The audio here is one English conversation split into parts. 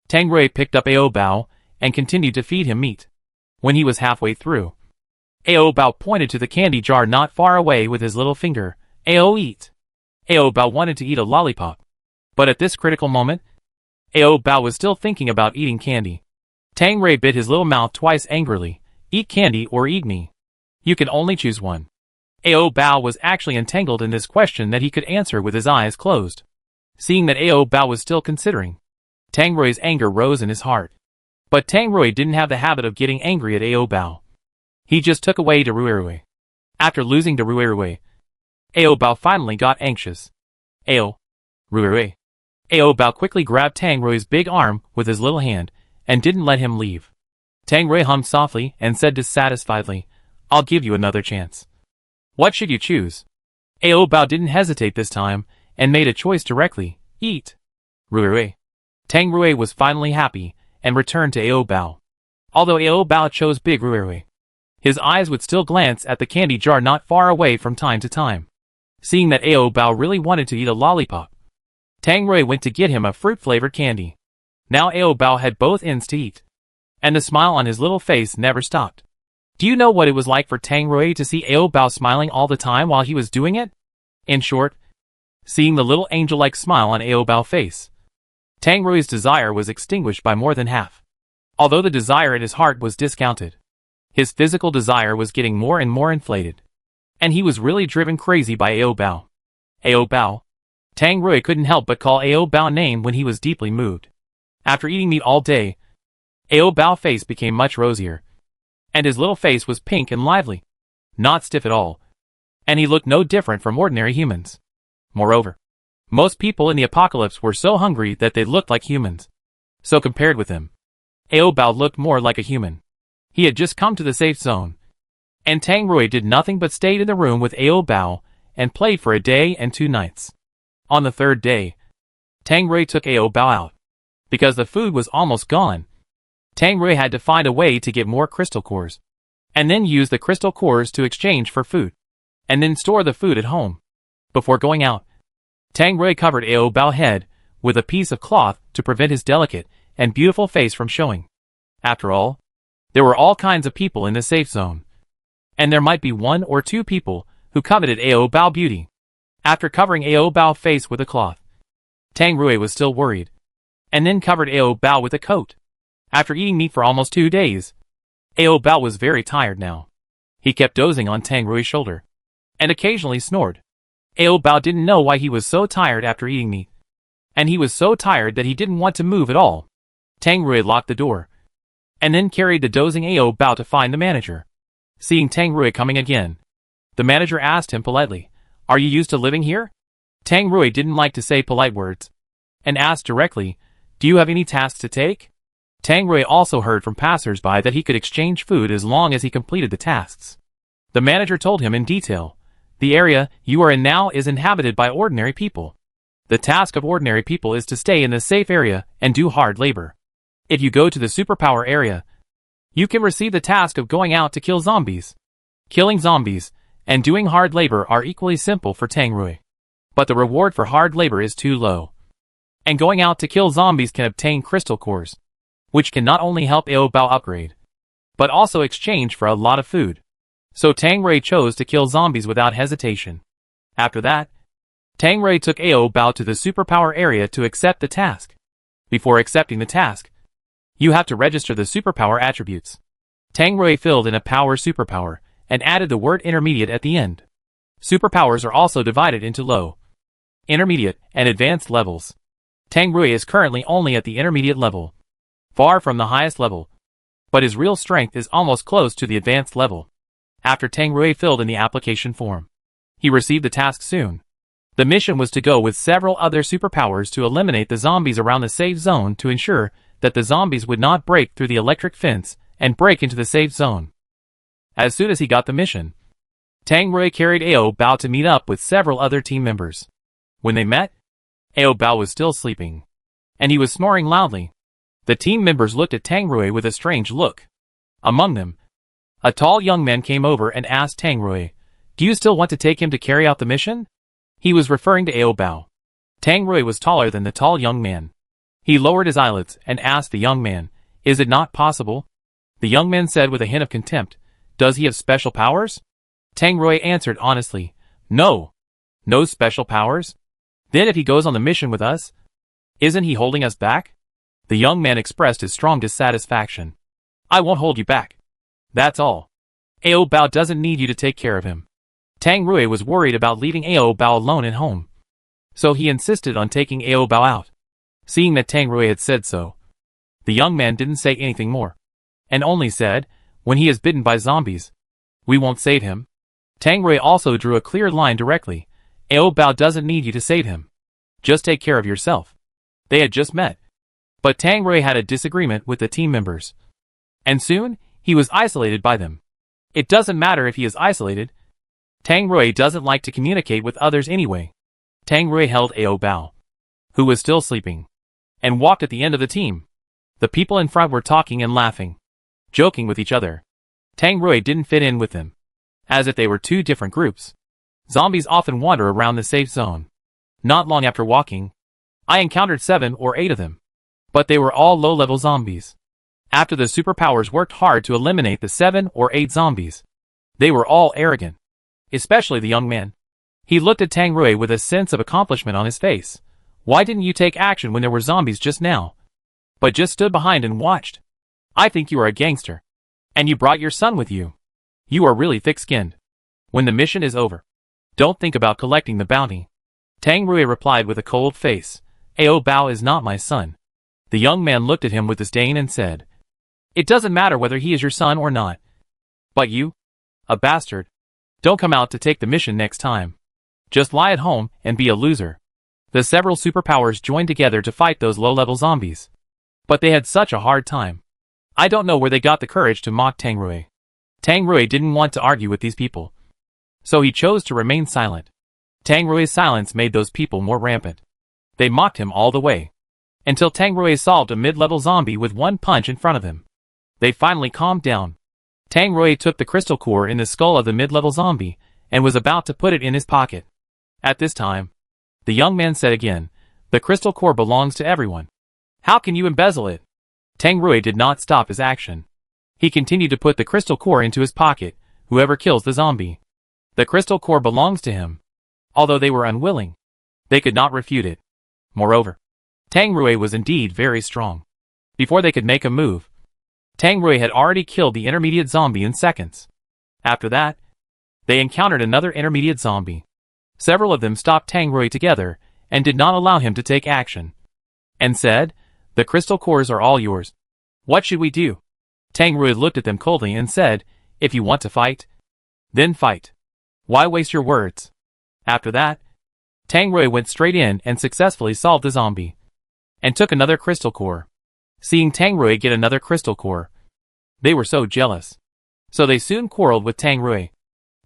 Tang Rui picked up Ao Bao and continued to feed him meat. When he was halfway through, Ao Bao pointed to the candy jar not far away with his little finger. Ao, eat. Ao Bao wanted to eat a lollipop. But at this critical moment, Ao Bao was still thinking about eating candy. Tang Rui bit his little mouth twice angrily. Eat candy or eat me. You can only choose one. Ao Bao was actually entangled in this question that he could answer with his eyes closed. Seeing that Ao Bao was still considering, Tang Rui's anger rose in his heart. But Tang Rui didn't have the habit of getting angry at Ao Bao. He just took away to Ruirui. After losing to Ruirui, Ao Bao finally got anxious. Ao. Ruirui. Ao Bao quickly grabbed Tang Rui's big arm with his little hand and didn't let him leave. Tang Rui hummed softly and said dissatisfiedly, I'll give you another chance. What should you choose? Ao Bao didn't hesitate this time and made a choice directly. Eat. Ruirui. Tang Rui was finally happy and returned to Ao Bao. Although Ao Bao chose Big Ruirui, his eyes would still glance at the candy jar not far away from time to time. Seeing that Ao Bao really wanted to eat a lollipop, Tang Rui went to get him a fruit-flavored candy. Now Ao Bao had both ends to eat, and the smile on his little face never stopped. Do you know what it was like for Tang Rui to see Ao Bao smiling all the time while he was doing it? In short, seeing the little angel-like smile on Ao Bao's face, Tang Rui's desire was extinguished by more than half. Although the desire in his heart was discounted, his physical desire was getting more and more inflated, and he was really driven crazy by Ao Bao. Ao Bao. Tang Rui couldn't help but call Ao Bao's name when he was deeply moved. After eating meat all day, Ao Bao's face became much rosier, and his little face was pink and lively, not stiff at all, and he looked no different from ordinary humans. Moreover, most people in the apocalypse were so hungry that they looked like humans. So compared with him, Ao Bao looked more like a human. He had just come to the safe zone, and Tang Rui did nothing but stayed in the room with Ao Bao and played for a day and 2 nights. On the 3rd day, Tang Rui took Ao Bao out. Because the food was almost gone, Tang Rui had to find a way to get more crystal cores, and then use the crystal cores to exchange for food, and then store the food at home. Before going out, Tang Rui covered Ao Bao's head with a piece of cloth to prevent his delicate and beautiful face from showing. After all, there were all kinds of people in the safe zone, and there might be 1 or 2 people who coveted Ao Bao's beauty. After covering Ao Bao's face with a cloth, Tang Rui was still worried, and then covered Ao Bao with a coat. After eating meat for almost 2 days, Ao Bao was very tired now. He kept dozing on Tang Rui's shoulder, and occasionally snored. Ao Bao didn't know why he was so tired after eating meat, and he was so tired that he didn't want to move at all. Tang Rui locked the door, and then carried the dozing Ao Bao to find the manager. Seeing Tang Rui coming again, the manager asked him politely, Are you used to living here? Tang Rui didn't like to say polite words, and asked directly, Do you have any tasks to take? Tang Rui also heard from passers-by that he could exchange food as long as he completed the tasks. The manager told him in detail, The area you are in now is inhabited by ordinary people. The task of ordinary people is to stay in the safe area and do hard labor. If you go to the superpower area, you can receive the task of going out to kill zombies. Killing zombies and doing hard labor are equally simple for Tang Rui, but the reward for hard labor is too low. And going out to kill zombies can obtain crystal cores, which can not only help Ao Bao upgrade, but also exchange for a lot of food. So Tang Rui chose to kill zombies without hesitation. After that, Tang Rui took Ao Bao to the superpower area to accept the task. Before accepting the task, you have to register the superpower attributes. Tang Rui filled in a power superpower and added the word intermediate at the end. Superpowers are also divided into low, intermediate, and advanced levels. Tang Rui is currently only at the intermediate level, far from the highest level, but his real strength is almost close to the advanced level. After Tang Rui filled in the application form, he received the task soon. The mission was to go with several other superpowers to eliminate the zombies around the safe zone to ensure that the zombies would not break through the electric fence and break into the safe zone. As soon as he got the mission, Tang Rui carried Ao Bao to meet up with several other team members. When they met, Ao Bao was still sleeping, and he was snoring loudly. The team members looked at Tang Rui with a strange look. Among them, a tall young man came over and asked Tang Rui, Do you still want to take him to carry out the mission? He was referring to Ao Bao. Tang Rui was taller than the tall young man, He lowered his eyelids and asked the young man, "Is it not possible?" The young man said with a hint of contempt, "Does he have special powers?" Tang Rui answered honestly, "No. No special powers? Then if he goes on the mission with us, isn't he holding us back?" The young man expressed his strong dissatisfaction. "I won't hold you back. That's all. Ao Bao doesn't need you to take care of him." Tang Rui was worried about leaving Ao Bao alone at home, so he insisted on taking Ao Bao out. Seeing that Tang Rui had said so, the young man didn't say anything more, and only said, "When he is bitten by zombies, we won't save him." Tang Rui also drew a clear line directly. Ao Bao doesn't need you to save him. Just take care of yourself. They had just met, but Tang Rui had a disagreement with the team members, and soon he was isolated by them. It doesn't matter if he is isolated. Tang Rui doesn't like to communicate with others anyway. Tang Rui held Ao Bao, who was still sleeping, and walked at the end of the team. The people in front were talking and laughing, joking with each other. Tang Rui didn't fit in with them, as if they were two different groups. Zombies often wander around the safe zone. Not long after walking, I encountered 7 or 8 of them, but they were all low-level zombies. After the superpowers worked hard to eliminate the 7 or 8 zombies, they were all arrogant, especially the young man. He looked at Tang Rui with a sense of accomplishment on his face. "Why didn't you take action when there were zombies just now, but just stood behind and watched? I think you are a gangster. And you brought your son with you. You are really thick-skinned. When the mission is over, don't think about collecting the bounty." Tang Rui replied with a cold face, "Ao Bao is not my son." The young man looked at him with disdain and said, "It doesn't matter whether he is your son or not. But you, a bastard, don't come out to take the mission next time. Just lie at home and be a loser." The several superpowers joined together to fight those low-level zombies, but they had such a hard time. I don't know where they got the courage to mock Tang Rui. Tang Rui didn't want to argue with these people, so he chose to remain silent. Tang Rui's silence made those people more rampant. They mocked him all the way, until Tang Rui solved a mid-level zombie with one punch in front of him. They finally calmed down. Tang Rui took the crystal core in the skull of the mid-level zombie, and was about to put it in his pocket. At this time, the young man said again, "The crystal core belongs to everyone. How can you embezzle it?" Tang Rui did not stop his action. He continued to put the crystal core into his pocket. Whoever kills the zombie, the crystal core belongs to him. Although they were unwilling, they could not refute it. Moreover, Tang Rui was indeed very strong. Before they could make a move, Tang Rui had already killed the intermediate zombie in seconds. After that, they encountered another intermediate zombie. Several of them stopped Tang Rui together, and did not allow him to take action, and said, "The crystal cores are all yours. What should we do?" Tang Rui looked at them coldly and said, "If you want to fight, then fight. Why waste your words?" After that, Tang Rui went straight in and successfully solved the zombie, and took another crystal core. Seeing Tang Rui get another crystal core, they were so jealous. So they soon quarreled with Tang Rui,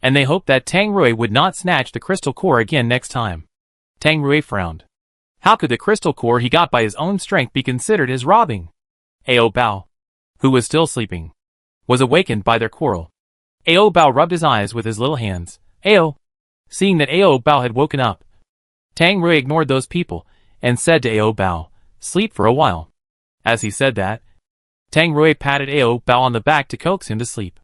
and they hoped that Tang Rui would not snatch the crystal core again next time. Tang Rui frowned. How could the crystal core he got by his own strength be considered as robbing? Ao Bao, who was still sleeping, was awakened by their quarrel. Ao Bao rubbed his eyes with his little hands. Ao. Seeing that Ao Bao had woken up, Tang Rui ignored those people, and said to Ao Bao, "Sleep for a while." As he said that, Tang Rui patted Ao Bao on the back to coax him to sleep,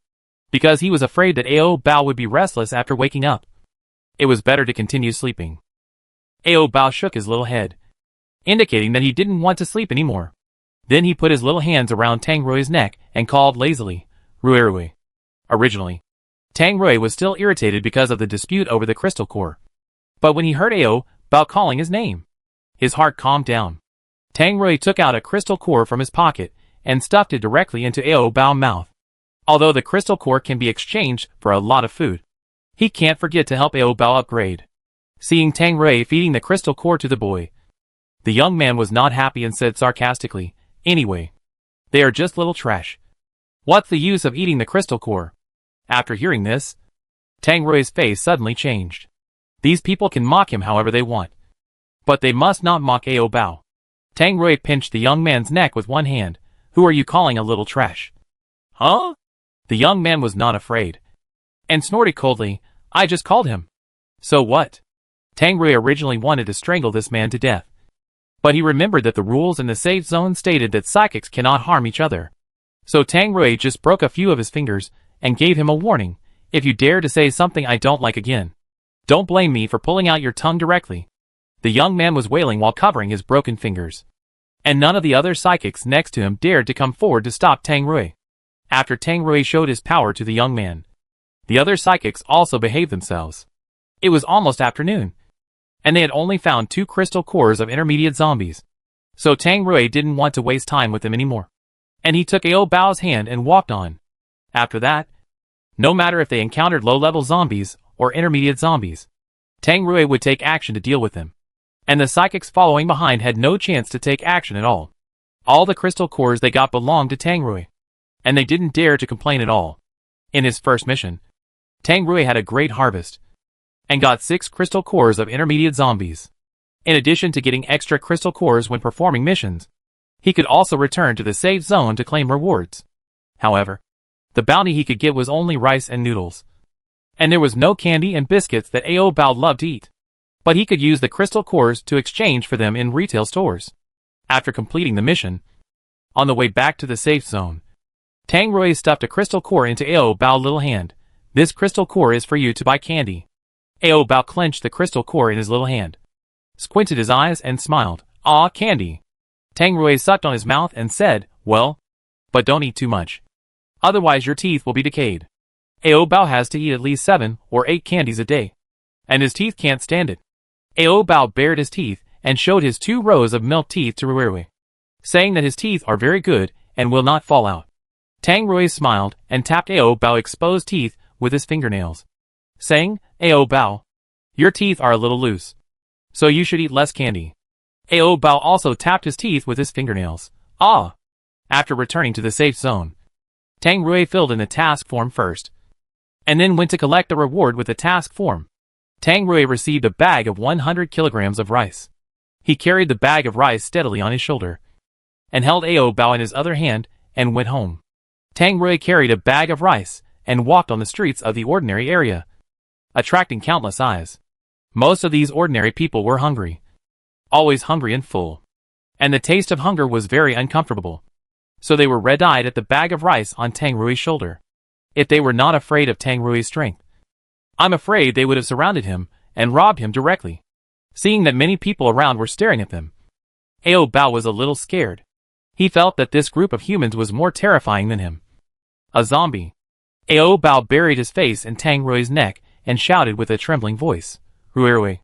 because he was afraid that Ao Bao would be restless after waking up. It was better to continue sleeping. Ao Bao shook his little head, indicating that he didn't want to sleep anymore. Then he put his little hands around Tang Rui's neck and called lazily, "Rui Rui." Originally, Tang Rui was still irritated because of the dispute over the crystal core. But when he heard Ao Bao calling his name, his heart calmed down. Tang Rui took out a crystal core from his pocket and stuffed it directly into Ao Bao's mouth. Although the crystal core can be exchanged for a lot of food, he can't forget to help Ao Bao upgrade. Seeing Tang Rui feeding the crystal core to the boy, the young man was not happy and said sarcastically, "Anyway, they are just little trash. What's the use of eating the crystal core?" After hearing this, Tang Rui's face suddenly changed. These people can mock him however they want, but they must not mock Ao Bao. Tang Rui pinched the young man's neck with one hand. "Who are you calling a little trash?" "Huh?" The young man was not afraid, and snorted coldly, "I just called him. So what?" Tang Rui originally wanted to strangle this man to death, But he remembered that the rules in the safe zone stated that psychics cannot harm each other. So Tang Rui just broke a few of his fingers and gave him a warning. If you dare to say something I don't like again, don't blame me for pulling out your tongue directly. The young man was wailing while covering his broken fingers. And none of the other psychics next to him dared to come forward to stop Tang Rui. After Tang Rui showed his power to the young man, the other psychics also behaved themselves. It was almost afternoon, and they had only found 2 crystal cores of intermediate zombies. So Tang Rui didn't want to waste time with them anymore. And he took Ao Bao's hand and walked on. After that, no matter if they encountered low-level zombies or intermediate zombies, Tang Rui would take action to deal with them. And the psychics following behind had no chance to take action at all. All the crystal cores they got belonged to Tang Rui, and they didn't dare to complain at all. In his first mission, Tang Rui had a great harvest, and got 6 crystal cores of intermediate zombies. In addition to getting extra crystal cores when performing missions, he could also return to the safe zone to claim rewards. However, the bounty he could get was only rice and noodles. And there was no candy and biscuits that Ao Bao loved to eat. But he could use the crystal cores to exchange for them in retail stores. After completing the mission, on the way back to the safe zone, Tang Rui stuffed a crystal core into Ao Bao's little hand. This crystal core is for you to buy candy. Ao Bao clenched the crystal core in his little hand, squinted his eyes and smiled. "Ah, candy." Tang Rui sucked on his mouth and said, "Well, but don't eat too much. Otherwise your teeth will be decayed." Ao Bao has to eat at least 7 or 8 candies a day, and his teeth can't stand it. Ao Bao bared his teeth and showed his 2 rows of milk teeth to Rui, saying that his teeth are very good and will not fall out. Tang Rui smiled and tapped Ao Bao's exposed teeth with his fingernails, saying, "Ao Bao, your teeth are a little loose, so you should eat less candy." Ao Bao also tapped his teeth with his fingernails. "Ah!" After returning to the safe zone, Tang Rui filled in the task form first, and then went to collect the reward with the task form. Tang Rui received a bag of 100 kilograms of rice. He carried the bag of rice steadily on his shoulder, and held Ao Bao in his other hand, and went home. Tang Rui carried a bag of rice, and walked on the streets of the ordinary area, attracting countless eyes. Most of these ordinary people were hungry. Always hungry and full. And the taste of hunger was very uncomfortable. So they were red-eyed at the bag of rice on Tang Rui's shoulder. If they were not afraid of Tang Rui's strength, I'm afraid they would have surrounded him and robbed him directly. Seeing that many people around were staring at them, Ao Bao was a little scared. He felt that this group of humans was more terrifying than him. A zombie. Ao Bao buried his face in Tang Rui's neck and shouted with a trembling voice, "Rui."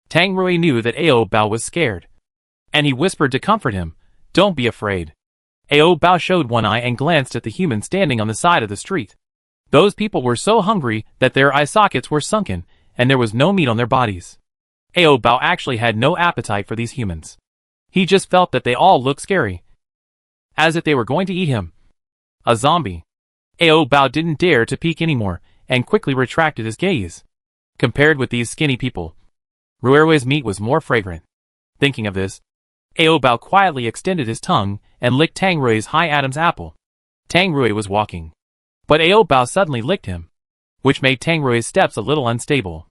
Tang Rui knew that Ao Bao was scared, and he whispered to comfort him, "Don't be afraid." Ao Bao showed one eye and glanced at the humans standing on the side of the street. Those people were so hungry that their eye sockets were sunken, and there was no meat on their bodies. Ao Bao actually had no appetite for these humans. He just felt that they all looked scary, as if they were going to eat him. A zombie. Ao Bao didn't dare to peek anymore, and quickly retracted his gaze. Compared with these skinny people, Rui's meat was more fragrant. Thinking of this, Ao Bao quietly extended his tongue and licked Tang Rui's high Adam's apple. Tang Rui was walking, but Ao Bao suddenly licked him, which made Tang Rui's steps a little unstable,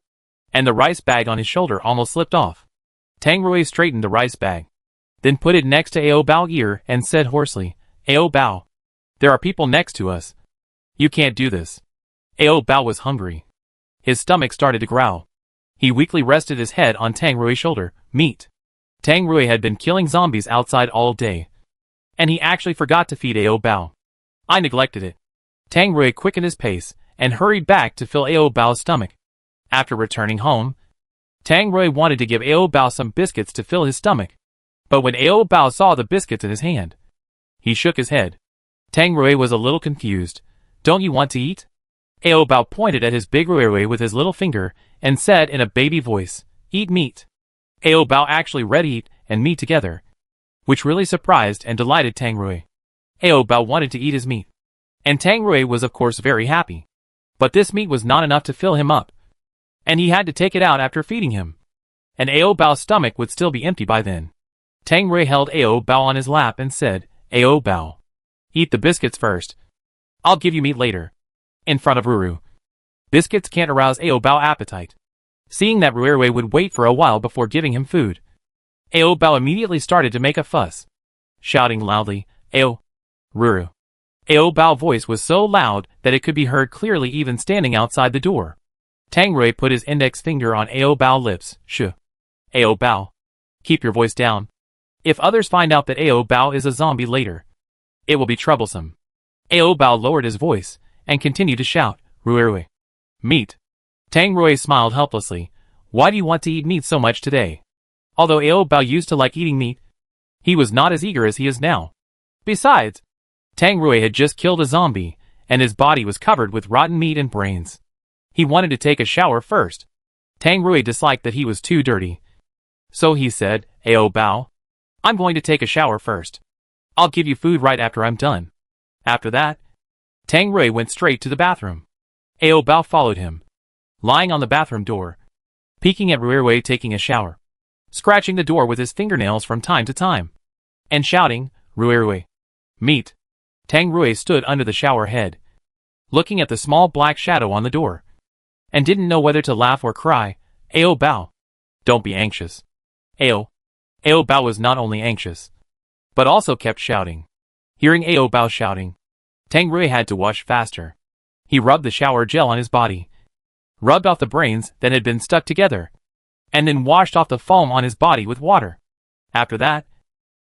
and the rice bag on his shoulder almost slipped off. Tang Rui straightened the rice bag, then put it next to Ao Bao's ear and said hoarsely, "Ao Bao, there are people next to us. You can't do this." Ao Bao was hungry. His stomach started to growl. He weakly rested his head on Tang Rui's shoulder. Meat. Tang Rui had been killing zombies outside all day, and he actually forgot to feed Ao Bao. I neglected it. Tang Rui quickened his pace and hurried back to fill Ao Bao's stomach. After returning home, Tang Rui wanted to give Ao Bao some biscuits to fill his stomach, but when Ao Bao saw the biscuits in his hand, he shook his head. Tang Rui was a little confused. "Don't you want to eat?" Ao Bao pointed at his big Rui with his little finger and said in a baby voice, "Eat meat." Ao Bao actually read eat and meat together, which really surprised and delighted Tang Rui. Ao Bao wanted to eat his meat, and Tang Rui was of course very happy. But this meat was not enough to fill him up, and he had to take it out after feeding him. And Ao Bao's stomach would still be empty by then. Tang Rui held Ao Bao on his lap and said, "Ao Bao, eat the biscuits first. I'll give you meat later." In front of Ruru. Biscuits can't arouse Ao Bao's appetite. Seeing that Rui would wait for a while before giving him food, Ao Bao immediately started to make a fuss, shouting loudly, Ao, Ruru. Ao Bao's voice was so loud that it could be heard clearly even standing outside the door. Tang Rui put his index finger on Ao Bao's lips. Shh. Ao Bao. Keep your voice down. If others find out that Ao Bao is a zombie later, it will be troublesome. Ao Bao lowered his voice and continued to shout, Rui. Meat. Tang Rui smiled helplessly. Why do you want to eat meat so much today? Although Ao Bao used to like eating meat, he was not as eager as he is now. Besides, Tang Rui had just killed a zombie, and his body was covered with rotten meat and brains. He wanted to take a shower first. Tang Rui disliked that he was too dirty. So he said, Ao Bao, I'm going to take a shower first. I'll give you food right after I'm done. After that, Tang Rui went straight to the bathroom. Ao Bao followed him, lying on the bathroom door, peeking at Rui taking a shower, scratching the door with his fingernails from time to time, and shouting, Rui. Meat. Tang Rui stood under the shower head, looking at the small black shadow on the door, and didn't know whether to laugh or cry. Ao Bao. Don't be anxious. Ao Bao was not only anxious, but also kept shouting. Hearing Ao Bao shouting, Tang Rui had to wash faster. He rubbed the shower gel on his body, rubbed off the brains that had been stuck together, and then washed off the foam on his body with water. After that,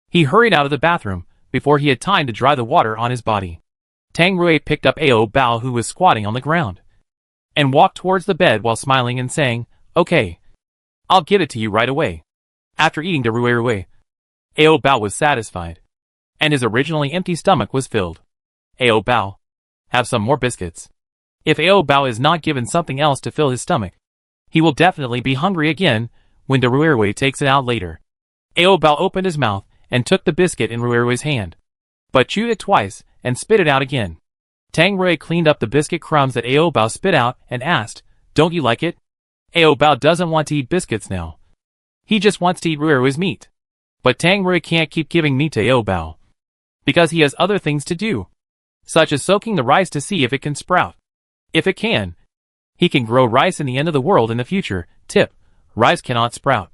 he hurried out of the bathroom before he had time to dry the water on his body. Tang Rui picked up Ao Bao, who was squatting on the ground, and walked towards the bed while smiling and saying, Okay, I'll give it to you right away. After eating the Rui, Ao Bao was satisfied, and his originally empty stomach was filled. Ao Bao, have some more biscuits. If Ao Bao is not given something else to fill his stomach, he will definitely be hungry again when the Rui takes it out later. Ao Bao opened his mouth and took the biscuit in Rui's hand, but chewed it twice and spit it out again. Tang Rui cleaned up the biscuit crumbs that Ao Bao spit out and asked, Don't you like it? Ao Bao doesn't want to eat biscuits now. He just wants to eat Rui's meat. But Tang Rui can't keep giving meat to Ao Bao, because he has other things to do, such as soaking the rice to see if it can sprout. If it can, he can grow rice in the end of the world in the future. Tip: rice cannot sprout.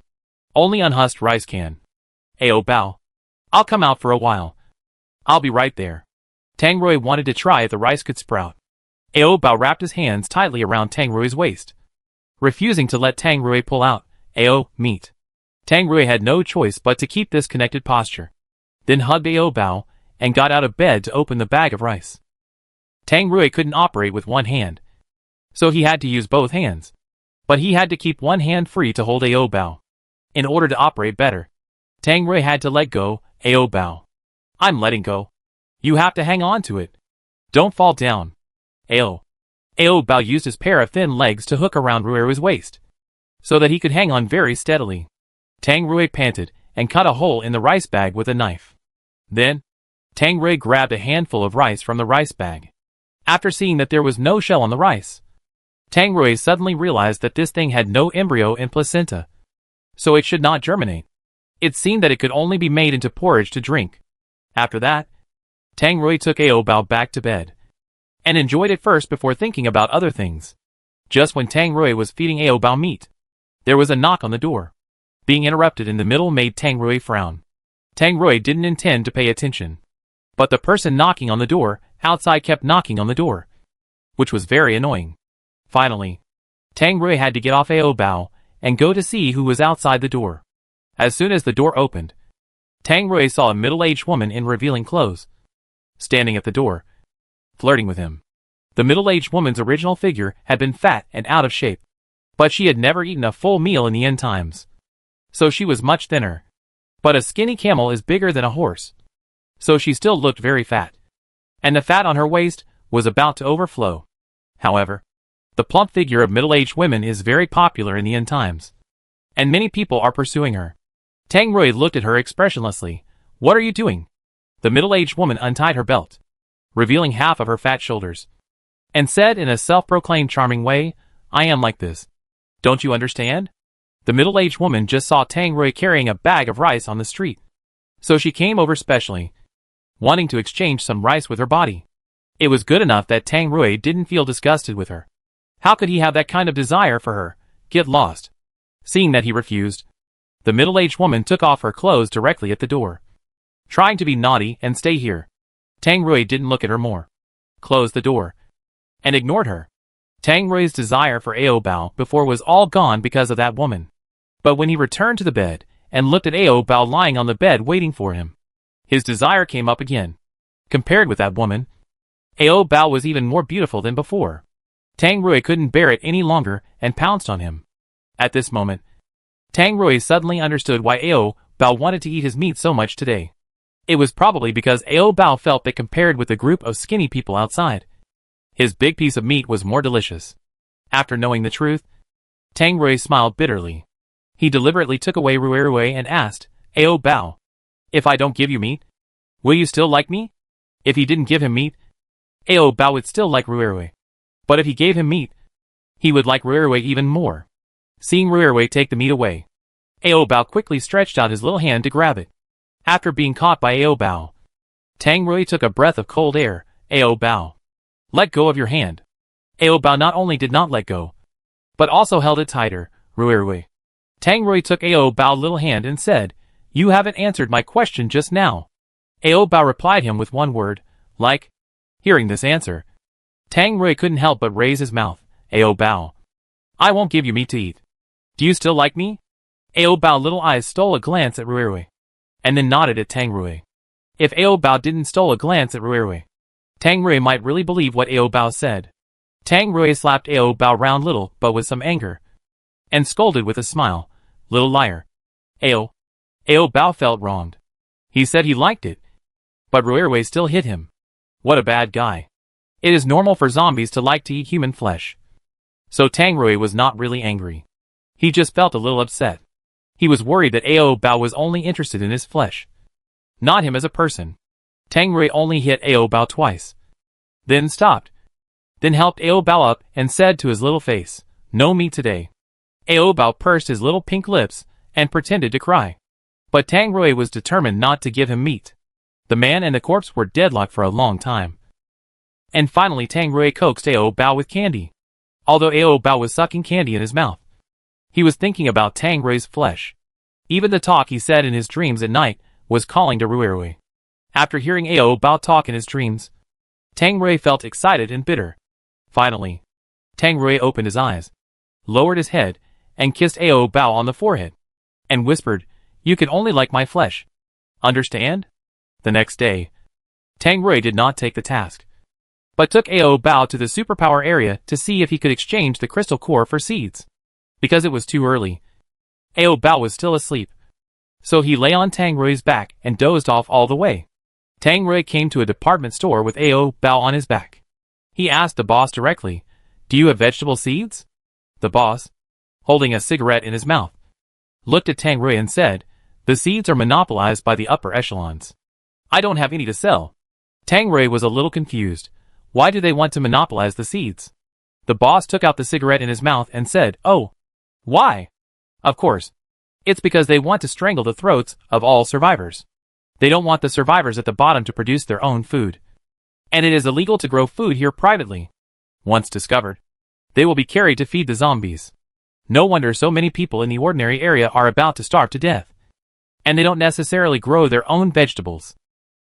Only unhusked rice can. Ao Bao, I'll come out for a while. I'll be right there. Tang Rui wanted to try if the rice could sprout. Ao Bao wrapped his hands tightly around Tang Rui's waist, refusing to let Tang Rui pull out. Ao, meat. Tang Rui had no choice but to keep this connected posture, then hugged Ao Bao and got out of bed to open the bag of rice. Tang Rui couldn't operate with one hand, so he had to use both hands. But he had to keep one hand free to hold Ao Bao. In order to operate better, Tang Rui had to let go. Ao Bao, I'm letting go. You have to hang on to it. Don't fall down. Ao Bao used his pair of thin legs to hook around Rui's waist, so that he could hang on very steadily. Tang Rui panted and cut a hole in the rice bag with a knife. Then, Tang Rui grabbed a handful of rice from the rice bag. After seeing that there was no shell on the rice, Tang Rui suddenly realized that this thing had no embryo and placenta, so it should not germinate. It seemed that it could only be made into porridge to drink. After that, Tang Rui took Ao Bao back to bed, and enjoyed it first before thinking about other things. Just when Tang Rui was feeding Ao Bao meat, there was a knock on the door. Being interrupted in the middle made Tang Rui frown. Tang Rui didn't intend to pay attention, but the person knocking on the door outside kept knocking on the door, which was very annoying. Finally, Tang Rui had to get off Ao Bao and go to see who was outside the door. As soon as the door opened, Tang Rui saw a middle-aged woman in revealing clothes, standing at the door, flirting with him. The middle-aged woman's original figure had been fat and out of shape, but she had never eaten a full meal in the end times, so she was much thinner. But a skinny camel is bigger than a horse, so she still looked very fat, and the fat on her waist was about to overflow. However, the plump figure of middle-aged women is very popular in the end times, and many people are pursuing her. Tang Rui looked at her expressionlessly. What are you doing? The middle-aged woman untied her belt, revealing half of her fat shoulders, and said in a self-proclaimed charming way, I am like this. Don't you understand? The middle-aged woman just saw Tang Rui carrying a bag of rice on the street, so she came over specially, wanting to exchange some rice with her body. It was good enough that Tang Rui didn't feel disgusted with her. How could he have that kind of desire for her? Get lost. Seeing that he refused, The middle-aged woman took off her clothes directly at the door. Trying to be naughty and stay here. Tang Rui didn't look at her more. Closed the door. And ignored her. Tang Rui's desire for Ao Bao before was all gone because of that woman. But when he returned to the bed, and looked at Ao Bao lying on the bed waiting for him, his desire came up again. Compared with that woman, Ao Bao was even more beautiful than before. Tang Rui couldn't bear it any longer and pounced on him. At this moment, Tang Rui suddenly understood why Ao Bao wanted to eat his meat so much today. It was probably because Ao Bao felt that compared with the group of skinny people outside, his big piece of meat was more delicious. After knowing the truth, Tang Rui smiled bitterly. He deliberately took away Rui and asked, Ao Bao, if I don't give you meat, will you still like me? If he didn't give him meat, Ao Bao would still like Rui. But if he gave him meat, he would like Rui even more. Seeing Rui take the meat away, Ao Bao quickly stretched out his little hand to grab it. After being caught by Ao Bao, Tang Rui took a breath of cold air. Ao Bao, let go of your hand. Ao Bao not only did not let go, but also held it tighter. Rui. Tang Rui took Ao Bao's little hand and said, you haven't answered my question just now. Ao Bao replied him with one word, like. Hearing this answer, Tang Rui couldn't help but raise his mouth. Ao Bao, I won't give you meat to eat. Do you still like me? Ao Bao's little eyes stole a glance at Rui, and then nodded at Tang Rui. If Ao Bao didn't stole a glance at Rui, Tang Rui might really believe what Ao Bao said. Tang Rui slapped Ao Bao round little but with some anger, and scolded with a smile, little liar. Ao Bao felt wronged. He said he liked it, but Rui still hit him. What a bad guy. It is normal for zombies to like to eat human flesh. So Tang Rui was not really angry. He just felt a little upset. He was worried that Ao Bao was only interested in his flesh, not him as a person. Tang Rui only hit Ao Bao twice, then stopped. Then helped Ao Bao up and said to his little face, no meat today. Ao Bao pursed his little pink lips and pretended to cry. But Tang Rui was determined not to give him meat. The man and the corpse were deadlocked for a long time. And finally Tang Rui coaxed Ao Bao with candy. Although Ao Bao was sucking candy in his mouth, he was thinking about Tang Rui's flesh. Even the talk he said in his dreams at night was calling to Rui. After hearing Ao Bao talk in his dreams, Tang Rui felt excited and bitter. Finally, Tang Rui opened his eyes, lowered his head, and kissed Ao Bao on the forehead, and whispered, you can only like my flesh. Understand? The next day, Tang Rui did not take the task, but took Ao Bao to the superpower area to see if he could exchange the crystal core for seeds. Because it was too early, Ao Bao was still asleep, so he lay on Tang Rui's back and dozed off all the way. Tang Rui came to a department store with Ao Bao on his back. He asked the boss directly, do you have vegetable seeds? The boss, holding a cigarette in his mouth, looked at Tang Rui and said, the seeds are monopolized by the upper echelons. I don't have any to sell. Tang Rui was a little confused. Why do they want to monopolize the seeds? The boss took out the cigarette in his mouth and said, oh, why? Of course. It's because they want to strangle the throats of all survivors. They don't want the survivors at the bottom to produce their own food. And it is illegal to grow food here privately. Once discovered, they will be carried to feed the zombies. No wonder so many people in the ordinary area are about to starve to death. And they don't necessarily grow their own vegetables.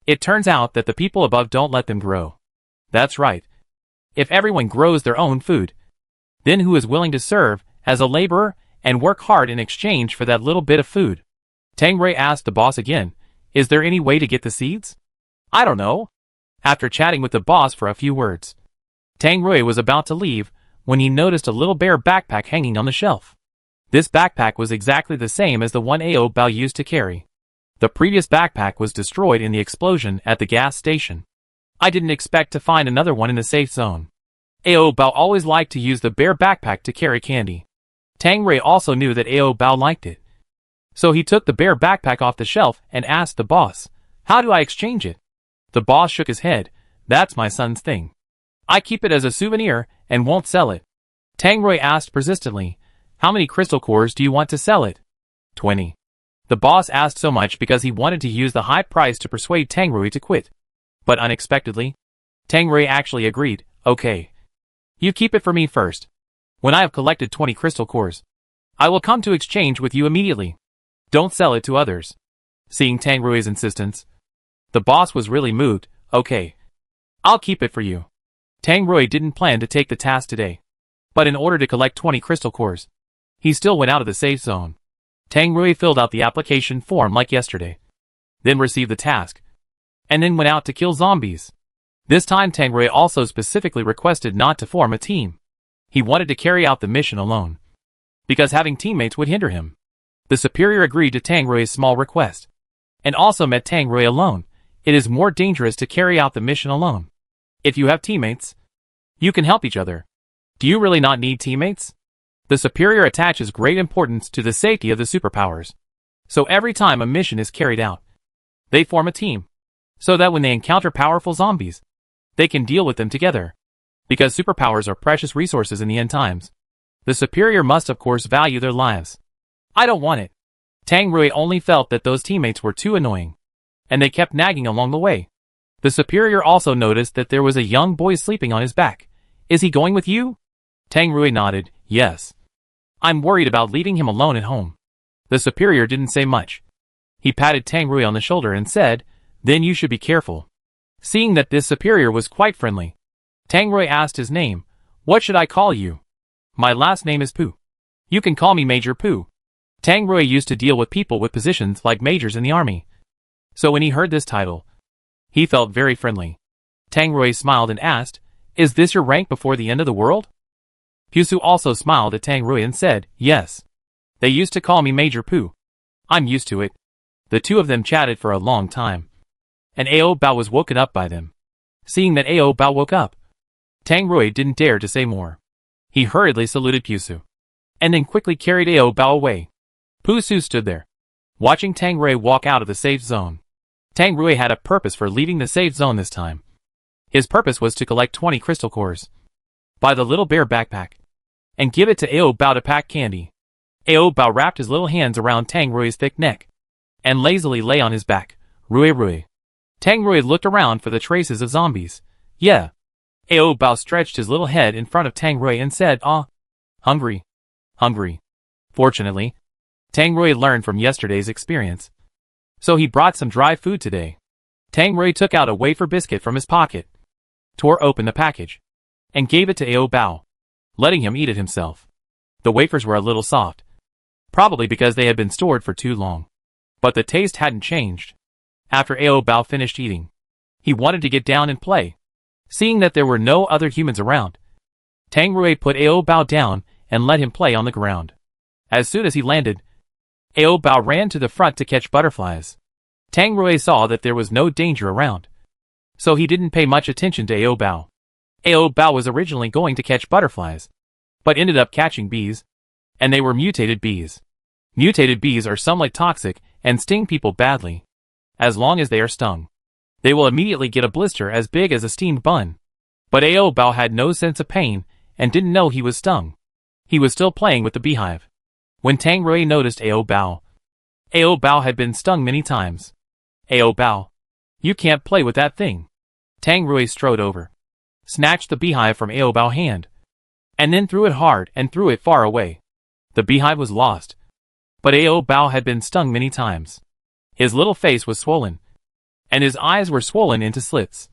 It turns out that the people above don't let them grow. That's right. If everyone grows their own food, then who is willing to serve as a laborer and work hard in exchange for that little bit of food? Tang Rui asked the boss again, is there any way to get the seeds? I don't know. After chatting with the boss for a few words, Tang Rui was about to leave when he noticed a little bear backpack hanging on the shelf. This backpack was exactly the same as the one Ao Bao used to carry. The previous backpack was destroyed in the explosion at the gas station. I didn't expect to find another one in the safe zone. Ao Bao always liked to use the bear backpack to carry candy. Tang Rui also knew that Ao Bao liked it. So he took the bear backpack off the shelf and asked the boss, how do I exchange it? The boss shook his head, that's my son's thing. I keep it as a souvenir and won't sell it. Tang Rui asked persistently, how many crystal cores do you want to sell it? 20. The boss asked so much because he wanted to use the high price to persuade Tang Rui to quit. But unexpectedly, Tang Rui actually agreed, okay. You keep it for me first. When I have collected 20 crystal cores, I will come to exchange with you immediately. Don't sell it to others. Seeing Tang Rui's insistence, the boss was really moved. Okay. I'll keep it for you. Tang Rui didn't plan to take the task today. But in order to collect 20 crystal cores, he still went out of the safe zone. Tang Rui filled out the application form like yesterday. Then received the task. And then went out to kill zombies. This time Tang Rui also specifically requested not to form a team. He wanted to carry out the mission alone. Because having teammates would hinder him. The superior agreed to Tang Rui's small request. And also met Tang Rui alone. It is more dangerous to carry out the mission alone. If you have teammates, you can help each other. Do you really not need teammates? The superior attaches great importance to the safety of the superpowers. So every time a mission is carried out, they form a team. So that when they encounter powerful zombies, they can deal with them together. Because superpowers are precious resources in the end times. The superior must of course value their lives. I don't want it. Tang Rui only felt that those teammates were too annoying. And they kept nagging along the way. The superior also noticed that there was a young boy sleeping on his back. Is he going with you? Tang Rui nodded, yes. I'm worried about leaving him alone at home. The superior didn't say much. He patted Tang Rui on the shoulder and said, then you should be careful. Seeing that this superior was quite friendly, Tang Rui asked his name. What should I call you? My last name is Pooh. You can call me Major Pooh. Tang Rui used to deal with people with positions like majors in the army. So when he heard this title, he felt very friendly. Tang Rui smiled and asked, is this your rank before the end of the world? Pusu also smiled at Tang Rui and said, yes. They used to call me Major Pooh. I'm used to it. The two of them chatted for a long time. And Ao Bao was woken up by them. Seeing that Ao Bao woke up, Tang Rui didn't dare to say more. He hurriedly saluted Pusu. And then quickly carried Ao Bao away. Pusu stood there, watching Tang Rui walk out of the safe zone. Tang Rui had a purpose for leaving the safe zone this time. His purpose was to collect 20 crystal cores. Buy the little bear backpack. And give it to Ao Bao to pack candy. Ao Bao wrapped his little hands around Tang Rui's thick neck. And lazily lay on his back. Rui Rui. Tang Rui looked around for the traces of zombies. Yeah. Ao Bao stretched his little head in front of Tang Rui and said, hungry. Hungry. Fortunately, Tang Rui learned from yesterday's experience. So he brought some dry food today. Tang Rui took out a wafer biscuit from his pocket, tore open the package, and gave it to Ao Bao, letting him eat it himself. The wafers were a little soft, probably because they had been stored for too long. But the taste hadn't changed. After Ao Bao finished eating, he wanted to get down and play. Seeing that there were no other humans around, Tang Rui put Ao Bao down and let him play on the ground. As soon as he landed, Ao Bao ran to the front to catch butterflies. Tang Rui saw that there was no danger around, so he didn't pay much attention to Ao Bao. Ao Bao was originally going to catch butterflies, but ended up catching bees, and they were mutated bees. Mutated bees are somewhat toxic and sting people badly. As long as they are stung, they will immediately get a blister as big as a steamed bun. But Ao Bao had no sense of pain and didn't know he was stung. He was still playing with the beehive. When Tang Rui noticed Ao Bao had been stung many times. Ao Bao, you can't play with that thing. Tang Rui strode over, snatched the beehive from Ao Bao's hand, and then threw it hard and threw it far away. The beehive was lost. But Ao Bao had been stung many times. His little face was swollen, and his eyes were swollen into slits,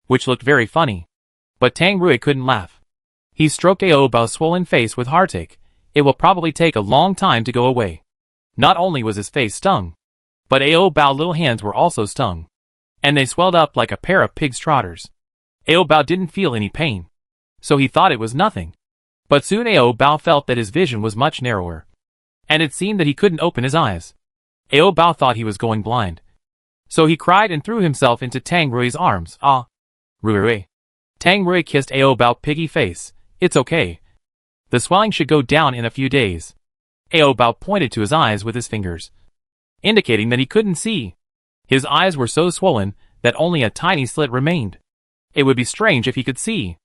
which looked very funny. But Tang Rui couldn't laugh. He stroked Ao Bao's swollen face with heartache. It will probably take a long time to go away. Not only was his face stung, but Ao Bao's little hands were also stung, and they swelled up like a pair of pig's trotters. Ao Bao didn't feel any pain, so he thought it was nothing. But soon Ao Bao felt that his vision was much narrower, and it seemed that he couldn't open his eyes. Ao Bao thought he was going blind, so he cried and threw himself into Tang Rui's arms. Rui Rui. Tang Rui kissed Ao Bao's piggy face. It's okay. The swelling should go down in a few days. Ao Bao pointed to his eyes with his fingers, indicating that he couldn't see. His eyes were so swollen that only a tiny slit remained. It would be strange if he could see.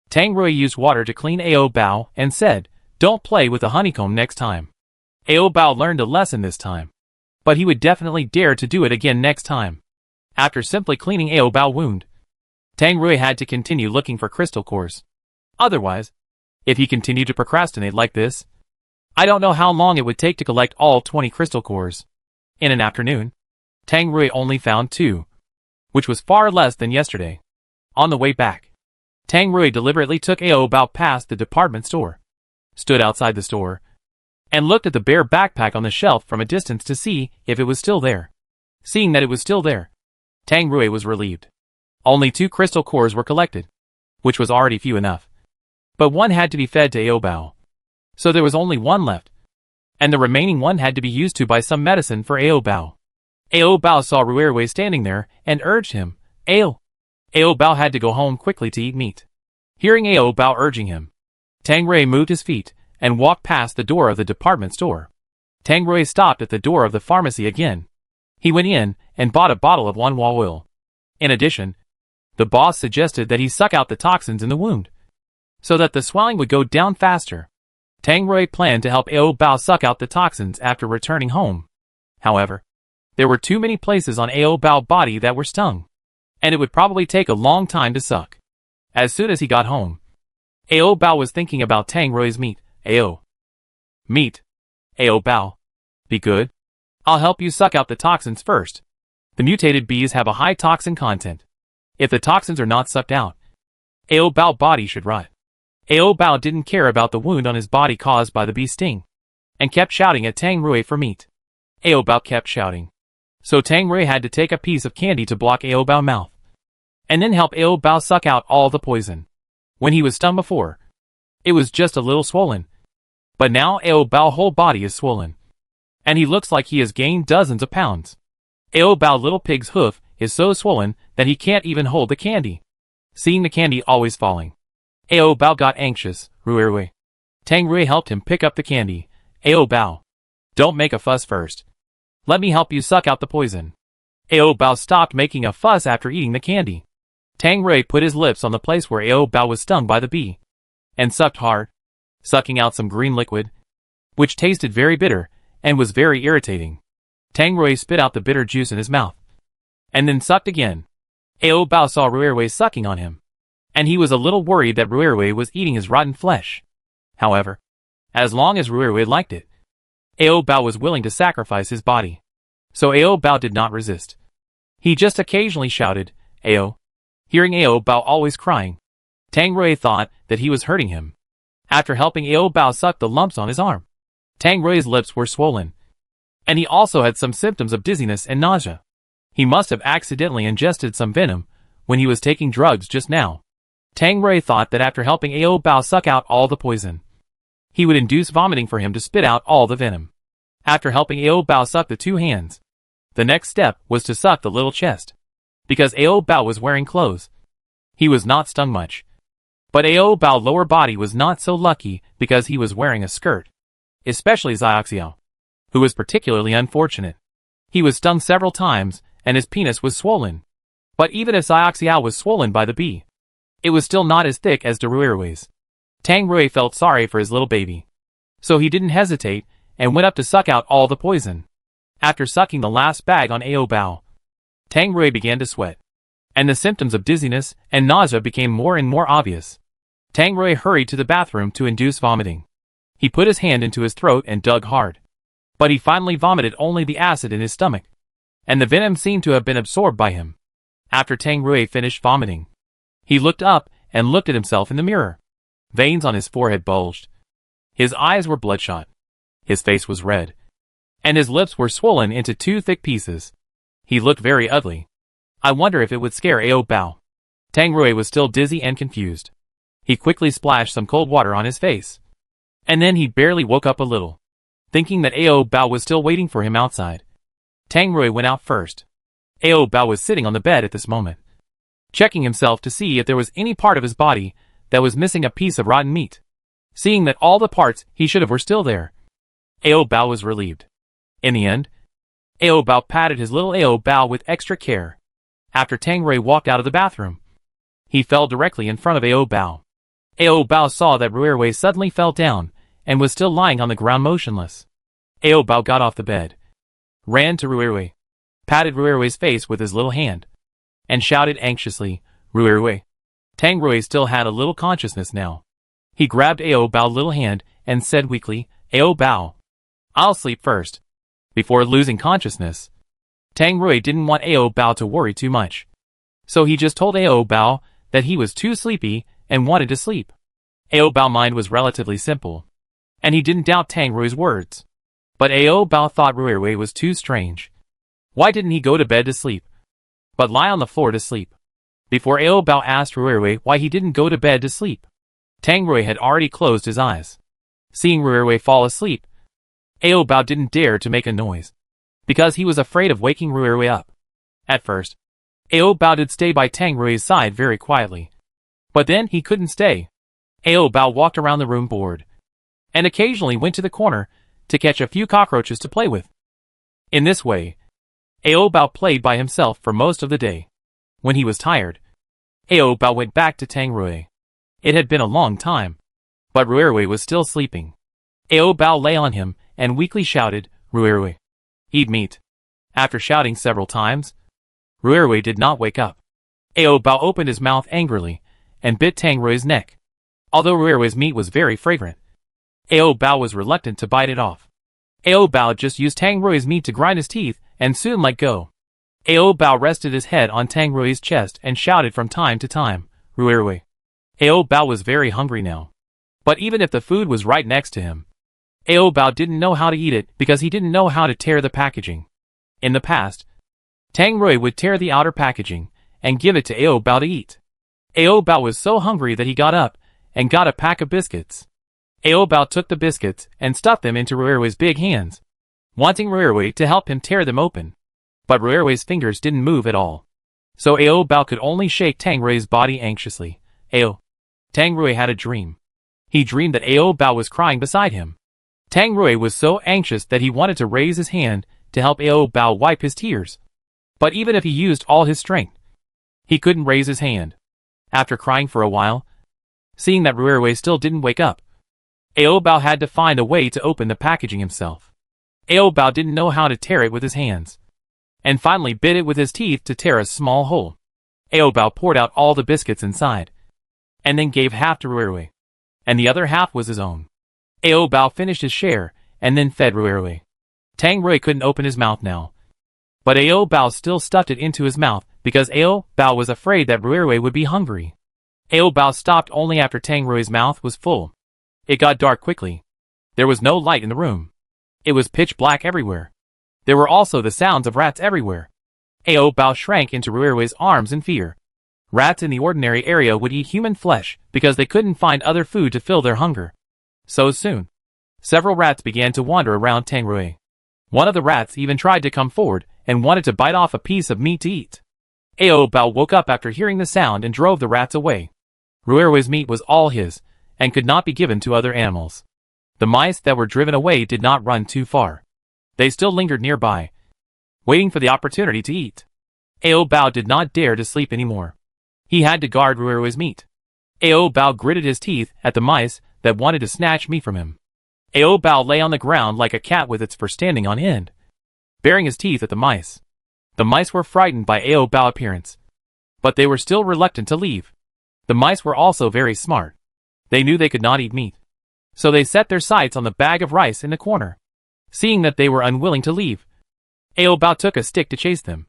Tang Rui used water to clean Ao Bao and said, don't play with the honeycomb next time. Ao Bao learned a lesson this time, but he would definitely dare to do it again next time. After simply cleaning Ao Bao's wound, Tang Rui had to continue looking for crystal cores. Otherwise, if he continued to procrastinate like this, I don't know how long it would take to collect all 20 crystal cores. In an afternoon, Tang Rui only found 2, which was far less than yesterday. On the way back, Tang Rui deliberately took Ao Bao past the department store, stood outside the store, and looked at the bare backpack on the shelf from a distance to see if it was still there. Seeing that it was still there, Tang Rui was relieved. Only 2 crystal cores were collected, which was already few enough. But one had to be fed to Ao Bao. So there was only 1 left, and the remaining 1 had to be used to buy some medicine for Ao Bao. Ao Bao saw Ruerwei standing there and urged him, Ao Bao had to go home quickly to eat meat. Hearing Ao Bao urging him, Tang Rui moved his feet and walked past the door of the department store. Tang Rui stopped at the door of the pharmacy again. He went in and bought a bottle of Wanhua oil. In addition, the boss suggested that he suck out the toxins in the wound, so that the swelling would go down faster. Tang Rui planned to help Ao Bao suck out the toxins after returning home. However, there were too many places on Ao Bao's body that were stung, and it would probably take a long time to suck. As soon as he got home, Ao Bao was thinking about Tang Rui's meat. Meat. Ao Bao. Be good. I'll help you suck out the toxins first. The mutated bees have a high toxin content. If the toxins are not sucked out, Ao Bao's body should rot. Ao Bao didn't care about the wound on his body caused by the bee sting, and kept shouting at Tang Rui for meat. Ao Bao kept shouting. So Tang Rui had to take a piece of candy to block Ao Bao's mouth, and then help Ao Bao suck out all the poison. When he was stung before, it was just a little swollen. But now Ao Bao's whole body is swollen, and he looks like he has gained dozens of pounds. Ao Bao's little pig's hoof is so swollen that he can't even hold the candy. Seeing the candy always falling, Ao Bao got anxious. Ruerwei. Tang Rui helped him pick up the candy. Ao Bao. Don't make a fuss first. Let me help you suck out the poison. Ao Bao stopped making a fuss after eating the candy. Tang Rui put his lips on the place where Ao Bao was stung by the bee, and sucked hard, sucking out some green liquid, which tasted very bitter, and was very irritating. Tang Rui spit out the bitter juice in his mouth, and then sucked again. Ao Bao saw Ruerwei sucking on him, and he was a little worried that Ruerwei was eating his rotten flesh. However, as long as Ruerwei liked it, Ao Bao was willing to sacrifice his body. So Ao Bao did not resist. He just occasionally shouted, Ao. Hearing Ao Bao always crying, Tang Rui thought that he was hurting him. After helping Ao Bao suck the lumps on his arm, Tang Rui's lips were swollen, and he also had some symptoms of dizziness and nausea. He must have accidentally ingested some venom when he was taking drugs just now. Tang Rui thought that after helping Ao Bao suck out all the poison, he would induce vomiting for him to spit out all the venom. After helping Ao Bao suck the 2 hands, the next step was to suck the little chest. Because Ao Bao was wearing clothes, he was not stung much. But Ao Bao's lower body was not so lucky because he was wearing a skirt. Especially Xiaoxiao, who was particularly unfortunate. He was stung several times, and his penis was swollen. But even if Xiaoxiao was swollen by the bee, it was still not as thick as Ruerwei's. Tang Rui felt sorry for his little baby, so he didn't hesitate and went up to suck out all the poison. After sucking the last bag on Ao Bao, Tang Rui began to sweat, and the symptoms of dizziness and nausea became more and more obvious. Tang Rui hurried to the bathroom to induce vomiting. He put his hand into his throat and dug hard, but he finally vomited only the acid in his stomach, and the venom seemed to have been absorbed by him. After Tang Rui finished vomiting, he looked up and looked at himself in the mirror. Veins on his forehead bulged. His eyes were bloodshot. His face was red, and his lips were swollen into 2 thick pieces. He looked very ugly. I wonder if it would scare Ao Bao. Tang Rui was still dizzy and confused. He quickly splashed some cold water on his face, and then he barely woke up a little, thinking that Ao Bao was still waiting for him outside. Tang Rui went out first. Ao Bao was sitting on the bed at this moment, checking himself to see if there was any part of his body that was missing a piece of rotten meat. Seeing that all the parts he should have were still there, Ao Bao was relieved. In the end, Ao Bao patted his little Ao Bao with extra care. After Tang Rui walked out of the bathroom, he fell directly in front of Ao Bao. Ao Bao saw that Ruerwei suddenly fell down and was still lying on the ground motionless. Ao Bao got off the bed, ran to Ruerwei, patted Ruerwei's face with his little hand, and shouted anxiously, Ruerwei. Tang Rui still had a little consciousness now. He grabbed Ao Bao's little hand and said weakly, Ao Bao. I'll sleep first. Before losing consciousness, Tang Rui didn't want Ao Bao to worry too much. So he just told Ao Bao that he was too sleepy and wanted to sleep. Ao Bao's mind was relatively simple, and he didn't doubt Tang Rui's words. But Ao Bao thought Rui was too strange. Why didn't he go to bed to sleep, but lie on the floor to sleep? Before Ao Bao asked Rui why he didn't go to bed to sleep, Tang Rui had already closed his eyes. Seeing Rui fall asleep, Ao Bao didn't dare to make a noise, because he was afraid of waking Rui up. At first, Ao Bao did stay by Tang Rui's side very quietly. But then he couldn't stay. Ao Bao walked around the room bored, and occasionally went to the corner to catch a few cockroaches to play with. In this way, Ao Bao played by himself for most of the day. When he was tired, Ao Bao went back to Tang Rui. It had been a long time, but Rui was still sleeping. Ao Bao lay on him and weakly shouted, "Rui, eat meat." After shouting several times, Rui did not wake up. Ao Bao opened his mouth angrily and bit Tang Rui's neck. Although Rui's meat was very fragrant, Ao Bao was reluctant to bite it off. Ao Bao just used Tang Rui's meat to grind his teeth and soon let go. Ao Bao rested his head on Tang Rui's chest and shouted from time to time, "Rui." Ao Bao was very hungry now. But even if the food was right next to him, Ao Bao didn't know how to eat it because he didn't know how to tear the packaging. In the past, Tang Rui would tear the outer packaging and give it to Ao Bao to eat. Ao Bao was so hungry that he got up and got a pack of biscuits. Ao Bao took the biscuits and stuffed them into Rui's big hands, wanting Rui to help him tear them open. But Rui's fingers didn't move at all. So Ao Bao could only shake Tang Rui's body anxiously. Tang Rui had a dream. He dreamed that Ao Bao was crying beside him. Tang Rui was so anxious that he wanted to raise his hand to help Ao Bao wipe his tears. But even if he used all his strength, he couldn't raise his hand. After crying for a while, seeing that Rui still didn't wake up, Ao Bao had to find a way to open the packaging himself. Ao Bao didn't know how to tear it with his hands, and finally bit it with his teeth to tear a small hole. Ao Bao poured out all the biscuits inside, and then gave half to Rui, and the other half was his own. Ao Bao finished his share, and then fed Rui. Tang Rui couldn't open his mouth now, but Ao Bao still stuffed it into his mouth because Ao Bao was afraid that Rui would be hungry. Ao Bao stopped only after Tang Rui's mouth was full. It got dark quickly. There was no light in the room. It was pitch black everywhere. There were also the sounds of rats everywhere. Ao Bao shrank into Rui's arms in fear. Rats in the ordinary area would eat human flesh because they couldn't find other food to fill their hunger. So soon, several rats began to wander around Tang Rui. One of the rats even tried to come forward and wanted to bite off a piece of meat to eat. Ao Bao woke up after hearing the sound and drove the rats away. Rui's meat was all his, and could not be given to other animals. The mice that were driven away did not run too far. They still lingered nearby, waiting for the opportunity to eat. Ao Bao did not dare to sleep anymore. He had to guard Rui's meat. Ao Bao gritted his teeth at the mice that wanted to snatch meat from him. Ao Bao lay on the ground like a cat with its fur standing on end, baring his teeth at the mice. The mice were frightened by Ao Bao's appearance, but they were still reluctant to leave. The mice were also very smart. They knew they could not eat meat, so they set their sights on the bag of rice in the corner. Seeing that they were unwilling to leave, Ao Bao took a stick to chase them.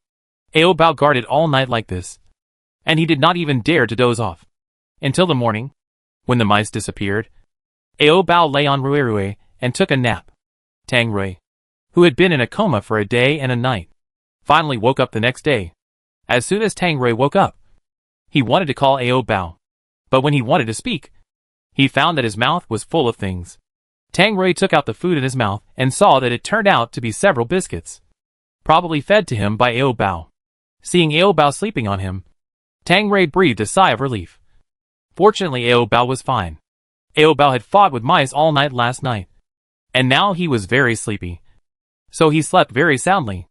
Ao Bao guarded all night like this, and he did not even dare to doze off. Until the morning, when the mice disappeared, Ao Bao lay on Rui and took a nap. Tang Rui, who had been in a coma for a day and a night, finally woke up the next day. As soon as Tang Rui woke up, he wanted to call Ao Bao, but when he wanted to speak, he found that his mouth was full of things. Tang Rui took out the food in his mouth and saw that it turned out to be several biscuits, probably fed to him by Ao Bao. Seeing Ao Bao sleeping on him, Tang Rui breathed a sigh of relief. Fortunately, Ao Bao was fine. Ao Bao had fought with mice all night last night, and now he was very sleepy, so he slept very soundly.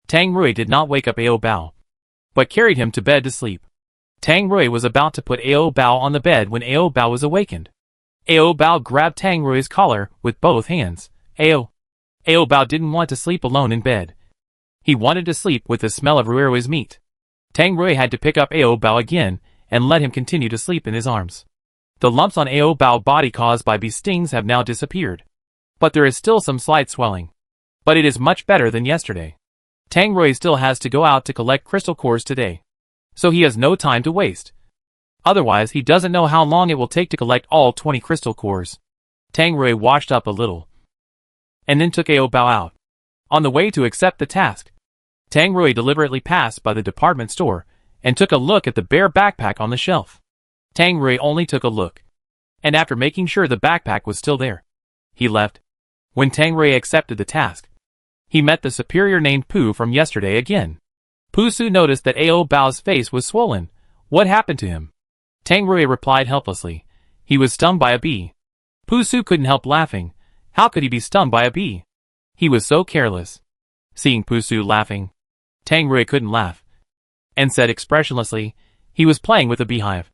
Tang Rui did not wake up Ao Bao, but carried him to bed to sleep. Tang Rui was about to put Ao Bao on the bed when Ao Bao was awakened. Ao Bao grabbed Tang Rui's collar with both hands. Ao Bao didn't want to sleep alone in bed. He wanted to sleep with the smell of Rui's meat. Tang Rui had to pick up Ao Bao again and let him continue to sleep in his arms. The lumps on Ao Bao's body caused by bee stings have now disappeared, but there is still some slight swelling. but it is much better than yesterday. Tang Rui still has to go out to collect crystal cores today, so he has no time to waste. Otherwise, he doesn't know how long it will take to collect all 20 crystal cores. Tang Rui washed up a little, and then took Ao Bao out. On the way to accept the task, Tang Rui deliberately passed by the department store and took a look at the bare backpack on the shelf. Tang Rui only took a look, and after making sure the backpack was still there, he left. When Tang Rui accepted the task, he met the superior named Pu from yesterday again. Pu Su noticed that Ao Bao's face was swollen. What happened to him? Tang Rui replied helplessly. He was stung by a bee. Pu Su couldn't help laughing. How could he be stung by a bee? He was so careless. Seeing Pu Su laughing, Tang Rui couldn't laugh, and said expressionlessly, he was playing with a beehive,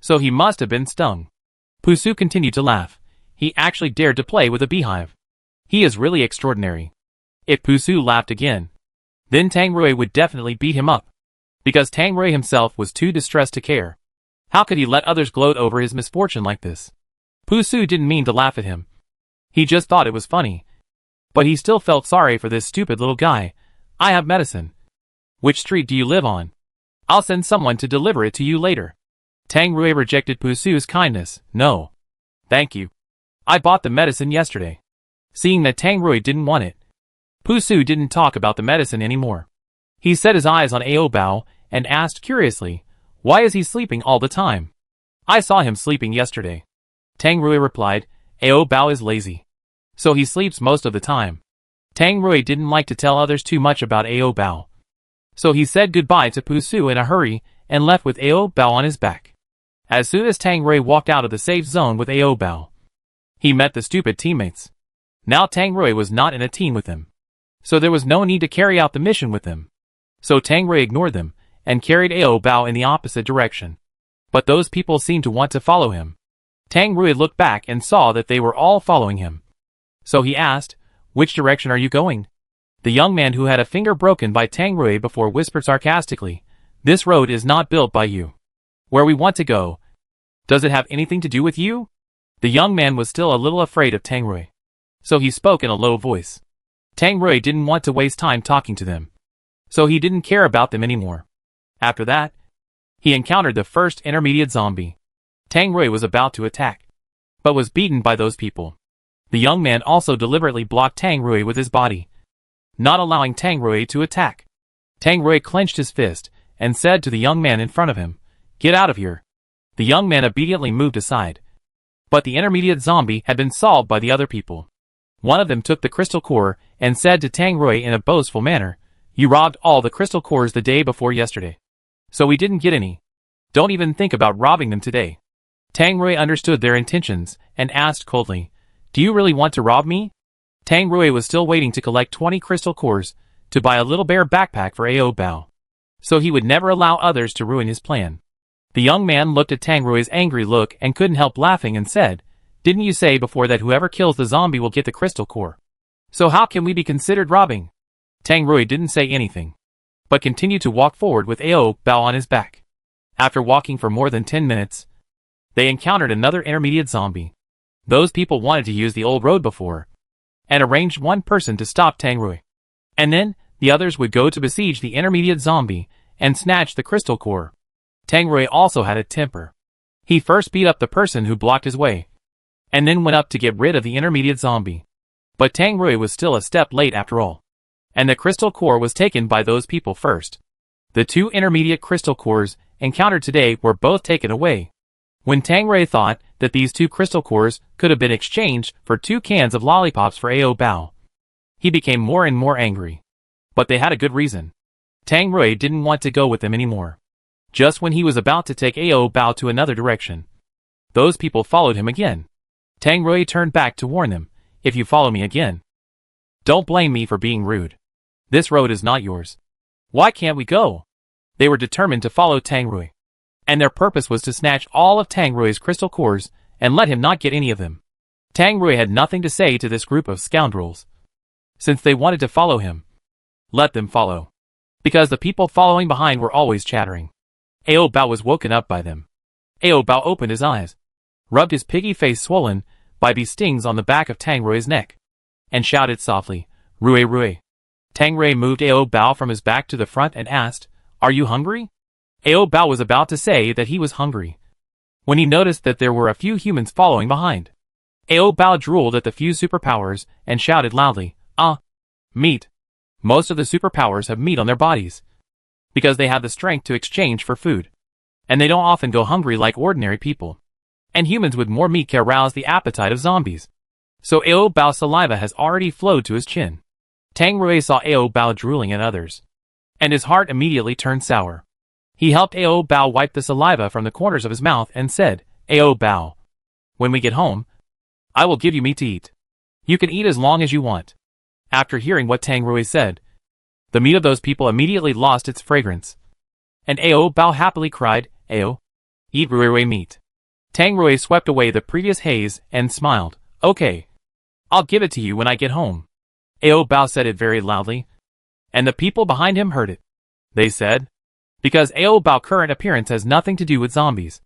so he must have been stung. Pu Su continued to laugh. He actually dared to play with a beehive. He is really extraordinary. If Pu Su laughed again, then Tang Rui would definitely beat him up, because Tang Rui himself was too distressed to care. How could he let others gloat over his misfortune like this? Pu Su didn't mean to laugh at him. He just thought it was funny. But he still felt sorry for this stupid little guy. I have medicine. Which street do you live on? I'll send someone to deliver it to you later. Tang Rui rejected Pu Su's kindness. No. Thank you. I bought the medicine yesterday. Seeing that Tang Rui didn't want it, Pu Su didn't talk about the medicine anymore. He set his eyes on Ao Bao and asked curiously, why is he sleeping all the time? I saw him sleeping yesterday. Tang Rui replied, Ao Bao is lazy, so he sleeps most of the time. Tang Rui didn't like to tell others too much about Ao Bao, so he said goodbye to Pu Su in a hurry and left with Ao Bao on his back. As soon as Tang Rui walked out of the safe zone with Ao Bao, he met the stupid teammates. Now Tang Rui was not in a team with them, so there was no need to carry out the mission with them. So Tang Rui ignored them and carried Ao Bao in the opposite direction. But those people seemed to want to follow him. Tang Rui looked back and saw that they were all following him. So he asked, which direction are you going? The young man who had a finger broken by Tang Rui before whispered sarcastically, this road is not built by you. Where we want to go, does it have anything to do with you? The young man was still a little afraid of Tang Rui, so he spoke in a low voice. Tang Rui didn't want to waste time talking to them, so he didn't care about them anymore. After that, he encountered the first intermediate zombie. Tang Rui was about to attack, but was beaten by those people. The young man also deliberately blocked Tang Rui with his body, not allowing Tang Rui to attack. Tang Rui clenched his fist and said to the young man in front of him, get out of here. The young man obediently moved aside, but the intermediate zombie had been solved by the other people. One of them took the crystal core and said to Tang Rui in a boastful manner, you robbed all the crystal cores the day before yesterday, so we didn't get any. Don't even think about robbing them today. Tang Rui understood their intentions and asked coldly, do you really want to rob me? Tang Rui was still waiting to collect 20 crystal cores to buy a little bear backpack for Ao Bao, so he would never allow others to ruin his plan. The young man looked at Tang Rui's angry look and couldn't help laughing and said, didn't you say before that whoever kills the zombie will get the crystal core? So how can we be considered robbing? Tang Rui didn't say anything, but continued to walk forward with Ao Bao on his back. After walking for more than 10 minutes, they encountered another intermediate zombie. Those people wanted to use the old road before, and arranged one person to stop Tang Rui, and then the others would go to besiege the intermediate zombie and snatch the crystal core. Tang Rui also had a temper. He first beat up the person who blocked his way, and then went up to get rid of the intermediate zombie. But Tang Rui was still a step late after all, and the crystal core was taken by those people first. The two intermediate crystal cores encountered today were both taken away. When Tang Rui thought that these two crystal cores could have been exchanged for 2 cans of lollipops for Ao Bao, he became more and more angry. But they had a good reason. Tang Rui didn't want to go with them anymore. Just when he was about to take Ao Bao to another direction, those people followed him again. Tang Rui turned back to warn them, if you follow me again, don't blame me for being rude. This road is not yours. Why can't we go? They were determined to follow Tang Rui, and their purpose was to snatch all of Tang Rui's crystal cores and let him not get any of them. Tang Rui had nothing to say to this group of scoundrels. Since they wanted to follow him, let them follow, because the people following behind were always chattering. Ao Bao was woken up by them. Ao Bao opened his eyes, rubbed his piggy face swollen by bee stings on the back of Tang Rui's neck, and shouted softly, Rui Rui. Tang Rui moved Ao Bao from his back to the front and asked, "Are you hungry?" Ao Bao was about to say that he was hungry when he noticed that there were a few humans following behind. Ao Bao drooled at the few superpowers and shouted loudly, "Ah! Meat! Most of the superpowers have meat on their bodies because they have the strength to exchange for food. And they don't often go hungry like ordinary people. And humans with more meat can arouse the appetite of zombies. So Ao Bao's saliva has already flowed to his chin." Tang Rui saw Ao Bao drooling at others, and his heart immediately turned sour. He helped Ao Bao wipe the saliva from the corners of his mouth and said, "Ao Bao, when we get home, I will give you meat to eat. You can eat as long as you want." After hearing what Tang Rui said, the meat of those people immediately lost its fragrance. And Ao Bao happily cried, "Ao, eat Rui Rui meat." Tang Rui swept away the previous haze and smiled. "Okay. I'll give it to you when I get home." Ao Bao said it very loudly, and the people behind him heard it. They said, because Ao Bao's current appearance has nothing to do with zombies.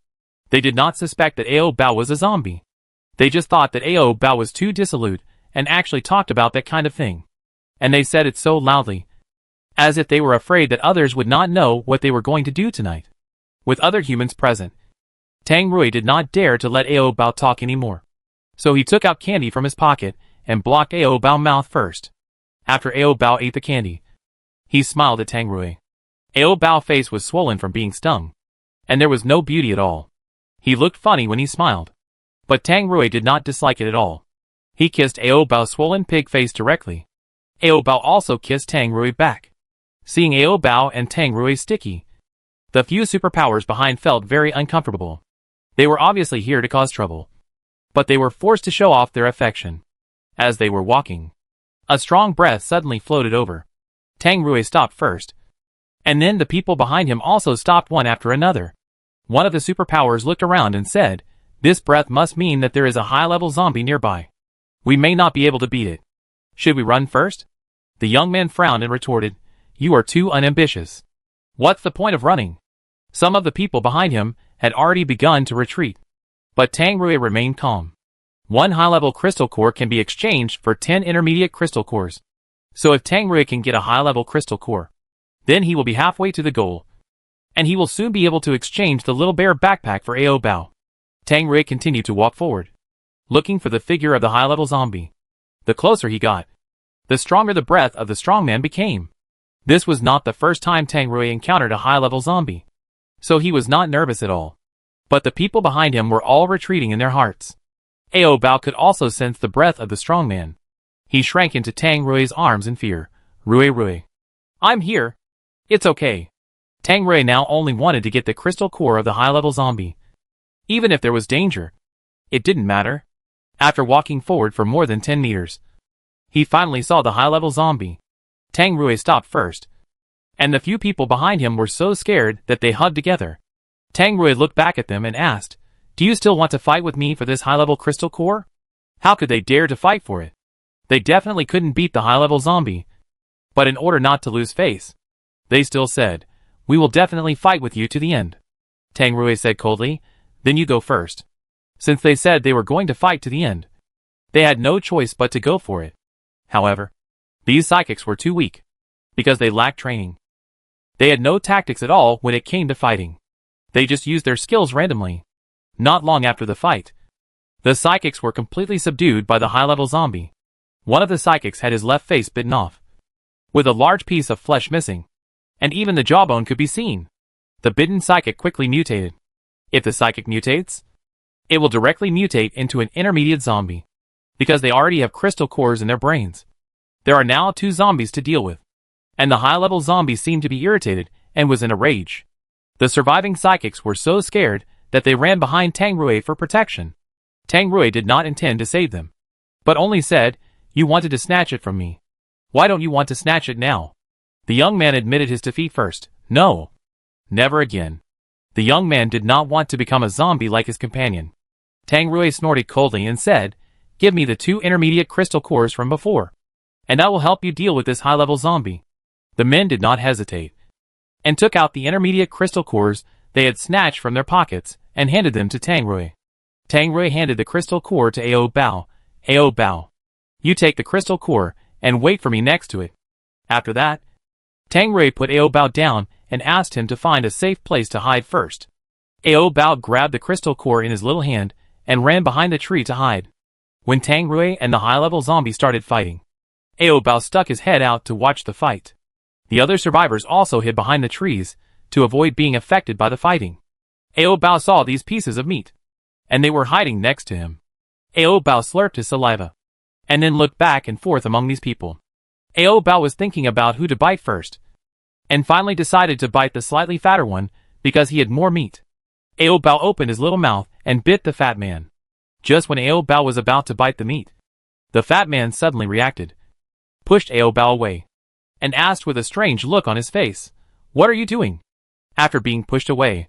They did not suspect that Ao Bao was a zombie. They just thought that Ao Bao was too dissolute and actually talked about that kind of thing. And they said it so loudly, as if they were afraid that others would not know what they were going to do tonight. With other humans present, Tang Rui did not dare to let Ao Bao talk anymore. So he took out candy from his pocket and blocked Ao Bao's mouth first. After Ao Bao ate the candy, he smiled at Tang Rui. Ao Bao's face was swollen from being stung, and there was no beauty at all. He looked funny when he smiled. But Tang Rui did not dislike it at all. He kissed Ao Bao's swollen pig face directly. Ao Bao also kissed Tang Rui back. Seeing Ao Bao and Tang Rui sticky, the few superpowers behind felt very uncomfortable. They were obviously here to cause trouble, but they were forced to show off their affection. As they were walking, a strong breath suddenly floated over. Tang Rui stopped first, and then the people behind him also stopped one after another. One of the superpowers looked around and said, "This breath must mean that there is a high-level zombie nearby. We may not be able to beat it. Should we run first?" The young man frowned and retorted, "You are too unambitious. What's the point of running?" Some of the people behind him had already begun to retreat, but Tang Rui remained calm. One high-level crystal core can be exchanged for 10 intermediate crystal cores. So if Tang Rui can get a high-level crystal core, then he will be halfway to the goal, and he will soon be able to exchange the little bear backpack for Ao Bao. Tang Rui continued to walk forward, looking for the figure of the high-level zombie. The closer he got, the stronger the breath of the strongman became. This was not the first time Tang Rui encountered a high-level zombie, so he was not nervous at all. But the people behind him were all retreating in their hearts. Ao Bao could also sense the breath of the strongman. He shrank into Tang Rui's arms in fear. "Rui Rui, I'm here. It's okay." Tang Rui now only wanted to get the crystal core of the high-level zombie. Even if there was danger, it didn't matter. After walking forward for more than 10 meters, he finally saw the high-level zombie. Tang Rui stopped first, and the few people behind him were so scared that they hugged together. Tang Rui looked back at them and asked, "Do you still want to fight with me for this high-level crystal core?" How could they dare to fight for it? They definitely couldn't beat the high-level zombie. But in order not to lose face, they still said, "We will definitely fight with you to the end." Tang Rui said coldly, "Then you go first." Since they said they were going to fight to the end, they had no choice but to go for it. However, these psychics were too weak, because they lacked training. They had no tactics at all when it came to fighting. They just used their skills randomly. Not long after the fight, the psychics were completely subdued by the high-level zombie. One of the psychics had his left face bitten off, with a large piece of flesh missing, and even the jawbone could be seen. The bitten psychic quickly mutated. If the psychic mutates, it will directly mutate into an intermediate zombie, because they already have crystal cores in their brains. There are now 2 zombies to deal with, and the high-level zombie seemed to be irritated and was in a rage. The surviving psychics were so scared that they ran behind Tang Rui for protection. Tang Rui did not intend to save them, but only said, "You wanted to snatch it from me. Why don't you want to snatch it now?" The young man admitted his defeat first. "No. Never again." The young man did not want to become a zombie like his companion. Tang Rui snorted coldly and said, "Give me the 2 intermediate crystal cores from before, and I will help you deal with this high-level zombie." The men did not hesitate, and took out the intermediate crystal cores they had snatched from their pockets and handed them to Tang Rui. Tang Rui handed the crystal core to Ao Bao. "Ao Bao, you take the crystal core and wait for me next to it. After that, Tang Rui put Ao Bao down and asked him to find a safe place to hide first. Ao Bao grabbed the crystal core in his little hand and ran behind the tree to hide. When Tang Rui and the high-level zombie started fighting, Ao Bao stuck his head out to watch the fight. The other survivors also hid behind the trees to avoid being affected by the fighting. Ao Bao saw these pieces of meat, and they were hiding next to him. Ao Bao slurped his saliva, and then looked back and forth among these people. Ao Bao was thinking about who to bite first, and finally decided to bite the slightly fatter one because he had more meat. Ao Bao opened his little mouth and bit the fat man. Just when Ao Bao was about to bite the meat, the fat man suddenly reacted, pushed Ao Bao away, and asked with a strange look on his face, "What are you doing?" After being pushed away,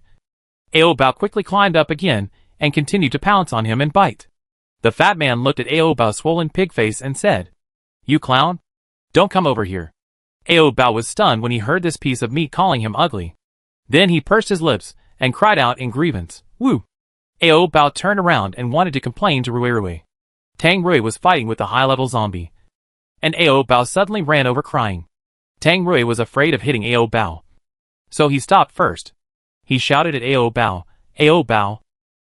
Ao Bao quickly climbed up again and continued to pounce on him and bite. The fat man looked at Ao Bao's swollen pig face and said, "You clown? Don't come over here." Ao Bao was stunned when he heard this piece of meat calling him ugly. Then he pursed his lips and cried out in grievance, "Woo!" Ao Bao turned around and wanted to complain to Rui. Tang Rui was fighting with the high-level zombie, and Ao Bao suddenly ran over crying. Tang Rui was afraid of hitting Ao Bao, so he stopped first. He shouted at Ao Bao, "Ao Bao,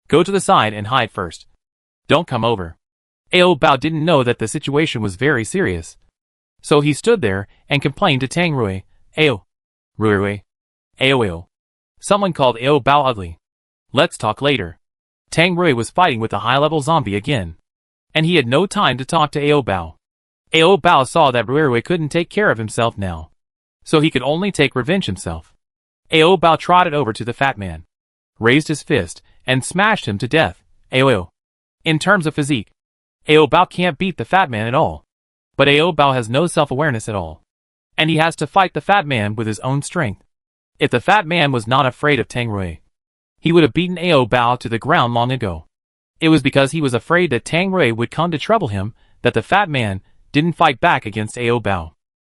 go to the side and hide first. Don't come over." Ao Bao didn't know that the situation was very serious, so he stood there and complained to Tang Rui, "Ao, Rui, Ao. Someone called Ao Bao ugly. Let's talk later." Tang Rui was fighting with the high-level zombie again, and he had no time to talk to Ao Bao. Ao Bao saw that Rui couldn't take care of himself now, so he could only take revenge himself. Ao Bao trotted over to the fat man, raised his fist, and smashed him to death. Ao. In terms of physique, Ao Bao can't beat the fat man at all, but Ao Bao has no self-awareness at all, and he has to fight the fat man with his own strength. If the fat man was not afraid of Tang Rui, he would have beaten Ao Bao to the ground long ago. It was because he was afraid that Tang Rui would come to trouble him that the fat man didn't fight back against Ao Bao.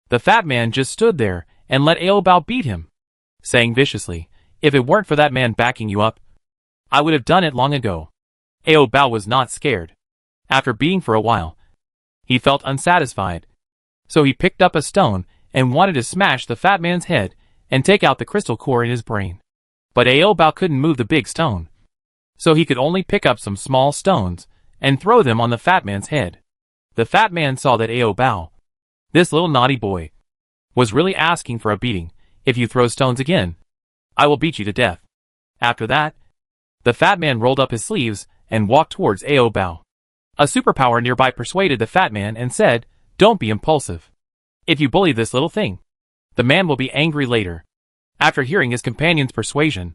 The fat man just stood there and let Ao Bao beat him, saying viciously, "If it weren't for that man backing you up, I would have done it long ago." Ao Bao was not scared. After beating for a while, he felt unsatisfied, so he picked up a stone and wanted to smash the fat man's head and take out the crystal core in his brain. But Ao Bao couldn't move the big stone, so he could only pick up some small stones and throw them on the fat man's head. The fat man saw that Ao Bao, this little naughty boy, was really asking for a beating. "If you throw stones again, I will beat you to death." After that, the fat man rolled up his sleeves and walked towards Ao Bao. A superpower nearby persuaded the fat man and said, "Don't be impulsive. If you bully this little thing, the man will be angry later." After hearing his companion's persuasion,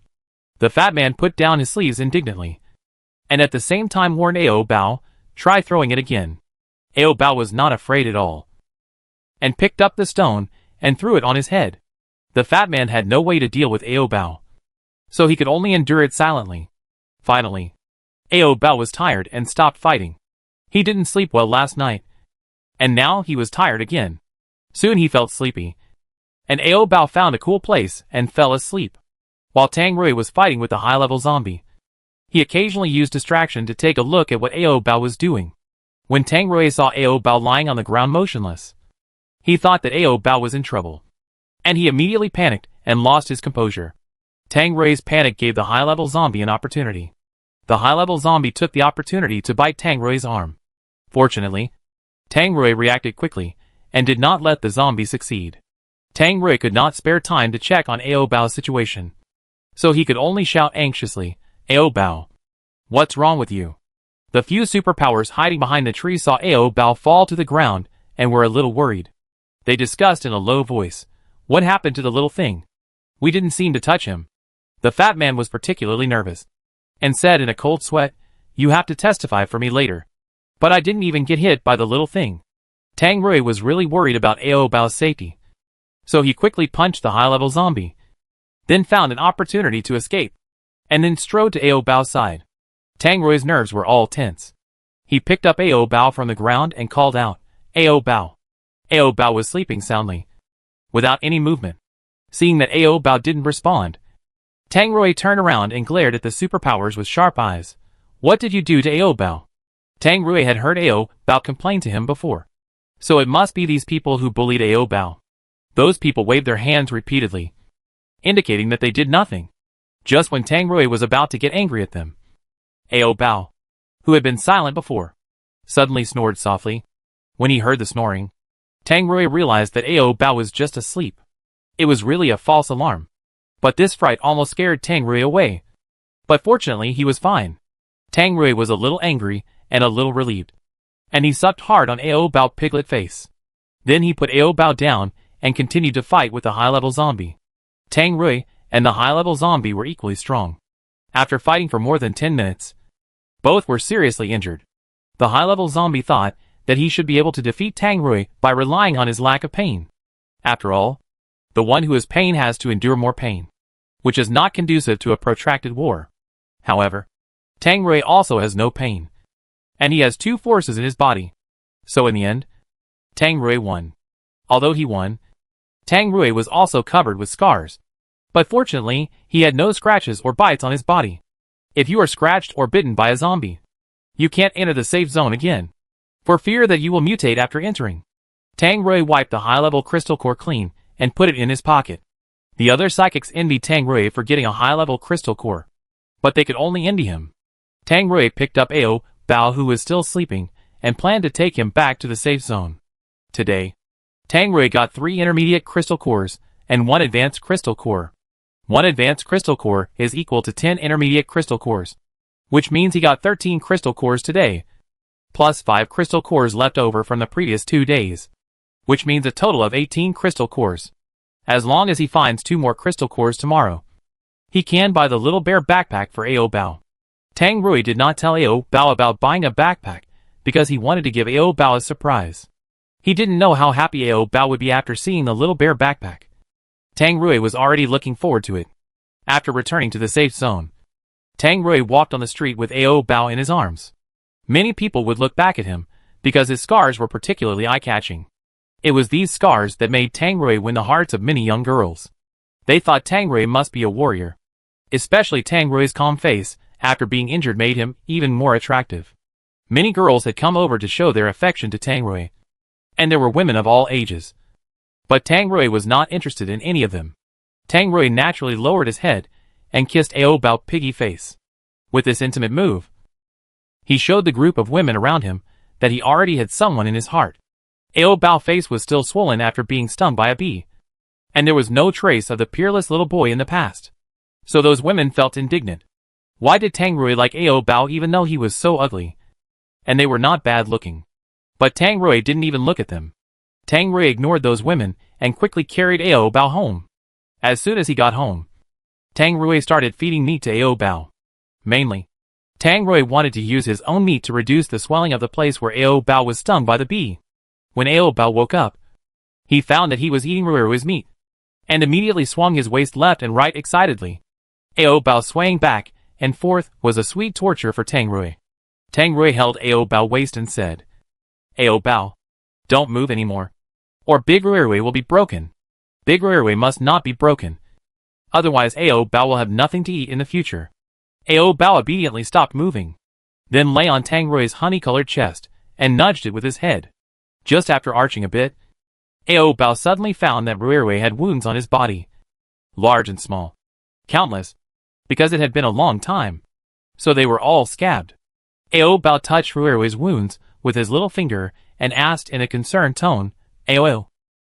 the fat man put down his sleeves indignantly, and at the same time warned Ao Bao, "Try throwing it again." Ao Bao was not afraid at all, and picked up the stone and threw it on his head. The fat man had no way to deal with Ao Bao, so he could only endure it silently. Finally, Ao Bao was tired and stopped fighting. He didn't sleep well last night, and now he was tired again. Soon he felt sleepy, and Ao Bao found a cool place and fell asleep. While Tang Rui was fighting with the high-level zombie, he occasionally used distraction to take a look at what Ao Bao was doing. When Tang Rui saw Ao Bao lying on the ground motionless, he thought that Ao Bao was in trouble, and he immediately panicked and lost his composure. Tang Rui's panic gave the high-level zombie an opportunity. The high-level zombie took the opportunity to bite Tang Rui's arm. Fortunately, Tang Rui reacted quickly and did not let the zombie succeed. Tang Rui could not spare time to check on Ao Bao's situation, so he could only shout anxiously, "Ao Bao, what's wrong with you?" The few superpowers hiding behind the tree saw Ao Bao fall to the ground and were a little worried. They discussed in a low voice, "What happened to the little thing? We didn't seem to touch him." The fat man was particularly nervous, and said in a cold sweat, "You have to testify for me later. But I didn't even get hit by the little thing." Tang Rui was really worried about Ao Bao's safety, so he quickly punched the high-level zombie, then found an opportunity to escape, and then strode to Ao Bao's side. Tang Rui's nerves were all tense. He picked up Ao Bao from the ground and called out, "Ao Bao." Ao Bao was sleeping soundly, without any movement. Seeing that Ao Bao didn't respond, Tang Rui turned around and glared at the superpowers with sharp eyes. "What did you do to Ao Bao?" Tang Rui had heard Ao Bao complain to him before, So it must be these people who bullied Ao Bao. Those people waved their hands repeatedly, indicating that they did nothing. Just when Tang Rui was about to get angry at them, Ao Bao, who had been silent before, suddenly snored softly. When he heard the snoring, Tang Rui realized that Ao Bao was just asleep. It was really a false alarm. But this fright almost scared Tang Rui away. But fortunately he was fine. Tang Rui was a little angry and a little relieved. And he sucked hard on Ao Bao piglet face. Then he put Ao Bao down and continued to fight with the high-level zombie. Tang Rui and the high-level zombie were equally strong. After fighting for more than 10 minutes, both were seriously injured. The high-level zombie thought that he should be able to defeat Tang Rui by relying on his lack of pain. After all, the one who has pain has to endure more pain, which is not conducive to a protracted war. However, Tang Rui also has no pain, and he has two forces in his body. So in the end, Tang Rui won. Although he won, Tang Rui was also covered with scars. But fortunately, he had no scratches or bites on his body. If you are scratched or bitten by a zombie, you can't enter the safe zone again, for fear that you will mutate after entering. Tang Rui wiped the high-level crystal core clean and put it in his pocket. The other psychics envied Tang Rui for getting a high-level crystal core, but they could only envy him. Tang Rui picked up Ao Bao, who was still sleeping, and planned to take him back to the safe zone. Today, Tang Rui got 3 intermediate crystal cores and 1 advanced crystal core. 1 advanced crystal core is equal to 10 intermediate crystal cores, which means he got 13 crystal cores today, plus 5 crystal cores left over from the previous 2 days, which means a total of 18 crystal cores. As long as he finds 2 more crystal cores tomorrow, he can buy the little bear backpack for Ao Bao. Tang Rui did not tell Ao Bao about buying a backpack because he wanted to give Ao Bao a surprise. He didn't know how happy Ao Bao would be after seeing the little bear backpack. Tang Rui was already looking forward to it. After returning to the safe zone, Tang Rui walked on the street with Ao Bao in his arms. Many people would look back at him because his scars were particularly eye-catching. It was these scars that made Tang Rui win the hearts of many young girls. They thought Tang Rui must be a warrior. Especially Tang Rui's calm face after being injured made him even more attractive. Many girls had come over to show their affection to Tang Rui, and there were women of all ages. But Tang Rui was not interested in any of them. Tang Rui naturally lowered his head and kissed Ao Bao piggy face. With this intimate move, he showed the group of women around him that he already had someone in his heart. Ao Bao face was still swollen after being stung by a bee, and there was no trace of the peerless little boy in the past. So those women felt indignant. Why did Tang Rui like Ao Bao even though he was so ugly? And they were not bad looking. But Tang Rui didn't even look at them. Tang Rui ignored those women and quickly carried Ao Bao home. As soon as he got home, Tang Rui started feeding meat to Ao Bao. Mainly, Tang Rui wanted to use his own meat to reduce the swelling of the place where Ao Bao was stung by the bee. When Ao Bao woke up, he found that he was eating Ruirui's meat, and immediately swung his waist left and right excitedly. Ao Bao swaying back and forth was a sweet torture for Tang Rui. Tang Rui held Ao Bao waist and said, Ao Bao, don't move anymore, or Big Ruirui will be broken. Big Ruirui must not be broken. Otherwise Ao Bao will have nothing to eat in the future. Ao Bao obediently stopped moving, then lay on Tang Rui's honey-colored chest and nudged it with his head. Just after arching a bit, Ao Bao suddenly found that Ruirui had wounds on his body. Large and small. Countless. Because it had been a long time. So they were all scabbed. Ao Bao touched Ruirui's wounds with his little finger and asked in a concerned tone, Ao.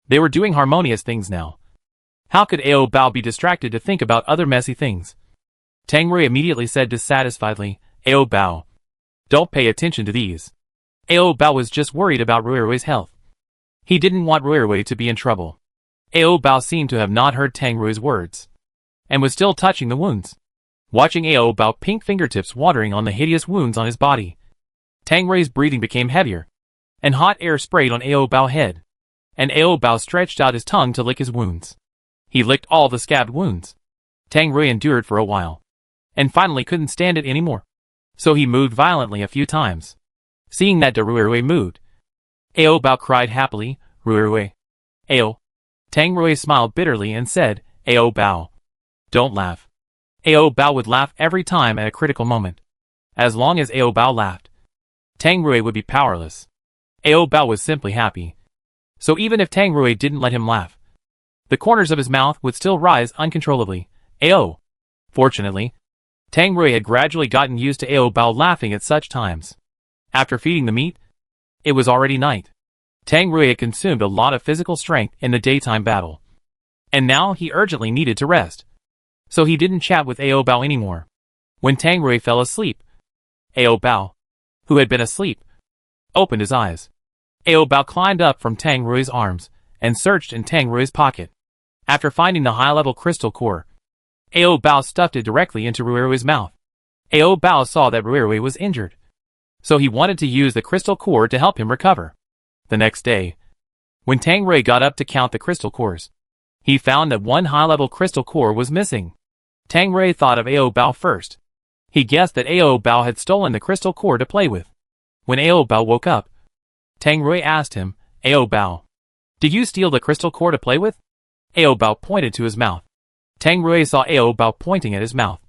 They were doing harmonious things now. How could Ao Bao be distracted to think about other messy things? Tang Rui immediately said dissatisfiedly, Ao Bao, don't pay attention to these. Ao Bao was just worried about Ruirui's health. He didn't want Ruirui to be in trouble. Ao Bao seemed to have not heard Tang Rui's words, and was still touching the wounds. Watching Ao Bao pink fingertips watering on the hideous wounds on his body, Tang Rui's breathing became heavier, and hot air sprayed on Ao Bao's head, and Ao Bao stretched out his tongue to lick his wounds. He licked all the scabbed wounds. Tang Rui endured for a while, and finally couldn't stand it anymore. So he moved violently a few times. Seeing that Ruirui moved, Ao Bao cried happily, Ruirui. Ao. Tang Rui smiled bitterly and said, Ao Bao. Don't laugh. Ao Bao would laugh every time at a critical moment. As long as Ao Bao laughed, Tang Rui would be powerless. Ao Bao was simply happy. So even if Tang Rui didn't let him laugh, the corners of his mouth would still rise uncontrollably. Ao. Fortunately, Tang Rui had gradually gotten used to Ao Bao laughing at such times. After feeding the meat, it was already night. Tang Rui had consumed a lot of physical strength in the daytime battle, and now he urgently needed to rest. So he didn't chat with Ao Bao anymore. When Tang Rui fell asleep, Ao Bao, who had been asleep, opened his eyes. Ao Bao climbed up from Tang Rui's arms and searched in Tang Rui's pocket. After finding the high-level crystal core, Ao Bao stuffed it directly into Ruirui's mouth. Ao Bao saw that Ruirui was injured, so he wanted to use the crystal core to help him recover. The next day, when Tang Rui got up to count the crystal cores, he found that one high-level crystal core was missing. Tang Rui thought of Ao Bao first. He guessed that Ao Bao had stolen the crystal core to play with. When Ao Bao woke up, Tang Rui asked him, Ao Bao, did you steal the crystal core to play with? Ao Bao pointed to his mouth. Tang Rui saw Ao Bao pointing at his mouth,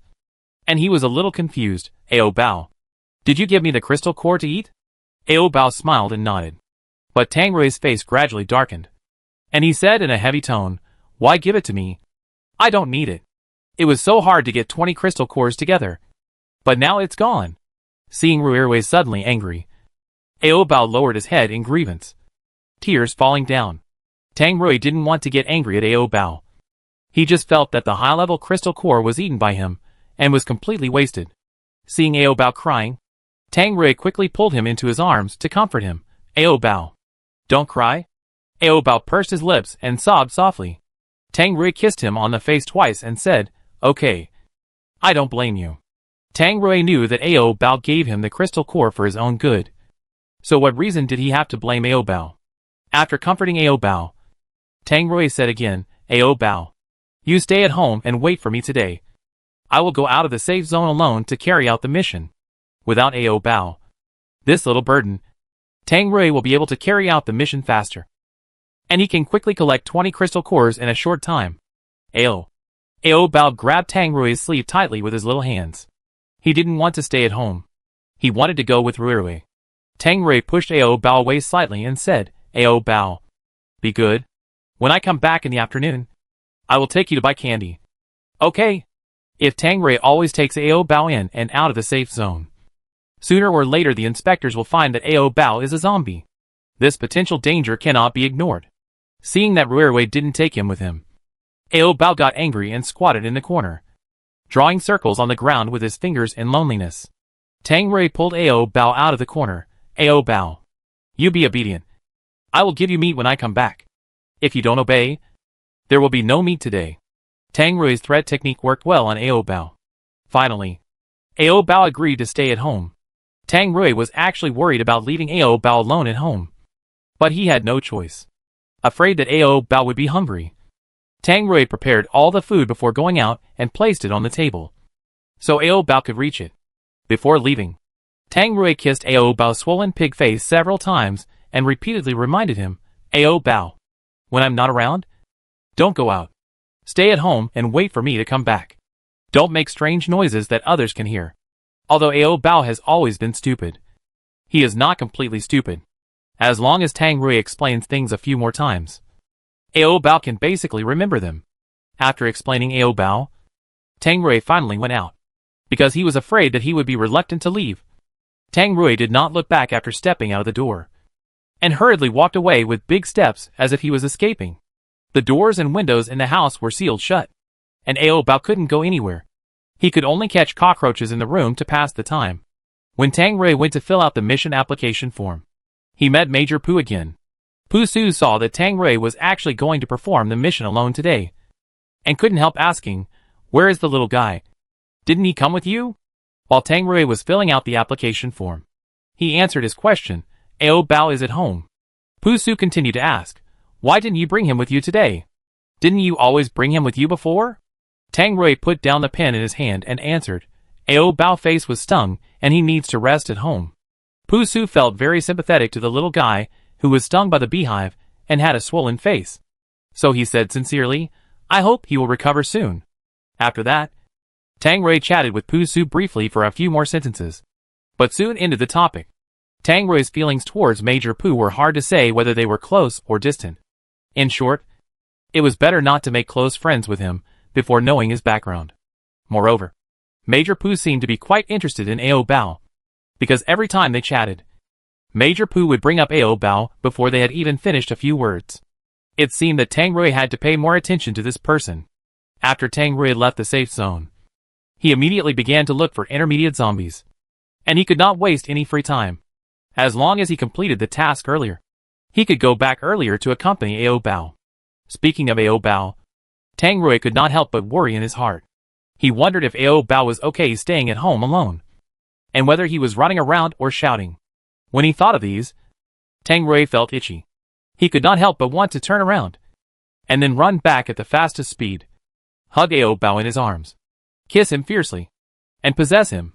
and he was a little confused. Ao Bao, did you give me the crystal core to eat? Ao Bao smiled and nodded. But Tang Rui's face gradually darkened, and he said in a heavy tone, why give it to me? I don't need it. It was so hard to get 20 crystal cores together. But now it's gone. Seeing Ruirui suddenly angry, Ao Bao lowered his head in grievance, tears falling down. Tang Rui didn't want to get angry at Ao Bao. He just felt that the high-level crystal core was eaten by him, and was completely wasted. Seeing Ao Bao crying, Tang Rui quickly pulled him into his arms to comfort him. Ao Bao, don't cry. Ao Bao pursed his lips and sobbed softly. Tang Rui kissed him on the face twice and said, okay. I don't blame you. Tang Rui knew that Ao Bao gave him the crystal core for his own good. So what reason did he have to blame Ao Bao? After comforting Ao Bao, Tang Rui said again, Ao Bao, you stay at home and wait for me today. I will go out of the safe zone alone to carry out the mission. Without Ao Bao, this little burden, Tang Rui will be able to carry out the mission faster. And he can quickly collect 20 crystal cores in a short time. Ao Bao grabbed Tang Rui's sleeve tightly with his little hands. He didn't want to stay at home. He wanted to go with Ruirui. Tang Rui pushed Ao Bao away slightly and said, Ao Bao, be good. When I come back in the afternoon, I will take you to buy candy. Okay. If Tang Rui always takes Ao Bao in and out of the safe zone, sooner or later the inspectors will find that Ao Bao is a zombie. This potential danger cannot be ignored. Seeing that Ruirui didn't take him with him, Ao Bao got angry and squatted in the corner, drawing circles on the ground with his fingers in loneliness. Tang Rui pulled Ao Bao out of the corner. Ao Bao, you be obedient. I will give you meat when I come back. If you don't obey, there will be no meat today. Tang Rui's threat technique worked well on Ao Bao. Finally, Ao Bao agreed to stay at home. Tang Rui was actually worried about leaving Ao Bao alone at home, but he had no choice. Afraid that Ao Bao would be hungry, Tang Rui prepared all the food before going out and placed it on the table, so Ao Bao could reach it. Before leaving, Tang Rui kissed Ao Bao's swollen pig face several times and repeatedly reminded him, Ao Bao, when I'm not around, don't go out. Stay at home and wait for me to come back. Don't make strange noises that others can hear. Although Ao Bao has always been stupid, he is not completely stupid. As long as Tang Rui explains things a few more times, Ao Bao can basically remember them. After explaining Ao Bao, Tang Rui finally went out, because he was afraid that he would be reluctant to leave. Tang Rui did not look back after stepping out of the door, and hurriedly walked away with big steps as if he was escaping. The doors and windows in the house were sealed shut, and Ao Bao couldn't go anywhere. He could only catch cockroaches in the room to pass the time. When Tang Rui went to fill out the mission application form, he met Major Pu again. Pu Su saw that Tang Rui was actually going to perform the mission alone today, and couldn't help asking, where is the little guy? Didn't he come with you? While Tang Rui was filling out the application form, he answered his question, Ao Bao is at home. Pu Su continued to ask, why didn't you bring him with you today? Didn't you always bring him with you before? Tang Rui put down the pen in his hand and answered, Ao Bao's face was stung and he needs to rest at home. Pu Su felt very sympathetic to the little guy who was stung by the beehive and had a swollen face. So he said sincerely, I hope he will recover soon. After that, Tang Rui chatted with Pu Su briefly for a few more sentences, but soon ended the topic. Tang Rui's feelings towards Major Pooh were hard to say whether they were close or distant. In short, it was better not to make close friends with him before knowing his background. Moreover, Major Pooh seemed to be quite interested in Ao Bao, because every time they chatted, Major Pooh would bring up Ao Bao before they had even finished a few words. It seemed that Tang Rui had to pay more attention to this person. After Tang Rui left the safe zone, he immediately began to look for intermediate zombies. And he could not waste any free time. As long as he completed the task earlier, he could go back earlier to accompany Ao Bao. Speaking of Ao Bao, Tang Rui could not help but worry in his heart. He wondered if Ao Bao was okay staying at home alone, and whether he was running around or shouting. When he thought of these, Tang Rui felt itchy. He could not help but want to turn around, and then run back at the fastest speed, hug Ao Bao in his arms, kiss him fiercely, and possess him.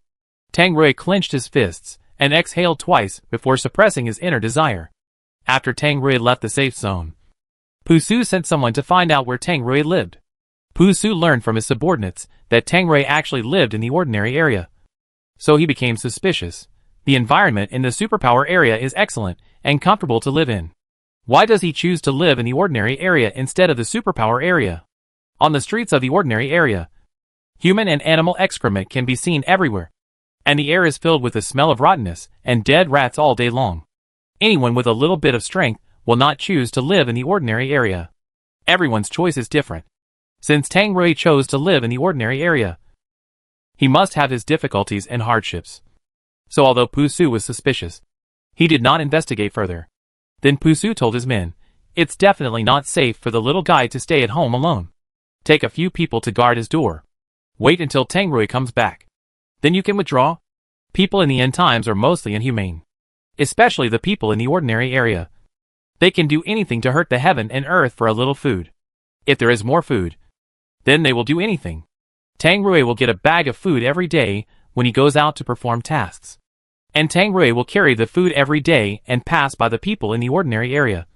Tang Rui clenched his fists and exhaled twice before suppressing his inner desire. After Tang Rui left the safe zone, Pu Su sent someone to find out where Tang Rui lived. Pu Su learned from his subordinates that Tang Rui actually lived in the ordinary area. So he became suspicious. The environment in the superpower area is excellent and comfortable to live in. Why does he choose to live in the ordinary area instead of the superpower area? On the streets of the ordinary area, human and animal excrement can be seen everywhere, and the air is filled with the smell of rottenness and dead rats all day long. Anyone with a little bit of strength will not choose to live in the ordinary area. Everyone's choice is different. Since Tang Rui chose to live in the ordinary area, he must have his difficulties and hardships. So although Pu Su was suspicious, he did not investigate further. Then Pu Su told his men, "It's definitely not safe for the little guy to stay at home alone. Take a few people to guard his door. Wait until Tang Rui comes back. Then you can withdraw." People in the end times are mostly inhumane, especially the people in the ordinary area. They can do anything to hurt the heaven and earth for a little food. If there is more food, then they will do anything. Tang Rui will get a bag of food every day when he goes out to perform tasks. And Tang Rui will carry the food every day and pass by the people in the ordinary area.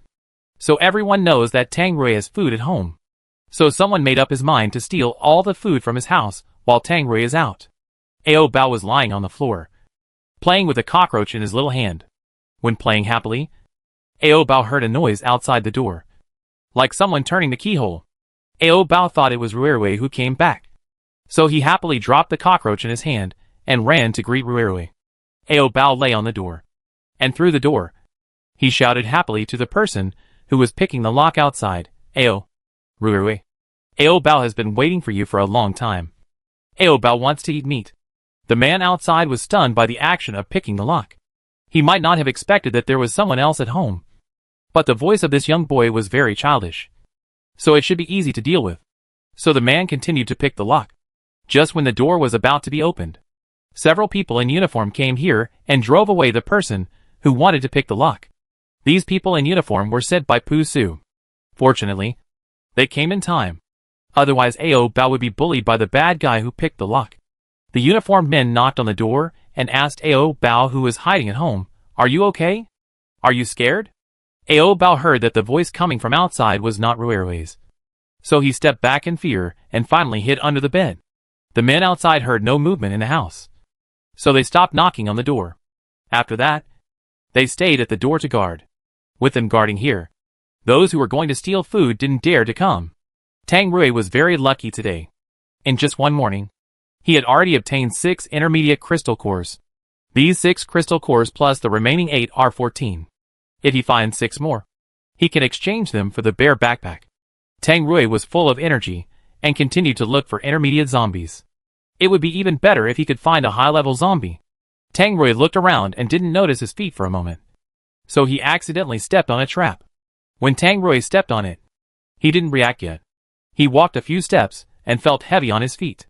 So everyone knows that Tang Rui has food at home. So someone made up his mind to steal all the food from his house while Tang Rui is out. Ao Bao was lying on the floor, playing with a cockroach in his little hand. When playing happily, Ao Bao heard a noise outside the door, like someone turning the keyhole. Ao Bao thought it was Ruirui who came back. So he happily dropped the cockroach in his hand and ran to greet Ruirui. Ao Bao lay on the door, and through the door, he shouted happily to the person who was picking the lock outside, "Ao, Ruirui. Ao Bao has been waiting for you for a long time. Ao Bao wants to eat meat." The man outside was stunned by the action of picking the lock. He might not have expected that there was someone else at home. But the voice of this young boy was very childish, so it should be easy to deal with. So the man continued to pick the lock. Just when the door was about to be opened, several people in uniform came here and drove away the person who wanted to pick the lock. These people in uniform were sent by Pu Su. Fortunately, they came in time. Otherwise Ao Bao would be bullied by the bad guy who picked the lock. The uniformed men knocked on the door and asked Ao Bao, who was hiding at home, "Are you okay? Are you scared?" Ao Bao heard that the voice coming from outside was not Ruirui's. So he stepped back in fear and finally hid under the bed. The men outside heard no movement in the house, so they stopped knocking on the door. After that, they stayed at the door to guard. With them guarding here, those who were going to steal food didn't dare to come. Tang Rui was very lucky today. In just one morning, he had already obtained 6 intermediate crystal cores. These 6 crystal cores plus the remaining 8 are 14. If he finds 6 more, he can exchange them for the bear backpack. Tang Rui was full of energy and continued to look for intermediate zombies. It would be even better if he could find a high-level zombie. Tang Rui looked around and didn't notice his feet for a moment, so he accidentally stepped on a trap. When Tang Rui stepped on it, he didn't react yet. He walked a few steps and felt heavy on his feet.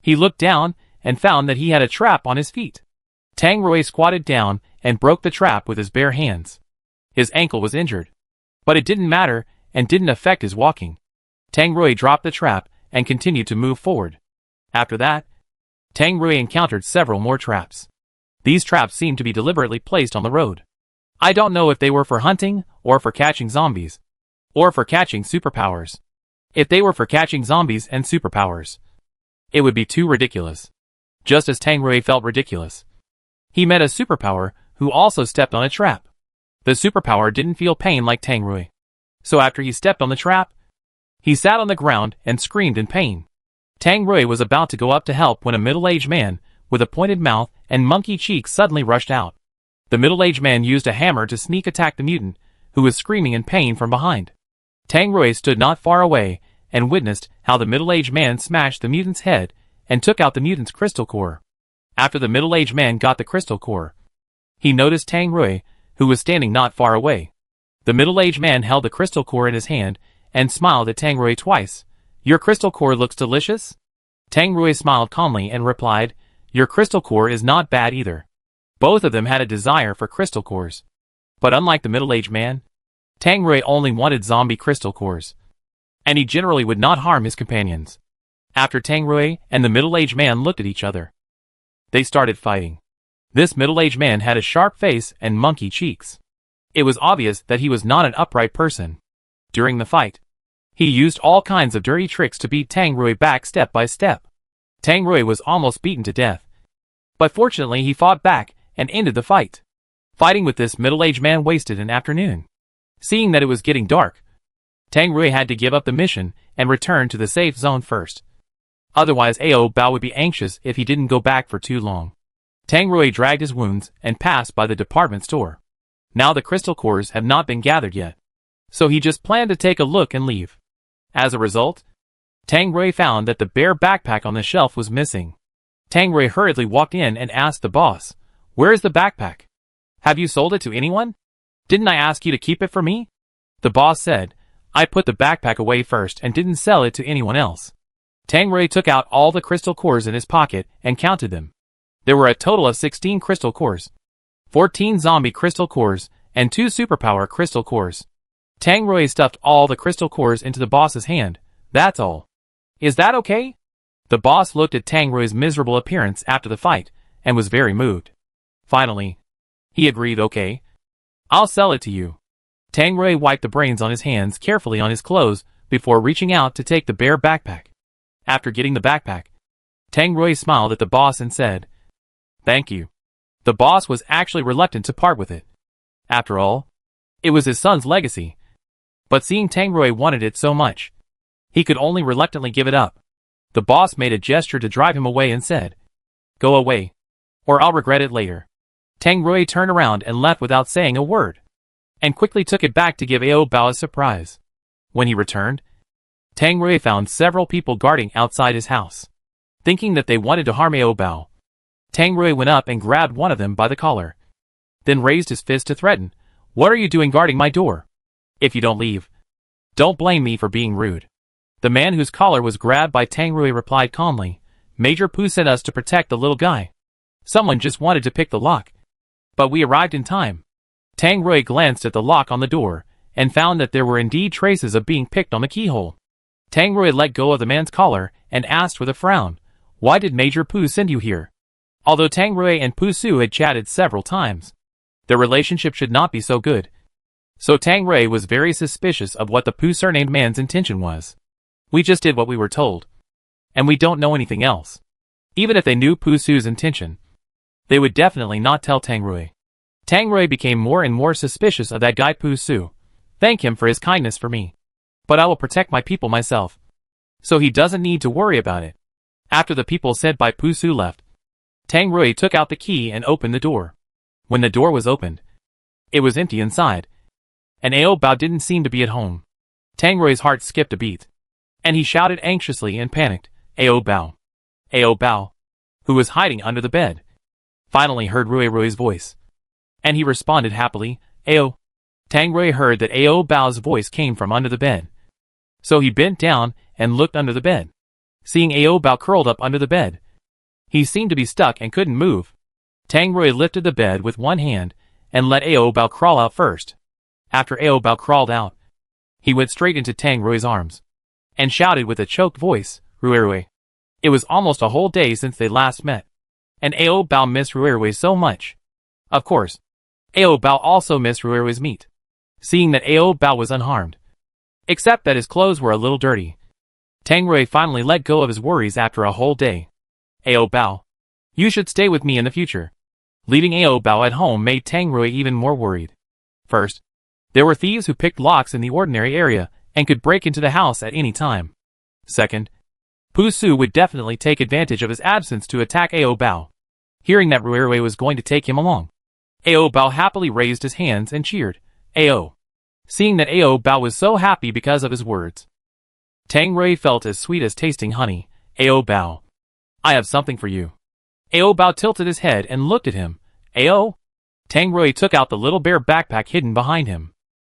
He looked down and found that he had a trap on his feet. Tang Rui squatted down and broke the trap with his bare hands. His ankle was injured, but it didn't matter and didn't affect his walking. Tang Rui dropped the trap and continued to move forward. After that, Tang Rui encountered several more traps. These traps seemed to be deliberately placed on the road. I don't know if they were for hunting, or for catching zombies, or for catching superpowers. If they were for catching zombies and superpowers, it would be too ridiculous. Just as Tang Rui felt ridiculous, he met a superpower who also stepped on a trap. The superpower didn't feel pain like Tang Rui. So after he stepped on the trap, he sat on the ground and screamed in pain. Tang Rui was about to go up to help when a middle-aged man, with a pointed mouth and monkey cheeks suddenly rushed out. The middle-aged man used a hammer to sneak attack the mutant, who was screaming in pain from behind. Tang Rui stood not far away and witnessed how the middle-aged man smashed the mutant's head and took out the mutant's crystal core. After the middle-aged man got the crystal core, he noticed Tang Rui, who was standing not far away. The middle-aged man held the crystal core in his hand and smiled at Tang Rui twice. "Your crystal core looks delicious?" Tang Rui smiled calmly and replied, "Your crystal core is not bad either." Both of them had a desire for crystal cores. But unlike the middle-aged man, Tang Rui only wanted zombie crystal cores. And he generally would not harm his companions. After Tang Rui and the middle-aged man looked at each other, they started fighting. This middle-aged man had a sharp face and monkey cheeks. It was obvious that he was not an upright person. During the fight, he used all kinds of dirty tricks to beat Tang Rui back step by step. Tang Rui was almost beaten to death. But fortunately he fought back and ended the fight. Fighting with this middle-aged man wasted an afternoon. Seeing that it was getting dark, Tang Rui had to give up the mission and return to the safe zone first. Otherwise Ao Bao would be anxious if he didn't go back for too long. Tang Rui dragged his wounds and passed by the department store. Now the crystal cores have not been gathered yet, so he just planned to take a look and leave. As a result, Tang Rui found that the bare backpack on the shelf was missing. Tang Rui hurriedly walked in and asked the boss, "Where is the backpack? Have you sold it to anyone? Didn't I ask you to keep it for me?" The boss said, "I put the backpack away first and didn't sell it to anyone else." Tang Rui took out all the crystal cores in his pocket and counted them. There were a total of 16 crystal cores, 14 zombie crystal cores, and 2 superpower crystal cores. Tang Rui stuffed all the crystal cores into the boss's hand. "That's all. Is that okay?" The boss looked at Tang Rui's miserable appearance after the fight and was very moved. Finally, he agreed, "Okay, I'll sell it to you." Tang Rui wiped the brains on his hands carefully on his clothes before reaching out to take the bare backpack. After getting the backpack, Tang Rui smiled at the boss and said, "Thank you." The boss was actually reluctant to part with it. After all, it was his son's legacy. But seeing Tang Rui wanted it so much, he could only reluctantly give it up. The boss made a gesture to drive him away and said, "Go away, or I'll regret it later." Tang Rui turned around and left without saying a word, and quickly took it back to give Ao Bao a surprise. When he returned, Tang Rui found several people guarding outside his house. Thinking that they wanted to harm Ao Bao, Tang Rui went up and grabbed one of them by the collar, then raised his fist to threaten, "What are you doing guarding my door? If you don't leave, don't blame me for being rude." The man whose collar was grabbed by Tang Rui replied calmly, "Major Poo sent us to protect the little guy. Someone just wanted to pick the lock, but we arrived in time." Tang Rui glanced at the lock on the door and found that there were indeed traces of being picked on the keyhole. Tang Rui let go of the man's collar and asked with a frown, "Why did Major Poo send you here?" Although Tang Rui and Poo Su had chatted several times, their relationship should not be so good. So Tang Rui was very suspicious of what the Poo surnamed man's intention was. "We just did what we were told, and we don't know anything else." Even if they knew Poo Su's intention, they would definitely not tell Tang Rui. Tang Rui became more and more suspicious of that guy Poo Su. "Thank him for his kindness for me, but I will protect my people myself, so he doesn't need to worry about it." After the people sent by Poo Su left, Tang Rui took out the key and opened the door. When the door was opened, it was empty inside, and Ao Bao didn't seem to be at home. Tang Rui's heart skipped a beat, and he shouted anxiously and panicked, "Ao Bao! Ao Bao!" who was hiding under the bed, finally heard Rui's voice, and he responded happily, "Ao." Tang Rui heard that Ao Bao's voice came from under the bed, so he bent down and looked under the bed. Seeing Ao Bao curled up under the bed, he seemed to be stuck and couldn't move. Tang Rui lifted the bed with one hand and let Ao Bao crawl out first. After Ao Bao crawled out, he went straight into Tang Rui's arms and shouted with a choked voice, "Rui." It was almost a whole day since they last met, and Ao Bao missed Rui so much. Of course, Ao Bao also missed Rui's meat. Seeing that Ao Bao was unharmed, except that his clothes were a little dirty, Tang Rui finally let go of his worries after a whole day. "Ao Bao, you should stay with me in the future. Leaving Ao Bao at home made Tang Rui even more worried. First, there were thieves who picked locks in the ordinary area and could break into the house at any time. Second, Pu Su would definitely take advantage of his absence to attack Ao Bao. Hearing that Ruirui was going to take him along, Ao Bao happily raised his hands and cheered, Ao. Seeing that Ao Bao was so happy because of his words, Tang Rui felt as sweet as tasting honey. Ao Bao, I have something for you. Ao Bao tilted his head and looked at him. Ao? Tang Rui took out the little bear backpack hidden behind him.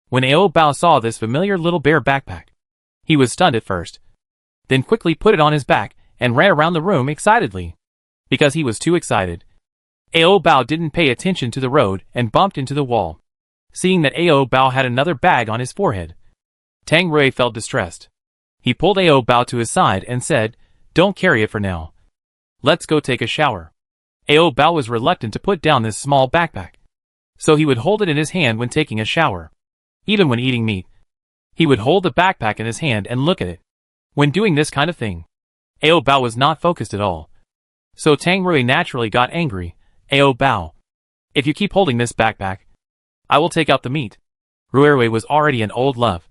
When Ao Bao saw this familiar little bear backpack, he was stunned at first, then quickly put it on his back and ran around the room excitedly. Because he was too excited, Ao Bao didn't pay attention to the road and bumped into the wall. Seeing that Ao Bao had another bag on his forehead, Tang Rui felt distressed. He pulled Ao Bao to his side and said, Don't carry it for now. Let's go take a shower. Ao Bao was reluctant to put down this small backpack, so he would hold it in his hand when taking a shower. Even when eating meat, he would hold the backpack in his hand and look at it. When doing this kind of thing, Ao Bao was not focused at all. So Tang Rui naturally got angry. Ao Bao, if you keep holding this backpack, I will take out the meat. Ruirui was already an old love,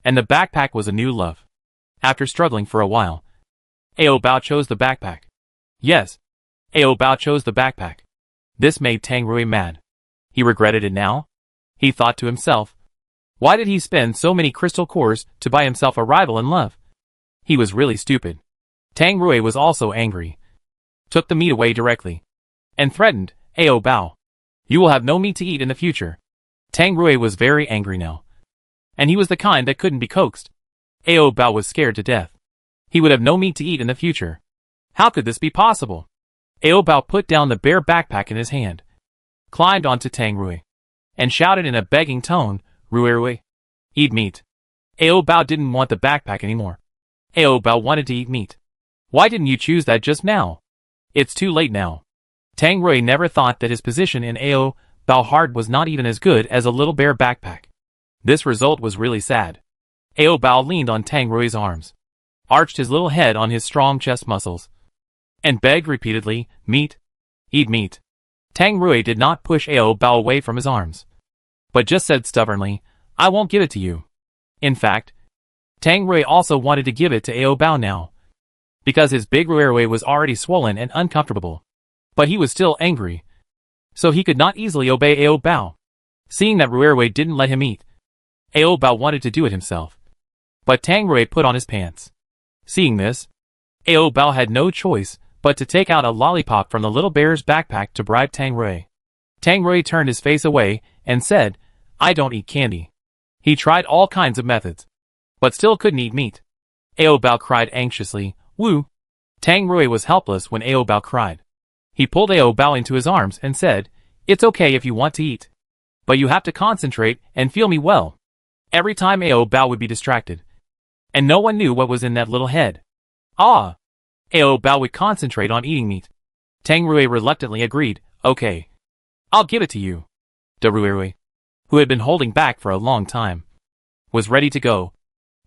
and the backpack was a new love. After struggling for a while, Ao Bao chose the backpack. Yes, Ao Bao chose the backpack. This made Tang Rui mad. He regretted it now. He thought to himself, why did he spend so many crystal cores to buy himself a rival in love? He was really stupid. Tang Rui was also angry, took the meat away directly, and threatened, Ao Bao, you will have no meat to eat in the future. Tang Rui was very angry now, and he was the kind that couldn't be coaxed. Ao Bao was scared to death. He would have no meat to eat in the future. How could this be possible? Ao Bao put down the bare backpack in his hand, climbed onto Tang Rui, and shouted in a begging tone, Ruirui, eat meat. Ao Bao didn't want the backpack anymore. Ao Bao wanted to eat meat. Why didn't you choose that just now? It's too late now. Tang Rui never thought that his position in Ao Bao heart was not even as good as a little bear backpack. This result was really sad. Ao Bao leaned on Tang Rui's arms, arched his little head on his strong chest muscles, and begged repeatedly, meat, eat meat. Tang Rui did not push Ao Bao away from his arms, but just said stubbornly, I won't give it to you. In fact, Tang Rui also wanted to give it to Ao Bao now, because his big Ruirui was already swollen and uncomfortable. But he was still angry, so he could not easily obey Ao Bao. Seeing that Ruirui didn't let him eat, Ao Bao wanted to do it himself. But Tang Rui put on his pants. Seeing this, Ao Bao had no choice but to take out a lollipop from the little bear's backpack to bribe Tang Rui. Tang Rui turned his face away and said, I don't eat candy. He tried all kinds of methods, but still couldn't eat meat. Ao Bao cried anxiously, woo. Tang Rui was helpless when Ao Bao cried. He pulled Ao Bao into his arms and said, it's okay if you want to eat, but you have to concentrate and feel me well. Every time Ao Bao would be distracted, and no one knew what was in that little head. Ah! Ao Bao would concentrate on eating meat. Tang Rui reluctantly agreed, okay. I'll give it to you. De Ruirui, who had been holding back for a long time, was ready to go.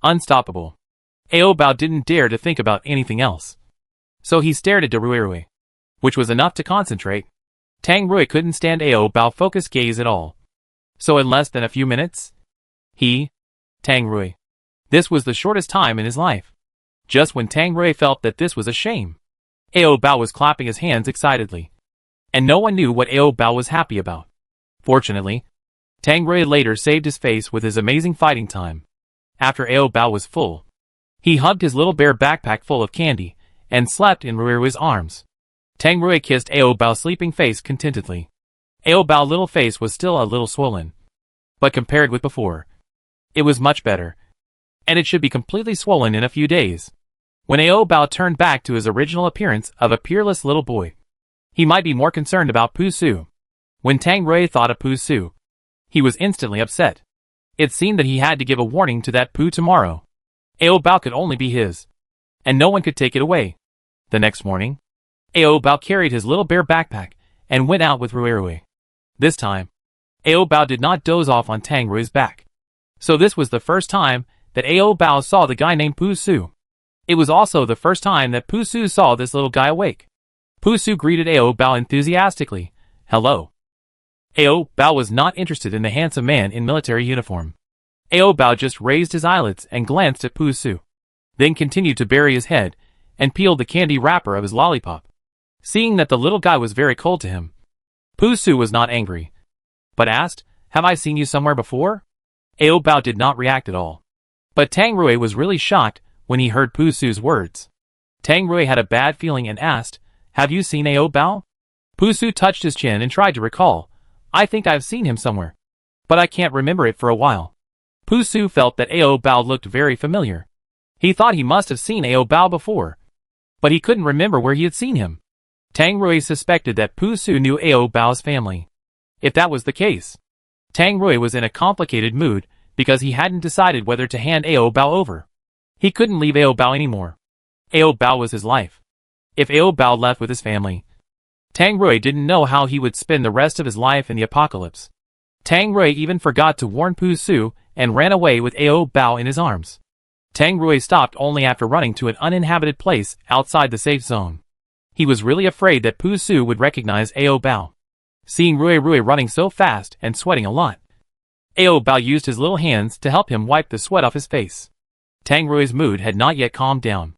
Unstoppable. Ao Bao didn't dare to think about anything else, so he stared at De Ruirui, which was enough to concentrate. Tang Rui couldn't stand Ao Bao's focused gaze at all. So in less than a few minutes, Tang Rui. This was the shortest time in his life. Just when Tang Rui felt that this was a shame, Ao Bao was clapping his hands excitedly, and no one knew what Ao Bao was happy about. Fortunately, Tang Rui later saved his face with his amazing fighting time. After Ao Bao was full, he hugged his little bear backpack full of candy and slept in Ruirui's arms. Tang Rui kissed Ao Bao's sleeping face contentedly. Ao Bao's little face was still a little swollen, but compared with before, it was much better, and it should be completely swollen in a few days. When Ao Bao turned back to his original appearance of a peerless little boy, he might be more concerned about Pu Su. When Tang Rui thought of Pu Su, he was instantly upset. It seemed that he had to give a warning to that Pu tomorrow. Ao Bao could only be his, and no one could take it away. The next morning, Ao Bao carried his little bear backpack and went out with Ruirui. This time, Ao Bao did not doze off on Tang Rui's back. So this was the first time that Ao Bao saw the guy named Pu Su. It was also the first time that Pu Su saw this little guy awake. Pu Su greeted Ao Bao enthusiastically. Hello. Ao Bao was not interested in the handsome man in military uniform. Ao Bao just raised his eyelids and glanced at Pu Su, then continued to bury his head and peeled the candy wrapper of his lollipop. Seeing that the little guy was very cold to him, Pu Su was not angry, but asked, "Have I seen you somewhere before?" Ao Bao did not react at all. But Tang Rui was really shocked when he heard Pu Su's words. Tang Rui had a bad feeling and asked, "Have you seen Ao Bao?" Pu Su touched his chin and tried to recall. "I think I've seen him somewhere, but I can't remember it for a while." Pu Su felt that Ao Bao looked very familiar. He thought he must have seen Ao Bao before, but he couldn't remember where he had seen him. Tang Rui suspected that Pu Su knew Ao Bao's family. If that was the case, Tang Rui was in a complicated mood because he hadn't decided whether to hand Ao Bao over. He couldn't leave Ao Bao anymore. Ao Bao was his life. If Ao Bao left with his family, Tang Rui didn't know how he would spend the rest of his life in the apocalypse. Tang Rui even forgot to warn Pu Su and ran away with Ao Bao in his arms. Tang Rui stopped only after running to an uninhabited place outside the safe zone. He was really afraid that Pu Su would recognize Ao Bao. Seeing Rui running so fast and sweating a lot, Ao Bao used his little hands to help him wipe the sweat off his face. Tang Rui's mood had not yet calmed down.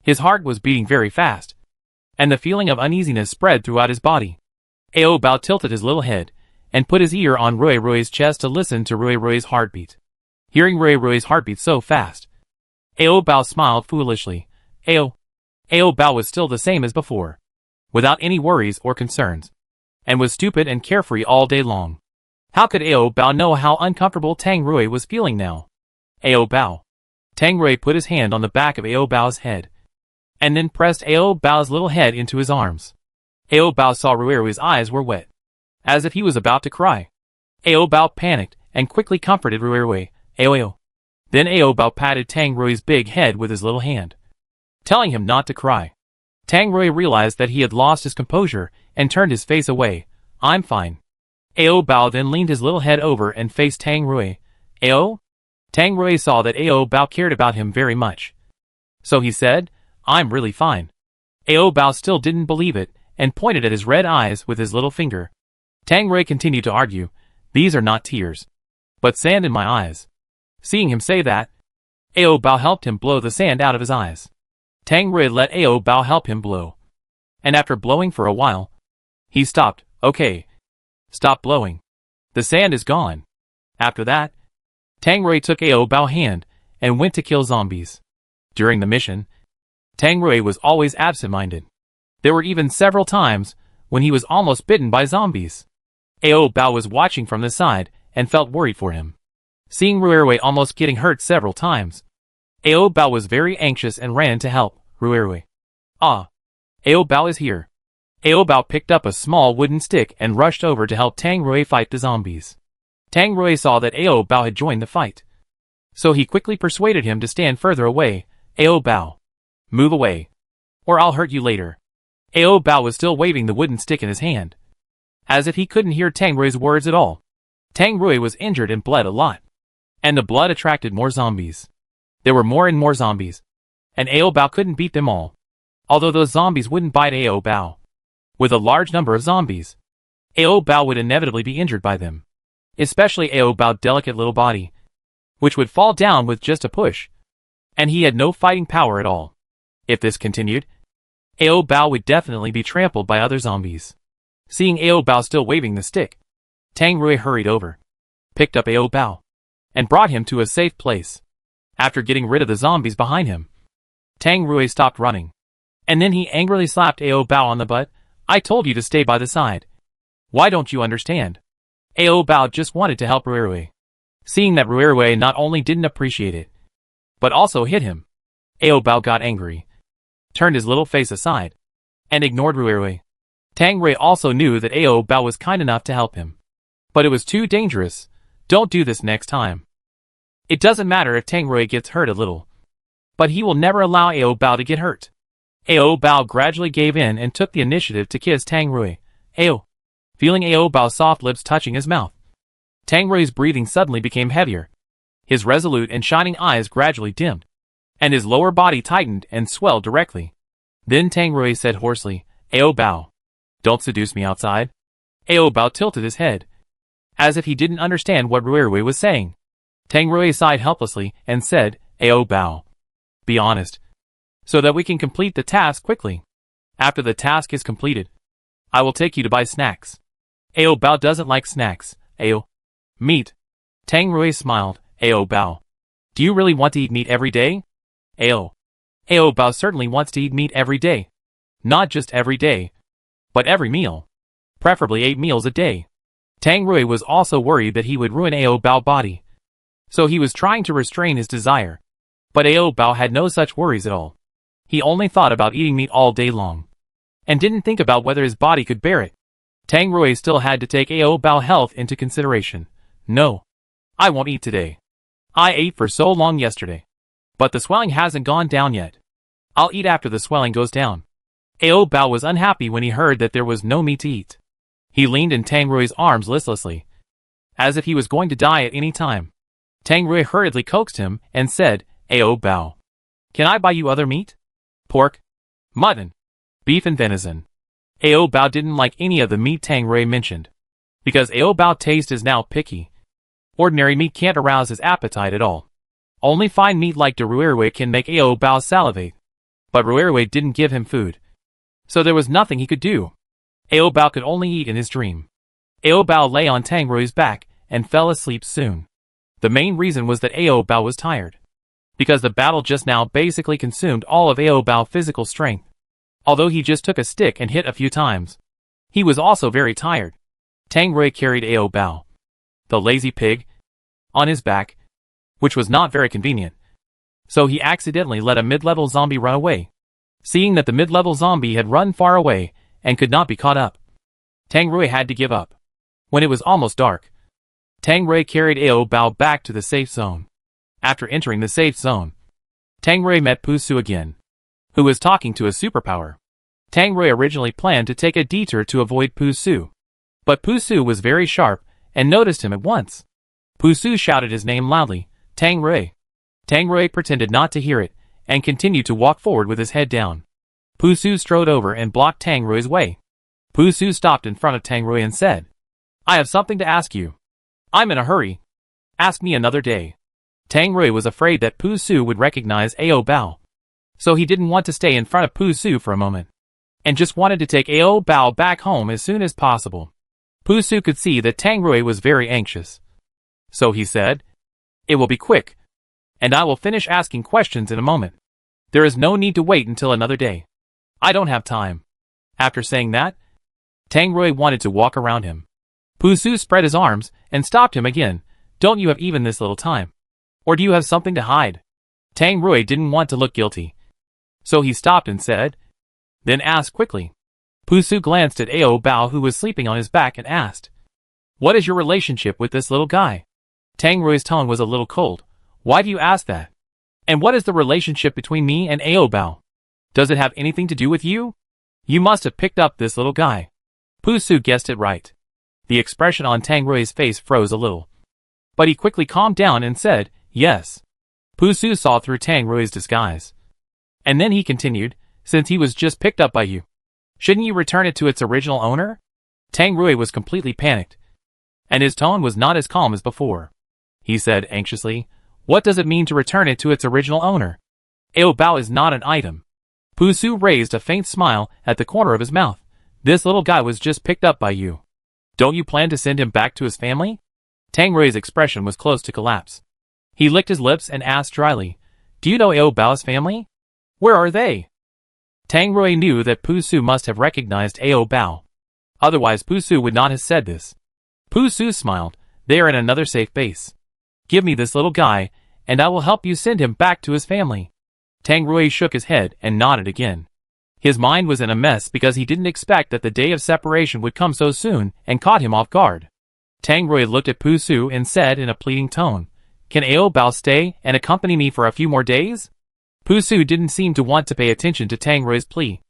His heart was beating very fast, and the feeling of uneasiness spread throughout his body. Ao Bao tilted his little head and put his ear on Rui's chest to listen to Rui's heartbeat. Hearing Rui's heartbeat so fast, Ao Bao smiled foolishly. Ao Bao was still the same as before, without any worries or concerns, and was stupid and carefree all day long. How could Ao Bao know how uncomfortable Tang Rui was feeling now? Ao Bao. Tang Rui put his hand on the back of Ao Bao's head, and then pressed Ao Bao's little head into his arms. Ao Bao saw Rui's eyes were wet, as if he was about to cry. Ao Bao panicked and quickly comforted Rui. Ao. Then Ao Bao patted Tang Rui's big head with his little hand, telling him not to cry. Tang Rui realized that he had lost his composure and turned his face away. "I'm fine." Ao Bao then leaned his little head over and faced Tang Rui. Ao? Tang Rui saw that Ao Bao cared about him very much, so he said, "I'm really fine." Ao Bao still didn't believe it and pointed at his red eyes with his little finger. Tang Rui continued to argue, "These are not tears, but sand in my eyes." Seeing him say that, Ao Bao helped him blow the sand out of his eyes. Tang Rui let Ao Bao help him blow, and after blowing for a while, he stopped. "Okay. Stop blowing. The sand is gone." After that, Tang Rui took Ao Bao's hand and went to kill zombies. During the mission, Tang Rui was always absent-minded. There were even several times when he was almost bitten by zombies. Ao Bao was watching from the side and felt worried for him. Seeing Rui almost getting hurt several times, Ao Bao was very anxious and ran to help Rui. "Ah! Ao Bao is here." Ao Bao picked up a small wooden stick and rushed over to help Tang Rui fight the zombies. Tang Rui saw that Ao Bao had joined the fight, so he quickly persuaded him to stand further away. "Ao Bao, move away, or I'll hurt you later." Ao Bao was still waving the wooden stick in his hand, as if he couldn't hear Tang Rui's words at all. Tang Rui was injured and bled a lot, and the blood attracted more zombies. There were more and more zombies, and Ao Bao couldn't beat them all, although those zombies wouldn't bite Ao Bao. With a large number of zombies, Ao Bao would inevitably be injured by them, especially Ao Bao's delicate little body, which would fall down with just a push, and he had no fighting power at all. If this continued, Ao Bao would definitely be trampled by other zombies. Seeing Ao Bao still waving the stick, Tang Rui hurried over, picked up Ao Bao, and brought him to a safe place. After getting rid of the zombies behind him, Tang Rui stopped running, and then he angrily slapped Ao Bao on the butt. "I told you to stay by the side. Why don't you understand?" Ao Bao just wanted to help Rui. Seeing that Rui not only didn't appreciate it, but also hit him, Ao Bao got angry, turned his little face aside, and ignored Rui. Tang Rui also knew that Ao Bao was kind enough to help him, but it was too dangerous. "Don't do this next time." It doesn't matter if Tang Rui gets hurt a little, but he will never allow Ao Bao to get hurt. Ao Bao gradually gave in and took the initiative to kiss Tang Rui. Ao. Feeling Ao Bao's soft lips touching his mouth, Tang Rui's breathing suddenly became heavier. His resolute and shining eyes gradually dimmed, and his lower body tightened and swelled directly. Then Tang Rui said hoarsely, "Ao Bao, don't seduce me outside." Ao Bao tilted his head, as if he didn't understand what Ruirui was saying. Tang Rui sighed helplessly and said, Ao Bao, be honest, so that we can complete the task quickly. After the task is completed, I will take you to buy snacks. Ao Bao doesn't like snacks. Meat. Tang Rui smiled. Ao Bao, do you really want to eat meat every day? Ao Bao certainly wants to eat meat every day. Not just every day, but every meal. Preferably 8 meals a day. Tang Rui was also worried that he would ruin Ao Bao's body, so he was trying to restrain his desire. But Ao Bao had no such worries at all. He only thought about eating meat all day long, and didn't think about whether his body could bear it. Tang Rui still had to take Ao Bao's health into consideration. No, I won't eat today. I ate for so long yesterday, but the swelling hasn't gone down yet. I'll eat after the swelling goes down. Ao Bao was unhappy when he heard that there was no meat to eat. He leaned in Tang Rui's arms listlessly, as if he was going to die at any time. Tang Rui hurriedly coaxed him and said, Ao Bao, can I buy you other meat? Pork, mutton, beef and venison. Ao Bao didn't like any of the meat Tang Rui mentioned, because Ao Bao's taste is now picky. Ordinary meat can't arouse his appetite at all. Only fine meat like Ruirui can make Ao Bao salivate. But Ruirui didn't give him food, so there was nothing he could do. Ao Bao could only eat in his dream. Ao Bao lay on Tang Rui's back and fell asleep soon. The main reason was that Ao Bao was tired, because the battle just now basically consumed all of Ao Bao's physical strength. Although he just took a stick and hit a few times, he was also very tired. Tang Rui carried Ao Bao, the lazy pig, on his back, which was not very convenient. So he accidentally let a mid-level zombie run away. Seeing that the mid-level zombie had run far away and could not be caught up, Tang Rui had to give up. When it was almost dark, Tang Rui carried Ao Bao back to the safe zone. After entering the safe zone, Tang Rui met Pu Su again, who was talking to a superpower. Tang Rui originally planned to take a detour to avoid Pu Su, but Pu Su was very sharp and noticed him at once. Pu Su shouted his name loudly, Tang Rui. Tang Rui pretended not to hear it and continued to walk forward with his head down. Pu Su strode over and blocked Tang Rui's way. Pu Su stopped in front of Tang Rui and said, I have something to ask you. I'm in a hurry. Ask me another day. Tang Rui was afraid that Pu Su would recognize Ao Bao, so he didn't want to stay in front of Pu Su for a moment, and just wanted to take Ao Bao back home as soon as possible. Pu Su could see that Tang Rui was very anxious, so he said, it will be quick, and I will finish asking questions in a moment. There is no need to wait until another day. I don't have time. After saying that, Tang Rui wanted to walk around him. Pu Su spread his arms and stopped him again. Don't you have even this little time? Or do you have something to hide? Tang Rui didn't want to look guilty, so he stopped and said, then asked quickly. Pu Su glanced at Ao Bao, who was sleeping on his back, and asked, what is your relationship with this little guy? Tang Rui's tone was a little cold. Why do you ask that? And what is the relationship between me and Ao Bao? Does it have anything to do with you? You must have picked up this little guy. Pu Su guessed it right. The expression on Tang Rui's face froze a little, but he quickly calmed down and said, yes. Pu Su saw through Tang Rui's disguise. And then he continued, since he was just picked up by you, shouldn't you return it to its original owner? Tang Rui was completely panicked, and his tone was not as calm as before. He said anxiously, what does it mean to return it to its original owner? Ao Bao is not an item. Pu Su raised a faint smile at the corner of his mouth. This little guy was just picked up by you. Don't you plan to send him back to his family? Tang Rui's expression was close to collapse. He licked his lips and asked dryly, do you know Ao Bao's family? Where are they? Tang Rui knew that Pu Su must have recognized Ao Bao. Otherwise Pu Su would not have said this. Pu Su smiled. They are in another safe base. Give me this little guy, and I will help you send him back to his family. Tang Rui shook his head and nodded again. His mind was in a mess because he didn't expect that the day of separation would come so soon and caught him off guard. Tang Rui looked at Pu Su and said in a pleading tone, can Ao Bao stay and accompany me for a few more days? Pu Su didn't seem to want to pay attention to Tang Rui's plea,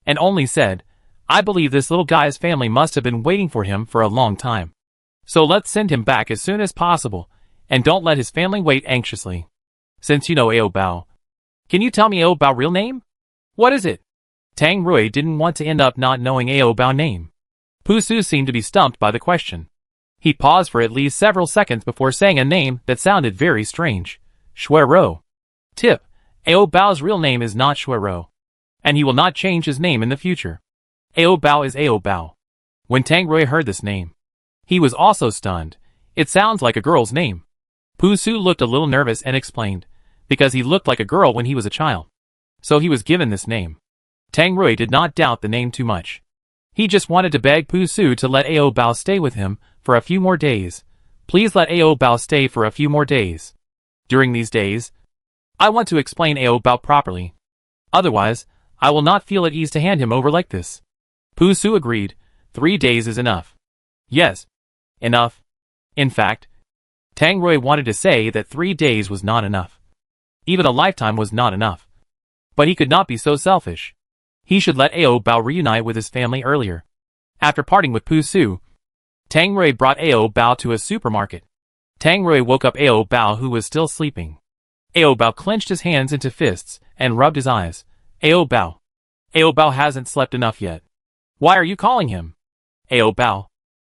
and only said, I believe this little guy's family must have been waiting for him for a long time. So let's send him back as soon as possible, and don't let his family wait anxiously. Since you know Ao Bao, can you tell me Ao Bao's real name? What is it? Tang Rui didn't want to end up not knowing Ao Bao's name. Pusu seemed to be stumped by the question. He paused for at least several seconds before saying a name that sounded very strange. Shuero. Tip: Ao Bao's real name is not Shuero, and he will not change his name in the future. Ao Bao is Ao Bao. When Tang Rui heard this name, he was also stunned. It sounds like a girl's name. Pusu looked a little nervous and explained, because he looked like a girl when he was a child. So he was given this name. Tang Rui did not doubt the name too much. He just wanted to beg Pusu to let Ao Bao stay with him for a few more days. Please let Ao Bao stay for a few more days. During these days, I want to explain Ao Bao properly. Otherwise, I will not feel at ease to hand him over like this. Pusu agreed. 3 days is enough. Yes. Enough. In fact, Tang Rui wanted to say that 3 days was not enough. Even a lifetime was not enough. But he could not be so selfish. He should let Ao Bao reunite with his family earlier. After parting with Pusu, Tang Rui brought Ao Bao to a supermarket. Tang Rui woke up Ao Bao, who was still sleeping. Ao Bao clenched his hands into fists and rubbed his eyes. Ao Bao. Ao Bao hasn't slept enough yet. Why are you calling him? Ao Bao.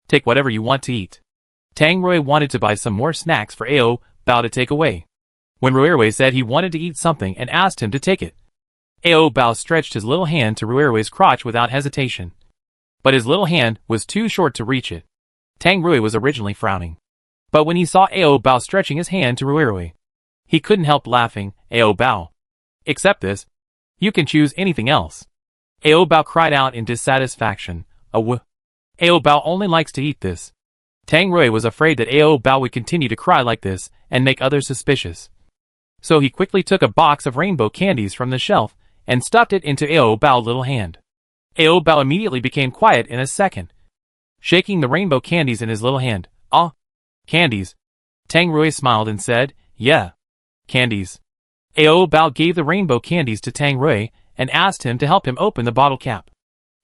Take whatever you want to eat. Tang Rui wanted to buy some more snacks for Ao Bao to take away. When Ruerui said he wanted to eat something and asked him to take it, Ao Bao stretched his little hand to Ruerui's crotch without hesitation. But his little hand was too short to reach it. Tang Rui was originally frowning. But when he saw Ao Bao stretching his hand to Ruerui, he couldn't help laughing. Ao Bao. Except this. You can choose anything else. Ao Bao cried out in dissatisfaction. Ao Bao only likes to eat this. Tang Rui was afraid that Ao Bao would continue to cry like this and make others suspicious. So he quickly took a box of rainbow candies from the shelf and stuffed it into Ao Bao's little hand. Ao Bao immediately became quiet in a second, shaking the rainbow candies in his little hand. Ah, candies. Tang Rui smiled and said, yeah, candies. Ao Bao gave the rainbow candies to Tang Rui and asked him to help him open the bottle cap.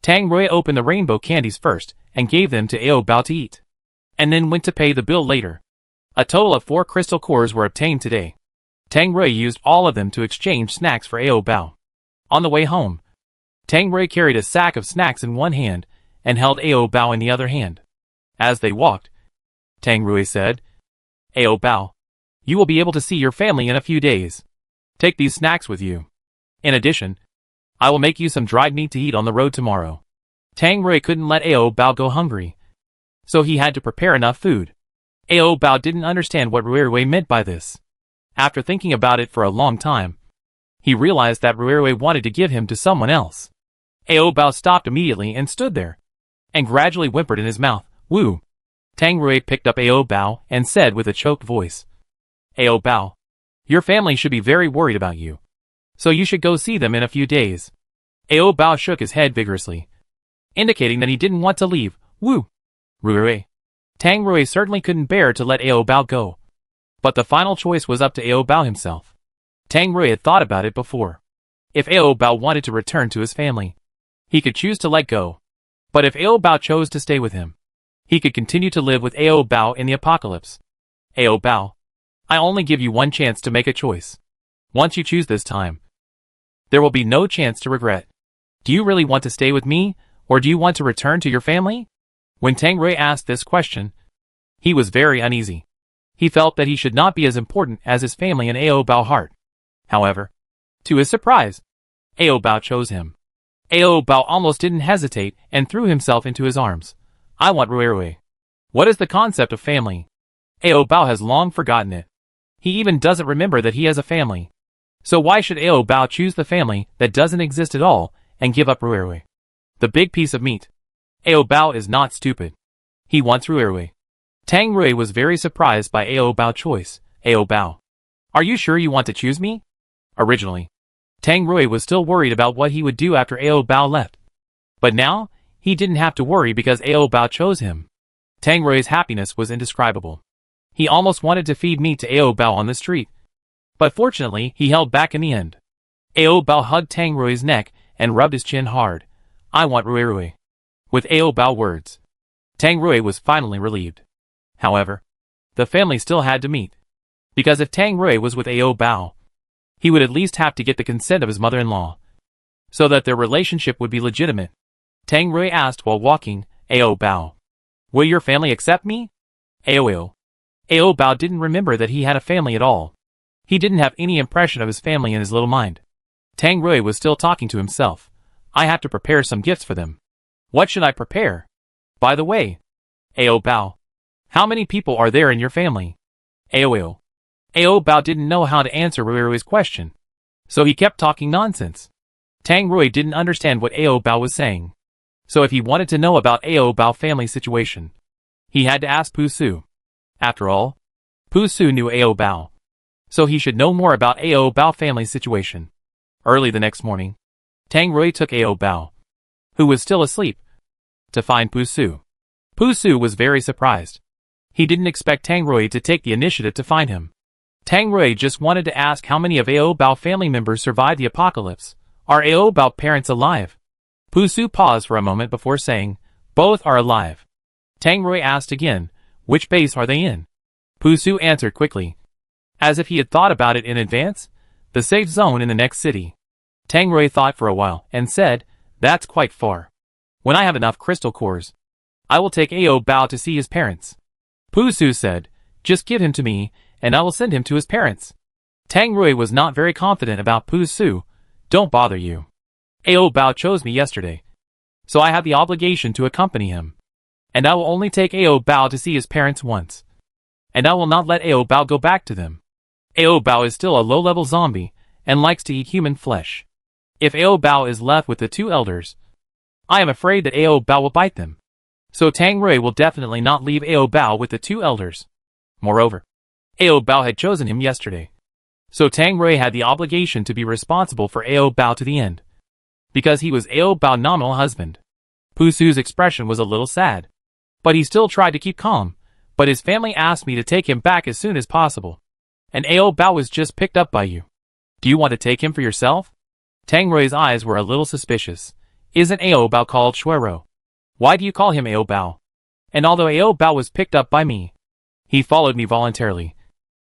Tang Rui opened the rainbow candies first and gave them to Ao Bao to eat, and then went to pay the bill later. A total of 4 crystal cores were obtained today. Tang Rui used all of them to exchange snacks for Ao Bao. On the way home, Tang Rui carried a sack of snacks in one hand and held Ao Bao in the other hand. As they walked, Tang Rui said, Ao Bao, you will be able to see your family in a few days. Take these snacks with you. In addition, I will make you some dried meat to eat on the road tomorrow. Tang Rui couldn't let Ao Bao go hungry, so he had to prepare enough food. Ao Bao didn't understand what Ruerui meant by this. After thinking about it for a long time, he realized that Ruerui wanted to give him to someone else. Ao Bao stopped immediately and stood there, and gradually whimpered in his mouth, woo. Tang Rui picked up Ao Bao and said with a choked voice, Ao Bao, your family should be very worried about you, so you should go see them in a few days. Ao Bao shook his head vigorously, indicating that he didn't want to leave. Woo. Ruerui. Tang Rui certainly couldn't bear to let Ao Bao go, but the final choice was up to Ao Bao himself. Tang Rui had thought about it before. If Ao Bao wanted to return to his family, he could choose to let go. But if Ao Bao chose to stay with him, he could continue to live with Ao Bao in the apocalypse. Ao Bao, I only give you one chance to make a choice. Once you choose this time, there will be no chance to regret. Do you really want to stay with me, or do you want to return to your family? When Tang Rui asked this question, he was very uneasy. He felt that he should not be as important as his family in Ao Bao's heart. However, to his surprise, Ao Bao chose him. Ao Bao almost didn't hesitate and threw himself into his arms. I want Ruerui. What is the concept of family? Ao Bao has long forgotten it. He even doesn't remember that he has a family. So why should Ao Bao choose the family that doesn't exist at all and give up Ruerui? The big piece of meat. Ao Bao is not stupid. He wants Ruerui. Tang Rui was very surprised by Ao Bao's choice. Ao Bao, are you sure you want to choose me? Originally, Tang Rui was still worried about what he would do after Ao Bao left. But now, he didn't have to worry because Ao Bao chose him. Tang Rui's happiness was indescribable. He almost wanted to feed meat to Ao Bao on the street. But fortunately, he held back in the end. Ao Bao hugged Tang Rui's neck and rubbed his chin hard. I want Ruerui. With Ao Bao's words, Tang Rui was finally relieved. However, the family still had to meet. Because if Tang Rui was with Ao Bao, he would at least have to get the consent of his mother-in-law, so that their relationship would be legitimate. Tang Rui asked while walking, Ao Bao. Will your family accept me? Ao will. Ao Bao didn't remember that he had a family at all. He didn't have any impression of his family in his little mind. Tang Rui was still talking to himself. I have to prepare some gifts for them. What should I prepare? By the way, Ao Bao, how many people are there in your family? Ao will. Ao Bao didn't know how to answer Rui Rui's question, so he kept talking nonsense. Tang Rui didn't understand what Ao Bao was saying. So if he wanted to know about Ao Bao family situation, he had to ask Pu Su. After all, Pu Su knew Ao Bao, so he should know more about Ao Bao family situation. Early the next morning, Tang Rui took Ao Bao, who was still asleep, to find Pu Su. Pu Su was very surprised. He didn't expect Tang Rui to take the initiative to find him. Tang Rui just wanted to ask how many of Ao Bao family members survived the apocalypse. Are Ao Bao parents alive? Pu Su paused for a moment before saying, both are alive. Tang Rui asked again, which base are they in? Pu Su answered quickly, as if he had thought about it in advance, the safe zone in the next city. Tang Rui thought for a while and said, that's quite far. When I have enough crystal cores, I will take Ao Bao to see his parents. Pu Su said, just give him to me, and I will send him to his parents. Tang Rui was not very confident about Pu Su. Don't bother you. Ao Bao chose me yesterday, so I have the obligation to accompany him. And I will only take Ao Bao to see his parents once. And I will not let Ao Bao go back to them. Ao Bao is still a low-level zombie, and likes to eat human flesh. If Ao Bao is left with the two elders, I am afraid that Ao Bao will bite them. So Tang Rui will definitely not leave Ao Bao with the two elders. Moreover, Ao Bao had chosen him yesterday. So Tang Rui had the obligation to be responsible for Ao Bao to the end, because he was Ao Bao's nominal husband. Pu Su's expression was a little sad, but he still tried to keep calm. But his family asked me to take him back as soon as possible. And Ao Bao was just picked up by you. Do you want to take him for yourself? Tang Rui's eyes were a little suspicious. Isn't Ao Bao called Shuero? Why do you call him Ao Bao? And although Ao Bao was picked up by me, he followed me voluntarily.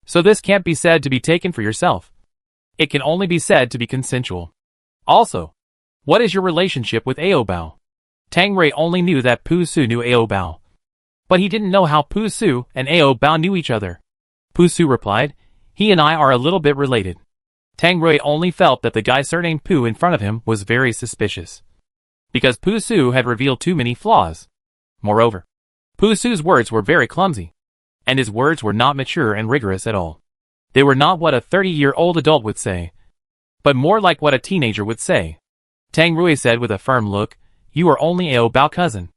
So this can't be said to be taken for yourself. It can only be said to be consensual. Also, what is your relationship with Ao Bao? Tang Rui only knew that Pu Su knew Ao Bao, but he didn't know how Pu Su and Ao Bao knew each other. Pu Su replied, he and I are a little bit related. Tang Rui only felt that the guy surnamed Pu in front of him was very suspicious, because Pu Su had revealed too many flaws. Moreover, Pu Su's words were very clumsy, and his words were not mature and rigorous at all. They were not what a 30-year-old adult would say, but more like what a teenager would say. Tang Rui said with a firm look, you are only Ao Bao cousin,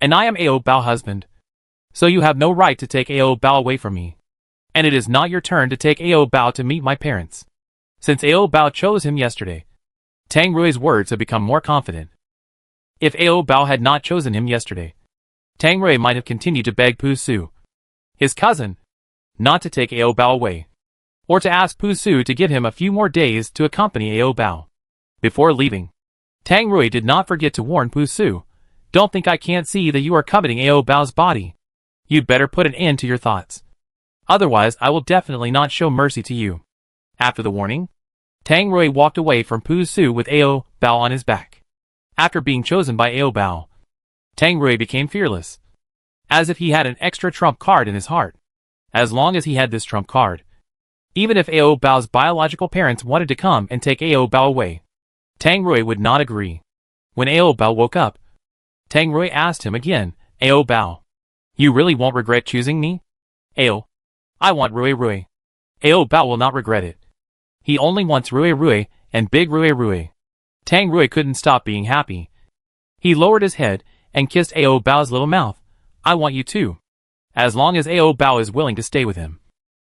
and I am Ao Bao husband. So you have no right to take Ao Bao away from me. And it is not your turn to take Ao Bao to meet my parents, since Ao Bao chose him yesterday. Tang Rui's words had become more confident. If Ao Bao had not chosen him yesterday, Tang Rui might have continued to beg Pu Su, his cousin, not to take Ao Bao away, or to ask Pu Su to give him a few more days to accompany Ao Bao. Before leaving, Tang Rui did not forget to warn Pu Su, don't think I can't see that you are coveting Ao Bao's body. You'd better put an end to your thoughts. Otherwise I will definitely not show mercy to you. After the warning, Tang Rui walked away from Pu Su with Ao Bao on his back. After being chosen by Ao Bao, Tang Rui became fearless, as if he had an extra trump card in his heart. As long as he had this trump card, even if Ao Bao's biological parents wanted to come and take Ao Bao away, Tang Rui would not agree. When Ao Bao woke up, Tang Rui asked him again, Ao Bao, you really won't regret choosing me? Ao, I want Rui Rui. Ao Bao will not regret it. He only wants Rui Rui and big Rui Rui. Tang Rui couldn't stop being happy. He lowered his head and kissed Ao Bao's little mouth. I want you too, as long as Ao Bao is willing to stay with him.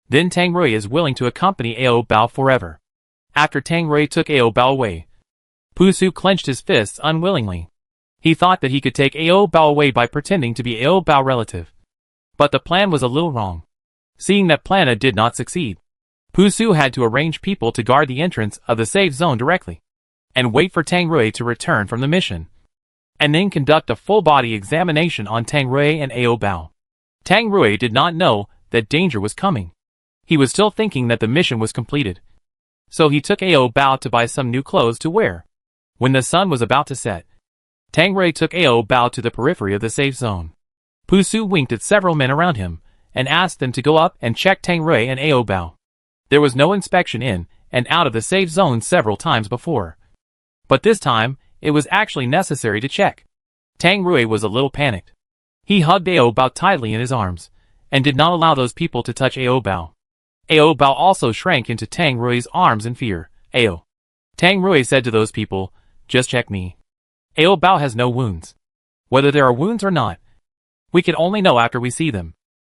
Then Tang Rui is willing to accompany Ao Bao forever. After Tang Rui took Ao Bao away, Pu Su clenched his fists unwillingly. He thought that he could take Ao Bao away by pretending to be Ao Bao relative. But the plan was a little wrong. Seeing that plan did not succeed, Pu Su had to arrange people to guard the entrance of the safe zone directly, and wait for Tang Rui to return from the mission, and then conduct a full-body examination on Tang Rui and Ao Bao. Tang Rui did not know that danger was coming. He was still thinking that the mission was completed. So he took Ao Bao to buy some new clothes to wear. When the sun was about to set, Tang Rui took Ao Bao to the periphery of the safe zone. Pu Su winked at several men around him, and asked them to go up and check Tang Rui and Ao Bao. There was no inspection in and out of the safe zone several times before. But this time, it was actually necessary to check. Tang Rui was a little panicked. He hugged Ao Bao tightly in his arms, and did not allow those people to touch Ao Bao. Ao Bao also shrank into Tang Rui's arms in fear. Ao. Tang Rui said to those people, "Just check me. Ao Bao has no wounds. Whether there are wounds or not, we can only know after we see them.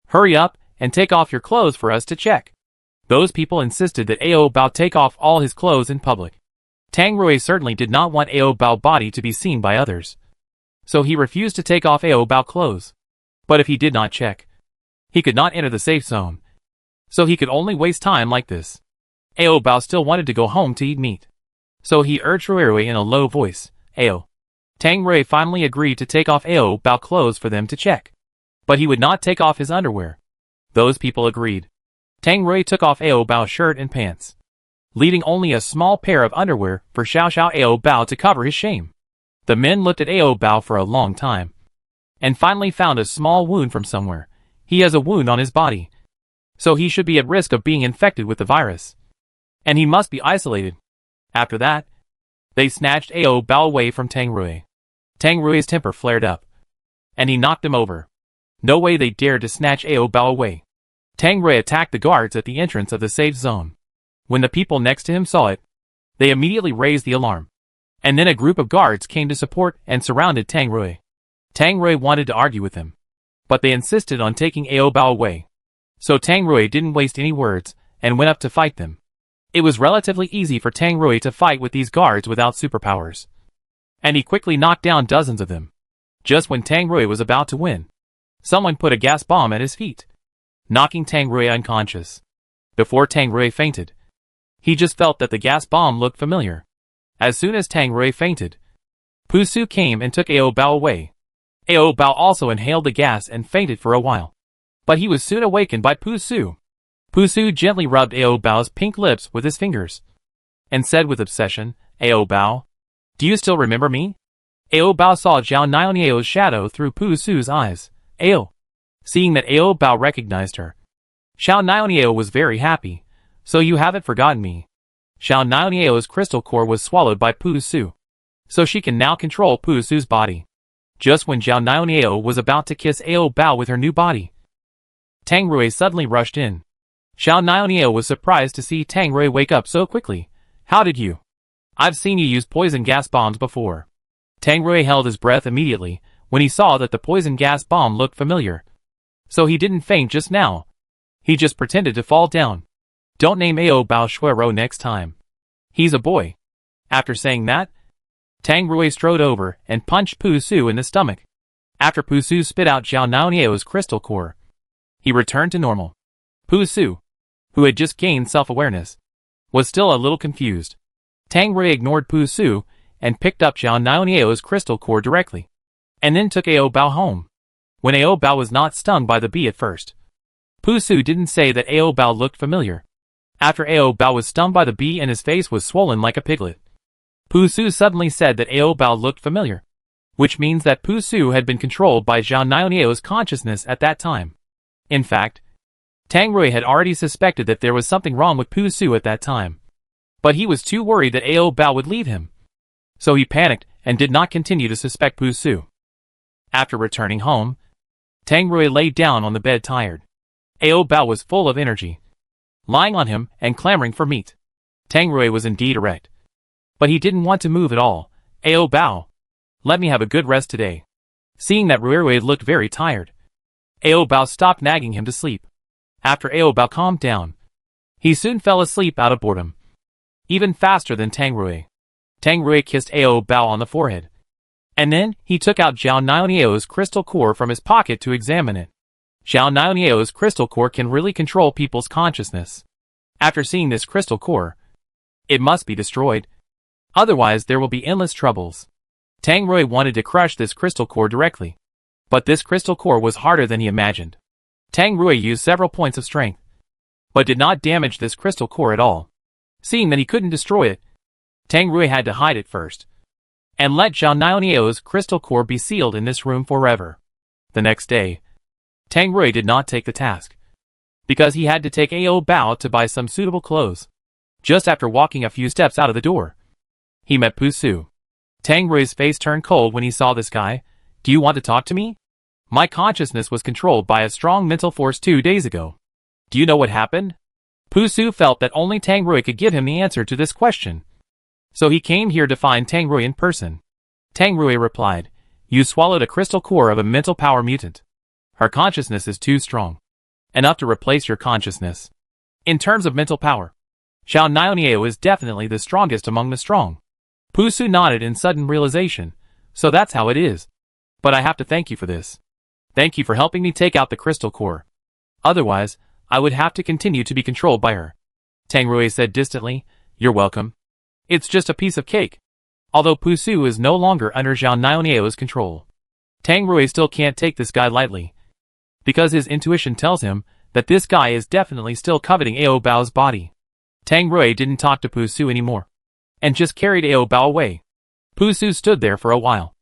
Hurry up and take off your clothes for us to check." Those people insisted that Ao Bao take off all his clothes in public. Tang Rui certainly did not want Ao Bao's body to be seen by others. So he refused to take off Ao Bao's clothes. But if he did not check, he could not enter the safe zone. So he could only waste time like this. Ao Bao still wanted to go home to eat meat. So he urged Rui in a low voice, "Ao." Tang Rui finally agreed to take off Ao Bao's clothes for them to check. But he would not take off his underwear. Those people agreed. Tang Rui took off Ao Bao's shirt and pants, leaving only a small pair of underwear for Xiao Xiao Ao Bao to cover his shame. The men looked at Ao Bao for a long time, and finally found a small wound from somewhere. He has a wound on his body, so he should be at risk of being infected with the virus, and he must be isolated. After that, they snatched Ao Bao away from Tang Rui. Tang Rui's temper flared up, and he knocked him over. No way they dared to snatch Ao Bao away. Tang Rui attacked the guards at the entrance of the safe zone. When the people next to him saw it, they immediately raised the alarm. And then a group of guards came to support and surrounded Tang Rui. Tang Rui wanted to argue with them, but they insisted on taking Ao Bao away. So Tang Rui didn't waste any words and went up to fight them. It was relatively easy for Tang Rui to fight with these guards without superpowers, and he quickly knocked down dozens of them. Just when Tang Rui was about to win, someone put a gas bomb at his feet, knocking Tang Rui unconscious. Before Tang Rui fainted, he just felt that the gas bomb looked familiar. As soon as Tang Rui fainted, Pu Su came and took Ao Bao away. Ao Bao also inhaled the gas and fainted for a while. But he was soon awakened by Pu Su. Pu Su gently rubbed Ao Bao's pink lips with his fingers, and said with obsession, "Ao Bao, do you still remember me?" Ao Bao saw Zhao Niao's shadow through Pu Su's eyes. Ao. Seeing that Ao Bao recognized her, Zhao Niao was very happy. "So you haven't forgotten me." Zhao Niao's crystal core was swallowed by Pu Su, so she can now control Pu Su's body. Just when Zhao Niao was about to kiss Ao Bao with her new body, Tang Rui suddenly rushed in. Zhao Niao was surprised to see Tang Rui wake up so quickly. "How did you? I've seen you use poison gas bombs before." Tang Rui held his breath immediately when he saw that the poison gas bomb looked familiar. So he didn't faint just now. He just pretended to fall down. "Don't name Ao Bao Shuero next time. He's a boy." After saying that, Tang Rui strode over and punched Pu Su in the stomach. After Pu Su spit out Zhao Niao's crystal core, he returned to normal. Pu Su, who had just gained self-awareness, was still a little confused. Tang Rui ignored Pu Su and picked up Zhao Niao's crystal core directly, and then took Ao Bao home. When Ao Bao was not stung by the bee at first, Pu Su didn't say that Ao Bao looked familiar. After Ao Bao was stung by the bee and his face was swollen like a piglet, Pu Su suddenly said that Ao Bao looked familiar, which means that Pu Su had been controlled by Zhao Niao's consciousness at that time. In fact, Tang Rui had already suspected that there was something wrong with Pu Su at that time, but he was too worried that Ao Bao would leave him. So he panicked and did not continue to suspect Pu Su. After returning home, Tang Rui lay down on the bed tired. Ao Bao was full of energy, lying on him and clamoring for meat. Tang Rui was indeed erect, but he didn't want to move at all. "Ao Bao, let me have a good rest today." Seeing that Rui looked very tired, Ao Bao stopped nagging him to sleep. After Ao Bao calmed down, he soon fell asleep out of boredom, even faster than Tang Rui. Tang Rui kissed Ao Bao on the forehead, and then he took out Zhao Niao's crystal core from his pocket to examine it. Zhao Niao's crystal core can really control people's consciousness. After seeing this crystal core, it must be destroyed. Otherwise there will be endless troubles. Tang Rui wanted to crush this crystal core directly, but this crystal core was harder than he imagined. Tang Rui used several points of strength, but did not damage this crystal core at all. Seeing that he couldn't destroy it, Tang Rui had to hide it first. and let Zhao Niao's crystal core be sealed in this room forever. The next day, Tang Rui did not take the task, because he had to take Ao Bao to buy some suitable clothes. Just after walking a few steps out of the door, he met Pu Su. Tang Rui's face turned cold when he saw this guy. Do you want to talk to me? My consciousness was controlled by a strong mental force 2 days ago. Do you know what happened? Pu Su felt that only Tang Rui could give him the answer to this question. So he came here to find Tang Rui in person. Tang Rui replied, you swallowed a crystal core of a mental power mutant. Her consciousness is too strong. Enough to replace your consciousness. In terms of mental power, Zhao Niao is definitely the strongest among the strong. Pu Su nodded in sudden realization. So that's how it is. But I have to thank you for this. Thank you for helping me take out the crystal core. Otherwise, I would have to continue to be controlled by her. Tang Rui said distantly, you're welcome. It's just a piece of cake. Although Pu Su is no longer under Zhao Niao's control, Tang Rui still can't take this guy lightly, because his intuition tells him that this guy is definitely still coveting Ao Bao's body. Tang Rui didn't talk to Pu Su anymore, and just carried Ao Bao away. Pu Su stood there for a while,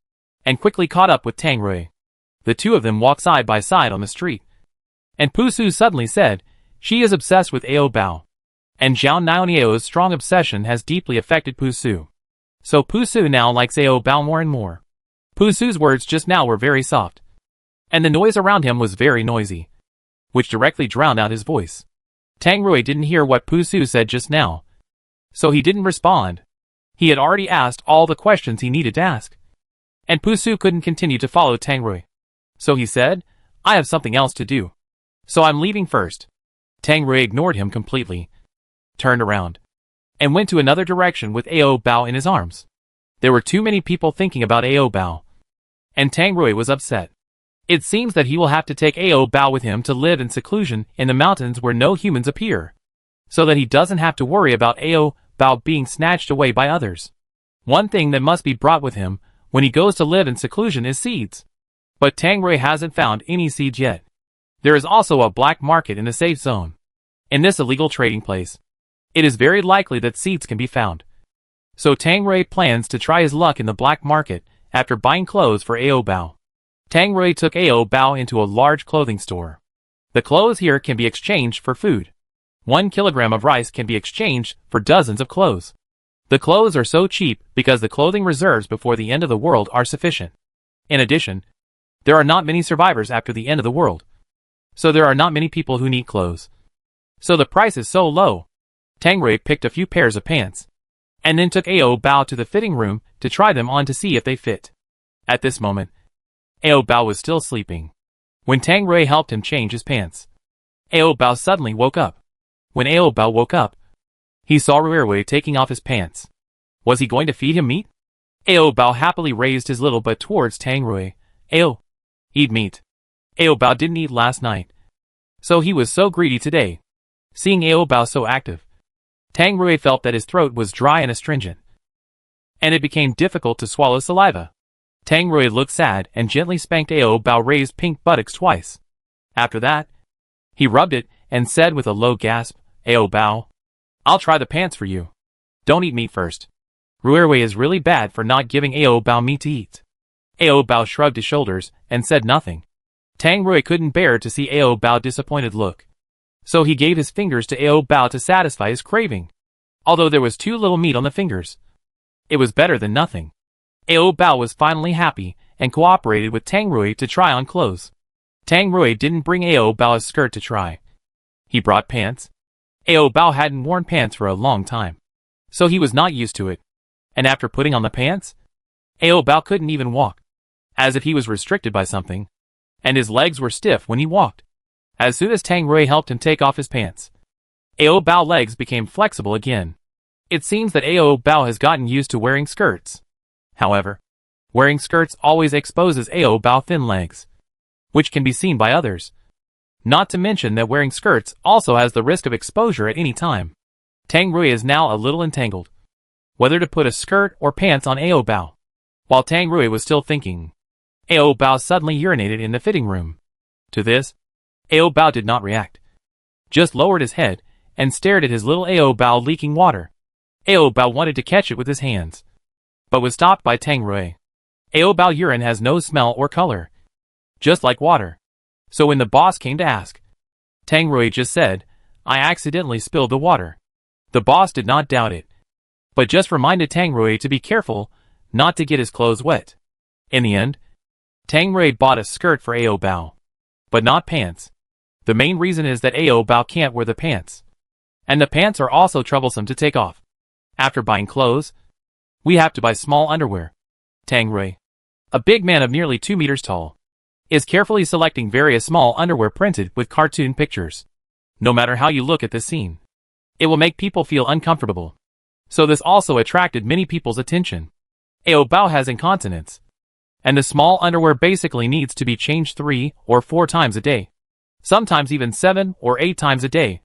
and quickly caught up with Tang Rui. The two of them walked side by side on the street, and Pu Su suddenly said, she is obsessed with Ao Bao, and Zhao Niao's strong obsession has deeply affected Pu Su. So Pu Su now likes Ao Bao more and more. Pu Su's words just now were very soft, and the noise around him was very noisy, which directly drowned out his voice. Tang Rui didn't hear what Pu Su said just now, so he didn't respond. He had already asked all the questions he needed to ask, and Pu Su couldn't continue to follow Tang Rui. So he said, I have something else to do, so I'm leaving first. Tang Rui ignored him completely, turned around, and went to another direction with Ao Bao in his arms. There were too many people thinking about Ao Bao, and Tang Rui was upset. It seems that he will have to take Ao Bao with him to live in seclusion in the mountains where no humans appear, so that he doesn't have to worry about Ao Bao being snatched away by others. One thing that must be brought with him when he goes to live in seclusion is seeds. But Tang Rui hasn't found any seeds yet. There is also a black market in the safe zone. In this illegal trading place, it is very likely that seeds can be found. So Tang Rui plans to try his luck in the black market after buying clothes for Ao Bao. Tang Rui took Ao Bao into a large clothing store. The clothes here can be exchanged for food. 1 kilogram of rice can be exchanged for dozens of clothes. The clothes are so cheap because the clothing reserves before the end of the world are sufficient. In addition, there are not many survivors after the end of the world, so there are not many people who need clothes. So the price is so low. Tang Rui picked a few pairs of pants, and then took Ao Bao to the fitting room to try them on to see if they fit. At this moment, Ao Bao was still sleeping. When Tang Rui helped him change his pants, Ao Bao suddenly woke up. When Ao Bao woke up, he saw Rui taking off his pants. Was he going to feed him meat? Ao Bao happily raised his little butt towards Tang Rui. Ao, eat meat. Ao Bao didn't eat last night, so he was so greedy today. Seeing Ao Bao so active, Tang Rui felt that his throat was dry and astringent, and it became difficult to swallow saliva. Tang Rui looked sad and gently spanked Ao Bao raised pink buttocks twice. After that, he rubbed it and said with a low gasp, Ao Bao, I'll try the pants for you. Don't eat meat first. Rui is really bad for not giving Ao Bao meat to eat. Ao Bao shrugged his shoulders and said nothing. Tang Rui couldn't bear to see Ao Bao's disappointed look, so he gave his fingers to Ao Bao to satisfy his craving. Although there was too little meat on the fingers, it was better than nothing. Ao Bao was finally happy and cooperated with Tang Rui to try on clothes. Tang Rui didn't bring Ao Bao's skirt to try. He brought pants. Ao Bao hadn't worn pants for a long time, so he was not used to it. And after putting on the pants, Ao Bao couldn't even walk, as if he was restricted by something, and his legs were stiff when he walked. As soon as Tang Rui helped him take off his pants, Ao Bao's legs became flexible again. It seems that Ao Bao has gotten used to wearing skirts. However, wearing skirts always exposes Ao Bao's thin legs, which can be seen by others. Not to mention that wearing skirts also has the risk of exposure at any time. Tang Rui is now a little entangled, whether to put a skirt or pants on Ao Bao. While Tang Rui was still thinking, Ao Bao suddenly urinated in the fitting room. To this, Ao Bao did not react, just lowered his head and stared at his little Ao Bao leaking water. Ao Bao wanted to catch it with his hands, but was stopped by Tang Rui. Ao Bao urine has no smell or color, just like water. So when the boss came to ask, Tang Rui just said, I accidentally spilled the water. The boss did not doubt it, but just reminded Tang Rui to be careful not to get his clothes wet. In the end, Tang Rui bought a skirt for Ao Bao, but not pants. The main reason is that Ao Bao can't wear the pants, and the pants are also troublesome to take off. After buying clothes, we have to buy small underwear. Tang Rui, a big man of nearly 2 meters tall, is carefully selecting various small underwear printed with cartoon pictures. No matter how you look at this scene, it will make people feel uncomfortable. So this also attracted many people's attention. Ao Bao has incontinence, and the small underwear basically needs to be changed 3 or 4 times a day, sometimes even 7 or 8 times a day.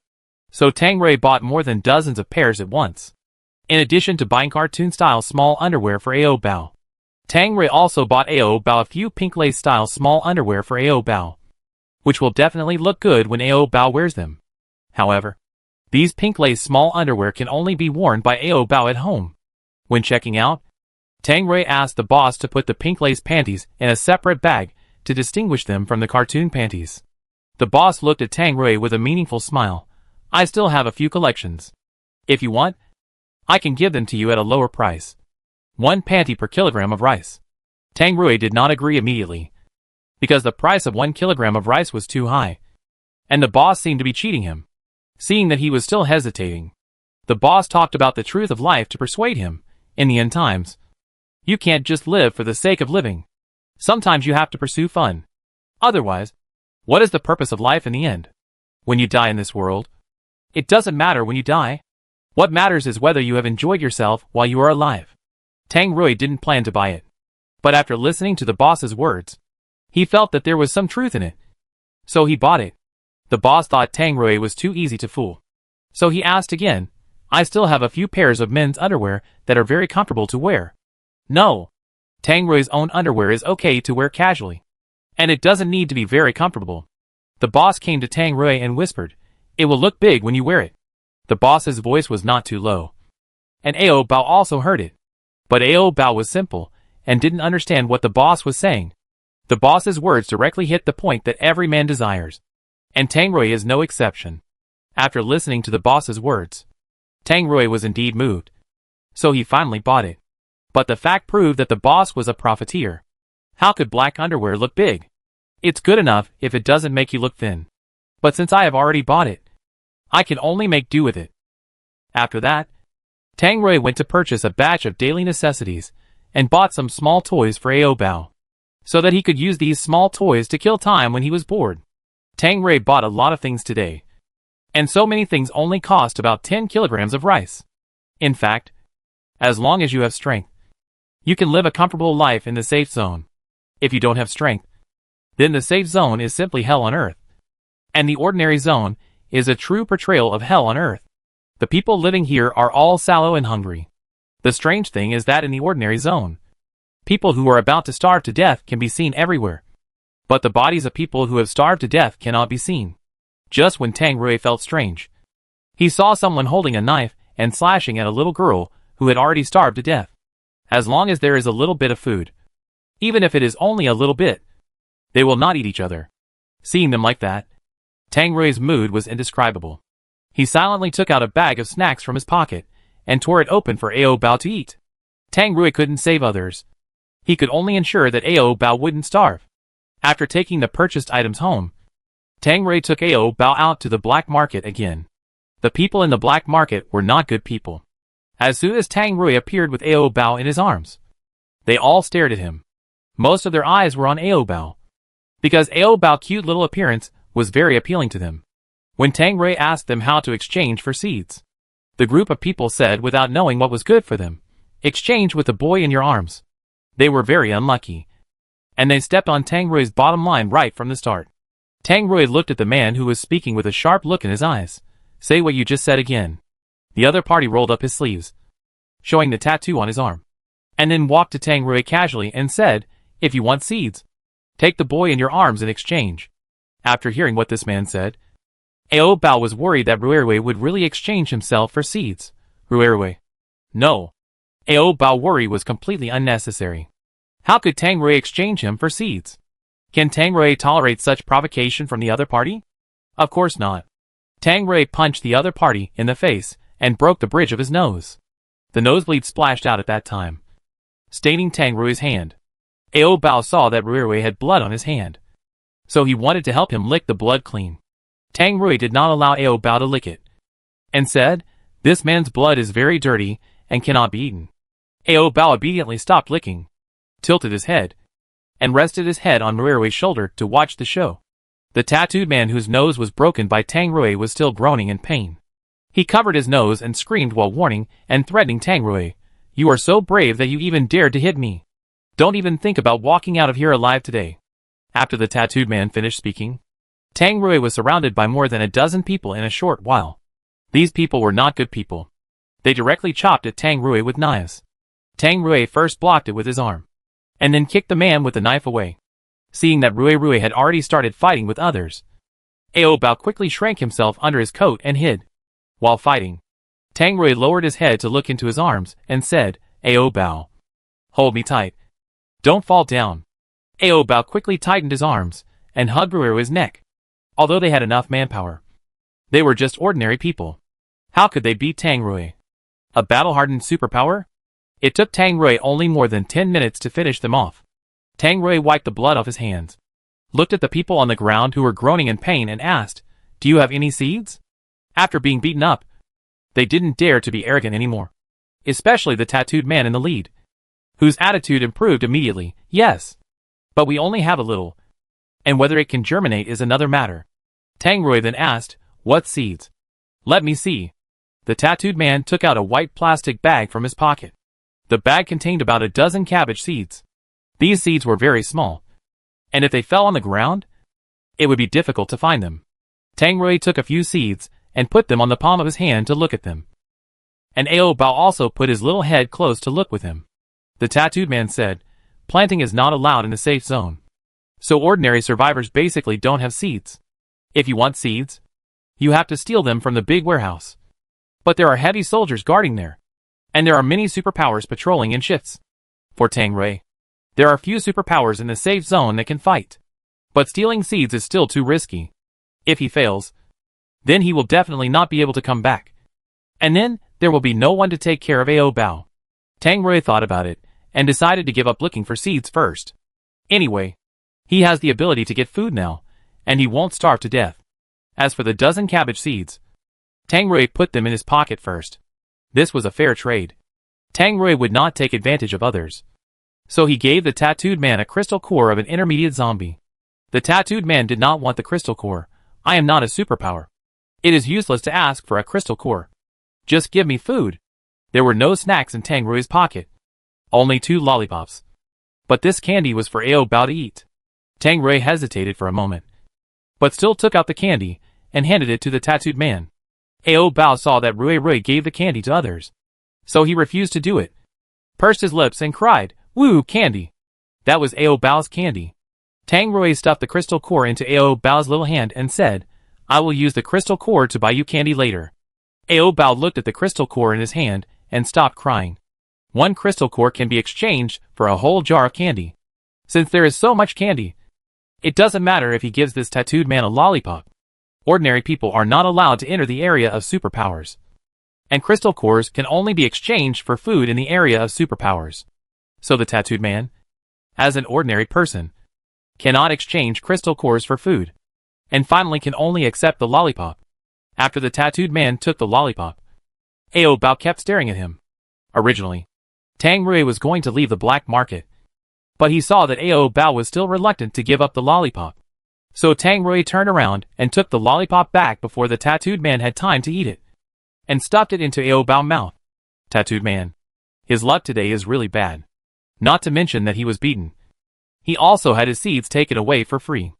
So Tang Rui bought more than dozens of pairs at once. In addition to buying cartoon-style small underwear for Ao Bao, Tang Rui also bought Ao Bao a few pink lace-style small underwear for Ao Bao, which will definitely look good when Ao Bao wears them. However, these pink lace small underwear can only be worn by Ao Bao at home. When checking out, Tang Rui asked the boss to put the pink lace panties in a separate bag to distinguish them from the cartoon panties. The boss looked at Tang Rui with a meaningful smile. I still have a few collections. If you want, I can give them to you at a lower price. 1 panty per kilogram of rice. Tang Rui did not agree immediately, because the price of 1 kilogram of rice was too high, and the boss seemed to be cheating him. Seeing that he was still hesitating, the boss talked about the truth of life to persuade him. In the end times, you can't just live for the sake of living. Sometimes you have to pursue fun. Otherwise, what is the purpose of life in the end? When you die in this world, it doesn't matter when you die. What matters is whether you have enjoyed yourself while you are alive. Tang Rui didn't plan to buy it, but after listening to the boss's words, he felt that there was some truth in it. So he bought it. The boss thought Tang Rui was too easy to fool. So he asked again, I still have a few pairs of men's underwear that are very comfortable to wear. No. Tang Rui's own underwear is okay to wear casually, and it doesn't need to be very comfortable. The boss came to Tang Rui and whispered, it will look big when you wear it. The boss's voice was not too low, and Ao Bao also heard it. But Ao Bao was simple, and didn't understand what the boss was saying. The boss's words directly hit the point that every man desires, and Tang Rui is no exception. After listening to the boss's words, Tang Rui was indeed moved. So he finally bought it. But the fact proved that the boss was a profiteer. How could black underwear look big? It's good enough if it doesn't make you look thin. But since I have already bought it, I can only make do with it. After that, Tang Rui went to purchase a batch of daily necessities, and bought some small toys for Ao Bao, so that he could use these small toys to kill time when he was bored. Tang Rui bought a lot of things today, and so many things only cost about 10 kilograms of rice. In fact, as long as you have strength, you can live a comfortable life in the safe zone. If you don't have strength, then the safe zone is simply hell on earth. And the ordinary zone is a true portrayal of hell on earth. The people living here are all sallow and hungry. The strange thing is that in the ordinary zone, people who are about to starve to death can be seen everywhere. But the bodies of people who have starved to death cannot be seen. Just when Tang Rui felt strange, he saw someone holding a knife and slashing at a little girl who had already starved to death. As long as there is a little bit of food, even if it is only a little bit, they will not eat each other. Seeing them like that, Tang Rui's mood was indescribable. He silently took out a bag of snacks from his pocket and tore it open for Ao Bao to eat. Tang Rui couldn't save others. He could only ensure that Ao Bao wouldn't starve. After taking the purchased items home, Tang Rui took Ao Bao out to the black market again. The people in the black market were not good people. As soon as Tang Rui appeared with Ao Bao in his arms, they all stared at him. Most of their eyes were on Ao Bao, because Ao Bao's cute little appearance was very appealing to them. When Tang Rui asked them how to exchange for seeds, the group of people said without knowing what was good for them, exchange with the boy in your arms. They were very unlucky, and they stepped on Tang Rui's bottom line right from the start. Tang Rui looked at the man who was speaking with a sharp look in his eyes. Say what you just said again. The other party rolled up his sleeves, showing the tattoo on his arm, and then walked to Tang Rui casually and said, if you want seeds, take the boy in your arms in exchange. After hearing what this man said, Ao Bao was worried that Ruerui would really exchange himself for seeds. Ruerui. No. Ao Bao's worry was completely unnecessary. How could Tang Rui exchange him for seeds? Can Tang Rui tolerate such provocation from the other party? Of course not. Tang Rui punched the other party in the face and broke the bridge of his nose. The nosebleed splashed out at that time, staining Tang Rui's hand. Ao Bao saw that Rui had blood on his hand, so he wanted to help him lick the blood clean. Tang Rui did not allow Ao Bao to lick it, and said, "This man's blood is very dirty and cannot be eaten." Ao Bao obediently stopped licking, tilted his head, and rested his head on Rui's shoulder to watch the show. The tattooed man whose nose was broken by Tang Rui was still groaning in pain. He covered his nose and screamed while warning and threatening Tang Rui, "You are so brave that you even dared to hit me. Don't even think about walking out of here alive today." After the tattooed man finished speaking, Tang Rui was surrounded by more than a dozen people in a short while. These people were not good people. They directly chopped at Tang Rui with knives. Tang Rui first blocked it with his arm, and then kicked the man with the knife away. Seeing that Rui had already started fighting with others, Ao Bao quickly shrank himself under his coat and hid. While fighting, Tang Rui lowered his head to look into his arms and said, "Ao Bao, hold me tight. Don't fall down." Ao Bao quickly tightened his arms and hugged Rui's neck. Although they had enough manpower, they were just ordinary people. How could they beat Tang Rui? A battle-hardened superpower? It took Tang Rui only more than 10 minutes to finish them off. Tang Rui wiped the blood off his hands, looked at the people on the ground who were groaning in pain and asked, "Do you have any seeds?" After being beaten up, they didn't dare to be arrogant anymore. Especially the tattooed man in the lead, whose attitude improved immediately. "Yes, but we only have a little, and whether it can germinate is another matter." Tang Rui then asked, "What seeds?" "Let me see." The tattooed man took out a white plastic bag from his pocket. The bag contained about a dozen cabbage seeds. These seeds were very small, and if they fell on the ground, it would be difficult to find them. Tang Rui took a few seeds and put them on the palm of his hand to look at them. And Ao Bao also put his little head close to look with him. The tattooed man said, "Planting is not allowed in the safe zone, so ordinary survivors basically don't have seeds. If you want seeds, you have to steal them from the big warehouse. But there are heavy soldiers guarding there, and there are many superpowers patrolling in shifts. For Tang Rui, there are few superpowers in the safe zone that can fight. But stealing seeds is still too risky. If he fails, then he will definitely not be able to come back. And then, there will be no one to take care of Ao Bao." Tang Rui thought about it, and decided to give up looking for seeds first. Anyway, he has the ability to get food now, and he won't starve to death. As for the dozen cabbage seeds, Tang Rui put them in his pocket first. This was a fair trade. Tang Rui would not take advantage of others, so he gave the tattooed man a crystal core of an intermediate zombie. The tattooed man did not want the crystal core. "I am not a superpower. It is useless to ask for a crystal core. Just give me food." There were no snacks in Tang Rui's pocket, only 2 lollipops. But this candy was for Ao Bao to eat. Tang Rui hesitated for a moment, but still took out the candy and handed it to the tattooed man. Ao Bao saw that Rui gave the candy to others, so he refused to do it, pursed his lips and cried, "Woo, candy!" That was Ao Bao's candy. Tang Rui stuffed the crystal core into Ao Bao's little hand and said, "I will use the crystal core to buy you candy later." Ao Bao looked at the crystal core in his hand and stopped crying. 1 crystal core can be exchanged for a whole jar of candy. Since there is so much candy, it doesn't matter if he gives this tattooed man a lollipop. Ordinary people are not allowed to enter the area of superpowers, and crystal cores can only be exchanged for food in the area of superpowers. So the tattooed man, as an ordinary person, cannot exchange crystal cores for food, and finally can only accept the lollipop. After the tattooed man took the lollipop, Ao Bao kept staring at him. Originally, Tang Rui was going to leave the black market, but he saw that Ao Bao was still reluctant to give up the lollipop. So Tang Rui turned around and took the lollipop back before the tattooed man had time to eat it, and stuffed it into Ao Bao's mouth. Tattooed man. His luck today is really bad. Not to mention that he was beaten. He also had his seeds taken away for free.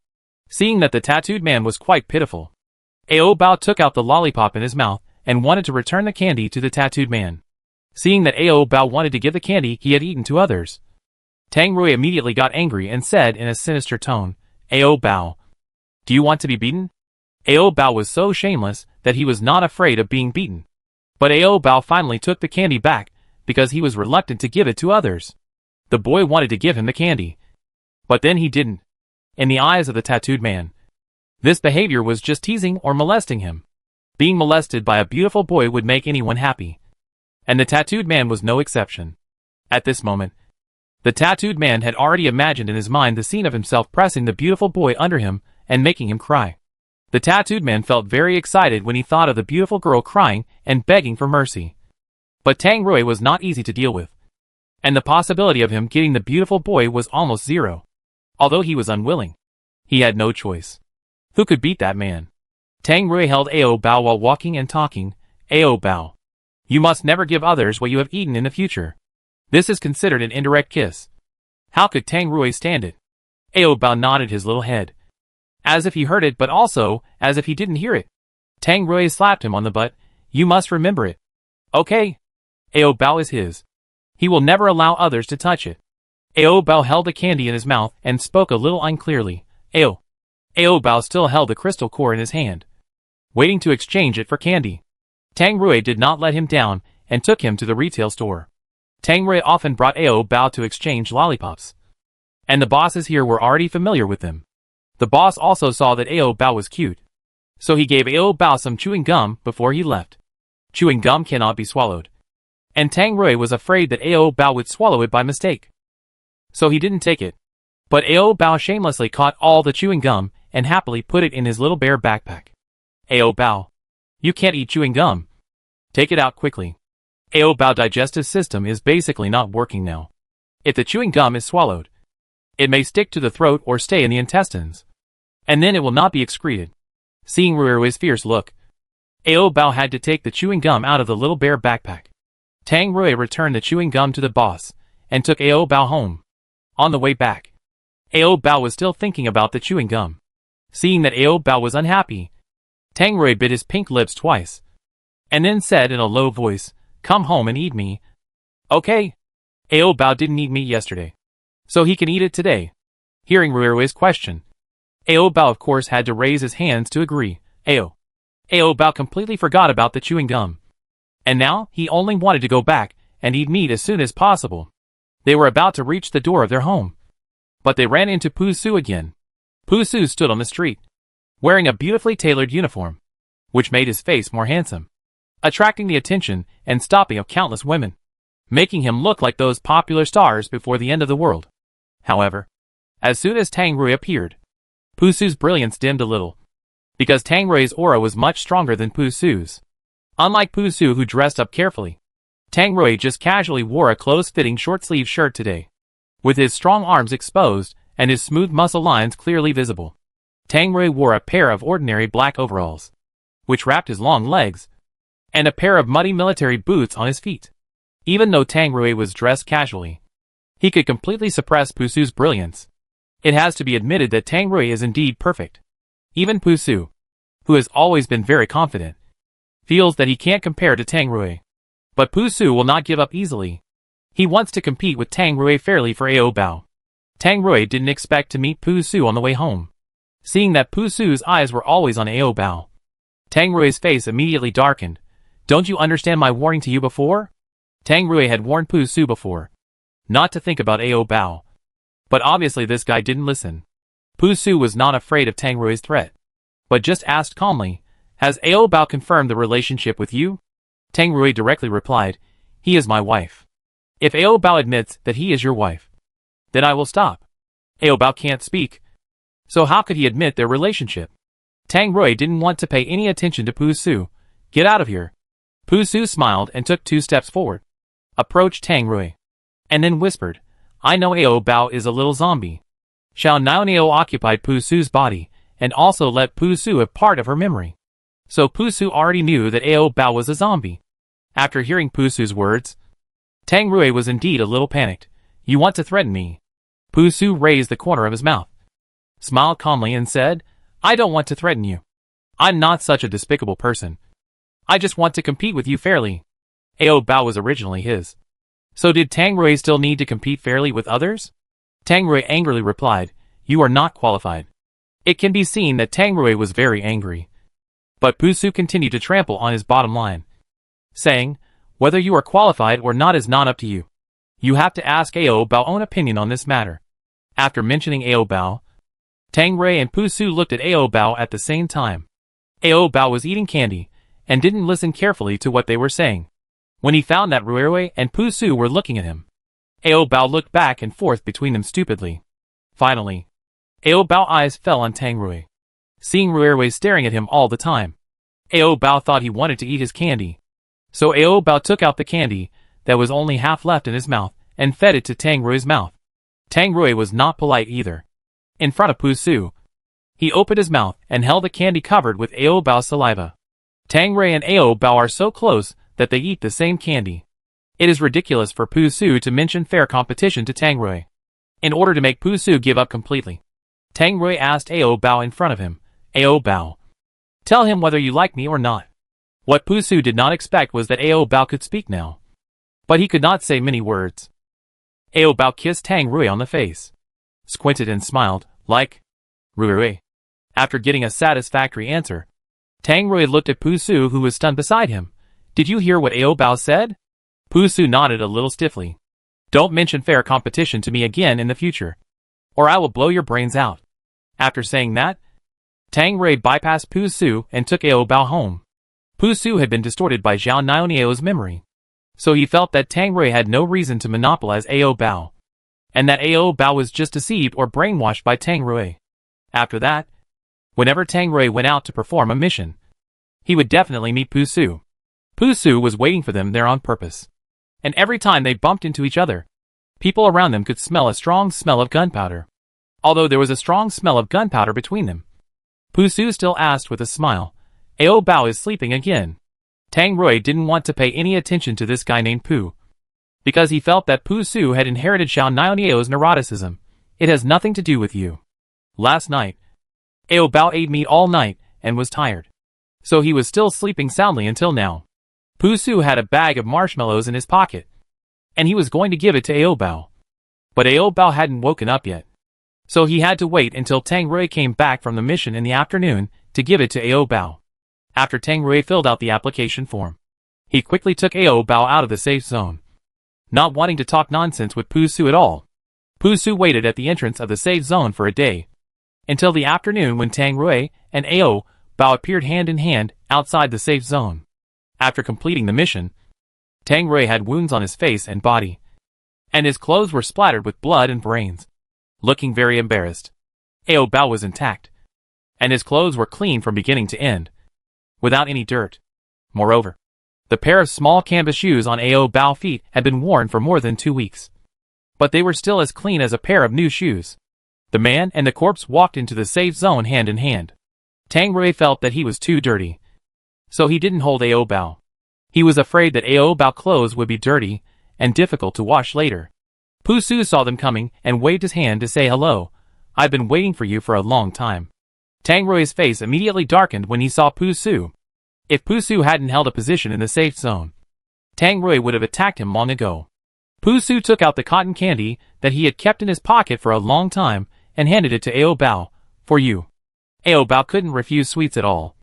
Seeing that the tattooed man was quite pitiful, Ao Bao took out the lollipop in his mouth and wanted to return the candy to the tattooed man. Seeing that Ao Bao wanted to give the candy he had eaten to others, Tang Rui immediately got angry and said in a sinister tone, "Ao Bao, do you want to be beaten?" Ao Bao was so shameless that he was not afraid of being beaten. But Ao Bao finally took the candy back because he was reluctant to give it to others. The boy wanted to give him the candy. But then he didn't. In the eyes of the tattooed man, this behavior was just teasing or molesting him. Being molested by a beautiful boy would make anyone happy. And the tattooed man was no exception. At this moment, the tattooed man had already imagined in his mind the scene of himself pressing the beautiful boy under him and making him cry. The tattooed man felt very excited when he thought of the beautiful girl crying and begging for mercy. But Tang Rui was not easy to deal with. And the possibility of him getting the beautiful boy was almost zero. Although he was unwilling, he had no choice. Who could beat that man? Tang Rui held Ao Bao while walking and talking. Ao Bao, you must never give others what you have eaten in the future. This is considered an indirect kiss. How could Tang Rui stand it? Ao Bao nodded his little head, as if he heard it but also as if he didn't hear it. Tang Rui slapped him on the butt. You must remember it. Okay. Ao Bao is his. He will never allow others to touch it. Ao Bao held the candy in his mouth and spoke a little unclearly. Ao Bao still held the crystal core in his hand, waiting to exchange it for candy. Tang Rui did not let him down and took him to the retail store. Tang Rui often brought Ao Bao to exchange lollipops, and the bosses here were already familiar with them. The boss also saw that Ao Bao was cute, so he gave Ao Bao some chewing gum before he left. Chewing gum cannot be swallowed, and Tang Rui was afraid that Ao Bao would swallow it by mistake, so he didn't take it. But Ao Bao shamelessly caught all the chewing gum and happily put it in his little bear backpack. Ao Bao, you can't eat chewing gum. Take it out quickly. Ao Bao digestive system is basically not working now. If the chewing gum is swallowed, it may stick to the throat or stay in the intestines, and then it will not be excreted. Seeing Ruirui's fierce look, Ao Bao had to take the chewing gum out of the little bear backpack. Tang Rui returned the chewing gum to the boss and took Ao Bao home. On the way back, Ao Bao was still thinking about the chewing gum. Seeing that Ao Bao was unhappy, Tang Rui bit his pink lips twice, and then said in a low voice, "Come home and eat me." Okay. Ao Bao didn't eat meat yesterday, so he can eat it today. Hearing Ruirui's question, Ao Bao of course had to raise his hands to agree. Ao Bao completely forgot about the chewing gum, and now he only wanted to go back and eat meat as soon as possible. They were about to reach the door of their home, but they ran into Pu Su again. Pu Su stood on the street, wearing a beautifully tailored uniform, which made his face more handsome, attracting the attention and stopping of countless women, making him look like those popular stars before the end of the world. However, as soon as Tang Rui appeared, Pu Su's brilliance dimmed a little, because Tang Rui's aura was much stronger than Pu Su's. Unlike Pu Su, who dressed up carefully, Tang Rui just casually wore a close-fitting short-sleeved shirt today, with his strong arms exposed and his smooth muscle lines clearly visible. Tang Rui wore a pair of ordinary black overalls, which wrapped his long legs, and a pair of muddy military boots on his feet. Even though Tang Rui was dressed casually, he could completely suppress Pu Su's brilliance. It has to be admitted that Tang Rui is indeed perfect. Even Pu Su, who has always been very confident, feels that he can't compare to Tang Rui. But Pu Su will not give up easily. He wants to compete with Tang Rui fairly for Ao Bao. Tang Rui didn't expect to meet Pu Su on the way home. Seeing that Pu Su's eyes were always on Ao Bao, Tang Rui's face immediately darkened. Don't you understand my warning to you before? Tang Rui had warned Pu Su before not to think about Ao Bao. But obviously this guy didn't listen. Pu Su was not afraid of Tang Rui's threat, but just asked calmly, "Has Ao Bao confirmed the relationship with you?" Tang Rui directly replied, "He is my wife. If Ao Bao admits that he is your wife, then I will stop." Ao Bao can't speak, so how could he admit their relationship? Tang Rui didn't want to pay any attention to Pu Su. "Get out of here." Pu Su smiled and took 2 steps forward, approached Tang Rui, and then whispered, "I know Ao Bao is a little zombie." Xiao Niao occupied Pu Su's body, and also let Pu Su have part of her memory. So Pu Su already knew that Ao Bao was a zombie. After hearing Pu Su's words, Tang Rui was indeed a little panicked. "You want to threaten me?" Pu Su raised the corner of his mouth, smiled calmly and said, "I don't want to threaten you. I'm not such a despicable person. I just want to compete with you fairly." Ao Bao was originally his. So did Tang Rui still need to compete fairly with others? Tang Rui angrily replied, "You are not qualified." It can be seen that Tang Rui was very angry. But Pu Su continued to trample on his bottom line, saying, Whether you are qualified or not is not up to you. You have to ask Ao Bao's own opinion on this matter. After mentioning Ao Bao, Tang Rui and Pu Su looked at Ao Bao at the same time. Ao Bao was eating candy, and didn't listen carefully to what they were saying. When he found that Rui and Pu Su were looking at him, Ao Bao looked back and forth between them stupidly. Finally, Ao Bao's eyes fell on Tang Rui. Seeing Rui staring at him all the time, Ao Bao thought he wanted to eat his candy. So Ao Bao took out the candy that was only half left in his mouth and fed it to Tang Rui's mouth. Tang Rui was not polite either. In front of Pu Su, he opened his mouth and held the candy covered with Ao Bao's saliva. Tang Rui and Ao Bao are so close that they eat the same candy. It is ridiculous for Pu Su to mention fair competition to Tang Rui. In order to make Pu Su give up completely, Tang Rui asked Ao Bao in front of him, Ao Bao, tell him whether you like me or not. What Pu Su did not expect was that Ao Bao could speak now. But he could not say many words. Ao Bao kissed Tang Rui on the face, squinted and smiled, like Rui. After getting a satisfactory answer, Tang Rui looked at Pu Su, who was stunned beside him. Did you hear what Ao Bao said? Pu Su nodded a little stiffly. Don't mention fair competition to me again in the future, or I will blow your brains out. After saying that, Tang Rui bypassed Pu Su and took Ao Bao home. Pu Su had been distorted by Zhao Niao's memory, so he felt that Tang Rui had no reason to monopolize Ao Bao, and that Ao Bao was just deceived or brainwashed by Tang Rui. After that, whenever Tang Rui went out to perform a mission, he would definitely meet Pu Su. Pu Su was waiting for them there on purpose, and every time they bumped into each other, people around them could smell a strong smell of gunpowder. Although there was a strong smell of gunpowder between them, Pu Su still asked with a smile, Ao Bao is sleeping again. Tang Rui didn't want to pay any attention to this guy named Pu, because he felt that Pu Su had inherited Zhao Niao's neuroticism. It has nothing to do with you. Last night, Ao Bao ate meat all night and was tired, so he was still sleeping soundly until now. Pu Su had a bag of marshmallows in his pocket, and he was going to give it to Ao Bao. But Ao Bao hadn't woken up yet, so he had to wait until Tang Rui came back from the mission in the afternoon to give it to Ao Bao. After Tang Rui filled out the application form, he quickly took Ao Bao out of the safe zone. Not wanting to talk nonsense with Pu Su at all, Pu Su waited at the entrance of the safe zone for a day, until the afternoon when Tang Rui and Ao Bao appeared hand in hand outside the safe zone. After completing the mission, Tang Rui had wounds on his face and body, and his clothes were splattered with blood and brains. Looking very embarrassed, Ao Bao was intact, and his clothes were clean from beginning to end, without any dirt. Moreover, the pair of small canvas shoes on Ao Bao's feet had been worn for more than 2 weeks, but they were still as clean as a pair of new shoes. The man and the corpse walked into the safe zone hand in hand. Tang Rui felt that he was too dirty, so he didn't hold Ao Bao. He was afraid that Ao Bao's clothes would be dirty and difficult to wash later. Pu Su saw them coming and waved his hand to say hello. I've been waiting for you for a long time. Tang Rui's face immediately darkened when he saw Pu Su. If Pu Su hadn't held a position in the safe zone, Tang Rui would have attacked him long ago. Pu Su took out the cotton candy that he had kept in his pocket for a long time and handed it to Ao Bao. For you. Ao Bao couldn't refuse sweets at all.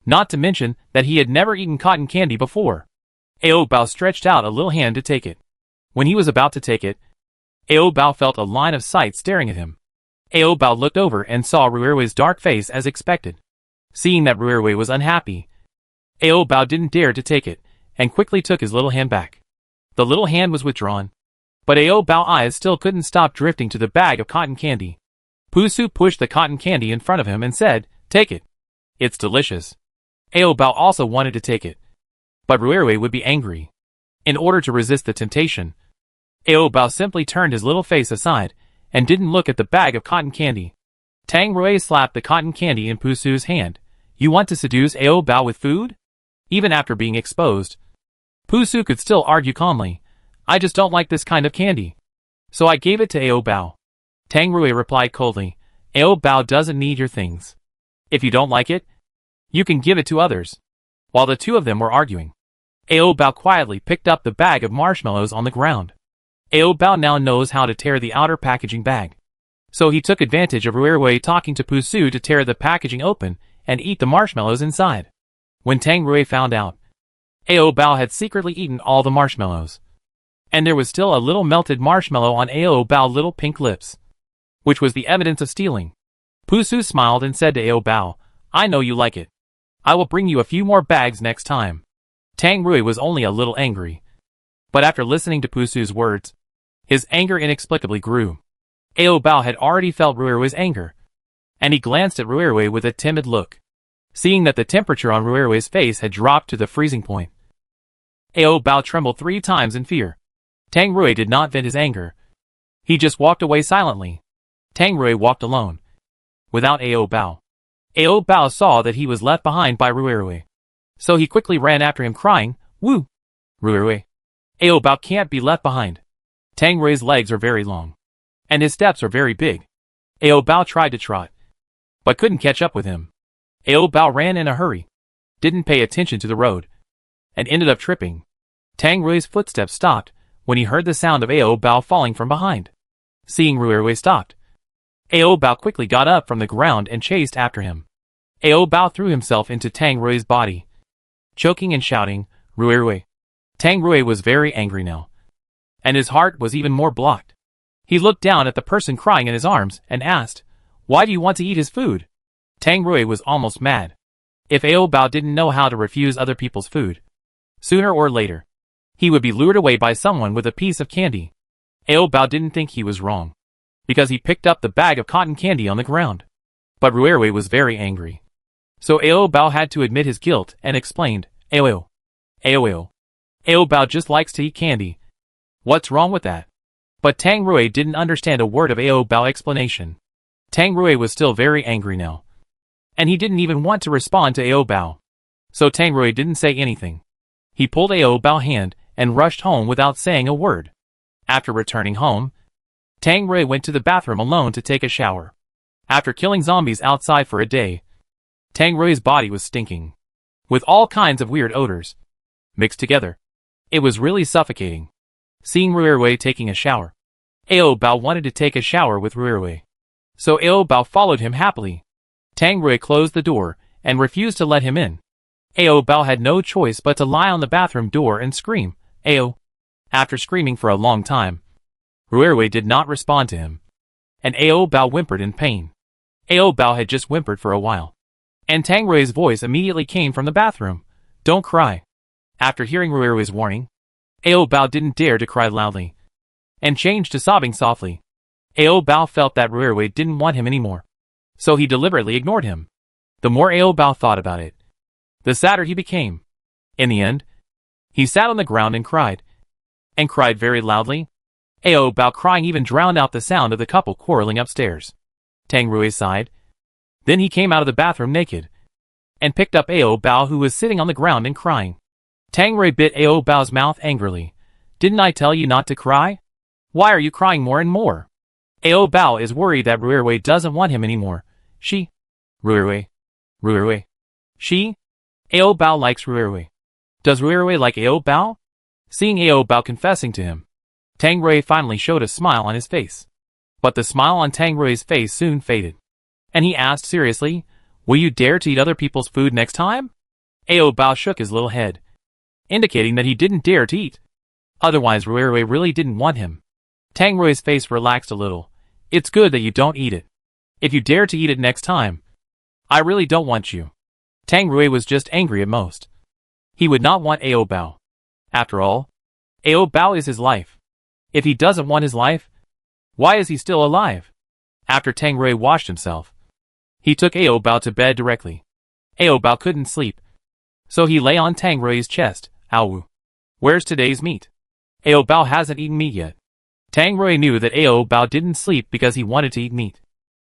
Not to mention that he had never eaten cotton candy before. Ao Bao stretched out a little hand to take it. When he was about to take it, Ao Bao felt a line of sight staring at him. Ao Bao looked over and saw Rui's dark face as expected. Seeing that Rui was unhappy, Ao Bao didn't dare to take it, and quickly took his little hand back. The little hand was withdrawn, but Ao Bao's eyes still couldn't stop drifting to the bag of cotton candy. Pu Su pushed the cotton candy in front of him and said, "Take it. It's delicious." Ao Bao also wanted to take it, but Rui would be angry. In order to resist the temptation, Ao Bao simply turned his little face aside and didn't look at the bag of cotton candy. Tang Rui slapped the cotton candy in Pu Su's hand. "You want to seduce Ao Bao with food?" Even after being exposed, Pu Su could still argue calmly, "I just don't like this kind of candy, so I gave it to Ao Bao." Tang Rui replied coldly, "Ao Bao doesn't need your things. If you don't like it, you can give it to others." While the two of them were arguing, Ao Bao quietly picked up the bag of marshmallows on the ground. Ao Bao now knows how to tear the outer packaging bag, so he took advantage of Rui talking to Pu Su to tear the packaging open and eat the marshmallows inside. When Tang Rui found out, Ao Bao had secretly eaten all the marshmallows. And there was still a little melted marshmallow on Ao Bao's little pink lips, which was the evidence of stealing. Pusu smiled and said to Ao Bao, I know you like it. I will bring you a few more bags next time. Tang Rui was only a little angry. But after listening to Pusu's words, his anger inexplicably grew. Ao Bao had already felt Ruirui's anger, and he glanced at Ruirui with a timid look, seeing that the temperature on Ruirui's face had dropped to the freezing point. Ao Bao trembled 3 times in fear. Tang Rui did not vent his anger. He just walked away silently. Tang Rui walked alone, without Ao Bao. Ao Bao saw that he was left behind by Ruirui, so he quickly ran after him crying, Woo! Ruirui! Ao Bao can't be left behind. Tang Rui's legs are very long, and his steps are very big. Ao Bao tried to trot, but couldn't catch up with him. Ao Bao ran in a hurry, didn't pay attention to the road, and ended up tripping. Tang Rui's footsteps stopped when he heard the sound of Ao Bao falling from behind. Seeing Ruirui stopped, Ao Bao quickly got up from the ground and chased after him. Ao Bao threw himself into Tang Rui's body, choking and shouting, Ruirui! Tang Rui was very angry now, and his heart was even more blocked. He looked down at the person crying in his arms and asked, Why do you want to eat his food? Tang Rui was almost mad. If Ao Bao didn't know how to refuse other people's food, sooner or later, he would be lured away by someone with a piece of candy. Ao Bao didn't think he was wrong, because he picked up the bag of cotton candy on the ground. But Ruirui was very angry. So Ao Bao had to admit his guilt and explained, Ao Bao just likes to eat candy. What's wrong with that? But Tang Rui didn't understand a word of Ao Bao's explanation. Tang Rui was still very angry now, and he didn't even want to respond to Ao Bao. So Tang Rui didn't say anything. He pulled Ao Bao's hand and rushed home without saying a word. After returning home, Tang Rui went to the bathroom alone to take a shower. After killing zombies outside for a day, Tang Rui's body was stinking, with all kinds of weird odors mixed together. It was really suffocating. Seeing Ruirui taking a shower, Ao Bao wanted to take a shower with Ruirui, so Ao Bao followed him happily. Tang Rui closed the door and refused to let him in. Ao Bao had no choice but to lie on the bathroom door and scream, Ao! After screaming for a long time, Ruirui did not respond to him, and Ao Bao whimpered in pain. Ao Bao had just whimpered for a while, and Tang Rui's voice immediately came from the bathroom, Don't cry. After hearing Ruirui's warning, Ao Bao didn't dare to cry loudly, and changed to sobbing softly. Ao Bao felt that Ruirui didn't want him anymore, so he deliberately ignored him. The more Ao Bao thought about it, the sadder he became. In the end, he sat on the ground and cried very loudly. Ao Bao crying even drowned out the sound of the couple quarreling upstairs. Tang Rui sighed. Then he came out of the bathroom naked, and picked up Ao Bao, who was sitting on the ground and crying. Tang Rui bit Ao Bao's mouth angrily. Didn't I tell you not to cry? Why are you crying more and more? Ao Bao is worried that Ruirui doesn't want him anymore. Ruirui. Ao Bao likes Ruirui. Does Ruirui like Ao Bao? Seeing Ao Bao confessing to him, Tang Rui finally showed a smile on his face. But the smile on Tang Rui's face soon faded, and he asked seriously, Will you dare to eat other people's food next time? Ao Bao shook his little head, indicating that he didn't dare to eat. Otherwise Ruirui really didn't want him. Tang Rui's face relaxed a little. It's good that you don't eat it. If you dare to eat it next time, I really don't want you. Tang Rui was just angry at most. He would not want Ao Bao. After all, Ao Bao is his life. If he doesn't want his life, why is he still alive? After Tang Rui washed himself, he took Ao Bao to bed directly. Ao Bao couldn't sleep, so he lay on Tang Rui's chest. Ao, where's today's meat? Ao Bao hasn't eaten meat yet. Tang Rui knew that Ao Bao didn't sleep because he wanted to eat meat,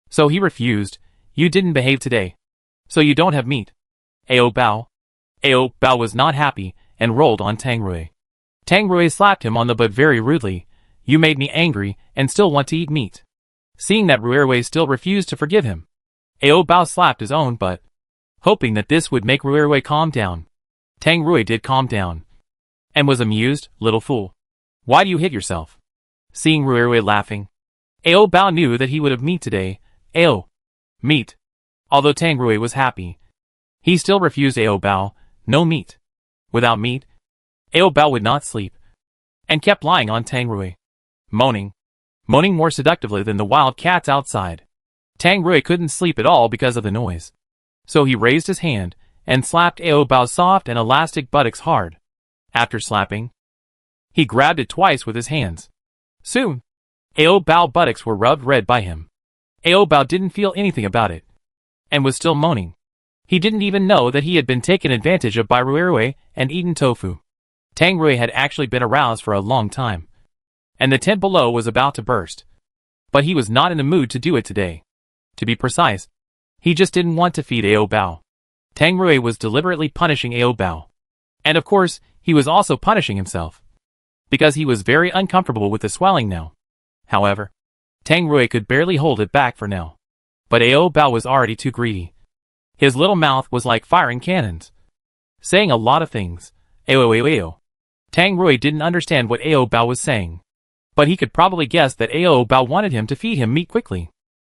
so he refused. You didn't behave today, so you don't have meat. Ao Bao was not happy and rolled on Tang Rui. Tang Rui slapped him on the butt very rudely. You made me angry and still want to eat meat. Seeing that Ruirui still refused to forgive him, Ao Bao slapped his own butt, hoping that this would make Ruirui calm down. Tang Rui did calm down, and was amused. Little fool. Why do you hit yourself? Seeing Ruirui laughing, Ao Bao knew that he would have meat today. Meat. Although Tang Rui was happy, he still refused Ao Bao. No meat. Without meat, Ao Bao would not sleep, and kept lying on Tang Rui, moaning more seductively than the wild cats outside. Tang Rui couldn't sleep at all because of the noise. So he raised his hand, and slapped Ao Bao's soft and elastic buttocks hard. After slapping, he grabbed it twice with his hands. Soon, Ao Bao's buttocks were rubbed red by him. Ao Bao didn't feel anything about it, and was still moaning. He didn't even know that he had been taken advantage of by Rui and eaten tofu. Tang Rui had actually been aroused for a long time, and the tent below was about to burst. But he was not in the mood to do it today. To be precise, he just didn't want to feed Ao Bao. Tang Rui was deliberately punishing Ao Bao. And of course, he was also punishing himself, because he was very uncomfortable with the swelling now. However, Tang Rui could barely hold it back for now. But Ao Bao was already too greedy. His little mouth was like firing cannons, saying a lot of things. Ao. Tang Rui didn't understand what Ao Bao was saying, but he could probably guess that Ao Bao wanted him to feed him meat quickly.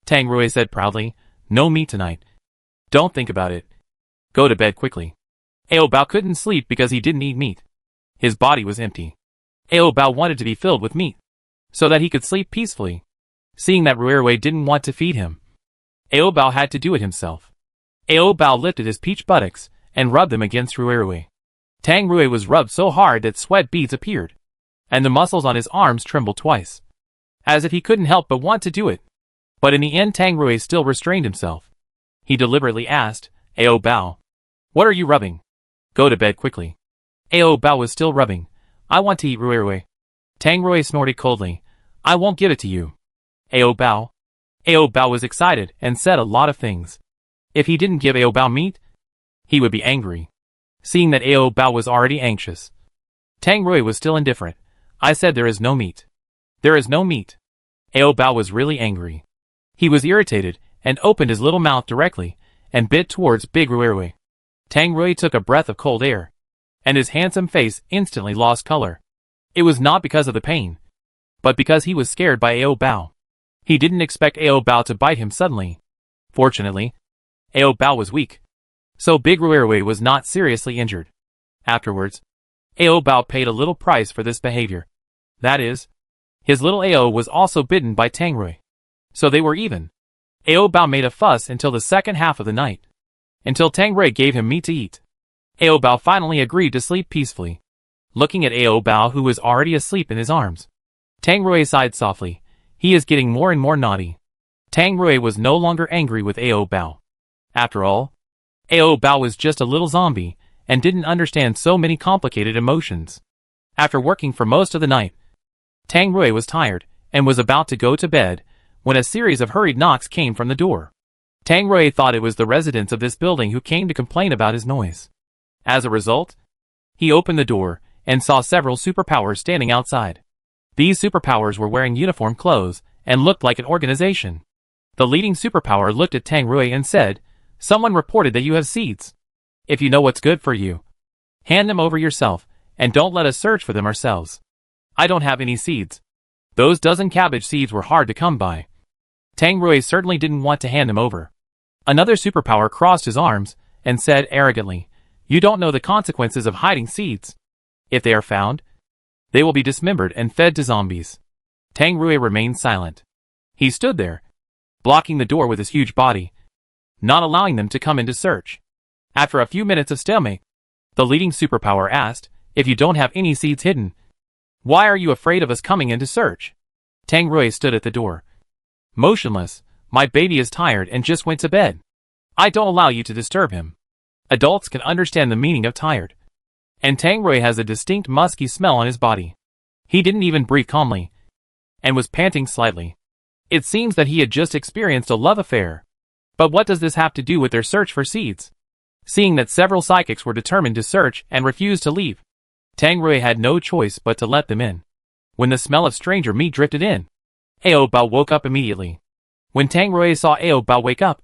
Tang Rui said proudly, "No meat tonight. Don't think about it. Go to bed quickly." Ao Bao couldn't sleep because he didn't eat meat. His body was empty. Ao Bao wanted to be filled with meat, so that he could sleep peacefully. Seeing that Rui didn't want to feed him, Ao Bao had to do it himself. Ao Bao lifted his peach buttocks and rubbed them against Rui. Tang Rui was rubbed so hard that sweat beads appeared, and the muscles on his arms trembled twice, as if he couldn't help but want to do it. But in the end Tang Rui still restrained himself. He deliberately asked, "Ao Bao, what are you rubbing? Go to bed quickly." Ao Bao was still rubbing. "I want to eat Rui." Tang Rui snorted coldly, "I won't give it to you." Ao Bao was excited and said a lot of things. If he didn't give Ao Bao meat, he would be angry. Seeing that Ao Bao was already anxious, Tang Rui was still indifferent. "I said there is no meat. There is no meat." Ao Bao was really angry. He was irritated and opened his little mouth directly and bit towards Big Rui. Tang Rui took a breath of cold air, and his handsome face instantly lost color. It was not because of the pain, but because he was scared by Ao Bao. He didn't expect Ao Bao to bite him suddenly. Fortunately, Ao Bao was weak, so Big Rui was not seriously injured. Afterwards, Ao Bao paid a little price for this behavior. That is, his little Ao was also bitten by Tang Rui, so they were even. Ao Bao made a fuss until the second half of the night, until Tang Rui gave him meat to eat. Ao Bao finally agreed to sleep peacefully. Looking at Ao Bao, who was already asleep in his arms, Tang Rui sighed softly. He is getting more and more naughty. Tang Rui was no longer angry with Ao Bao. After all, Ao Bao was just a little zombie, and didn't understand so many complicated emotions. After working for most of the night, Tang Rui was tired, and was about to go to bed, when a series of hurried knocks came from the door. Tang Rui thought it was the residents of this building who came to complain about his noise. As a result, he opened the door, and saw several superpowers standing outside. These superpowers were wearing uniform clothes, and looked like an organization. The leading superpower looked at Tang Rui and said, "Someone reported that you have seeds. If you know what's good for you, hand them over yourself, and don't let us search for them ourselves." "I don't have any seeds. Those dozen cabbage seeds were hard to come by." Tang Rui certainly didn't want to hand them over. Another superpower crossed his arms, and said arrogantly, "You don't know the consequences of hiding seeds. If they are found, they will be dismembered and fed to zombies." Tang Rui remained silent. He stood there, blocking the door with his huge body, not allowing them to come in to search. After a few minutes of stalemate, the leading superpower asked, "If you don't have any seeds hidden, why are you afraid of us coming in to search?" Tang Rui stood at the door, motionless. "My baby is tired and just went to bed. I don't allow you to disturb him." Adults can understand the meaning of tired. And Tang Rui has a distinct musky smell on his body. He didn't even breathe calmly, and was panting slightly. It seems that he had just experienced a love affair. But what does this have to do with their search for seeds? Seeing that several psychics were determined to search and refused to leave, Tang Rui had no choice but to let them in. When the smell of stranger meat drifted in, Ao Bao woke up immediately. When Tang Rui saw Ao Bao wake up,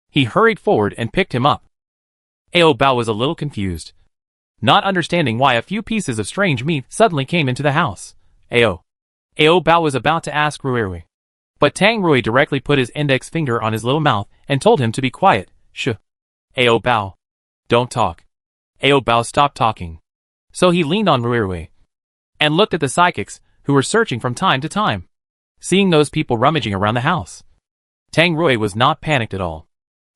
he hurried forward and picked him up. Ao Bao was a little confused, not understanding why a few pieces of strange meat suddenly came into the house. Ao Bao was about to ask Rui, but Tang Rui directly put his index finger on his little mouth and told him to be quiet. "Shh. Ao Bao, don't talk." Ao Bao stopped talking. So he leaned on Ruirui and looked at the psychics, who were searching from time to time. Seeing those people rummaging around the house, Tang Rui was not panicked at all.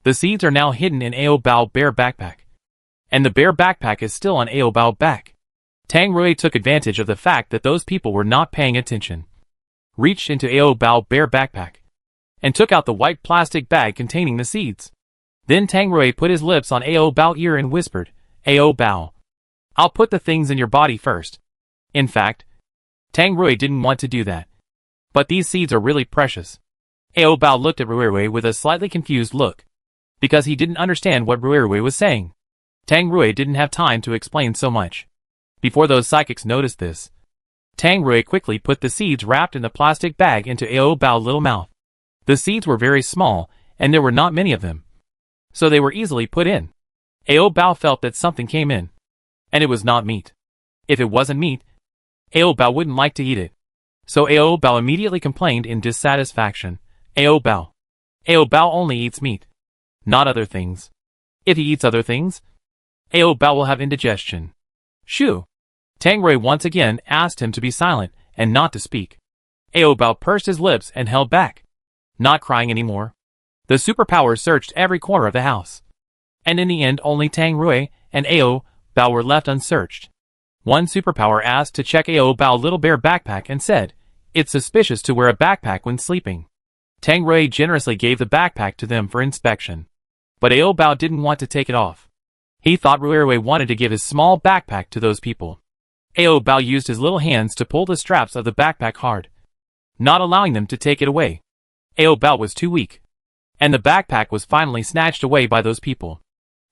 The seeds are now hidden in Ao Bao bear backpack, and the bear backpack is still on Ao Bao back. Tang Rui took advantage of the fact that those people were not paying attention, reached into Ao Bao bear backpack, and took out the white plastic bag containing the seeds. Then Tang Rui put his lips on Ao Bao ear and whispered, "Ao Bao, I'll put the things in your body first." In fact, Tang Rui didn't want to do that. But these seeds are really precious. Ao Bao looked at Ruirui with a slightly confused look, because he didn't understand what Ruirui was saying. Tang Rui didn't have time to explain so much. Before those psychics noticed this, Tang Rui quickly put the seeds wrapped in the plastic bag into Ao Bao's little mouth. The seeds were very small, and there were not many of them, so they were easily put in. Ao Bao felt that something came in, and it was not meat. If it wasn't meat, Ao Bao wouldn't like to eat it. So Ao Bao immediately complained in dissatisfaction. Ao Bao only eats meat, not other things. If he eats other things, Ao Bao will have indigestion. Shoo! Tang Rui once again asked him to be silent and not to speak. Ao Bao pursed his lips and held back, not crying anymore. The superpowers searched every corner of the house, and in the end only Tang Rui and Ao Bao were left unsearched. One superpower asked to check Ao Bao's little bear backpack and said, "It's suspicious to wear a backpack when sleeping." Tang Rui generously gave the backpack to them for inspection, but Ao Bao didn't want to take it off. He thought Ruirui wanted to give his small backpack to those people. Ao Bao used his little hands to pull the straps of the backpack hard, not allowing them to take it away. Ao Bao was too weak, and the backpack was finally snatched away by those people.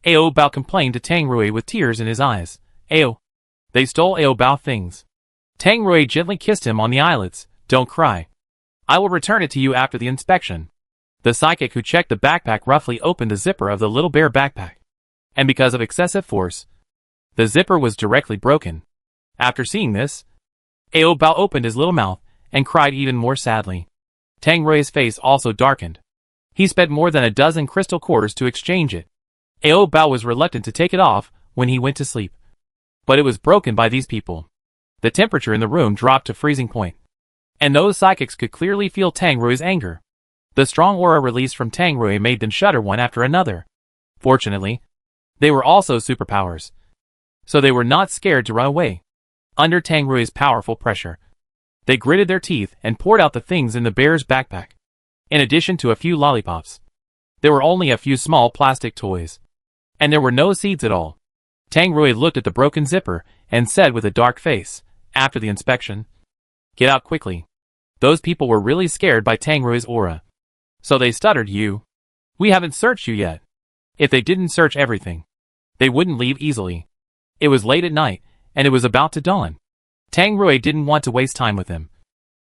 Ao Bao complained to Tang Rui with tears in his eyes. They stole Ao Bao things. Tang Rui gently kissed him on the eyelids. "Don't cry. I will return it to you after the inspection." The psychic who checked the backpack roughly opened the zipper of the little bear backpack, and because of excessive force, the zipper was directly broken. After seeing this, Ao Bao opened his little mouth and cried even more sadly. Tang Rui's face also darkened. He spent more than a dozen crystal cores to exchange it. Ao Bao was reluctant to take it off when he went to sleep, but it was broken by these people. The temperature in the room dropped to freezing point, and those psychics could clearly feel Tang Rui's anger. The strong aura released from Tang Rui made them shudder one after another. Fortunately, they were also superpowers, so they were not scared to run away. Under Tang Rui's powerful pressure, they gritted their teeth and poured out the things in the bear's backpack. In addition to a few lollipops, there were only a few small plastic toys, and there were no seeds at all. Tang Rui looked at the broken zipper and said with a dark face, after the inspection, "Get out quickly." Those people were really scared by Tang Rui's aura, so they stuttered, "We haven't searched you yet." If they didn't search everything, they wouldn't leave easily. It was late at night, and it was about to dawn. Tang Rui didn't want to waste time with them,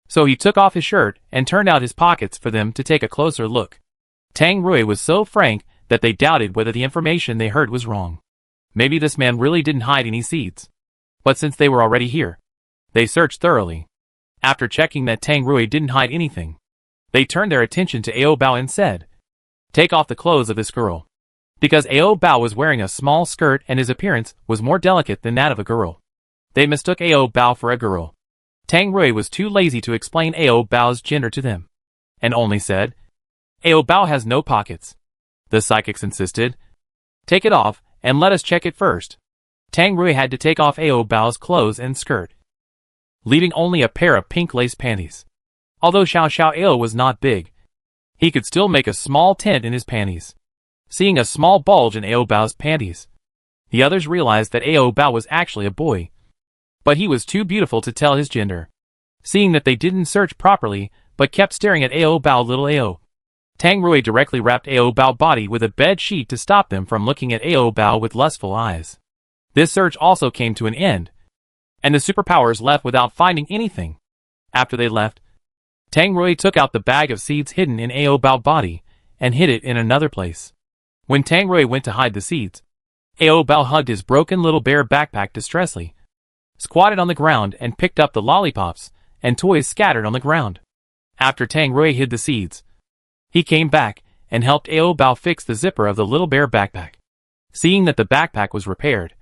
so he took off his shirt and turned out his pockets for them to take a closer look. Tang Rui was so frank that they doubted whether the information they heard was wrong. Maybe this man really didn't hide any seeds. But since they were already here, they searched thoroughly. After checking that Tang Rui didn't hide anything, they turned their attention to Ao Bao and said, "Take off the clothes of this girl." Because Ao Bao was wearing a small skirt and his appearance was more delicate than that of a girl, they mistook Ao Bao for a girl. Tang Rui was too lazy to explain Ao Bao's gender to them, and only said, "Ao Bao has no pockets." The psychics insisted, "Take it off, and let us check it first." Tang Rui had to take off Ao Bao's clothes and skirt, leaving only a pair of pink lace panties. Although Xiao Ao was not big, he could still make a small tent in his panties. Seeing a small bulge in Ao Bao's panties, the others realized that Ao Bao was actually a boy, but he was too beautiful to tell his gender. Seeing that they didn't search properly, but kept staring at Ao Bao little Ao, Tang Rui directly wrapped Ao Bao's body with a bed sheet to stop them from looking at Ao Bao with lustful eyes. This search also came to an end, and the superpowers left without finding anything. After they left, Tang Rui took out the bag of seeds hidden in Ao Bao's body and hid it in another place. When Tang Rui went to hide the seeds, Ao Bao hugged his broken little bear backpack distressfully, squatted on the ground and picked up the lollipops and toys scattered on the ground. After Tang Rui hid the seeds, he came back and helped Ao Bao fix the zipper of the little bear backpack. Seeing that the backpack was repaired,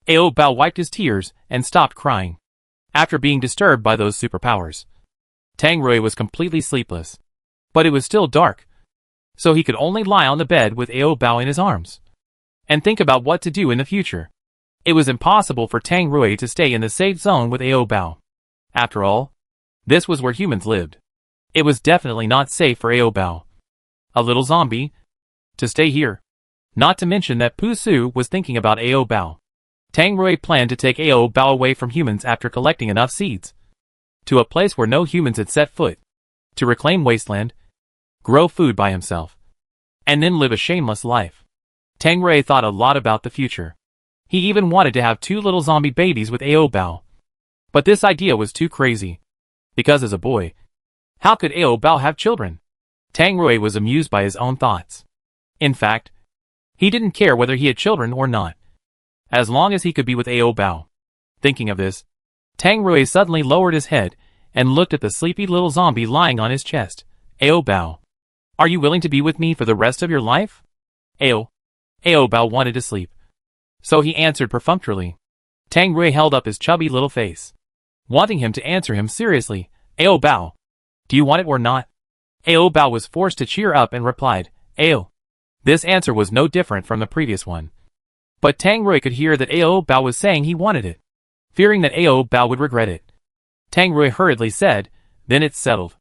Ao Bao wiped his tears and stopped crying. After being disturbed by those superpowers, Tang Rui was completely sleepless. But it was still dark, so he could only lie on the bed with Ao Bao in his arms and think about what to do in the future. It was impossible for Tang Rui to stay in the safe zone with Ao Bao. After all, this was where humans lived. It was definitely not safe for Ao Bao, a little zombie, to stay here. Not to mention that Pu Su was thinking about Ao Bao. Tang Rui planned to take Ao Bao away from humans after collecting enough seeds, to a place where no humans had set foot, to reclaim wasteland, grow food by himself, and then live a shameless life. Tang Rui thought a lot about the future. He even wanted to have 2 little zombie babies with Ao Bao. But this idea was too crazy, because as a boy, how could Ao Bao have children? Tang Rui was amused by his own thoughts. In fact, he didn't care whether he had children or not, as long as he could be with Ao Bao. Thinking of this, Tang Rui suddenly lowered his head and looked at the sleepy little zombie lying on his chest. Ao Bao, are you willing to be with me for the rest of your life? Ao Bao wanted to sleep, so he answered perfunctorily. Tang Rui held up his chubby little face, wanting him to answer him seriously. Ao Bao, do you want it or not? Ao Bao was forced to cheer up and replied, Ao. This answer was no different from the previous one. But Tang Rui could hear that Ao Bao was saying he wanted it, fearing that Ao Bao would regret it. Tang Rui hurriedly said, then it's settled.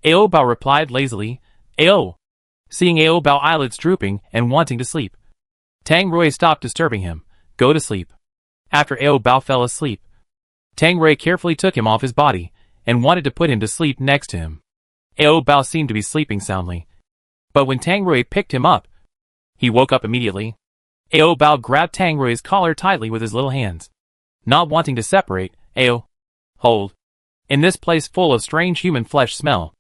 Ao Bao replied lazily, Ao. Seeing Ao Bao eyelids drooping and wanting to sleep, Tang Rui stopped disturbing him. Go to sleep. After Ao Bao fell asleep, Tang Rui carefully took him off his body and wanted to put him to sleep next to him. Ao Bao seemed to be sleeping soundly, but when Tang Rui picked him up, he woke up immediately. Ao Bao grabbed Tang Rui's collar tightly with his little hands, not wanting to separate. Ao, hold. In this place full of strange human flesh smell,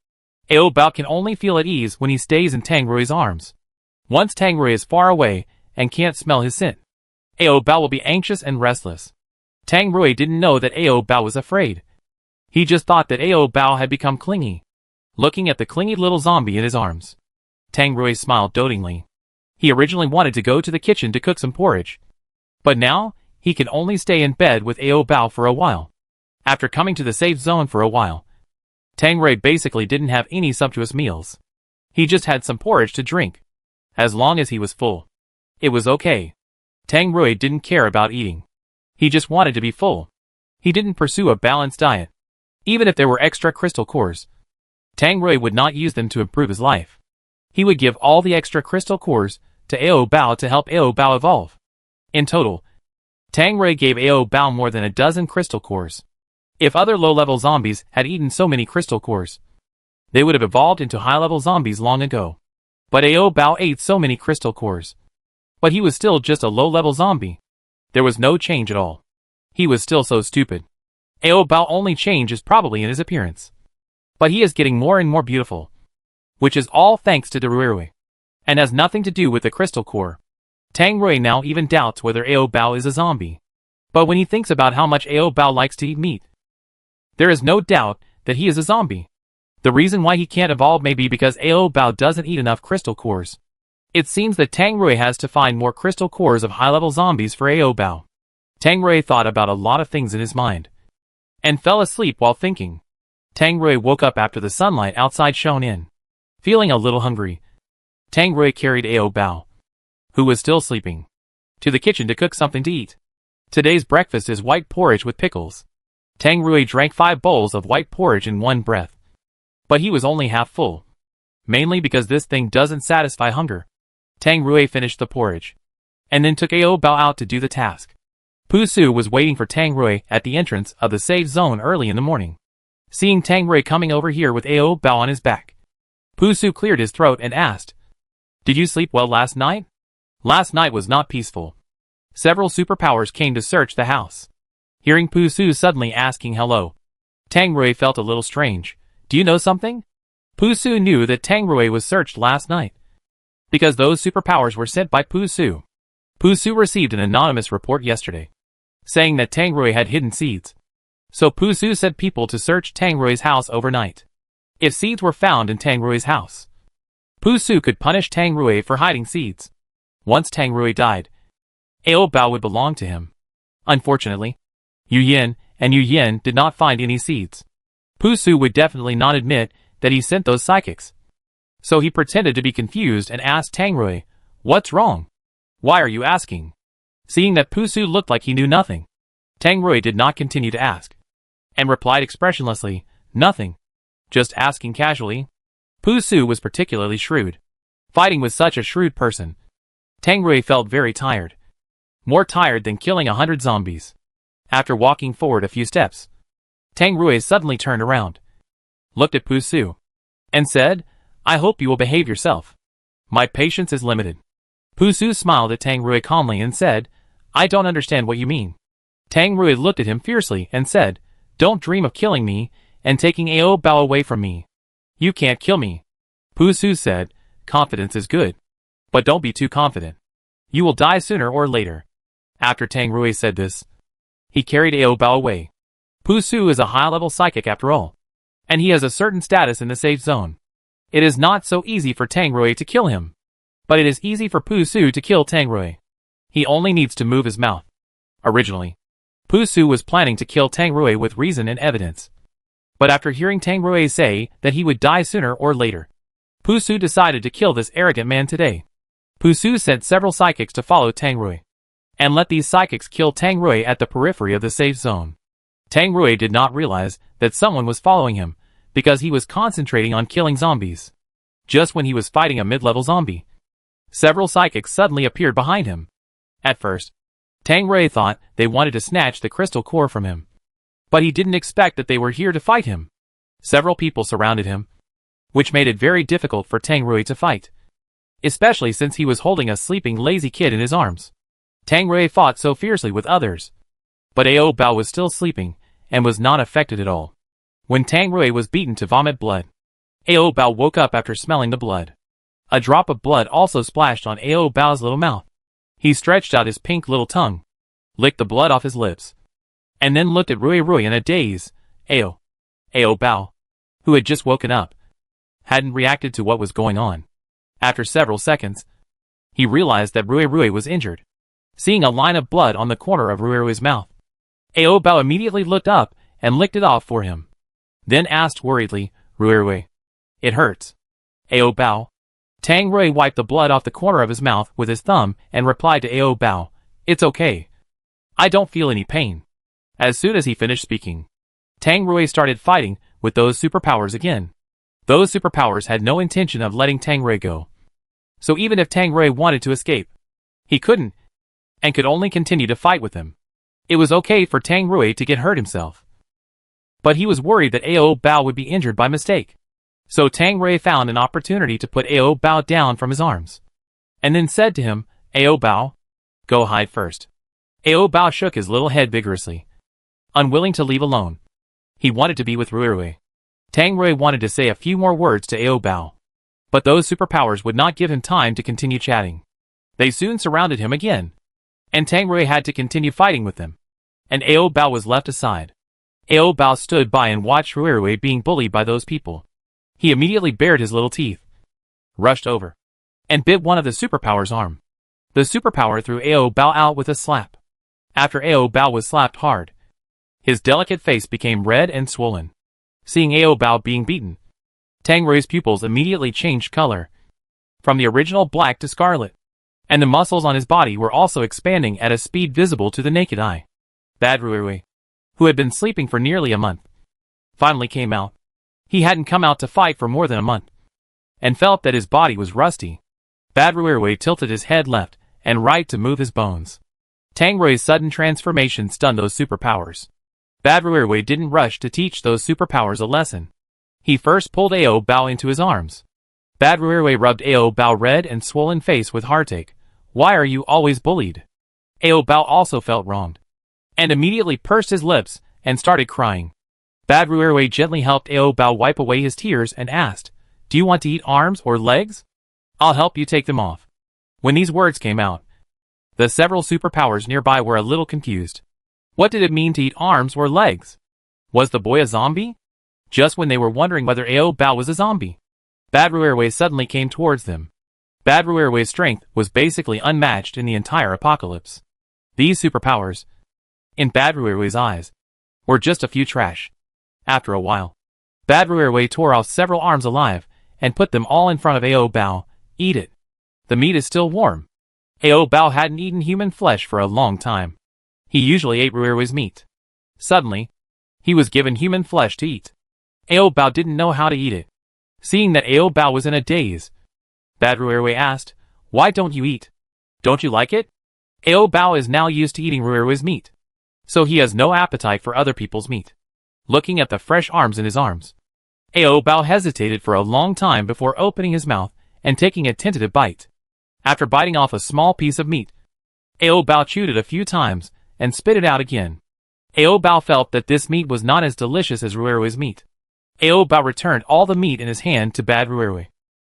Ao Bao can only feel at ease when he stays in Tang Rui's arms. Once Tang Rui is far away and can't smell his scent, Ao Bao will be anxious and restless. Tang Rui didn't know that Ao Bao was afraid. He just thought that Ao Bao had become clingy. Looking at the clingy little zombie in his arms, Tang Rui smiled dotingly. He originally wanted to go to the kitchen to cook some porridge, but now he can only stay in bed with Ao Bao for a while. After coming to the safe zone for a while, Tang Rui basically didn't have any sumptuous meals. He just had some porridge to drink. As long as he was full, it was okay. Tang Rui didn't care about eating. He just wanted to be full. He didn't pursue a balanced diet. Even if there were extra crystal cores, Tang Rui would not use them to improve his life. He would give all the extra crystal cores to Ao Bao to help Ao Bao evolve. In total, Tang Rui gave Ao Bao more than a dozen crystal cores. If other low-level zombies had eaten so many crystal cores, they would have evolved into high-level zombies long ago. But Ao Bao ate so many crystal cores. But he was still just a low-level zombie. There was no change at all. He was still so stupid. Ao Bao only change is probably in his appearance. But he is getting more and more beautiful, which is all thanks to the Rui, and has nothing to do with the crystal core. Tang Rui now even doubts whether Ao Bao is a zombie. But when he thinks about how much Ao Bao likes to eat meat, there is no doubt that he is a zombie. The reason why he can't evolve may be because Ao Bao doesn't eat enough crystal cores. It seems that Tang Rui has to find more crystal cores of high-level zombies for Ao Bao. Tang Rui thought about a lot of things in his mind, and fell asleep while thinking. Tang Rui woke up after the sunlight outside shone in. Feeling a little hungry, Tang Rui carried Ao Bao, who was still sleeping, to the kitchen to cook something to eat. Today's breakfast is white porridge with pickles. Tang Rui drank 5 bowls of white porridge in one breath. But he was only half full, mainly because this thing doesn't satisfy hunger. Tang Rui finished the porridge, and then took Ao Bao out to do the task. Pu Su was waiting for Tang Rui at the entrance of the safe zone early in the morning. Seeing Tang Rui coming over here with Ao Bao on his back, Pu Su cleared his throat and asked, "Did you sleep well last night?" Last night was not peaceful. Several superpowers came to search the house. Hearing Pu Su suddenly asking hello, Tang Rui felt a little strange. Do you know something? Pu Su knew that Tang Rui was searched last night, because those superpowers were sent by Pu Su. Pu Su received an anonymous report yesterday, saying that Tang Rui had hidden seeds. So Pu Su sent people to search Tang Rui's house overnight. If seeds were found in Tang Rui's house, Pu Su could punish Tang Rui for hiding seeds. Once Tang Rui died, Ao Bao would belong to him. Unfortunately, Yu Yin and Yu Yin did not find any seeds. Pu Su would definitely not admit that he sent those psychics. So he pretended to be confused and asked Tang Rui, "What's wrong? Why are you asking?" Seeing that Pu Su looked like he knew nothing, Tang Rui did not continue to ask, and replied expressionlessly, "Nothing. Just asking casually." Pu Su was particularly shrewd. Fighting with such a shrewd person, Tang Rui felt very tired. More tired than killing 100 zombies. After walking forward a few steps, Tang Rui suddenly turned around, looked at Pu Su, and said, "I hope you will behave yourself. My patience is limited." Pu Su smiled at Tang Rui calmly and said, "I don't understand what you mean." Tang Rui looked at him fiercely and said, "Don't dream of killing me and taking Ao Bao away from me. You can't kill me." Pu Su said, "Confidence is good. But don't be too confident. You will die sooner or later." After Tang Rui said this, he carried Ao Bao away. Pu Su is a high-level psychic after all, and he has a certain status in the safe zone. It is not so easy for Tang Rui to kill him, but it is easy for Pu Su to kill Tang Rui. He only needs to move his mouth. Originally, Pu Su was planning to kill Tang Rui with reason and evidence. But after hearing Tang Rui say that he would die sooner or later, Pu Su decided to kill this arrogant man today. Pu Su sent several psychics to follow Tang Rui, and let these psychics kill Tang Rui at the periphery of the safe zone. Tang Rui did not realize that someone was following him, because he was concentrating on killing zombies. Just when he was fighting a mid-level zombie, several psychics suddenly appeared behind him. At first, Tang Rui thought they wanted to snatch the crystal core from him, but he didn't expect that they were here to fight him. Several people surrounded him, which made it very difficult for Tang Rui to fight, especially since he was holding a sleeping lazy kid in his arms. Tang Rui fought so fiercely with others, but Ao Bao was still sleeping and was not affected at all. When Tang Rui was beaten to vomit blood, Ao Bao woke up after smelling the blood. A drop of blood also splashed on Ao Bao's little mouth. He stretched out his pink little tongue, licked the blood off his lips, and then looked at Rui in a daze. Ao Bao, who had just woken up, hadn't reacted to what was going on. After several seconds, he realized that Rui was injured. Seeing a line of blood on the corner of Rui's mouth, Ao Bao immediately looked up and licked it off for him. Then asked worriedly, "Rui, it hurts?" Ao Bao. Tang Rui wiped the blood off the corner of his mouth with his thumb and replied to Ao Bao, "It's okay. I don't feel any pain." As soon as he finished speaking, Tang Rui started fighting with those superpowers again. Those superpowers had no intention of letting Tang Rui go. So even if Tang Rui wanted to escape, he couldn't, and could only continue to fight with him. It was okay for Tang Rui to get hurt himself, but he was worried that Ao Bao would be injured by mistake. So Tang Rui found an opportunity to put Ao Bao down from his arms, and then said to him, "Ao Bao, go hide first." Ao Bao shook his little head vigorously, unwilling to leave alone. He wanted to be with Rui. Tang Rui wanted to say a few more words to Ao Bao, but those superpowers would not give him time to continue chatting. They soon surrounded him again, and Tang Rui had to continue fighting with them, and Ao Bao was left aside. Ao Bao stood by and watched Rui being bullied by those people. He immediately bared his little teeth, rushed over, and bit one of the superpower's arm. The superpower threw Ao Bao out with a slap. After Ao Bao was slapped hard, his delicate face became red and swollen. Seeing Ao Bao being beaten, Tang Rui's pupils immediately changed color, from the original black to scarlet, and the muscles on his body were also expanding at a speed visible to the naked eye. Bad Rui, who had been sleeping for nearly a month, finally came out. He hadn't come out to fight for more than a month, and felt that his body was rusty. Bad Rui tilted his head left and right to move his bones. Tang Rui's sudden transformation stunned those superpowers. Bad Rui didn't rush to teach those superpowers a lesson. He first pulled Ao Bao into his arms. Bad Rui rubbed Ao Bao's red and swollen face with heartache. "Why are you always bullied?" Ao Bao also felt wronged, and immediately pursed his lips and started crying. Bad Rui gently helped Ao Bao wipe away his tears and asked, "Do you want to eat arms or legs? I'll help you take them off." When these words came out, the several superpowers nearby were a little confused. What did it mean to eat arms or legs? Was the boy a zombie? Just when they were wondering whether Ao Bao was a zombie, Bad Rui suddenly came towards them. Bad Rui's strength was basically unmatched in the entire apocalypse. These superpowers, in Bad Ruerwe's eyes, were just a few trash. After a while, Bad Ruerwe tore off several arms alive, and put them all in front of Ao Bao. Eat it. The meat is still warm. Ao Bao hadn't eaten human flesh for a long time. He usually ate Ruerwe's meat. Suddenly, he was given human flesh to eat. Ao Bao didn't know how to eat it. Seeing that Ao Bao was in a daze, Bad Ruerwe asked, "Why don't you eat? Don't you like it?" Ao Bao is now used to eating Ruerwe's meat, so he has no appetite for other people's meat. Looking at the fresh arms in his arms, Ao Bao hesitated for a long time before opening his mouth and taking a tentative bite. After biting off a small piece of meat, Ao Bao chewed it a few times and spit it out again. Ao Bao felt that this meat was not as delicious as Ruerwe's meat. Ao Bao returned all the meat in his hand to Bad Ruerwe,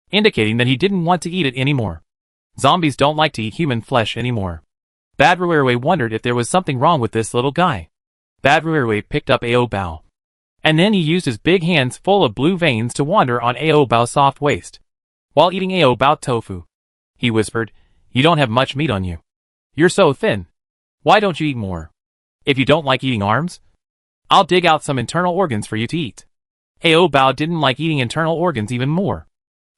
indicating that he didn't want to eat it anymore. Zombies don't like to eat human flesh anymore. Bad Ruerwe wondered if there was something wrong with this little guy. Bad Ruerwe picked up Ao Bao, and then he used his big hands full of blue veins to wander on Ao Bao's soft waist. While eating Ao Bao tofu, he whispered, "You don't have much meat on you. You're so thin. Why don't you eat more? If you don't like eating arms, I'll dig out some internal organs for you to eat." Ao Bao didn't like eating internal organs even more.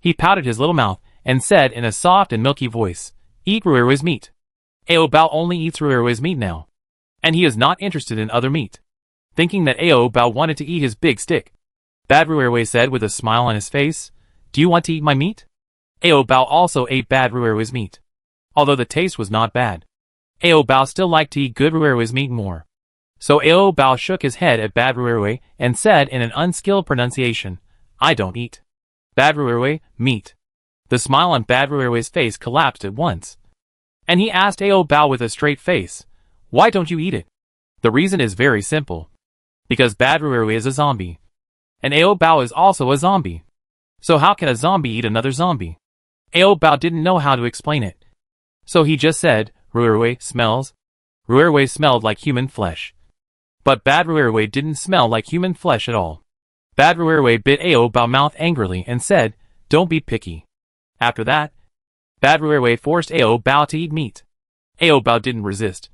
He pouted his little mouth and said in a soft and milky voice, "Eat Ruerwe's meat." Ao Bao only eats Ruerwe's meat now, and he is not interested in other meat. Thinking that Ao Bao wanted to eat his big stick, Bad Ruerwe said with a smile on his face, "Do you want to eat my meat?" Ao Bao also ate Bad Ruerwe's meat. Although the taste was not bad, Ao Bao still liked to eat good Ruerwe's meat more. So Ao Bao shook his head at Bad Ruerwe and said in an unskilled pronunciation, "I don't eat Bad Ruerwe meat." The smile on Bad Ruerwe's face collapsed at once, and he asked Ao Bao with a straight face, "Why don't you eat it?" The reason is very simple. Because Bad Ruerwe is a zombie, and Ao Bao is also a zombie. So how can a zombie eat another zombie? Ao Bao didn't know how to explain it, so he just said, "Ruerwe smells." Ruerwe smelled like human flesh. But Bad Ruerwe didn't smell like human flesh at all. Bad Ruerwe bit Ao Bao's mouth angrily and said, "Don't be picky." After that, Bad Ruerwe forced Ao Bao to eat meat. Ao Bao didn't resist,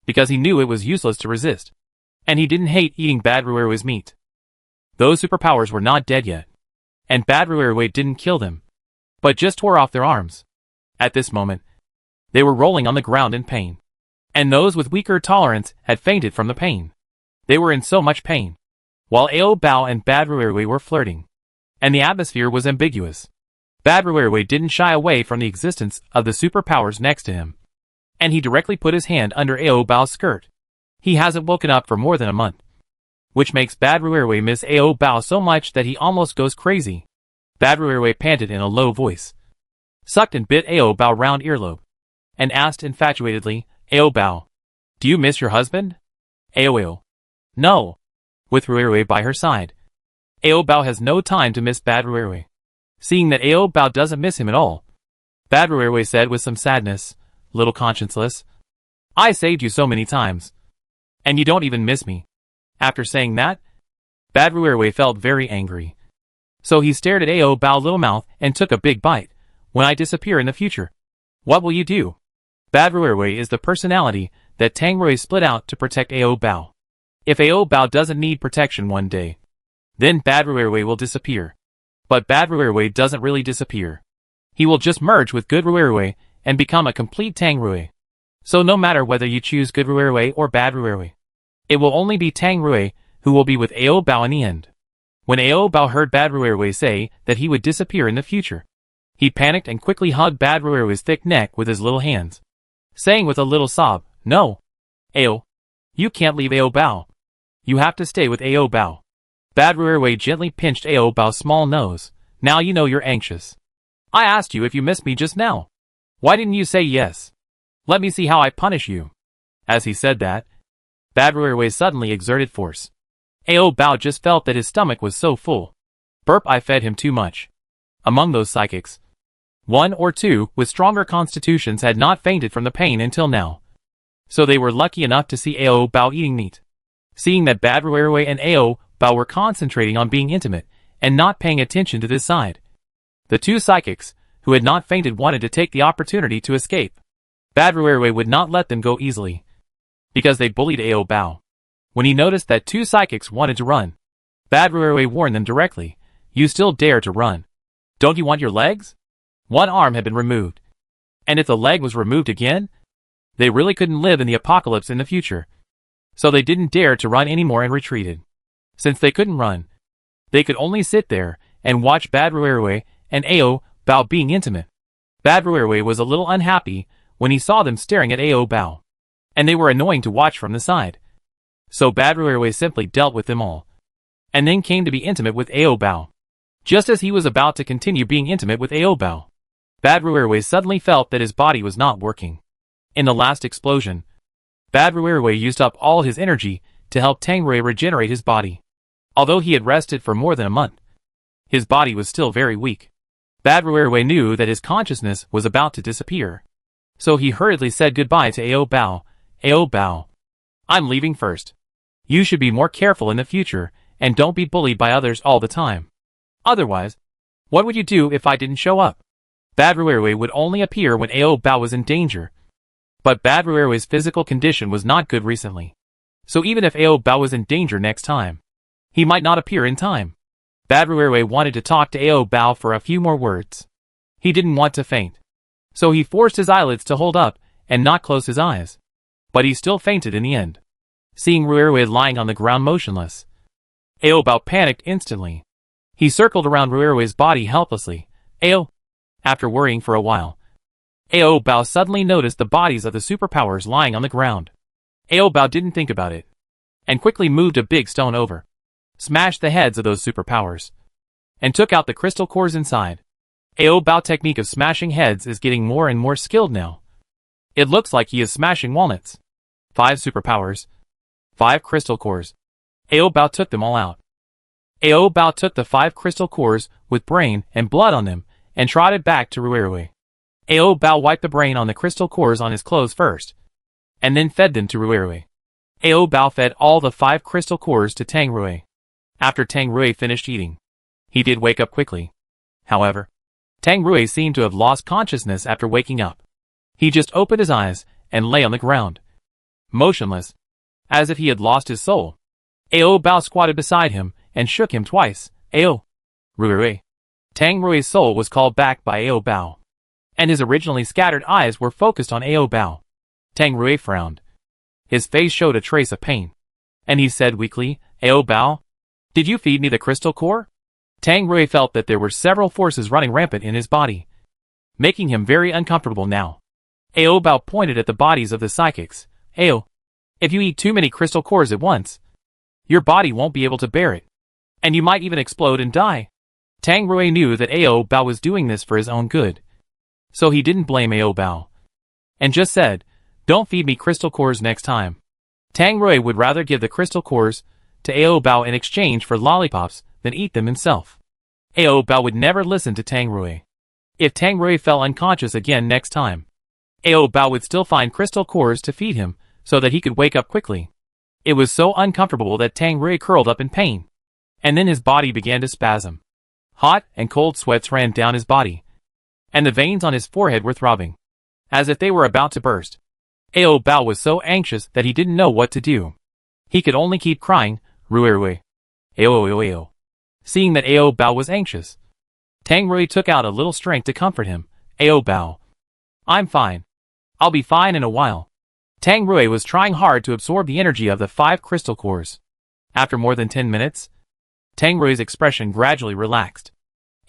because he knew it was useless to resist, and he didn't hate eating Bad Ruerwe's meat. Those superpowers were not dead yet, and Bad Ruerwe didn't kill them, but just tore off their arms. At this moment, they were rolling on the ground in pain, and those with weaker tolerance had fainted from the pain. They were in so much pain, while Ao Bao and Bad Ruerwe were flirting, and the atmosphere was ambiguous. Bad Ruerwe didn't shy away from the existence of the superpowers next to him, and he directly put his hand under Ao Bao's skirt. He hasn't woken up for more than a month, which makes Bad Ruerwe miss Ao Bao so much that he almost goes crazy. Bad Ruerwe panted in a low voice, sucked and bit Ao Bao round earlobe, and asked infatuatedly, "Ao Bao, do you miss your husband?" Ao, "No." With Ruerwe by her side, Ao Bao has no time to miss Bad Ruerwe. Seeing that Ao Bao doesn't miss him at all, Bad Ruerwe said with some sadness, "Little conscienceless, I saved you so many times, and you don't even miss me." After saying that, Bad Ruerwe felt very angry. So he stared at Ao Bao's little mouth and took a big bite. "When I disappear in the future, what will you do?" Bad Ruerwe is the personality that Tang Rui split out to protect Ao Bao. If Ao Bao doesn't need protection one day, then Bad Ruerwe will disappear. But Bad Ruerwe doesn't really disappear. He will just merge with Good Ruerwe and become a complete Tang Rui. So no matter whether you choose Good Ruerwe or Bad Ruerwe, it will only be Tang Rui who will be with Ao Bao in the end. When Ao Bao heard Bad Ruerwe say that he would disappear in the future, he panicked and quickly hugged Bad Ruerwe's thick neck with his little hands, saying with a little sob, "No, Ao, you can't leave Ao Bao. You have to stay with Ao Bao." Bad Ruerwe gently pinched Ao Bao's small nose. "Now you know you're anxious. I asked you if you missed me just now. Why didn't you say yes? Let me see how I punish you." As he said that, Bad Ruerwe suddenly exerted force. Ao Bao just felt that his stomach was so full. Burp, I fed him too much. Among those psychics, one or two with stronger constitutions had not fainted from the pain until now. So they were lucky enough to see Ao Bao eating meat. Seeing that Bad Ruerwe and Ao Bao were concentrating on being intimate and not paying attention to this side, the two psychics who had not fainted wanted to take the opportunity to escape. Bad Ruerwe would not let them go easily. because they bullied Ao Bao. When he noticed that two psychics wanted to run, Bad Ruerui warned them directly, "You still dare to run? Don't you want your legs?" One arm had been removed, and if the leg was removed again, they really couldn't live in the apocalypse in the future. So they didn't dare to run anymore and retreated. Since they couldn't run, they could only sit there and watch Bad Ruerui and Ao Bao being intimate. Bad Ruerui was a little unhappy when he saw them staring at Ao Bao, and they were annoying to watch from the side. So Bad Ruerui simply dealt with them all, and then came to be intimate with Ao Bao. Just as he was about to continue being intimate with Ao Bao, Bad Ruerui suddenly felt that his body was not working. In the last explosion, Bad Ruerui used up all his energy to help Tang Rui regenerate his body. Although he had rested for more than a month, his body was still very weak. Bad Ruerui knew that his consciousness was about to disappear. So he hurriedly said goodbye to Ao Bao. "Ao Bao, I'm leaving first. You should be more careful in the future and don't be bullied by others all the time. Otherwise, what would you do if I didn't show up?" Bad Ruerui would only appear when Ao Bao was in danger. But Bad Ruerui's physical condition was not good recently. So even if Ao Bao was in danger next time, he might not appear in time. Bad Ruerui wanted to talk to Ao Bao for a few more words. He didn't want to faint. So he forced his eyelids to hold up and not close his eyes. But he still fainted in the end. Seeing Ruerui lying on the ground motionless, Ao Bao panicked instantly. He circled around Ruerui's body helplessly. After worrying for a while, Ao Bao suddenly noticed the bodies of the superpowers lying on the ground. Ao Bao didn't think about it, and quickly moved a big stone over, smashed the heads of those superpowers, and took out the crystal cores inside. Ao Bao's technique of smashing heads is getting more and more skilled now. It looks like he is smashing walnuts. 5 superpowers, 5 crystal cores. Ao Bao took them all out. Ao Bao took the 5 crystal cores with brain and blood on them and trotted back to Ruerui. Ao Bao wiped the brain on the crystal cores on his clothes first, and then fed them to Ruerui. Ao Bao fed all the 5 crystal cores to Tang Rui. After Tang Rui finished eating, he did wake up quickly. However, Tang Rui seemed to have lost consciousness after waking up. He just opened his eyes and lay on the ground, motionless, as if he had lost his soul. Ao Bao squatted beside him and shook him twice. Ruerui. Tang Rui's soul was called back by Ao Bao, and his originally scattered eyes were focused on Ao Bao. Tang Rui frowned. His face showed a trace of pain, and he said weakly, "Ao Bao, did you feed me the crystal core?" Tang Rui felt that there were several forces running rampant in his body, making him very uncomfortable now. Ao Bao pointed at the bodies of the psychics. If you eat too many crystal cores at once, your body won't be able to bear it, and you might even explode and die." Tang Rui knew that Ao Bao was doing this for his own good, so he didn't blame Ao Bao, and just said, "Don't feed me crystal cores next time." Tang Rui would rather give the crystal cores to Ao Bao in exchange for lollipops than eat them himself. Ao Bao would never listen to Tang Rui. If Tang Rui fell unconscious again next time, Ao Bao would still find crystal cores to feed him so that he could wake up quickly. It was so uncomfortable that Tang Rui curled up in pain, and then his body began to spasm. Hot and cold sweats ran down his body, and the veins on his forehead were throbbing, as if they were about to burst. Ao Bao was so anxious that he didn't know what to do. He could only keep crying, "Ruerui. Ao." Seeing that Ao Bao was anxious, Tang Rui took out a little strength to comfort him. "Ao Bao, I'm fine. I'll be fine in a while." Tang Rui was trying hard to absorb the energy of the 5 crystal cores. After more than 10 minutes, Tang Rui's expression gradually relaxed.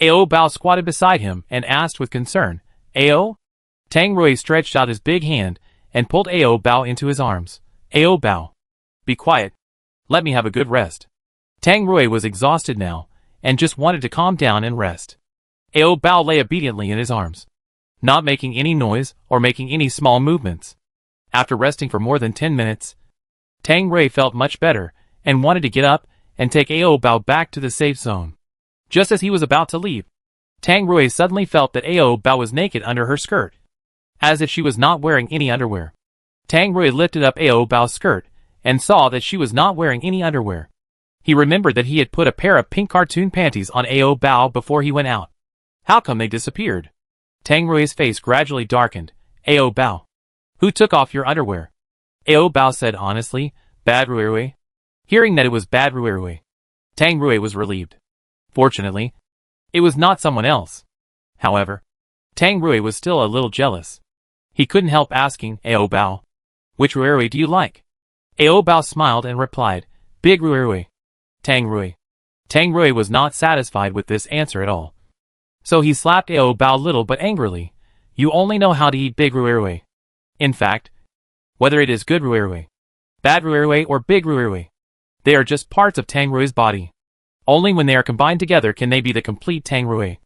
Ao Bao squatted beside him and asked with concern, "Ao?" Tang Rui stretched out his big hand and pulled Ao Bao into his arms. "Ao Bao, be quiet. Let me have a good rest." Tang Rui was exhausted now, and just wanted to calm down and rest. Ao Bao lay obediently in his arms, not making any noise or making any small movements. After resting for more than 10 minutes, Tang Rui felt much better and wanted to get up and take Ao Bao back to the safe zone. Just as he was about to leave, Tang Rui suddenly felt that Ao Bao was naked under her skirt, as if she was not wearing any underwear. Tang Rui lifted up Ao Bao's skirt and saw that she was not wearing any underwear. He remembered that he had put a pair of pink cartoon panties on Ao Bao before he went out. How come they disappeared? Tang Rui's face gradually darkened. "Ao Bao, who took off your underwear?" Ao Bao said honestly, Bad Ruirui. Hearing that it was Bad Ruirui, Tang Rui was relieved. Fortunately, it was not someone else. However, Tang Rui was still a little jealous. He couldn't help asking, Ao Bao, which Ruirui do you like? Ao Bao smiled and replied, Big Ruirui. Tang Rui. Tang Rui was not satisfied with this answer at all. So he slapped Ao Bao little but angrily. You only know how to eat Big Ruirui. In fact, whether it is good Ruirui, Bad Ruirui or Big Ruirui, they are just parts of Tang Rui's body. Only when they are combined together can they be the complete Tang Rui.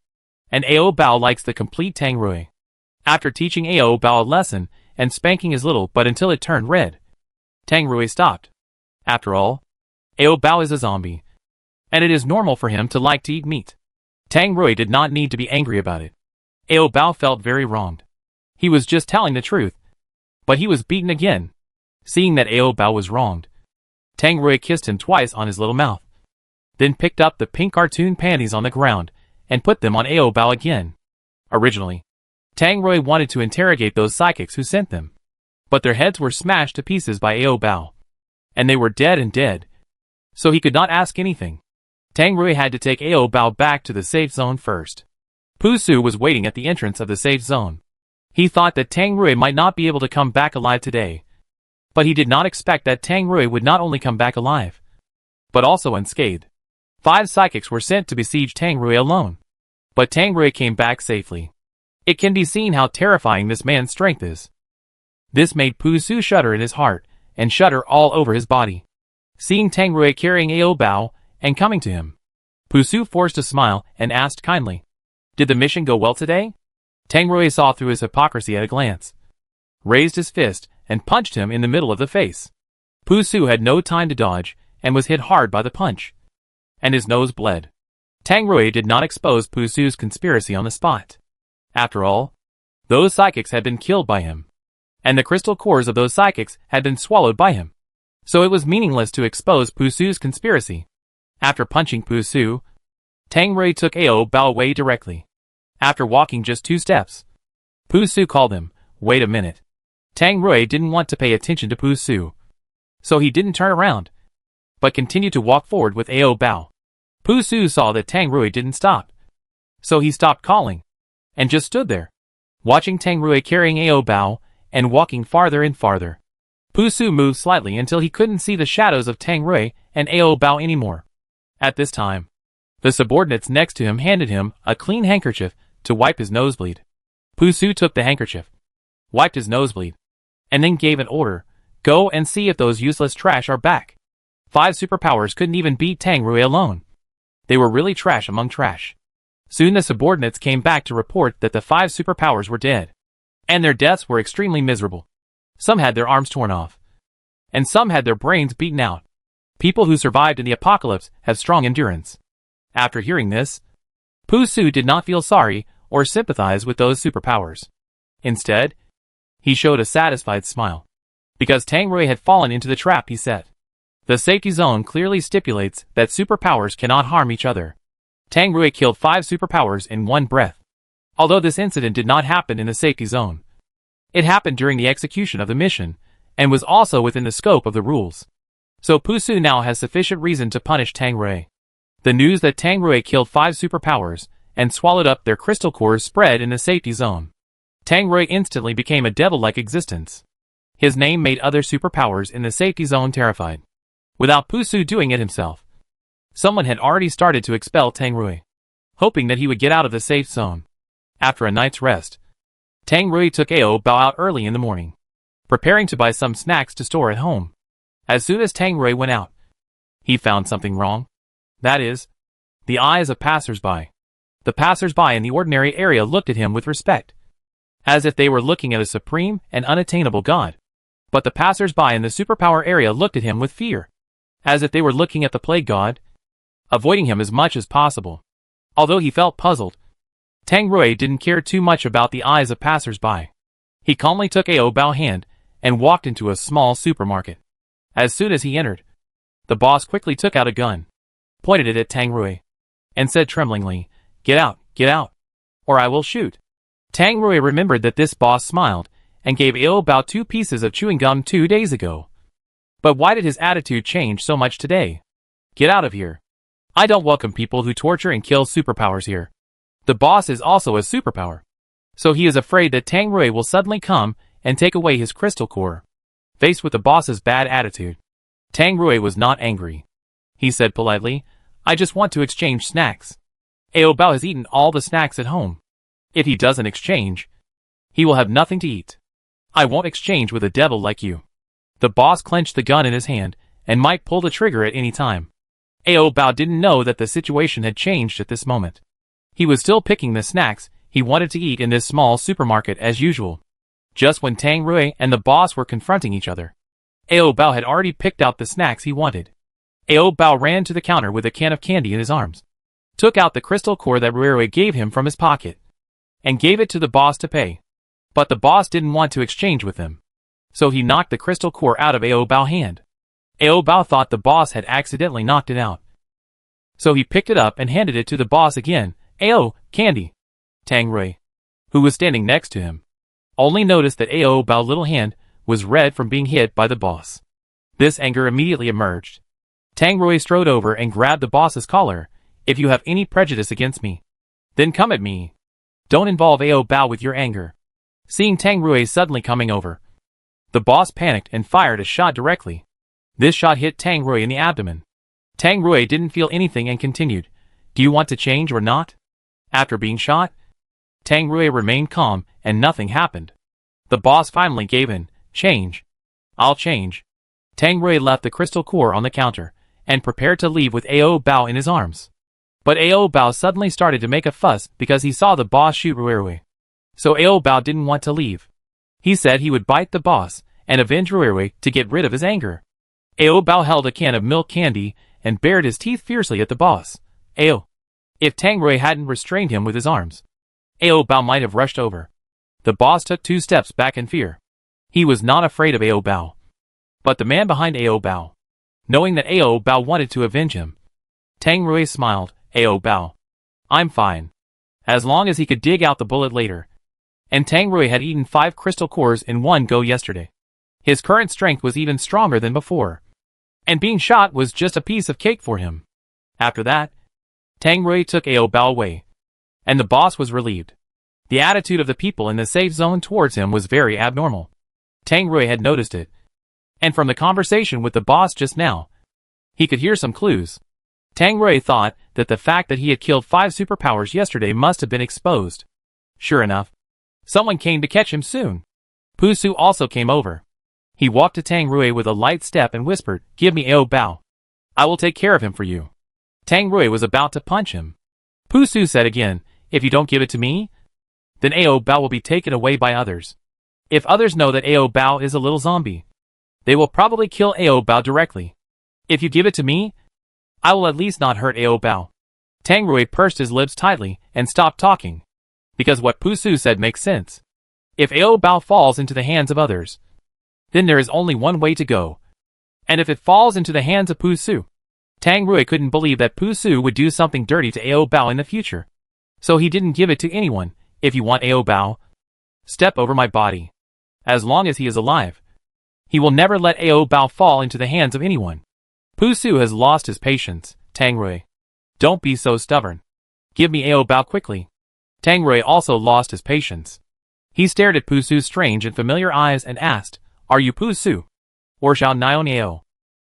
And Ao Bao likes the complete Tang Rui. After teaching Ao Bao a lesson and spanking his little butt until it turned red, Tang Rui stopped. After all, Ao Bao is a zombie, and it is normal for him to like to eat meat. Tang Rui did not need to be angry about it. Ao Bao felt very wronged. He was just telling the truth, but he was beaten again. Seeing that Ao Bao was wronged, Tang Rui kissed him twice on his little mouth, then picked up the pink cartoon panties on the ground and put them on Ao Bao again. Originally, Tang Rui wanted to interrogate those psychics who sent them, but their heads were smashed to pieces by Ao Bao, and they were dead and dead, so he could not ask anything. Tang Rui had to take Ao Bao back to the safe zone first. Pu Su was waiting at the entrance of the safe zone. He thought that Tang Rui might not be able to come back alive today, but he did not expect that Tang Rui would not only come back alive, but also unscathed. 5 psychics were sent to besiege Tang Rui alone, but Tang Rui came back safely. It can be seen how terrifying this man's strength is. This made Pu Su shudder in his heart and shudder all over his body. Seeing Tang Rui carrying Ao Bao and coming to him, Pu Su forced a smile and asked kindly, Did the mission go well today? Tang Rui saw through his hypocrisy at a glance, raised his fist, and punched him in the middle of the face. Pu Su had no time to dodge and was hit hard by the punch, and his nose bled. Tang Rui did not expose Pu Su's conspiracy on the spot. After all, those psychics had been killed by him, and the crystal cores of those psychics had been swallowed by him, so it was meaningless to expose Pu Su's conspiracy. After punching Pu Su, Tang Rui took Ao Bao away directly. After walking just 2 steps, Pu Su called him, Wait a minute. Tang Rui didn't want to pay attention to Pu Su, so he didn't turn around, but continued to walk forward with Ao Bao. Pu Su saw that Tang Rui didn't stop, so he stopped calling, and just stood there, watching Tang Rui carrying Ao Bao and walking farther and farther. Pu Su moved slightly until he couldn't see the shadows of Tang Rui and Ao Bao anymore. At this time, the subordinates next to him handed him a clean handkerchief to wipe his nosebleed. Pu Su took the handkerchief, wiped his nosebleed, and then gave an order, Go and see if those useless trash are back. 5 superpowers couldn't even beat Tang Rui alone. They were really trash among trash. Soon the subordinates came back to report that the 5 superpowers were dead, and their deaths were extremely miserable. Some had their arms torn off, and some had their brains beaten out. People who survived in the apocalypse have strong endurance. After hearing this, Pu Su did not feel sorry or sympathize with those superpowers. Instead, he showed a satisfied smile, because Tang Rui had fallen into the trap he set. The safety zone clearly stipulates that superpowers cannot harm each other. Tang Rui killed 5 superpowers in one breath. Although this incident did not happen in the safety zone, it happened during the execution of the mission, and was also within the scope of the rules. So Pu Su now has sufficient reason to punish Tang Rui. The news that Tang Rui killed 5 superpowers and swallowed up their crystal cores spread in the safety zone. Tang Rui instantly became a devil-like existence. His name made other superpowers in the safety zone terrified. Without Pu Su doing it himself, someone had already started to expel Tang Rui, hoping that he would get out of the safe zone. After a night's rest, Tang Rui took Ao Bao out early in the morning, preparing to buy some snacks to store at home. As soon as Tang Rui went out, he found something wrong. That is, the eyes of passers-by. The passers-by in the ordinary area looked at him with respect, as if they were looking at a supreme and unattainable god. But the passers-by in the superpower area looked at him with fear, as if they were looking at the plague god, avoiding him as much as possible. Although he felt puzzled, Tang Rui didn't care too much about the eyes of passers-by. He calmly took Ao Bao's hand and walked into a small supermarket. As soon as he entered, the boss quickly took out a gun, pointed it at Tang Rui, and said tremblingly, get out, or I will shoot. Tang Rui remembered that this boss smiled and gave Ao Bao 2 pieces of chewing gum 2 days ago. But why did his attitude change so much today? Get out of here. I don't welcome people who torture and kill superpowers here. The boss is also a superpower. So he is afraid that Tang Rui will suddenly come and take away his crystal core. Faced with the boss's bad attitude, Tang Rui was not angry. He said politely, I just want to exchange snacks. Ao Bao has eaten all the snacks at home. If he doesn't exchange, he will have nothing to eat. I won't exchange with a devil like you. The boss clenched the gun in his hand and might pull the trigger at any time. Ao Bao didn't know that the situation had changed at this moment. He was still picking the snacks he wanted to eat in this small supermarket as usual. Just when Tang Rui and the boss were confronting each other, Ao Bao had already picked out the snacks he wanted. Ao Bao ran to the counter with a can of candy in his arms, took out the crystal core that Rui gave him from his pocket, and gave it to the boss to pay. But the boss didn't want to exchange with him, so he knocked the crystal core out of Ao Bao's hand. Ao Bao thought the boss had accidentally knocked it out, so he picked it up and handed it to the boss again. Ao, candy. Tang Rui, who was standing next to him, only noticed that Ao Bao's little hand was red from being hit by the boss. This anger immediately emerged. Tang Rui strode over and grabbed the boss's collar. If you have any prejudice against me, then come at me. Don't involve Ao Bao with your anger. Seeing Tang Rui suddenly coming over, the boss panicked and fired a shot directly. This shot hit Tang Rui in the abdomen. Tang Rui didn't feel anything and continued, do you want to change or not? After being shot, Tang Rui remained calm and nothing happened. The boss finally gave in. Change. I'll change. Tang Rui left the crystal core on the counter and prepared to leave with Ao Bao in his arms. But Ao Bao suddenly started to make a fuss because he saw the boss shoot Rui. So Ao Bao didn't want to leave. He said he would bite the boss and avenge Rui to get rid of his anger. Ao Bao held a can of milk candy and bared his teeth fiercely at the boss. Ao. If Tang Rui hadn't restrained him with his arms, Ao Bao might have rushed over. The boss took 2 steps back in fear. He was not afraid of Ao Bao, but the man behind Ao Bao. Knowing that Ao Bao wanted to avenge him, Tang Rui smiled. Ao Bao, I'm fine, as long as he could dig out the bullet later. And Tang Rui had eaten 5 crystal cores in one go yesterday. His current strength was even stronger than before, and being shot was just a piece of cake for him. After that, Tang Rui took Ao Bao away, and the boss was relieved. The attitude of the people in the safe zone towards him was very abnormal. Tang Rui had noticed it, and from the conversation with the boss just now, he could hear some clues. Tang Rui thought that the fact that he had killed 5 superpowers yesterday must have been exposed. Sure enough, someone came to catch him soon. Pu Su also came over. He walked to Tang Rui with a light step and whispered, Give me Ao Bao. I will take care of him for you. Tang Rui was about to punch him. Pu Su said again, If you don't give it to me, then Ao Bao will be taken away by others. If others know that Ao Bao is a little zombie, they will probably kill Ao Bao directly. If you give it to me, I will at least not hurt Ao Bao. Tang Rui pursed his lips tightly and stopped talking, because what Pu Su said makes sense. If Ao Bao falls into the hands of others, then there is only one way to go. And if it falls into the hands of Pu Su, Tang Rui couldn't believe that Pu Su would do something dirty to Ao Bao in the future. So he didn't give it to anyone. If you want Ao Bao, step over my body. As long as he is alive, he will never let Ao Bao fall into the hands of anyone. Pu Su has lost his patience. Tang Rui, don't be so stubborn. Give me Ao Bao quickly. Tang Rui also lost his patience. He stared at Pu Su's strange and familiar eyes and asked, Are you Pu Su? Or Xiao Nian Ao?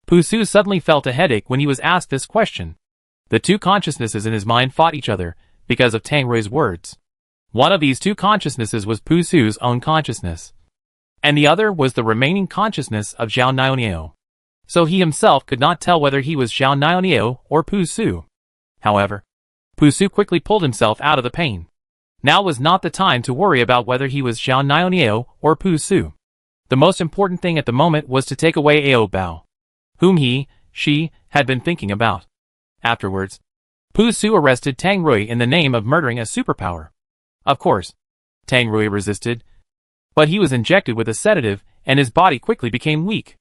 Pu Su suddenly felt a headache when he was asked this question. The 2 consciousnesses in his mind fought each other because of Tang Rui's words. One of these 2 consciousnesses was Pu Su's own consciousness, and the other was the remaining consciousness of Xiao Nian. So he himself could not tell whether he was Xiao Nian or Pu Su. However, Pu Su quickly pulled himself out of the pain. Now was not the time to worry about whether he was Xiao Nian or Pu Su. The most important thing at the moment was to take away Ao Bao, whom she had been thinking about. Afterwards, Pu Su arrested Tang Rui in the name of murdering a superpower. Of course, Tang Rui resisted, but he was injected with a sedative and his body quickly became weak.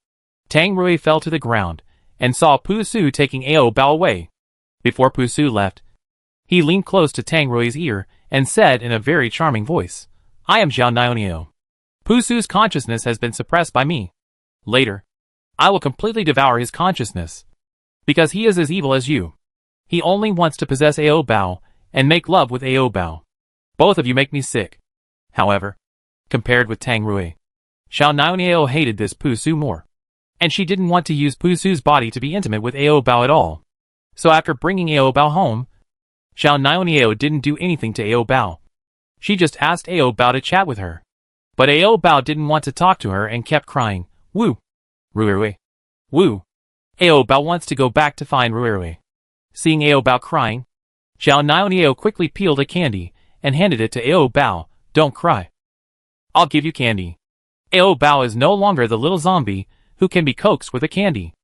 Tang Rui fell to the ground and saw Pu Su taking Ao Bao away. Before Pu Su left, he leaned close to Tang Rui's ear and said in a very charming voice, I am Xiao Nian. Pusu's consciousness has been suppressed by me. Later, I will completely devour his consciousness. Because he is as evil as you. He only wants to possess Ao Bao and make love with Ao Bao. Both of you make me sick. However, compared with Tang Rui, Xiao Niao hated this Pusu more. And she didn't want to use Pusu's body to be intimate with Ao Bao at all. So after bringing Ao Bao home, Xiao Niao didn't do anything to Ao Bao. She just asked Ao Bao to chat with her. But Ao Bao didn't want to talk to her and kept crying, "Woo! Ruirui! Woo! Ao Bao wants to go back to find Ruirui." Seeing Ao Bao crying, Xiao Niao quickly peeled a candy and handed it to Ao Bao. "Don't cry. I'll give you candy." Ao Bao is no longer the little zombie who can be coaxed with a candy.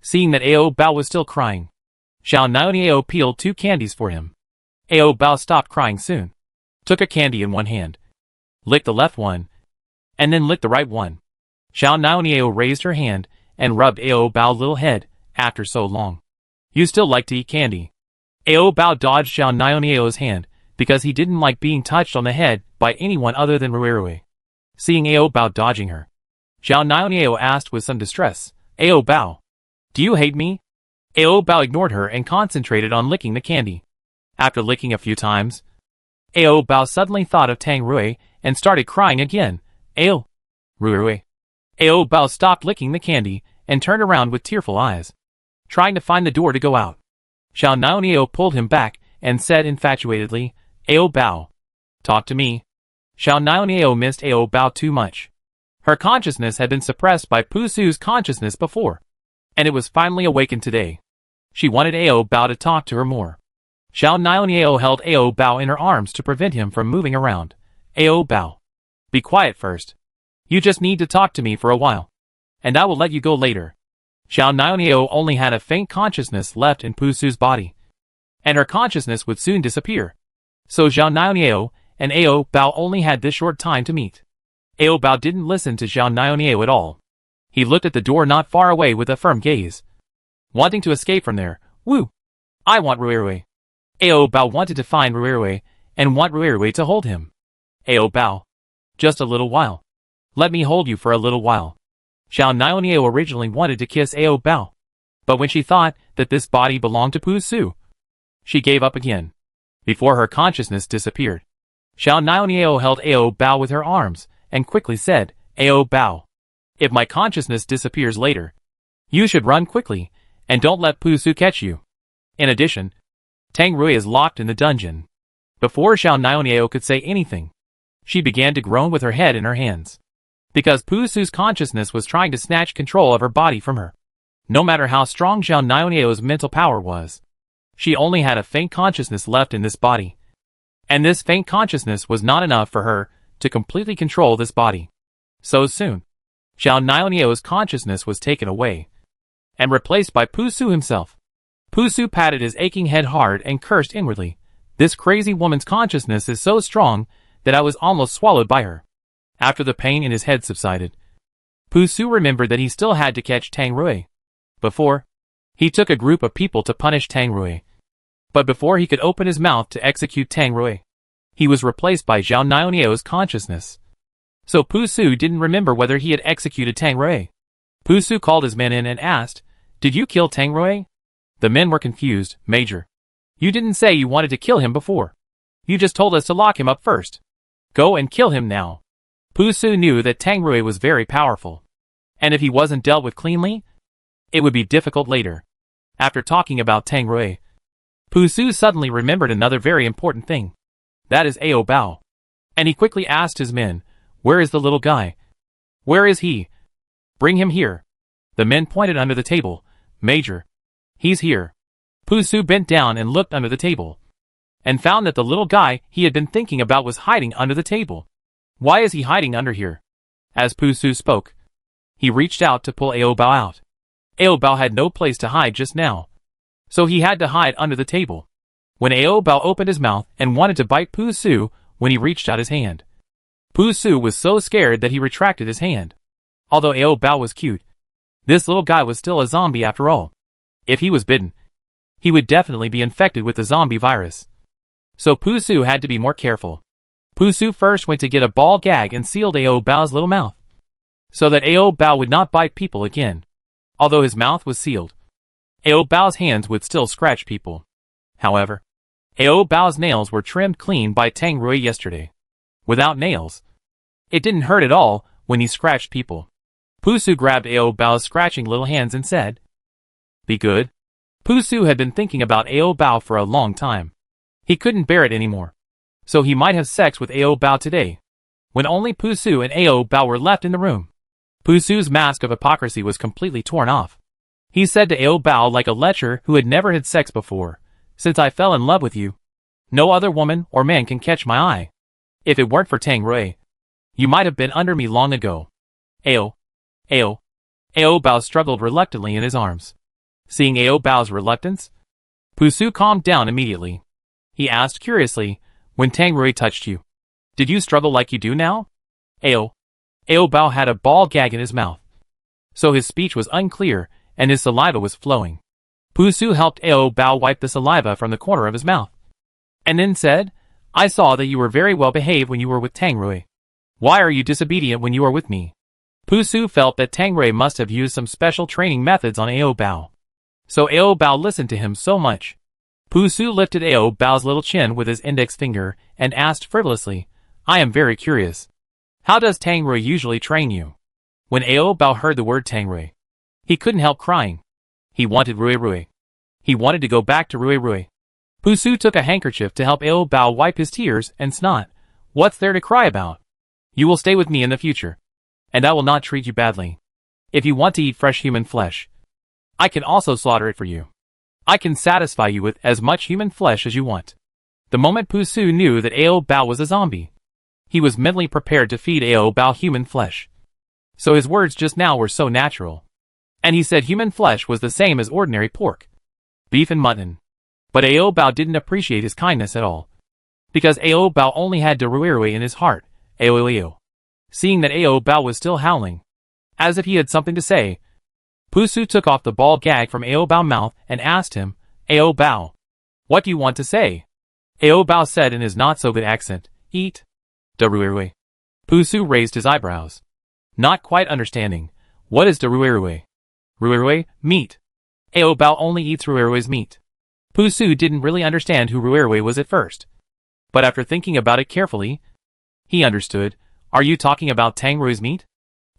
Seeing that Ao Bao was still crying, Xiao Niao peeled 2 candies for him. Ao Bao stopped crying soon, took a candy in one hand, licked the left one, and then licked the right one. Xiao Niao raised her hand and rubbed Ao Bao's little head. "After so long, you still like to eat candy." Ao Bao dodged Xiao Niao's hand because he didn't like being touched on the head by anyone other than Ruirui. Seeing Ao Bao dodging her, Xiao Niao asked with some distress, "Ao Bao, do you hate me?" Ao Bao ignored her and concentrated on licking the candy. After licking a few times, Ao Bao suddenly thought of Tang Rui and started crying again. "Ao Ruirui." Ao Bao stopped licking the candy and turned around with tearful eyes, trying to find the door to go out. Xiao Niao pulled him back and said infatuatedly, "Ao Bao, talk to me." Xiao Niao missed Ao Bao too much. Her consciousness had been suppressed by Pusu's consciousness before, and it was finally awakened today. She wanted Ao Bao to talk to her more. Xiao Niao held Ao Bao in her arms to prevent him from moving around. "Ao Bao, be quiet first. You just need to talk to me for a while, and I will let you go later." Xiao Niao only had a faint consciousness left in Pusu's body, and her consciousness would soon disappear. So Xiao Niao and Ao Bao only had this short time to meet. Ao Bao didn't listen to Xiao Niao at all. He looked at the door not far away with a firm gaze, wanting to escape from there. "Woo! I want Ruirui." Ao Bao wanted to find Ruirui and want Ruirui to hold him. "Ao Bao, just a little while. Let me hold you for a little while." Xiao Niao originally wanted to kiss Ao Bao, but when she thought that this body belonged to Pusu, she gave up again. Before her consciousness disappeared, Xiao Niao held Ao Bao with her arms and quickly said, "Ao Bao, if my consciousness disappears later, you should run quickly and don't let Pusu catch you." In addition, Tang Rui is locked in the dungeon. Before Xiao Niao could say anything, she began to groan with her head in her hands, because Pusu's consciousness was trying to snatch control of her body from her. No matter how strong Xiao Niao's mental power was, she only had a faint consciousness left in this body. And this faint consciousness was not enough for her to completely control this body. So soon, Xiao Niao's consciousness was taken away and replaced by Pusu himself. Pusu patted his aching head hard and cursed inwardly. "This crazy woman's consciousness is so strong that I was almost swallowed by her." After the pain in his head subsided, Pusu remembered that he still had to catch Tang Rui. Before, he took a group of people to punish Tang Rui. But before he could open his mouth to execute Tang Rui, he was replaced by Xiao Niao's consciousness. So Pusu didn't remember whether he had executed Tang Rui. Pusu called his men in and asked, "Did you kill Tang Rui?" The men were confused. "Major, you didn't say you wanted to kill him before. You just told us to lock him up first. Go and kill him now." Pusu knew that Tang Rui was very powerful, and if he wasn't dealt with cleanly, it would be difficult later. After talking about Tang Rui, Pusu suddenly remembered another very important thing. That is Ao Bao. And he quickly asked his men, "Where is the little guy? Where is he? Bring him here." The men pointed under the table. "Major, he's here." Pusu bent down and looked under the table, and found that the little guy he had been thinking about was hiding under the table. "Why is he hiding under here?" As Pusu spoke, he reached out to pull Ao Bao out. Ao Bao had no place to hide just now, so he had to hide under the table. When Ao Bao opened his mouth and wanted to bite Pusu when he reached out his hand, Pusu was so scared that he retracted his hand. Although Ao Bao was cute, this little guy was still a zombie after all. If he was bitten, he would definitely be infected with the zombie virus. So Pusu had to be more careful. Pusu first went to get a ball gag and sealed Ao Bao's little mouth, so that Ao Bao would not bite people again. Although his mouth was sealed, Ao Bao's hands would still scratch people. However, Ao Bao's nails were trimmed clean by Tang Rui yesterday. Without nails, it didn't hurt at all when he scratched people. Pusu grabbed Ao Bao's scratching little hands and said, "Be good." Pusu had been thinking about Ao Bao for a long time. He couldn't bear it anymore, so he might have sex with Ao Bao today. When only Pusu and Ao Bao were left in the room, Pusu's mask of hypocrisy was completely torn off. He said to Ao Bao like a lecher who had never had sex before, "Since I fell in love with you, no other woman or man can catch my eye. If it weren't for Tang Rui, you might have been under me long ago." Ao Bao struggled reluctantly in his arms. Seeing Ao Bao's reluctance, Pusu calmed down immediately. He asked curiously, "When Tang Rui touched you, did you struggle like you do now?" Ao Bao had a ball gag in his mouth, so his speech was unclear and his saliva was flowing. Pusu helped Ao Bao wipe the saliva from the corner of his mouth, and then said, "I saw that you were very well behaved when you were with Tang Rui. Why are you disobedient when you are with me?" Pusu felt that Tang Rui must have used some special training methods on Ao Bao, so Ao Bao listened to him so much. Pusu lifted Ao Bao's little chin with his index finger and asked frivolously, "I am very curious. How does Tang Rui usually train you?" When Ao Bao heard the word Tang Rui, he couldn't help crying. He wanted Rui Rui. He wanted to go back to Rui Rui. Pusu took a handkerchief to help Ao Bao wipe his tears and snot. "What's there to cry about? You will stay with me in the future, and I will not treat you badly. If you want to eat fresh human flesh, I can also slaughter it for you. I can satisfy you with as much human flesh as you want." The moment Pusu knew that Ao Bao was a zombie, he was mentally prepared to feed Ao Bao human flesh. So his words just now were so natural. And he said human flesh was the same as ordinary pork, beef and mutton. But Ao Bao didn't appreciate his kindness at all, because Ao Bao only had Daruirui in his heart. Seeing that Ao Bao was still howling, as if he had something to say, Pusu took off the ball gag from Ao Bao's mouth and asked him, "Ao Bao, what do you want to say?" Ao Bao said in his not-so-good accent, "Eat Daruirui." Pusu raised his eyebrows, not quite understanding. What is Daruirui? Ruirui, meat. Ao Bao only eats Ruirui's meat. Pusu didn't really understand who Ruirui was at first, but after thinking about it carefully, he understood. "Are you talking about Tang Rui's meat?"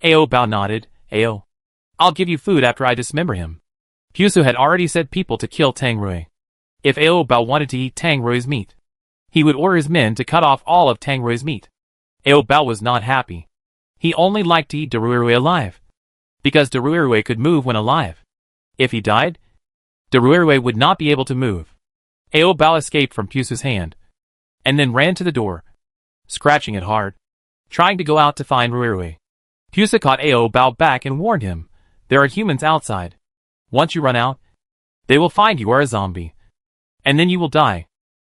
Ao Bao nodded. "I'll give you food after I dismember him." Pusu had already said people to kill Tang Rui. If Ao Bao wanted to eat Tang Rui's meat, he would order his men to cut off all of Tang Rui's meat. Ao Bao was not happy. He only liked to eat Daruirui alive, because Daruirui could move when alive. If he died, Daruirui would not be able to move. Ao Bao escaped from Pusu's hand, and then ran to the door, scratching it hard, trying to go out to find Ruirui. Pusu caught Ao Bao back and warned him, "There are humans outside. Once you run out, they will find you are a zombie, and then you will die."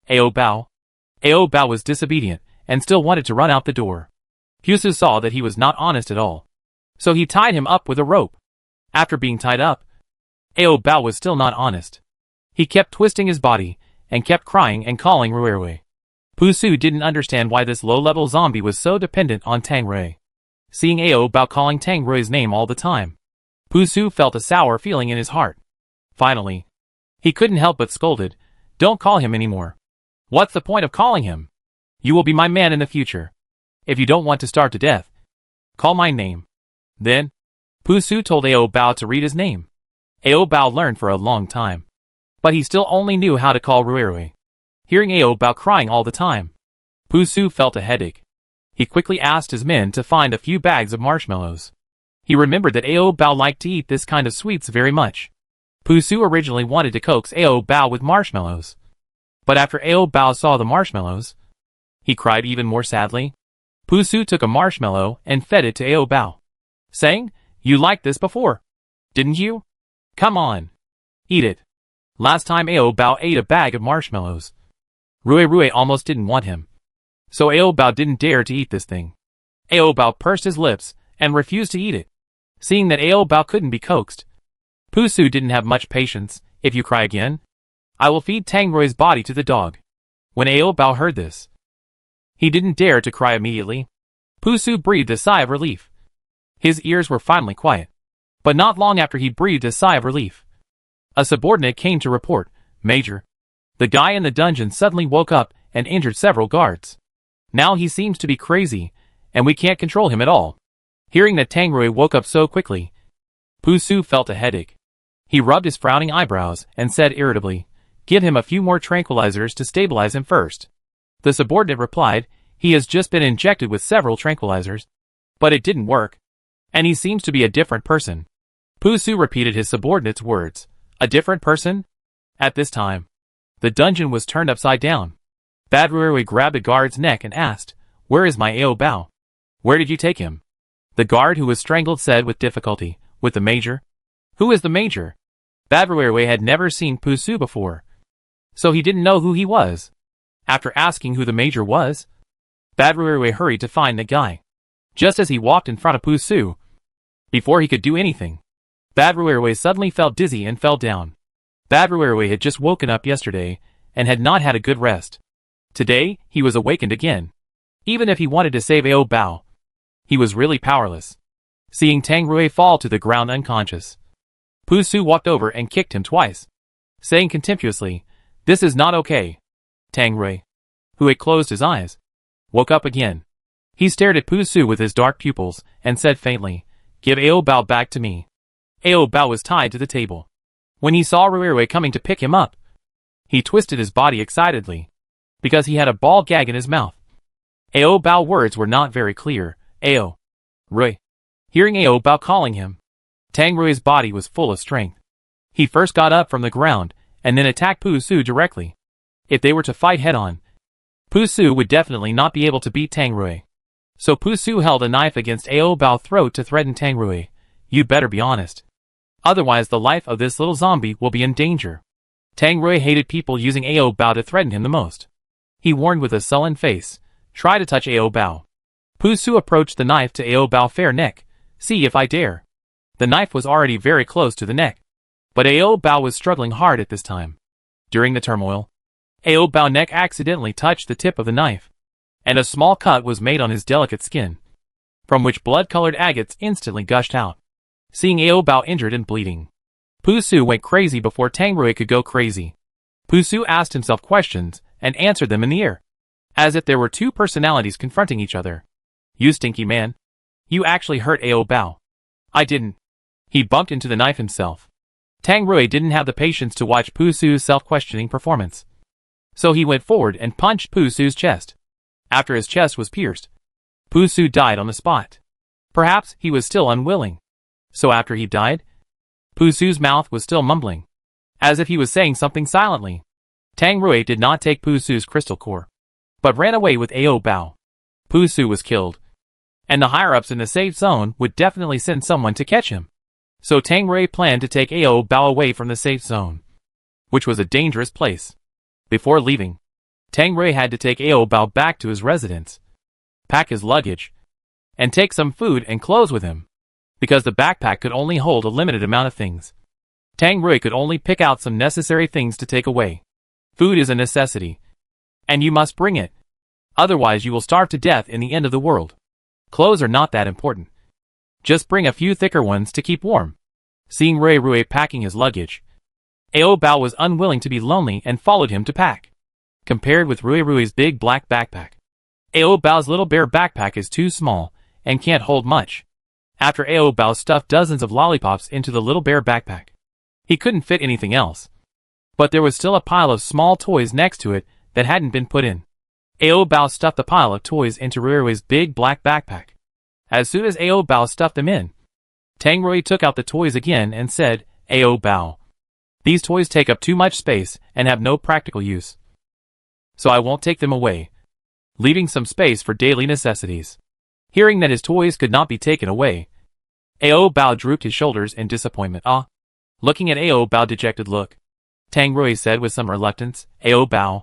Ao Bao was disobedient and still wanted to run out the door. Pusu saw that he was not honest at all, so he tied him up with a rope. After being tied up, Ao Bao was still not honest. He kept twisting his body and kept crying and calling Ruirui. Pusu didn't understand why this low-level zombie was so dependent on Tang Rui. Seeing Ao Bao calling Tang Rui's name all the time, Pusu felt a sour feeling in his heart. Finally, he couldn't help but scolded, "Don't call him anymore. What's the point of calling him? You will be my man in the future. If you don't want to starve to death, call my name." Then, Pusu told Ao Bao to read his name. Ao Bao learned for a long time, but he still only knew how to call Ruirui. Hearing Ao Bao crying all the time, Pusu felt a headache. He quickly asked his men to find a few bags of marshmallows. He remembered that Ao Bao liked to eat this kind of sweets very much. Pusu originally wanted to coax Ao Bao with marshmallows, but after Ao Bao saw the marshmallows, he cried even more sadly. Pusu took a marshmallow and fed it to Ao Bao, saying, "You liked this before, didn't you? Come on, eat it." Last time Ao Bao ate a bag of marshmallows, Ruirui almost didn't want him, so Ao Bao didn't dare to eat this thing. Ao Bao pursed his lips and refused to eat it. Seeing that Ao Bao couldn't be coaxed, Pusu didn't have much patience. "If you cry again, I will feed Tang Rui's body to the dog." When Ao Bao heard this, He didn't dare to cry immediately. Pusu breathed a sigh of relief. His ears were finally quiet. But not long after he breathed a sigh of relief, a subordinate came to report, "Major, the guy in the dungeon suddenly woke up and injured several guards. Now he seems to be crazy, and we can't control him at all." Hearing that Tang Rui woke up so quickly, Pusu felt a headache. He rubbed his frowning eyebrows and said irritably, "Give him a few more tranquilizers to stabilize him first." The subordinate replied, "He has just been injected with several tranquilizers, but it didn't work, and he seems to be a different person." Pusu repeated his subordinate's words. A different person? At this time, the dungeon was turned upside down. Bad Rui grabbed a guard's neck and asked, "Where is my Ao Bao? Where did you take him?" The guard who was strangled said with difficulty, "With the major." "Who is the major?" Bad Rui had never seen Pusu before, so he didn't know who he was. After asking who the major was, Bad Rui hurried to find the guy. Just as he walked in front of Pusu, before he could do anything, Bad Rui suddenly felt dizzy and fell down. Bad Rui had just woken up yesterday and had not had a good rest. Today, he was awakened again. Even if he wanted to save Ao Bao, he was really powerless. Seeing Tang Rui fall to the ground unconscious, Pusu walked over and kicked him twice, saying contemptuously, "This is not okay." Tang Rui, who had closed his eyes, woke up again. He stared at Pusu with his dark pupils and said faintly, "Give Ao Bao back to me." Ao Bao was tied to the table. When he saw Rui coming to pick him up, he twisted his body excitedly, because he had a ball gag in his mouth. Ao Bao words were not very clear. "Ao Rui." Hearing Ao Bao calling him, Tang Rui's body was full of strength. He first got up from the ground and then attacked Pusu directly. If they were to fight head-on, Pusu would definitely not be able to beat Tang Rui. So Pusu held a knife against Ao Bao's throat to threaten Tang Rui. "You'd better be honest. Otherwise the life of this little zombie will be in danger." Tang Rui hated people using Ao Bao to threaten him the most. He warned with a sullen face, "Try to touch Ao Bao." Pusu approached the knife to Ao Bao's fair neck. "See if I dare." The knife was already very close to the neck, but Ao Bao was struggling hard at this time. During the turmoil, Ao Bao's neck accidentally touched the tip of the knife, and a small cut was made on his delicate skin, from which blood-colored agates instantly gushed out. Seeing Ao Bao injured and bleeding, Pusu went crazy before Tang Rui could go crazy. Pusu asked himself questions and answered them in the air, as if there were two personalities confronting each other. "You stinky man. You actually hurt Ao Bao." "I didn't." He bumped into the knife himself. Tang Rui didn't have the patience to watch Pusu's self-questioning performance, so he went forward and punched Pusu's chest. After his chest was pierced, Pusu died on the spot. Perhaps he was still unwilling. So after he died, Pusu's mouth was still mumbling, as if he was saying something silently. Tang Rui did not take Pusu's crystal core, but ran away with Ao Bao. Pusu was killed, and the higher-ups in the safe zone would definitely send someone to catch him. So Tang Rui planned to take Ao Bao away from the safe zone, which was a dangerous place. Before leaving, Tang Rui had to take Ao Bao back to his residence, pack his luggage, and take some food and clothes with him, because the backpack could only hold a limited amount of things. Tang Rui could only pick out some necessary things to take away. Food is a necessity, and you must bring it. Otherwise you will starve to death in the end of the world. Clothes are not that important. Just bring a few thicker ones to keep warm. Seeing Rui packing his luggage, Ao Bao was unwilling to be lonely and followed him to pack. Compared with Rui's big black backpack, Ao Bao's little bear backpack is too small and can't hold much. After Ao Bao stuffed dozens of lollipops into the little bear backpack, he couldn't fit anything else. But there was still a pile of small toys next to it that hadn't been put in. Ao Bao stuffed the pile of toys into Rui's big black backpack. As soon as Ao Bao stuffed them in, Tang Rui took out the toys again and said, "Ao Bao, these toys take up too much space and have no practical use. So I won't take them away, leaving some space for daily necessities." Hearing that his toys could not be taken away, Ao Bao drooped his shoulders in disappointment. Looking at Ao Bao's dejected look, Tang Rui said with some reluctance, "Ao Bao,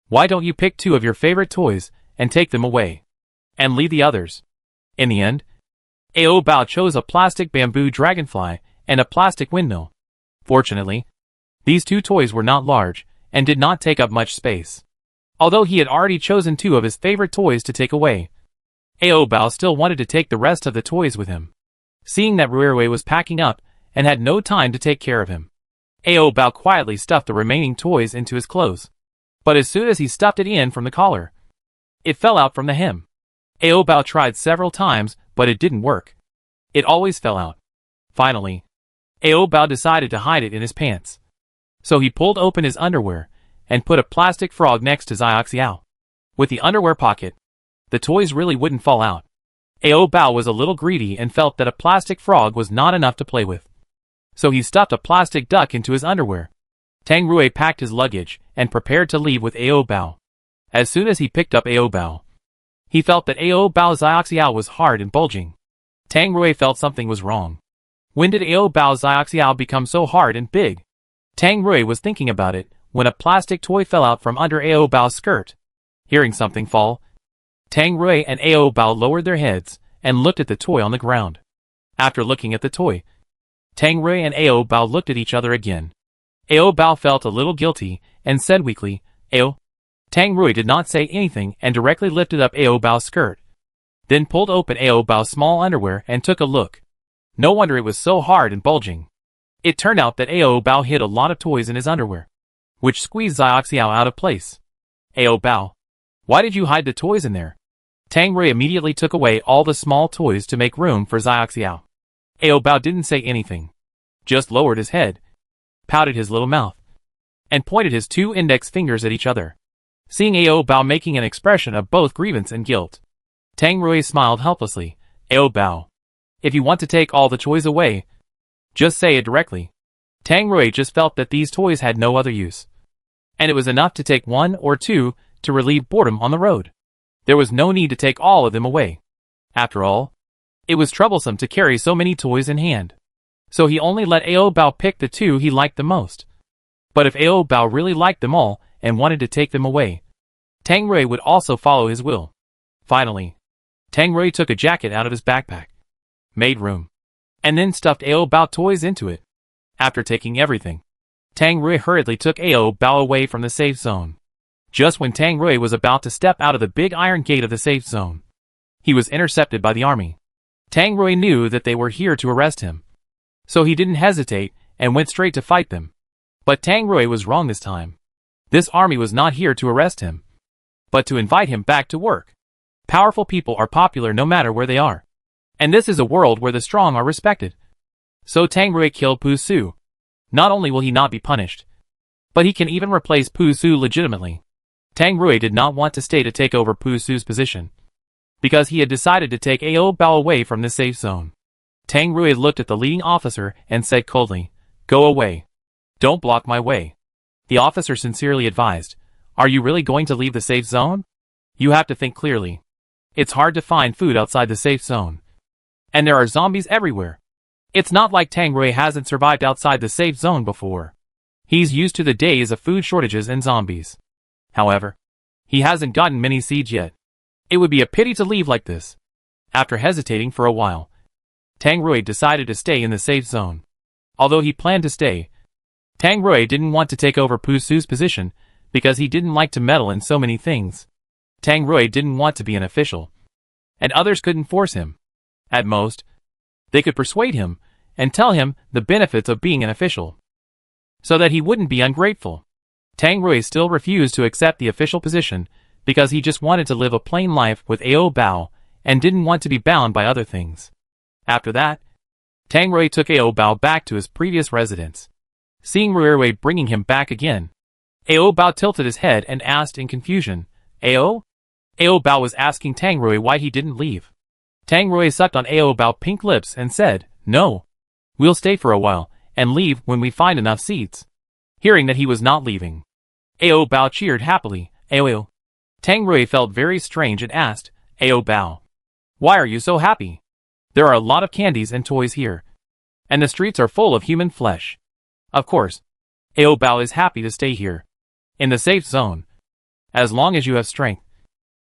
why don't you pick 2 of your favorite toys and take them away, and leave the others?" In the end, Ao Bao chose a plastic bamboo dragonfly and a plastic windmill. Fortunately, these 2 toys were not large and did not take up much space. Although he had already chosen 2 of his favorite toys to take away, Ao Bao still wanted to take the rest of the toys with him. Seeing that Ruiwei was packing up and had no time to take care of him, Ao Bao quietly stuffed the remaining toys into his clothes. But as soon as he stuffed it in from the collar, it fell out from the hem. Ao Bao tried several times, but it didn't work. It always fell out. Finally, Ao Bao decided to hide it in his pants. So he pulled open his underwear and put a plastic frog next to Xiaoxiao. With the underwear pocket, the toys really wouldn't fall out. Ao Bao was a little greedy and felt that a plastic frog was not enough to play with. So he stuffed a plastic duck into his underwear. Tang Rui packed his luggage and prepared to leave with Ao Bao. As soon as he picked up Ao Bao, he felt that Ao Bao's Xiaoxiao was hard and bulging. Tang Rui felt something was wrong. When did Ao Bao's Xiaoxiao become so hard and big? Tang Rui was thinking about it when a plastic toy fell out from under Ao Bao's skirt. Hearing something fall, Tang Rui and Ao Bao lowered their heads and looked at the toy on the ground. After looking at the toy, Tang Rui and Ao Bao looked at each other again. Ao Bao felt a little guilty and said weakly, Ao. Tang Rui did not say anything and directly lifted up Ao Bao's skirt. Then pulled open Ao Bao's small underwear and took a look. No wonder it was so hard and bulging. It turned out that Ao Bao hid a lot of toys in his underwear, which squeezed Xiaoxiao out of place. Ao Bao, why did you hide the toys in there? Tang Rui immediately took away all the small toys to make room for Xiaoxiao. Ao Bao didn't say anything, just lowered his head, pouted his little mouth, and pointed his 2 index fingers at each other. Seeing Ao Bao making an expression of both grievance and guilt, Tang Rui smiled helplessly. Ao Bao, if you want to take all the toys away, just say it directly. Tang Rui just felt that these toys had no other use, and it was enough to take 1 or 2 to relieve boredom on the road. There was no need to take all of them away. After all, it was troublesome to carry so many toys in hand. So he only let Ao Bao pick the 2 he liked the most. But if Ao Bao really liked them all and wanted to take them away, Tang Rui would also follow his will. Finally, Tang Rui took a jacket out of his backpack, made room, and then stuffed Ao Bao toys into it. After taking everything, Tang Rui hurriedly took Ao Bao away from the safe zone. Just when Tang Rui was about to step out of the big iron gate of the safe zone, he was intercepted by the army. Tang Rui knew that they were here to arrest him, so he didn't hesitate and went straight to fight them. But Tang Rui was wrong this time. This army was not here to arrest him, but to invite him back to work. Powerful people are popular no matter where they are, and this is a world where the strong are respected. So Tang Rui killed Pu Su. Not only will he not be punished, but he can even replace Pu Su legitimately. Tang Rui did not want to stay to take over Pu Su's position, because he had decided to take Ao Bao away from the safe zone. Tang Rui looked at the leading officer and said coldly, "Go away. Don't block my way." The officer sincerely advised, "Are you really going to leave the safe zone? You have to think clearly. It's hard to find food outside the safe zone, and there are zombies everywhere. It's not like Tang Rui hasn't survived outside the safe zone before. He's used to the days of food shortages and zombies. However, he hasn't gotten many seeds yet. It would be a pity to leave like this." After hesitating for a while, Tang Rui decided to stay in the safe zone. Although he planned to stay, Tang Rui didn't want to take over Pu Su's position because he didn't like to meddle in so many things. Tang Rui didn't want to be an official, and others couldn't force him. At most, they could persuade him and tell him the benefits of being an official, so that he wouldn't be ungrateful. Tang Rui still refused to accept the official position because he just wanted to live a plain life with Ao Bao and didn't want to be bound by other things. After that, Tang Rui took Ao Bao back to his previous residence. Seeing Ruiwei bringing him back again, Ao Bao tilted his head and asked in confusion, "Ao?" Ao Bao was asking Tang Rui why he didn't leave. Tang Rui sucked on Ao Bao's pink lips and said, "No. We'll stay for a while and leave when we find enough seeds." Hearing that he was not leaving, Ao Bao cheered happily. "Ao." Tang Rui felt very strange and asked, "Ao Bao, why are you so happy? There are a lot of candies and toys here, and the streets are full of human flesh." Of course, Ao Bao is happy to stay here, in the safe zone. As long as you have strength,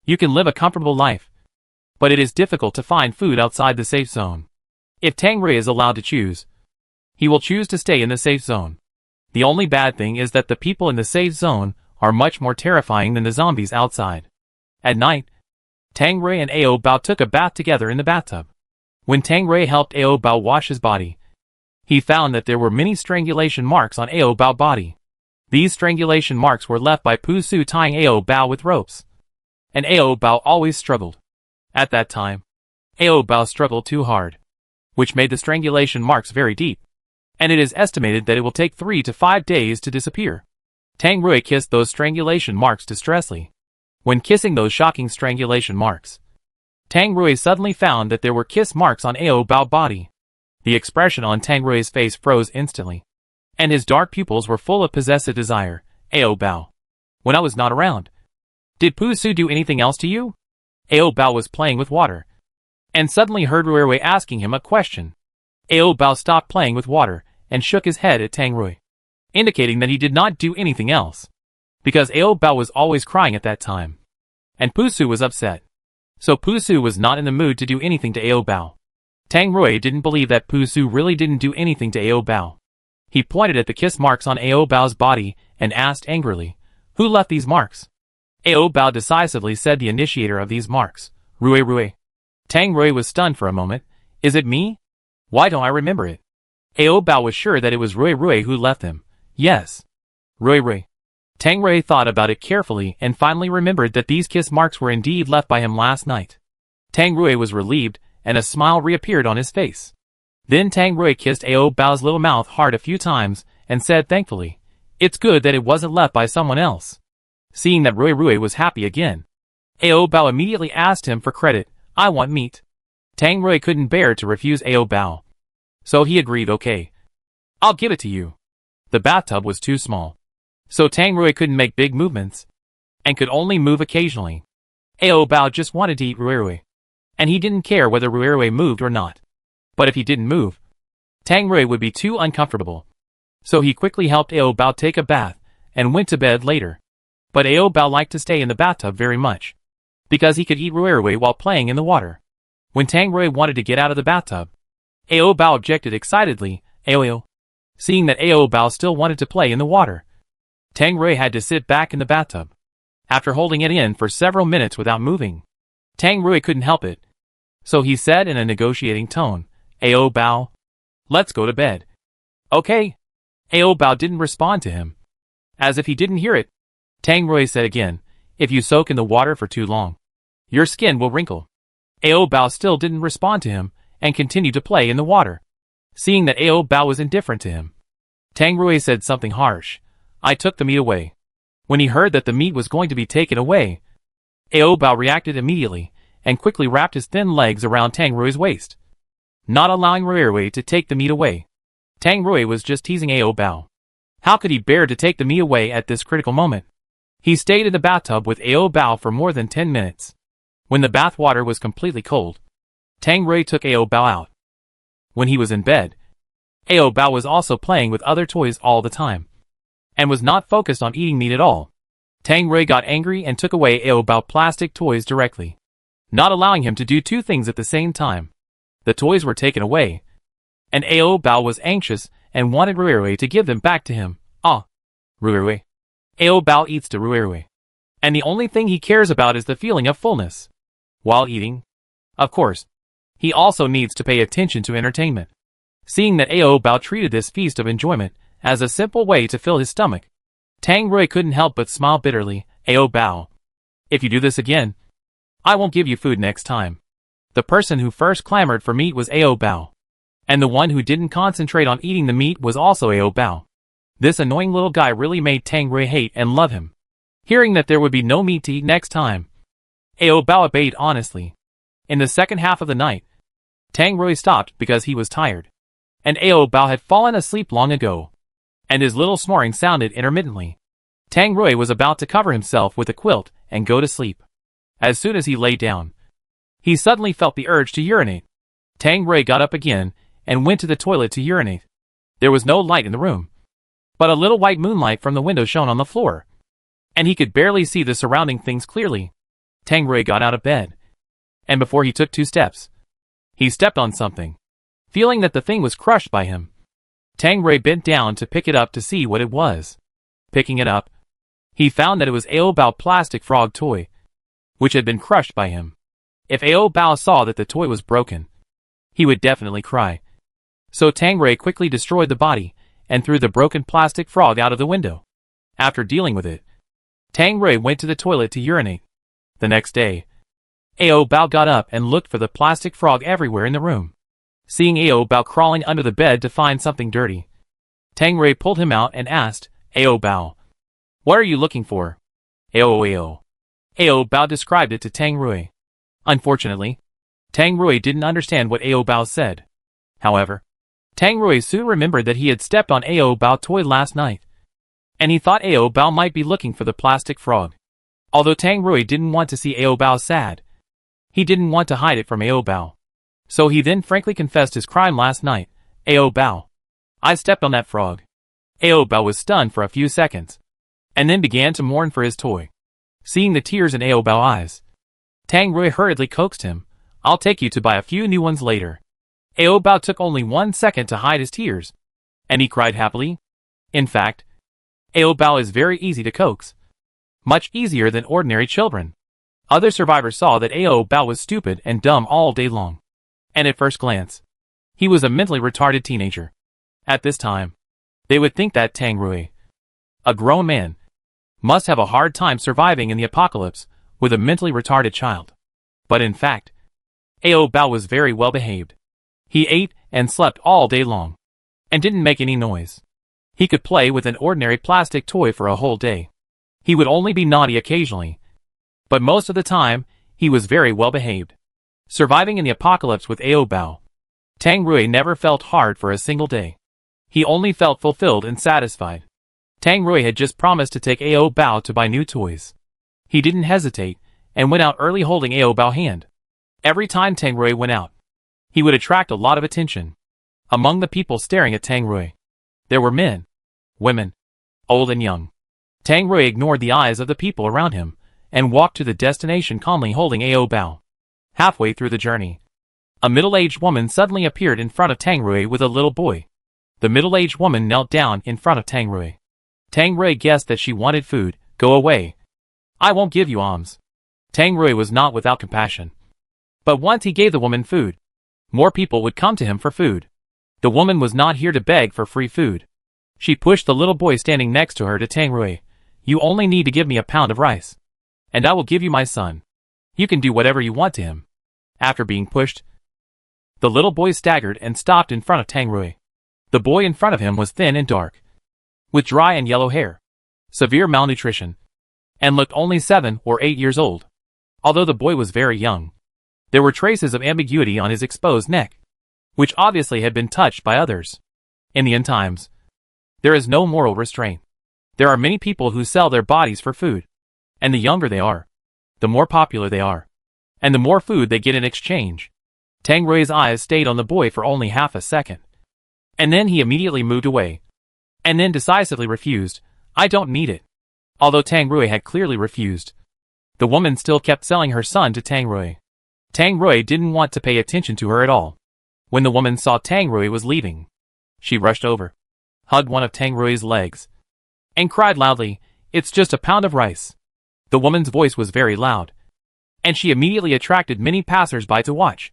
you can live a comfortable life. But it is difficult to find food outside the safe zone. If Tang Rui is allowed to choose, he will choose to stay in the safe zone. The only bad thing is that the people in the safe zone are much more terrifying than the zombies outside. At night, Tang Rui and Ao Bao took a bath together in the bathtub. When Tang Rui helped Ao Bao wash his body, he found that there were many strangulation marks on Ao Bao's body. These strangulation marks were left by Pu Su tying Ao Bao with ropes. And Ao Bao always struggled. At that time, Ao Bao struggled too hard, which made the strangulation marks very deep, and it is estimated that it will take 3 to 5 days to disappear. Tang Rui kissed those strangulation marks distressfully. When kissing those shocking strangulation marks, Tang Rui suddenly found that there were kiss marks on Ao Bao's body. The expression on Tang Rui's face froze instantly, and his dark pupils were full of possessive desire. Ao Bao, when I was not around, did Pu Su do anything else to you? Ao Bao was playing with water, and suddenly heard Rui asking him a question. Ao Bao stopped playing with water and shook his head at Tang Rui, indicating that he did not do anything else, because Ao Bao was always crying at that time, and Pu Su was upset. So Pu Su was not in the mood to do anything to Ao Bao. Tang Rui didn't believe that Pu Su really didn't do anything to Ao Bao. He pointed at the kiss marks on Ao Bao's body and asked angrily, "Who left these marks?" Ao Bao decisively said the initiator of these marks, Rui. Tang Rui was stunned for a moment. Is it me? Why don't I remember it? Ao Bao was sure that it was Rui who left them. Yes. Rui. Tang Rui thought about it carefully and finally remembered that these kiss marks were indeed left by him last night. Tang Rui was relieved, and a smile reappeared on his face. Then Tang Rui kissed Ao Bao's little mouth hard a few times and said thankfully, "It's good that it wasn't left by someone else." Seeing that Rui was happy again, Ao Bao immediately asked him for credit. "I want meat." Tang Rui couldn't bear to refuse Ao Bao, so he agreed, "Okay, I'll give it to you." The bathtub was too small, so Tang Rui couldn't make big movements, and could only move occasionally. Ao Bao just wanted to eat Rui, and he didn't care whether Rui moved or not. But if he didn't move, Tang Rui would be too uncomfortable. So he quickly helped Ao Bao take a bath, and went to bed later. But Ao Bao liked to stay in the bathtub very much, because he could eat Rui while playing in the water. When Tang Rui wanted to get out of the bathtub, Ao Bao objected excitedly. Ao. Seeing that Ao Bao still wanted to play in the water, Tang Rui had to sit back in the bathtub. After holding it in for several minutes without moving, Tang Rui couldn't help it. So he said in a negotiating tone, "Ao Bao, let's go to bed." "Okay." Ao Bao didn't respond to him. As if he didn't hear it, Tang Rui said again, "If you soak in the water for too long, your skin will wrinkle." Ao Bao still didn't respond to him, and continued to play in the water. Seeing that Ao Bao was indifferent to him, Tang Rui said something harsh. "I took the meat away." When he heard that the meat was going to be taken away, Ao Bao reacted immediately, and quickly wrapped his thin legs around Tang Rui's waist, not allowing Rui to take the meat away. Tang Rui was just teasing Ao Bao. How could he bear to take the meat away at this critical moment? He stayed in the bathtub with Ao Bao for more than 10 minutes. When the bath water was completely cold, Tang Rui took Ao Bao out. When he was in bed, Ao Bao was also playing with other toys all the time, and was not focused on eating meat at all. Tang Rui got angry and took away Ao Bao's plastic toys directly, not allowing him to do two things at the same time. The toys were taken away, and Ao Bao was anxious and wanted Rui to give them back to him. Rui. Ao Bao eats to Rui, and the only thing he cares about is the feeling of fullness while eating. Of course, he also needs to pay attention to entertainment. Seeing that Ao Bao treated this feast of enjoyment as a simple way to fill his stomach, Tang Rui couldn't help but smile bitterly. "Ao Bao, if you do this again, I won't give you food next time." The person who first clamored for meat was Ao Bao, and the one who didn't concentrate on eating the meat was also Ao Bao. This annoying little guy really made Tang Rui hate and love him. Hearing that there would be no meat to eat next time, Ao Bao obeyed honestly. In the second half of the night, Tang Rui stopped because he was tired, and Ao Bao had fallen asleep long ago, and his little snoring sounded intermittently. Tang Rui was about to cover himself with a quilt and go to sleep. As soon as he lay down, he suddenly felt the urge to urinate. Tang Rui got up again and went to the toilet to urinate. There was no light in the room, but a little white moonlight from the window shone on the floor, and he could barely see the surrounding things clearly. Tang Rui got out of bed, and before he took 2 steps, he stepped on something. Feeling that the thing was crushed by him, Tang Rui bent down to pick it up to see what it was. Picking it up, He found that it was Ao Bao's plastic frog toy, which had been crushed by him. If Ao Bao saw that the toy was broken, he would definitely cry. So Tang Rui quickly destroyed the body and threw the broken plastic frog out of the window. After dealing with it, Tang Rui went to the toilet to urinate. The next day, Ao Bao got up and looked for the plastic frog everywhere in the room. Seeing Ao Bao crawling under the bed to find something dirty, Tang Rui pulled him out and asked, Ao Bao, what are you looking for? Ao Bao described it to Tang Rui. Unfortunately, Tang Rui didn't understand what Ao Bao said. However, Tang Rui soon remembered that he had stepped on Ao Bao's toy last night, and he thought Ao Bao might be looking for the plastic frog. Although Tang Rui didn't want to see Ao Bao sad, he didn't want to hide it from Ao Bao. So he then frankly confessed his crime last night. Ao Bao, I stepped on that frog. Ao Bao was stunned for a few seconds, and then began to mourn for his toy. Seeing the tears in Ao Bao's eyes, Tang Rui hurriedly coaxed him, I'll take you to buy a few new ones later. Ao Bao took only 1 second to hide his tears, and he cried happily. In fact, Ao Bao is very easy to coax. Much easier than ordinary children. Other survivors saw that Ao Bao was stupid and dumb all day long. And at first glance, he was a mentally retarded teenager. At this time, they would think that Tang Rui, a grown man, must have a hard time surviving in the apocalypse with a mentally retarded child. But in fact, Ao Bao was very well behaved. He ate and slept all day long, and didn't make any noise. He could play with an ordinary plastic toy for a whole day. He would only be naughty occasionally, but most of the time, he was very well behaved. Surviving in the apocalypse with Ao Bao, Tang Rui never felt hard for a single day. He only felt fulfilled and satisfied. Tang Rui had just promised to take Ao Bao to buy new toys. He didn't hesitate, and went out early holding Ao Bao's hand. Every time Tang Rui went out, he would attract a lot of attention. Among the people staring at Tang Rui, there were men, women, old and young. Tang Rui ignored the eyes of the people around him, and walked to the destination calmly holding Ao Bao. Halfway through the journey, a middle-aged woman suddenly appeared in front of Tang Rui with a little boy. The middle-aged woman knelt down in front of Tang Rui. Tang Rui guessed that she wanted food. Go away. I won't give you alms. Tang Rui was not without compassion. But once he gave the woman food, more people would come to him for food. The woman was not here to beg for free food. She pushed the little boy standing next to her to Tang Rui. You only need to give me a pound of rice, and I will give you my son. You can do whatever you want to him. After being pushed, the little boy staggered and stopped in front of Tang Rui. The boy in front of him was thin and dark, with dry and yellow hair, severe malnutrition, and looked only 7 or 8 years old. Although the boy was very young, there were traces of ambiguity on his exposed neck, which obviously had been touched by others. In the end times, there is no moral restraint. There are many people who sell their bodies for food, and the younger they are, the more popular they are, and the more food they get in exchange. Tang Rui's eyes stayed on the boy for only half a second, and then he immediately moved away, and then decisively refused. I don't need it. Although Tang Rui had clearly refused, the woman still kept selling her son to Tang Rui. Tang Rui didn't want to pay attention to her at all. When the woman saw Tang Rui was leaving, she rushed over, hugged one of Tang Rui's legs, and cried loudly, "It's just a pound of rice." The woman's voice was very loud, and she immediately attracted many passers-by to watch.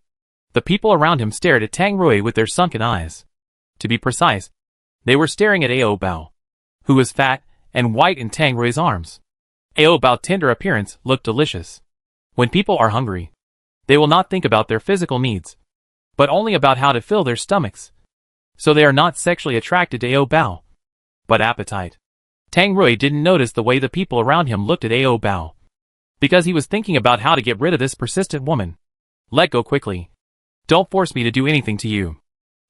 The people around him stared at Tang Rui with their sunken eyes. To be precise, they were staring at Ao Bao, who was fat and white in Tang Rui's arms. Ao Bao's tender appearance looked delicious. When people are hungry, they will not think about their physical needs, but only about how to fill their stomachs. So they are not sexually attracted to Ao Bao, but appetite. Tang Rui didn't notice the way the people around him looked at Ao Bao, because he was thinking about how to get rid of this persistent woman. Let go quickly. Don't force me to do anything to you.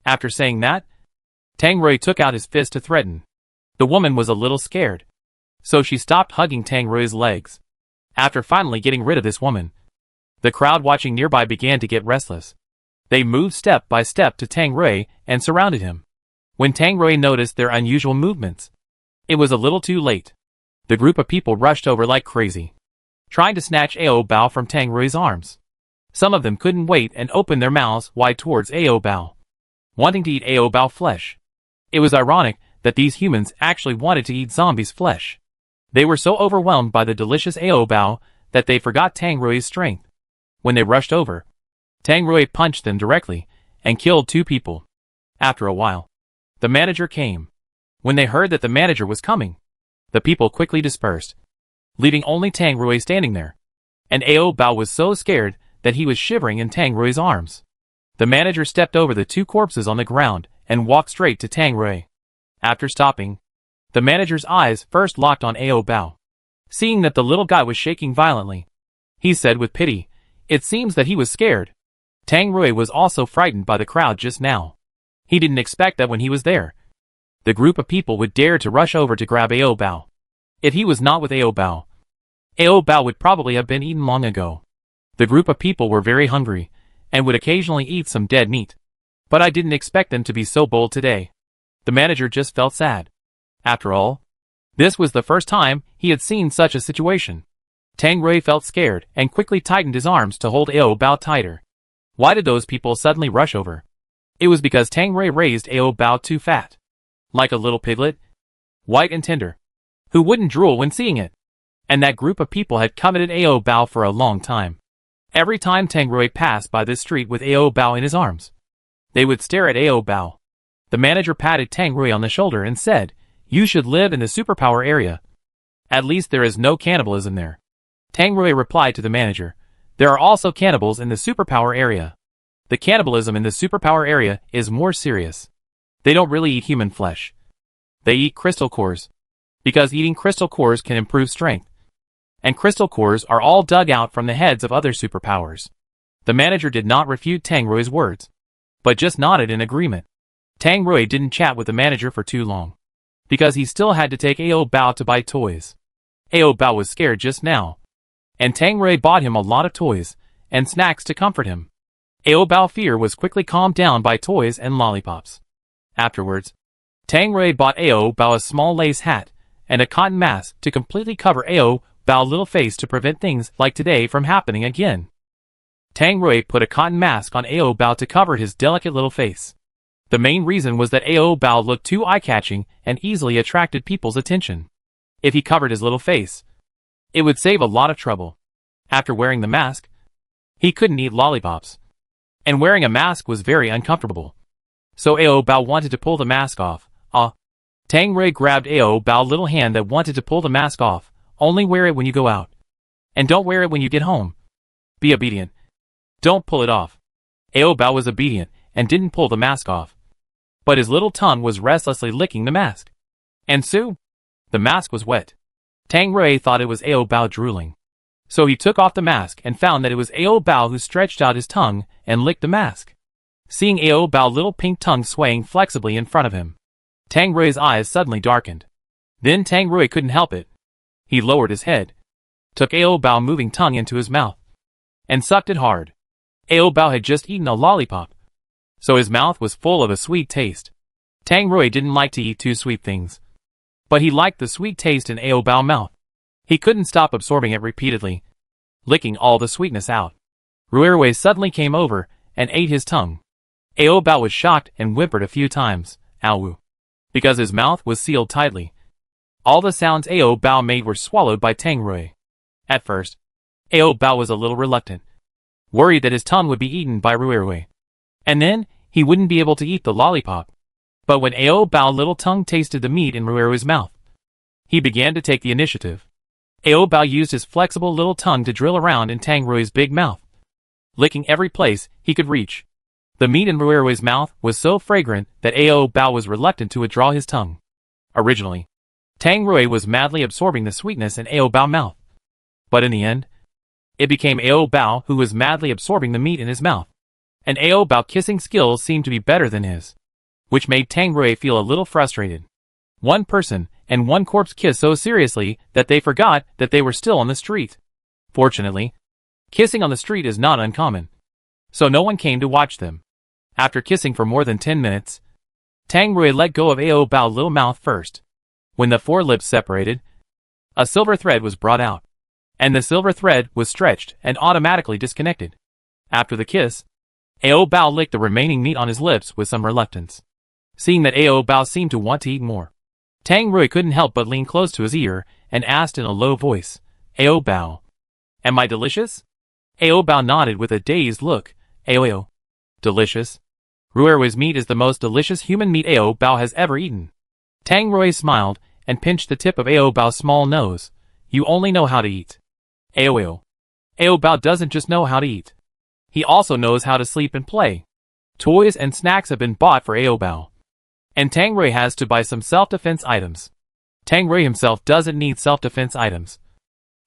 After saying that, Tang Rui took out his fist to threaten. The woman was a little scared, so she stopped hugging Tang Rui's legs. After finally getting rid of this woman, the crowd watching nearby began to get restless. They moved step by step to Tang Rui and surrounded him. When Tang Rui noticed their unusual movements, it was a little too late. The group of people rushed over like crazy, trying to snatch Ao Bao from Tang Rui's arms. Some of them couldn't wait and opened their mouths wide towards Ao Bao, wanting to eat Ao Bao flesh. It was ironic that these humans actually wanted to eat zombies' flesh. They were so overwhelmed by the delicious Ao Bao that they forgot Tang Rui's strength. When they rushed over, Tang Rui punched them directly and killed 2 people. After a while, the manager came. When they heard that the manager was coming, the people quickly dispersed, leaving only Tang Rui standing there. And Ao Bao was so scared that he was shivering in Tang Rui's arms. The manager stepped over the 2 corpses on the ground and walked straight to Tang Rui. After stopping, the manager's eyes first locked on Ao Bao. Seeing that the little guy was shaking violently, he said with pity, "It seems that he was scared." Tang Rui was also frightened by the crowd just now. He didn't expect that when he was there, the group of people would dare to rush over to grab Ao Bao. If he was not with Ao Bao would probably have been eaten long ago. The group of people were very hungry, and would occasionally eat some dead meat. But I didn't expect them to be so bold today. The manager just felt sad. After all, this was the first time he had seen such a situation. Tang Rui felt scared and quickly tightened his arms to hold Ao Bao tighter. Why did those people suddenly rush over? It was because Tang Rui raised Ao Bao too fat. Like a little piglet, white and tender, who wouldn't drool when seeing it. And that group of people had coveted Ao Bao for a long time. Every time Tang Rui passed by this street with Ao Bao in his arms, they would stare at Ao Bao. The manager patted Tang Rui on the shoulder and said, "You should live in the superpower area. At least there is no cannibalism there." Tang Rui replied to the manager, "There are also cannibals in the superpower area. The cannibalism in the superpower area is more serious. They don't really eat human flesh. They eat crystal cores. Because eating crystal cores can improve strength. And crystal cores are all dug out from the heads of other superpowers." The manager did not refute Tang Rui's words, but just nodded in agreement. Tang Rui didn't chat with the manager for too long, because he still had to take Ao Bao to buy toys. Ao Bao was scared just now, and Tang Rui bought him a lot of toys and snacks to comfort him. Ao Bao's fear was quickly calmed down by toys and lollipops. Afterwards, Tang Rui bought Ao Bao a small lace hat and a cotton mask to completely cover Ao Bao's little face to prevent things like today from happening again. Tang Rui put a cotton mask on Ao Bao to cover his delicate little face. The main reason was that Ao Bao looked too eye-catching and easily attracted people's attention. If he covered his little face, it would save a lot of trouble. After wearing the mask, he couldn't eat lollipops. And wearing a mask was very uncomfortable. So Ao Bao wanted to pull the mask off. Tang Rui grabbed Ao Bao's little hand that wanted to pull the mask off. "Only wear it when you go out. And don't wear it when you get home. Be obedient. Don't pull it off." Ao Bao was obedient and didn't pull the mask off. But his little tongue was restlessly licking the mask. And soon, the mask was wet. Tang Rui thought it was Ao Bao drooling. So he took off the mask and found that it was Ao Bao who stretched out his tongue and licked the mask. Seeing Ao Bao's little pink tongue swaying flexibly in front of him, Tang Rui's eyes suddenly darkened. Then Tang Rui couldn't help it. He lowered his head, took Ao Bao's moving tongue into his mouth, and sucked it hard. Ao Bao had just eaten a lollipop, so his mouth was full of a sweet taste. Tang Rui didn't like to eat too sweet things, but he liked the sweet taste in Ao Bao's mouth. He couldn't stop absorbing it repeatedly, licking all the sweetness out. Rui suddenly came over and ate his tongue. Ao Bao was shocked and whimpered a few times, "Ow," because his mouth was sealed tightly. All the sounds Ao Bao made were swallowed by Tang Rui. At first, Ao Bao was a little reluctant, worried that his tongue would be eaten by Rui. And then, he wouldn't be able to eat the lollipop. But when Ao Bao's little tongue tasted the meat in Rui's mouth, he began to take the initiative. Ao Bao used his flexible little tongue to drill around in Tang Rui's big mouth, licking every place he could reach. The meat in Rui's mouth was so fragrant that Ao Bao was reluctant to withdraw his tongue. Originally, Tang Rui was madly absorbing the sweetness in Ao Bao's mouth. But in the end, it became Ao Bao who was madly absorbing the meat in his mouth. And Ao Bao's kissing skills seemed to be better than his, which made Tang Rui feel a little frustrated. One person and one corpse kissed so seriously that they forgot that they were still on the street. Fortunately, kissing on the street is not uncommon, so no one came to watch them. After kissing for more than 10 minutes, Tang Rui let go of Ao Bao's little mouth first. When the 4 lips separated, a silver thread was brought out, and the silver thread was stretched and automatically disconnected. After the kiss, Ao Bao licked the remaining meat on his lips with some reluctance. Seeing that Ao Bao seemed to want to eat more, Tang Rui couldn't help but lean close to his ear and asked in a low voice, "Ao Bao, am I delicious?" Ao Bao nodded with a dazed look. Ao, delicious? Ruer's meat is the most delicious human meat Ao Bao has ever eaten. Tang Rui smiled and pinched the tip of Ao Bao's small nose. You only know how to eat. Ao Bao doesn't just know how to eat. He also knows how to sleep and play. Toys and snacks have been bought for Ao Bao. And Tang Rui has to buy some self-defense items. Tang Rui himself doesn't need self-defense items.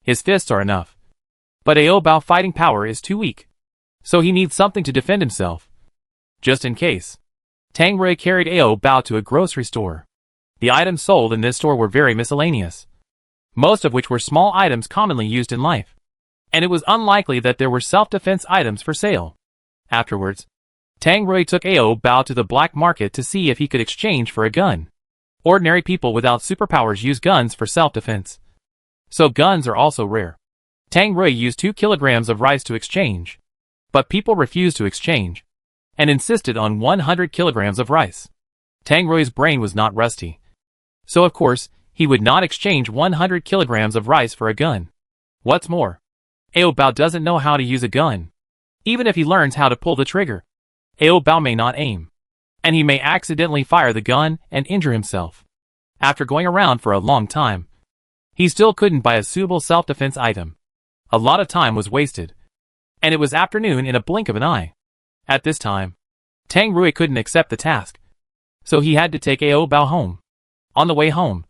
His fists are enough. But Ao Bao's fighting power is too weak. So he needs something to defend himself. Just in case. Tang Rui carried Ao Bao to a grocery store. The items sold in this store were very miscellaneous. Most of which were small items commonly used in life. And it was unlikely that there were self-defense items for sale. Afterwards, Tang Rui took Ao Bao to the black market to see if he could exchange for a gun. Ordinary people without superpowers use guns for self-defense. So guns are also rare. Tang Rui used 2 kilograms of rice to exchange. But people refused to exchange. And insisted on 100 kilograms of rice. Tang Rui's brain was not rusty. So of course, he would not exchange 100 kilograms of rice for a gun. What's more, Ao Bao doesn't know how to use a gun. Even if he learns how to pull the trigger, Ao Bao may not aim. And he may accidentally fire the gun and injure himself. After going around for a long time, he still couldn't buy a suitable self-defense item. A lot of time was wasted. And it was afternoon in a blink of an eye. At this time, Tang Rui couldn't accept the task. So he had to take Ao Bao home. On the way home,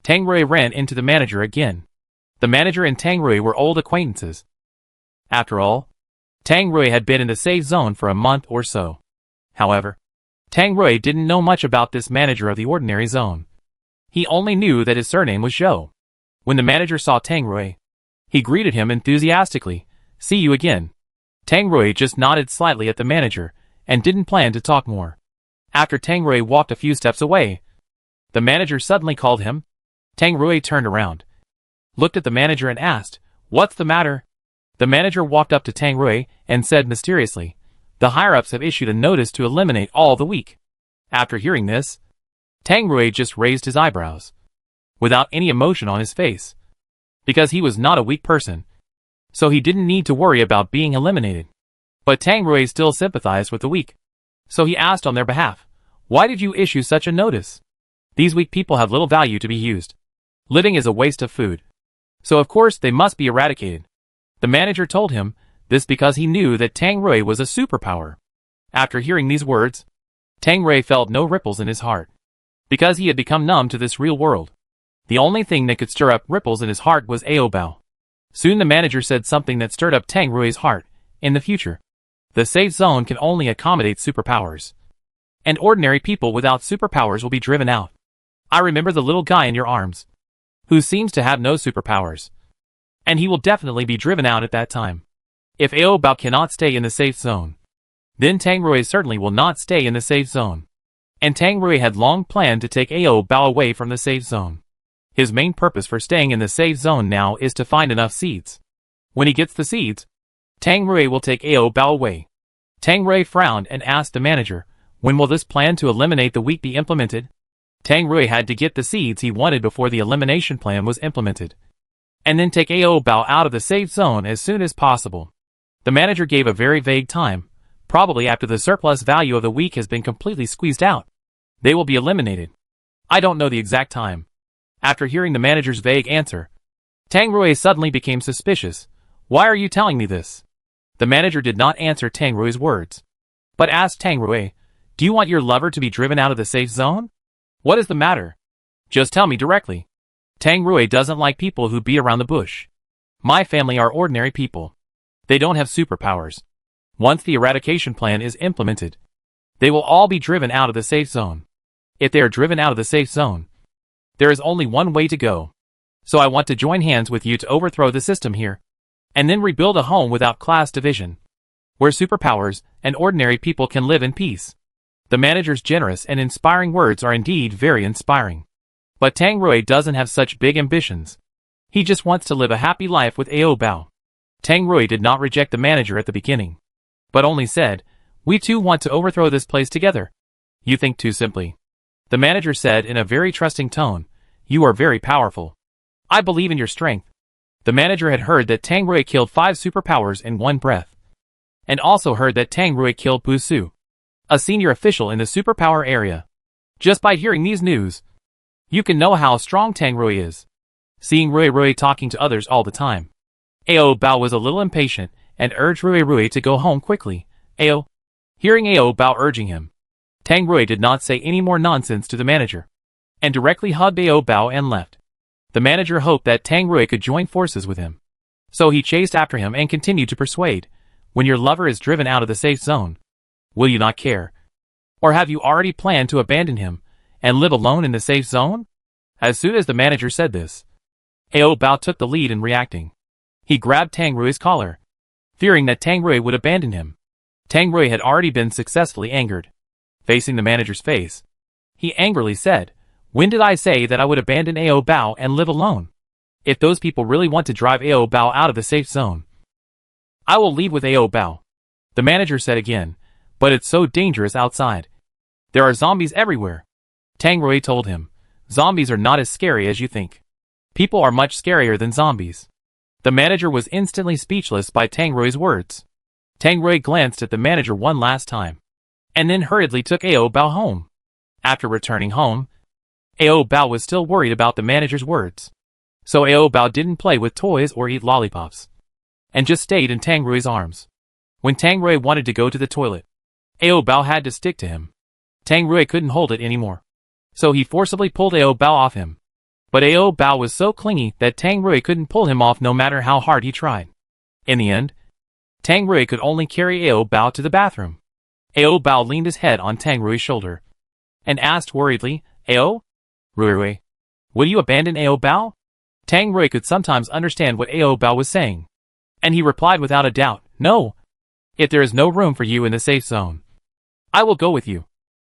Tang Rui ran into the manager again. The manager and Tang Rui were old acquaintances. After all, Tang Rui had been in the safe zone for a month or so. However, Tang Rui didn't know much about this manager of the ordinary zone. He only knew that his surname was Zhou. When the manager saw Tang Rui, he greeted him enthusiastically. See you again. Tang Rui just nodded slightly at the manager, and didn't plan to talk more. After Tang Rui walked a few steps away, the manager suddenly called him. Tang Rui turned around, looked at the manager and asked, "What's the matter?" The manager walked up to Tang Rui and said mysteriously, "The higher-ups have issued a notice to eliminate all the weak." After hearing this, Tang Rui just raised his eyebrows, without any emotion on his face, because he was not a weak person. So he didn't need to worry about being eliminated. But Tang Rui still sympathized with the weak. So he asked on their behalf, "Why did you issue such a notice? These weak people have little value to be used. Living is a waste of food. So of course they must be eradicated." The manager told him this because he knew that Tang Rui was a superpower. After hearing these words, Tang Rui felt no ripples in his heart. Because he had become numb to this real world. The only thing that could stir up ripples in his heart was Ao Bao. Soon the manager said something that stirred up Tang Rui's heart. In the future, the safe zone can only accommodate superpowers. And ordinary people without superpowers will be driven out. I remember the little guy in your arms, who seems to have no superpowers. And he will definitely be driven out at that time. If Ao Bao cannot stay in the safe zone, then Tang Rui certainly will not stay in the safe zone. And Tang Rui had long planned to take Ao Bao away from the safe zone. His main purpose for staying in the safe zone now is to find enough seeds. When he gets the seeds, Tang Rui will take Ao Bao away. Tang Rui frowned and asked the manager, "When will this plan to eliminate the weak be implemented?" Tang Rui had to get the seeds he wanted before the elimination plan was implemented. And then take Ao Bao out of the safe zone as soon as possible. The manager gave a very vague time, probably after the surplus value of the weak has been completely squeezed out. They will be eliminated. I don't know the exact time. After hearing the manager's vague answer, Tang Rui suddenly became suspicious. "Why are you telling me this?" The manager did not answer Tang Rui's words, but asked Tang Rui, "Do you want your lover to be driven out of the safe zone? What is the matter? Just tell me directly." Tang Rui doesn't like people who beat around the bush. My family are ordinary people. They don't have superpowers. Once the eradication plan is implemented, they will all be driven out of the safe zone. If they are driven out of the safe zone, there is only one way to go. So I want to join hands with you to overthrow the system here, and then rebuild a home without class division, where superpowers and ordinary people can live in peace. The manager's generous and inspiring words are indeed very inspiring. But Tang Rui doesn't have such big ambitions. He just wants to live a happy life with Ao Bao. Tang Rui did not reject the manager at the beginning, but only said, "We too want to overthrow this place together." "You think too simply," the manager said in a very trusting tone. "You are very powerful. I believe in your strength. The manager had heard that Tang Rui killed 5 superpowers in one breath. And also heard that Tang Rui killed Bu Su, a senior official in the superpower area. Just by hearing these news, you can know how strong Tang Rui is. Seeing Rui talking to others all the time, Ao Bao was a little impatient and urged Rui to go home quickly. Hearing Ao Bao urging him, Tang Rui did not say any more nonsense to the manager, and directly hugged Ao Bao and left. The manager hoped that Tang Rui could join forces with him, so he chased after him and continued to persuade. When your lover is driven out of the safe zone, will you not care? Or have you already planned to abandon him and live alone in the safe zone? As soon as the manager said this, Ao Bao took the lead in reacting. He grabbed Tang Rui's collar, fearing that Tang Rui would abandon him. Tang Rui had already been successfully angered. Facing the manager's face, he angrily said, "When did I say that I would abandon Ao Bao and live alone? If those people really want to drive Ao Bao out of the safe zone, I will leave with Ao Bao." The manager said again, "But it's so dangerous outside. There are zombies everywhere." Tang Rui told him, "Zombies are not as scary as you think. People are much scarier than zombies." The manager was instantly speechless by Tang Rui's words. Tang Rui glanced at the manager one last time, and then hurriedly took Ao Bao home. After returning home, Ao Bao was still worried about the manager's words. So Ao Bao didn't play with toys or eat lollipops, and just stayed in Tang Rui's arms. When Tang Rui wanted to go to the toilet, Ao Bao had to stick to him. Tang Rui couldn't hold it anymore, so he forcibly pulled Ao Bao off him. But Ao Bao was so clingy that Tang Rui couldn't pull him off no matter how hard he tried. In the end, Tang Rui could only carry Ao Bao to the bathroom. Ao Bao leaned his head on Tang Rui's shoulder and asked worriedly, Rui, will you abandon Ao Bao?" Tang Rui could sometimes understand what Ao Bao was saying, and he replied without a doubt, "No. If there is no room for you in the safe zone, I will go with you,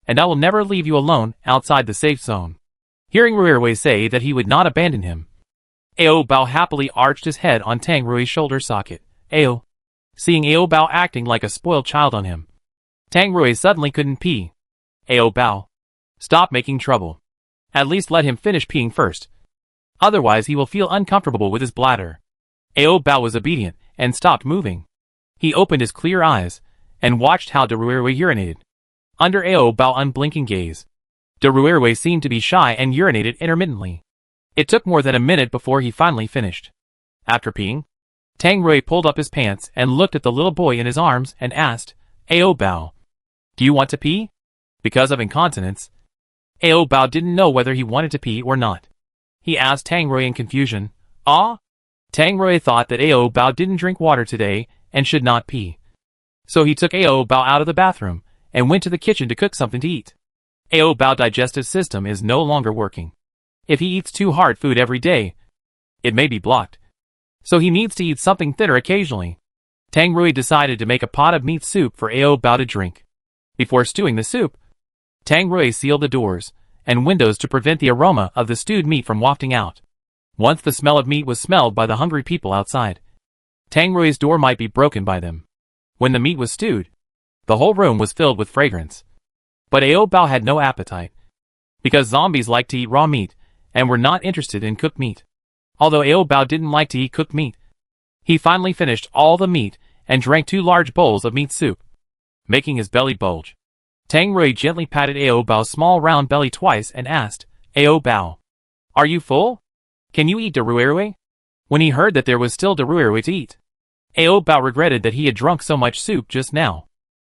and I will never leave you alone outside the safe zone." Hearing Rui say that he would not abandon him, Ao Bao happily arched his head on Tang Rui's shoulder socket. Seeing Ao Bao acting like a spoiled child on him, Tang Rui suddenly couldn't pee. "Ao Bao, stop making trouble. At least let him finish peeing first. Otherwise he will feel uncomfortable with his bladder." Ao Bao was obedient and stopped moving. He opened his clear eyes and watched how Rui urinated. Under Ao Bao's unblinking gaze, Rui seemed to be shy and urinated intermittently. It took more than a minute before he finally finished. After peeing, Tang Rui pulled up his pants and looked at the little boy in his arms and asked, "Ao Bao, do you want to pee?" Because of incontinence, Ao Bao didn't know whether he wanted to pee or not. He asked Tang Rui in confusion. Tang Rui thought that Ao Bao didn't drink water today and should not pee. So he took Ao Bao out of the bathroom and went to the kitchen to cook something to eat. Ao Bao's digestive system is no longer working. If he eats too hard food every day, it may be blocked. So he needs to eat something thinner occasionally. Tang Rui decided to make a pot of meat soup for Ao Bao to drink. Before stewing the soup, Tang Rui sealed the doors and windows to prevent the aroma of the stewed meat from wafting out. Once the smell of meat was smelled by the hungry people outside, Tang Rui's door might be broken by them. When the meat was stewed, the whole room was filled with fragrance. But Ao Bao had no appetite, because zombies like to eat raw meat and were not interested in cooked meat. Although Ao Bao didn't like to eat cooked meat, he finally finished all the meat and drank 2 large bowls of meat soup, making his belly bulge. Tang Rui gently patted Ao Bao's small round belly twice and asked, "Ao Bao, are you full? Can you eat Rui?" When he heard that there was still Rui to eat, Ao Bao regretted that he had drunk so much soup just now.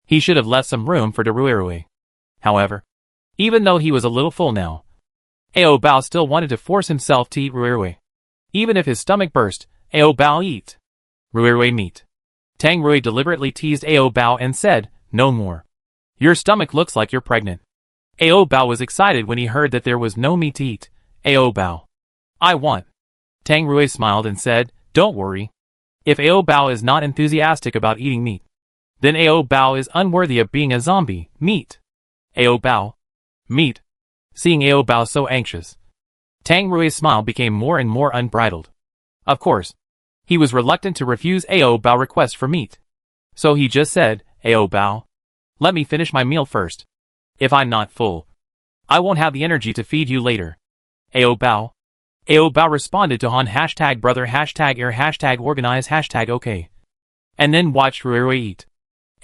He should have left some room for Rui. However, even though he was a little full now, Ao Bao still wanted to force himself to eat Rui. Even if his stomach burst, Ao Bao eat Rui meat. Tang Rui deliberately teased Ao Bao and said, "No more. Your stomach looks like you're pregnant." Ao Bao was excited when he heard that there was no meat to eat. "Ao Bao, I want." Tang Rui smiled and said, "Don't worry. If Ao Bao is not enthusiastic about eating meat, then Ao Bao is unworthy of being a zombie. Meat. Ao Bao. Meat." Seeing Ao Bao so anxious, Tang Rui's smile became more and more unbridled. Of course, he was reluctant to refuse Ao Bao's request for meat. So he just said, "Ao Bao, let me finish my meal first. If I'm not full, I won't have the energy to feed you later." "Ao Bao." AO Bao responded to Han #brother #air #organize #OK. And then watched Ruirui eat.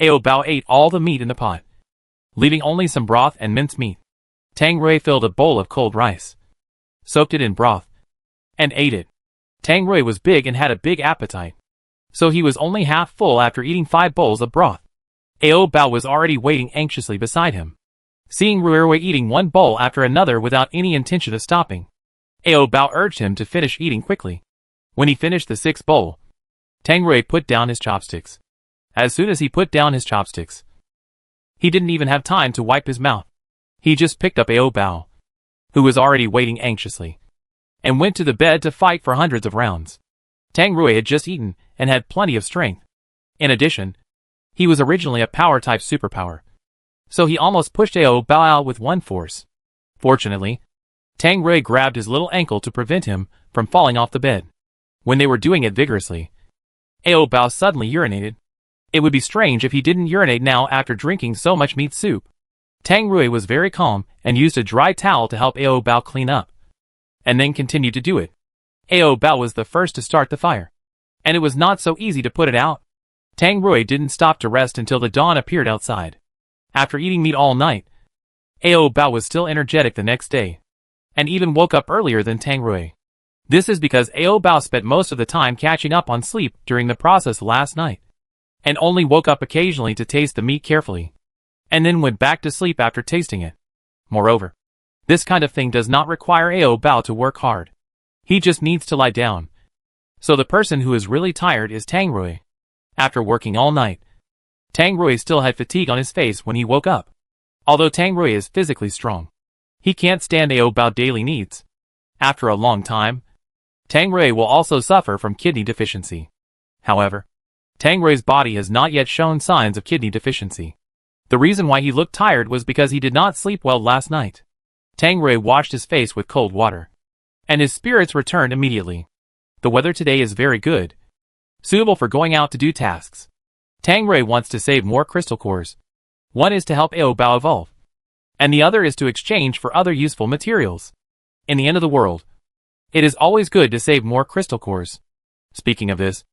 AO Bao ate all the meat in the pot, leaving only some broth and minced meat. Tang Rui filled a bowl of cold rice, soaked it in broth, and ate it. Tang Rui was big and had a big appetite, so he was only half full after eating 5 bowls of broth. AO Bao was already waiting anxiously beside him, seeing Ruirui eating one bowl after another without any intention of stopping. AO Bao urged him to finish eating quickly. When he finished the 6th bowl, Tang Rui put down his chopsticks. As soon as he put down his chopsticks, he didn't even have time to wipe his mouth. He just picked up AO Bao, who was already waiting anxiously, and went to the bed to fight for hundreds of rounds. Tang Rui had just eaten and had plenty of strength. In addition, he was originally a power-type superpower, so he almost pushed AO Bao out with one force. Fortunately, Tang Rui grabbed his little ankle to prevent him from falling off the bed. When they were doing it vigorously, AO Bao suddenly urinated. It would be strange if he didn't urinate now after drinking so much meat soup. Tang Rui was very calm and used a dry towel to help AO Bao clean up, and then continued to do it. AO Bao was the first to start the fire, and it was not so easy to put it out. Tang Rui didn't stop to rest until the dawn appeared outside. After eating meat all night, AO Bao was still energetic the next day, and even woke up earlier than Tang Rui. This is because AO Bao spent most of the time catching up on sleep during the process last night, and only woke up occasionally to taste the meat carefully, and then went back to sleep after tasting it. Moreover, this kind of thing does not require AO Bao to work hard. He just needs to lie down. So the person who is really tired is Tang Rui. After working all night, Tang Rui still had fatigue on his face when he woke up. Although Tang Rui is physically strong, he can't stand AO Bao daily needs. After a long time, Tang Rui will also suffer from kidney deficiency. However, Tang Rui's body has not yet shown signs of kidney deficiency. The reason why he looked tired was because he did not sleep well last night. Tang Rui washed his face with cold water, and his spirits returned immediately. The weather today is very good, suitable for going out to do tasks. Tang Rui wants to save more crystal cores. One is to help AO Bao evolve, and the other is to exchange for other useful materials. In the end of the world, it is always good to save more crystal cores. Speaking of this,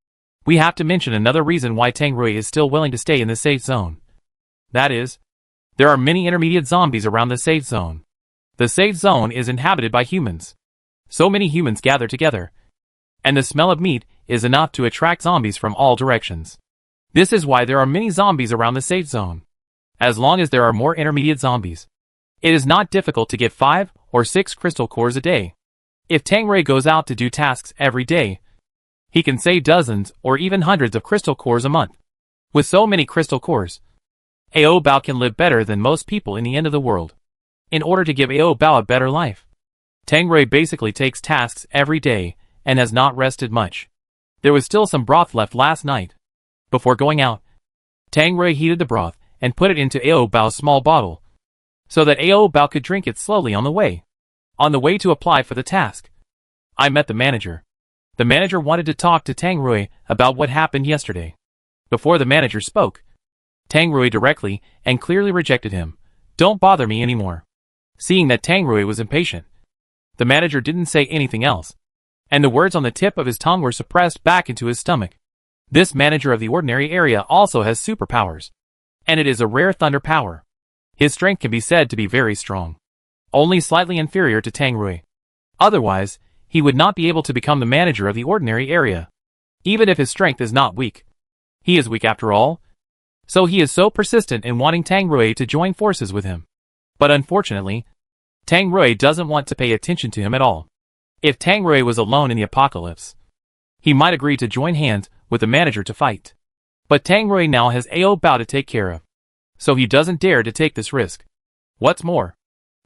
we have to mention another reason why Tang Rui is still willing to stay in the safe zone. That is, there are many intermediate zombies around the safe zone. The safe zone is inhabited by humans. So many humans gather together, and the smell of meat is enough to attract zombies from all directions. This is why there are many zombies around the safe zone. As long as there are more intermediate zombies, it is not difficult to get 5 or 6 crystal cores a day. If Tang Rui goes out to do tasks every day, he can save dozens or even hundreds of crystal cores a month. With so many crystal cores, AO Bao can live better than most people in the end of the world. In order to give AO Bao a better life, Tang Rui basically takes tasks every day and has not rested much. There was still some broth left last night. Before going out, Tang Rui heated the broth and put it into AO Bao's small bottle, so that AO Bao could drink it slowly on the way. On the way to apply for the task, I met the manager. The manager wanted to talk to Tang Rui about what happened yesterday. Before the manager spoke, Tang Rui directly and clearly rejected him. Don't bother me anymore. Seeing that Tang Rui was impatient, the manager didn't say anything else, and the words on the tip of his tongue were suppressed back into his stomach. This manager of the ordinary area also has superpowers, and it is a rare thunder power. His strength can be said to be very strong, only slightly inferior to Tang Rui. Otherwise, he would not be able to become the manager of the ordinary area. Even if his strength is not weak, he is weak after all, so he is so persistent in wanting Tang Rui to join forces with him. But unfortunately, Tang Rui doesn't want to pay attention to him at all. If Tang Rui was alone in the apocalypse, he might agree to join hands with the manager to fight. But Tang Rui now has AO Bao to take care of, so he doesn't dare to take this risk. What's more,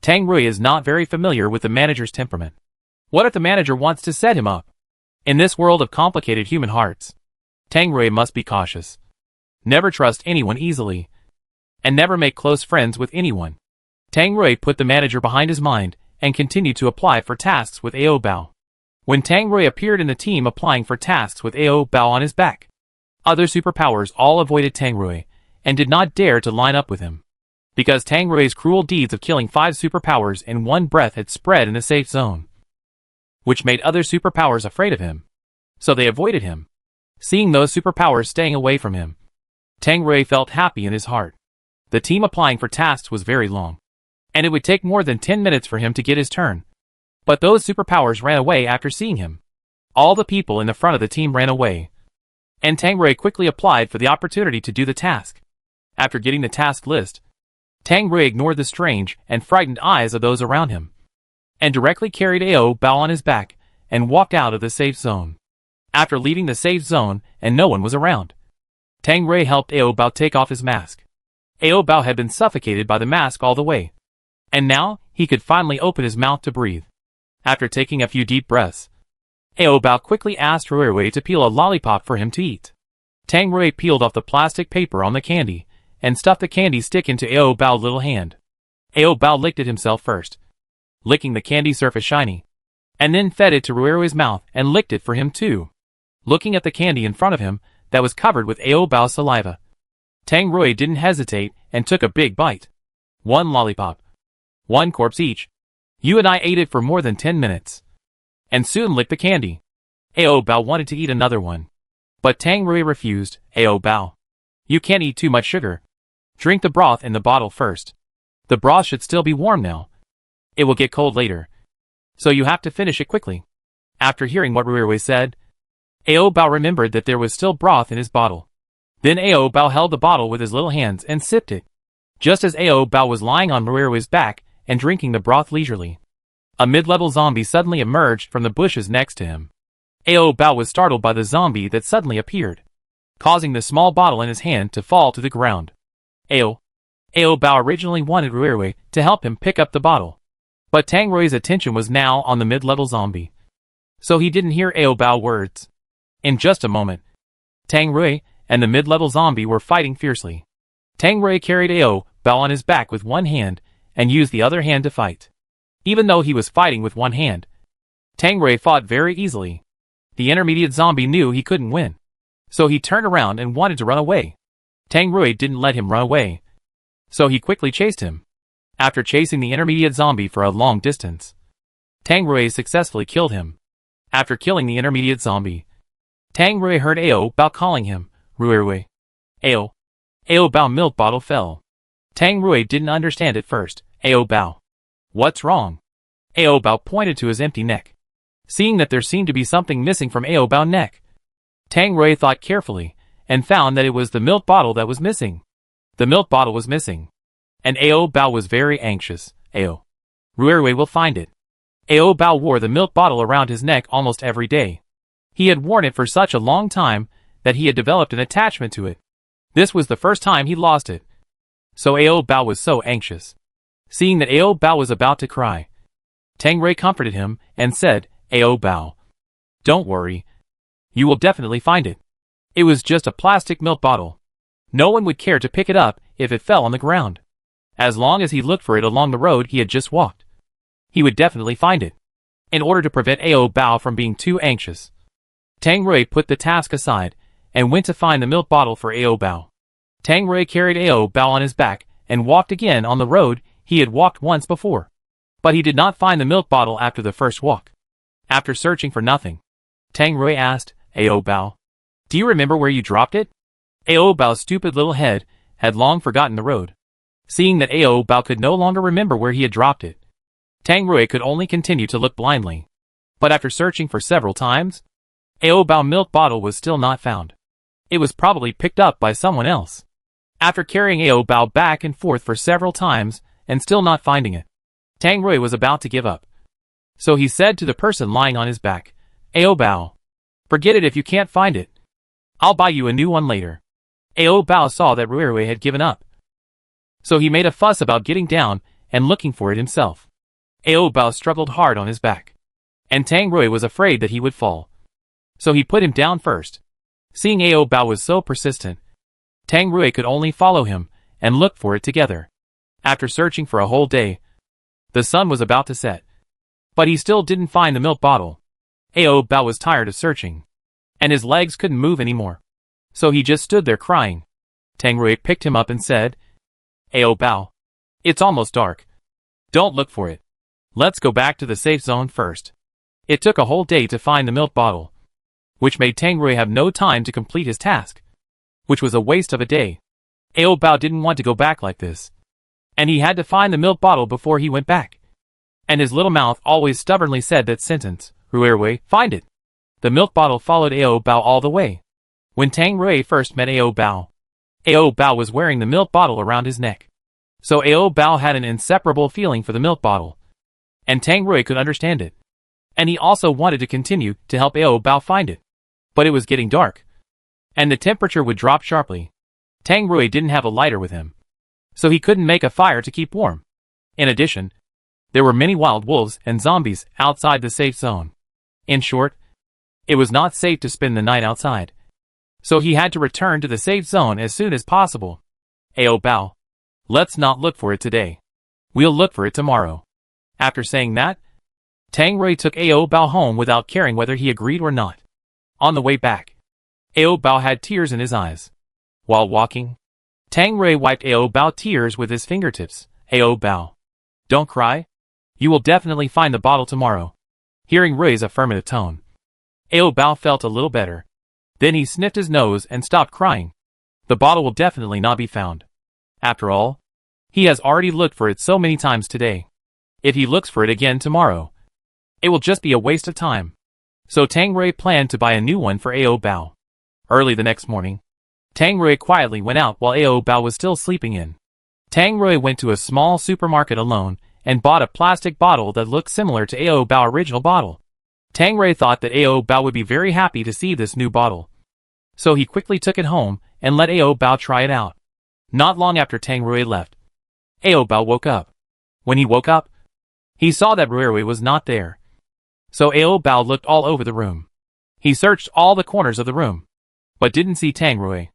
Tang Rui is not very familiar with the manager's temperament. What if the manager wants to set him up? In this world of complicated human hearts, Tang Rui must be cautious. Never trust anyone easily, and never make close friends with anyone. Tang Rui put the manager behind his mind and continued to apply for tasks with AO Bao. When Tang Rui appeared in the team applying for tasks with AO Bao on his back, other superpowers all avoided Tang Rui and did not dare to line up with him, because Tang Rui's cruel deeds of killing 5 superpowers in one breath had spread in the safe zone. which made other superpowers afraid of him. So they avoided him. Seeing those superpowers staying away from him, Tang Rui felt happy in his heart. The team applying for tasks was very long, and it would take more than 10 minutes for him to get his turn. But those superpowers ran away after seeing him. All the people in the front of the team ran away, and Tang Rui quickly applied for the opportunity to do the task. After getting the task list, Tang Rui ignored the strange and frightened eyes of those around him, and directly carried Bao on his back and walked out of the safe zone. After leaving the safe zone and no one was around, Tang Rui helped Bao take off his mask. Bao had been suffocated by the mask all the way, and now he could finally open his mouth to breathe. After taking a few deep breaths, Bao quickly asked Rui to peel a lollipop for him to eat. Tang Rui peeled off the plastic paper on the candy and stuffed the candy stick into Bao's little hand. Bao licked it himself first, licking the candy surface shiny, and then fed it to Ruirui's mouth and licked it for him too. Looking at the candy in front of him that was covered with Bao's saliva, Tang Rui didn't hesitate and took a big bite. 1 lollipop, 1 corpse each. You and I ate it for more than 10 minutes, and soon licked the candy. Bao wanted to eat another one, but Tang Rui refused. Bao, you can't eat too much sugar. Drink the broth in the bottle first. The broth should still be warm now. It will get cold later, so you have to finish it quickly. After hearing what Rui said, Bao remembered that there was still broth in his bottle. Then Bao held the bottle with his little hands and sipped it, just as Bao was lying on Ruirui's back and drinking the broth leisurely. A mid-level zombie suddenly emerged from the bushes next to him. Bao was startled by the zombie that suddenly appeared, causing the small bottle in his hand to fall to the ground. Bao originally wanted Ruirui to help him pick up the bottle, but Tang Rui's attention was now on the mid-level zombie, so he didn't hear Bao's words. In just a moment, Tang Rui and the mid-level zombie were fighting fiercely. Tang Rui carried Bao on his back with one hand and used the other hand to fight. Even though he was fighting with one hand, Tang Rui fought very easily. The intermediate zombie knew he couldn't win, so he turned around and wanted to run away. Tang Rui didn't let him run away, so he quickly chased him. After chasing the intermediate zombie for a long distance, Tang Rui successfully killed him. After killing the intermediate zombie, Tang Rui heard Bao calling him, Ruirui. Bao milk bottle fell. Tang Rui didn't understand at first. Bao, what's wrong? Bao pointed to his empty neck. Seeing that there seemed to be something missing from Bao's neck, Tang Rui thought carefully and found that it was the milk bottle that was missing. The milk bottle was missing, and Bao was very anxious. Ruirui will find it. Bao wore the milk bottle around his neck almost every day. He had worn it for such a long time that he had developed an attachment to it. This was the first time he lost it, so Bao was so anxious. Seeing that Bao was about to cry, Tang Rui comforted him and said, Bao, don't worry. You will definitely find it. It was just a plastic milk bottle. No one would care to pick it up if it fell on the ground. As long as he looked for it along the road he had just walked, he would definitely find it. In order to prevent Bao from being too anxious, Tang Rui put the task aside and went to find the milk bottle for Bao. Tang Rui carried Bao on his back and walked again on the road he had walked once before. But he did not find the milk bottle after the first walk. After searching for nothing, Tang Rui asked, Bao, do you remember where you dropped it? Bao's stupid little head had long forgotten the road. Seeing that Bao could no longer remember where he had dropped it, Tang Rui could only continue to look blindly. But after searching for several times, Bao's milk bottle was still not found. It was probably picked up by someone else. After carrying Bao back and forth for several times and still not finding it, Tang Rui was about to give up. So he said to the person lying on his back, Bao, forget it if you can't find it. I'll buy you a new one later. Bao saw that Ruirui had given up, so he made a fuss about getting down and looking for it himself. Bao struggled hard on his back, and Tang Rui was afraid that he would fall, so he put him down first. Seeing Bao was so persistent, Tang Rui could only follow him and look for it together. After searching for a whole day, the sun was about to set, but he still didn't find the milk bottle. Bao was tired of searching, and his legs couldn't move anymore, so he just stood there crying. Tang Rui picked him up and said, Bao, it's almost dark. Don't look for it. Let's go back to the safe zone first. It took a whole day to find the milk bottle, which made Tang Rui have no time to complete his task, which was a waste of a day. Ao Bao didn't want to go back like this, and he had to find the milk bottle before he went back. And his little mouth always stubbornly said that sentence, Rui, find it. The milk bottle followed Ao Bao all the way. When Tang Rui first met Ao Bao was wearing the milk bottle around his neck. So Ao Bao had an inseparable feeling for the milk bottle, and Tang Rui could understand it. And he also wanted to continue to help Ao Bao find it. But it was getting dark, and the temperature would drop sharply. Tang Rui didn't have a lighter with him, so he couldn't make a fire to keep warm. In addition, there were many wild wolves and zombies outside the safe zone. In short, it was not safe to spend the night outside. So he had to return to the safe zone as soon as possible. Ao Bao, let's not look for it today. We'll look for it tomorrow. After saying that, Tang Rui took Ao Bao home without caring whether he agreed or not. On the way back, Ao Bao had tears in his eyes. While walking, Tang Rui wiped Ao Bao tears with his fingertips. Ao Bao, don't cry. You will definitely find the bottle tomorrow. Hearing Rui's affirmative tone, Ao Bao felt a little better. Then he sniffed his nose and stopped crying. The bottle will definitely not be found. After all, he has already looked for it so many times today. If he looks for it again tomorrow, it will just be a waste of time. So Tang Rui planned to buy a new one for Ao Bao. Early the next morning, Tang Rui quietly went out while Ao Bao was still sleeping in. Tang Rui went to a small supermarket alone and bought a plastic bottle that looked similar to Ao Bao's original bottle. Tang Rui thought that Ao Bao would be very happy to see this new bottle. So he quickly took it home and let Ao Bao try it out. Not long after Tang Rui left, Ao Bao woke up. When he woke up, he saw that Rui was not there. So Ao Bao looked all over the room. He searched all the corners of the room, but didn't see Tang Rui.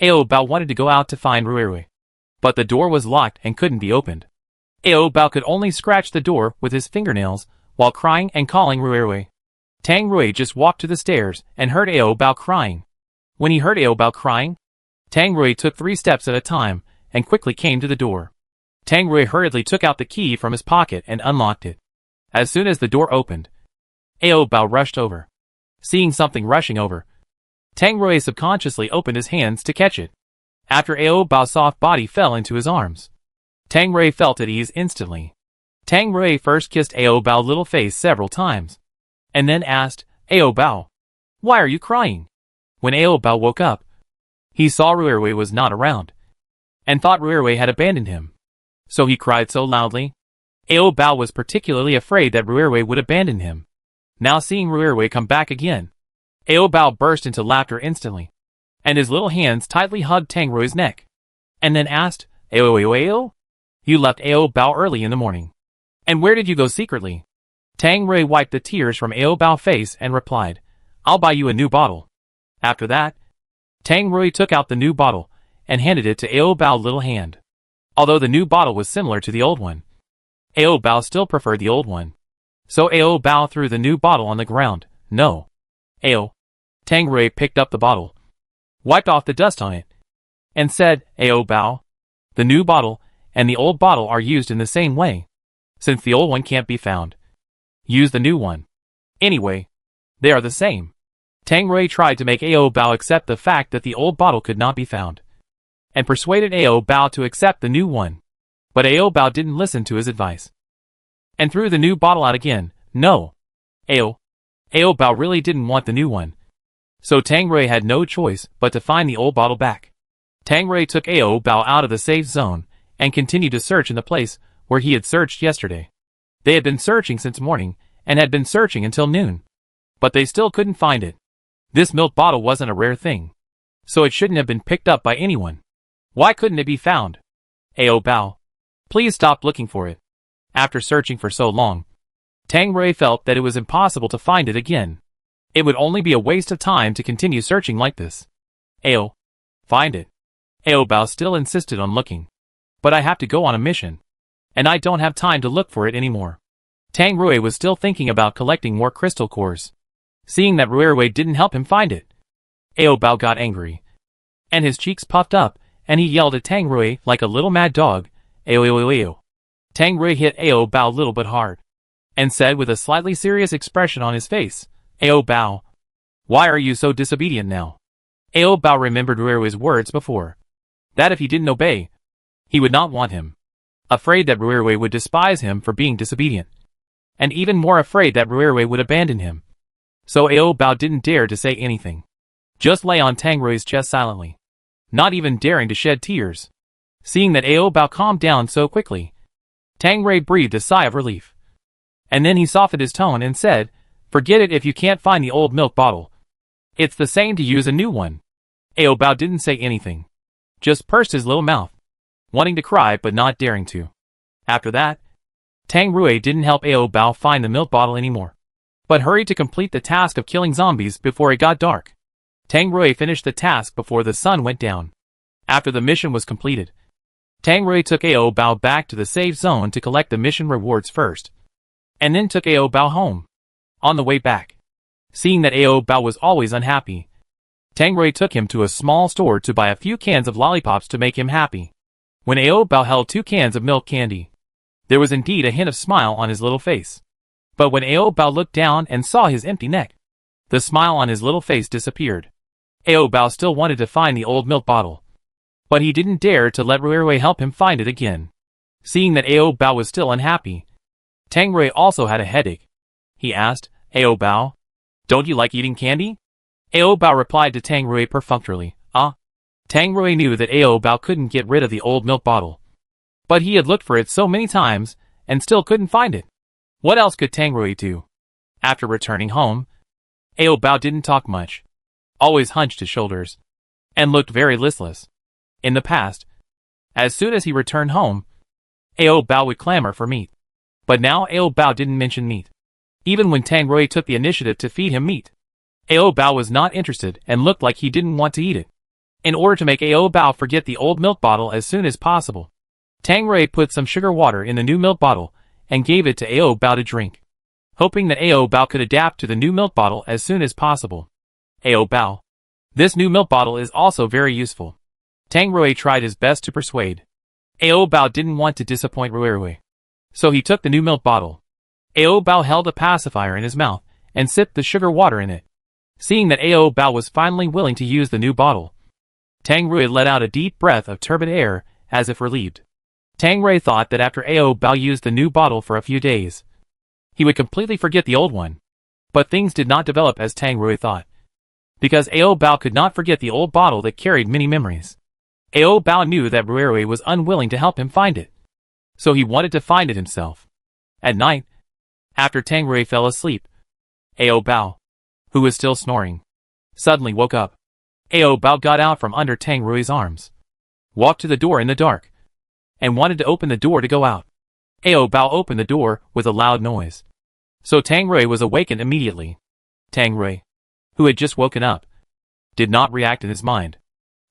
Ao Bao wanted to go out to find Rui, but the door was locked and couldn't be opened. Ao Bao could only scratch the door with his fingernails while crying and calling Rui. Tang Rui just walked to the stairs and heard Ao Bao crying. When he heard Ao Bao crying, Tang Rui took 3 steps at a time and quickly came to the door. Tang Rui hurriedly took out the key from his pocket and unlocked it. As soon as the door opened, Ao Bao rushed over. Seeing something rushing over, Tang Rui subconsciously opened his hands to catch it. After Ao Bao's soft body fell into his arms, Tang Rui felt at ease instantly. Tang Rui first kissed Ao Bao's little face several times, and then asked, Ao Bao, why are you crying? When Ao Bao woke up, he saw Rui was not around, and thought Rui had abandoned him. So he cried so loudly. Ao Bao was particularly afraid that Rui would abandon him. Now seeing Rui come back again, Ao Bao burst into laughter instantly, and his little hands tightly hugged Tang Rui's neck, and then asked, Ao? You left Ao Bao early in the morning. And where did you go secretly? Tang Rui wiped the tears from Ao Bao's face and replied, I'll buy you a new bottle. After that, Tang Rui took out the new bottle and handed it to Ao Bao's little hand. Although the new bottle was similar to the old one, Ao Bao still preferred the old one. So Ao Bao threw the new bottle on the ground. No. Ao. Tang Rui picked up the bottle, wiped off the dust on it, and said, Ao Bao, the new bottle and the old bottle are used in the same way. Since the old one can't be found, use the new one. Anyway, they are the same. Tang Rui tried to make Ao Bao accept the fact that the old bottle could not be found, and persuaded Ao Bao to accept the new one. But Ao Bao didn't listen to his advice, and threw the new bottle out again. No. Ao Bao really didn't want the new one. So Tang Rui had no choice but to find the old bottle back. Tang Rui took Ao Bao out of the safe zone and continued to search in the place where he had searched yesterday. They had been searching since morning and had been searching until noon, but they still couldn't find it. This milk bottle wasn't a rare thing, so it shouldn't have been picked up by anyone. Why couldn't it be found? Ao Bao, please stop looking for it. After searching for so long, Tang Rui felt that it was impossible to find it again. It would only be a waste of time to continue searching like this. Ao, find it. Ao Bao still insisted on looking. But I have to go on a mission, and I don't have time to look for it anymore. Tang Rui was still thinking about collecting more crystal cores. Seeing that Rui didn't help him find it, Ao Bao got angry, and his cheeks puffed up, and he yelled at Tang Rui like a little mad dog, Ao. Tang Rui hit Ao Bao little but hard, and said with a slightly serious expression on his face, "Ao Bao, why are you so disobedient now?" Ao Bao remembered Ruerwei's words before, that if he didn't obey, he would not want him. Afraid that Ruerwei would despise him for being disobedient, and even more afraid that Ruerwei would abandon him. So Ao Bao didn't dare to say anything. Just lay on Tang Rui's chest silently, not even daring to shed tears. Seeing that Ao Bao calmed down so quickly, Tang Rui breathed a sigh of relief. And then he softened his tone and said, "Forget it if you can't find the old milk bottle. It's the same to use a new one." Ao Bao didn't say anything, just pursed his little mouth, wanting to cry but not daring to. After that, Tang Rui didn't help Ao Bao find the milk bottle anymore, but hurried to complete the task of killing zombies before it got dark. Tang Rui finished the task before the sun went down. After the mission was completed, Tang Rui took Ao Bao back to the safe zone to collect the mission rewards first, and then took Ao Bao home. On the way back, seeing that Ao Bao was always unhappy, Tang Rui took him to a small store to buy a few cans of lollipops to make him happy. When Ao Bao held 2 cans of milk candy, there was indeed a hint of smile on his little face. But when Ao Bao looked down and saw his empty neck, the smile on his little face disappeared. Ao Bao still wanted to find the old milk bottle, but he didn't dare to let Ruerwei help him find it again. Seeing that Ao Bao was still unhappy, Tang Rui also had a headache. He asked, "Ao Bao, don't you like eating candy?" Ao Bao replied to Tang Rui perfunctorily, "Ah." Tang Rui knew that Ao Bao couldn't get rid of the old milk bottle, but he had looked for it so many times and still couldn't find it. What else could Tang Rui do? After returning home, Ao Bao didn't talk much, always hunched his shoulders, and looked very listless. In the past, as soon as he returned home, Ao Bao would clamor for meat. But now Ao Bao didn't mention meat. Even when Tang Rui took the initiative to feed him meat, Ao Bao was not interested and looked like he didn't want to eat it. In order to make Ao Bao forget the old milk bottle as soon as possible, Tang Rui put some sugar water in the new milk bottle and gave it to Ao Bao to drink, hoping that Ao Bao could adapt to the new milk bottle as soon as possible. "Ao Bao, this new milk bottle is also very useful." Tang Rui tried his best to persuade. Ao Bao didn't want to disappoint Ruerwei, so he took the new milk bottle. Ao Bao held a pacifier in his mouth and sipped the sugar water in it. Seeing that Ao Bao was finally willing to use the new bottle, Tang Rui let out a deep breath of turbid air, as if relieved. Tang Rui thought that after Ao Bao used the new bottle for a few days, he would completely forget the old one. But things did not develop as Tang Rui thought, because Ao Bao could not forget the old bottle that carried many memories. Ao Bao knew that Ruerwei was unwilling to help him find it, so he wanted to find it himself. At night, after Tang Rui fell asleep, Ao Bao, who was still snoring, suddenly woke up. Ao Bao got out from under Tang Rui's arms, walked to the door in the dark, and wanted to open the door to go out. Ao Bao opened the door with a loud noise, so Tang Rui was awakened immediately. Tang Rui, who had just woken up, did not react in his mind.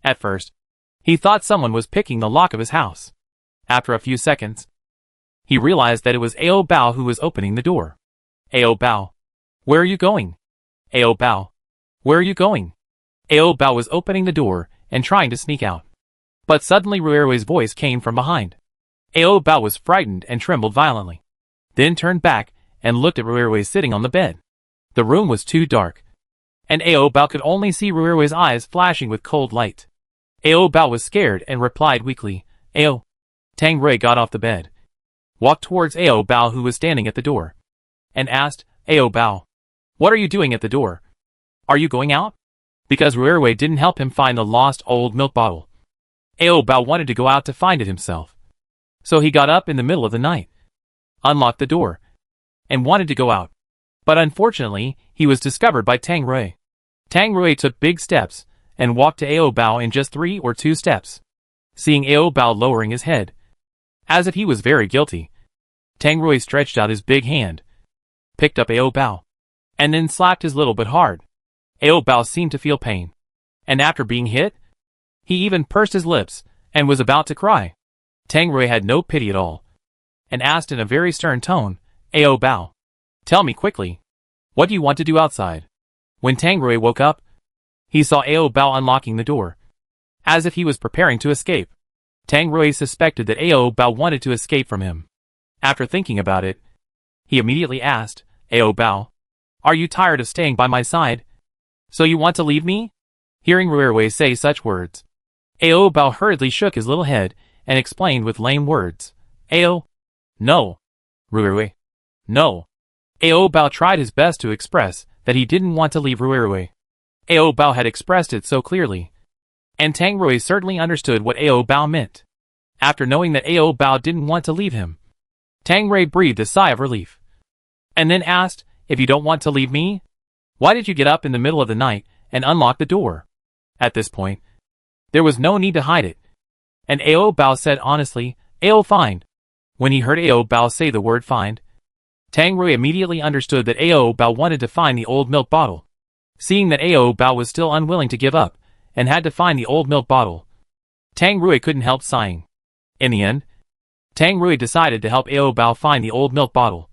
At first, he thought someone was picking the lock of his house. After a few seconds, he realized that it was Ao Bao who was opening the door. "Ao Bao, where are you going?" "Ao Bao, where are you going?" Ao Bao was opening the door and trying to sneak out. But suddenly Ruerwei's voice came from behind. Ao Bao was frightened and trembled violently, then turned back and looked at Ruerwei sitting on the bed. The room was too dark, and Ao Bao could only see Ruerwei's eyes flashing with cold light. Ao Bao was scared and replied weakly, "Ao." Tang Rui got off the bed, walked towards Ao Bao who was standing at the door, and asked, "Ao Bao, what are you doing at the door? Are you going out?" Because Ruerwei didn't help him find the lost old milk bottle, Ao Bao wanted to go out to find it himself. So he got up in the middle of the night, unlocked the door, and wanted to go out. But unfortunately, he was discovered by Tang Rui. Tang Rui took big steps and walked to Ao Bao in just 3 or 2 steps. Seeing Ao Bao lowering his head, as if he was very guilty, Tang Rui stretched out his big hand, picked up Ao Bao, and then slapped his little bit hard. Ao Bao seemed to feel pain, and after being hit, he even pursed his lips and was about to cry. Tang Rui had no pity at all, and asked in a very stern tone, "Ao Bao, tell me quickly, what do you want to do outside?" When Tang Rui woke up, he saw Ao Bao unlocking the door, as if he was preparing to escape. Tang Rui suspected that Ao Bao wanted to escape from him. After thinking about it, He immediately asked, "Ao Bao, are you tired of staying by my side? So you want to leave me?" Hearing Ruirui say such words, Ao Bao hurriedly shook his little head and explained with lame words, "Ao, no. Ruirui, no." Ao Bao tried his best to express that he didn't want to leave Ruirui. Ao Bao had expressed it so clearly, and Tang Rui certainly understood what Ao Bao meant. After knowing that Ao Bao didn't want to leave him, Tang Rui breathed a sigh of relief, and then asked, "If you don't want to leave me, why did you get up in the middle of the night and unlock the door?" At this point, there was no need to hide it, and Ao Bao said honestly, "Ao find." When he heard Ao Bao say the word find, Tang Rui immediately understood that Ao Bao wanted to find the old milk bottle. Seeing that Ao Bao was still unwilling to give up, and had to find the old milk bottle, Tang Rui couldn't help sighing. In the end, Tang Rui decided to help Ao Bao find the old milk bottle,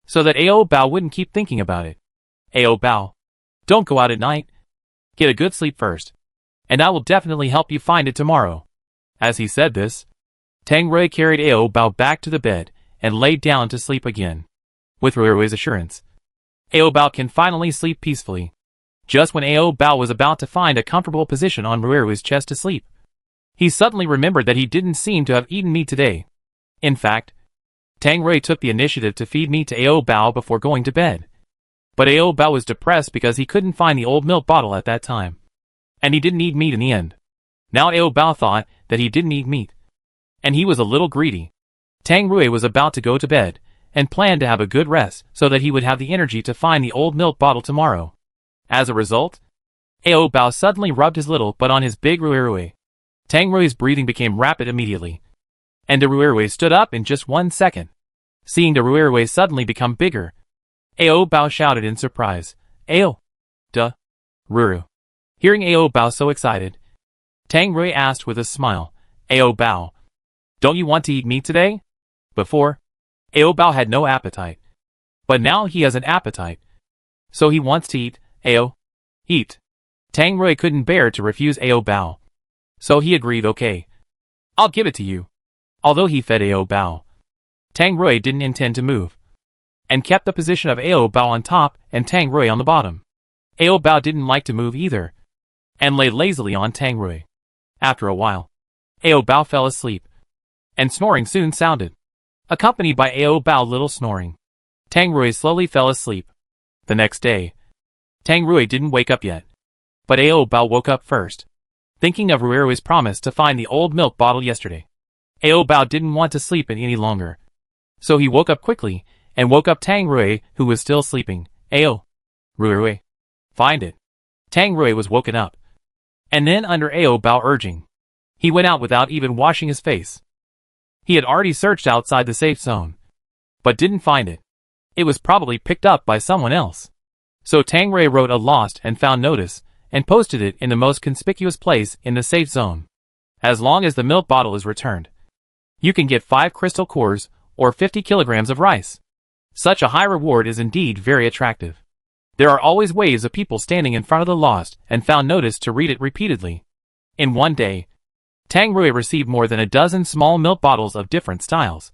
so that Ao Bao wouldn't keep thinking about it. "Ao Bao, don't go out at night. Get a good sleep first, and I will definitely help you find it tomorrow." As he said this, Tang Rui carried Ao Bao back to the bed and laid down to sleep again. With Ruirui's assurance, Ao Bao can finally sleep peacefully. Just when Ao Bao was about to find a comfortable position on Ruirui's chest to sleep, he suddenly remembered that he didn't seem to have eaten meat today. In fact, Tang Rui took the initiative to feed meat to Ao Bao before going to bed. But Ao Bao was depressed because he couldn't find the old milk bottle at that time, and he didn't eat meat in the end. Now Ao Bao thought that he didn't eat meat, and he was a little greedy. Tang Rui was about to go to bed, and planned to have a good rest so that he would have the energy to find the old milk bottle tomorrow. As a result, Ao Bao suddenly rubbed his little butt on his big Ruirui. Tang Rui's breathing became rapid immediately, and the Ruirui stood up in just 1 second. Seeing the Ruirui suddenly become bigger, Ao Bao shouted in surprise, "Ao, duh, Ruru." Hearing Ao Bao so excited, Tang Rui asked with a smile, "Ao Bao, don't you want to eat meat today?" Before, Ao Bao had no appetite, but now he has an appetite, so he wants to eat. "Ao, eat." Tang Rui couldn't bear to refuse Ao Bao, so he agreed, "Okay, I'll give it to you." Although he fed Ao Bao, Tang Rui didn't intend to move, and kept the position of Ao Bao on top and Tang Rui on the bottom. Ao Bao didn't like to move either, and lay lazily on Tang Rui. After a while, Ao Bao fell asleep, and snoring soon sounded, accompanied by Ao Bao little snoring. Tang Rui slowly fell asleep. The next day, Tang Rui didn't wake up yet, but Ao Bao woke up first, thinking of Ruirui's promise to find the old milk bottle yesterday. Ao Bao didn't want to sleep any longer, so he woke up quickly and woke up Tang Rui, who was still sleeping. "Ao, Ruirui, find it." Tang Rui was woken up, and then under Ao Bao urging, he went out without even washing his face. He had already searched outside the safe zone, but didn't find it. It was probably picked up by someone else. So Tang Rui wrote a lost and found notice, and posted it in the most conspicuous place in the safe zone. As long as the milk bottle is returned, you can get 5 crystal cores, or 50 kilograms of rice. Such a high reward is indeed very attractive. There are always waves of people standing in front of the lost and found notice to read it repeatedly. In one day, Tang Rui received more than a dozen small milk bottles of different styles.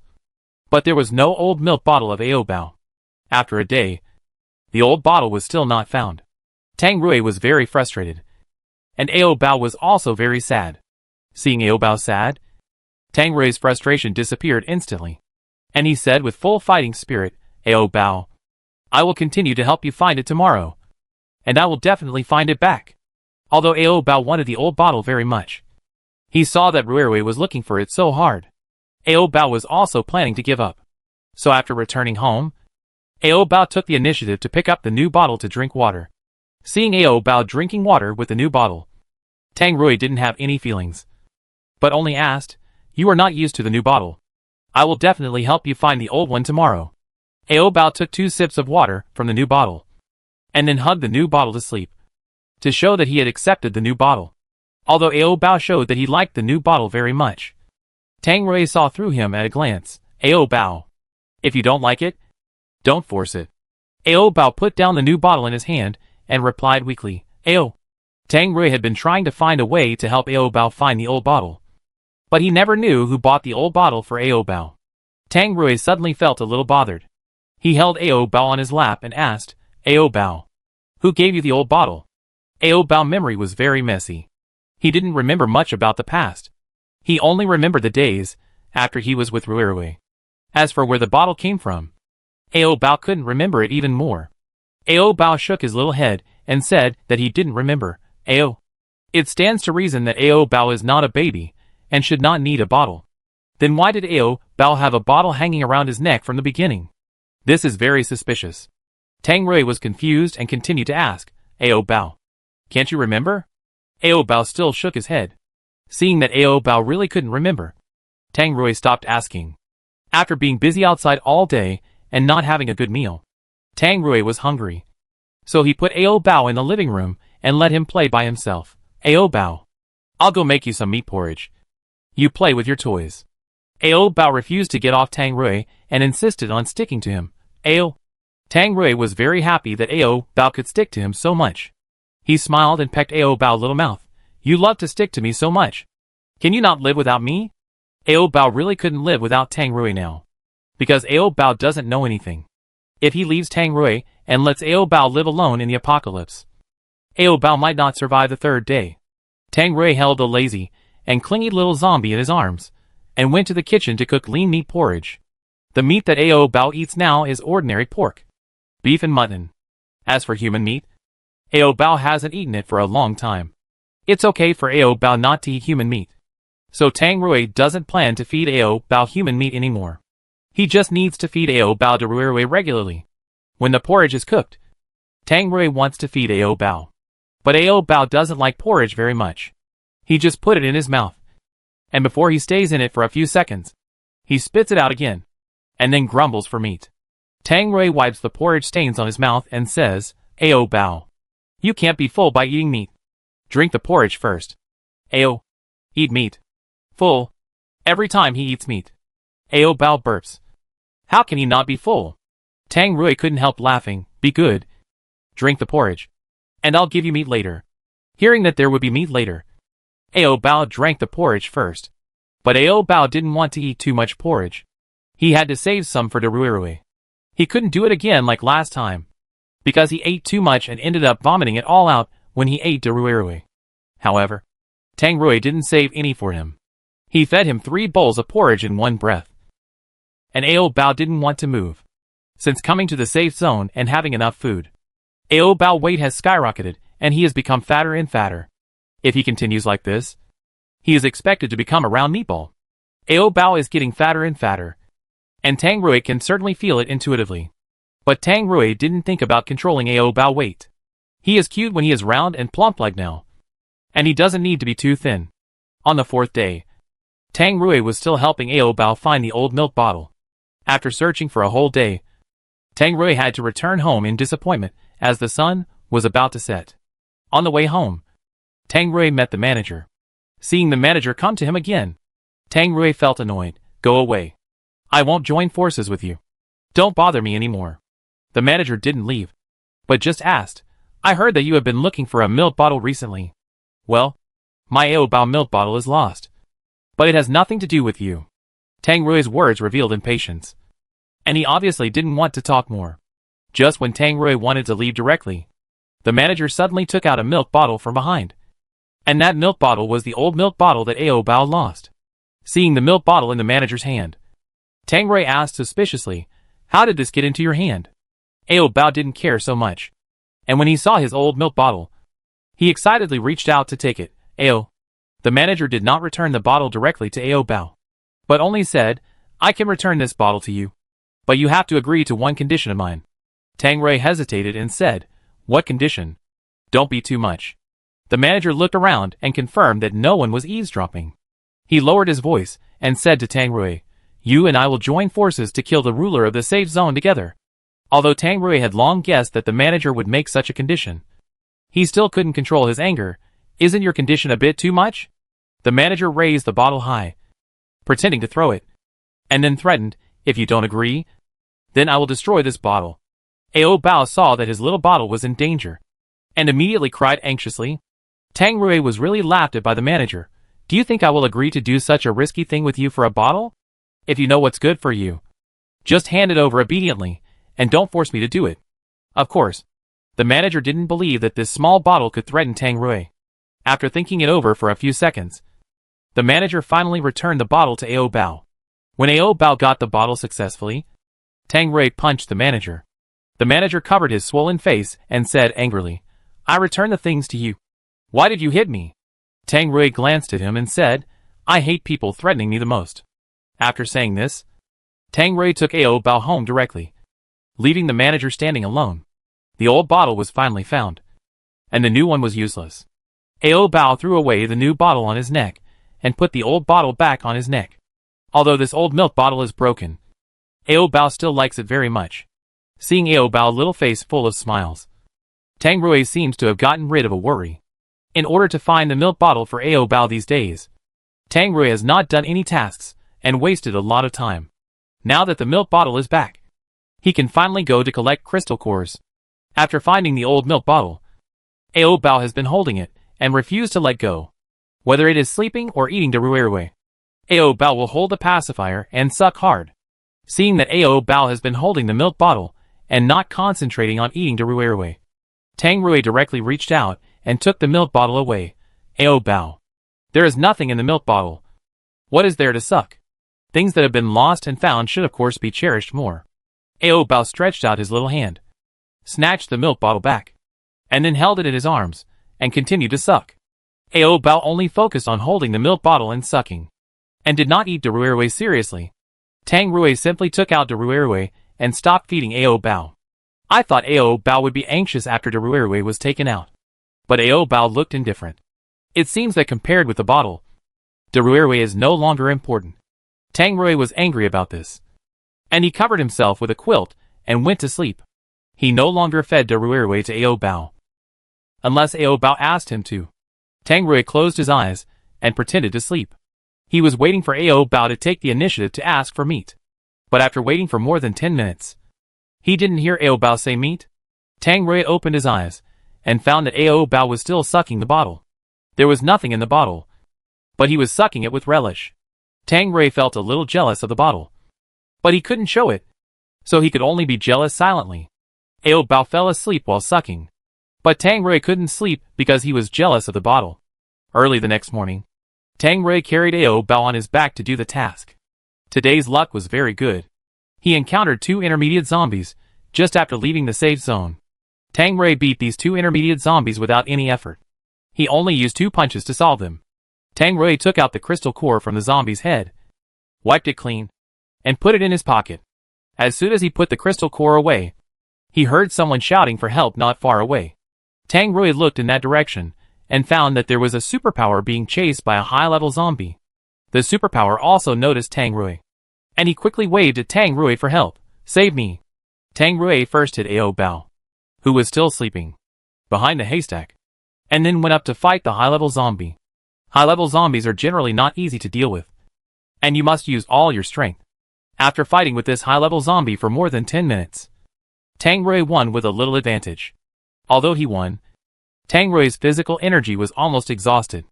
But there was no old milk bottle of Ao Bao. After a day, the old bottle was still not found. Tang Rui was very frustrated, and Ao Bao was also very sad. Seeing Ao Bao sad, Tang Rui's frustration disappeared instantly, and he said with full fighting spirit, "Ao Bao, I will continue to help you find it tomorrow, and I will definitely find it back." Although Ao Bao wanted the old bottle very much, he saw that Ruirui was looking for it so hard. Ao Bao was also planning to give up. So after returning home, Ao Bao took the initiative to pick up the new bottle to drink water. Seeing Ao Bao drinking water with the new bottle, Tang Rui didn't have any feelings, but only asked, "You are not used to the new bottle. I will definitely help you find the old one tomorrow." Ao Bao took 2 sips of water from the new bottle, and then hugged the new bottle to sleep, to show that he had accepted the new bottle. Although Ao Bao showed that he liked the new bottle very much, Tang Rui saw through him at a glance. "Ao Bao, if you don't like it, don't force it." Ao Bao put down the new bottle in his hand and replied weakly, "Ao." Tang Rui had been trying to find a way to help Ao Bao find the old bottle, but he never knew who bought the old bottle for Ao Bao. Tang Rui suddenly felt a little bothered. He held Ao Bao on his lap and asked, Ao Bao, who gave you the old bottle? Ao Bao's memory was very messy. He didn't remember much about the past. He only remembered the days after he was with Ruirui. As for where the bottle came from, Ao Bao couldn't remember it even more. Ao Bao shook his little head and said that he didn't remember. It stands to reason that Ao Bao is not a baby and should not need a bottle. Then why did Ao Bao have a bottle hanging around his neck from the beginning? This is very suspicious. Tang Rui was confused and continued to ask, Ao Bao, can't you remember? Ao Bao still shook his head. Seeing that Ao Bao really couldn't remember, Tang Rui stopped asking. After being busy outside all day and not having a good meal, Tang Rui was hungry. So he put Ao Bao in the living room and let him play by himself. Ao Bao, I'll go make you some meat porridge. You play with your toys. Ao Bao refused to get off Tang Rui and insisted on sticking to him. Tang Rui was very happy that Ao Bao could stick to him so much. He smiled and pecked Ao Bao's little mouth. You love to stick to me so much. Can you not live without me? Ao Bao really couldn't live without Tang Rui now. Because Ao Bao doesn't know anything. If he leaves Tang Rui and lets Ao Bao live alone in the apocalypse, Ao Bao might not survive the third day. Tang Rui held a lazy and clingy little zombie in his arms and went to the kitchen to cook lean meat porridge. The meat that Ao Bao eats now is ordinary pork, beef and mutton. As for human meat, Ao Bao hasn't eaten it for a long time. It's okay for Ao Bao not to eat human meat. So Tang Rui doesn't plan to feed Ao Bao human meat anymore. He just needs to feed Ao Bao to Ruirui regularly. When the porridge is cooked, Tang Rui wants to feed Ao Bao. But Ao Bao doesn't like porridge very much. He just put it in his mouth. And before he stays in it for a few seconds, he spits it out again. And then grumbles for meat. Tang Rui wipes the porridge stains on his mouth and says, Ao Bao, you can't be full by eating meat. Drink the porridge first. Eat meat. Full. Every time he eats meat, Ao Bao burps. How can he not be full? Tang Rui couldn't help laughing. Be good. Drink the porridge. And I'll give you meat later. Hearing that there would be meat later, Ao Bao drank the porridge first. But Ao Bao didn't want to eat too much porridge. He had to save some for Ruirui. He couldn't do it again like last time, because he ate too much and ended up vomiting it all out when he ate Ruirui. However, Tang Rui didn't save any for him. He fed him 3 bowls of porridge in one breath. And Ao Bao didn't want to move. Since coming to the safe zone and having enough food, Ao Bao's weight has skyrocketed and he has become fatter and fatter. If he continues like this, he is expected to become a round meatball. Ao Bao is getting fatter and fatter, and Tang Rui can certainly feel it intuitively. But Tang Rui didn't think about controlling Ao Bao's weight. He is cute when he is round and plump like now, and he doesn't need to be too thin. On the 4th day, Tang Rui was still helping Ao Bao find the old milk bottle. After searching for a whole day, Tang Rui had to return home in disappointment as the sun was about to set. On the way home, Tang Rui met the manager. Seeing the manager come to him again, Tang Rui felt annoyed. Go away. I won't join forces with you. Don't bother me anymore. The manager didn't leave, but just asked, I heard that you have been looking for a milk bottle recently. Well, my Ao Bao milk bottle is lost. But it has nothing to do with you. Tang Rui's words revealed impatience. And he obviously didn't want to talk more. Just when Tang Rui wanted to leave directly, the manager suddenly took out a milk bottle from behind. And that milk bottle was the old milk bottle that Ao Bao lost. Seeing the milk bottle in the manager's hand, Tang Rui asked suspiciously, how did this get into your hand? Ao Bao didn't care so much. And when he saw his old milk bottle, he excitedly reached out to take it. The manager did not return the bottle directly to Ao Bao, but only said, I can return this bottle to you, but you have to agree to one condition of mine. Tang Rui hesitated and said, what condition? Don't be too much. The manager looked around and confirmed that no one was eavesdropping. He lowered his voice and said to Tang Rui, you and I will join forces to kill the ruler of the safe zone together. Although Tang Rui had long guessed that the manager would make such a condition, he still couldn't control his anger. Isn't your condition a bit too much? The manager raised the bottle high, pretending to throw it, and then threatened, if you don't agree, then I will destroy this bottle. Ao Bao saw that his little bottle was in danger, and immediately cried anxiously. Tang Rui was really laughed at by the manager. Do you think I will agree to do such a risky thing with you for a bottle? If you know what's good for you, just hand it over obediently, and don't force me to do it. Of course, the manager didn't believe that this small bottle could threaten Tang Rui. After thinking it over for a few seconds, the manager finally returned the bottle to Ao Bao. When Ao Bao got the bottle successfully, Tang Rui punched the manager. The manager covered his swollen face and said angrily, "I return the things to you. Why did you hit me?" Tang Rui glanced at him and said, "I hate people threatening me the most." After saying this, Tang Rui took Ao Bao home directly, leaving the manager standing alone. The old bottle was finally found, and the new one was useless. Ao Bao threw away the new bottle on his neck, and put the old bottle back on his neck. Although this old milk bottle is broken, Ao Bao still likes it very much. Seeing Ao Bao's little face full of smiles, Tang Rui seems to have gotten rid of a worry. In order to find the milk bottle for Ao Bao these days, Tang Rui has not done any tasks, and wasted a lot of time. Now that the milk bottle is back, he can finally go to collect crystal cores. After finding the old milk bottle, Ao Bao has been holding it, and refused to let go. Whether it is sleeping or eating the ruirui, Ao Bao will hold the pacifier and suck hard. Seeing that Ao Bao has been holding the milk bottle, and not concentrating on eating the ruirui, Tang Rui directly reached out, and took the milk bottle away. Ao Bao, there is nothing in the milk bottle. What is there to suck? Things that have been lost and found should of course be cherished more. Ao Bao stretched out his little hand, snatched the milk bottle back, and then held it in his arms, and continued to suck. Ao Bao only focused on holding the milk bottle and sucking, and did not eat the ruirui seriously. Tang Rui simply took out the ruirui, and stopped feeding Ao Bao. I thought Ao Bao would be anxious after the ruirui was taken out, but Ao Bao looked indifferent. It seems that compared with the bottle, the ruirui is no longer important. Tang Rui was angry about this, and he covered himself with a quilt, and went to sleep. He no longer fed the ruirui to Ao Bao, unless Ao Bao asked him to. Tang Rui closed his eyes, and pretended to sleep. He was waiting for Ao Bao to take the initiative to ask for meat. But after waiting for more than 10 minutes, he didn't hear Ao Bao say meat. Tang Rui opened his eyes, and found that Ao Bao was still sucking the bottle. There was nothing in the bottle, but he was sucking it with relish. Tang Rui felt a little jealous of the bottle, but he couldn't show it, so he could only be jealous silently. Ao Bao fell asleep while sucking, but Tang Rui couldn't sleep because he was jealous of the bottle. Early the next morning, Tang Rui carried Ao Bao on his back to do the task. Today's luck was very good. He encountered 2 intermediate zombies just after leaving the safe zone. Tang Rui beat these 2 intermediate zombies without any effort. He only used 2 punches to solve them. Tang Rui took out the crystal core from the zombie's head, wiped it clean, and put it in his pocket. As soon as he put the crystal core away, he heard someone shouting for help not far away. Tang Rui looked in that direction, and found that there was a superpower being chased by a high-level zombie. The superpower also noticed Tang Rui, and he quickly waved at Tang Rui for help. "Save me!" Tang Rui first hit Ao Bao, who was still sleeping, behind a haystack, and then went up to fight the high-level zombie. High-level zombies are generally not easy to deal with, and you must use all your strength. After fighting with this high-level zombie for more than 10 minutes, Tang Rui won with a little advantage. Although he won, Tang Rui's physical energy was almost exhausted.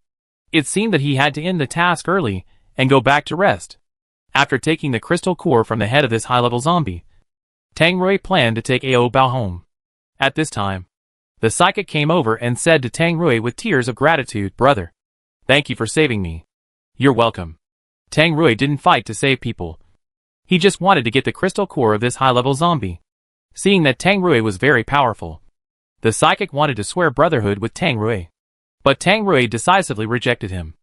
It seemed that he had to end the task early, and go back to rest. After taking the crystal core from the head of this high-level zombie, Tang Rui planned to take Ao Bao home. At this time, the psychic came over and said to Tang Rui with tears of gratitude, "Brother, thank you for saving me." "You're welcome." Tang Rui didn't fight to save people. He just wanted to get the crystal core of this high-level zombie. Seeing that Tang Rui was very powerful, the psychic wanted to swear brotherhood with Tang Rui, but Tang Rui decisively rejected him.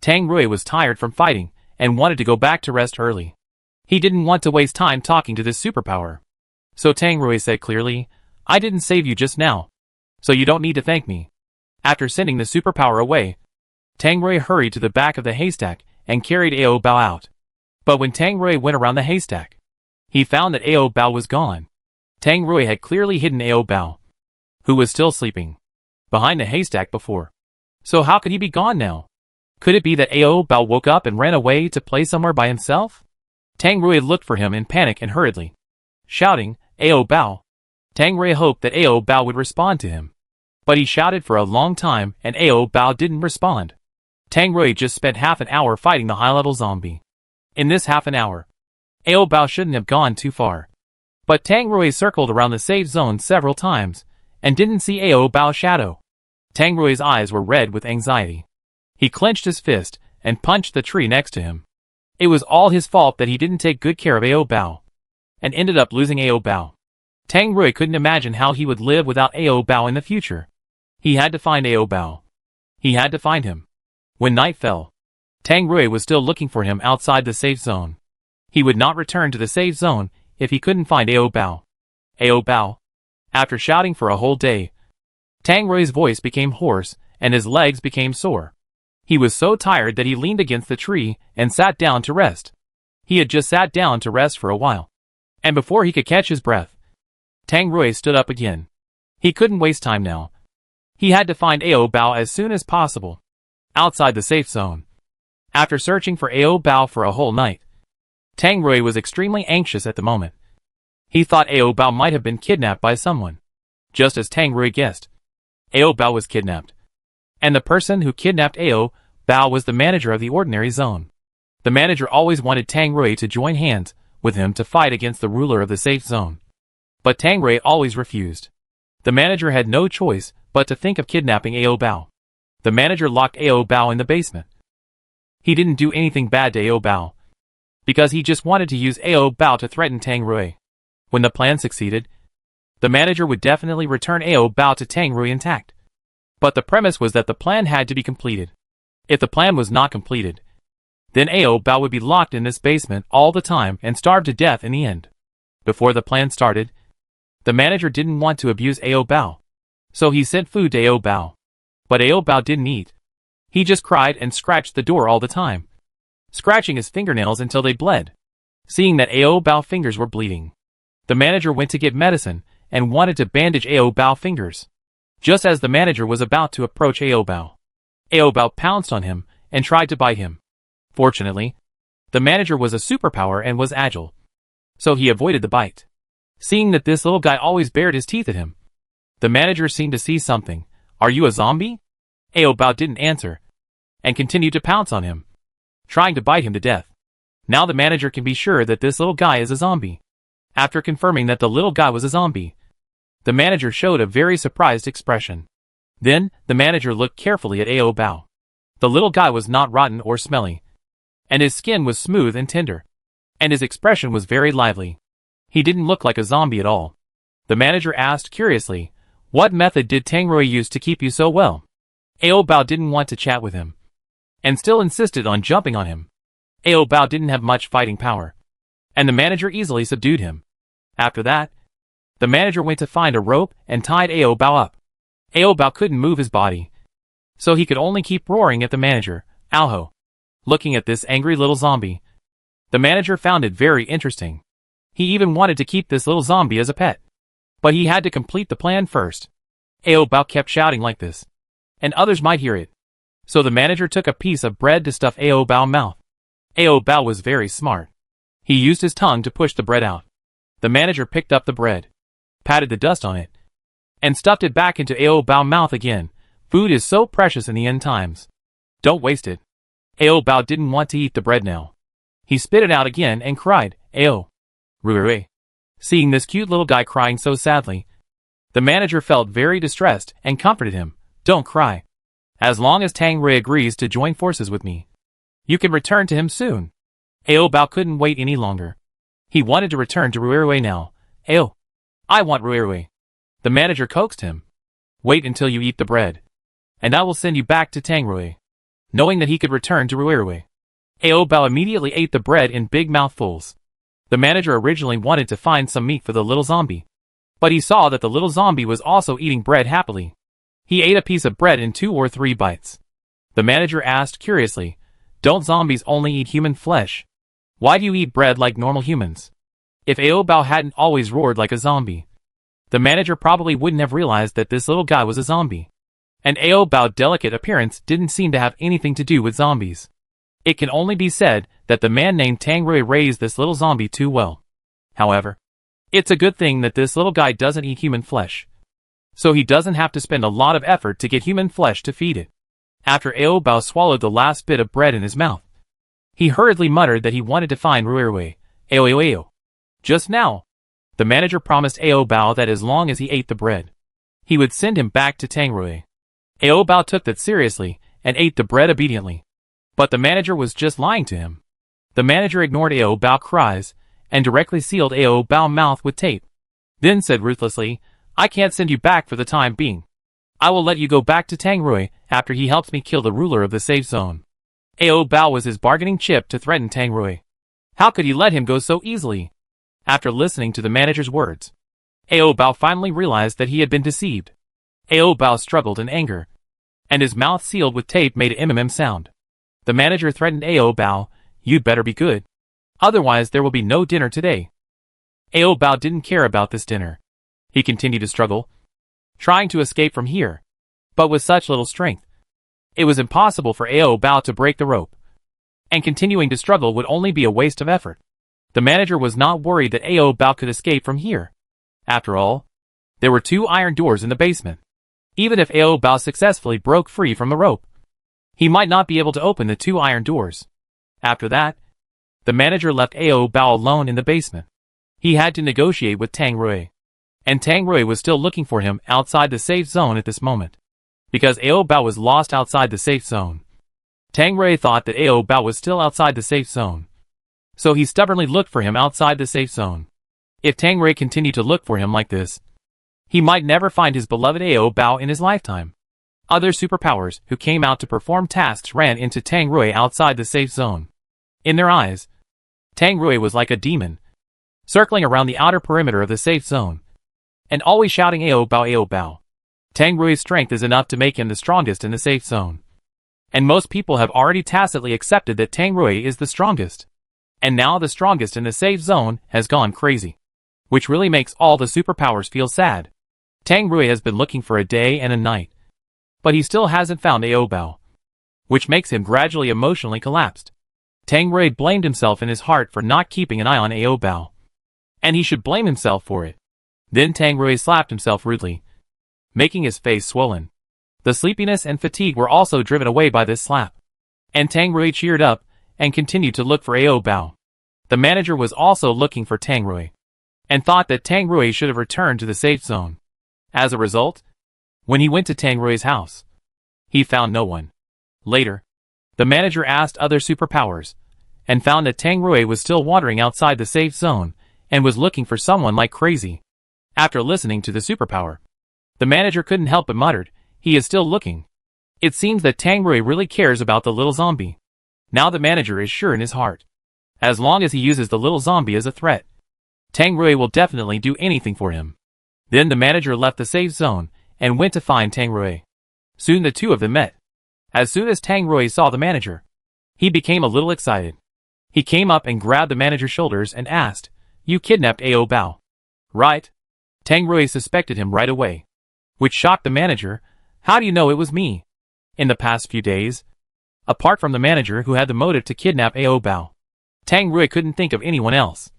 Tang Rui was tired from fighting, and wanted to go back to rest early. He didn't want to waste time talking to this superpower. So Tang Rui said clearly, "I didn't save you just now, so you don't need to thank me." After sending the superpower away, Tang Rui hurried to the back of the haystack, and carried Ao Bao out. But when Tang Rui went around the haystack, he found that Ao Bao was gone. Tang Rui had clearly hidden Ao Bao, who was still sleeping, behind the haystack before. So how could he be gone now? Could it be that Ao Bao woke up and ran away to play somewhere by himself? Tang Rui looked for him in panic and hurriedly, shouting, "Ao Bao!" Tang Rui hoped that Ao Bao would respond to him, but he shouted for a long time and Ao Bao didn't respond. Tang Rui just spent half an hour fighting the high-level zombie. In this half an hour, Ao Bao shouldn't have gone too far. But Tang Rui circled around the safe zone several times, and didn't see Ao Bao's shadow. Tang Rui's eyes were red with anxiety. He clenched his fist, and punched the tree next to him. It was all his fault that he didn't take good care of Ao Bao, and ended up losing Ao Bao. Tang Rui couldn't imagine how he would live without Ao Bao in the future. He had to find Ao Bao. He had to find him. When night fell, Tang Rui was still looking for him outside the safe zone. He would not return to the safe zone if he couldn't find Ao Bao. Ao Bao. After shouting for a whole day, Tang Rui's voice became hoarse, and his legs became sore. He was so tired that he leaned against the tree and sat down to rest. He had just sat down to rest for a while. And before he could catch his breath, Tang Rui stood up again. He couldn't waste time now. He had to find Ao Bao as soon as possible, outside the safe zone. After searching for Ao Bao for a whole night, Tang Rui was extremely anxious at the moment. He thought Ao Bao might have been kidnapped by someone. Just as Tang Rui guessed, Ao Bao was kidnapped. And the person who kidnapped Ao Bao was the manager of the ordinary zone. The manager always wanted Tang Rui to join hands with him to fight against the ruler of the safe zone. But Tang Rui always refused. The manager had no choice but to think of kidnapping Ao Bao. The manager locked Ao Bao in the basement. He didn't do anything bad to Ao Bao, because he just wanted to use Ao Bao to threaten Tang Rui. When the plan succeeded, the manager would definitely return Ao Bao to Tang Rui intact. But the premise was that the plan had to be completed. If the plan was not completed, then Ao Bao would be locked in this basement all the time and starve to death in the end. Before the plan started, the manager didn't want to abuse Ao Bao, so he sent food to Ao Bao. But Ao Bao didn't eat. He just cried and scratched the door all the time, scratching his fingernails until they bled. Seeing that Ao Bao's fingers were bleeding, the manager went to get medicine and wanted to bandage Ao Bao's fingers. Just as the manager was about to approach Ao Bao pounced on him and tried to bite him. Fortunately, the manager was a superpower and was agile, so he avoided the bite. Seeing that this little guy always bared his teeth at him, the manager seemed to see something. "Are you a zombie?" Ao Bao didn't answer, and continued to pounce on him, trying to bite him to death. Now the manager can be sure that this little guy is a zombie. After confirming that the little guy was a zombie, the manager showed a very surprised expression. Then, the manager looked carefully at Ao Bao. The little guy was not rotten or smelly, and his skin was smooth and tender, and his expression was very lively. He didn't look like a zombie at all. The manager asked curiously, "What method did Tang Rui use to keep you so well?" Ao Bao didn't want to chat with him, and still insisted on jumping on him. Ao Bao didn't have much fighting power, and the manager easily subdued him. After that, the manager went to find a rope and tied Ao Bao up. Ao Bao couldn't move his body, so he could only keep roaring at the manager, "Alho!" Looking at this angry little zombie, the manager found it very interesting. He even wanted to keep this little zombie as a pet. But he had to complete the plan first. Ao Bao kept shouting like this, and others might hear it. So the manager took a piece of bread to stuff Ao Bao's mouth. Ao Bao was very smart. He used his tongue to push the bread out. The manager picked up the bread, patted the dust on it, and stuffed it back into Ao Bao's mouth again. Food is so precious in the end times. Don't waste it. Ao Bao didn't want to eat the bread now. He spit it out again and cried, "Ao Rui." Seeing this cute little guy crying so sadly, the manager felt very distressed and comforted him. "Don't cry. As long as Tang Rui agrees to join forces with me, you can return to him soon." Ao Bao couldn't wait any longer. He wanted to return to Rui now. "Ao, I want Rui." The manager coaxed him. "Wait until you eat the bread, and I will send you back to Tang Rui." Knowing that he could return to Rui, Ao Bao immediately ate the bread in big mouthfuls. The manager originally wanted to find some meat for the little zombie, but he saw that the little zombie was also eating bread happily. He ate a piece of bread in 2 or 3 bites. The manager asked curiously, "Don't zombies only eat human flesh? Why do you eat bread like normal humans?" If Ao Bao hadn't always roared like a zombie, the manager probably wouldn't have realized that this little guy was a zombie. And Ao Bao's delicate appearance didn't seem to have anything to do with zombies. It can only be said that the man named Tang Rui raised this little zombie too well. However, it's a good thing that this little guy doesn't eat human flesh, so he doesn't have to spend a lot of effort to get human flesh to feed it. After Ao Bao swallowed the last bit of bread in his mouth, he hurriedly muttered that he wanted to find Rui. "Ao. Just now, The manager promised Ao Bao that as long as he ate the bread, he would send him back to Tang Rui. Ao Bao took that seriously and ate the bread obediently. But the manager was just lying to him. The manager ignored Ao Bao cries and directly sealed Ao Bao mouth with tape. Then said ruthlessly, I can't send you back for the time being. I will let you go back to Tang Rui after he helps me kill the ruler of the safe zone. Ao Bao was his bargaining chip to threaten Tang Rui. How could he let him go so easily? After listening to the manager's words, Ao Bao finally realized that he had been deceived. Ao Bao struggled in anger, and his mouth sealed with tape made an mm sound. The manager threatened Ao Bao, you'd better be good. Otherwise there will be no dinner today. Ao Bao didn't care about this dinner. He continued to struggle, trying to escape from here. But with such little strength, it was impossible for Ao Bao to break the rope. And continuing to struggle would only be a waste of effort. The manager was not worried that Ao Bao could escape from here. After all, there were 2 iron doors in the basement. Even if Ao Bao successfully broke free from the rope, he might not be able to open the 2 iron doors. After that, the manager left Ao Bao alone in the basement. He had to negotiate with Tang Rui. And Tang Rui was still looking for him outside the safe zone at this moment. Because Ao Bao was lost outside the safe zone, Tang Rui thought that Ao Bao was still outside the safe zone. So he stubbornly looked for him outside the safe zone. If Tang Rui continued to look for him like this, he might never find his beloved Ao Bao in his lifetime. Other superpowers who came out to perform tasks ran into Tang Rui outside the safe zone. In their eyes, Tang Rui was like a demon, circling around the outer perimeter of the safe zone, and always shouting Ao Bao Ao Bao. Tang Rui's strength is enough to make him the strongest in the safe zone. And most people have already tacitly accepted that Tang Rui is the strongest. And now the strongest in the safe zone has gone crazy. Which really makes all the superpowers feel sad. Tang Rui has been looking for a day and a night, but he still hasn't found Ao Bao, which makes him gradually emotionally collapsed. Tang Rui blamed himself in his heart for not keeping an eye on Ao Bao, and he should blame himself for it. Then Tang Rui slapped himself rudely, making his face swollen. The sleepiness and fatigue were also driven away by this slap. And Tang Rui cheered up and continued to look for Ao Bao. The manager was also looking for Tang Rui, and thought that Tang Rui should have returned to the safe zone. As a result, when he went to Tang Rui's house, he found no one. Later, the manager asked other superpowers, and found that Tang Rui was still wandering outside the safe zone, and was looking for someone like crazy. After listening to the superpower, the manager couldn't help but muttered, he is still looking. It seems that Tang Rui really cares about the little zombie. Now the manager is sure in his heart, as long as he uses the little zombie as a threat, Tang Rui will definitely do anything for him. Then the manager left the safe zone, and went to find Tang Rui. Soon the two of them met. As soon as Tang Rui saw the manager, he became a little excited. He came up and grabbed the manager's shoulders and asked, you kidnapped Ao Bao, right? Tang Rui suspected him right away, which shocked the manager. How do you know it was me? In the past few days, apart from the manager who had the motive to kidnap Ao Bao, Tang Rui couldn't think of anyone else.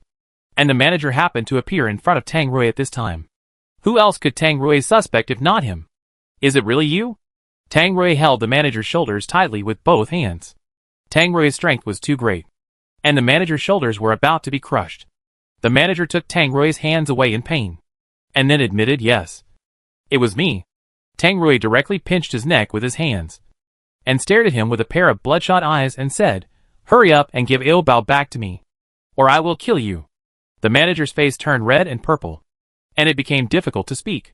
And the manager happened to appear in front of Tang Rui at this time. Who else could Tang Rui suspect if not him? Is it really you? Tang Rui held the manager's shoulders tightly with both hands. Tang Rui's strength was too great, and the manager's shoulders were about to be crushed. The manager took Tang Rui's hands away in pain, and then admitted yes. It was me. Tang Rui directly pinched his neck with his hands, and stared at him with a pair of bloodshot eyes and said, hurry up and give Ao Bao back to me, or I will kill you. The manager's face turned red and purple, and it became difficult to speak.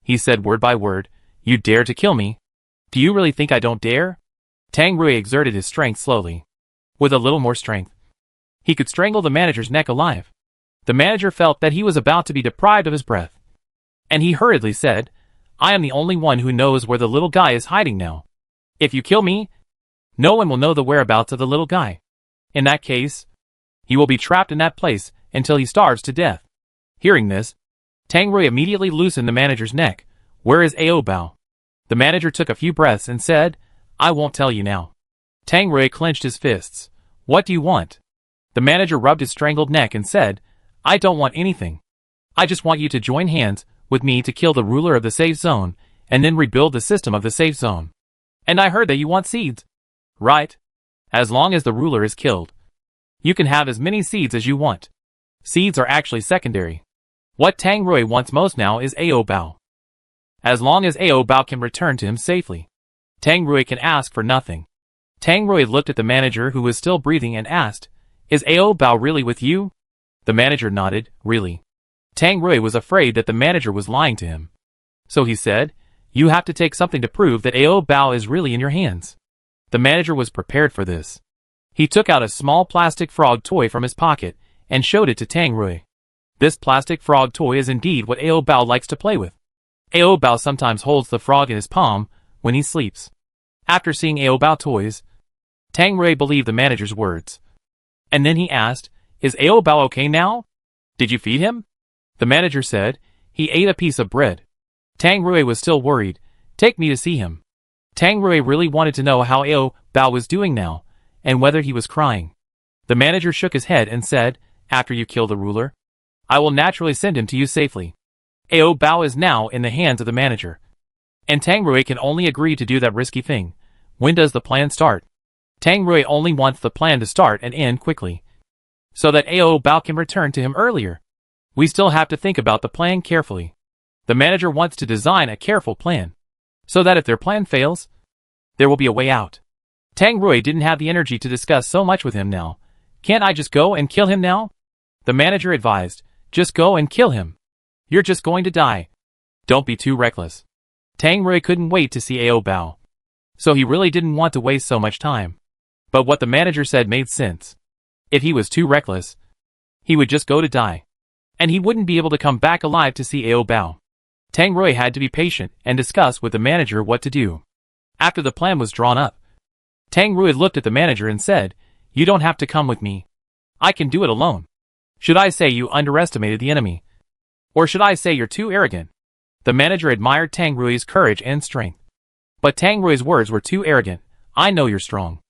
He said word by word, you dare to kill me? Do you really think I don't dare? Tang Rui exerted his strength slowly. With a little more strength, he could strangle the manager's neck alive. The manager felt that he was about to be deprived of his breath, and he hurriedly said, I am the only one who knows where the little guy is hiding now. If you kill me, no one will know the whereabouts of the little guy. In that case, he will be trapped in that place until he starves to death. Hearing this, Tang Rui immediately loosened the manager's neck. Where is Ao Bao? The manager took a few breaths and said, I won't tell you now. Tang Rui clenched his fists. What do you want? The manager rubbed his strangled neck and said, I don't want anything. I just want you to join hands with me to kill the ruler of the safe zone, and then rebuild the system of the safe zone. And I heard that you want seeds. Right? As long as the ruler is killed, you can have as many seeds as you want. Seeds are actually secondary. What Tang Rui wants most now is Ao Bao. As long as Ao Bao can return to him safely, Tang Rui can ask for nothing. Tang Rui looked at the manager who was still breathing and asked, "Is Ao Bao really with you?" The manager nodded, "Really." Tang Rui was afraid that the manager was lying to him. So he said, "You have to take something to prove that Ao Bao is really in your hands." The manager was prepared for this. He took out a small plastic frog toy from his pocket and showed it to Tang Rui. This plastic frog toy is indeed what Ao Bao likes to play with. Ao Bao sometimes holds the frog in his palm when he sleeps. After seeing Ao Bao toys, Tang Rui believed the manager's words. And then he asked, "Is Ao Bao okay now? Did you feed him?" The manager said, "He ate a piece of bread." Tang Rui was still worried. "Take me to see him." Tang Rui really wanted to know how Ao Bao was doing now, and whether he was crying. The manager shook his head and said, "After you kill the ruler, I will naturally send him to you safely." Ao Bao is now in the hands of the manager. And Tang Rui can only agree to do that risky thing. When does the plan start? Tang Rui only wants the plan to start and end quickly, so that Ao Bao can return to him earlier. We still have to think about the plan carefully. The manager wants to design a careful plan, so that if their plan fails, there will be a way out. Tang Rui didn't have the energy to discuss so much with him now. "Can't I just go and kill him now?" The manager advised, "Just go and kill him. You're just going to die. Don't be too reckless." Tang Rui couldn't wait to see Ao Bao, so he really didn't want to waste so much time. But what the manager said made sense. If he was too reckless, he would just go to die, and he wouldn't be able to come back alive to see Ao Bao. Tang Rui had to be patient and discuss with the manager what to do. After the plan was drawn up, Tang Rui looked at the manager and said, "You don't have to come with me. I can do it alone." Should I say you underestimated the enemy? Or should I say you're too arrogant? The manager admired Tang Rui's courage and strength. But Tang Rui's words were too arrogant. "I know you're strong,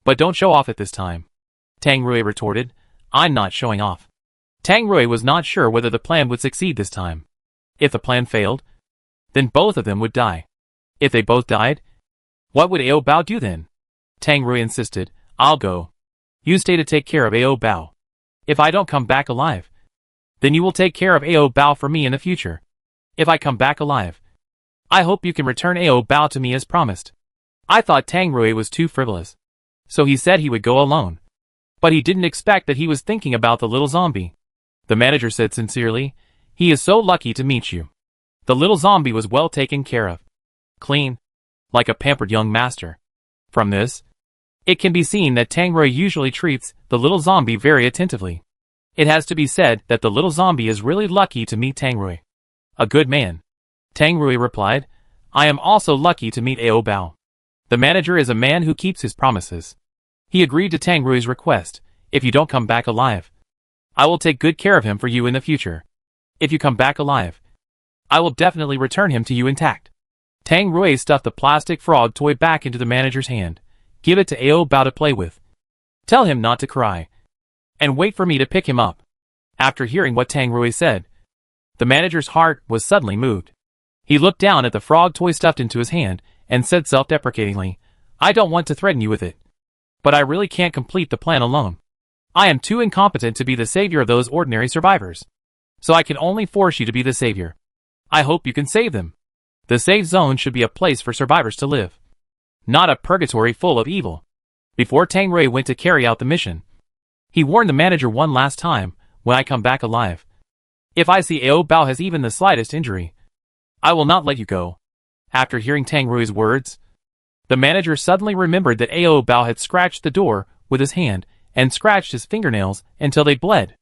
but don't show off at this time." Tang Rui retorted, "I'm not showing off." Tang Rui was not sure whether the plan would succeed this time. If the plan failed, then both of them would die. If they both died, what would Ao Bao do then? Tang Rui insisted, "I'll go. You stay to take care of Ao Bao. If I don't come back alive, then you will take care of Ao Bao for me in the future. If I come back alive, I hope you can return Ao Bao to me as promised." I thought Tang Rui was too frivolous, so he said he would go alone. But he didn't expect that he was thinking about the little zombie. The manager said sincerely, "He is so lucky to meet you." The little zombie was well taken care of. Clean, like a pampered young master. From this, it can be seen that Tang Rui usually treats the little zombie very attentively. It has to be said that the little zombie is really lucky to meet Tang Rui. "A good man." Tang Rui replied, "I am also lucky to meet Ao Bao. The manager is a man who keeps his promises." He agreed to Tang Rui's request. "If you don't come back alive, I will take good care of him for you in the future. If you come back alive, I will definitely return him to you intact." Tang Rui stuffed the plastic frog toy back into the manager's hand. "Give it to Ao Bao to play with. Tell him not to cry, and wait for me to pick him up." After hearing what Tang Rui said, the manager's heart was suddenly moved. He looked down at the frog toy stuffed into his hand and said self-deprecatingly, "I don't want to threaten you with it, but I really can't complete the plan alone. I am too incompetent to be the savior of those ordinary survivors. So I can only force you to be the savior. I hope you can save them. The safe zone should be a place for survivors to live, not a purgatory full of evil." Before Tang Rui went to carry out the mission, he warned the manager one last time, "When I come back alive, if I see Ao Bao has even the slightest injury, I will not let you go." After hearing Tang Rui's words, the manager suddenly remembered that Ao Bao had scratched the door with his hand and scratched his fingernails until they bled.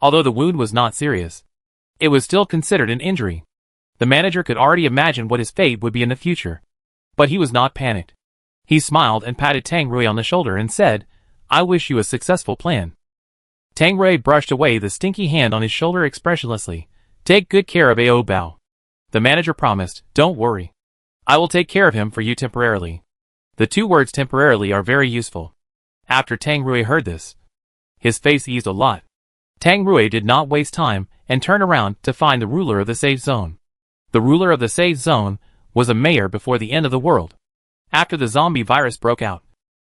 Although the wound was not serious, it was still considered an injury. The manager could already imagine what his fate would be in the future. But he was not panicked. He smiled and patted Tang Rui on the shoulder and said, "I wish you a successful plan." Tang Rui brushed away the stinky hand on his shoulder expressionlessly. "Take good care of Ao Bao." The manager promised, "Don't worry. I will take care of him for you temporarily." The two words temporarily are very useful. After Tang Rui heard this, his face eased a lot. Tang Rui did not waste time and turned around to find the ruler of the safe zone. The ruler of the safe zone was a mayor before the end of the world. After the zombie virus broke out,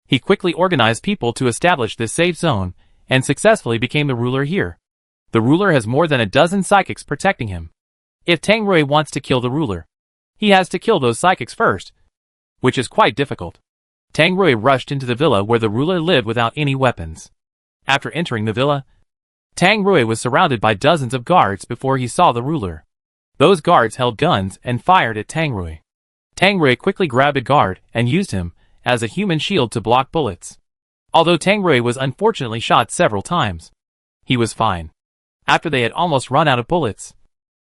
he quickly organized people to establish this safe zone and successfully became the ruler here. The ruler has more than a dozen psychics protecting him. If Tang Rui wants to kill the ruler, he has to kill those psychics first, which is quite difficult. Tang Rui rushed into the villa where the ruler lived without any weapons. After entering the villa, Tang Rui was surrounded by dozens of guards before he saw the ruler. Those guards held guns and fired at Tang Rui. Tang Rui quickly grabbed a guard and used him as a human shield to block bullets. Although Tang Rui was unfortunately shot several times, he was fine. After they had almost run out of bullets,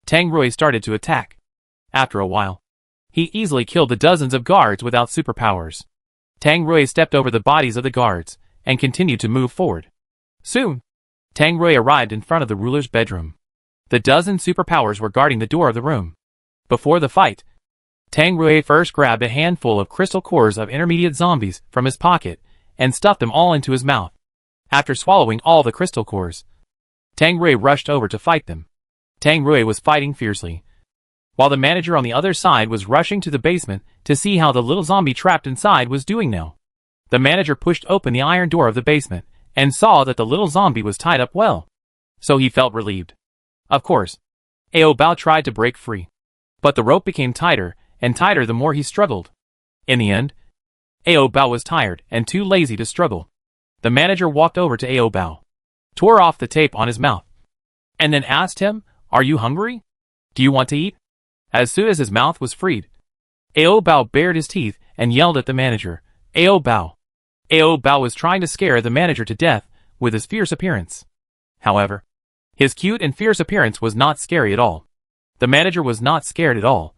Tang Rui started to attack. After a while, he easily killed the dozens of guards without superpowers. Tang Rui stepped over the bodies of the guards and continued to move forward. Soon, Tang Rui arrived in front of the ruler's bedroom. The dozen superpowers were guarding the door of the room. Before the fight, Tang Rui first grabbed a handful of crystal cores of intermediate zombies from his pocket and stuffed them all into his mouth. After swallowing all the crystal cores, Tang Rui rushed over to fight them. Tang Rui was fighting fiercely, while the manager on the other side was rushing to the basement to see how the little zombie trapped inside was doing now. The manager pushed open the iron door of the basement and saw that the little zombie was tied up well, so he felt relieved. Of course, Ao Bao tried to break free, but the rope became tighter and tighter the more he struggled. In the end, Ao Bao was tired and too lazy to struggle. The manager walked over to Ao Bao, tore off the tape on his mouth, and then asked him, "Are you hungry? Do you want to eat?" As soon as his mouth was freed, Ao Bao bared his teeth and yelled at the manager, "Ao Bao!" Ao Bao was trying to scare the manager to death with his fierce appearance. However, his cute and fierce appearance was not scary at all. The manager was not scared at all,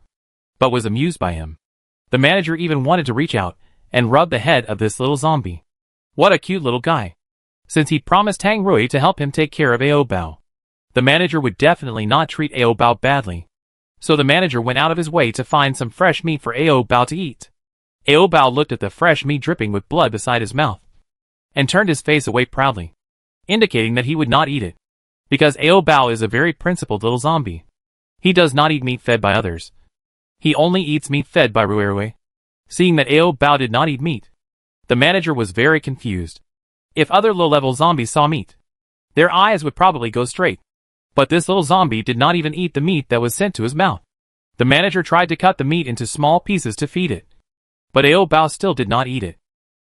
but was amused by him. The manager even wanted to reach out and rub the head of this little zombie. What a cute little guy. Since he promised Tang Rui to help him take care of Ao Bao, the manager would definitely not treat Ao Bao badly. So the manager went out of his way to find some fresh meat for Ao Bao to eat. Ao Bao looked at the fresh meat dripping with blood beside his mouth, and turned his face away proudly, indicating that he would not eat it, because Ao Bao is a very principled little zombie. He does not eat meat fed by others. He only eats meat fed by Rui. Seeing that Ao Bao did not eat meat, the manager was very confused. If other low-level zombies saw meat, their eyes would probably go straight. But this little zombie did not even eat the meat that was sent to his mouth. The manager tried to cut the meat into small pieces to feed it, but Ao Bao still did not eat it.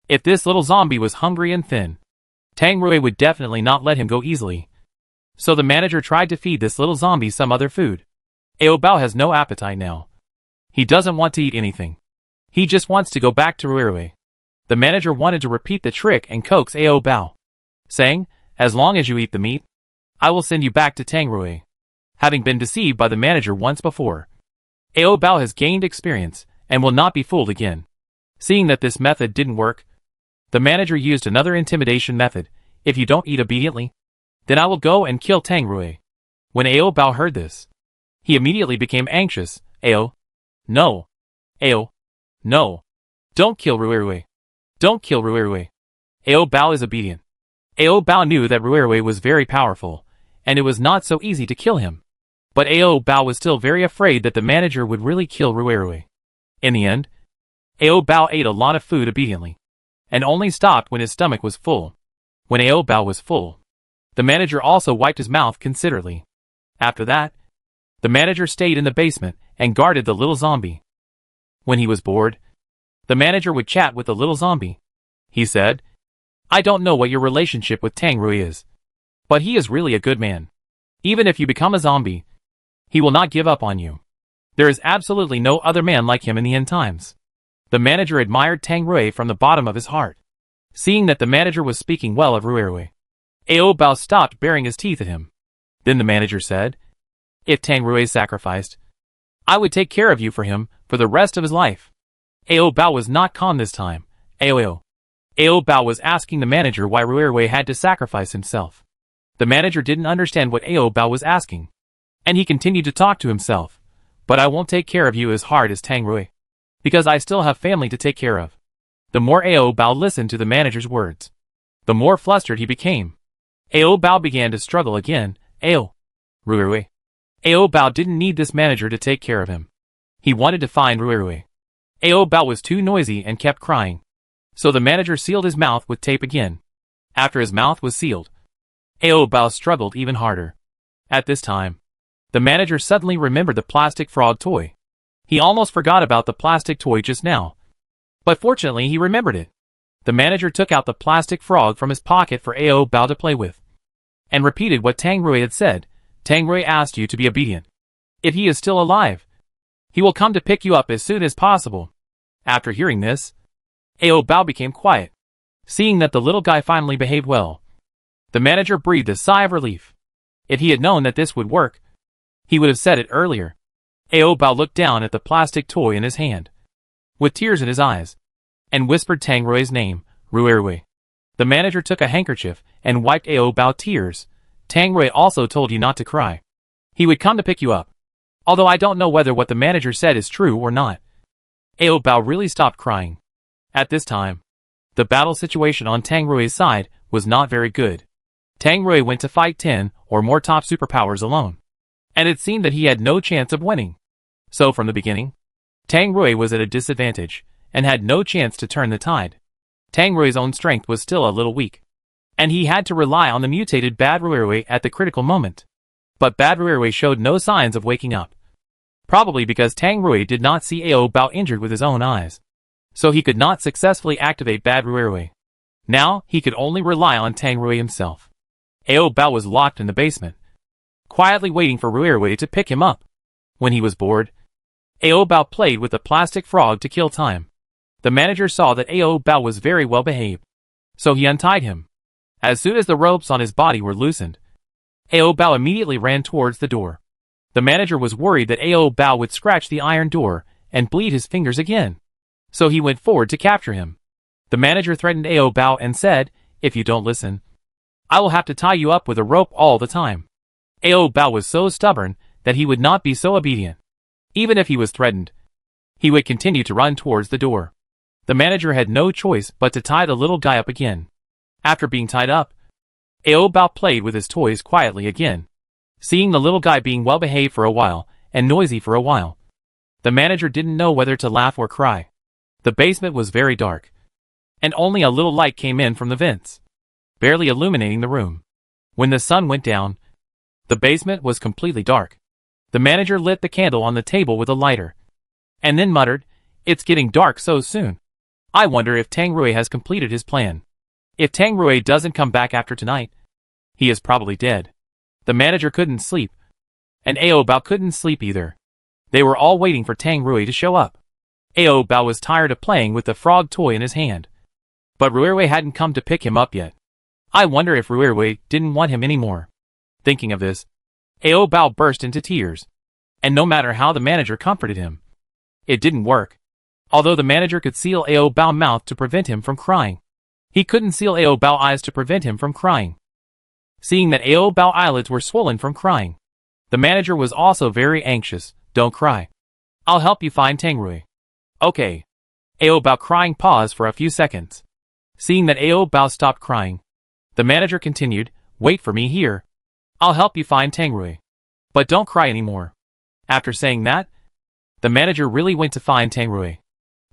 If this little zombie was hungry and thin, Tang Rui would definitely not let him go easily. So the manager tried to feed this little zombie some other food. Ao Bao has no appetite now. He doesn't want to eat anything. He just wants to go back to Rui. The manager wanted to repeat the trick and coax Ao Bao, saying, "As long as you eat the meat, I will send you back to Tang Rui." Having been deceived by the manager once before, Ao Bao has gained experience and will not be fooled again. Seeing that this method didn't work, the manager used another intimidation method. "If you don't eat obediently, then I will go and kill Tang Rui." When Ao Bao heard this, he immediately became anxious. "Ao, no. Ao, no. Don't kill Rui. Don't kill Rui." Ao Bao is obedient. Ao Bao knew that Rui was very powerful, and it was not so easy to kill him. But Ao Bao was still very afraid that the manager would really kill Rui. In the end, Ao Bao ate a lot of food obediently, and only stopped when his stomach was full. When Ao Bao was full, the manager also wiped his mouth considerably. After that, the manager stayed in the basement and guarded the little zombie. When he was bored, the manager would chat with the little zombie. He said, "I don't know what your relationship with Tang Rui is, but he is really a good man. Even if you become a zombie, he will not give up on you. There is absolutely no other man like him in the end times." The manager admired Tang Rui from the bottom of his heart. Seeing that the manager was speaking well of Rui, Ao Bao stopped baring his teeth at him. Then the manager said, "If Tang Rui is sacrificed, I would take care of you for him for the rest of his life." Ao Bao was not calm this time. Ao Bao was asking the manager why Rui had to sacrifice himself. The manager didn't understand what Ao Bao was asking, and he continued to talk to himself. "But I won't take care of you as hard as Tang Rui, because I still have family to take care of." The more Ao Bao listened to the manager's words, the more flustered he became. Ao Bao began to struggle again. Rui. Ao Bao didn't need this manager to take care of him. He wanted to find Rui. Ao Bao was too noisy and kept crying. So the manager sealed his mouth with tape again. After his mouth was sealed, Ao Bao struggled even harder. At this time, the manager suddenly remembered the plastic frog toy. He almost forgot about the plastic toy just now. But fortunately he remembered it. The manager took out the plastic frog from his pocket for Ao Bao to play with, and repeated what Tang Rui had said. Tang Rui asked you to be obedient. If he is still alive, he will come to pick you up as soon as possible. After hearing this, Ao Bao became quiet. Seeing that the little guy finally behaved well, the manager breathed a sigh of relief. If he had known that this would work, he would have said it earlier. Ao Bao looked down at the plastic toy in his hand, with tears in his eyes, and whispered Tang Rui's name, Rui. The manager took a handkerchief and wiped Ao Bao's tears. Tang Rui also told you not to cry. He would come to pick you up. Although I don't know whether what the manager said is true or not. Ao Bao really stopped crying. At this time, the battle situation on Tang Rui's side was not very good. Tang Rui went to fight 10 or more top superpowers alone, and it seemed that he had no chance of winning. So from the beginning, Tang Rui was at a disadvantage, and had no chance to turn the tide. Tang Rui's own strength was still a little weak, and he had to rely on the mutated Bad Rui at the critical moment. But Bad Rui showed no signs of waking up. Probably because Tang Rui did not see Ao Bao injured with his own eyes, so he could not successfully activate Bad Rui. Now, he could only rely on Tang Rui himself. Ao Bao was locked in the basement, quietly waiting for Rui to pick him up. When he was bored, Ao Bao played with the plastic frog to kill time. The manager saw that Ao Bao was very well behaved, so he untied him. As soon as the ropes on his body were loosened, Ao Bao immediately ran towards the door. The manager was worried that Ao Bao would scratch the iron door and bleed his fingers again, so he went forward to capture him. The manager threatened Ao Bao and said, "If you don't listen, I will have to tie you up with a rope all the time." Ao Bao was so stubborn that he would not be so obedient. Even if he was threatened, he would continue to run towards the door. The manager had no choice but to tie the little guy up again. After being tied up, Ao Bao played with his toys quietly again. Seeing the little guy being well behaved for a while, and noisy for a while, the manager didn't know whether to laugh or cry. The basement was very dark, and only a little light came in from the vents, barely illuminating the room. When the sun went down, the basement was completely dark. The manager lit the candle on the table with a lighter, and then muttered, "It's getting dark so soon. I wonder if Tang Rui has completed his plan. If Tang Rui doesn't come back after tonight, he is probably dead." The manager couldn't sleep, and Ao Bao couldn't sleep either. They were all waiting for Tang Rui to show up. Ao Bao was tired of playing with the frog toy in his hand, but Rui hadn't come to pick him up yet. I wonder if Rui didn't want him anymore. Thinking of this, Ao Bao burst into tears, and no matter how the manager comforted him, it didn't work. Although the manager could seal Ao Bao's mouth to prevent him from crying, he couldn't seal Ao Bao's eyes to prevent him from crying. Seeing that Ao Bao's eyelids were swollen from crying, the manager was also very anxious. "Don't cry. I'll help you find Tang Rui." "Okay." Ao Bao crying paused for a few seconds. Seeing that Ao Bao stopped crying, the manager continued, "Wait for me here. I'll help you find Tang Rui. But don't cry anymore." After saying that, the manager really went to find Tang Rui.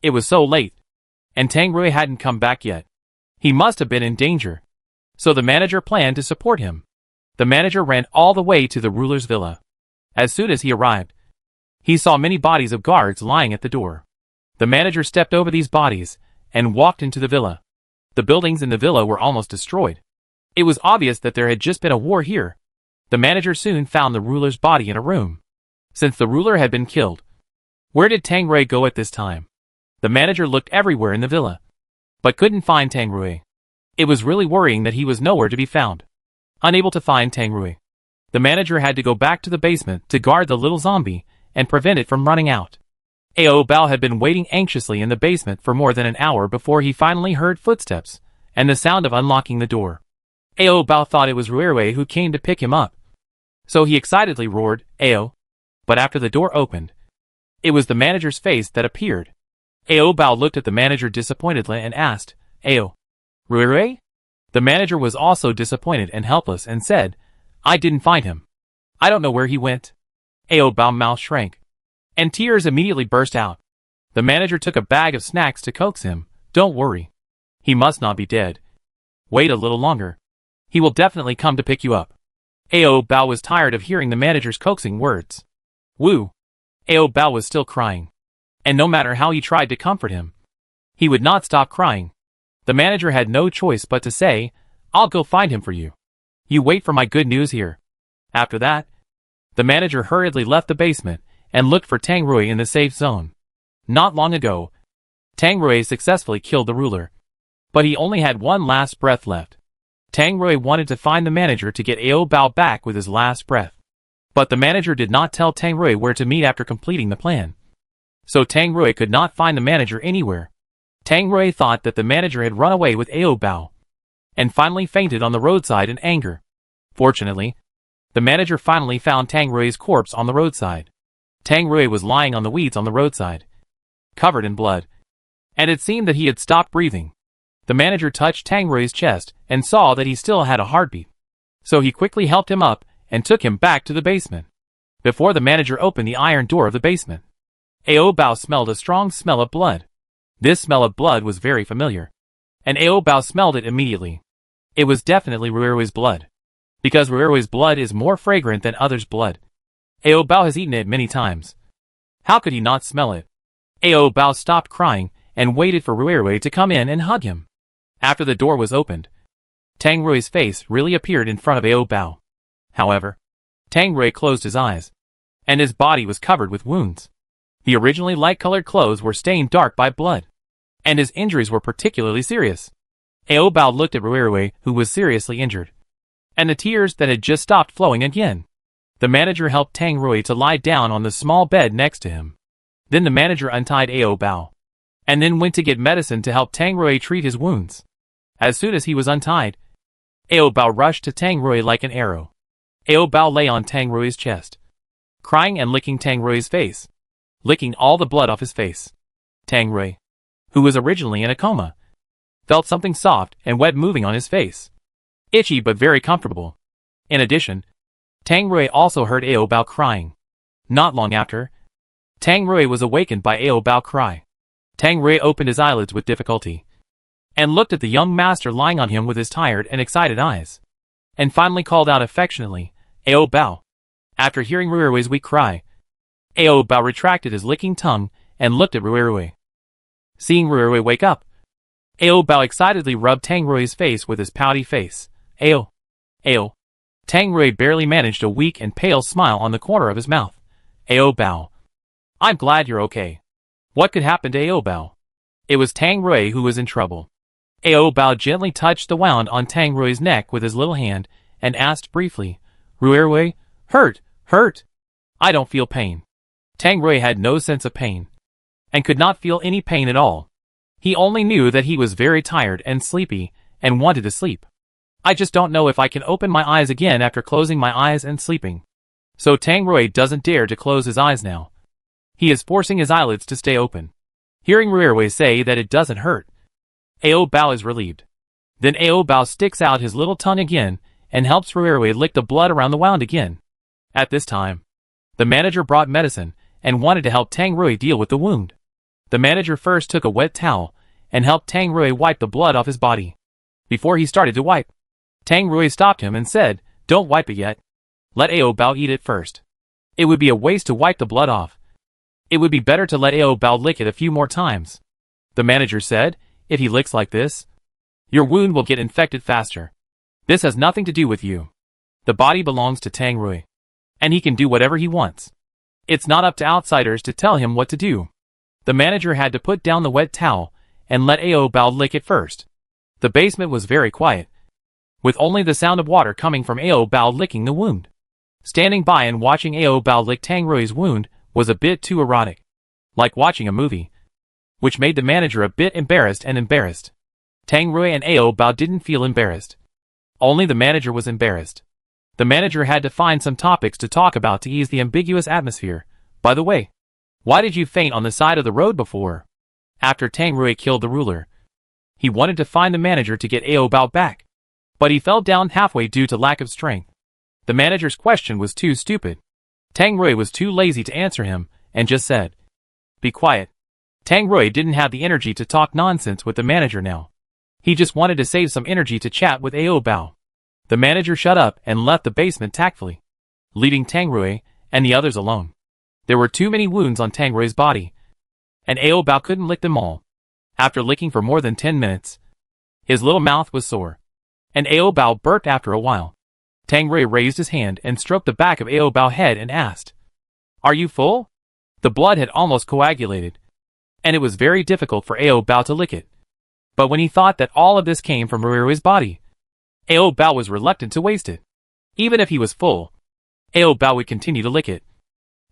It was so late, and Tang Rui hadn't come back yet. He must have been in danger, so the manager planned to support him. The manager ran all the way to the ruler's villa. As soon as he arrived, he saw many bodies of guards lying at the door. The manager stepped over these bodies and walked into the villa. The buildings in the villa were almost destroyed. It was obvious that there had just been a war here. The manager soon found the ruler's body in a room. Since the ruler had been killed, where did Tang Rui go at this time? The manager looked everywhere in the villa, but couldn't find Tang Rui. It was really worrying that he was nowhere to be found. Unable to find Tang Rui, the manager had to go back to the basement to guard the little zombie and prevent it from running out. Ao Bao had been waiting anxiously in the basement for more than an hour before he finally heard footsteps and the sound of unlocking the door. Ao Bao thought it was Rui who came to pick him up, so he excitedly roared, "Ao!" But after the door opened, it was the manager's face that appeared. Ao Bao looked at the manager disappointedly and asked, "Ao, Rui?" The manager was also disappointed and helpless and said, "I didn't find him. I don't know where he went." Ao Bao's mouth shrank, and tears immediately burst out. The manager took a bag of snacks to coax him. "Don't worry. He must not be dead. Wait a little longer. He will definitely come to pick you up." Ao Bao was tired of hearing the manager's coaxing words. Woo! Ao Bao was still crying. And no matter how he tried to comfort him, he would not stop crying. The manager had no choice but to say, I'll go find him for you. You wait for my good news here. After that, the manager hurriedly left the basement and looked for Tang Rui in the safe zone. Not long ago, Tang Rui successfully killed the ruler. But he only had one last breath left. Tang Rui wanted to find the manager to get Ao Bao back with his last breath. But the manager did not tell Tang Rui where to meet after completing the plan. So Tang Rui could not find the manager anywhere. Tang Rui thought that the manager had run away with Ao Bao, and finally fainted on the roadside in anger. Fortunately, the manager finally found Tang Rui's corpse on the roadside. Tang Rui was lying on the weeds on the roadside, covered in blood, and it seemed that he had stopped breathing. The manager touched Tang Rui's chest and saw that he still had a heartbeat. So he quickly helped him up and took him back to the basement. Before the manager opened the iron door of the basement, Ao Bao smelled a strong smell of blood. This smell of blood was very familiar, and Ao Bao smelled it immediately. It was definitely Ruirui's blood, because Ruirui's blood is more fragrant than others' blood. Ao Bao has eaten it many times. How could he not smell it? Ao Bao stopped crying and waited for Ruirui to come in and hug him. After the door was opened, Tang Rui's face really appeared in front of Ao Bao. However, Tang Rui closed his eyes, and his body was covered with wounds. The originally light-colored clothes were stained dark by blood, and his injuries were particularly serious. Ao Bao looked at Ruirui, who was seriously injured, and the tears that had just stopped flowing again. The manager helped Tang Rui to lie down on the small bed next to him. Then the manager untied Ao Bao, and then went to get medicine to help Tang Rui treat his wounds. As soon as he was untied, Ao Bao rushed to Tang Rui like an arrow. Ao Bao lay on Tang Rui's chest, crying and licking Tang Rui's face, licking all the blood off his face. Tang Rui, who was originally in a coma, felt something soft and wet moving on his face. Itchy but very comfortable. In addition, Tang Rui also heard Ao Bao crying. Not long after, Tang Rui was awakened by Ao Bao cry. Tang Rui opened his eyelids with difficulty, and looked at the young master lying on him with his tired and excited eyes, and finally called out affectionately, Ao Bao. After hearing Ruirui's weak cry, Ao Bao retracted his licking tongue and looked at Ruirui. Seeing Ruirui wake up, Ao Bao excitedly rubbed Tang Rui's face with his pouty face. Ao. Tang Rui barely managed a weak and pale smile on the corner of his mouth. Ao Bao. I'm glad you're okay. What could happen to Ao Bao? It was Tang Rui who was in trouble. Ao Bao gently touched the wound on Tang Rui's neck with his little hand and asked briefly, Ruirui, hurt? I don't feel pain. Tang Rui had no sense of pain, and could not feel any pain at all. He only knew that he was very tired and sleepy, and wanted to sleep. I just don't know if I can open my eyes again after closing my eyes and sleeping. So Tang Rui doesn't dare to close his eyes now. He is forcing his eyelids to stay open. Hearing Ruirui say that it doesn't hurt, Ao Bao is relieved. Then Ao Bao sticks out his little tongue again and helps Ruirui lick the blood around the wound again. At this time, the manager brought medicine and wanted to help Tang Rui deal with the wound. The manager first took a wet towel and helped Tang Rui wipe the blood off his body. Before he started to wipe, Tang Rui stopped him and said, Don't wipe it yet. Let Ao Bao eat it first. It would be a waste to wipe the blood off. It would be better to let Ao Bao lick it a few more times. The manager said, If he licks like this, your wound will get infected faster. This has nothing to do with you. The body belongs to Tang Rui, and he can do whatever he wants. It's not up to outsiders to tell him what to do. The manager had to put down the wet towel and let Ao Bao lick it first. The basement was very quiet, with only the sound of water coming from Ao Bao licking the wound. Standing by and watching Ao Bao lick Tang Rui's wound was a bit too erotic, like watching a movie, which made the manager a bit embarrassed. Tang Rui and Ao Bao didn't feel embarrassed. Only the manager was embarrassed. The manager had to find some topics to talk about to ease the ambiguous atmosphere. By the way, why did you faint on the side of the road before? After Tang Rui killed the ruler, he wanted to find the manager to get Ao Bao back, but he fell down halfway due to lack of strength. The manager's question was too stupid. Tang Rui was too lazy to answer him, and just said, Be quiet. Tang Rui didn't have the energy to talk nonsense with the manager now. He just wanted to save some energy to chat with Ao Bao. The manager shut up and left the basement tactfully, leaving Tang Rui and the others alone. There were too many wounds on Tang Rui's body, and Ao Bao couldn't lick them all. After licking for more than 10 minutes, his little mouth was sore, and Ao Bao burped after a while. Tang Rui raised his hand and stroked the back of Ao Bao's head and asked, "Are you full?" The blood had almost coagulated, and it was very difficult for Ao Bao to lick it. But when he thought that all of this came from Ruirui's body, Ao Bao was reluctant to waste it. Even if he was full, Ao Bao would continue to lick it,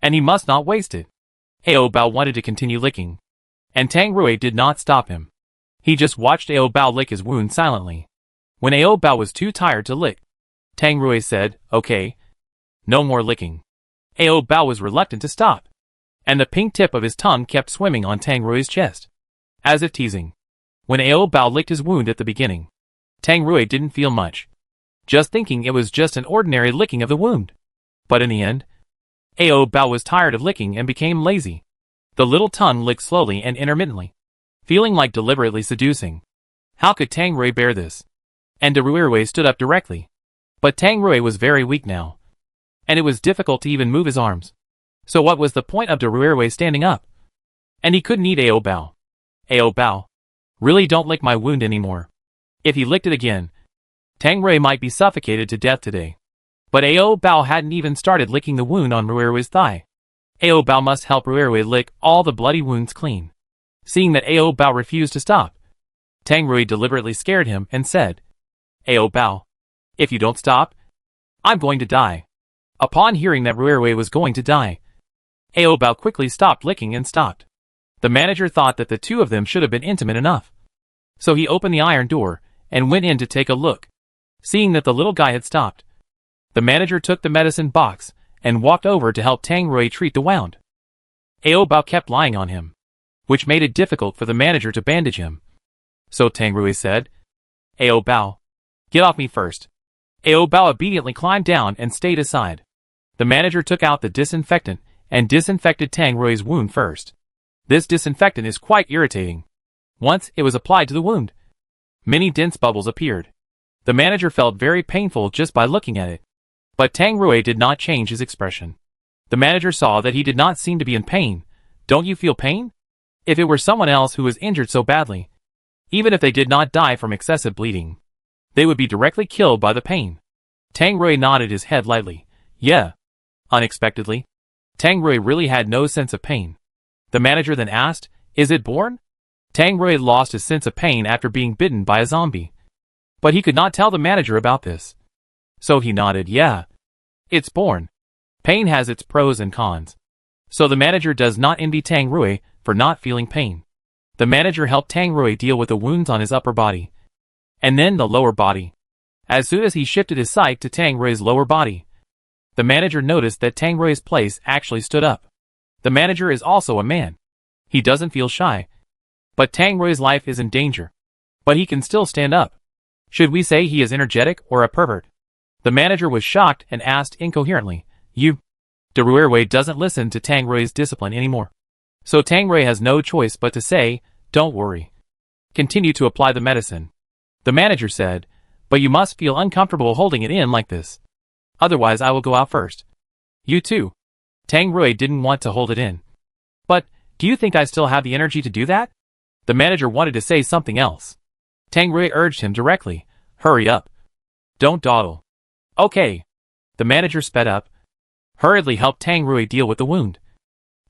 and he must not waste it. Ao Bao wanted to continue licking, and Tang Rui did not stop him. He just watched Ao Bao lick his wound silently. When Ao Bao was too tired to lick, Tang Rui said, "Okay, no more licking." Ao Bao was reluctant to stop, and the pink tip of his tongue kept swimming on Tang Rui's chest, as if teasing. When Ao Bao licked his wound at the beginning, Tang Rui didn't feel much, just thinking it was just an ordinary licking of the wound. But in the end, Ao Bao was tired of licking and became lazy. The little tongue licked slowly and intermittently, feeling like deliberately seducing. How could Tang Rui bear this? And Ruirui stood up directly. But Tang Rui was very weak now, and it was difficult to even move his arms. So what was the point of Ruirui standing up? And he couldn't eat Ao Bao. Ao Bao, really don't lick my wound anymore. If he licked it again, Tang Rui might be suffocated to death today. But Ao Bao hadn't even started licking the wound on Ruirui's thigh. Ao Bao must help Ruirui lick all the bloody wounds clean. Seeing that Ao Bao refused to stop, Tang Rui deliberately scared him and said, "Ao Bao, if you don't stop, I'm going to die." Upon hearing that Ruirui was going to die, Ao Bao quickly stopped licking and stopped. The manager thought that the two of them should have been intimate enough. So he opened the iron door and went in to take a look. Seeing that the little guy had stopped, the manager took the medicine box and walked over to help Tang Rui treat the wound. Ao Bao kept lying on him, which made it difficult for the manager to bandage him. So Tang Rui said, "Ao Bao, get off me first." Ao Bao obediently climbed down and stayed aside. The manager took out the disinfectant and disinfected Tang Rui's wound first. This disinfectant is quite irritating. Once it was applied to the wound, many dense bubbles appeared. The manager felt very painful just by looking at it. But Tang Rui did not change his expression. The manager saw that he did not seem to be in pain. "Don't you feel pain?" If it were someone else who was injured so badly, even if they did not die from excessive bleeding, they would be directly killed by the pain. Tang Rui nodded his head lightly. "Yeah." Unexpectedly, Tang Rui really had no sense of pain. The manager then asked, "Is it born?" Tang Rui lost his sense of pain after being bitten by a zombie. But he could not tell the manager about this. So he nodded, "Yeah. It's born." Pain has its pros and cons. So the manager does not envy Tang Rui for not feeling pain. The manager helped Tang Rui deal with the wounds on his upper body, and then the lower body. As soon as he shifted his sight to Tang Rui's lower body, the manager noticed that Tang Rui's place actually stood up. The manager is also a man. He doesn't feel shy. But Tang Rui's life is in danger. But he can still stand up. Should we say he is energetic or a pervert? The manager was shocked and asked incoherently, "You?" Ruirui doesn't listen to Tang Rui's discipline anymore. So Tang Rui has no choice but to say, "Don't worry. Continue to apply the medicine." The manager said, "But you must feel uncomfortable holding it in like this. Otherwise I will go out first." "You too." Tang Rui didn't want to hold it in. "But, do you think I still have the energy to do that?" The manager wanted to say something else. Tang Rui urged him directly, "Hurry up. Don't dawdle." "Okay." The manager sped up, hurriedly helped Tang Rui deal with the wound,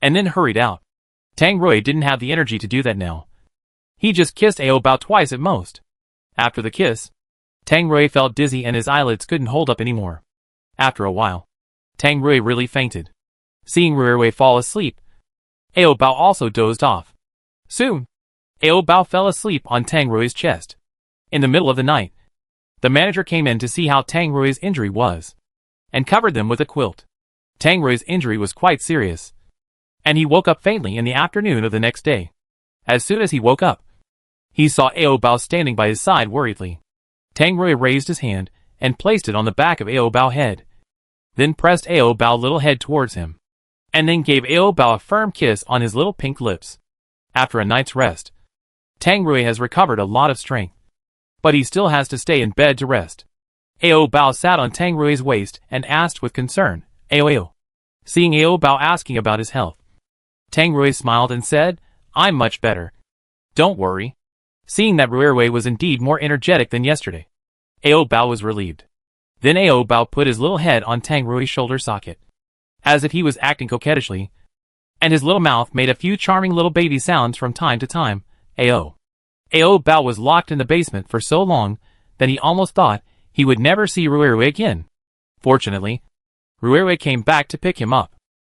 and then hurried out. Tang Rui didn't have the energy to do that now. He just kissed Ao Bao twice at most. After the kiss, Tang Rui felt dizzy and his eyelids couldn't hold up anymore. After a while, Tang Rui really fainted. Seeing Ruirui fall asleep, Ao Bao also dozed off. Soon, Ao Bao fell asleep on Tang Rui's chest. In the middle of the night, the manager came in to see how Tang Rui's injury was, and covered them with a quilt. Tang Rui's injury was quite serious, and he woke up faintly in the afternoon of the next day. As soon as he woke up, he saw Ao Bao standing by his side worriedly. Tang Rui raised his hand and placed it on the back of Ao Bao's head, then pressed Ao Bao's little head towards him, and then gave Ao Bao a firm kiss on his little pink lips. After a night's rest, Tang Rui has recovered a lot of strength, but he still has to stay in bed to rest. Ao Bao sat on Tang Rui's waist and asked with concern, Ao. Seeing Ao Bao asking about his health, Tang Rui smiled and said, I'm much better. Don't worry. Seeing that Rui was indeed more energetic than yesterday, Ao Bao was relieved. Then Ao Bao put his little head on Tang Rui's shoulder socket, as if he was acting coquettishly, and his little mouth made a few charming little baby sounds from time to time. Ao Bao was locked in the basement for so long that he almost thought he would never see Rui again. Fortunately, Rui came back to pick him up.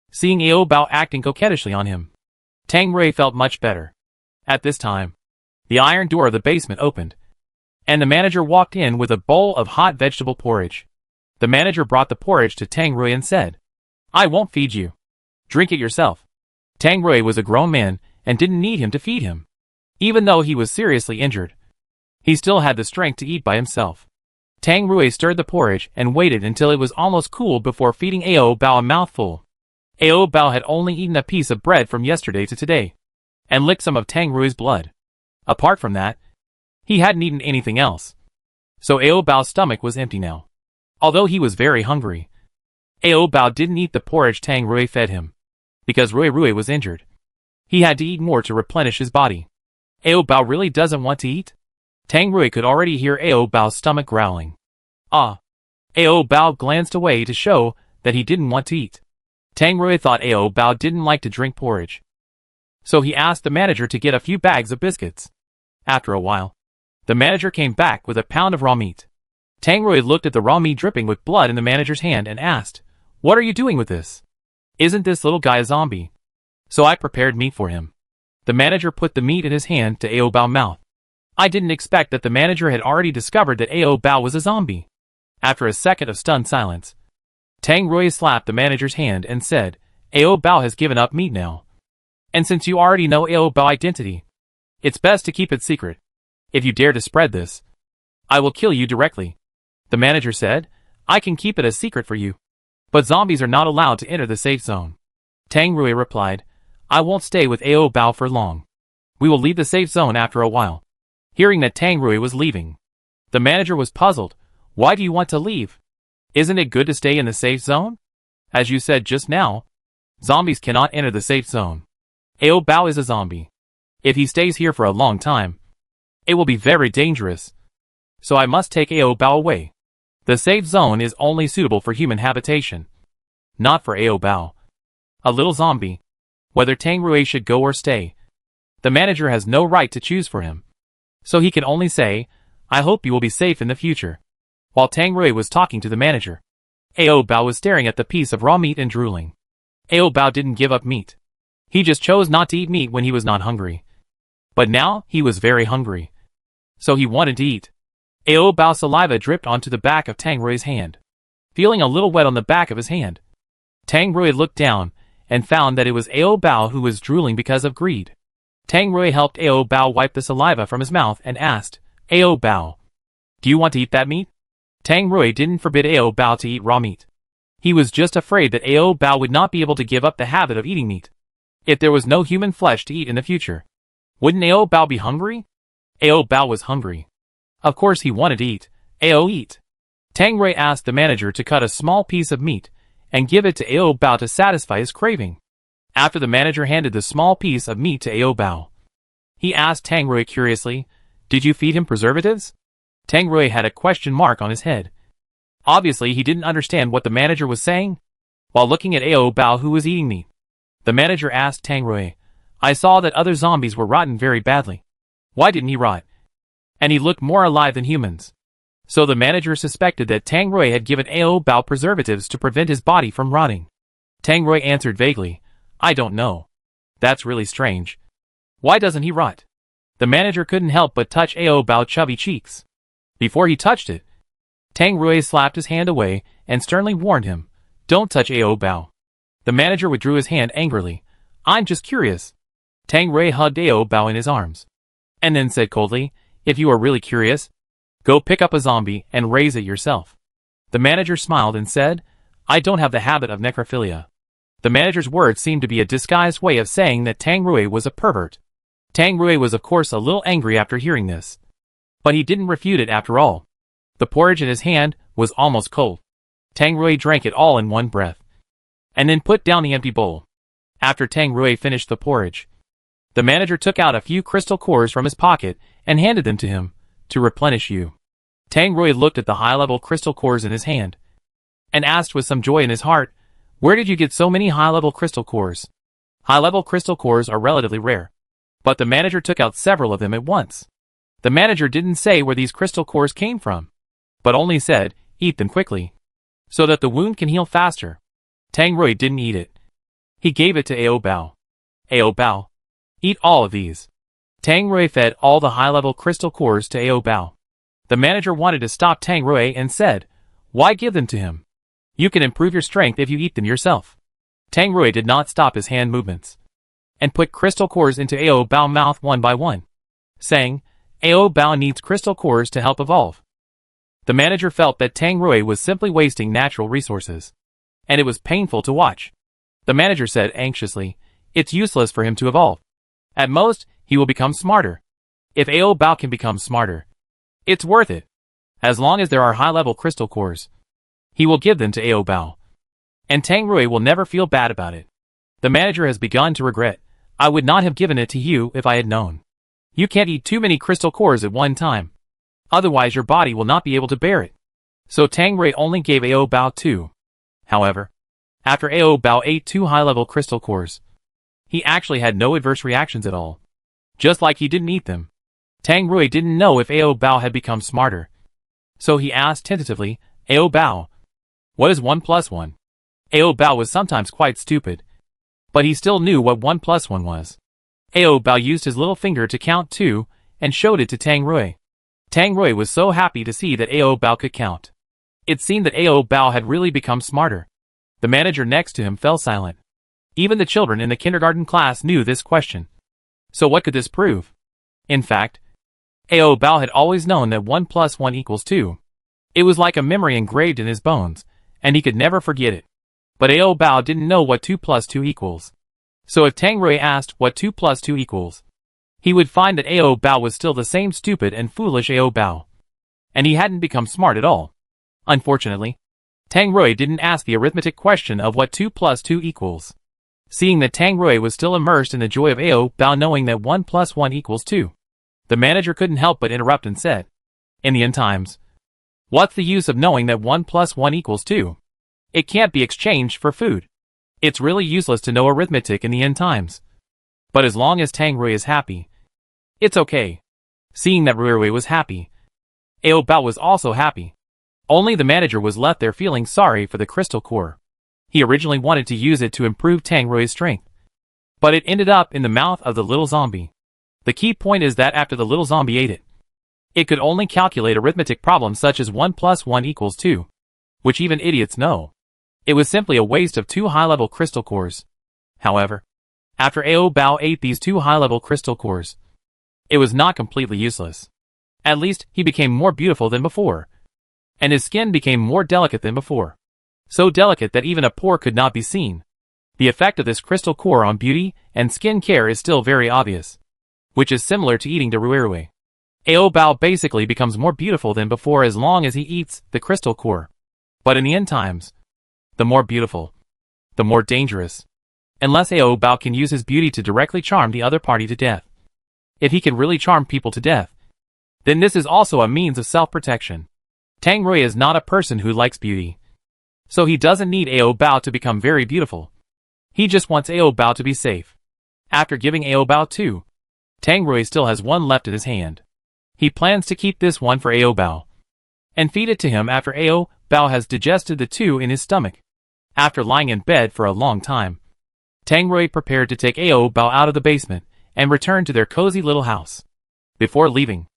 Seeing Ao Bao acting coquettishly on him, Tang Rui felt much better. At this time, the iron door of the basement opened, and the manager walked in with a bowl of hot vegetable porridge. The manager brought the porridge to Tang Rui and said, I won't feed you. Drink it yourself. Tang Rui was a grown man and didn't need him to feed him. Even though he was seriously injured, he still had the strength to eat by himself. Tang Rui stirred the porridge and waited until it was almost cool before feeding Ao Bao a mouthful. Ao Bao had only eaten a piece of bread from yesterday to today, and licked some of Tang Rui's blood. Apart from that, he hadn't eaten anything else. So Ao Bao's stomach was empty now. Although he was very hungry, Ao Bao didn't eat the porridge Tang Rui fed him, because Rui was injured. He had to eat more to replenish his body. Ao Bao really doesn't want to eat? Tang Rui could already hear Ao Bao's stomach growling. Ah! Ao Bao glanced away to show that he didn't want to eat. Tang Rui thought Ao Bao didn't like to drink porridge, so he asked the manager to get a few bags of biscuits. After a while, the manager came back with a pound of raw meat. Tang Rui looked at the raw meat dripping with blood in the manager's hand and asked, What are you doing with this? Isn't this little guy a zombie? So I prepared meat for him. The manager put the meat in his hand to Ao Bao's mouth. I didn't expect that the manager had already discovered that Ao Bao was a zombie. After a second of stunned silence, Tang Rui slapped the manager's hand and said, Ao Bao has given up meat now. And since you already know Ao Bao's identity, it's best to keep it secret. If you dare to spread this, I will kill you directly. The manager said, I can keep it a secret for you, but zombies are not allowed to enter the safe zone. Tang Rui replied, I won't stay with Ao Bao for long. We will leave the safe zone after a while. Hearing that Tang Rui was leaving, the manager was puzzled. Why do you want to leave? Isn't it good to stay in the safe zone? As you said just now, zombies cannot enter the safe zone. Ao Bao is a zombie. If he stays here for a long time, it will be very dangerous. So I must take Ao Bao away. The safe zone is only suitable for human habitation, not for Ao Bao, a little zombie. Whether Tang Rui should go or stay, the manager has no right to choose for him. So he can only say, I hope you will be safe in the future. While Tang Rui was talking to the manager, Ao Bao was staring at the piece of raw meat and drooling. Ao Bao didn't give up meat. He just chose not to eat meat when he was not hungry. But now he was very hungry, so he wanted to eat. Ao Bao's saliva dripped onto the back of Tang Rui's hand, feeling a little wet on the back of his hand. Tang Rui looked down and found that it was Ao Bao who was drooling because of greed. Tang Rui helped Ao Bao wipe the saliva from his mouth and asked, Ao Bao, do you want to eat that meat? Tang Rui didn't forbid Ao Bao to eat raw meat. He was just afraid that Ao Bao would not be able to give up the habit of eating meat. If there was no human flesh to eat in the future, wouldn't Ao Bao be hungry? Ao Bao was hungry. Of course he wanted to eat. Eat. Tang Rui asked the manager to cut a small piece of meat and give it to Ao Bao to satisfy his craving. After the manager handed the small piece of meat to Ao Bao, he asked Tang Rui curiously, Did you feed him preservatives? Tang Rui had a question mark on his head. Obviously he didn't understand what the manager was saying. While looking at Ao Bao who was eating meat, the manager asked Tang Rui, I saw that other zombies were rotten very badly. Why didn't he rot? And he looked more alive than humans. So the manager suspected that Tang Rui had given Ao Bao preservatives to prevent his body from rotting. Tang Rui answered vaguely, I don't know. That's really strange. Why doesn't he rot? The manager couldn't help but touch Ao Bao's chubby cheeks. Before he touched it, Tang Rui slapped his hand away and sternly warned him, Don't touch Ao Bao. The manager withdrew his hand angrily. I'm just curious. Tang Rui hugged Ao Bao in his arms, and then said coldly, If you are really curious, go pick up a zombie and raise it yourself. The manager smiled and said, I don't have the habit of necrophilia. The manager's words seemed to be a disguised way of saying that Tang Rui was a pervert. Tang Rui was of course a little angry after hearing this, but he didn't refute it after all. The porridge in his hand was almost cold. Tang Rui drank it all in one breath, and then put down the empty bowl. After Tang Rui finished the porridge, the manager took out a few crystal cores from his pocket and handed them to him, to replenish you. Tang Rui looked at the high-level crystal cores in his hand, and asked with some joy in his heart, "Where did you get so many high-level crystal cores?" High-level crystal cores are relatively rare, but the manager took out several of them at once. The manager didn't say where these crystal cores came from, but only said, "Eat them quickly, so that the wound can heal faster." Tang Rui didn't eat it. He gave it to Ao Bao. "Ao Bao, eat all of these." Tang Rui fed all the high-level crystal cores to Ao Bao. The manager wanted to stop Tang Rui and said, "Why give them to him? You can improve your strength if you eat them yourself." Tang Rui did not stop his hand movements, and put crystal cores into Ao Bao's mouth one by one, saying, "Ao Bao needs crystal cores to help evolve." The manager felt that Tang Rui was simply wasting natural resources, and it was painful to watch. The manager said anxiously, "It's useless for him to evolve. At most, he will become smarter. If Ao Bao can become smarter, it's worth it. As long as there are high-level crystal cores, he will give them to Ao Bao, and Tang Rui will never feel bad about it." The manager has begun to regret. "I would not have given it to you if I had known. You can't eat too many crystal cores at one time. Otherwise your body will not be able to bear it." So Tang Rui only gave Ao Bao 2. However, after Ao Bao ate 2 high-level crystal cores, he actually had no adverse reactions at all. Just like he didn't eat them. Tang Rui didn't know if Ao Bao had become smarter. So he asked tentatively, "Ao Bao, what is 1 plus 1? Ao Bao was sometimes quite stupid, but he still knew what 1 plus 1 was. Ao Bao used his little finger to count 2, and showed it to Tang Rui. Tang Rui was so happy to see that Ao Bao could count. It seemed that Ao Bao had really become smarter. The manager next to him fell silent. Even the children in the kindergarten class knew this question. So what could this prove? In fact, Ao Bao had always known that 1 plus 1 equals 2. It was like a memory engraved in his bones, and he could never forget it. But Ao Bao didn't know what 2 plus 2 equals. So if Tang Rui asked what 2 plus 2 equals, he would find that Ao Bao was still the same stupid and foolish Ao Bao, and he hadn't become smart at all. Unfortunately, Tang Rui didn't ask the arithmetic question of what 2 plus 2 equals. Seeing that Tang Rui was still immersed in the joy of Ao Bao knowing that 1 plus 1 equals 2, the manager couldn't help but interrupt and said, "In the end times, what's the use of knowing that 1 plus 1 equals 2? It can't be exchanged for food. It's really useless to know arithmetic in the end times." But as long as Tang Rui is happy, it's okay. Seeing that Rui was happy, Ao Bao was also happy. Only the manager was left there feeling sorry for the crystal core. He originally wanted to use it to improve Tang Rui's strength, but it ended up in the mouth of the little zombie. The key point is that after the little zombie ate it, it could only calculate arithmetic problems such as 1 plus 1 equals 2, which even idiots know. It was simply a waste of 2 high-level crystal cores. However, after Ao Bao ate these 2 high-level crystal cores, it was not completely useless. At least, he became more beautiful than before, and his skin became more delicate than before. So delicate that even a pore could not be seen. The effect of this crystal core on beauty and skin care is still very obvious, which is similar to eating the Rui. Ao Bao basically becomes more beautiful than before as long as he eats the crystal core. But in the end times, the more beautiful, the more dangerous. Unless Ao Bao can use his beauty to directly charm the other party to death. If he can really charm people to death, then this is also a means of self-protection. Tang Rui is not a person who likes beauty, so he doesn't need Ao Bao to become very beautiful. He just wants Ao Bao to be safe. After giving Ao Bao 2, Tang Rui still has 1 left in his hand. He plans to keep this 1 for Ao Bao, and feed it to him after Ao Bao has digested the 2 in his stomach. After lying in bed for a long time, Tang Rui prepared to take Ao Bao out of the basement and return to their cozy little house. Before leaving,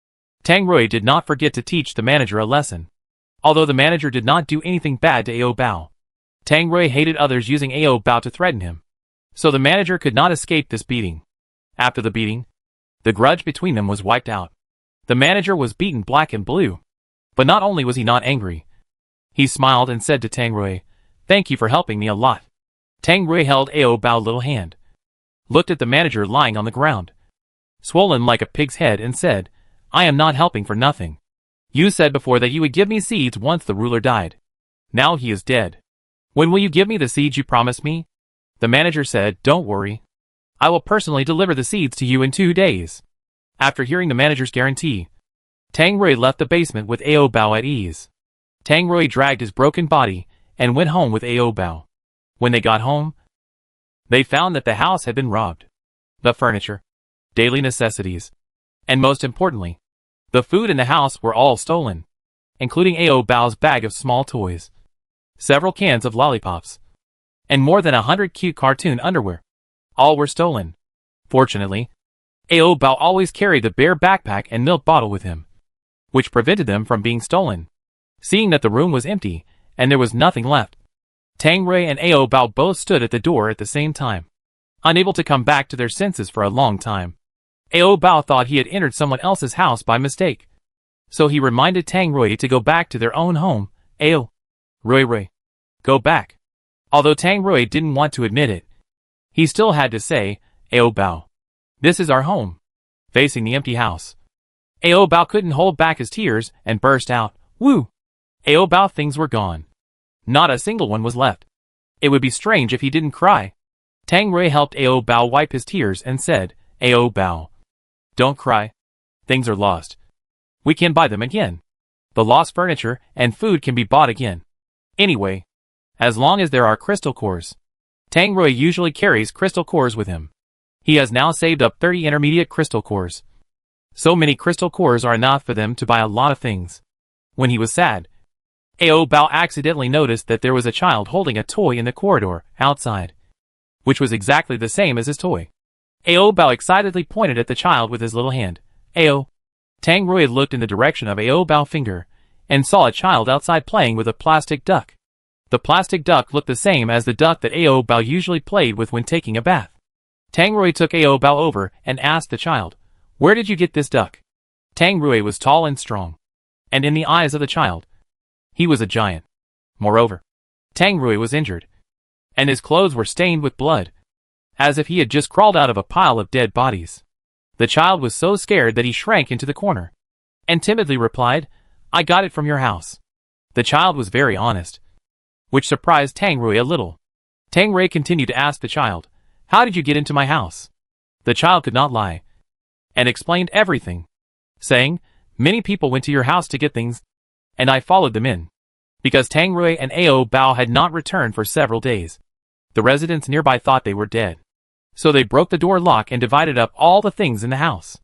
Tang Rui did not forget to teach the manager a lesson. Although the manager did not do anything bad to Ao Bao, Tang Rui hated others using Ao Bao to threaten him, so the manager could not escape this beating. After the beating, the grudge between them was wiped out. The manager was beaten black and blue. But not only was he not angry, he smiled and said to Tang Rui, "Thank you for helping me a lot." Tang Rui held Ao Bao's little hand, looked at the manager lying on the ground, swollen like a pig's head, and said, "I am not helping for nothing. You said before that you would give me seeds once the ruler died. Now he is dead. When will you give me the seeds you promised me? The manager said, don't worry. I will personally deliver the seeds to you in 2 days. After hearing the manager's guarantee, Tang Rui left the basement with Ao Bao at ease. Tang Rui dragged his broken body and went home with Ao Bao. When they got home, they found that the house had been robbed. The furniture, daily necessities, and most importantly, the food in the house were all stolen, including Ao Bao's bag of small toys, several cans of lollipops, and more than 100 cute cartoon underwear. All were stolen. Fortunately, Ao Bao always carried the bare backpack and milk bottle with him, which prevented them from being stolen. Seeing that the room was empty and there was nothing left, Tang Rui and Ao Bao both stood at the door at the same time, unable to come back to their senses for a long time. Ao Bao thought he had entered someone else's house by mistake, so he reminded Tang Rui to go back to their own home. Ao Rui, go back. Although Tang Rui didn't want to admit it, he still had to say, Ao Bao, this is our home. Facing the empty house, Ao Bao couldn't hold back his tears and burst out, woo! Ao Bao, things were gone. Not a single one was left. It would be strange if he didn't cry. Tang Rui helped Ao Bao wipe his tears and said, Ao Bao, don't cry. Things are lost. We can buy them again. The lost furniture and food can be bought again. Anyway, as long as there are crystal cores. Tang Rui usually carries crystal cores with him. He has now saved up 30 intermediate crystal cores. So many crystal cores are enough for them to buy a lot of things. When he was sad, Ao Bao accidentally noticed that there was a child holding a toy in the corridor outside, which was exactly the same as his toy. Ao Bao excitedly pointed at the child with his little hand. Ao. Tang Rui looked in the direction of Ao Bao's finger and saw a child outside playing with a plastic duck. The plastic duck looked the same as the duck that Ao Bao usually played with when taking a bath. Tang Rui took Ao Bao over and asked the child, where did you get this duck? Tang Rui was tall and strong, and in the eyes of the child, he was a giant. Moreover, Tang Rui was injured, and his clothes were stained with blood, as if he had just crawled out of a pile of dead bodies. The child was so scared that he shrank into the corner, and timidly replied, I got it from your house. The child was very honest, which surprised Tang Rui a little. Tang Rui continued to ask the child, how did you get into my house? The child could not lie, and explained everything, saying, many people went to your house to get things, and I followed them in. Because Tang Rui and Ao Bao had not returned for several days, the residents nearby thought they were dead. So they broke the door lock and divided up all the things in the house.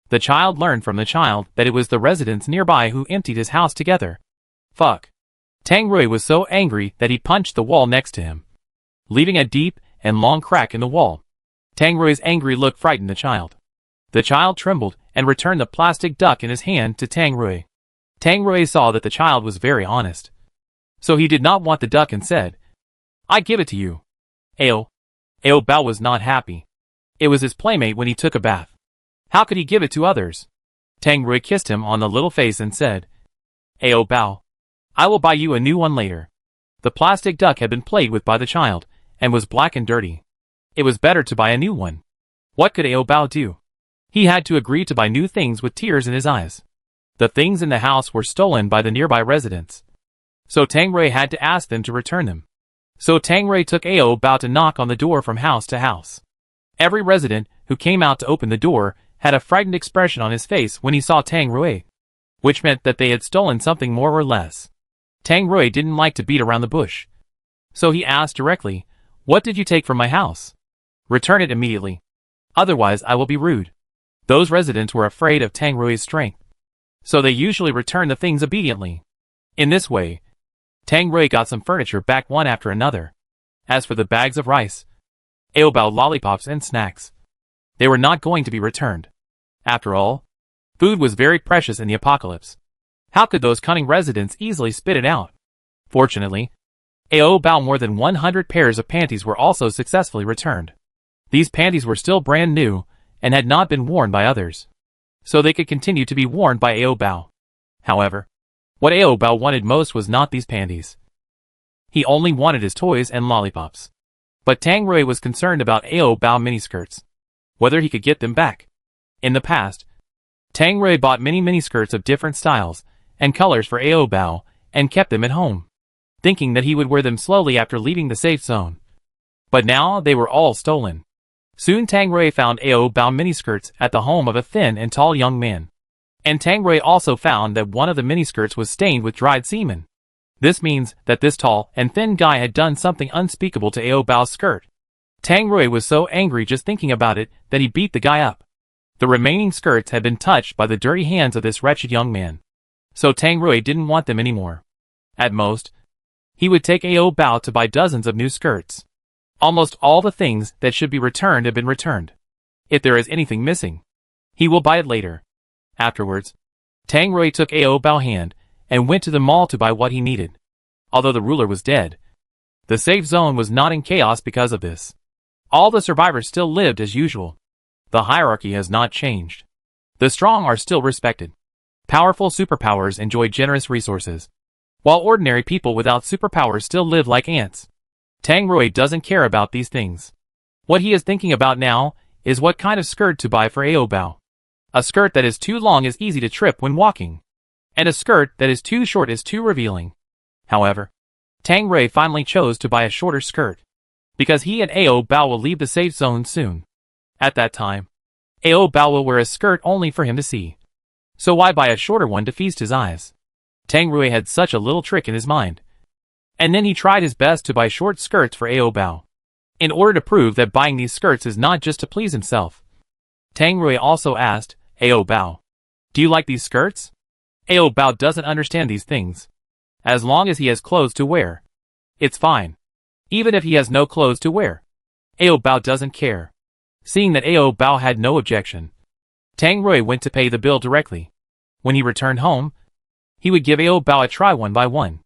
The child learned from the child that it was the residents nearby who emptied his house together. Fuck. Tang Rui was so angry that he punched the wall next to him, leaving a deep and long crack in the wall. Tang Rui's angry look frightened the child. The child trembled and returned the plastic duck in his hand to Tang Rui. Tang Rui saw that the child was very honest, so he did not want the duck and said, I give it to you. Ao Bao was not happy. It was his playmate when he took a bath. How could he give it to others? Tang Rui kissed him on the little face and said, Ao Bao, I will buy you a new one later. The plastic duck had been played with by the child, and was black and dirty. It was better to buy a new one. What could Ao Bao do? He had to agree to buy new things with tears in his eyes. The things in the house were stolen by the nearby residents, so Tang Rui had to ask them to return them. So Tang Rui took Ao Bao to knock on the door from house to house. Every resident who came out to open the door had a frightened expression on his face when he saw Tang Rui, which meant that they had stolen something more or less. Tang Rui didn't like to beat around the bush, so he asked directly, what did you take from my house? Return it immediately. Otherwise I will be rude. Those residents were afraid of Tang Rui's strength, so they usually returned the things obediently. In this way, Tang Rui got some furniture back one after another. As for the bags of rice, Ao Bao lollipops and snacks, they were not going to be returned. After all, food was very precious in the apocalypse. How could those cunning residents easily spit it out? Fortunately, Ao Bao more than 100 pairs of panties were also successfully returned. These panties were still brand new and had not been worn by others, so they could continue to be worn by Ao Bao. However, what Ao Bao wanted most was not these panties. He only wanted his toys and lollipops. But Tang Rui was concerned about Ao Bao miniskirts, whether he could get them back. In the past, Tang Rui bought many miniskirts of different styles and colors for Ao Bao, and kept them at home, thinking that he would wear them slowly after leaving the safe zone. But now they were all stolen. Soon Tang Rui found Ao Bao miniskirts at the home of a thin and tall young man. And Tang Rui also found that one of the miniskirts was stained with dried semen. This means that this tall and thin guy had done something unspeakable to Ao Bao's skirt. Tang Rui was so angry just thinking about it that he beat the guy up. The remaining skirts had been touched by the dirty hands of this wretched young man. So Tang Rui didn't want them anymore. At most, he would take Ao Bao to buy dozens of new skirts. Almost all the things that should be returned have been returned. If there is anything missing, he will buy it later. Afterwards, Tang Rui took Ao Bao's hand and went to the mall to buy what he needed. Although the ruler was dead, the safe zone was not in chaos because of this. All the survivors still lived as usual. The hierarchy has not changed. The strong are still respected. Powerful superpowers enjoy generous resources, while ordinary people without superpowers still live like ants. Tang Rui doesn't care about these things. What he is thinking about now is what kind of skirt to buy for Ao Bao. A skirt that is too long is easy to trip when walking, and a skirt that is too short is too revealing. However, Tang Rui finally chose to buy a shorter skirt, because he and Ao Bao will leave the safe zone soon. At that time, Ao Bao will wear a skirt only for him to see. So why buy a shorter one to feast his eyes? Tang Rui had such a little trick in his mind. And then he tried his best to buy short skirts for Ao Bao, in order to prove that buying these skirts is not just to please himself. Tang Rui also asked Ao Bao, "Do you like these skirts?" Ao Bao doesn't understand these things. As long as he has clothes to wear, it's fine. Even if he has no clothes to wear, Ao Bao doesn't care. Seeing that Ao Bao had no objection, Tang Rui went to pay the bill directly. When he returned home, he would give Ao Bao a try one by one.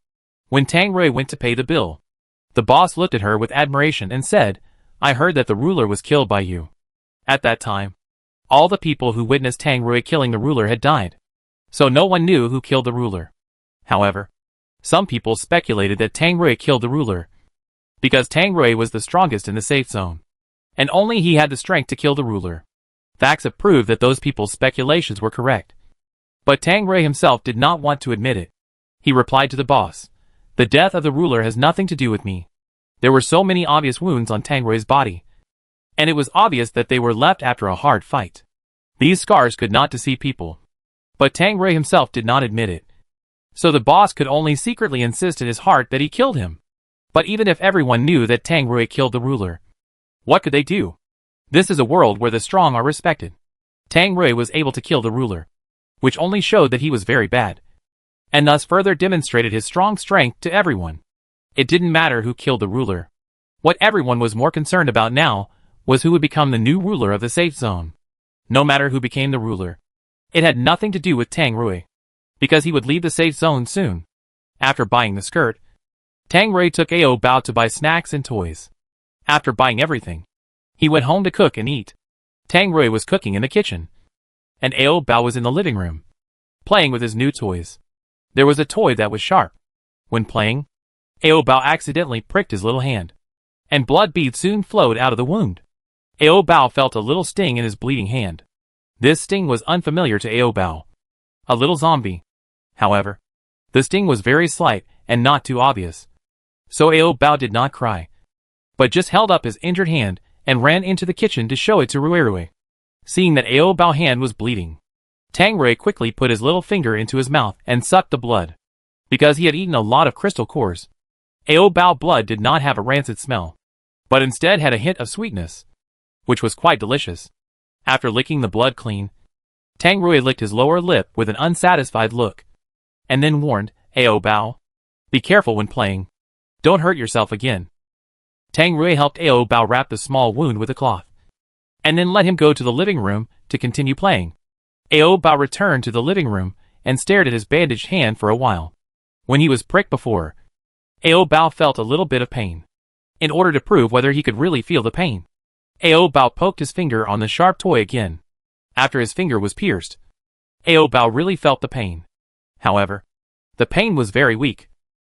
When Tang Rui went to pay the bill, the boss looked at her with admiration and said, "I heard that the ruler was killed by you." At that time, all the people who witnessed Tang Rui killing the ruler had died, so no one knew who killed the ruler. However, some people speculated that Tang Rui killed the ruler, because Tang Rui was the strongest in the safe zone, and only he had the strength to kill the ruler. Facts have proved that those people's speculations were correct. But Tang Rui himself did not want to admit it. He replied to the boss, "The death of the ruler has nothing to do with me." There were so many obvious wounds on Tang Rui's body, and it was obvious that they were left after a hard fight. These scars could not deceive people. But Tang Rui himself did not admit it. So the boss could only secretly insist in his heart that he killed him. But even if everyone knew that Tang Rui killed the ruler, what could they do? This is a world where the strong are respected. Tang Rui was able to kill the ruler, which only showed that he was very bad, and thus further demonstrated his strong strength to everyone. It didn't matter who killed the ruler. What everyone was more concerned about now was who would become the new ruler of the safe zone. No matter who became the ruler, it had nothing to do with Tang Rui, because he would leave the safe zone soon. After buying the skirt, Tang Rui took Ao Bao to buy snacks and toys. After buying everything, he went home to cook and eat. Tang Rui was cooking in the kitchen, and Ao Bao was in the living room, playing with his new toys. There was a toy that was sharp. When playing, Ao Bao accidentally pricked his little hand, and blood beads soon flowed out of the wound. Ao Bao felt a little sting in his bleeding hand. This sting was unfamiliar to Ao Bao, a little zombie. However, the sting was very slight and not too obvious. So Ao Bao did not cry, but just held up his injured hand and ran into the kitchen to show it to Rui. Seeing that Ao Bao's hand was bleeding, Tang Rui quickly put his little finger into his mouth and sucked the blood. Because he had eaten a lot of crystal cores, Ao Bao's blood did not have a rancid smell, but instead had a hint of sweetness, which was quite delicious. After licking the blood clean, Tang Rui licked his lower lip with an unsatisfied look, and then warned Ao Bao, "Be careful when playing. Don't hurt yourself again." Tang Rui helped Ao Bao wrap the small wound with a cloth, and then let him go to the living room to continue playing. Ao Bao returned to the living room and stared at his bandaged hand for a while. When he was pricked before, Ao Bao felt a little bit of pain. In order to prove whether he could really feel the pain, Ao Bao poked his finger on the sharp toy again. After his finger was pierced, Ao Bao really felt the pain. However, the pain was very weak,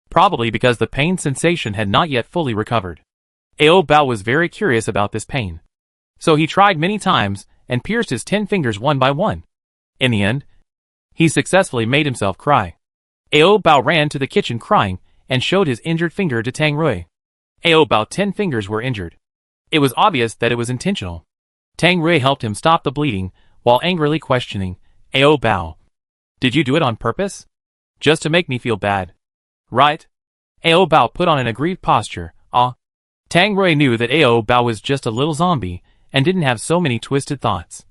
probably because the pain sensation had not yet fully recovered. Ao Bao was very curious about this pain, so he tried many times and pierced his 10 fingers one by one. In the end, he successfully made himself cry. Ao Bao ran to the kitchen crying and showed his injured finger to Tang Rui. Ao Bao 10 fingers were injured. It was obvious that it was intentional. Tang Rui helped him stop the bleeding while angrily questioning, Ao Bao, did you do it on purpose? Just to make me feel bad? Right? Ao Bao put on an aggrieved posture. Tang Rui knew that Ao Bao was just a little zombie and didn't have so many twisted thoughts.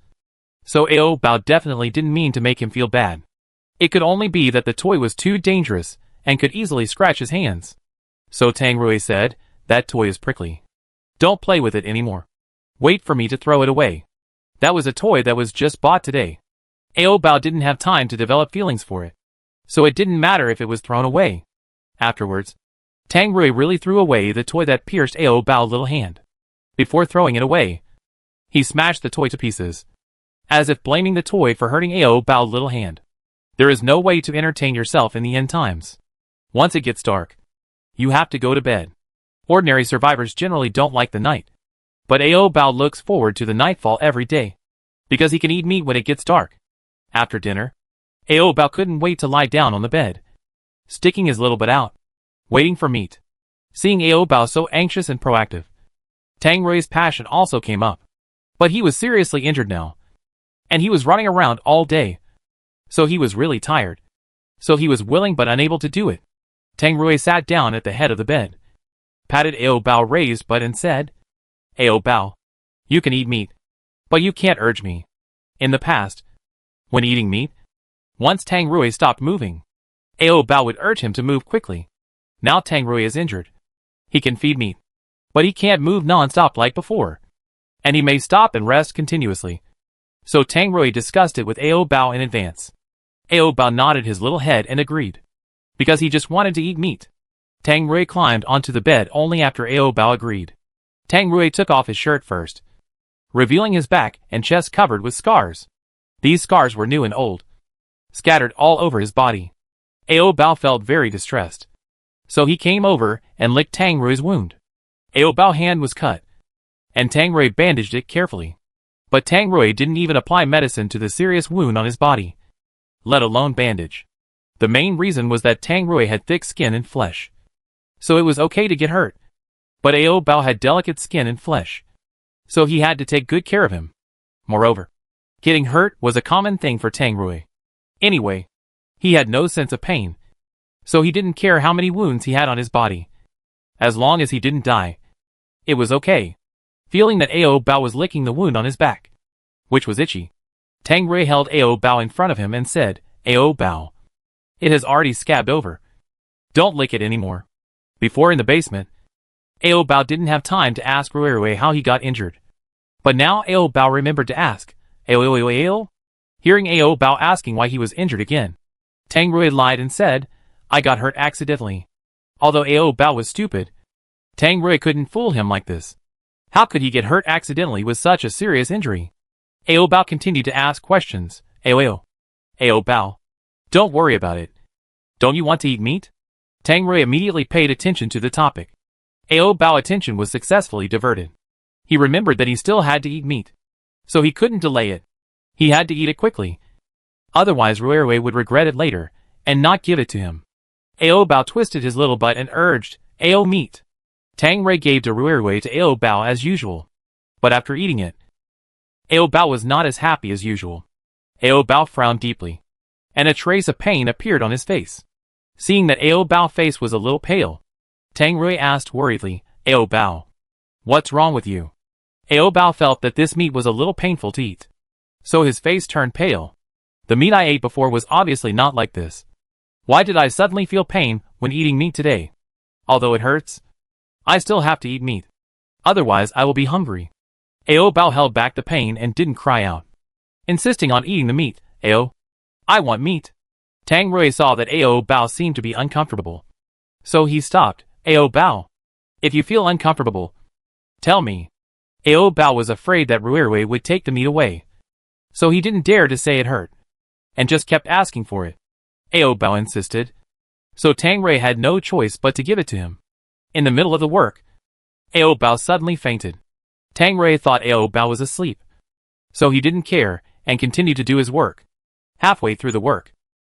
So Ao Bao definitely didn't mean to make him feel bad. It could only be that the toy was too dangerous and could easily scratch his hands. So Tang Rui said, that toy is prickly. Don't play with it anymore. Wait for me to throw it away. That was a toy that was just bought today. Ao Bao didn't have time to develop feelings for it. So it didn't matter if it was thrown away. Afterwards, Tang Rui really threw away the toy that pierced Ao Bao's little hand. Before throwing it away, he smashed the toy to pieces, as if blaming the toy for hurting Ao Bao's little hand. There is no way to entertain yourself in the end times. Once it gets dark, you have to go to bed. Ordinary survivors generally don't like the night. But Ao Bao looks forward to the nightfall every day, because he can eat meat when it gets dark. After dinner, Ao Bao couldn't wait to lie down on the bed, sticking his little butt out, waiting for meat. Seeing Ao Bao so anxious and proactive, Tang Rui's passion also came up. But he was seriously injured now, and he was running around all day. So he was really tired. So he was willing but unable to do it. Tang Rui sat down at the head of the bed, patted Ao Bao's raised butt and said, Ao Bao, you can eat meat, but you can't urge me. In the past, when eating meat, once Tang Rui stopped moving, Ao Bao would urge him to move quickly. Now Tang Rui is injured. He can feed meat, but he can't move non-stop like before. And he may stop and rest continuously. So Tang Rui discussed it with Ao Bao in advance. Ao Bao nodded his little head and agreed, because he just wanted to eat meat. Tang Rui climbed onto the bed only after Ao Bao agreed. Tang Rui took off his shirt first, revealing his back and chest covered with scars. These scars were new and old, scattered all over his body. Ao Bao felt very distressed. So he came over and licked Tang Rui's wound. Ao Bao's hand was cut, and Tang Rui bandaged it carefully. But Tang Rui didn't even apply medicine to the serious wound on his body, let alone bandage. The main reason was that Tang Rui had thick skin and flesh, so it was okay to get hurt. But Ao Bao had delicate skin and flesh, so he had to take good care of him. Moreover, getting hurt was a common thing for Tang Rui. Anyway, he had no sense of pain, so he didn't care how many wounds he had on his body. As long as he didn't die, it was okay. Feeling that Ao Bao was licking the wound on his back, which was itchy, Tang Rui held Ao Bao in front of him and said, Ao Bao, it has already scabbed over. Don't lick it anymore. Before in the basement, Ao Bao didn't have time to ask Rui how he got injured. But now Ao Bao remembered to ask, Ao? Hearing Ao Bao asking why he was injured again, Tang Rui lied and said, I got hurt accidentally. Although Ao Bao was stupid, Tang Rui couldn't fool him like this. How could he get hurt accidentally with such a serious injury? Ao Bao continued to ask questions. Ao Bao, don't worry about it. Don't you want to eat meat? Tang Rui immediately paid attention to the topic. Ao Bao's attention was successfully diverted. He remembered that he still had to eat meat, so he couldn't delay it. He had to eat it quickly. Otherwise Rui would regret it later and not give it to him. Ao Bao twisted his little butt and urged, Ao meat. Tang Rui gave to Rui to Ao Bao as usual. But after eating it, Ao Bao was not as happy as usual. Ao Bao frowned deeply, and a trace of pain appeared on his face. Seeing that Ao Bao's face was a little pale, Tang Rui asked worriedly, Ao Bao, what's wrong with you? Ao Bao felt that this meat was a little painful to eat, so his face turned pale. The meat I ate before was obviously not like this. Why did I suddenly feel pain when eating meat today? Although it hurts, I still have to eat meat. Otherwise I will be hungry. Ao Bao held back the pain and didn't cry out, insisting on eating the meat. Ao, I want meat. Tang Rui saw that Ao Bao seemed to be uncomfortable, so he stopped. Ao Bao, if you feel uncomfortable, tell me. Ao Bao was afraid that Rui would take the meat away, so he didn't dare to say it hurt, and just kept asking for it. Ao Bao insisted, so Tang Rui had no choice but to give it to him. In the middle of the work, Ao Bao suddenly fainted. Tang Rui thought Ao Bao was asleep, so he didn't care and continued to do his work. Halfway through the work,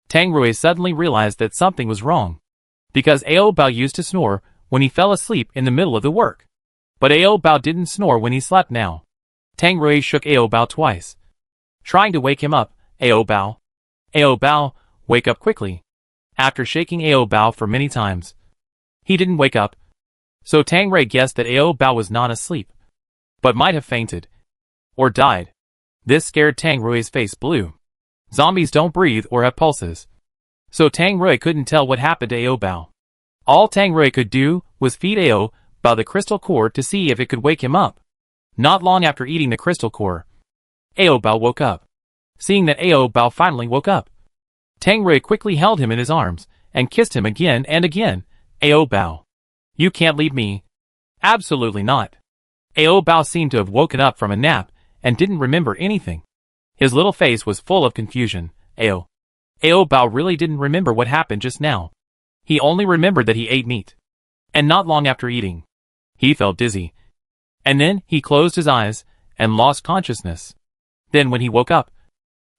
Tang Rui suddenly realized that something was wrong. Because Ao Bao used to snore when he fell asleep in the middle of the work. But Ao Bao didn't snore when he slept now. Tang Rui shook Ao Bao twice, trying to wake him up. Ao Bao. Ao Bao, wake up quickly. After shaking Ao Bao for many times, he didn't wake up. So Tang Rui guessed that Ao Bao was not asleep, but might have fainted or died. This scared Tang Rui's face blue. Zombies don't breathe or have pulses, so Tang Rui couldn't tell what happened to Ao Bao. All Tang Rui could do was feed Ao Bao the crystal core to see if it could wake him up. Not long after eating the crystal core, Ao Bao woke up. Seeing that Ao Bao finally woke up, Tang Rui quickly held him in his arms and kissed him again and again. Ao Bao, you can't leave me. Absolutely not. Ao Bao seemed to have woken up from a nap and didn't remember anything. His little face was full of confusion. Ao Bao really didn't remember what happened just now. He only remembered that he ate meat. And not long after eating, he felt dizzy. And then he closed his eyes and lost consciousness. Then when he woke up,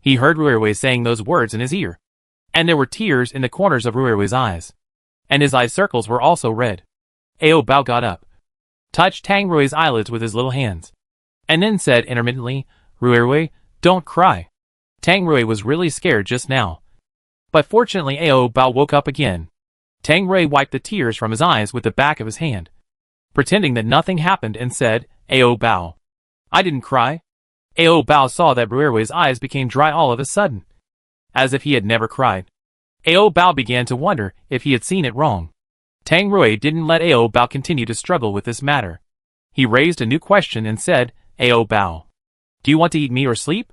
he heard Ruirui saying those words in his ear. And there were tears in the corners of Ruirui's eyes. And his eye circles were also red. Ao Bao got up, touched Tang Rui's eyelids with his little hands, and then said intermittently, Ruirui, don't cry. Tang Rui was really scared just now. But fortunately Ao Bao woke up again. Tang Rui wiped the tears from his eyes with the back of his hand, pretending that nothing happened and said, Ao Bao, I didn't cry. Ao Bao saw that Ruirui's eyes became dry all of a sudden, as if he had never cried. Ao Bao began to wonder if he had seen it wrong. Tang Rui didn't let Ao Bao continue to struggle with this matter. He raised a new question and said, Ao Bao, do you want to eat meat or sleep?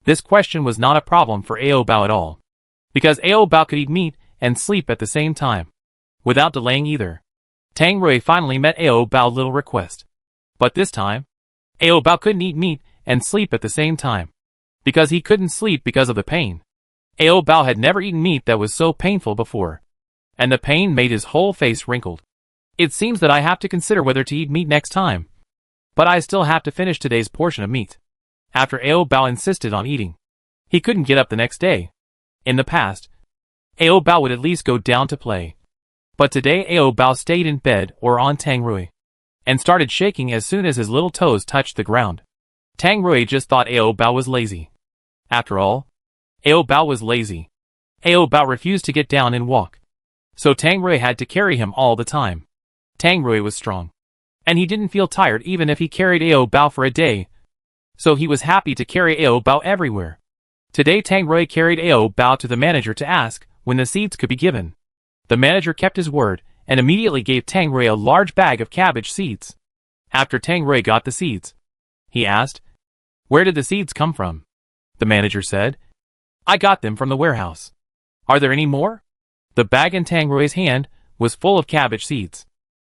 This question was not a problem for Ao Bao at all, because Ao Bao could eat meat and sleep at the same time, without delaying either. Tang Rui finally met Ao Bao's little request. But this time, Ao Bao couldn't eat meat and sleep at the same time, because he couldn't sleep because of the pain. Ao Bao had never eaten meat that was so painful before, and the pain made his whole face wrinkled. It seems that I have to consider whether to eat meat next time, but I still have to finish today's portion of meat. After Ao Bao insisted on eating, he couldn't get up the next day. In the past, Ao Bao would at least go down to play. But today Ao Bao stayed in bed or on Tang Rui, and started shaking as soon as his little toes touched the ground. Tang Rui just thought Ao Bao was lazy. After all, Ao Bao was lazy. Ao Bao refused to get down and walk, so Tang Rui had to carry him all the time. Tang Rui was strong, and he didn't feel tired even if he carried Ao Bao for a day, so he was happy to carry Ao Bao everywhere. Today Tang Rui carried Ao Bao to the manager to ask when the seeds could be given. The manager kept his word and immediately gave Tang Rui a large bag of cabbage seeds. After Tang Rui got the seeds, he asked, where did the seeds come from? The manager said, I got them from the warehouse. Are there any more? The bag in Tang Rui's hand was full of cabbage seeds.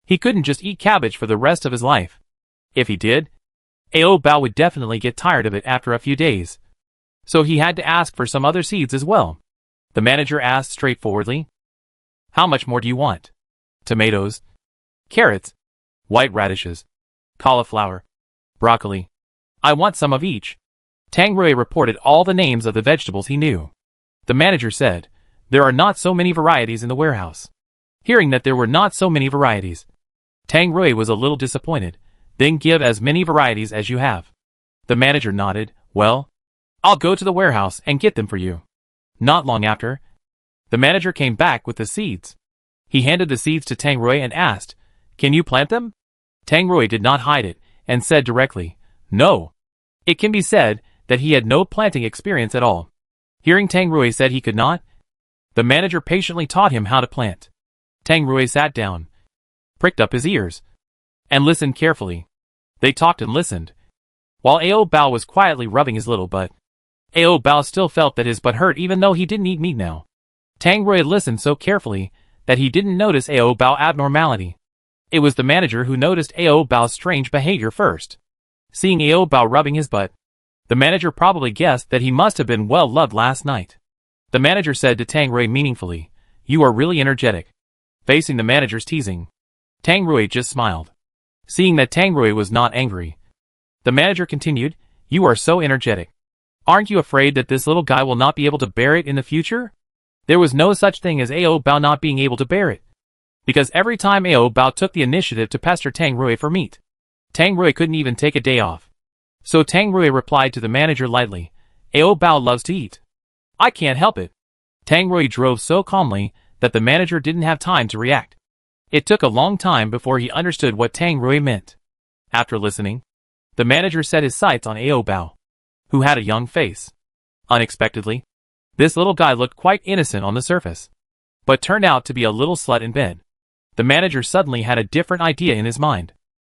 He couldn't just eat cabbage for the rest of his life. If he did, Ao Bao would definitely get tired of it after a few days. So he had to ask for some other seeds as well. The manager asked straightforwardly, how much more do you want? Tomatoes, carrots, white radishes, cauliflower, broccoli. I want some of each. Tang Rui reported all the names of the vegetables he knew. The manager said, there are not so many varieties in the warehouse. Hearing that there were not so many varieties, Tang Rui was a little disappointed. Then give as many varieties as you have. The manager nodded, well, I'll go to the warehouse and get them for you. Not long after, the manager came back with the seeds. He handed the seeds to Tang Rui and asked, can you plant them? Tang Rui did not hide it and said directly, no. It can be said that he had no planting experience at all. Hearing Tang Rui said he could not, the manager patiently taught him how to plant. Tang Rui sat down, pricked up his ears, and listened carefully. They talked and listened, while Ao Bao was quietly rubbing his little butt. Ao Bao still felt that his butt hurt even though he didn't eat meat now. Tang Rui listened so carefully that he didn't notice Ao Bao's abnormality. It was the manager who noticed Ao Bao's strange behavior first. Seeing Ao Bao rubbing his butt, the manager probably guessed that he must have been well loved last night. The manager said to Tang Rui meaningfully, you are really energetic. Facing the manager's teasing, Tang Rui just smiled. Seeing that Tang Rui was not angry, the manager continued, you are so energetic. Aren't you afraid that this little guy will not be able to bear it in the future? There was no such thing as Ao Bao not being able to bear it. Because every time Ao Bao took the initiative to pester Tang Rui for meat, Tang Rui couldn't even take a day off. So Tang Rui replied to the manager lightly, Ao Bao loves to eat. I can't help it. Tang Rui drove so calmly that the manager didn't have time to react. It took a long time before he understood what Tang Rui meant. After listening, the manager set his sights on Ao Bao, who had a young face. Unexpectedly, this little guy looked quite innocent on the surface, but turned out to be a little slut in bed. The manager suddenly had a different idea in his mind.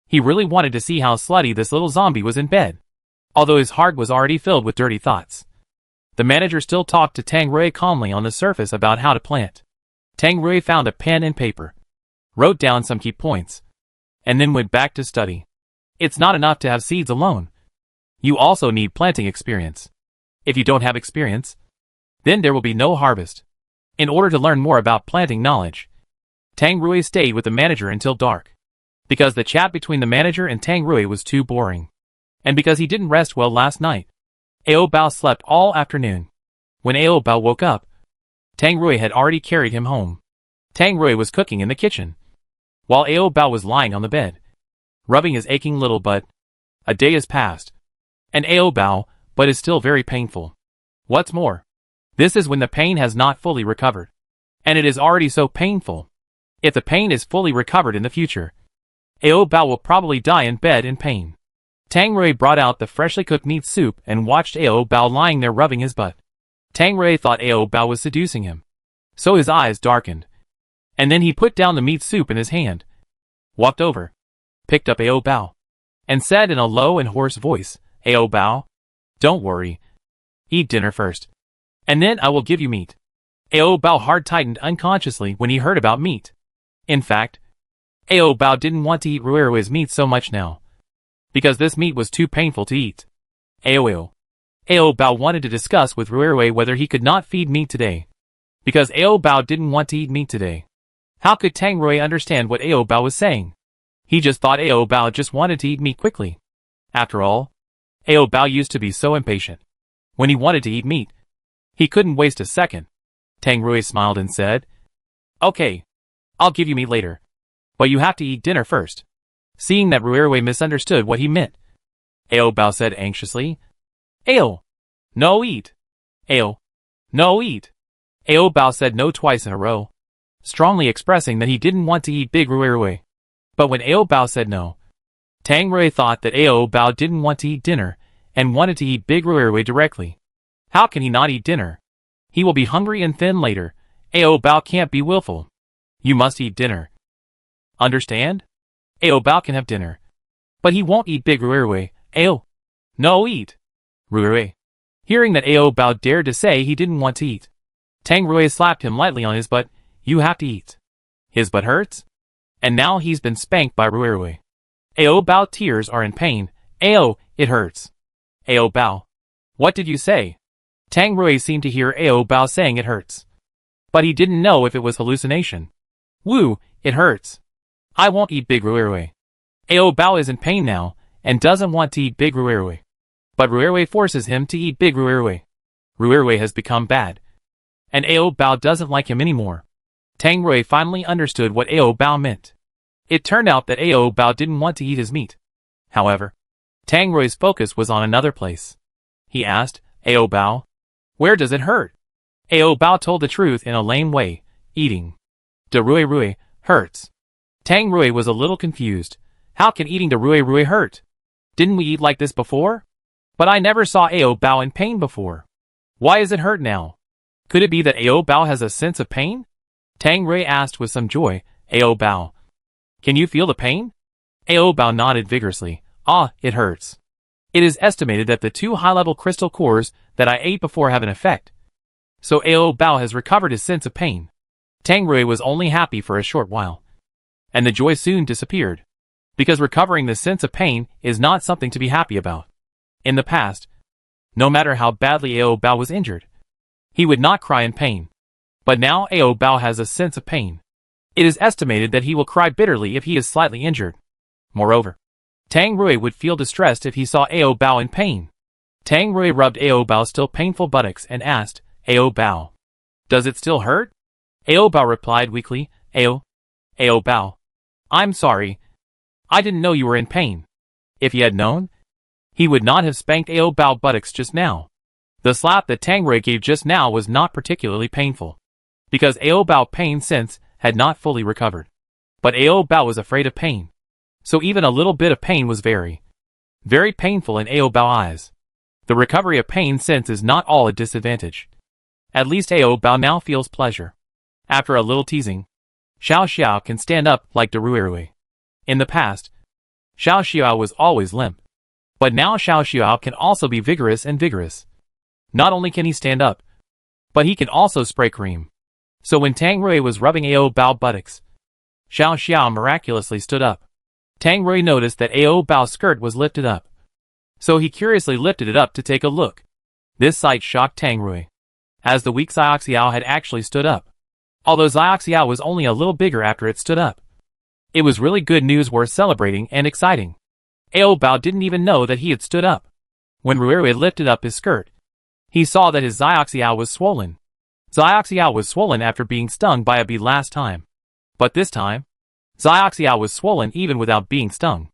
He really wanted to see how slutty this little zombie was in bed, although his heart was already filled with dirty thoughts. The manager still talked to Tang Rui calmly on the surface about how to plant. Tang Rui found a pen and paper, wrote down some key points, and then went back to study. It's not enough to have seeds alone. You also need planting experience. If you don't have experience, then there will be no harvest. In order to learn more about planting knowledge, Tang Rui stayed with the manager until dark. Because the chat between the manager and Tang Rui was too boring. And because he didn't rest well last night, Ao Bao slept all afternoon. When Ao Bao woke up, Tang Rui had already carried him home. Tang Rui was cooking in the kitchen, while Ao Bao was lying on the bed, rubbing his aching little butt. A day has passed, and Ao Bao butt is still very painful. What's more, this is when the pain has not fully recovered, and it is already so painful. If the pain is fully recovered in the future, Ao Bao will probably die in bed in pain. Tang Rui brought out the freshly cooked meat soup and watched Ao Bao lying there rubbing his butt. Tang Rui thought Ao Bao was seducing him, so his eyes darkened. And then he put down the meat soup in his hand, walked over, picked up Ao Bao, and said in a low and hoarse voice, Ao Bao, don't worry. Eat dinner first, and then I will give you meat. Ao Bao heart tightened unconsciously when he heard about meat. In fact, Ao Bao didn't want to eat Ruirui's meat so much now, because this meat was too painful to eat. Ao Bao wanted to discuss with Ruirui whether he could not feed meat today, because Ao Bao didn't want to eat meat today. How could Tang Rui understand what Ao Bao was saying? He just thought Ao Bao just wanted to eat meat quickly. After all, Ao Bao used to be so impatient. When he wanted to eat meat, he couldn't waste a second. Tang Rui smiled and said, okay, I'll give you meat later, but you have to eat dinner first. Seeing that Ruirui misunderstood what he meant, Ao Bao said anxiously, Ao, no eat. Ao, no eat. Ao Bao said no twice in a row, strongly expressing that he didn't want to eat big Ruirui. But when Ao Bao said no, Tang Rui thought that Ao Bao didn't want to eat dinner and wanted to eat big Ruirui directly. How can he not eat dinner? He will be hungry and thin later. Ao Bao can't be willful. You must eat dinner. Understand? Ao Bao can have dinner, but he won't eat big Ruirui. Ao, no eat. Ruirui, hearing that Ao Bao dared to say he didn't want to eat, Tang Rui slapped him lightly on his butt. You have to eat. His butt hurts? And now he's been spanked by Ruirui. Ao Bao tears are in pain. Ao, it hurts. Ao Bao, what did you say? Tang Rui seemed to hear Ao Bao saying it hurts, but he didn't know if it was hallucination. Woo, it hurts. I won't eat big Ruirui. Ao Bao is in pain now, and doesn't want to eat big Ruirui. But Ruirui forces him to eat big Ruirui. Ruirui has become bad, and Ao Bao doesn't like him anymore. Tang Rui finally understood what Ao Bao meant. It turned out that Ao Bao didn't want to eat his meat. However, Tang Rui's focus was on another place. He asked, Ao Bao, where does it hurt? Ao Bao told the truth in a lame way, eating. The Ruirui hurts. Tang Rui was a little confused. How can eating the Ruirui hurt? Didn't we eat like this before? But I never saw Ao Bao in pain before. Why is it hurt now? Could it be that Ao Bao has a sense of pain? Tang Rui asked with some joy, Ao Bao, can you feel the pain? Ao Bao nodded vigorously. Ah, it hurts. It is estimated that the 2 high-level crystal cores that I ate before have an effect. So Ao Bao has recovered his sense of pain. Tang Rui was only happy for a short while, and the joy soon disappeared, because recovering the sense of pain is not something to be happy about. In the past, no matter how badly Ao Bao was injured, he would not cry in pain. But now Ao Bao has a sense of pain. It is estimated that he will cry bitterly if he is slightly injured. Moreover, Tang Rui would feel distressed if he saw Ao Bao in pain. Tang Rui rubbed Ao Bao's still painful buttocks and asked, Ao Bao, Does it still hurt? Ao Bao replied weakly. Ao Bao. I'm sorry. I didn't know you were in pain. If he had known, he would not have spanked Ao Bao buttocks just now. The slap that Tang Rui gave just now was not particularly painful, because Ao Bao pain sense had not fully recovered. But Ao Bao was afraid of pain, so even a little bit of pain was very, very painful in Ao Bao eyes. The recovery of pain sense is not all a disadvantage. At least Ao Bao now feels pleasure. After a little teasing, Xiao Xiao can stand up like Rui. In the past, Xiao Xiao was always limp. But now Xiao Xiao can also be vigorous and vigorous. Not only can he stand up, but he can also spray cream. So when Tang Rui was rubbing Ao Bao buttocks, Xiao Xiao miraculously stood up. Tang Rui noticed that Ao Bao's skirt was lifted up. So he curiously lifted it up to take a look. This sight shocked Tang Rui, as the weak Xiao had actually stood up. Although Xiao was only a little bigger after it stood up. It was really good news worth celebrating and exciting. Ao Bao didn't even know that he had stood up. When Rui lifted up his skirt, he saw that his Xiao was swollen. Xiao was swollen after being stung by a bee last time. But this time, Xiao was swollen even without being stung.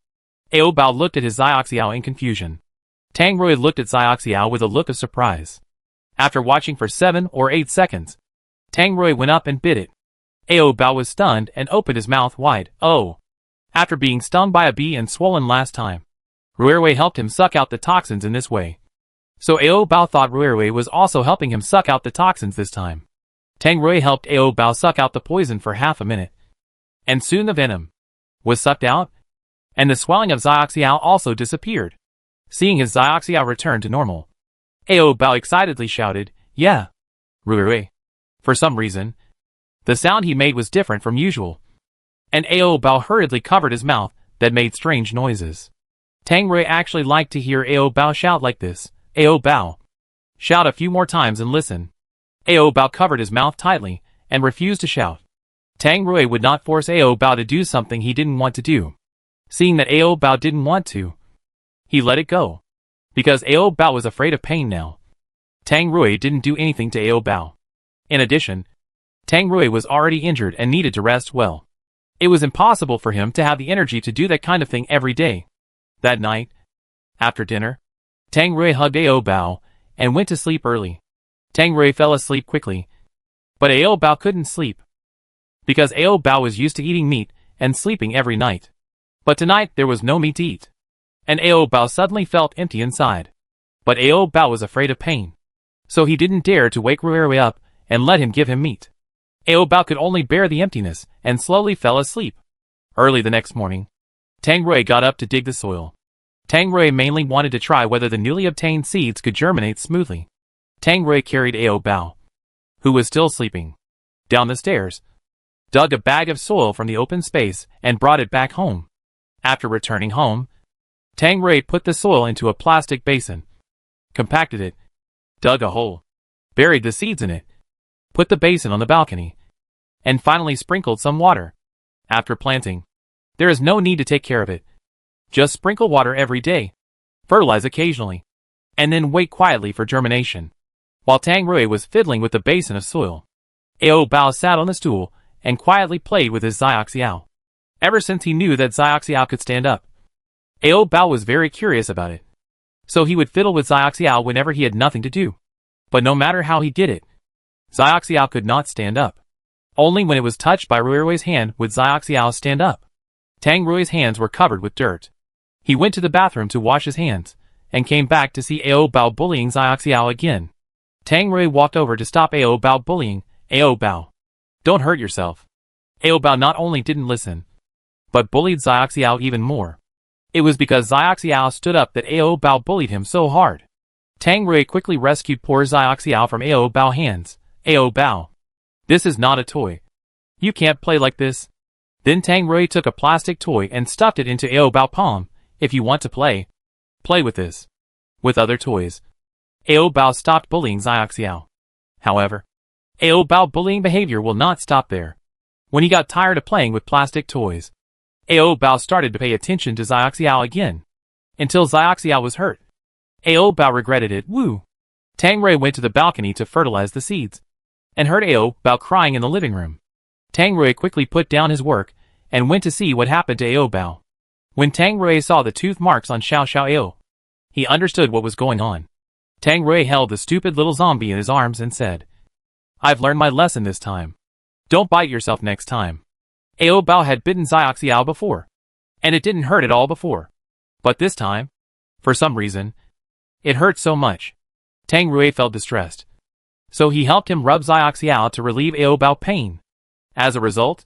Ao Bao looked at his Xiao in confusion. Tang Rui looked at Xiao with a look of surprise. After watching for 7 or 8 seconds, Tang Rui went up and bit it. Ao Bao was stunned and opened his mouth wide. Oh! After being stung by a bee and swollen last time, Rui helped him suck out the toxins in this way. So Ao Bao thought Rui was also helping him suck out the toxins this time. Tang Rui helped Ao Bao suck out the poison for half a minute. And soon the venom was sucked out, and the swelling of Xiao also disappeared. Seeing his Xiao return to normal, Ao Bao excitedly shouted, "Yeah! Rui!" For some reason, the sound he made was different from usual, and Ao Bao hurriedly covered his mouth that made strange noises. Tang Rui actually liked to hear Ao Bao shout like this. Ao Bao! Shout a few more times and listen. Ao Bao covered his mouth tightly and refused to shout. Tang Rui would not force Ao Bao to do something he didn't want to do. Seeing that Ao Bao didn't want to, he let it go, because Ao Bao was afraid of pain now. Tang Rui didn't do anything to Ao Bao. In addition, Tang Rui was already injured and needed to rest well. It was impossible for him to have the energy to do that kind of thing every day. That night, after dinner, Tang Rui hugged Ao Bao and went to sleep early. Tang Rui fell asleep quickly, but Ao Bao couldn't sleep, because Ao Bao was used to eating meat and sleeping every night. But tonight there was no meat to eat, and Ao Bao suddenly felt empty inside. But Ao Bao was afraid of pain, so he didn't dare to wake Rui up and let him give him meat. Ao Bao could only bear the emptiness and slowly fell asleep. Early the next morning, Tang Rui got up to dig the soil. Tang Rui mainly wanted to try whether the newly obtained seeds could germinate smoothly. Tang Rui carried Ao Bao, who was still sleeping, down the stairs, dug a bag of soil from the open space and brought it back home. After returning home, Tang Rui put the soil into a plastic basin, compacted it, dug a hole, buried the seeds in it, put the basin on the balcony, and finally sprinkled some water. After planting, there is no need to take care of it. Just sprinkle water every day, fertilize occasionally, and then wait quietly for germination. While Tang Rui was fiddling with the basin of soil, Ao Bao sat on the stool and quietly played with his Xiao. Ever since he knew that Xiao could stand up, Ao Bao was very curious about it. So he would fiddle with Xiao whenever he had nothing to do. But no matter how he did it, Xiao could not stand up. Only when it was touched by Rui's hand would Xiao stand up. Tang Rui's hands were covered with dirt. He went to the bathroom to wash his hands, and came back to see Ao Bao bullying Xiao again. Tang Rui walked over to stop Ao Bao bullying. Ao Bao, don't hurt yourself. Ao Bao not only didn't listen, but bullied Xiao even more. It was because Xiao stood up that Ao Bao bullied him so hard. Tang Rui quickly rescued poor Xiao from Ao Bao's hands. Ao Bao, this is not a toy. You can't play like this. Then Tang Rui took a plastic toy and stuffed it into Ao Bao's palm. If you want to play, play with this. With other toys. Ao Bao stopped bullying Xiao. However, Ao Bao's bullying behavior will not stop there. When he got tired of playing with plastic toys, Ao Bao started to pay attention to Xiao again, until Xiao was hurt. Ao Bao regretted it. Woo! Tang Rui went to the balcony to fertilize the seeds. and heard Ao Bao crying in the living room. Tang Rui quickly put down his work and went to see what happened to Ao Bao. When Tang Rui saw the tooth marks on Xiao Ao, he understood what was going on. Tang Rui held the stupid little zombie in his arms and said, "I've learned my lesson this time. Don't bite yourself next time." Ao Bao had bitten Xiao before, and it didn't hurt at all before. But this time, for some reason, it hurt so much. Tang Rui felt distressed. So he helped him rub Xiao to relieve Ao Bao pain. As a result,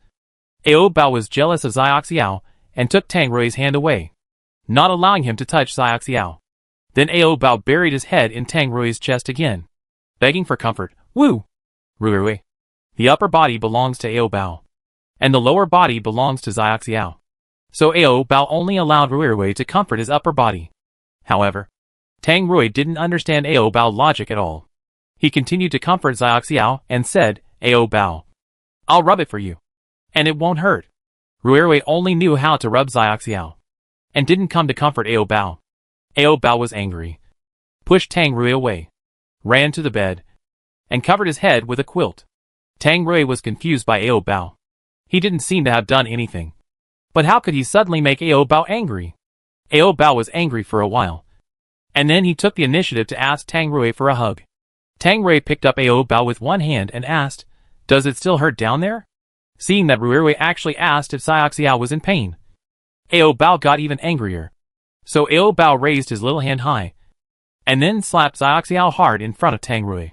Ao Bao was jealous of Xiao and took Tang Rui's hand away, not allowing him to touch Xiao. Then Ao Bao buried his head in Tang Rui's chest again, begging for comfort. Woo! Rui. The upper body belongs to Ao Bao, and the lower body belongs to Xiao. So Ao Bao only allowed Rui to comfort his upper body. However, Tang Rui didn't understand Ao Bao logic at all. He continued to comfort Xiao and said, "Ao Bao, I'll rub it for you, and it won't hurt." Rui only knew how to rub Xiao, and didn't come to comfort Ao Bao. Ao Bao was angry, pushed Tang Rui away, ran to the bed, and covered his head with a quilt. Tang Rui was confused by Ao Bao. He didn't seem to have done anything. But how could he suddenly make Ao Bao angry? Ao Bao was angry for a while, and then he took the initiative to ask Tang Rui for a hug. Tang Rui picked up Ao Bao with one hand and asked, "Does it still hurt down there?" Seeing that Rui actually asked if Xiao was in pain, Ao Bao got even angrier. So Ao Bao raised his little hand high, and then slapped Xiao hard in front of Tang Rui.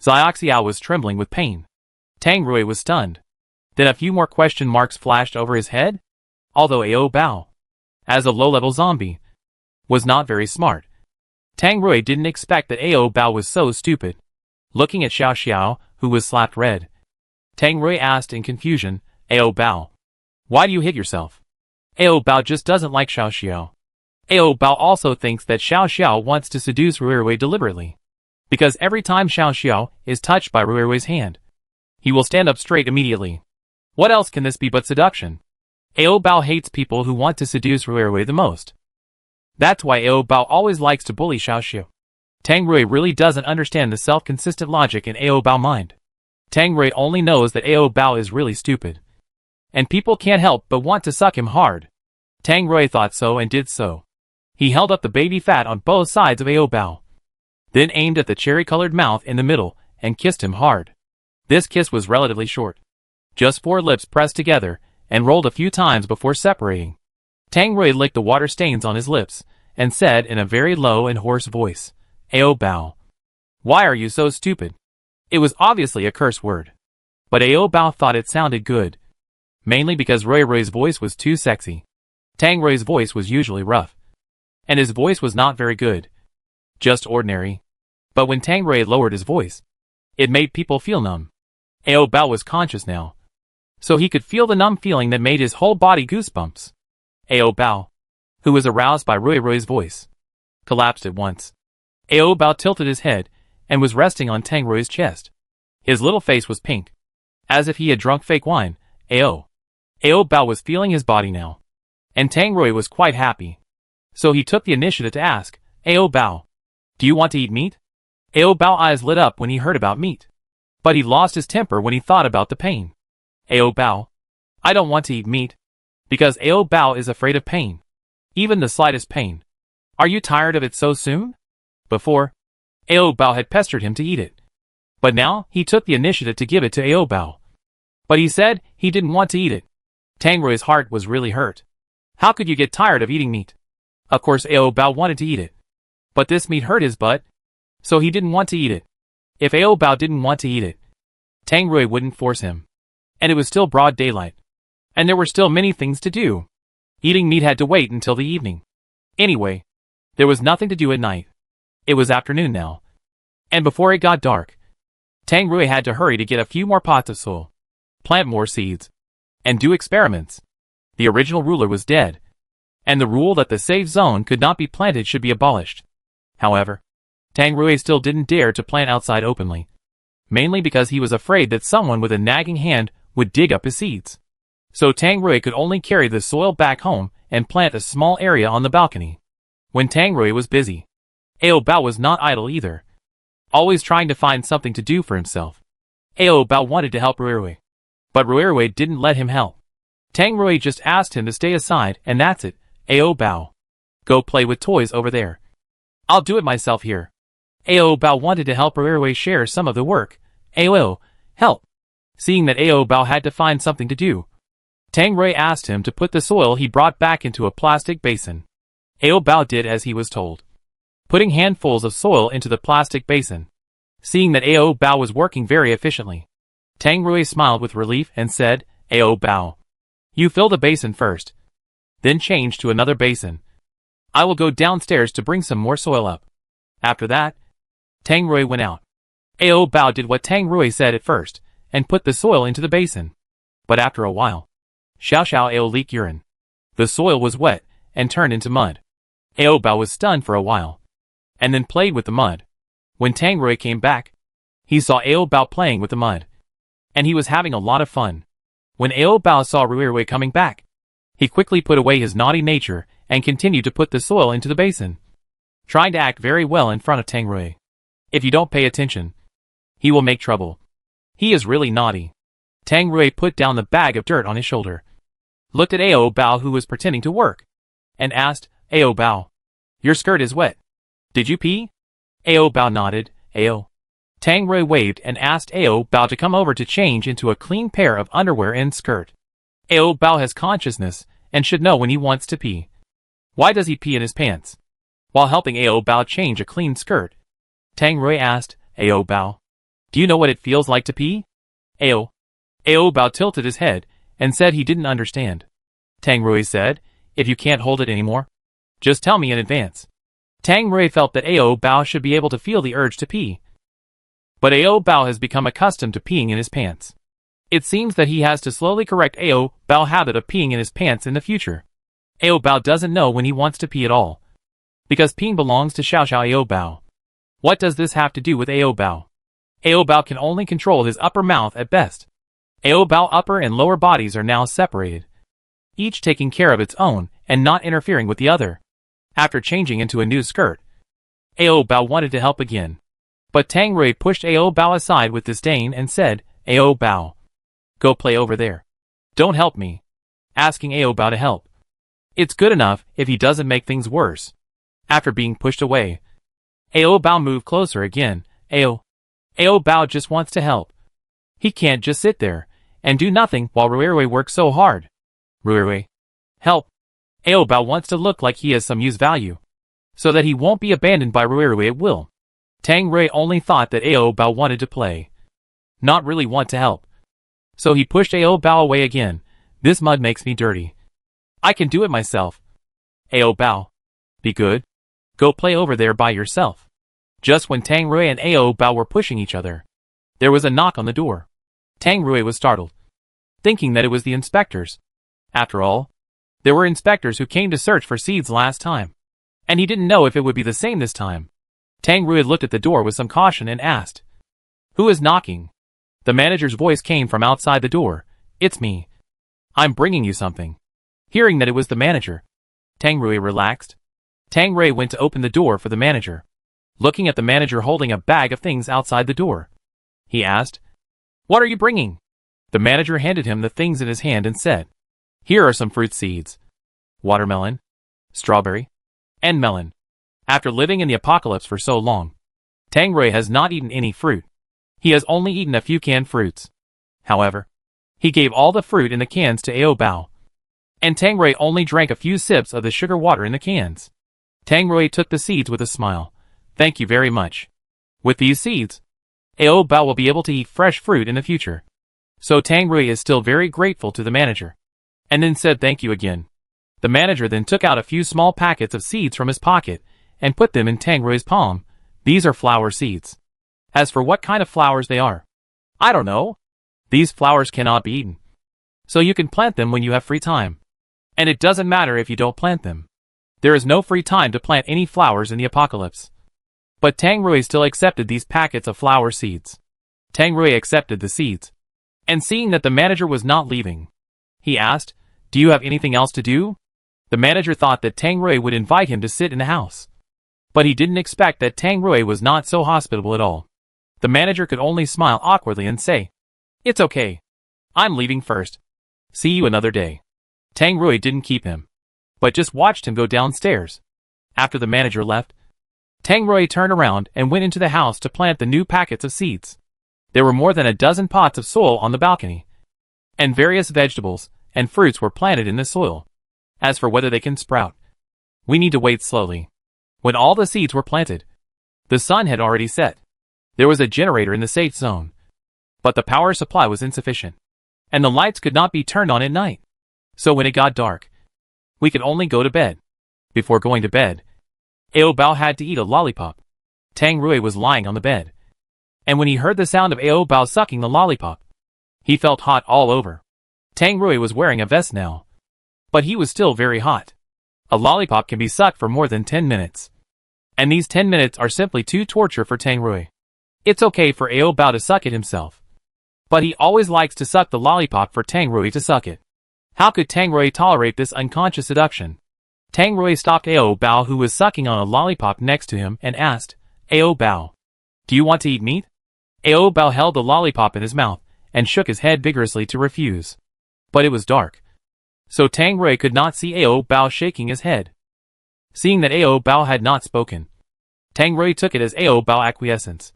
Xiao was trembling with pain. Tang Rui was stunned. Then a few more question marks flashed over his head. Although Ao Bao, as a low-level zombie, was not very smart, Tang Rui didn't expect that Ao Bao was so stupid. Looking at Xiao, who was slapped red, Tang Rui asked in confusion, "Ao Bao, why do you hit yourself?" Ao Bao just doesn't like Xiao. Ao Bao also thinks that Xiao wants to seduce Rui deliberately, because every time Xiao is touched by Rui's hand, he will stand up straight immediately. What else can this be but seduction? Ao Bao hates people who want to seduce Rui the most. That's why Ao Bao always likes to bully Xiao. Tang Rui really doesn't understand the self-consistent logic in Ao Bao mind. Tang Rui only knows that Ao Bao is really stupid, and people can't help but want to suck him hard. Tang Rui thought so and did so. He held up the baby fat on both sides of Ao Bao, then aimed at the cherry-colored mouth in the middle and kissed him hard. This kiss was relatively short, just 4 lips pressed together and rolled a few times before separating. Tang Rui licked the water stains on his lips and said in a very low and hoarse voice, "Ao Bao, why are you so stupid?" It was obviously a curse word, but Ao Bao thought it sounded good, mainly because Rui's voice was too sexy. Tang Rui's voice was usually rough, and his voice was not very good, just ordinary. But when Tang Rui lowered his voice, it made people feel numb. Ao Bao was conscious now, so he could feel the numb feeling that made his whole body goosebumps. Ao Bao, who was aroused by Rui's voice, collapsed at once. Ao Bao tilted his head and was resting on Tang Rui's chest. His little face was pink, as if he had drunk fake wine. Ao Bao was feeling his body now, and Tang Rui was quite happy. So he took the initiative to ask, "Ao Bao, do you want to eat meat?" Ao Bao's eyes lit up when he heard about meat, but he lost his temper when he thought about the pain. "Ao Bao, I don't want to eat meat," because Ao Bao is afraid of pain, even the slightest pain. "Are you tired of it so soon?" Before, Ao Bao had pestered him to eat it, but now he took the initiative to give it to Ao Bao. But he said he didn't want to eat it. Tang Rui's heart was really hurt. How could you get tired of eating meat? Of course Ao Bao wanted to eat it, but this meat hurt his butt, so he didn't want to eat it. If Ao Bao didn't want to eat it, Tang Rui wouldn't force him. And it was still broad daylight, and there were still many things to do. Eating meat had to wait until the evening. Anyway, there was nothing to do at night. It was afternoon now, and before it got dark, Tang Rui had to hurry to get a few more pots of soil, plant more seeds, and do experiments. The original ruler was dead, and the rule that the safe zone could not be planted should be abolished. However, Tang Rui still didn't dare to plant outside openly, mainly because he was afraid that someone with a nagging hand would dig up his seeds. So Tang Rui could only carry the soil back home and plant a small area on the balcony. When Tang Rui was busy, Ao Bao was not idle either, always trying to find something to do for himself. Ao Bao wanted to help Ruirui, but Ruirui didn't let him help. Tang Rui just asked him to stay aside, and that's it. Ao Bao, go play with toys over there. I'll do it myself here. Ao Bao wanted to help Ruirui share some of the work. Ao, help. Seeing that Ao Bao had to find something to do, Tang Rui asked him to put the soil he brought back into a plastic basin. Ao Bao did as he was told, putting handfuls of soil into the plastic basin. Seeing that Ao Bao was working very efficiently, Tang Rui smiled with relief and said, Ao Bao, you fill the basin first, then change to another basin. I will go downstairs to bring some more soil up. After that, Tang Rui went out. Ao Bao did what Tang Rui said at first, and put the soil into the basin. But after a while, Xiao Xiao Ao leaked urine. The soil was wet, and turned into mud. Ao Bao was stunned for a while, and then played with the mud. When Tang Rui came back, he saw Ao Bao playing with the mud, and he was having a lot of fun. When Ao Bao saw Ruirui coming back, he quickly put away his naughty nature, and continued to put the soil into the basin, trying to act very well in front of Tang Rui. If you don't pay attention, he will make trouble. He is really naughty. Tang Rui put down the bag of dirt on his shoulder, looked at Ao Bao who was pretending to work, and asked, Ao Bao, your skirt is wet. Did you pee? Ao Bao nodded. Ao. Tang Rui waved and asked Ao Bao to come over to change into a clean pair of underwear and skirt. Ao Bao has consciousness, and should know when he wants to pee. Why does he pee in his pants? While helping Ao Bao change a clean skirt, Tang Rui asked, Ao Bao, do you know what it feels like to pee? Ao Bao tilted his head, and said he didn't understand. Tang Rui said, if you can't hold it anymore, just tell me in advance. Tang Rui felt that Ao Bao should be able to feel the urge to pee. But Ao Bao has become accustomed to peeing in his pants. It seems that he has to slowly correct Ao Bao's habit of peeing in his pants in the future. Ao Bao doesn't know when he wants to pee at all, because peeing belongs to Xiao Xiao Ao Bao. What does this have to do with Ao Bao? Ao Bao can only control his upper mouth at best. Ao Bao's upper and lower bodies are now separated, each taking care of its own and not interfering with the other. After changing into a new skirt, Ao Bao wanted to help again, but Tang Rui pushed Ao Bao aside with disdain and said, Ao Bao, go play over there. Don't help me. Asking Ao Bao to help. It's good enough if he doesn't make things worse. After being pushed away, Ao Bao moved closer again. Ao Bao just wants to help. He can't just sit there and do nothing while Ruirui works so hard. Ruirui, help. Ao Bao wants to look like he has some use value, so that he won't be abandoned by Ruirui at will. Tang Rui only thought that Ao Bao wanted to play, not really want to help. So he pushed Ao Bao away again. This mud makes me dirty. I can do it myself. Ao Bao, be good. Go play over there by yourself. Just when Tang Rui and Ao Bao were pushing each other, there was a knock on the door. Tang Rui was startled, thinking that it was the inspectors. After all, there were inspectors who came to search for seeds last time, and he didn't know if it would be the same this time. Tang Rui looked at the door with some caution and asked, who is knocking? The manager's voice came from outside the door. It's me. I'm bringing you something. Hearing that it was the manager, Tang Rui relaxed. Tang Rui went to open the door for the manager. Looking at the manager holding a bag of things outside the door, he asked, what are you bringing? The manager handed him the things in his hand and said, here are some fruit seeds. Watermelon, strawberry, and melon. After living in the apocalypse for so long, Tang Rui has not eaten any fruit. He has only eaten a few canned fruits. However, he gave all the fruit in the cans to Ao Bao, and Tang Rui only drank a few sips of the sugar water in the cans. Tang Rui took the seeds with a smile. Thank you very much. With these seeds, Ao Bao will be able to eat fresh fruit in the future. So Tang Rui is still very grateful to the manager, and then said thank you again. The manager then took out a few small packets of seeds from his pocket and put them in Tang Rui's palm. These are flower seeds. As for what kind of flowers they are, I don't know. These flowers cannot be eaten, so you can plant them when you have free time. And it doesn't matter if you don't plant them. There is no free time to plant any flowers in the apocalypse. But Tang Rui still accepted these packets of flower seeds. Tang Rui accepted the seeds, and seeing that the manager was not leaving, he asked, do you have anything else to do? The manager thought that Tang Rui would invite him to sit in the house, but he didn't expect that Tang Rui was not so hospitable at all. The manager could only smile awkwardly and say, "It's okay. I'm leaving first. See you another day." Tang Rui didn't keep him, but just watched him go downstairs. After the manager left, Tang Rui turned around and went into the house to plant the new packets of seeds. There were more than a dozen pots of soil on the balcony, and various vegetables and fruits were planted in the soil. As for whether they can sprout, we need to wait slowly. When all the seeds were planted, the sun had already set. There was a generator in the safe zone, but the power supply was insufficient, and the lights could not be turned on at night. So when it got dark, we could only go to bed. Before going to bed, Ao Bao had to eat a lollipop. Tang Rui was lying on the bed, and when he heard the sound of Ao Bao sucking the lollipop, he felt hot all over. Tang Rui was wearing a vest now, but he was still very hot. A lollipop can be sucked for more than 10 minutes, and these 10 minutes are simply too torture for Tang Rui. It's okay for Ao Bao to suck it himself, but he always likes to suck the lollipop for Tang Rui to suck it. How could Tang Rui tolerate this unconscious seduction? Tang Rui stopped Ao Bao, who was sucking on a lollipop next to him, and asked, "Ao Bao, do you want to eat meat?" Ao Bao held the lollipop in his mouth and shook his head vigorously to refuse. But it was dark, so Tang Rui could not see Ao Bao shaking his head. Seeing that Ao Bao had not spoken, Tang Rui took it as Ao Bao acquiescence.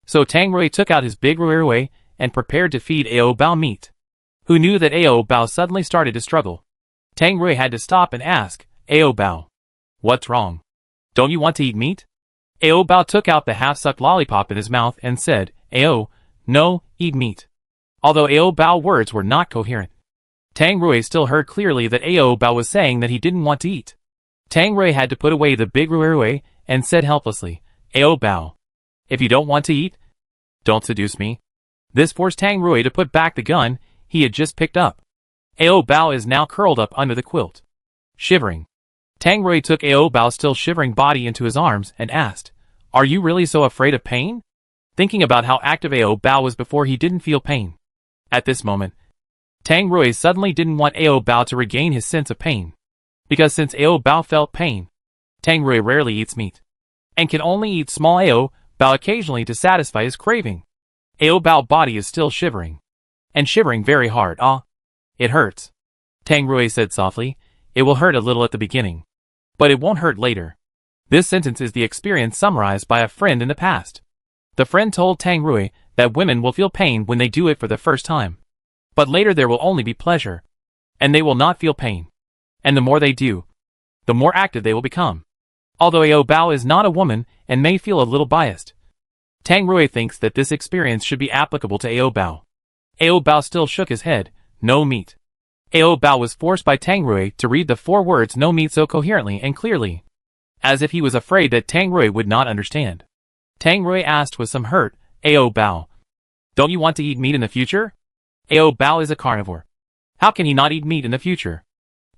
So Tang Rui took out his big rui and prepared to feed Ao Bao meat. Who knew that Ao Bao suddenly started to struggle? Tang Rui had to stop and ask, "Ao Bao, what's wrong? Don't you want to eat meat?" Ao Bao took out the half-sucked lollipop in his mouth and said, No, eat meat." Although Ao Bao's words were not coherent, Tang Rui still heard clearly that Ao Bao was saying that he didn't want to eat. Tang Rui had to put away the big rui and said helplessly, "Ao Bao, if you don't want to eat, don't seduce me." This forced Tang Rui to put back the gun he had just picked up. Ao Bao is now curled up under the quilt, shivering. Tang Rui took Ao Bao's still shivering body into his arms and asked, "Are you really so afraid of pain?" Thinking about how active Ao Bao was before he didn't feel pain. At this moment, Tang Rui suddenly didn't want Ao Bao to regain his sense of pain, because since Ao Bao felt pain, Tang Rui rarely eats meat, and can only eat small Ao Bao occasionally to satisfy his craving. Ao Bao's body is still shivering, and shivering very hard. "Ah, it hurts," Tang Rui said softly. "It will hurt a little at the beginning, but it won't hurt later." This sentence is the experience summarized by a friend in the past. The friend told Tang Rui that women will feel pain when they do it for the first time, but later there will only be pleasure, and they will not feel pain. And the more they do, the more active they will become. Although Ao Bao is not a woman and may feel a little biased, Tang Rui thinks that this experience should be applicable to Ao Bao. Ao Bao still shook his head, "No meat." Ao Bao was forced by Tang Rui to read the 4 words "no meat" so coherently and clearly, as if he was afraid that Tang Rui would not understand. Tang Rui asked with some hurt, "Ao Bao, don't you want to eat meat in the future?" Ao Bao is a carnivore. How can he not eat meat in the future?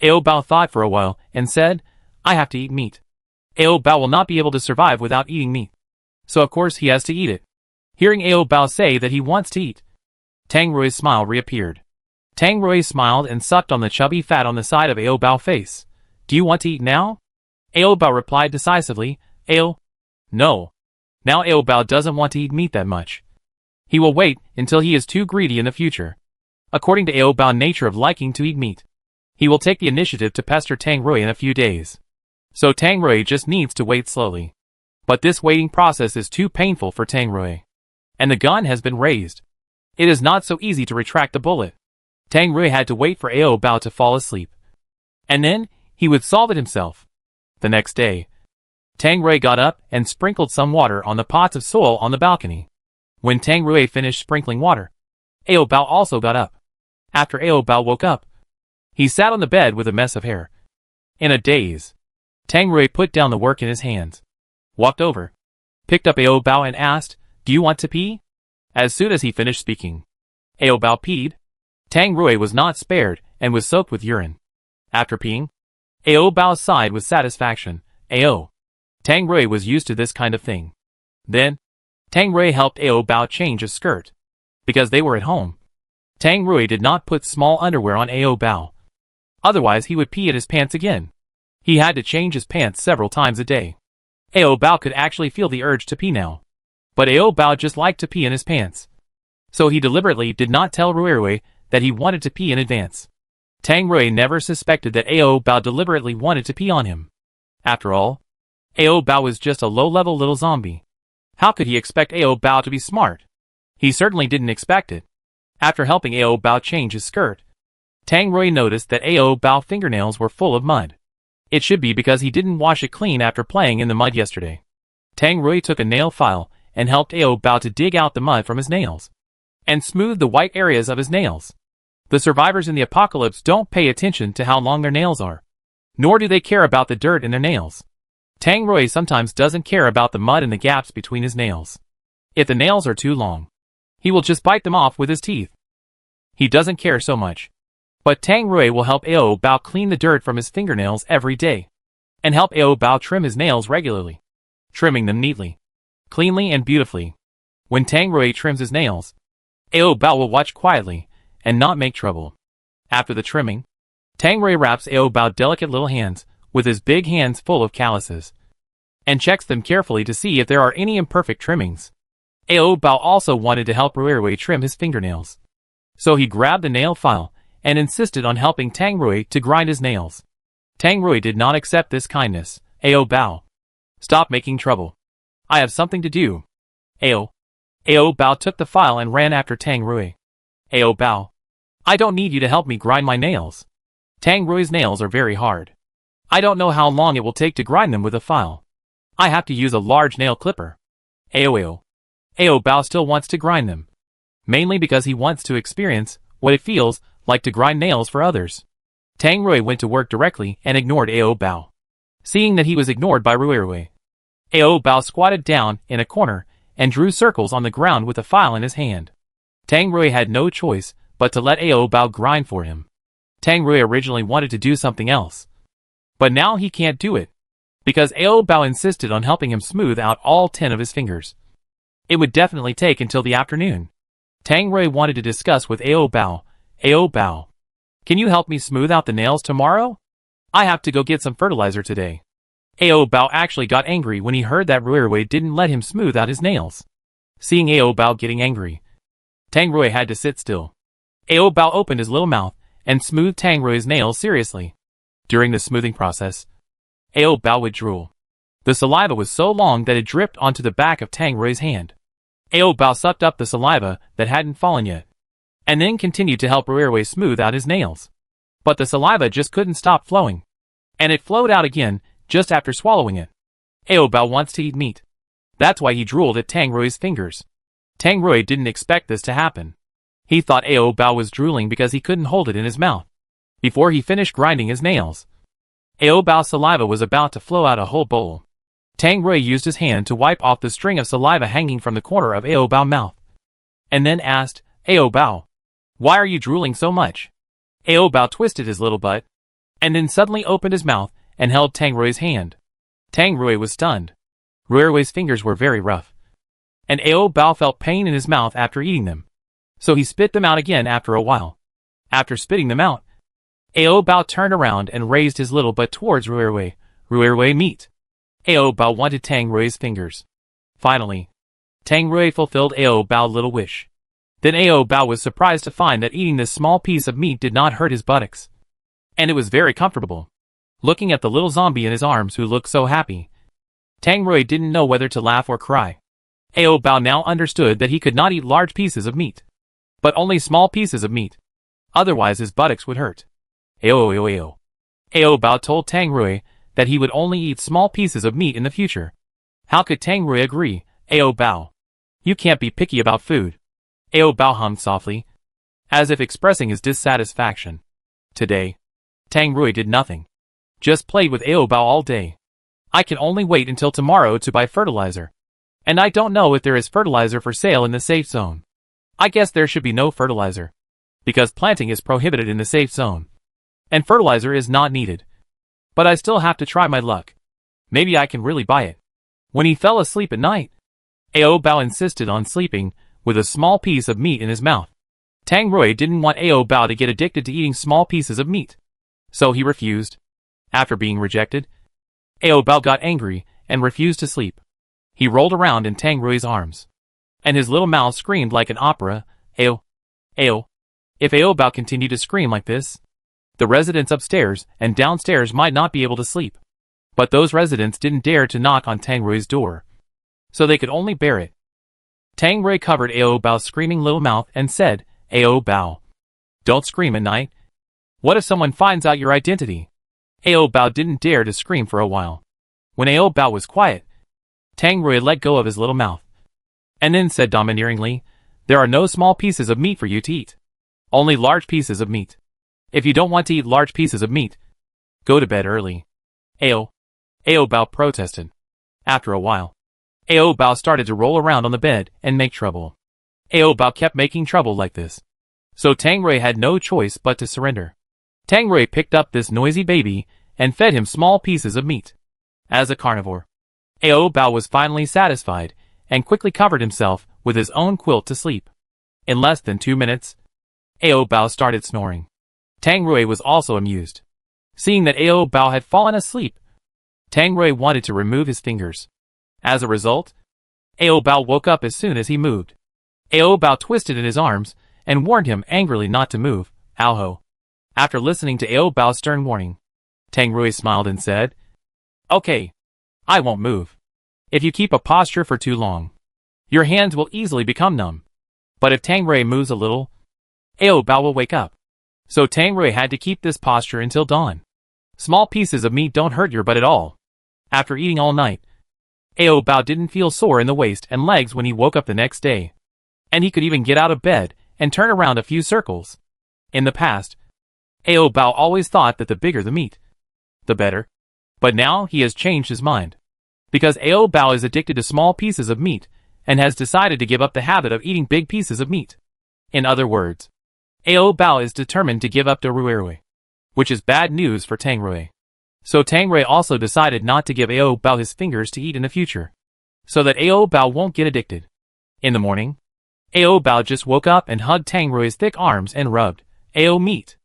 Ao Bao thought for a while and said, "I have to eat meat. Ao Bao will not be able to survive without eating meat, so of course he has to eat it." Hearing Ao Bao say that he wants to eat, Tang Rui's smile reappeared. Tang Rui smiled and sucked on the chubby fat on the side of Ao Bao's face. "Do you want to eat now?" Ao Bao replied decisively, No. Now Ao Bao doesn't want to eat meat that much. He will wait until he is too greedy in the future. According to Ao Bao's nature of liking to eat meat, he will take the initiative to pester Tang Rui in a few days. So Tang Rui just needs to wait slowly. But this waiting process is too painful for Tang Rui, and the gun has been raised. It is not so easy to retract the bullet. Tang Rui had to wait for Ao Bao to fall asleep, and then he would solve it himself. The next day, Tang Rui got up and sprinkled some water on the pots of soil on the balcony. When Tang Rui finished sprinkling water, Ao Bao also got up. After Ao Bao woke up, he sat on the bed with a mess of hair. In a daze, Tang Rui put down the work in his hands, walked over, picked up Ao Bao and asked, "Do you want to pee?" As soon as he finished speaking, Ao Bao peed. Tang Rui was not spared and was soaked with urine. After peeing, Ao Bao sighed with satisfaction. Tang Rui was used to this kind of thing. Then, Tang Rui helped Ao Bao change his skirt, because they were at home. Tang Rui did not put small underwear on Ao Bao. Otherwise he would pee at his pants again. He had to change his pants several times a day. Ao Bao could actually feel the urge to pee now. But Ao Bao just liked to pee in his pants. So he deliberately did not tell Ruirui that he wanted to pee in advance. Tang Rui never suspected that Ao Bao deliberately wanted to pee on him. After all, Ao Bao was just a low-level little zombie. How could he expect Ao Bao to be smart? He certainly didn't expect it. After helping Ao Bao change his skirt, Tang Rui noticed that Ao Bao's fingernails were full of mud. It should be because he didn't wash it clean after playing in the mud yesterday. Tang Rui took a nail file and helped Ao Bao to dig out the mud from his nails and smooth the white areas of his nails. The survivors in the apocalypse don't pay attention to how long their nails are, nor do they care about the dirt in their nails. Tang Rui sometimes doesn't care about the mud in the gaps between his nails. If the nails are too long, he will just bite them off with his teeth. He doesn't care so much. But Tang Rui will help Ao Bao clean the dirt from his fingernails every day, and help Ao Bao trim his nails regularly, trimming them neatly, cleanly and beautifully. When Tang Rui trims his nails, Ao Bao will watch quietly and not make trouble. After the trimming, Tang Rui wraps Ao Bao's delicate little hands with his big hands full of calluses, and checks them carefully to see if there are any imperfect trimmings. Ao Bao also wanted to help Ruirui trim his fingernails, so he grabbed the nail file and insisted on helping Tang Rui to grind his nails. Tang Rui did not accept this kindness. Ao Bao, stop making trouble. I have something to do. Ao Bao took the file and ran after Tang Rui. Ao Bao, I don't need you to help me grind my nails. Tang Rui's nails are very hard. I don't know how long it will take to grind them with a file. I have to use a large nail clipper. Ao Bao still wants to grind them, mainly because he wants to experience what it feels like to grind nails for others. Tang Rui went to work directly and ignored Ao Bao. Seeing that he was ignored by Ruirui, Ao Bao squatted down in a corner and drew circles on the ground with a file in his hand. Tang Rui had no choice but to let Ao Bao grind for him. Tang Rui originally wanted to do something else, but now he can't do it, because Ao Bao insisted on helping him smooth out all 10 of his fingers. It would definitely take until the afternoon. Tang Rui wanted to discuss with Ao Bao. Ao Bao, can you help me smooth out the nails tomorrow? I have to go get some fertilizer today. Ao Bao actually got angry when he heard that Ruirui didn't let him smooth out his nails. Seeing Ao Bao getting angry, Tang Rui had to sit still. Ao Bao opened his little mouth and smoothed Tang Rui's nails seriously. During the smoothing process, Ao Bao would drool. The saliva was so long that it dripped onto the back of Tang Rui's hand. Ao Bao sucked up the saliva that hadn't fallen yet, and then continued to help Ruirui smooth out his nails. But the saliva just couldn't stop flowing, and it flowed out again just after swallowing it. Ao Bao wants to eat meat. That's why he drooled at Tang Rui's fingers. Tang Rui didn't expect this to happen. He thought Ao Bao was drooling because he couldn't hold it in his mouth before he finished grinding his nails. Ao Bao's saliva was about to flow out a whole bowl. Tang Rui used his hand to wipe off the string of saliva hanging from the corner of Ao Bao's mouth, and then asked, Ao Bao, why are you drooling so much? Ao Bao twisted his little butt, and then suddenly opened his mouth and held Tang Rui's hand. Tang Rui was stunned. Ruirui's fingers were very rough, and Ao Bao felt pain in his mouth after eating them, so he spit them out again after a while. After spitting them out, Ao Bao turned around and raised his little butt towards Ruirui. Ruirui meat. Ao Bao wanted Tang Rui's fingers. Finally, Tang Rui fulfilled Ao Bao's little wish. Then Ao Bao was surprised to find that eating this small piece of meat did not hurt his buttocks, and it was very comfortable. Looking at the little zombie in his arms who looked so happy, Tang Rui didn't know whether to laugh or cry. Ao Bao now understood that he could not eat large pieces of meat, but only small pieces of meat. Otherwise his buttocks would hurt. Ao Bao told Tang Rui that he would only eat small pieces of meat in the future. How could Tang Rui agree? Ao Bao, you can't be picky about food. Ao Bao hummed softly, as if expressing his dissatisfaction. Today, Tang Rui did nothing, just played with Ao Bao all day. I can only wait until tomorrow to buy fertilizer, and I don't know if there is fertilizer for sale in the safe zone. I guess there should be no fertilizer, because planting is prohibited in the safe zone, and fertilizer is not needed. But I still have to try my luck. Maybe I can really buy it. When he fell asleep at night, Ao Bao insisted on sleeping with a small piece of meat in his mouth. Tang Rui didn't want Ao Bao to get addicted to eating small pieces of meat, so he refused. After being rejected, Ao Bao got angry and refused to sleep. He rolled around in Tang Rui's arms, and his little mouth screamed like an opera, Ao, Ao. If Ao Bao continued to scream like this, the residents upstairs and downstairs might not be able to sleep. But those residents didn't dare to knock on Tang Rui's door, so they could only bear it. Tang Rui covered Ao Bao's screaming little mouth and said, Ao Bao, don't scream at night. What if someone finds out your identity? Ao Bao didn't dare to scream for a while. When Ao Bao was quiet, Tang Rui let go of his little mouth, and then said domineeringly, there are no small pieces of meat for you to eat. Only large pieces of meat. If you don't want to eat large pieces of meat, go to bed early. Ao Bao protested. After a while, Ao Bao started to roll around on the bed and make trouble. Ao Bao kept making trouble like this, so Tang Rui had no choice but to surrender. Tang Rui picked up this noisy baby and fed him small pieces of meat. As a carnivore, Ao Bao was finally satisfied and quickly covered himself with his own quilt to sleep. In less than 2 minutes, Ao Bao started snoring. Tang Rui was also amused. Seeing that Ao Bao had fallen asleep, Tang Rui wanted to remove his fingers. As a result, Ao Bao woke up as soon as he moved. Ao Bao twisted in his arms and warned him angrily not to move. Ao Ho. After listening to Ao Bao's stern warning, Tang Rui smiled and said, okay, I won't move. If you keep a posture for too long, your hands will easily become numb. But if Tang Rui moves a little, Ao Bao will wake up. So Tang Rui had to keep this posture until dawn. Small pieces of meat don't hurt your butt at all. After eating all night, Ao Bao didn't feel sore in the waist and legs when he woke up the next day. And he could even get out of bed and turn around a few circles. In the past, Ao Bao always thought that the bigger the meat, the better. But now he has changed his mind. Because Ao Bao is addicted to small pieces of meat and has decided to give up the habit of eating big pieces of meat. In other words, Ao Bao is determined to give up the Ruirui, which is bad news for Tang Rui. So Tang Rui also decided not to give Ao Bao his fingers to eat in the future, so that Ao Bao won't get addicted. In the morning, Ao Bao just woke up and hugged Tang Rui's thick arms and rubbed Ao meat.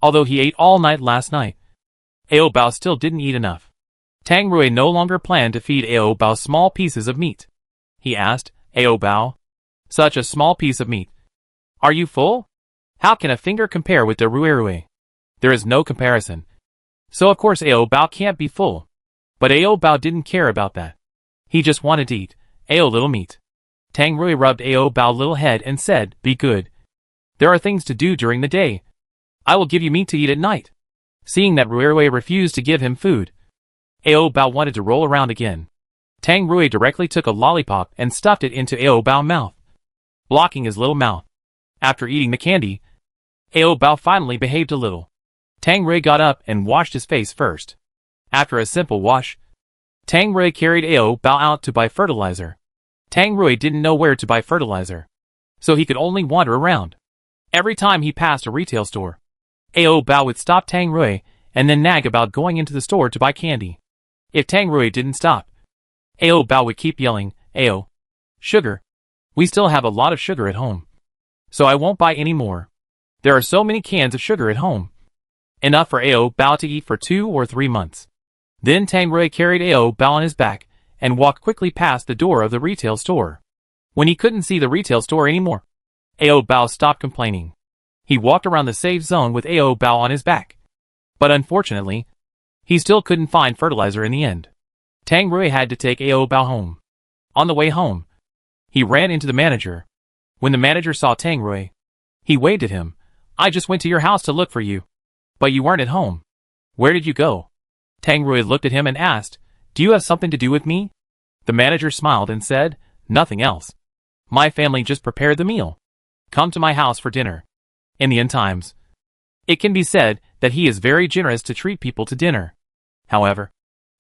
Although he ate all night last night, Ao Bao still didn't eat enough. Tang Rui no longer planned to feed Ao Bao small pieces of meat. He asked, Ao Bao, such a small piece of meat. Are you full? How can a finger compare with the Ruirui? There is no comparison. So of course Ao Bao can't be full. But Ao Bao didn't care about that. He just wanted to eat Ao little meat. Tang Rui rubbed Ao Bao's little head and said, be good. There are things to do during the day. I will give you meat to eat at night. Seeing that Ruirui refused to give him food, Ao Bao wanted to roll around again. Tang Rui directly took a lollipop and stuffed it into Ao Bao's mouth, blocking his little mouth. After eating the candy, Ao Bao finally behaved a little. Tang Rui got up and washed his face first. After a simple wash, Tang Rui carried Ao Bao out to buy fertilizer. Tang Rui didn't know where to buy fertilizer, so he could only wander around. Every time he passed a retail store, Ao Bao would stop Tang Rui and then nag about going into the store to buy candy. If Tang Rui didn't stop, Ao Bao would keep yelling, Ao, sugar. We still have a lot of sugar at home, so I won't buy any more. There are so many cans of sugar at home. Enough for Ao Bao to eat for 2 or 3 months. Then Tang Rui carried Ao Bao on his back and walked quickly past the door of the retail store. When he couldn't see the retail store anymore, Ao Bao stopped complaining. He walked around the safe zone with Ao Bao on his back. But unfortunately, he still couldn't find fertilizer in the end. Tang Rui had to take Ao Bao home. On the way home, he ran into the manager. When the manager saw Tang Rui, he waved at him. I just went to your house to look for you. But you weren't at home. Where did you go? Tang Rui looked at him and asked, do you have something to do with me? The manager smiled and said, nothing else. My family just prepared the meal. Come to my house for dinner. In the end times, it can be said that he is very generous to treat people to dinner. However,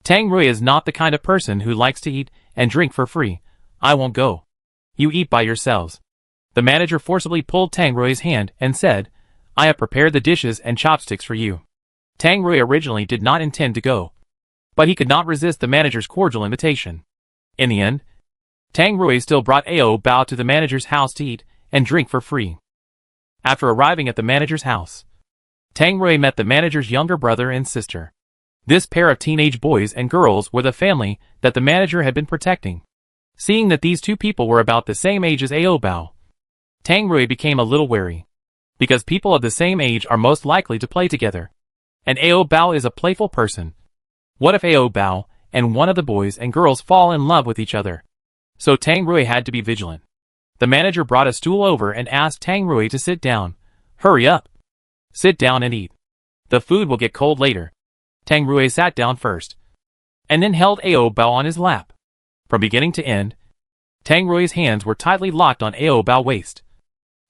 Tang Rui is not the kind of person who likes to eat and drink for free. I won't go. You eat by yourselves. The manager forcibly pulled Tang Rui's hand and said, I have prepared the dishes and chopsticks for you. Tang Rui originally did not intend to go, but he could not resist the manager's cordial invitation. In the end, Tang Rui still brought Ao Bao to the manager's house to eat and drink for free. After arriving at the manager's house, Tang Rui met the manager's younger brother and sister. This pair of teenage boys and girls were the family that the manager had been protecting. Seeing that these two people were about the same age as Ao Bao, Tang Rui became a little wary, because people of the same age are most likely to play together. And Ao Bao is a playful person. What if Ao Bao and one of the boys and girls fall in love with each other? So Tang Rui had to be vigilant. The manager brought a stool over and asked Tang Rui to sit down. Hurry up. Sit down and eat. The food will get cold later. Tang Rui sat down first, and then held Ao Bao on his lap. From beginning to end, Tang Rui's hands were tightly locked on Ao Bao's waist,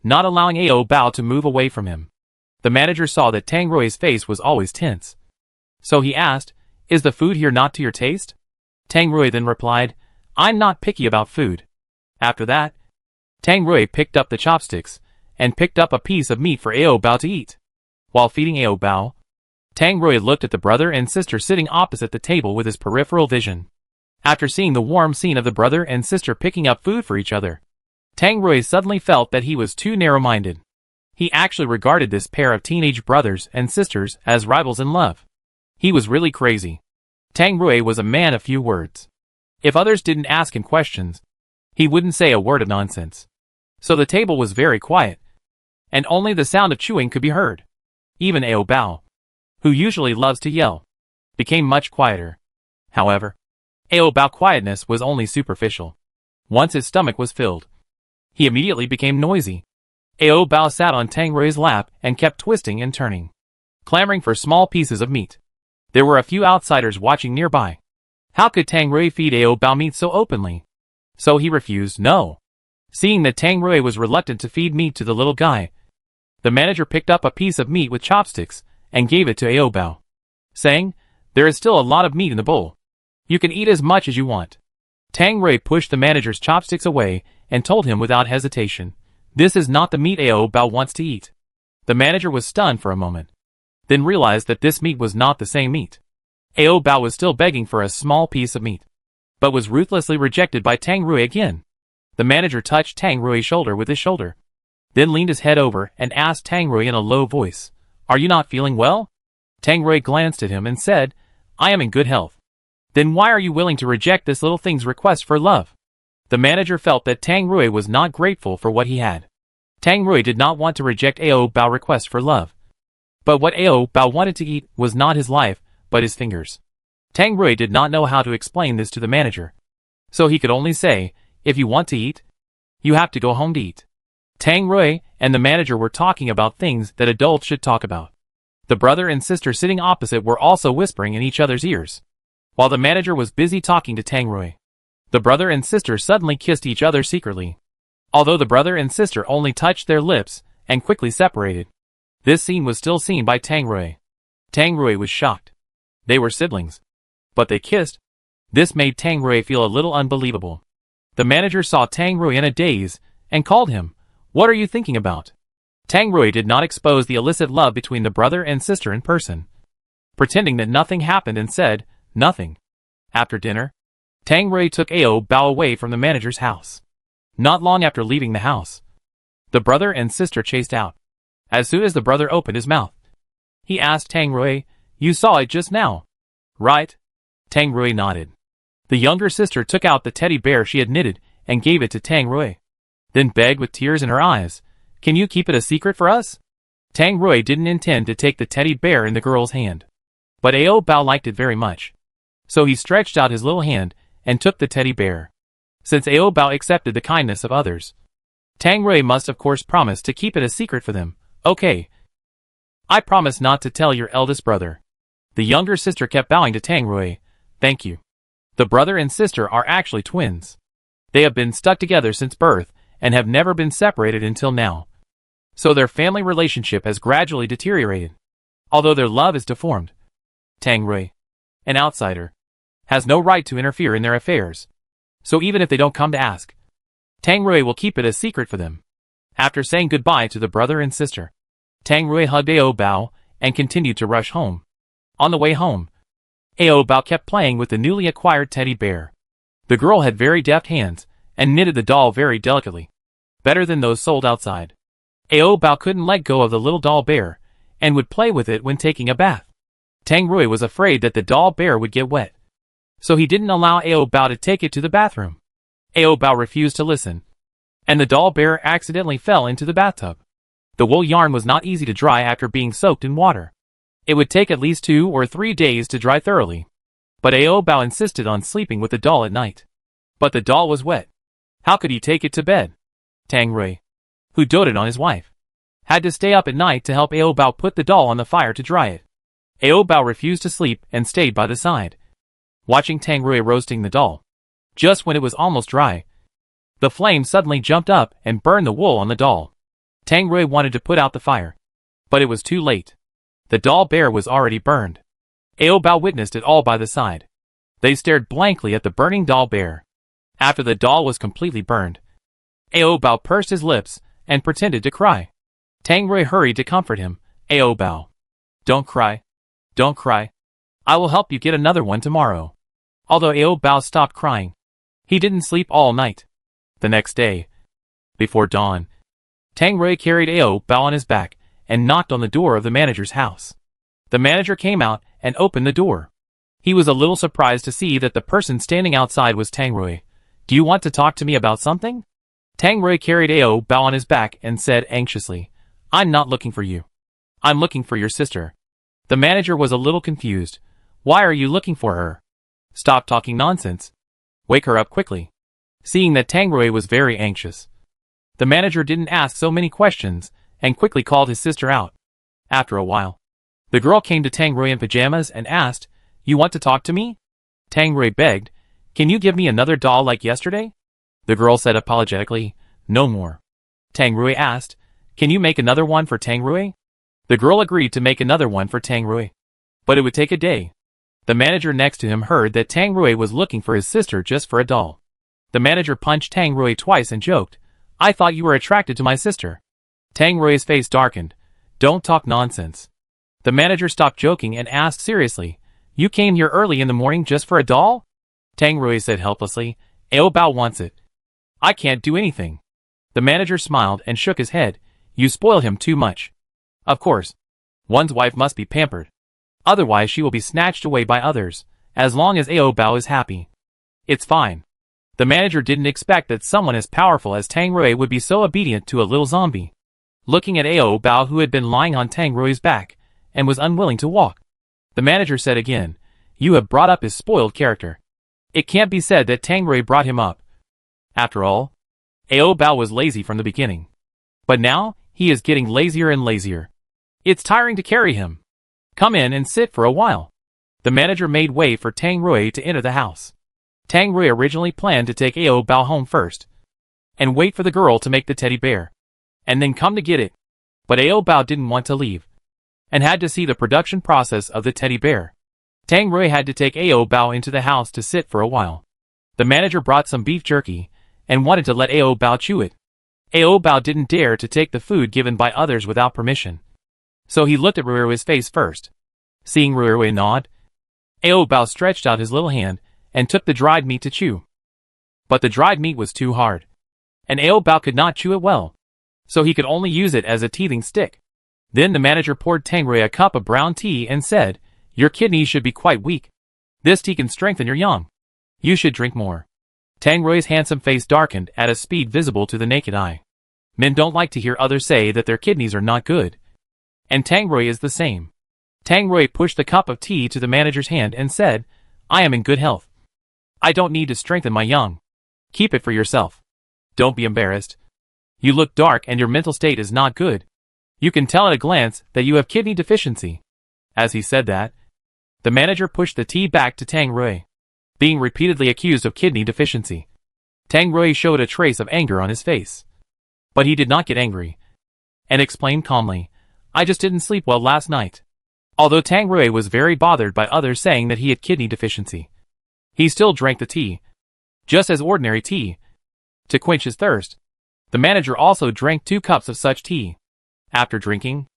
not allowing Ao Bao to move away from him. The manager saw that Tang Rui's face was always tense. So he asked, "Is the food here not to your taste?" Tang Rui then replied, "I'm not picky about food." After that, Tang Rui picked up the chopsticks and picked up a piece of meat for Ao Bao to eat. While feeding Ao Bao, Tang Rui looked at the brother and sister sitting opposite the table with his peripheral vision. After seeing the warm scene of the brother and sister picking up food for each other, Tang Rui suddenly felt that he was too narrow-minded. He actually regarded this pair of teenage brothers and sisters as rivals in love. He was really crazy. Tang Rui was a man of few words. If others didn't ask him questions, he wouldn't say a word of nonsense. So the table was very quiet, and only the sound of chewing could be heard. Even Ao Bao, who usually loves to yell, became much quieter. However, Ao Bao's quietness was only superficial. Once his stomach was filled, he immediately became noisy. Ao Bao sat on Tang Rui's lap and kept twisting and turning, clamoring for small pieces of meat. There were a few outsiders watching nearby. How could Tang Rui feed Ao Bao meat so openly? So he refused. No. Seeing that Tang Rui was reluctant to feed meat to the little guy, the manager picked up a piece of meat with chopsticks and gave it to Ao Bao, saying, "There is still a lot of meat in the bowl. You can eat as much as you want." Tang Rui pushed the manager's chopsticks away and told him without hesitation, "This is not the meat Ao Bao wants to eat." The manager was stunned for a moment, then realized that this meat was not the same meat. Ao Bao was still begging for a small piece of meat, but was ruthlessly rejected by Tang Rui again. The manager touched Tang Rui's shoulder with his shoulder, then leaned his head over and asked Tang Rui in a low voice, "Are you not feeling well?" Tang Rui glanced at him and said, "I am in good health." "Then why are you willing to reject this little thing's request for love?" The manager felt that Tang Rui was not grateful for what he had. Tang Rui did not want to reject Ao Bao's request for love. But what Ao Bao wanted to eat was not his life, but his fingers. Tang Rui did not know how to explain this to the manager. So he could only say, "If you want to eat, you have to go home to eat." Tang Rui and the manager were talking about things that adults should talk about. The brother and sister sitting opposite were also whispering in each other's ears. While the manager was busy talking to Tang Rui, the brother and sister suddenly kissed each other secretly. Although the brother and sister only touched their lips and quickly separated, this scene was still seen by Tang Rui. Tang Rui was shocked. They were siblings, but they kissed. This made Tang Rui feel a little unbelievable. The manager saw Tang Rui in a daze and called him, "What are you thinking about?" Tang Rui did not expose the illicit love between the brother and sister in person, pretending that nothing happened and said, "Nothing." After dinner, Tang Rui took Ao Bao away from the manager's house. Not long after leaving the house, the brother and sister chased out. As soon as the brother opened his mouth, he asked Tang Rui, "You saw it just now, right?" Tang Rui nodded. The younger sister took out the teddy bear she had knitted and gave it to Tang Rui, then begged with tears in her eyes, "Can you keep it a secret for us?" Tang Rui didn't intend to take the teddy bear in the girl's hand, but Ao Bao liked it very much. So he stretched out his little hand and took the teddy bear. Since Ao Bao accepted the kindness of others, Tang Rui must of course promise to keep it a secret for them. "Okay. I promise not to tell your eldest brother." The younger sister kept bowing to Tang Rui. "Thank you." The brother and sister are actually twins. They have been stuck together since birth and have never been separated until now. So their family relationship has gradually deteriorated. Although their love is deformed, Tang Rui, an outsider, has no right to interfere in their affairs. So even if they don't come to ask, Tang Rui will keep it a secret for them. After saying goodbye to the brother and sister, Tang Rui hugged Ao Bao and continued to rush home. On the way home, Ao Bao kept playing with the newly acquired teddy bear. The girl had very deft hands and knitted the doll very delicately, better than those sold outside. Ao Bao couldn't let go of the little doll bear and would play with it when taking a bath. Tang Rui was afraid that the doll bear would get wet, so he didn't allow Ao Bao to take it to the bathroom. Ao Bao refused to listen, and the doll bear accidentally fell into the bathtub. The wool yarn was not easy to dry after being soaked in water. It would take at least 2 or 3 days to dry thoroughly. But Ao Bao insisted on sleeping with the doll at night. But the doll was wet. How could he take it to bed? Tang Rui, who doted on his wife, had to stay up at night to help Ao Bao put the doll on the fire to dry it. Ao Bao refused to sleep and stayed by the side, watching Tang Rui roasting the doll. Just when it was almost dry, the flame suddenly jumped up and burned the wool on the doll. Tang Rui wanted to put out the fire, but it was too late. The doll bear was already burned. Ao Bao witnessed it all by the side. They stared blankly at the burning doll bear. After the doll was completely burned, Ao Bao pursed his lips and pretended to cry. Tang Rui hurried to comfort him. Ao Bao, don't cry. Don't cry. I will help you get another one tomorrow. Although Ao Bao stopped crying, he didn't sleep all night. The next day, before dawn, Tang Rui carried Ao Bao on his back and knocked on the door of the manager's house. The manager came out and opened the door. He was a little surprised to see that the person standing outside was Tang Rui. Do you want to talk to me about something? Tang Rui carried Ao Bao on his back and said anxiously, I'm not looking for you. I'm looking for your sister. The manager was a little confused. Why are you looking for her? Stop talking nonsense. Wake her up quickly. Seeing that Tang Rui was very anxious, the manager didn't ask so many questions and quickly called his sister out. After a while, the girl came to Tang Rui in pajamas and asked, You want to talk to me? Tang Rui begged, Can you give me another doll like yesterday? The girl said apologetically, No more. Tang Rui asked, Can you make another one for Tang Rui? The girl agreed to make another one for Tang Rui, but it would take a day. The manager next to him heard that Tang Rui was looking for his sister just for a doll. The manager punched Tang Rui twice and joked, I thought you were attracted to my sister. Tang Rui's face darkened. Don't talk nonsense. The manager stopped joking and asked seriously, You came here early in the morning just for a doll? Tang Rui said helplessly, Ao Bao wants it. I can't do anything. The manager smiled and shook his head. You spoil him too much. Of course. One's wife must be pampered. Otherwise she will be snatched away by others, as long as Ao Bao is happy. It's fine. The manager didn't expect that someone as powerful as Tang Rui would be so obedient to a little zombie. Looking at Ao Bao, who had been lying on Tang Rui's back and was unwilling to walk, the manager said again, You have brought up his spoiled character. It can't be said that Tang Rui brought him up. After all, Ao Bao was lazy from the beginning. But now, he is getting lazier and lazier. It's tiring to carry him. Come in and sit for a while. The manager made way for Tang Rui to enter the house. Tang Rui originally planned to take Ao Bao home first, and wait for the girl to make the teddy bear, and then come to get it. But Ao Bao didn't want to leave, and had to see the production process of the teddy bear. Tang Rui had to take Ao Bao into the house to sit for a while. The manager brought some beef jerky, and wanted to let Ao Bao chew it. Ao Bao didn't dare to take the food given by others without permission, so he looked at Rui's face first. Seeing Rui nod, Ao Bao stretched out his little hand and took the dried meat to chew. But the dried meat was too hard, and Ao Bao could not chew it well, so he could only use it as a teething stick. Then the manager poured Tang Rui a cup of brown tea and said, Your kidneys should be quite weak. This tea can strengthen your yang. You should drink more. Tang Rui's handsome face darkened at a speed visible to the naked eye. Men don't like to hear others say that their kidneys are not good. And Tang Rui is the same. Tang Rui pushed the cup of tea to the manager's hand and said, I am in good health. I don't need to strengthen my yang. Keep it for yourself. Don't be embarrassed. You look dark and your mental state is not good. You can tell at a glance that you have kidney deficiency. As he said that, the manager pushed the tea back to Tang Rui, being repeatedly accused of kidney deficiency. Tang Rui showed a trace of anger on his face. But he did not get angry, and explained calmly, I just didn't sleep well last night. Although Tang Rui was very bothered by others saying that he had kidney deficiency, he still drank the tea, just as ordinary tea, to quench his thirst. The manager also drank 2 cups of such tea. After drinking,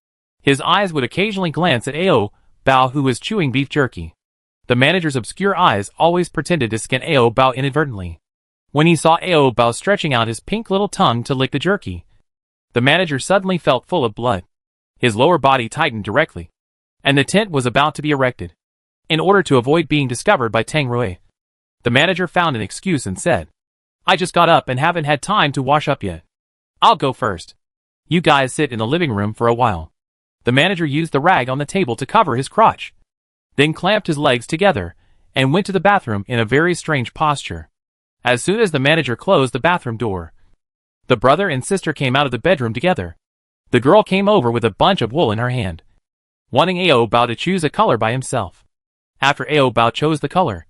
his eyes would occasionally glance at Ao Bao, who was chewing beef jerky. The manager's obscure eyes always pretended to scan Ao Bao inadvertently. When he saw Ao Bao stretching out his pink little tongue to lick the jerky, the manager suddenly felt full of blood. His lower body tightened directly, and the tent was about to be erected. In order to avoid being discovered by Tang Rui, the manager found an excuse and said, I just got up and haven't had time to wash up yet. I'll go first. You guys sit in the living room for a while. The manager used the rag on the table to cover his crotch, then clamped his legs together, and went to the bathroom in a very strange posture. As soon as the manager closed the bathroom door, the brother and sister came out of the bedroom together. The girl came over with a bunch of wool in her hand, wanting Ao Bao to choose a color by himself. After Ao Bao chose the color,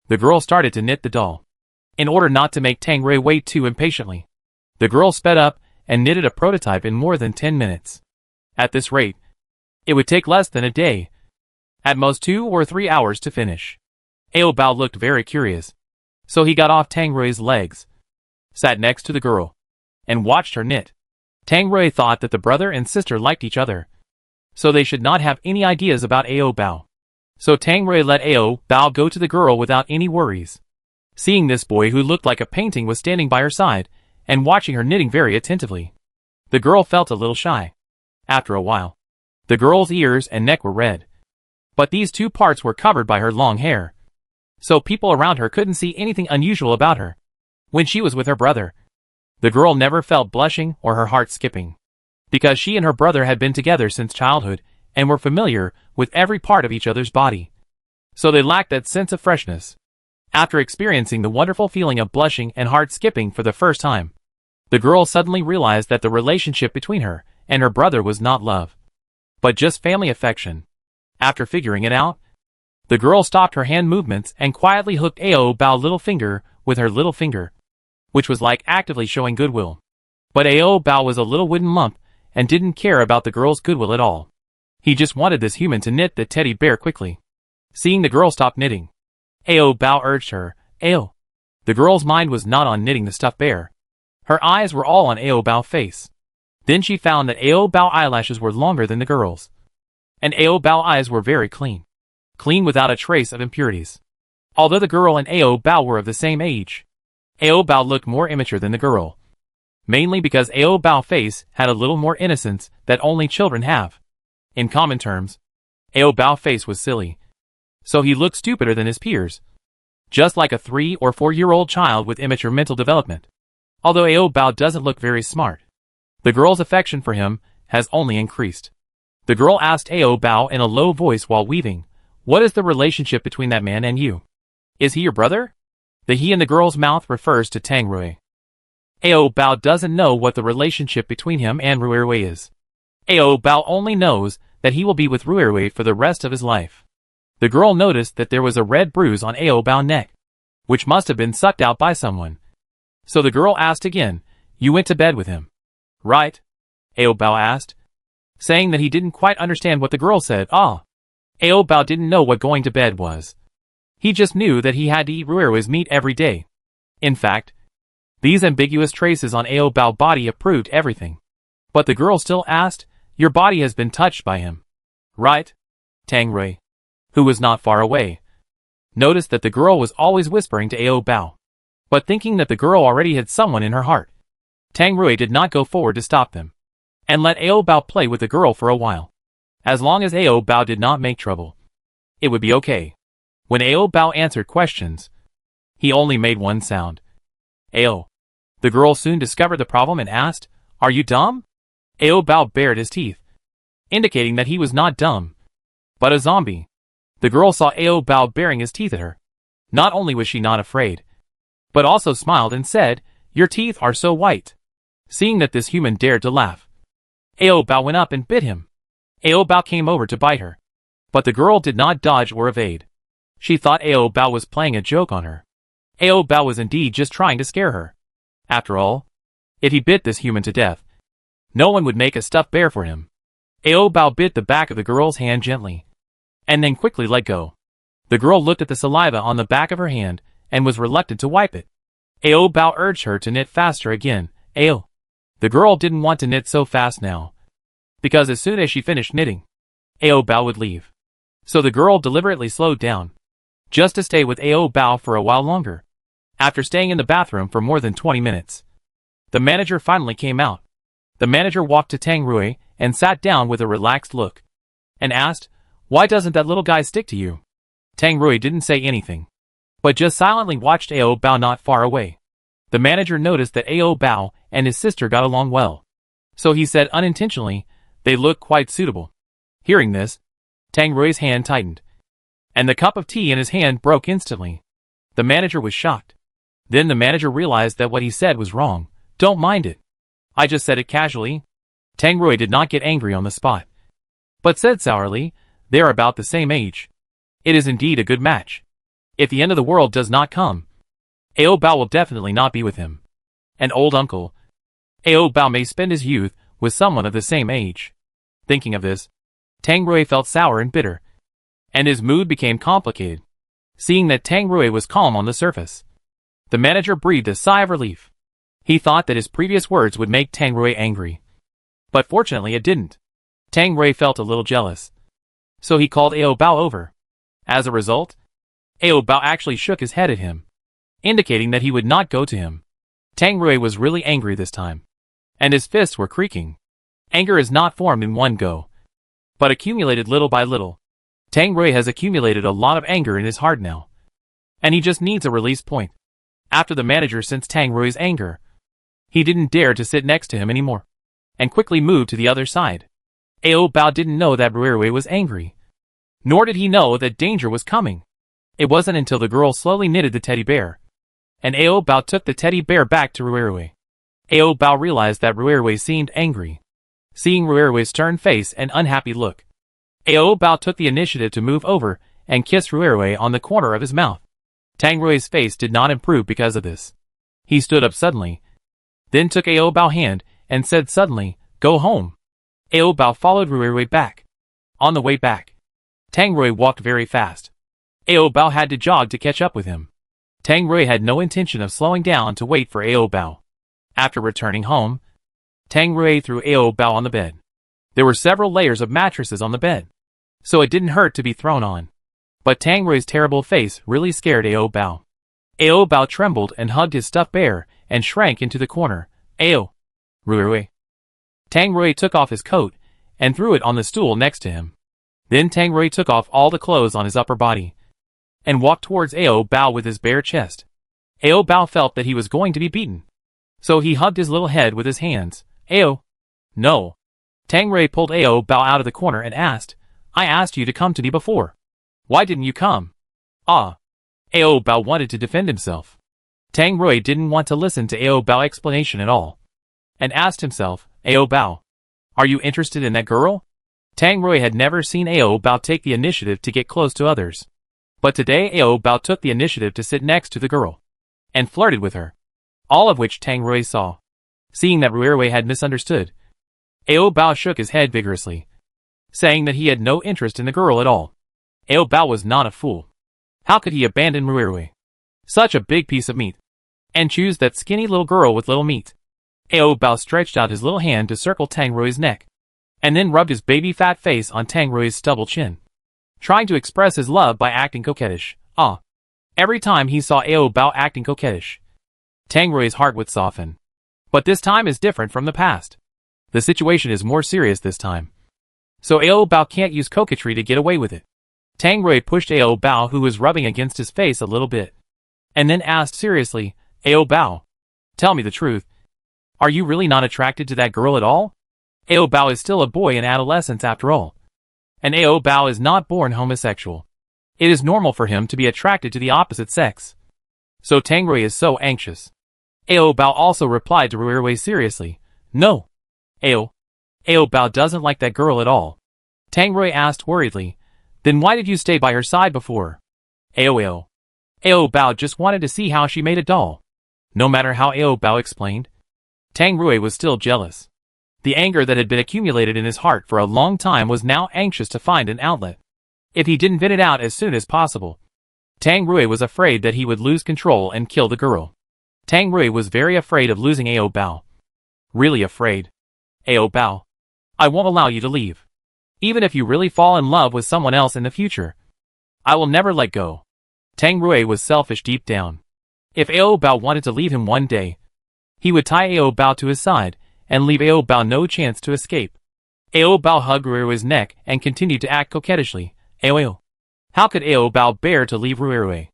the girl started to knit the doll. In order not to make Tang Rui wait too impatiently, the girl sped up and knitted a prototype in more than 10 minutes. At this rate, it would take less than a day, at most 2 or 3 hours to finish. Ao Bao looked very curious, so he got off Tang Rui's legs, sat next to the girl, and watched her knit. Tang Rui thought that the brother and sister liked each other, so they should not have any ideas about Ao Bao. So Tang Rui let Ao Bao go to the girl without any worries. Seeing this boy who looked like a painting was standing by her side, and watching her knitting very attentively, the girl felt a little shy. After a while, the girl's ears and neck were red, but these two parts were covered by her long hair, so people around her couldn't see anything unusual about her. When she was with her brother, the girl never felt blushing or her heart skipping, because she and her brother had been together since childhood and were familiar with every part of each other's body, so they lacked that sense of freshness. After experiencing the wonderful feeling of blushing and heart skipping for the first time, the girl suddenly realized that the relationship between her and her brother was not love, but just family affection. After figuring it out, the girl stopped her hand movements and quietly hooked Ao Bao's little finger with her little finger, which was like actively showing goodwill. But Ao Bao was a little wooden lump and didn't care about the girl's goodwill at all. He just wanted this human to knit the teddy bear quickly. Seeing the girl stop knitting, Ao Bao urged her, Ao. The girl's mind was not on knitting the stuffed bear. Her eyes were all on Ao Bao's face. Then she found that Ao Bao's eyelashes were longer than the girl's, and Ao Bao's eyes were very clean without a trace of impurities. Although the girl and Ao Bao were of the same age, Ao Bao looked more immature than the girl, mainly because Ao Bao's face had a little more innocence that only children have. In common terms, Ao Bao's face was silly, so he looked stupider than his peers, just like a 3 or 4-year-old child with immature mental development. Although Ao Bao doesn't look very smart, the girl's affection for him has only increased. The girl asked Ao Bao in a low voice while weaving, "What is the relationship between that man and you? Is he your brother?" The he in the girl's mouth refers to Tang Rui. Ao Bao doesn't know what the relationship between him and Rui is. Ao Bao only knows that he will be with Rui for the rest of his life. The girl noticed that there was a red bruise on Ao Bao's neck, which must have been sucked out by someone. So the girl asked again, "You went to bed with him, right?" Ao Bao asked, saying that he didn't quite understand what the girl said. Ao Bao didn't know what going to bed was. He just knew that he had to eat Rui's meat every day. In fact, these ambiguous traces on Ao Bao's body approved everything. But the girl still asked, "Your body has been touched by him, right?" Tang Rui, who was not far away, noticed that the girl was always whispering to Ao Bao. But thinking that the girl already had someone in her heart, Tang Rui did not go forward to stop them, and let Ao Bao play with the girl for a while. As long as Ao Bao did not make trouble, it would be okay. When Ao Bao answered questions, he only made one sound. Ao. The girl soon discovered the problem and asked, "Are you dumb?" Ao Bao bared his teeth, indicating that he was not dumb, but a zombie. The girl saw Ao Bao baring his teeth at her. Not only was she not afraid, but also smiled and said, "Your teeth are so white." Seeing that this human dared to laugh, Ao Bao went up and bit him. Ao Bao came over to bite her, but the girl did not dodge or evade. She thought Ao Bao was playing a joke on her. Ao Bao was indeed just trying to scare her. After all, if he bit this human to death, no one would make a stuffed bear for him. Ao Bao bit the back of the girl's hand gently, and then quickly let go. The girl looked at the saliva on the back of her hand and was reluctant to wipe it. Ao Bao urged her to knit faster again. Ao. The girl didn't want to knit so fast now, because as soon as she finished knitting, Ao Bao would leave. So the girl deliberately slowed down, just to stay with Ao Bao for a while longer. After staying in the bathroom for more than 20 minutes, the manager finally came out. The manager walked to Tang Rui and sat down with a relaxed look, and asked, "Why doesn't that little guy stick to you?" Tang Rui didn't say anything, but just silently watched Ao Bao not far away. The manager noticed that Ao Bao and his sister got along well. So he said unintentionally, they look quite suitable. Hearing this, Tang Rui's hand tightened, and the cup of tea in his hand broke instantly. The manager was shocked. Then the manager realized that what he said was wrong. Don't mind it. I just said it casually. Tang Rui did not get angry on the spot, but said sourly, they are about the same age. It is indeed a good match. If the end of the world does not come, Ao Bao will definitely not be with him. An old uncle. Ao Bao may spend his youth with someone of the same age. Thinking of this, Tang Rui felt sour and bitter, and his mood became complicated. Seeing that Tang Rui was calm on the surface, the manager breathed a sigh of relief. He thought that his previous words would make Tang Rui angry, but fortunately it didn't. Tang Rui felt a little jealous, so he called Ao Bao over. As a result, Ao Bao actually shook his head at him, indicating that he would not go to him. Tang Rui was really angry this time, and his fists were creaking. Anger is not formed in one go, but accumulated little by little. Tang Rui has accumulated a lot of anger in his heart now, and he just needs a release point. After the manager sensed Tang Rui's anger, he didn't dare to sit next to him anymore, and quickly moved to the other side. Ao Bao didn't know that Rui was angry, nor did he know that danger was coming. It wasn't until the girl slowly knitted the teddy bear, and Ao Bao took the teddy bear back to Rui. Ao Bao realized that Rui seemed angry. Seeing Rui's stern face and unhappy look, Ao Bao took the initiative to move over and kiss Rui on the corner of his mouth. Tang Rui's face did not improve because of this. He stood up suddenly, then took Ao Bao's hand and said suddenly, "Go home." Ao Bao followed Rui back. On the way back, Tang Rui walked very fast. Ao Bao had to jog to catch up with him. Tang Rui had no intention of slowing down to wait for Ao Bao. After returning home, Tang Rui threw Ao Bao on the bed. There were several layers of mattresses on the bed, so it didn't hurt to be thrown on. But Tang Rui's terrible face really scared Ao Bao. Ao Bao trembled and hugged his stuffed bear and shrank into the corner. Ao! Rui! Tang Rui took off his coat and threw it on the stool next to him. Then Tang Rui took off all the clothes on his upper body and walked towards Ao Bao with his bare chest. Ao Bao felt that he was going to be beaten, so he hugged his little head with his hands. Ao! No! Tang Rui pulled Ao Bao out of the corner and asked, "I asked you to come to me before. Why didn't you come?" Ah! Ao Bao wanted to defend himself. Tang Rui didn't want to listen to Ao Bao's explanation at all, and asked himself, "Ao Bao, are you interested in that girl?" Tang Rui had never seen Ao Bao take the initiative to get close to others, but today Ao Bao took the initiative to sit next to the girl and flirted with her, all of which Tang Rui saw. Seeing that Rui had misunderstood, Ao Bao shook his head vigorously, saying that he had no interest in the girl at all. Ao Bao was not a fool. How could he abandon Rui, such a big piece of meat, and choose that skinny little girl with little meat? Ao Bao stretched out his little hand to circle Tang Rui's neck, and then rubbed his baby fat face on Tang Rui's stubble chin, trying to express his love by acting coquettish. Ah! Every time he saw Ao Bao acting coquettish, Tang Rui's heart would soften. But this time is different from the past. The situation is more serious this time, so Ao Bao can't use coquetry to get away with it. Tang Rui pushed Ao Bao, who was rubbing against his face a little bit, and then asked seriously, "Ao Bao, tell me the truth. Are you really not attracted to that girl at all?" Ao Bao is still a boy in adolescence after all, and Ao Bao is not born homosexual. It is normal for him to be attracted to the opposite sex. So Tang Rui is so anxious. Ao Bao also replied to Rui seriously, "No. Ao Bao doesn't like that girl at all." Tang Rui asked worriedly, "Then why did you stay by her side before?" Ao Bao just wanted to see how she made a doll. No matter how Ao Bao explained, Tang Rui was still jealous. The anger that had been accumulated in his heart for a long time was now anxious to find an outlet. If he didn't vent it out as soon as possible, Tang Rui was afraid that he would lose control and kill the girl. Tang Rui was very afraid of losing Ao Bao. Really afraid. "Ao Bao, I won't allow you to leave. Even if you really fall in love with someone else in the future, I will never let go." Tang Rui was selfish deep down. If Ao Bao wanted to leave him one day, he would tie Ao Bao to his side and leave Ao Bao no chance to escape. Ao Bao hugged Rui's neck and continued to act coquettishly. Ao. How could Ao Bao bear to leave Rui?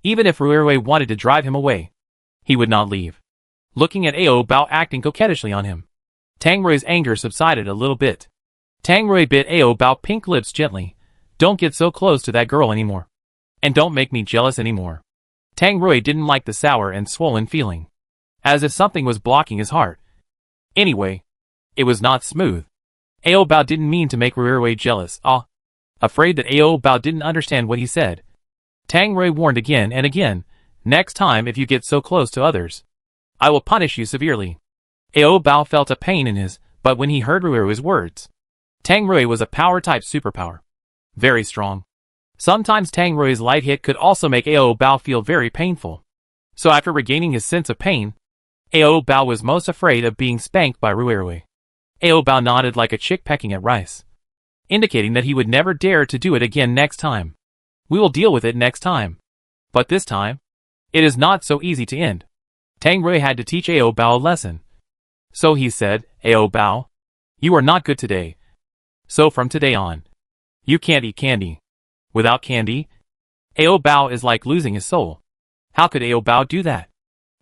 Even if Rui wanted to drive him away, He would not leave. Looking at Ao Bao acting coquettishly on him, Tang Rui's anger subsided a little bit. Tang Rui bit Ao Bao pink lips gently. Don't get so close to that girl anymore. And don't make me jealous anymore. Tang Rui didn't like the sour and swollen feeling. As if something was blocking his heart. Anyway, it was not smooth. Ao Bao didn't mean to make Rui jealous. Afraid that Ao Bao didn't understand what he said, Tang Rui warned again and again, next time if you get so close to others, I will punish you severely. Ao Bao felt a pain in his, but when he heard Rui's words, Tang Rui was a power-type superpower. Very strong. Sometimes Tang Rui's light hit could also make Ao Bao feel very painful. So after regaining his sense of pain, Ao Bao was most afraid of being spanked by Rui. Ao Bao nodded like a chick pecking at rice, indicating that he would never dare to do it again next time. We will deal with it next time. But this time, it is not so easy to end. Tang Rui had to teach Ao Bao a lesson. So he said, Ao Bao, you are not good today. So from today on, you can't eat candy. Without candy, Ao Bao is like losing his soul. How could Ao Bao do that?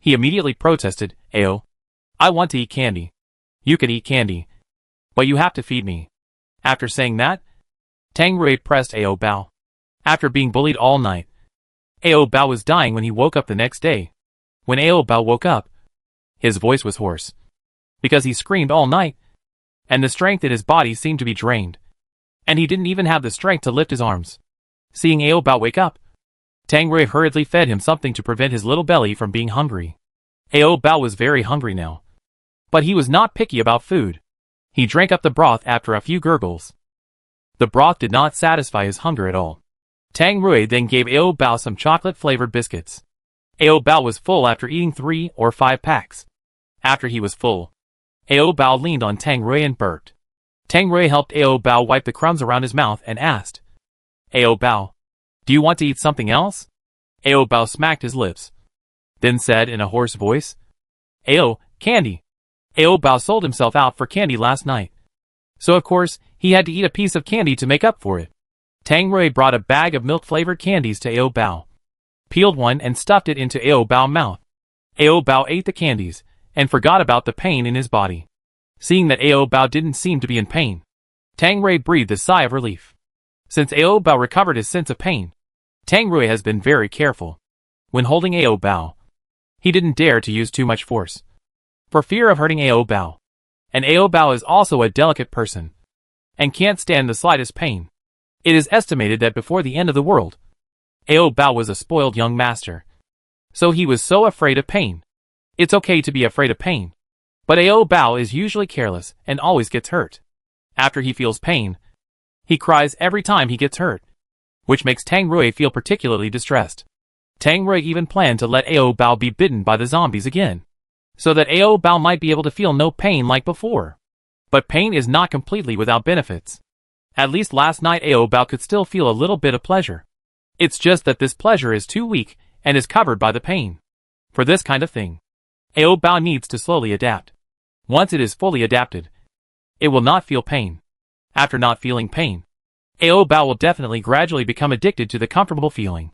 He immediately protested, Ao, I want to eat candy. You can eat candy, but you have to feed me. After saying that, Tang Rui pressed Ao Bao. After being bullied all night, Ao Bao was dying when he woke up the next day. When Ao Bao woke up, his voice was hoarse, because he screamed all night, and the strength in his body seemed to be drained, and he didn't even have the strength to lift his arms. Seeing Ao Bao wake up, Tang Rui hurriedly fed him something to prevent his little belly from being hungry. Ao Bao was very hungry now, but he was not picky about food. He drank up the broth after a few gurgles. The broth did not satisfy his hunger at all. Tang Rui then gave Ao Bao some chocolate-flavored biscuits. Ao Bao was full after eating 3 or 5 packs. After he was full, Ao Bao leaned on Tang Rui and burped. Tang Rui helped Ao Bao wipe the crumbs around his mouth and asked, Ao Bao, do you want to eat something else? Ao Bao smacked his lips, then said in a hoarse voice, Ao, candy. Ao Bao sold himself out for candy last night, so of course, he had to eat a piece of candy to make up for it. Tang Rui brought a bag of milk-flavored candies to Ao Bao, peeled one and stuffed it into Ao Bao's mouth. Ao Bao ate the candies, and forgot about the pain in his body. Seeing that Ao Bao didn't seem to be in pain, Tang Rui breathed a sigh of relief. Since Ao Bao recovered his sense of pain, Tang Rui has been very careful. When holding Ao Bao, he didn't dare to use too much force, for fear of hurting Ao Bao. And Ao Bao is also a delicate person, and can't stand the slightest pain. It is estimated that before the end of the world, Ao Bao was a spoiled young master, so he was so afraid of pain. It's okay to be afraid of pain, but Ao Bao is usually careless and always gets hurt. After he feels pain, he cries every time he gets hurt, which makes Tang Rui feel particularly distressed. Tang Rui even planned to let Ao Bao be bitten by the zombies again, so that Ao Bao might be able to feel no pain like before. But pain is not completely without benefits. At least last night Ao Bao could still feel a little bit of pleasure. It's just that this pleasure is too weak and is covered by the pain. For this kind of thing, Ao Bao needs to slowly adapt. Once it is fully adapted, it will not feel pain. After not feeling pain, Ao Bao will definitely gradually become addicted to the comfortable feeling,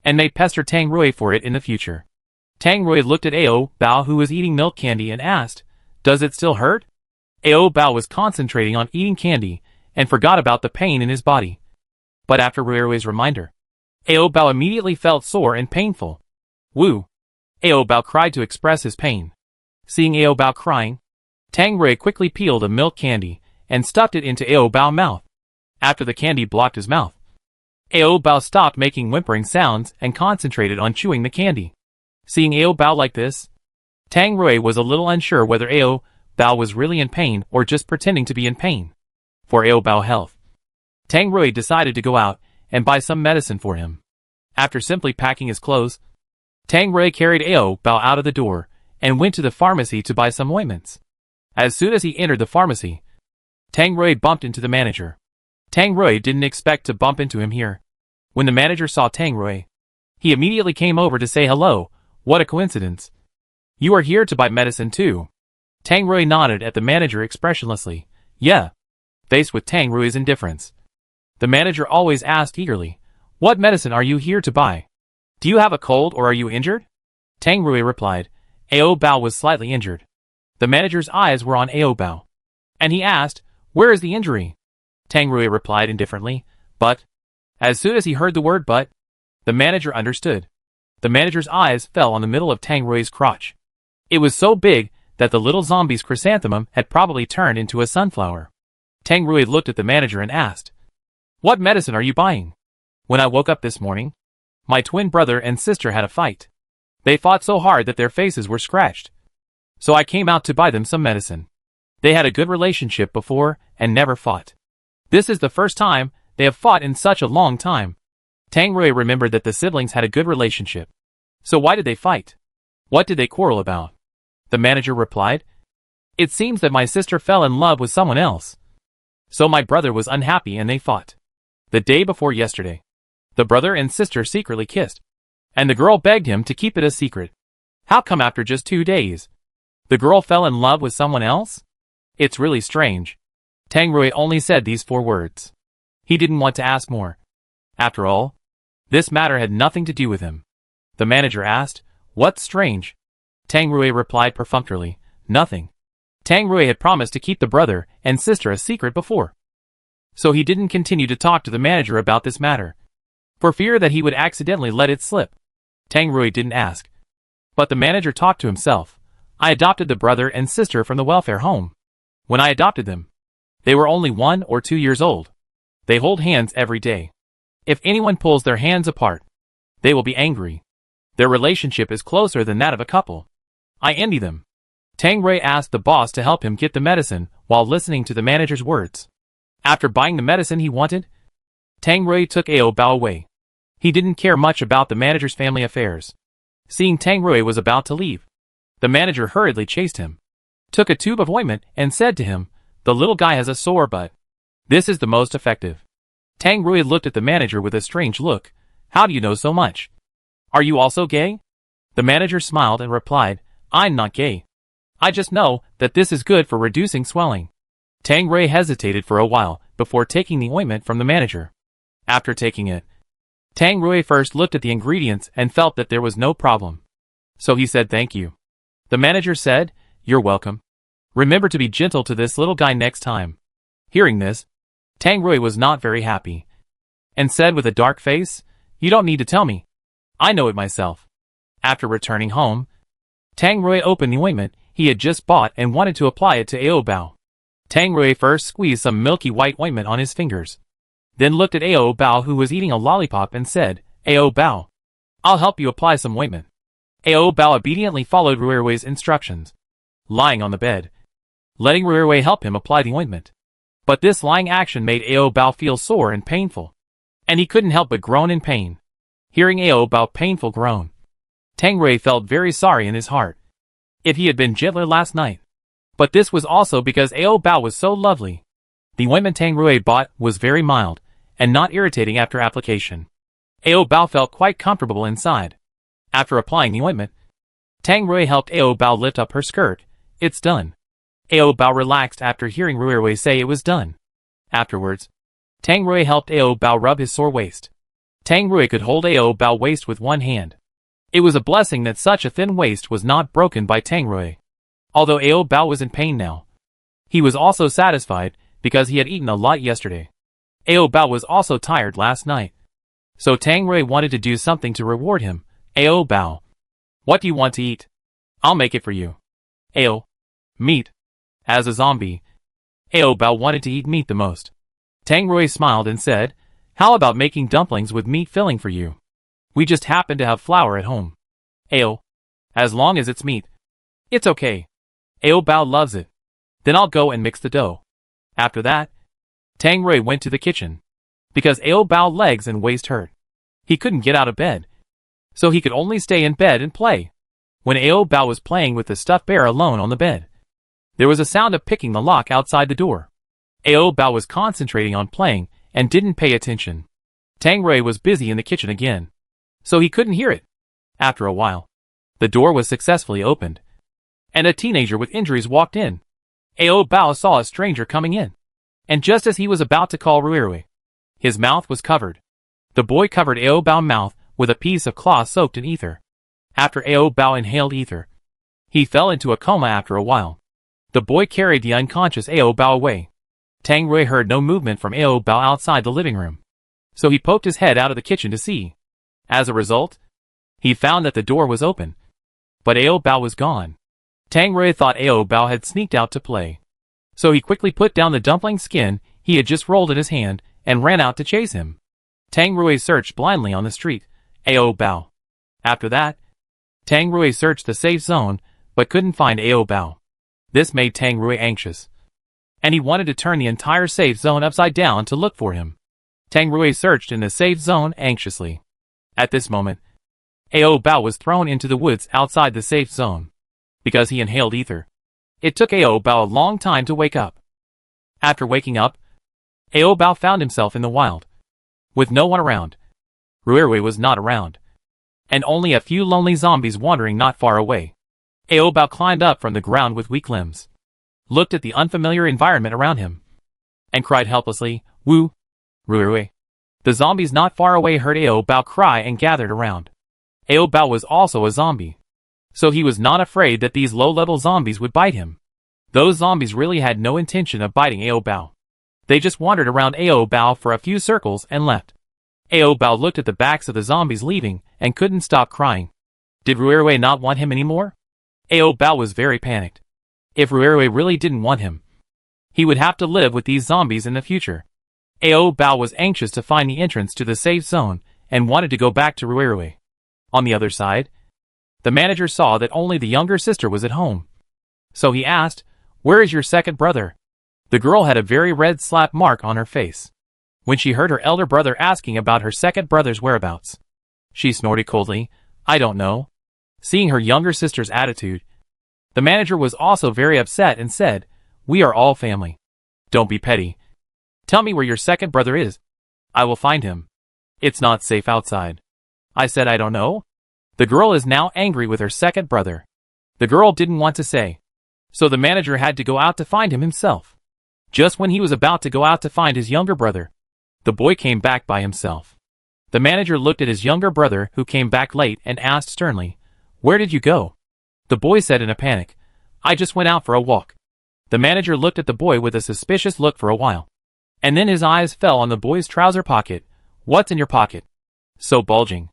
and may pester Tang Rui for it in the future. Tang Rui looked at Ao Bao, who was eating milk candy, and asked, Does it still hurt? Ao Bao was concentrating on eating candy and forgot about the pain in his body. But after Rui's reminder, Ao Bao immediately felt sore and painful. Woo! Ao Bao cried to express his pain. Seeing Ao Bao crying, Tang Rui quickly peeled a milk candy and stuffed it into Ao Bao's mouth. After the candy blocked his mouth, Ao Bao stopped making whimpering sounds and concentrated on chewing the candy. Seeing Ao Bao like this, Tang Rui was a little unsure whether Ao Bao was really in pain or just pretending to be in pain. For Ao Bao's health, Tang Rui decided to go out and buy some medicine for him. After simply packing his clothes, Tang Rui carried Ao Bao out of the door and went to the pharmacy to buy some ointments. As soon as he entered the pharmacy, Tang Rui bumped into the manager. Tang Rui didn't expect to bump into him here. When the manager saw Tang Rui, he immediately came over to say hello. What a coincidence. You are here to buy medicine too. Tang Rui nodded at the manager expressionlessly. Yeah. Faced with Tang Rui's indifference, the manager always asked eagerly, What medicine are you here to buy? Do you have a cold or are you injured? Tang Rui replied. Ao Bao was slightly injured. The manager's eyes were on Ao Bao. And he asked, where is the injury? Tang Rui replied indifferently, but. As soon as he heard the word but, the manager understood. The manager's eyes fell on the middle of Tang Rui's crotch. It was so big that the little zombie's chrysanthemum had probably turned into a sunflower. Tang Rui looked at the manager and asked, what medicine are you buying? When I woke up this morning, my twin brother and sister had a fight. They fought so hard that their faces were scratched. So I came out to buy them some medicine. They had a good relationship before and never fought. This is the first time they have fought in such a long time. Tang Rui remembered that the siblings had a good relationship. So why did they fight? What did they quarrel about? The manager replied, it seems that my sister fell in love with someone else. So my brother was unhappy and they fought. The day before yesterday, the brother and sister secretly kissed. And the girl begged him to keep it a secret. How come after just 2 days, the girl fell in love with someone else? It's really strange. Tang Rui only said these 4 words. He didn't want to ask more. After all, this matter had nothing to do with him. The manager asked, what's strange? Tang Rui replied perfunctorily, nothing. Tang Rui had promised to keep the brother and sister a secret before. So he didn't continue to talk to the manager about this matter, for fear that he would accidentally let it slip. Tang Rui didn't ask. But the manager talked to himself. I adopted the brother and sister from the welfare home. When I adopted them, they were only 1 or 2 years old. They hold hands every day. If anyone pulls their hands apart, they will be angry. Their relationship is closer than that of a couple. I envy them. Tang Rui asked the boss to help him get the medicine while listening to the manager's words. After buying the medicine he wanted, Tang Rui took Ao Bao away. He didn't care much about the manager's family affairs. Seeing Tang Rui was about to leave, the manager hurriedly chased him, took a tube of ointment and said to him, the little guy has a sore butt. This is the most effective. Tang Rui looked at the manager with a strange look. How do you know so much? Are you also gay? The manager smiled and replied, I'm not gay. I just know that this is good for reducing swelling. Tang Rui hesitated for a while before taking the ointment from the manager. After taking it, Tang Rui first looked at the ingredients and felt that there was no problem. So he said thank you. The manager said, you're welcome. Remember to be gentle to this little guy next time. Hearing this, Tang Rui was not very happy, and said with a dark face, you don't need to tell me. I know it myself. After returning home, Tang Rui opened the ointment he had just bought and wanted to apply it to Ao Bao. Tang Rui first squeezed some milky white ointment on his fingers, then looked at Ao Bao who was eating a lollipop and said, Ao Bao, I'll help you apply some ointment. Ao Bao obediently followed Ruirui's instructions, lying on the bed, letting Ruirui help him apply the ointment. But this lying action made Ao Bao feel sore and painful, and he couldn't help but groan in pain. Hearing Ao Bao's painful groan, Tang Rui felt very sorry in his heart. If he had been gentler last night. But this was also because Ao Bao was so lovely. The ointment Tang Rui bought was very mild, and not irritating after application. Ao Bao felt quite comfortable inside. After applying the ointment, Tang Rui helped Ao Bao lift up her skirt. It's done. Ao Bao relaxed after hearing Ruirui say it was done. Afterwards, Tang Rui helped Ao Bao rub his sore waist. Tang Rui could hold Ao Bao's waist with one hand. It was a blessing that such a thin waist was not broken by Tang Rui. Although Ao Bao was in pain now, he was also satisfied because he had eaten a lot yesterday. Ao Bao was also tired last night. So Tang Rui wanted to do something to reward him. Ao Bao, what do you want to eat? I'll make it for you. Ao, meat. As a zombie, Ao Bao wanted to eat meat the most. Tang Rui smiled and said, how about making dumplings with meat filling for you? We just happen to have flour at home. Ao, as long as it's meat. It's okay. Ao Bao loves it. Then I'll go and mix the dough. After that, Tang Rui went to the kitchen. Because Ao Bao's legs and waist hurt, he couldn't get out of bed. So he could only stay in bed and play. When Ao Bao was playing with the stuffed bear alone on the bed, there was a sound of picking the lock outside the door. Ao Bao was concentrating on playing and didn't pay attention. Tang Rui was busy in the kitchen again, so he couldn't hear it. After a while, the door was successfully opened, and a teenager with injuries walked in. Ao Bao saw a stranger coming in, and just as he was about to call Ruirui, his mouth was covered. The boy covered Ao Bao's mouth with a piece of cloth soaked in ether. After Ao Bao inhaled ether, he fell into a coma after a while. The boy carried the unconscious Ao Bao away. Tang Rui heard no movement from Ao Bao outside the living room, so he poked his head out of the kitchen to see. As a result, he found that the door was open, but Ao Bao was gone. Tang Rui thought Ao Bao had sneaked out to play, so he quickly put down the dumpling skin he had just rolled in his hand and ran out to chase him. Tang Rui searched blindly on the street, Ao Bao. After that, Tang Rui searched the safe zone but couldn't find Ao Bao. This made Tang Rui anxious, and he wanted to turn the entire safe zone upside down to look for him. Tang Rui searched in the safe zone anxiously. At this moment, Ao Bao was thrown into the woods outside the safe zone, because he inhaled ether. It took Ao Bao a long time to wake up. After waking up, Ao Bao found himself in the wild, with no one around. Ruirui was not around, and only a few lonely zombies wandering not far away. Ao Bao climbed up from the ground with weak limbs, looked at the unfamiliar environment around him, and cried helplessly, "Woo! Ruirui!" The zombies not far away heard Ao Bao cry and gathered around. Ao Bao was also a zombie, so he was not afraid that these low-level zombies would bite him. Those zombies really had no intention of biting Ao Bao. They just wandered around Ao Bao for a few circles and left. Ao Bao looked at the backs of the zombies leaving and couldn't stop crying. Did Ruirui not want him anymore? Ao Bao was very panicked. If Ruirui really didn't want him, he would have to live with these zombies in the future. Ao Bao was anxious to find the entrance to the safe zone and wanted to go back to Ruirui. On the other side, the manager saw that only the younger sister was at home. So he asked, "Where is your second brother?" The girl had a very red slap mark on her face when she heard her elder brother asking about her second brother's whereabouts. She snorted coldly, "I don't know." Seeing her younger sister's attitude, the manager was also very upset and said, "We are all family. Don't be petty. Tell me where your second brother is. I will find him. It's not safe outside." I said, "I don't know." The girl is now angry with her second brother. The girl didn't want to say, so the manager had to go out to find him himself. Just when he was about to go out to find his younger brother, the boy came back by himself. The manager looked at his younger brother, who came back late, and asked sternly, "Where did you go?" The boy said in a panic, "I just went out for a walk." The manager looked at the boy with a suspicious look for a while, and then his eyes fell on the boy's trouser pocket. "What's in your pocket? So bulging."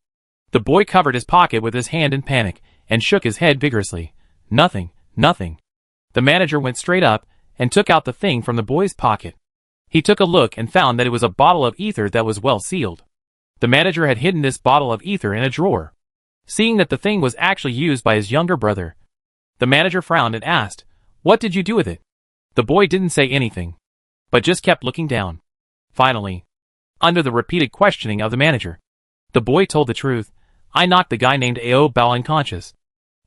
The boy covered his pocket with his hand in panic, and shook his head vigorously. "Nothing, nothing." The manager went straight up, and took out the thing from the boy's pocket. He took a look and found that it was a bottle of ether that was well sealed. The manager had hidden this bottle of ether in a drawer. Seeing that the thing was actually used by his younger brother, the manager frowned and asked, "What did you do with it?" The boy didn't say anything, but just kept looking down. Finally, under the repeated questioning of the manager, the boy told the truth. "I knocked the guy named Ao Bao unconscious,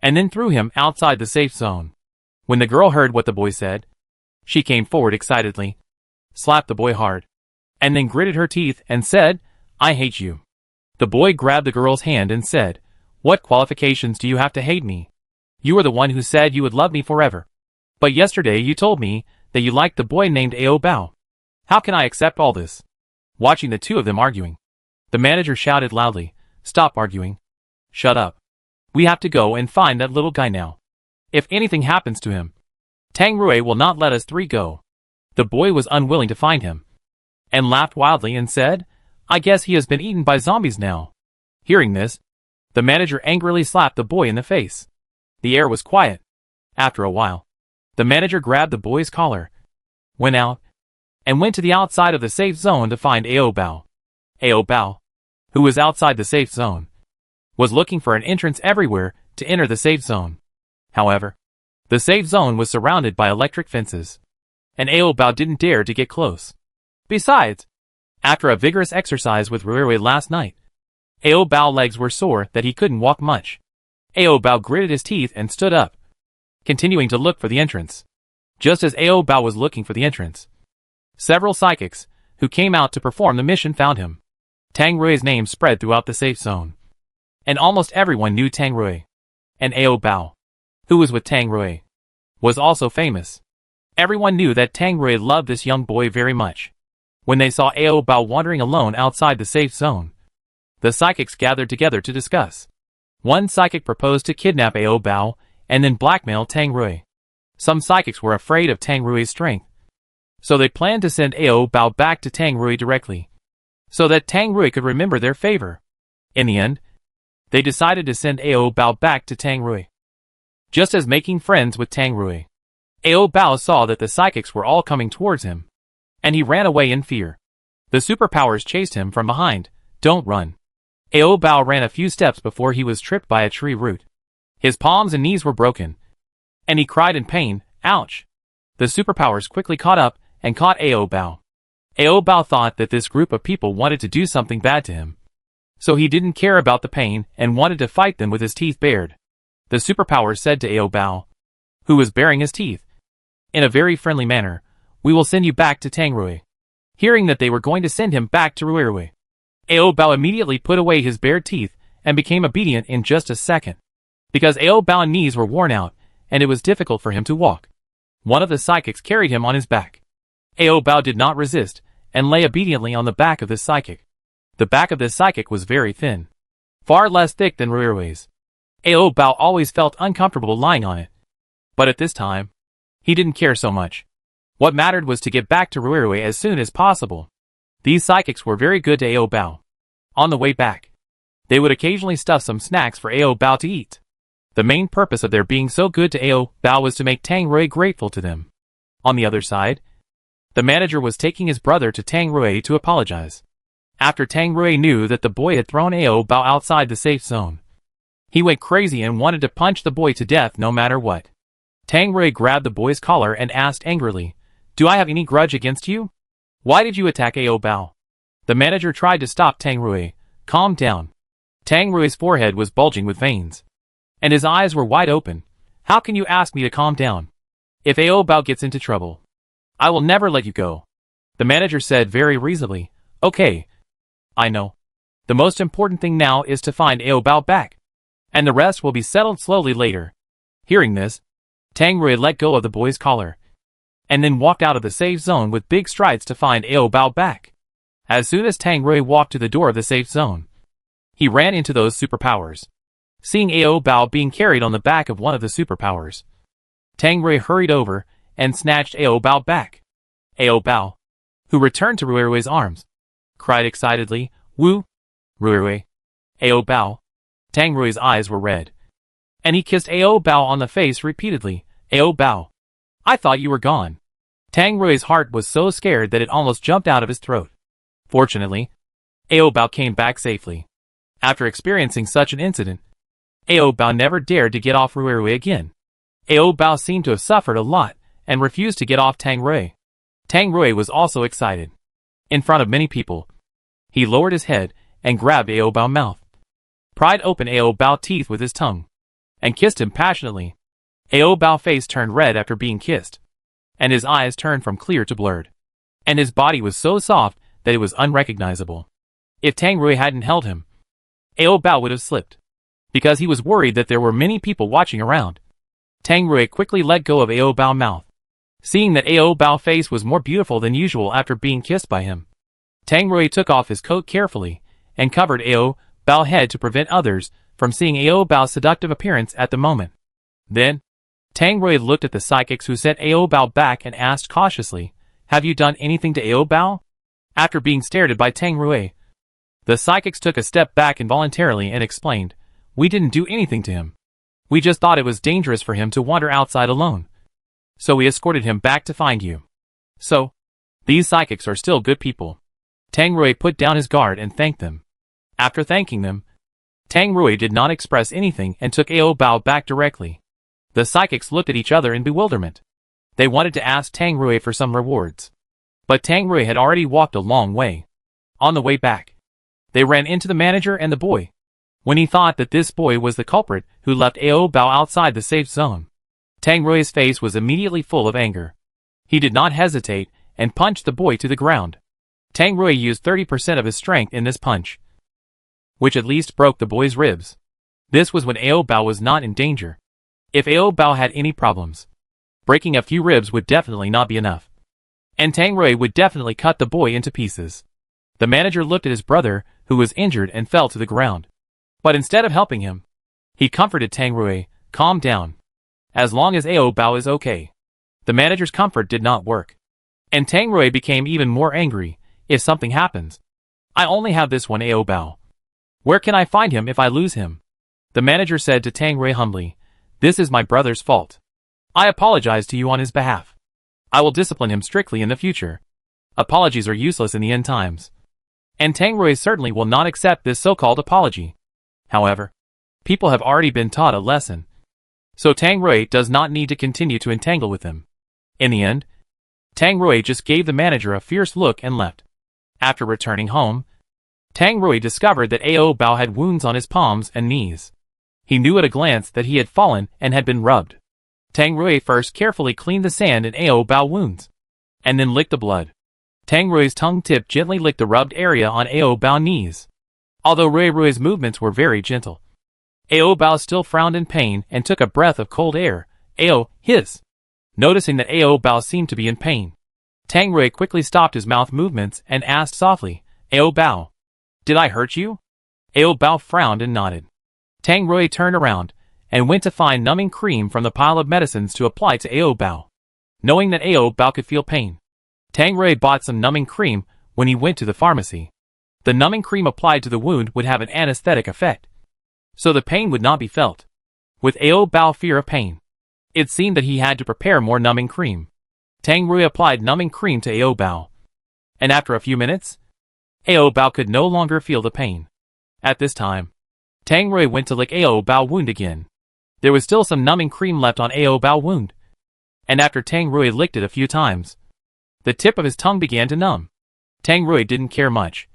and then threw him outside the safe zone." When the girl heard what the boy said, she came forward excitedly, slapped the boy hard, and then gritted her teeth and said, "I hate you." The boy grabbed the girl's hand and said, "What qualifications do you have to hate me? You were the one who said you would love me forever. But yesterday you told me that you liked the boy named Ao Bao. How can I accept all this?" Watching the two of them arguing, the manager shouted loudly, "Stop arguing. Shut up. We have to go and find that little guy now. If anything happens to him, Tang Rui will not let us three go." The boy was unwilling to find him, and laughed wildly and said, "I guess he has been eaten by zombies now." Hearing this, the manager angrily slapped the boy in the face. The air was quiet. After a while, the manager grabbed the boy's collar, went out, and went to the outside of the safe zone to find Ao Bao. Ao Bao, who was outside the safe zone, was looking for an entrance everywhere to enter the safe zone. However, the safe zone was surrounded by electric fences, and Ao Bao didn't dare to get close. Besides, after a vigorous exercise with Ruirui last night, Ao Bao's legs were sore that he couldn't walk much. Ao Bao gritted his teeth and stood up, continuing to look for the entrance. Just as Ao Bao was looking for the entrance, several psychics, who came out to perform the mission, found him. Tang Rui's name spread throughout the safe zone, and almost everyone knew Tang Rui. And Ao Bao, who was with Tang Rui, was also famous. Everyone knew that Tang Rui loved this young boy very much. When they saw Ao Bao wandering alone outside the safe zone, the psychics gathered together to discuss. One psychic proposed to kidnap Ao Bao and then blackmail Tang Rui. Some psychics were afraid of Tang Rui's strength, so they planned to send Ao Bao back to Tang Rui directly, so that Tang Rui could remember their favor. In the end, they decided to send Ao Bao back to Tang Rui. Just as making friends with Tang Rui, Ao Bao saw that the psychics were all coming towards him, and he ran away in fear. The superpowers chased him from behind. Don't run. Ao Bao ran a few steps before he was tripped by a tree root. His palms and knees were broken, and he cried in pain, ouch. The superpowers quickly caught up and caught Ao Bao. Ao Bao thought that this group of people wanted to do something bad to him, so he didn't care about the pain and wanted to fight them with his teeth bared. The superpowers said to Ao Bao, who was baring his teeth, in a very friendly manner, we will send you back to Tang Rui. Hearing that they were going to send him back to Rui, Ao Bao immediately put away his bared teeth and became obedient in just a second. Because Ao Bao's knees were worn out, and it was difficult for him to walk, one of the psychics carried him on his back. Ao Bao did not resist, and lay obediently on the back of this psychic. The back of this psychic was very thin, far less thick than Rui's. Ao Bao always felt uncomfortable lying on it, but at this time, he didn't care so much. What mattered was to get back to Rui as soon as possible. These psychics were very good to Ao Bao. On the way back, they would occasionally stuff some snacks for Ao Bao to eat. The main purpose of their being so good to Ao Bao was to make Tang Rui grateful to them. On the other side, the manager was taking his brother to Tang Rui to apologize. After Tang Rui knew that the boy had thrown Ao Bao outside the safe zone, he went crazy and wanted to punch the boy to death no matter what. Tang Rui grabbed the boy's collar and asked angrily, "Do I have any grudge against you? Why did you attack Ao Bao?" The manager tried to stop Tang Rui. Calm down. Tang Rui's forehead was bulging with veins, and his eyes were wide open. How can you ask me to calm down? If Ao Bao gets into trouble, I will never let you go. The manager said very reasonably, okay, I know. The most important thing now is to find Ao Bao back, and the rest will be settled slowly later. Hearing this, Tang Rui let go of the boy's collar, and then walked out of the safe zone with big strides to find Ao Bao back. As soon as Tang Rui walked to the door of the safe zone, he ran into those superpowers. Seeing Ao Bao being carried on the back of one of the superpowers, Tang Rui hurried over and snatched Ao Bao back. Ao Bao, who returned to Rui's arms, cried excitedly, "Woo! Rui!" Ao Bao. Tang Rui's eyes were red, and he kissed Ao Bao on the face repeatedly. Ao Bao, I thought you were gone. Tang Rui's heart was so scared that it almost jumped out of his throat. Fortunately, Ao Bao came back safely. After experiencing such an incident, Ao Bao never dared to get off Rui again. Ao Bao seemed to have suffered a lot and refused to get off Tang Rui. Tang Rui was also excited. In front of many people, he lowered his head and grabbed Ao Bao's mouth, pried open Ao Bao's teeth with his tongue, and kissed him passionately. Ao Bao's face turned red after being kissed, and his eyes turned from clear to blurred, and his body was so soft that it was unrecognizable. If Tang Rui hadn't held him, Ao Bao would have slipped, because he was worried that there were many people watching around. Tang Rui quickly let go of Ao Bao's mouth, seeing that Ao Bao's face was more beautiful than usual after being kissed by him. Tang Rui took off his coat carefully and covered Ao Bao's head to prevent others from seeing Ao Bao's seductive appearance at the moment. Then, Tang Rui looked at the psychics who sent Ao Bao back and asked cautiously, "Have you done anything to Ao Bao?" After being stared at by Tang Rui, the psychics took a step back involuntarily and explained, "We didn't do anything to him. We just thought it was dangerous for him to wander outside alone, so we escorted him back to find you." So, these psychics are still good people. Tang Rui put down his guard and thanked them. After thanking them, Tang Rui did not express anything and took Ao Bao back directly. The psychics looked at each other in bewilderment. They wanted to ask Tang Rui for some rewards, but Tang Rui had already walked a long way. On the way back, they ran into the manager and the boy. When he thought that this boy was the culprit who left Ao Bao outside the safe zone, Tang Rui's face was immediately full of anger. He did not hesitate and punched the boy to the ground. Tang Rui used 30% of his strength in this punch, which at least broke the boy's ribs. This was when Ao Bao was not in danger. If Ao Bao had any problems, breaking a few ribs would definitely not be enough, and Tang Rui would definitely cut the boy into pieces. The manager looked at his brother, who was injured and fell to the ground. But instead of helping him, He comforted Tang Rui, calm down. As long as Ao Bao is okay. The manager's comfort did not work. And Tang Rui became even more angry. If something happens, I only have this one Ao Bao. Where can I find him if I lose him? The manager said to Tang Rui humbly, this is my brother's fault. I apologize to you on his behalf. I will discipline him strictly in the future. Apologies are useless in the end times. And Tang Rui certainly will not accept this so-called apology. However, people have already been taught a lesson. So Tang Rui does not need to continue to entangle with him. In the end, Tang Rui just gave the manager a fierce look and left. After returning home, Tang Rui discovered that Ao Bao had wounds on his palms and knees. He knew at a glance that he had fallen and had been rubbed. Tang Rui first carefully cleaned the sand in Ao Bao wounds, and then licked the blood. Tang Rui's tongue tip gently licked the rubbed area on Ao Bao knees. Although Rui's movements were very gentle, Ao Bao still frowned in pain and took a breath of cold air. Ao, hiss. Noticing that Ao Bao seemed to be in pain, Tang Rui quickly stopped his mouth movements and asked softly, Ao Bao, did I hurt you? Ao Bao frowned and nodded. Tang Rui turned around and went to find numbing cream from the pile of medicines to apply to Ao Bao. Knowing that Ao Bao could feel pain, Tang Rui bought some numbing cream when he went to the pharmacy. The numbing cream applied to the wound would have an anesthetic effect, so the pain would not be felt. With Ao Bao fear of pain, it seemed that he had to prepare more numbing cream. Tang Rui applied numbing cream to Ao Bao, and after a few minutes, Ao Bao could no longer feel the pain. At this time, Tang Rui went to lick Ao Bao wound again. There was still some numbing cream left on Ao Bao wound, and after Tang Rui licked it a few times, the tip of his tongue began to numb. Tang Rui didn't care much.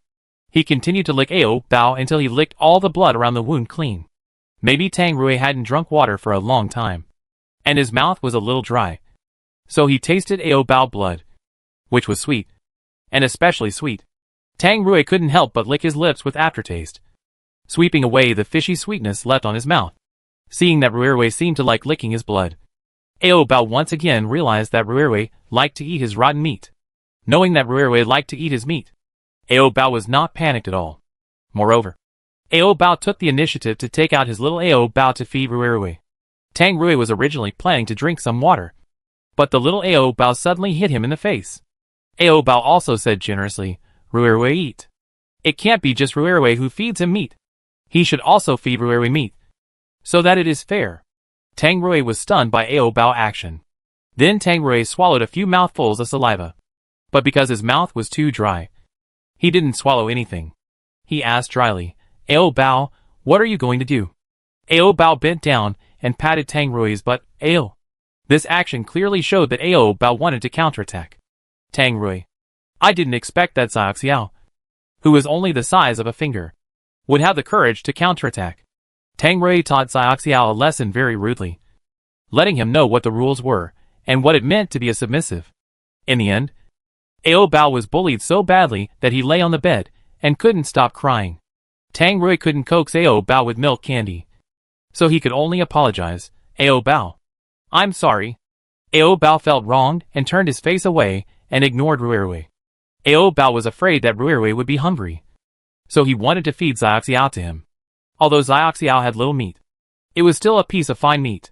He continued to lick Ao Bao until he licked all the blood around the wound clean. Maybe Tang Rui hadn't drunk water for a long time, and his mouth was a little dry. So he tasted Ao Bao blood, which was sweet, and especially sweet. Tang Rui couldn't help but lick his lips with aftertaste, sweeping away the fishy sweetness left on his mouth. Seeing that Rui seemed to like licking his blood, Ao Bao once again realized that Rui liked to eat his rotten meat. Knowing that Rui liked to eat his meat, Ao Bao was not panicked at all. Moreover, Ao Bao took the initiative to take out his little Ao Bao to feed Rui. Tang Rui was originally planning to drink some water, but the little Ao Bao suddenly hit him in the face. Ao Bao also said generously, Rui eat. It can't be just Rui who feeds him meat. He should also feed Rui meat, so that it is fair. Tang Rui was stunned by Ao Bao action. Then Tang Rui swallowed a few mouthfuls of saliva, but because his mouth was too dry, he didn't swallow anything. He asked dryly, Ao Bao, what are you going to do? Ao Bao bent down and patted Tang Rui's butt. Ao. This action clearly showed that Ao Bao wanted to counterattack. Tang Rui. I didn't expect that Xiao, who was only the size of a finger, would have the courage to counterattack. Tang Rui taught Xiao a lesson very rudely, letting him know what the rules were and what it meant to be a submissive. In the end, Ao Bao was bullied so badly that he lay on the bed and couldn't stop crying. Tang Rui couldn't coax Ao Bao with milk candy, so he could only apologize. Ao Bao, I'm sorry. Ao Bao felt wronged and turned his face away and ignored Rui. Ao Bao was afraid that Rui would be hungry, so he wanted to feed Xiao to him. Although Xiao had little meat, it was still a piece of fine meat.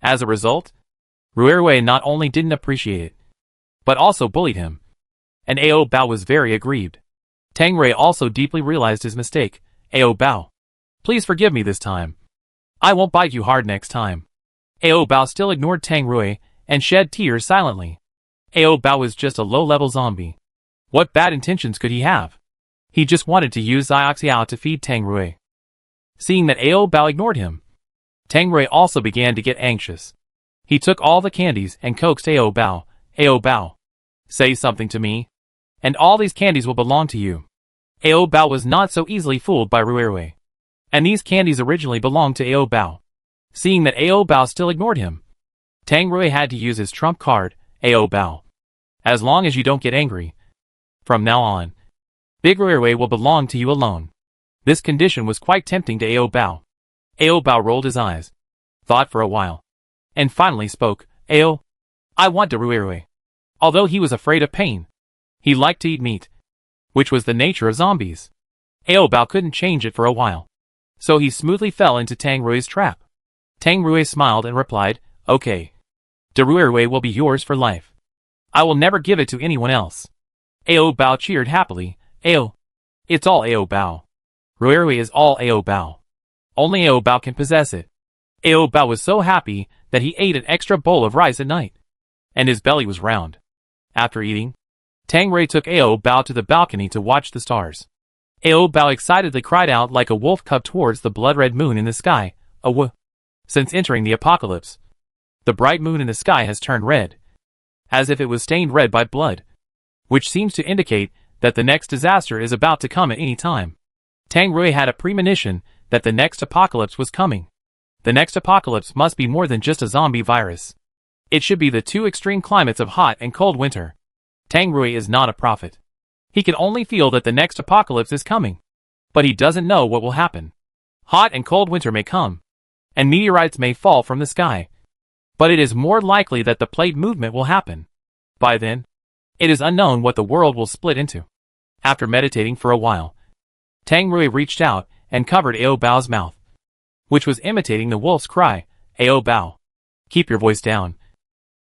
As a result, Rui not only didn't appreciate it, but also bullied him, and Ao Bao was very aggrieved. Tang Rui also deeply realized his mistake. Ao Bao, please forgive me this time. I won't bite you hard next time. Ao Bao still ignored Tang Rui and shed tears silently. Ao Bao was just a low-level zombie. What bad intentions could he have? He just wanted to use Xiao to feed Tang Rui. Seeing that Ao Bao ignored him, Tang Rui also began to get anxious. He took all the candies and coaxed Ao Bao. Ao Bao, say something to me, and all these candies will belong to you. Ao Bao was not so easily fooled by Rui, and these candies originally belonged to Ao Bao. Seeing that Ao Bao still ignored him, Tang Rui had to use his trump card. Ao Bao, as long as you don't get angry, from now on, Big Rui will belong to you alone. This condition was quite tempting to Ao Bao. Ao Bao rolled his eyes, thought for a while, and finally spoke. Ao, I want to Rui. Although he was afraid of pain, he liked to eat meat, which was the nature of zombies. Ao Bao couldn't change it for a while, so he smoothly fell into Tang Rui's trap. Tang Rui smiled and replied, "Okay. De Ruirui will be yours for life. I will never give it to anyone else." Ao Bao cheered happily. Ao. It's all Ao Bao. Ruirui is all Ao Bao. Only Ao Bao can possess it. Ao Bao was so happy that he ate an extra bowl of rice at night. And his belly was round. After eating, Tang Rui took Ao Bao to the balcony to watch the stars. Ao Bao excitedly cried out like a wolf cub towards the blood-red moon in the sky. Since entering the apocalypse, the bright moon in the sky has turned red, as if it was stained red by blood, which seems to indicate that the next disaster is about to come at any time. Tang Rui had a premonition that the next apocalypse was coming. The next apocalypse must be more than just a zombie virus. It should be the two extreme climates of hot and cold winter. Tang Rui is not a prophet. He can only feel that the next apocalypse is coming. But he doesn't know what will happen. Hot and cold winter may come, and meteorites may fall from the sky. But it is more likely that the plate movement will happen. By then, it is unknown what the world will split into. After meditating for a while, Tang Rui reached out and covered Ao Bao's mouth, which was imitating the wolf's cry. Ao Bao, keep your voice down,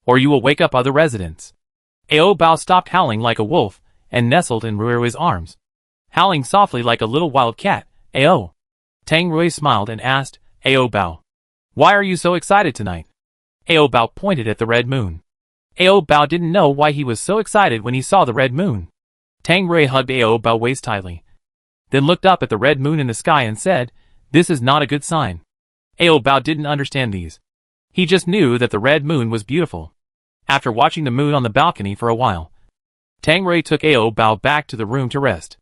or you will wake up other residents. Ao Bao stopped howling like a wolf and nestled in Ruirui's arms, howling softly like a little wild cat. Ao. Tang Rui smiled and asked, Ao Bao, why are you so excited tonight? Ao Bao pointed at the red moon. Ao Bao didn't know why he was so excited when he saw the red moon. Tang Rui hugged Ao Bao waist tightly, then looked up at the red moon in the sky and said, "This is not a good sign." Ao Bao didn't understand these. He just knew that the red moon was beautiful. After watching the moon on the balcony for a while, Tang Rui took Ao Bao back to the room to rest.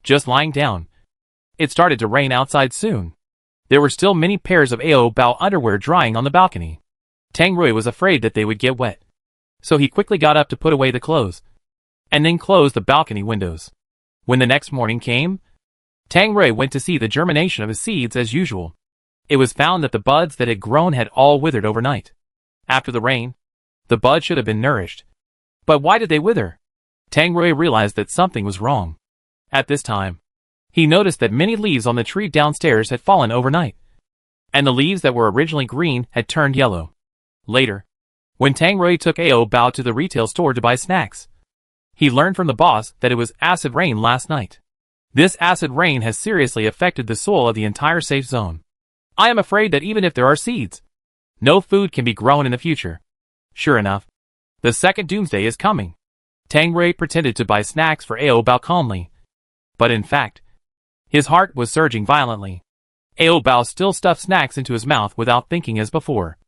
Just lying down. It started to rain outside soon. There were still many pairs of Ao Bao underwear drying on the balcony. Tang Rui was afraid that they would get wet, so he quickly got up to put away the clothes, and then closed the balcony windows. When the next morning came, Tang Rui went to see the germination of his seeds as usual. It was found that the buds that had grown had all withered overnight. After the rain, the buds should have been nourished. But why did they wither? Tang Rui realized that something was wrong. At this time, he noticed that many leaves on the tree downstairs had fallen overnight, and the leaves that were originally green had turned yellow. Later, when Tang Rui took Ao Bao to the retail store to buy snacks, he learned from the boss that it was acid rain last night. This acid rain has seriously affected the soil of the entire safe zone. I am afraid that even if there are seeds, no food can be grown in the future. Sure enough, the second doomsday is coming. Tang Rui pretended to buy snacks for Ao Bao calmly, but in fact, his heart was surging violently. Ao Bao still stuffed snacks into his mouth without thinking as before,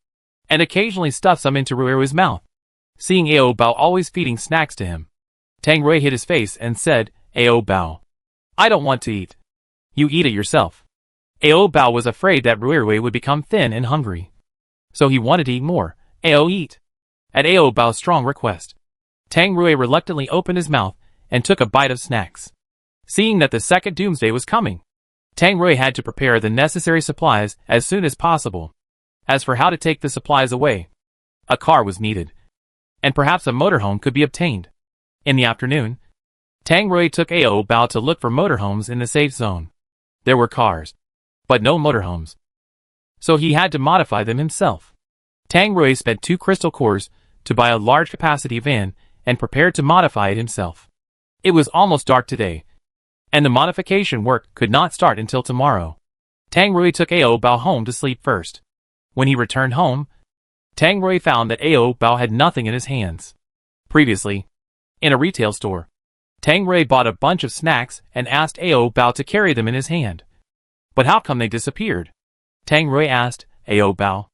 and occasionally stuffed some into Ruirui's mouth. Seeing Ao Bao always feeding snacks to him, Tang Rui hid his face and said, Ao Bao, I don't want to eat. You eat it yourself. Ao Bao was afraid that Ruirui would become thin and hungry, so he wanted to eat more. Ao eat. At Ao Bao's strong request, Tang Rui reluctantly opened his mouth and took a bite of snacks. Seeing that the second doomsday was coming, Tang Rui had to prepare the necessary supplies as soon as possible. As for how to take the supplies away, a car was needed, and perhaps a motorhome could be obtained. In the afternoon, Tang Rui took Ao Bao to look for motorhomes in the safe zone. There were cars, but no motorhomes, so he had to modify them himself. Tang Rui spent 2 crystal cores to buy a large capacity van and prepared to modify it himself. It was almost dark today, and the modification work could not start until tomorrow. Tang Rui took Ao Bao home to sleep first. When he returned home, Tang Rui found that Ao Bao had nothing in his hands. Previously, in a retail store, Tang Rui bought a bunch of snacks and asked Ao Bao to carry them in his hand. But how come they disappeared? Tang Rui asked, Ao Bao,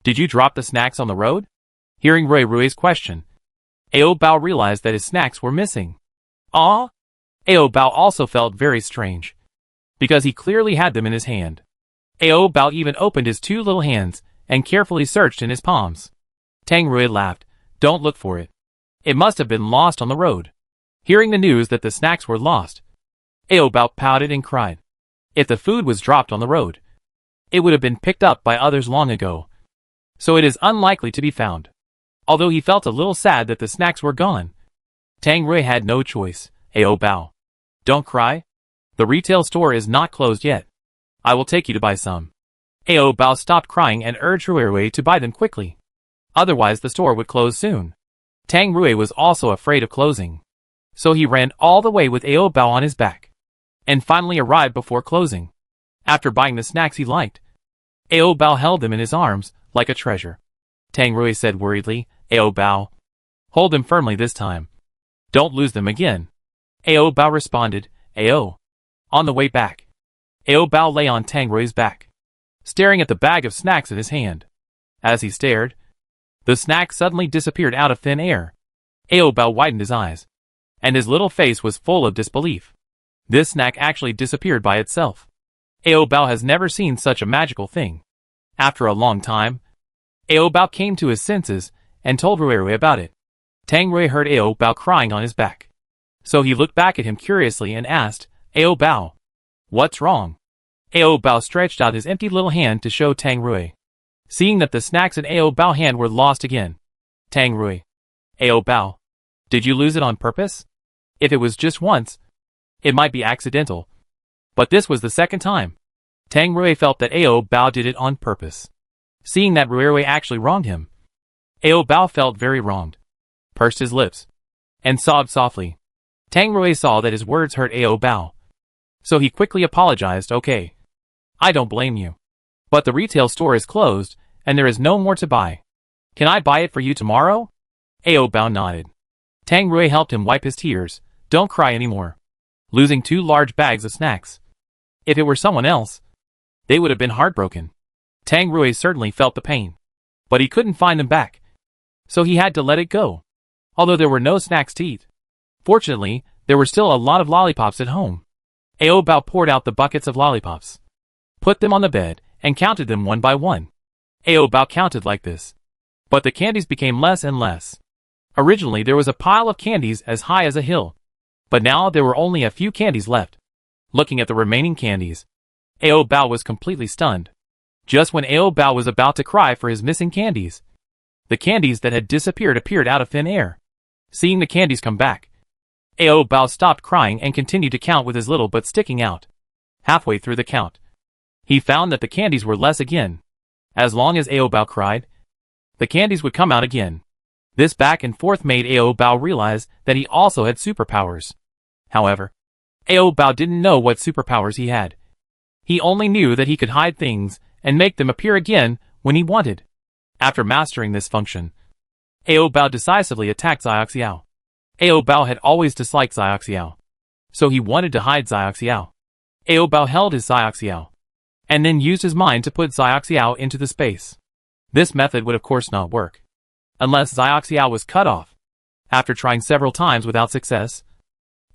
did you drop the snacks on the road? Hearing Ruirui's question, Ao Bao realized that his snacks were missing. Ah? Ao Bao also felt very strange, because he clearly had them in his hand. Ao Bao even opened his 2 little hands and carefully searched in his palms. Tang Rui laughed, don't look for it. It must have been lost on the road. Hearing the news that the snacks were lost, Ao Bao pouted and cried. If the food was dropped on the road, it would have been picked up by others long ago, so it is unlikely to be found. Although he felt a little sad that the snacks were gone, Tang Rui had no choice. Ao Bao, don't cry. The retail store is not closed yet. I will take you to buy some. Ao Bao stopped crying and urged Rui to buy them quickly. Otherwise the store would close soon. Tang Rui was also afraid of closing. So he ran all the way with Ao Bao on his back. And finally arrived before closing. After buying the snacks he liked, Ao Bao held them in his arms, like a treasure. Tang Rui said worriedly, Ao Bao, hold them firmly this time. Don't lose them again. Ao Bao responded, Ao. On the way back, Ao Bao lay on Tang Rui's back, staring at the bag of snacks in his hand. As he stared, the snack suddenly disappeared out of thin air. Ao Bao widened his eyes, and his little face was full of disbelief. This snack actually disappeared by itself. Ao Bao has never seen such a magical thing. After a long time, Ao Bao came to his senses and told Rui about it. Tang Rui heard Ao Bao crying on his back. So he looked back at him curiously and asked, Ao Bao, what's wrong? Ao Bao stretched out his empty little hand to show Tang Rui. Seeing that the snacks in Ao Bao's hand were lost again. Tang Rui. Ao Bao, did you lose it on purpose? If it was just once, it might be accidental. But this was the second time. Tang Rui felt that Ao Bao did it on purpose. Seeing that Rui actually wronged him, Ao Bao felt very wronged, pursed his lips, and sobbed softly. Tang Rui saw that his words hurt Ao Bao. So he quickly apologized, okay. I don't blame you. But the retail store is closed, and there is no more to buy. Can I buy it for you tomorrow? Ao Bao nodded. Tang Rui helped him wipe his tears. Don't cry anymore. Losing 2 large bags of snacks. If it were someone else, they would have been heartbroken. Tang Rui certainly felt the pain. But he couldn't find them back. So he had to let it go. Although there were no snacks to eat. Fortunately, there were still a lot of lollipops at home. Ao Bao poured out the buckets of lollipops, put them on the bed, and counted them one by one. Ao Bao counted like this. But the candies became less and less. Originally there was a pile of candies as high as a hill. But now there were only a few candies left. Looking at the remaining candies, Ao Bao was completely stunned. Just when Ao Bao was about to cry for his missing candies, the candies that had disappeared appeared out of thin air. Seeing the candies come back, Ao Bao stopped crying and continued to count with his little butt sticking out. Halfway through the count, he found that the candies were less again. As long as Ao Bao cried, the candies would come out again. This back and forth made Ao Bao realize that he also had superpowers. However, Ao Bao didn't know what superpowers he had. He only knew that he could hide things and make them appear again when he wanted. After mastering this function, Ao Bao decisively attacked Xiaoxiao. Ao Bao had always disliked Xiaoxiao, so he wanted to hide Xiaoxiao. Ao Bao held his Xiaoxiao, and then used his mind to put Xiaoxiao into the space. This method would of course not work, unless Xiaoxiao was cut off. After trying several times without success,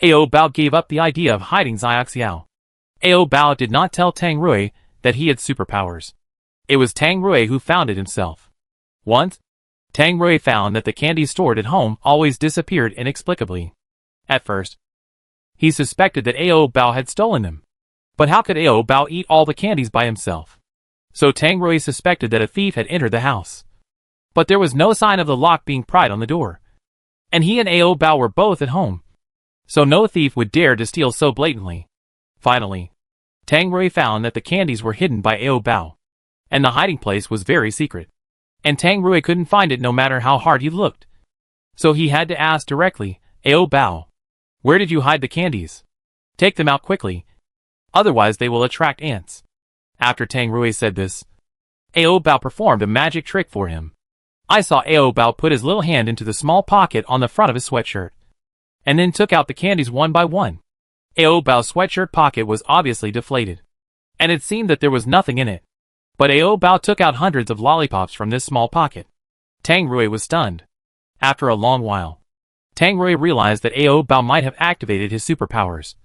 Ao Bao gave up the idea of hiding Xiaoxiao. Ao Bao did not tell Tang Rui that he had superpowers. It was Tang Rui who found it himself. Once, Tang Rui found that the candies stored at home always disappeared inexplicably. At first, he suspected that Ao Bao had stolen them. But how could Ao Bao eat all the candies by himself? So Tang Rui suspected that a thief had entered the house. But there was no sign of the lock being pried on the door. And he and Ao Bao were both at home. So no thief would dare to steal so blatantly. Finally, Tang Rui found that the candies were hidden by Ao Bao. And the hiding place was very secret. And Tang Rui couldn't find it no matter how hard he looked. So he had to ask directly, Ao Bao, where did you hide the candies? Take them out quickly. Otherwise they will attract ants. After Tang Rui said this, Ao Bao performed a magic trick for him. I saw Ao Bao put his little hand into the small pocket on the front of his sweatshirt, and then took out the candies one by one. Ao Bao's sweatshirt pocket was obviously deflated, and it seemed that there was nothing in it. But Ao Bao took out hundreds of lollipops from this small pocket. Tang Rui was stunned. After a long while, Tang Rui realized that Ao Bao might have activated his superpowers.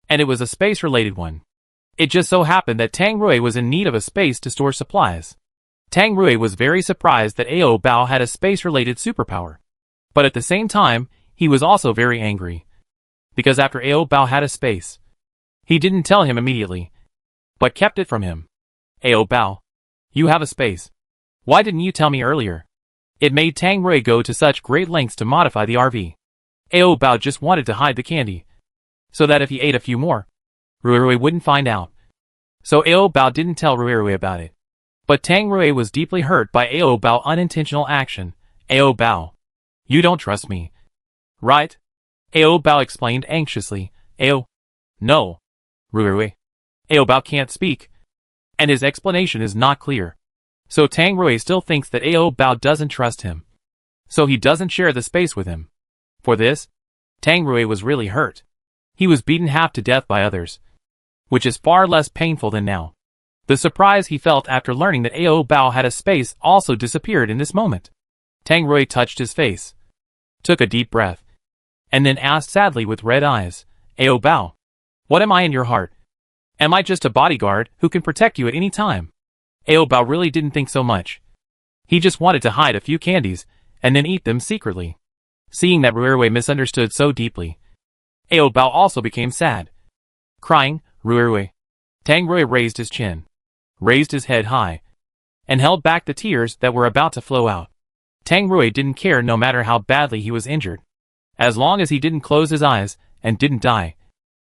And it was a space-related one. It just so happened that Tang Rui was in need of a space to store supplies. Tang Rui was very surprised that Ao Bao had a space-related superpower. But at the same time, he was also very angry. Because after Ao Bao had a space, he didn't tell him immediately, but kept it from him. Ao Bao, you have a space. Why didn't you tell me earlier? It made Tang Rui go to such great lengths to modify the RV. Ao Bao just wanted to hide the candy, so that if he ate a few more, Rui wouldn't find out. So Ao Bao didn't tell Ruirui about it. But Tang Rui was deeply hurt by Ao Bao's unintentional action. Ao Bao. You don't trust me. Right? Ao Bao explained anxiously. Ao. No. Ruirui. Ao Bao can't speak. And his explanation is not clear. So Tang Rui still thinks that Ao Bao doesn't trust him. So he doesn't share the space with him. For this, Tang Rui was really hurt. He was beaten half to death by others. Which is far less painful than now. The surprise he felt after learning that Ao Bao had a space also disappeared in this moment. Tang Rui touched his face, took a deep breath, and then asked sadly with red eyes, Ao Bao, what am I in your heart? Am I just a bodyguard who can protect you at any time? Ao Bao really didn't think so much. He just wanted to hide a few candies and then eat them secretly. Seeing that Ruirui misunderstood so deeply, Ao Bao also became sad. Crying, Ruirui. Tang Rui raised his chin, raised his head high, and held back the tears that were about to flow out. Tang Rui didn't care no matter how badly he was injured. As long as he didn't close his eyes and didn't die,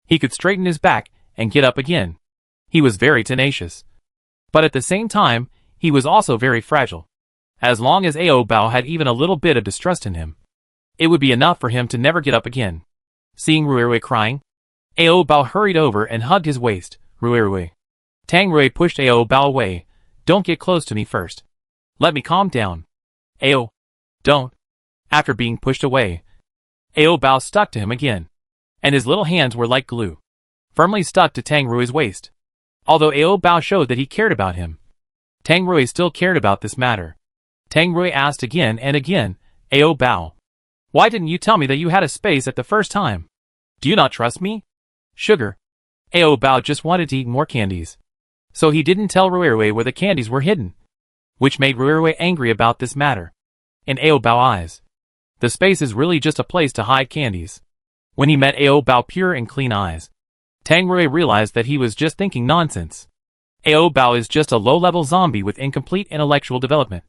he could straighten his back and get up again. He was very tenacious. But at the same time, he was also very fragile. As long as Ao Bao had even a little bit of distrust in him, it would be enough for him to never get up again. Seeing Ruirui crying, Ao Bao hurried over and hugged his waist. Ruirui. Tang Rui pushed Ao Bao away. Don't get close to me first. Let me calm down. Ao. Don't. After being pushed away, Ao Bao stuck to him again. And his little hands were like glue, firmly stuck to Tang Rui's waist. Although Ao Bao showed that he cared about him, Tang Rui still cared about this matter. Tang Rui asked again and again, Ao Bao. Why didn't you tell me that you had a space at the first time? Do you not trust me? Sugar. Ao Bao just wanted to eat more candies. So he didn't tell Ruirui where the candies were hidden, which made Ruirui angry about this matter. In Ao Bao's eyes, the space is really just a place to hide candies. When he met Ao Bao's pure and clean eyes, Tang Rui realized that he was just thinking nonsense. Ao Bao is just a low-level zombie with incomplete intellectual development.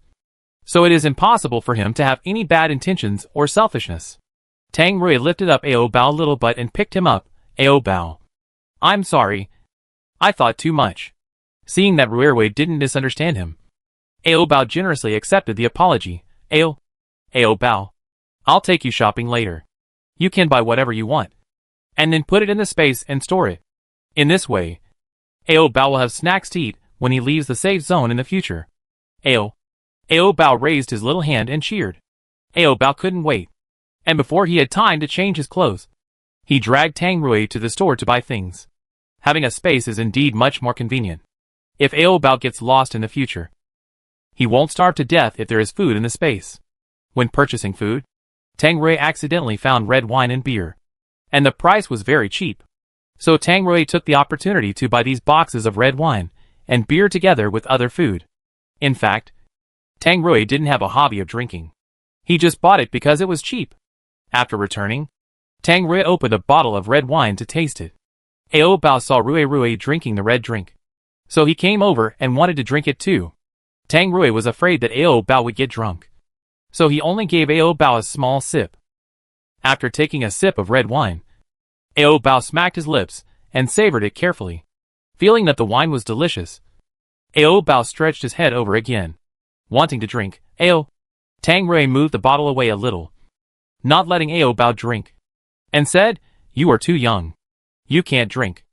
So it is impossible for him to have any bad intentions or selfishness. Tang Rui lifted up Ao Bao's little butt and picked him up. Ao Bao. I'm sorry. I thought too much. Seeing that Ruirui didn't misunderstand him, Ao Bao generously accepted the apology. Ao Bao. I'll take you shopping later. You can buy whatever you want, and then put it in the space and store it. In this way, Ao Bao will have snacks to eat when he leaves the safe zone in the future. Ao Bao raised his little hand and cheered. Ao Bao couldn't wait, and before he had time to change his clothes, he dragged Tang Rui to the store to buy things. Having a space is indeed much more convenient. If Ao Bao gets lost in the future, he won't starve to death if there is food in the space. When purchasing food, Tang Rui accidentally found red wine and beer, and the price was very cheap. So Tang Rui took the opportunity to buy these boxes of red wine and beer together with other food. In fact, Tang Rui didn't have a hobby of drinking. He just bought it because it was cheap. After returning, Tang Rui opened a bottle of red wine to taste it. Ao Bao saw Ruirui drinking the red drink, so he came over and wanted to drink it too. Tang Rui was afraid that Ao Bao would get drunk, so he only gave Ao Bao a small sip. After taking a sip of red wine, Ao Bao smacked his lips and savored it carefully. Feeling that the wine was delicious, Ao Bao stretched his head over again, wanting to drink. Tang Rui moved the bottle away a little, not letting Ao Bao drink, and said, "You are too young. You can't drink."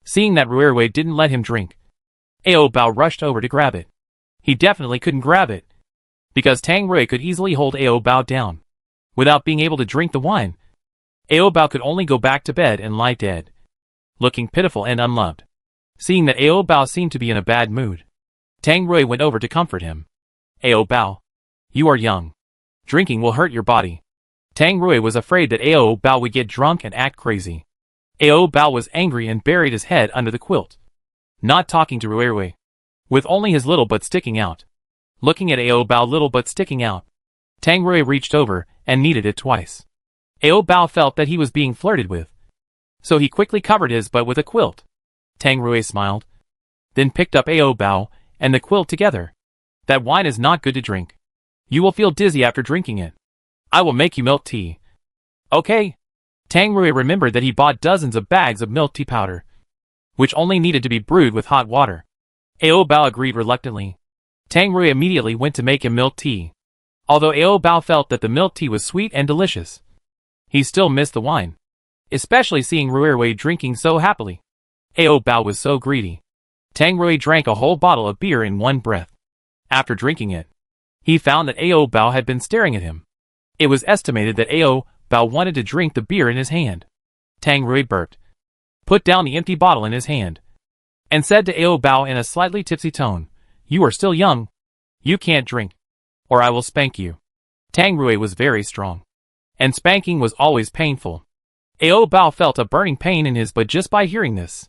Seeing that Ruirui didn't let him drink, Ao Bao rushed over to grab it. He definitely couldn't grab it, because Tang Rui could easily hold Ao Bao down. Without being able to drink the wine, Ao Bao could only go back to bed and lie dead, looking pitiful and unloved. Seeing that Ao Bao seemed to be in a bad mood, Tang Rui went over to comfort him. Ao Bao, you are young. Drinking will hurt your body. Tang Rui was afraid that Ao Bao would get drunk and act crazy. Ao Bao was angry and buried his head under the quilt, not talking to Ruirui, with only his little butt sticking out. Looking at Ao Bao's little butt sticking out, Tang Rui reached over and kneaded it twice. Ao Bao felt that he was being flirted with, so he quickly covered his butt with a quilt. Tang Rui smiled, then picked up Ao Bao and the quilt together. That wine is not good to drink. You will feel dizzy after drinking it. I will make you milk tea. Okay. Tang Rui remembered that he bought dozens of bags of milk tea powder, which only needed to be brewed with hot water. Ao Bao agreed reluctantly. Tang Rui immediately went to make him milk tea. Although Ao Bao felt that the milk tea was sweet and delicious, he still missed the wine, especially seeing Rui drinking so happily. Ao Bao was so greedy. Tang Rui drank a whole bottle of beer in one breath. After drinking it, he found that Ao Bao had been staring at him. It was estimated that Ao Bao wanted to drink the beer in his hand. Tang Rui burped, put down the empty bottle in his hand, and said to Ao Bao in a slightly tipsy tone, "You are still young. You can't drink, or I will spank you." Tang Rui was very strong, and spanking was always painful. Ao Bao felt a burning pain in his butt just by hearing this.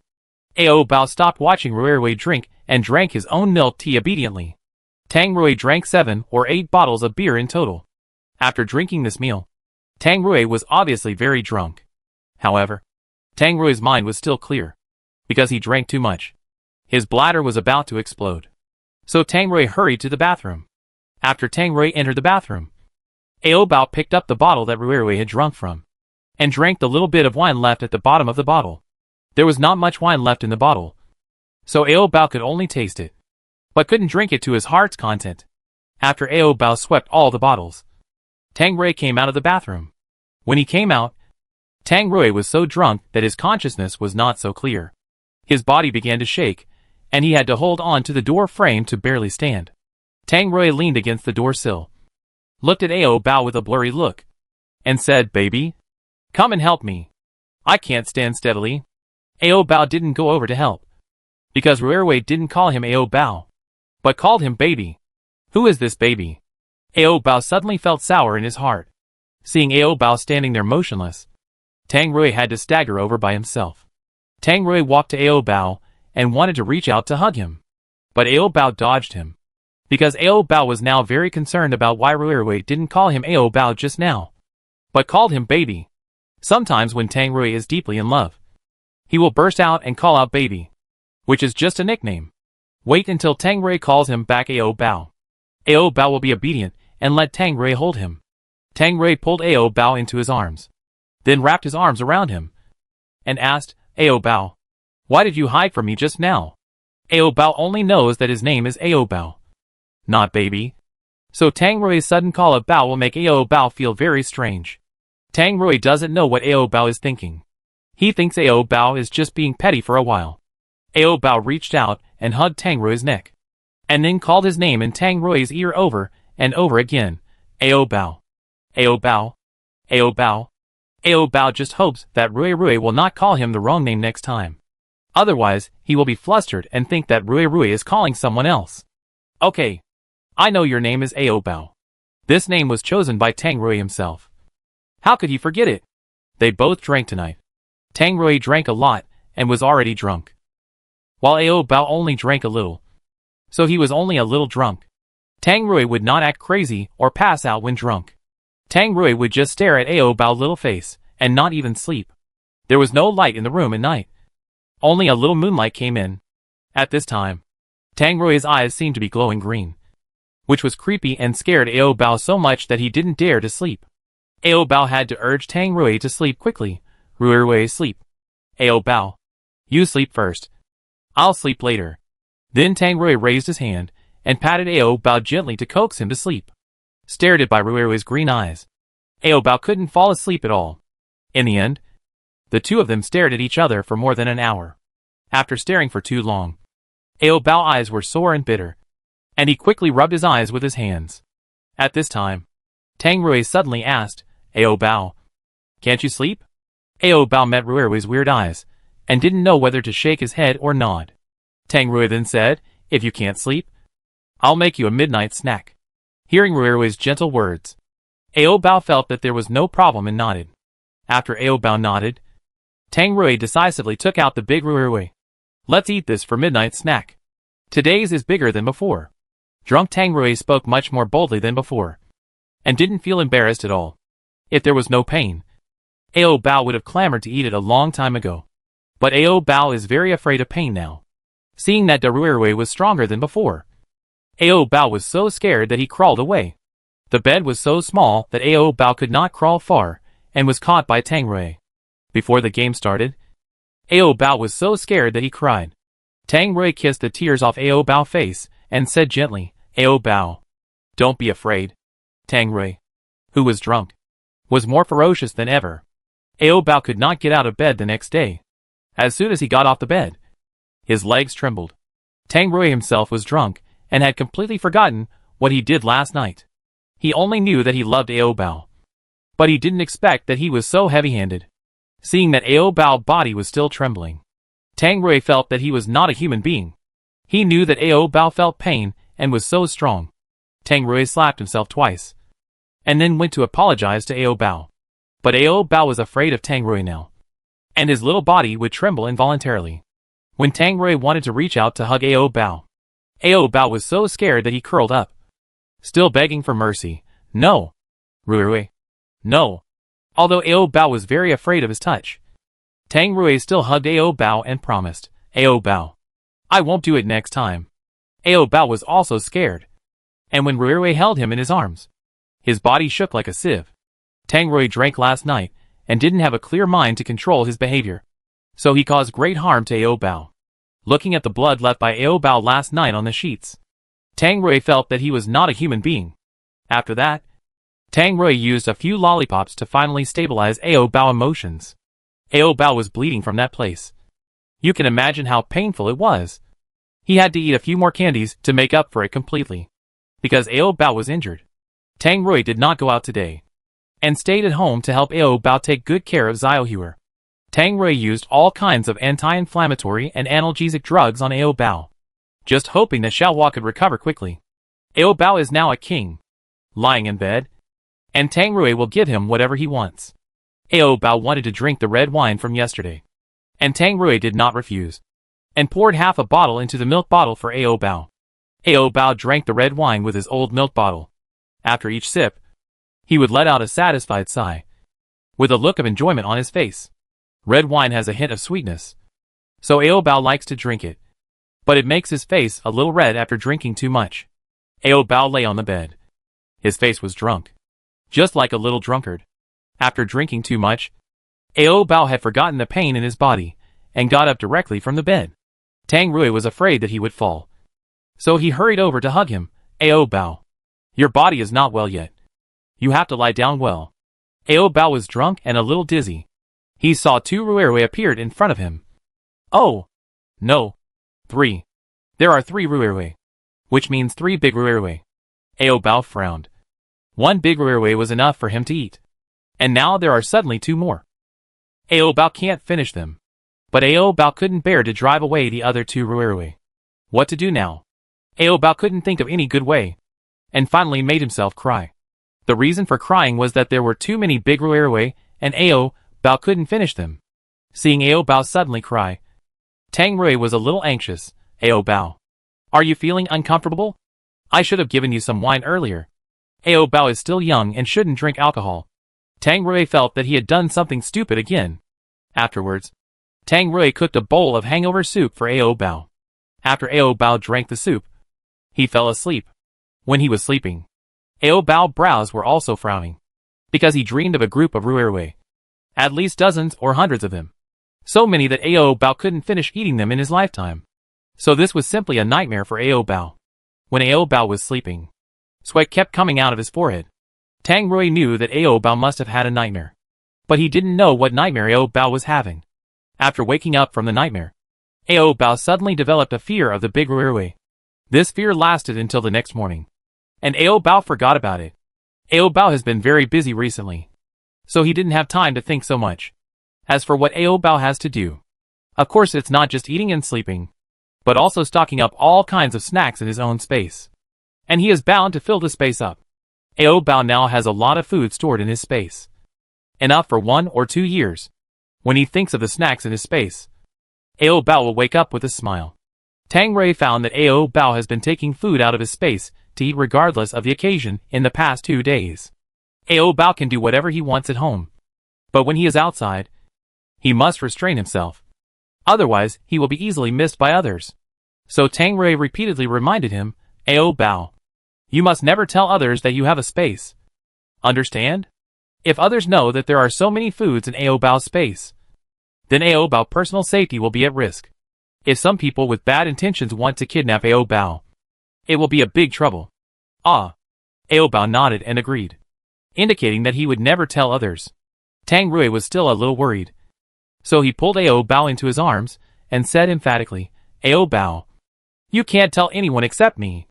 Ao Bao stopped watching Rui drink and drank his own milk tea obediently. Tang Rui drank 7 or 8 bottles of beer in total. After drinking this meal, Tang Rui was obviously very drunk. However, Tang Rui's mind was still clear, because he drank too much. His bladder was about to explode. So Tang Rui hurried to the bathroom. After Tang Rui entered the bathroom, Ao Bao picked up the bottle that Rui had drunk from, and drank the little bit of wine left at the bottom of the bottle. There was not much wine left in the bottle, so Ao Bao could only taste it, but couldn't drink it to his heart's content. After Ao Bao swept all the bottles, Tang Rui came out of the bathroom. When he came out, Tang Rui was so drunk that his consciousness was not so clear. His body began to shake, and he had to hold on to the door frame to barely stand. Tang Rui leaned against the door sill, looked at Ao Bao with a blurry look, and said, "Baby, come and help me. I can't stand steadily." Ao Bao didn't go over to help, because Rui didn't call him Ao Bao, but called him baby. Who is this baby? Ao Bao suddenly felt sour in his heart. Seeing Ao Bao standing there motionless, Tang Rui had to stagger over by himself. Tang Rui walked to Ao Bao and wanted to reach out to hug him, but Ao Bao dodged him, because Ao Bao was now very concerned about why Rui didn't call him Ao Bao just now, but called him baby. Sometimes when Tang Rui is deeply in love, he will burst out and call out baby, which is just a nickname. Wait until Tang Rui calls him back Ao Bao. Ao Bao will be obedient and let Tang Rui hold him. Tang Rui pulled Ao Bao into his arms, then wrapped his arms around him, and asked, "Ao Bao, why did you hide from me just now?" Ao Bao only knows that his name is Ao Bao, not baby. So Tang Rui's sudden call of Bao will make Ao Bao feel very strange. Tang Rui doesn't know what Ao Bao is thinking. He thinks Ao Bao is just being petty for a while. Ao Bao reached out and hugged Tang Rui's neck, and then called his name in Tang Rui's ear over and over again, "Ao Bao, Ao Bao, Ao Bao." Ao Bao just hopes that Rui will not call him the wrong name next time. Otherwise, he will be flustered and think that Rui is calling someone else. "Okay, I know your name is Ao Bao." This name was chosen by Tang Rui himself. How could he forget it? They both drank tonight. Tang Rui drank a lot and was already drunk, while Ao Bao only drank a little, so he was only a little drunk. Tang Rui would not act crazy or pass out when drunk. Tang Rui would just stare at Ao Bao's little face and not even sleep. There was no light in the room at night. Only a little moonlight came in. At this time, Tang Rui's eyes seemed to be glowing green, which was creepy and scared Ao Bao so much that he didn't dare to sleep. Ao Bao had to urge Tang Rui to sleep quickly. "Rui, sleep. Ao Bao, you sleep first. I'll sleep later." Then Tang Rui raised his hand and patted Ao Bao gently to coax him to sleep. Stared at by Rui's green eyes, Ao Bao couldn't fall asleep at all. In the end, the two of them stared at each other for more than an hour. After staring for too long, Ao Bao's eyes were sore and bitter, and he quickly rubbed his eyes with his hands. At this time, Tang Rui suddenly asked, "Ao Bao, can't you sleep?" Ao Bao met Rui's weird eyes, and didn't know whether to shake his head or nod. Tang Rui then said, "If you can't sleep, I'll make you a midnight snack." Hearing Rui's gentle words, Ao Bao felt that there was no problem and nodded. After Ao Bao nodded, Tang Rui decisively took out the big Rui. "Let's eat this for midnight snack. Today's is bigger than before." Drunk Tang Rui spoke much more boldly than before, and didn't feel embarrassed at all. If there was no pain, Ao Bao would have clamored to eat it a long time ago. But Ao Bao is very afraid of pain now, seeing that the Rui was stronger than before. Ao Bao was so scared that he crawled away. The bed was so small that Ao Bao could not crawl far, and was caught by Tang Rui. Before the game started, Ao Bao was so scared that he cried. Tang Rui kissed the tears off Ao Bao's face and said gently, Ao Bao, don't be afraid. Tang Rui, who was drunk, was more ferocious than ever. Ao Bao could not get out of bed the next day. As soon as he got off the bed, his legs trembled. Tang Rui himself was drunk and had completely forgotten what he did last night. He only knew that he loved Ao Bao, but he didn't expect that he was so heavy-handed. Seeing that Ao Bao's body was still trembling, Tang Rui felt that he was not a human being. He knew that Ao Bao felt pain and was so strong. Tang Rui slapped himself twice, and then went to apologize to Ao Bao. But Ao Bao was afraid of Tang Rui now, and his little body would tremble involuntarily when Tang Rui wanted to reach out to hug Ao Bao. Ao Bao was so scared that he curled up, still begging for mercy. No. Rui. No. Although Ao Bao was very afraid of his touch, Tang Rui still hugged Ao Bao and promised, Ao Bao, I won't do it next time. Ao Bao was also scared, and when Rui held him in his arms, his body shook like a sieve. Tang Rui drank last night and didn't have a clear mind to control his behavior, so he caused great harm to Ao Bao. Looking at the blood left by Ao Bao last night on the sheets, Tang Rui felt that he was not a human being. After that, Tang Rui used a few lollipops to finally stabilize Ao Bao's emotions. Ao Bao was bleeding from that place. You can imagine how painful it was. He had to eat a few more candies to make up for it completely. Because Ao Bao was injured, Tang Rui did not go out today, and stayed at home to help Ao Bao take good care of Xiaohua. Tang Rui used all kinds of anti-inflammatory and analgesic drugs on Ao Bao, just hoping that Xiaohua could recover quickly. Ao Bao is now a king, lying in bed, and Tang Rui will give him whatever he wants. Ao Bao wanted to drink the red wine from yesterday, and Tang Rui did not refuse, and poured half a bottle into the milk bottle for Ao Bao. Ao Bao drank the red wine with his old milk bottle. After each sip, he would let out a satisfied sigh, with a look of enjoyment on his face. Red wine has a hint of sweetness, so Ao Bao likes to drink it, but it makes his face a little red after drinking too much. Ao Bao lay on the bed. His face was drunk, just like a little drunkard. After drinking too much, Ao Bao had forgotten the pain in his body, and got up directly from the bed. Tang Rui was afraid that he would fall, so he hurried over to hug him. Ao Bao, your body is not well yet. You have to lie down well. Ao Bao was drunk and a little dizzy. He saw two Rui appeared in front of him. Oh! No. 3. There are 3 Rui, which means 3 big Rui. Ao Bao frowned. 1 big Rui was enough for him to eat, and now there are suddenly 2 more. Ao Bao can't finish them, but Ao Bao couldn't bear to drive away the other 2 Rui. What to do now? Ao Bao couldn't think of any good way, and finally made himself cry. The reason for crying was that there were too many big Rui, and Ao Bao couldn't finish them. Seeing Ao Bao suddenly cry, Tang Rui was a little anxious. Ao Bao, are you feeling uncomfortable? I should have given you some wine earlier. Ao Bao is still young and shouldn't drink alcohol. Tang Rui felt that he had done something stupid again. Afterwards, Tang Rui cooked a bowl of hangover soup for Ao Bao. After Ao Bao drank the soup, he fell asleep. When he was sleeping, Ao Bao's brows were also frowning, because he dreamed of a group of Rui. At least dozens or hundreds of them. So many that Ao Bao couldn't finish eating them in his lifetime. So this was simply a nightmare for Ao Bao. When Ao Bao was sleeping, sweat kept coming out of his forehead. Tang Rui knew that Ao Bao must have had a nightmare, but he didn't know what nightmare Ao Bao was having. After waking up from the nightmare, Ao Bao suddenly developed a fear of the big Rui. This fear lasted until the next morning, and Ao Bao forgot about it. Ao Bao has been very busy recently, so he didn't have time to think so much. As for what Ao Bao has to do, of course it's not just eating and sleeping, but also stocking up all kinds of snacks in his own space. And he is bound to fill the space up. Ao Bao now has a lot of food stored in his space, enough for 1 or 2 years. When he thinks of the snacks in his space, Ao Bao will wake up with a smile. Tang Rui found that Ao Bao has been taking food out of his space to eat regardless of the occasion in the past 2 days. Ao Bao can do whatever he wants at home, but when he is outside, he must restrain himself. Otherwise, he will be easily missed by others. So Tang Rui repeatedly reminded him, Ao Bao, you must never tell others that you have a space. Understand? If others know that there are so many foods in Ao Bao's space, then Ao Bao's personal safety will be at risk. If some people with bad intentions want to kidnap Ao Bao, it will be a big trouble. Ah. Ao Bao nodded and agreed, indicating that he would never tell others. Tang Rui was still a little worried. So he pulled Ao Bao into his arms and said emphatically, Ao Bao, you can't tell anyone except me.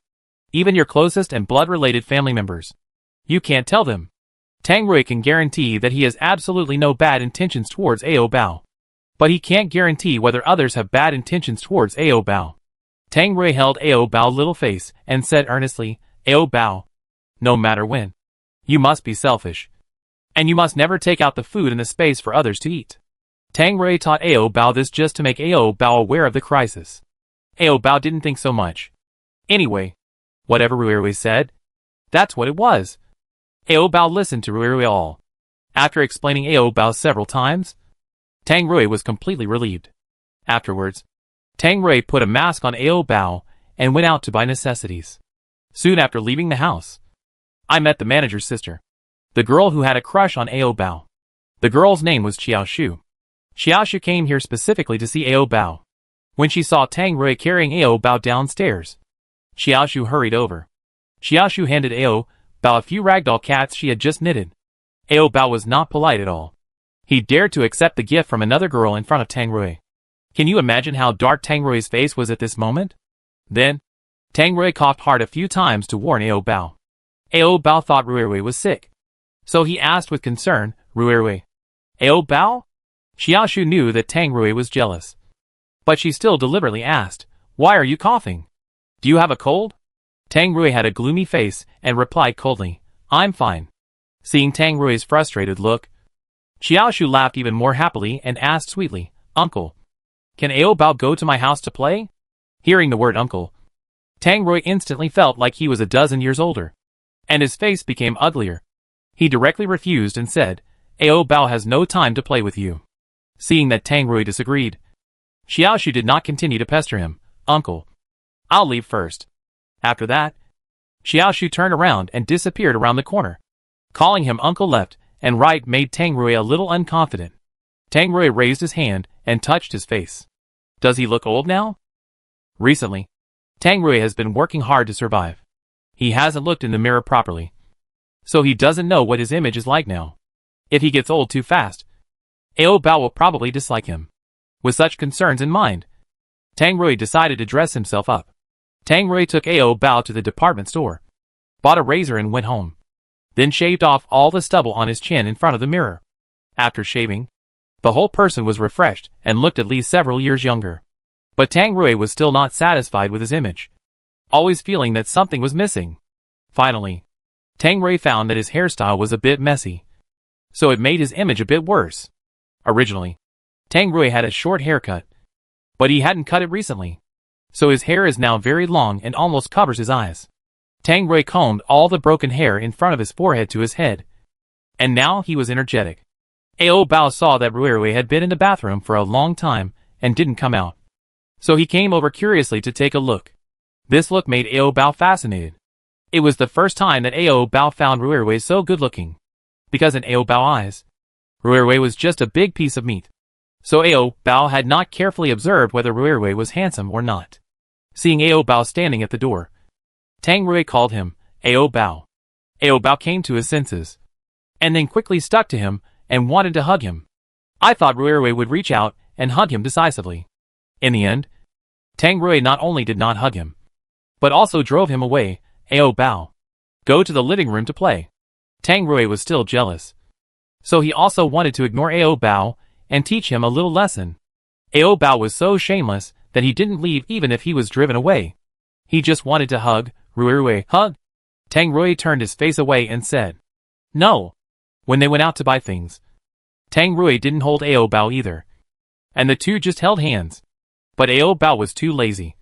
Even your closest and blood-related family members. You can't tell them. Tang Rui can guarantee that he has absolutely no bad intentions towards Ao Bao. But he can't guarantee whether others have bad intentions towards Ao Bao. Tang Rui held Ao Bao's little face and said earnestly, Ao Bao, no matter when, you must be selfish. And you must never take out the food in the space for others to eat. Tang Rui taught Ao Bao this just to make Ao Bao aware of the crisis. Ao Bao didn't think so much. Anyway, whatever Rui said, that's what it was. Ao Bao listened to Rui all. After explaining Ao Bao several times, Tang Rui was completely relieved. Afterwards, Tang Rui put a mask on Ao Bao and went out to buy necessities. Soon after leaving the house, I met the manager's sister, the girl who had a crush on Ao Bao. The girl's name was Xiao Shu. Xiao Shu came here specifically to see Ao Bao. When she saw Tang Rui carrying Ao Bao downstairs, Xiao Shu hurried over. Xiao Shu handed Ao Bao a few ragdoll cats she had just knitted. Ao Bao was not polite at all. He dared to accept the gift from another girl in front of Tang Rui. Can you imagine how dark Tang Rui's face was at this moment? Then, Tang Rui coughed hard a few times to warn Ao Bao. Ao Bao thought Rui was sick. So he asked with concern, Rui, Ao Bao? Xiao Shu knew that Tang Rui was jealous. But she still deliberately asked, why are you coughing? Do you have a cold? Tang Rui had a gloomy face and replied coldly, I'm fine. Seeing Tang Rui's frustrated look, Xiao Shu laughed even more happily and asked sweetly, Uncle, can Ao Bao go to my house to play? Hearing the word uncle, Tang Rui instantly felt like he was a dozen years older. And his face became uglier. He directly refused and said, Ao Bao has no time to play with you. Seeing that Tang Rui disagreed, Xiao Shu did not continue to pester him. Uncle, I'll leave first. After that, Xiao Shu turned around and disappeared around the corner. Calling him uncle left and right made Tang Rui a little unconfident. Tang Rui raised his hand and touched his face. Does he look old now? Recently, Tang Rui has been working hard to survive. He hasn't looked in the mirror properly. So he doesn't know what his image is like now. If he gets old too fast, Ao Bao will probably dislike him. With such concerns in mind, Tang Rui decided to dress himself up. Tang Rui took Ao Bao to the department store, bought a razor and went home. Then shaved off all the stubble on his chin in front of the mirror. After shaving, the whole person was refreshed and looked at least several years younger. But Tang Rui was still not satisfied with his image, always feeling that something was missing. Finally, Tang Rui found that his hairstyle was a bit messy, so it made his image a bit worse. Originally, Tang Rui had a short haircut, but he hadn't cut it recently, so his hair is now very long and almost covers his eyes. Tang Rui combed all the broken hair in front of his forehead to his head, and now he was energetic. Ao Bao saw that Rui had been in the bathroom for a long time and didn't come out, so he came over curiously to take a look. This look made Ao Bao fascinated. It was the first time that Ao Bao found Rui so good-looking, because in Ao Bao's eyes, Rui was just a big piece of meat. So Ao Bao had not carefully observed whether Rui was handsome or not. Seeing Ao Bao standing at the door, Tang Rui called him, Ao Bao. Ao Bao came to his senses, and then quickly stuck to him and wanted to hug him. I thought Rui would reach out and hug him decisively. In the end, Tang Rui not only did not hug him, but also drove him away. Ao Bao, go to the living room to play. Tang Rui was still jealous, so he also wanted to ignore Ao Bao and teach him a little lesson. Ao Bao was so shameless that he didn't leave even if he was driven away. He just wanted to hug Rui. Hug? Tang Rui turned his face away and said, no. When they went out to buy things, Tang Rui didn't hold Ao Bao either, and the two just held hands. But Ao Bao was too lazy,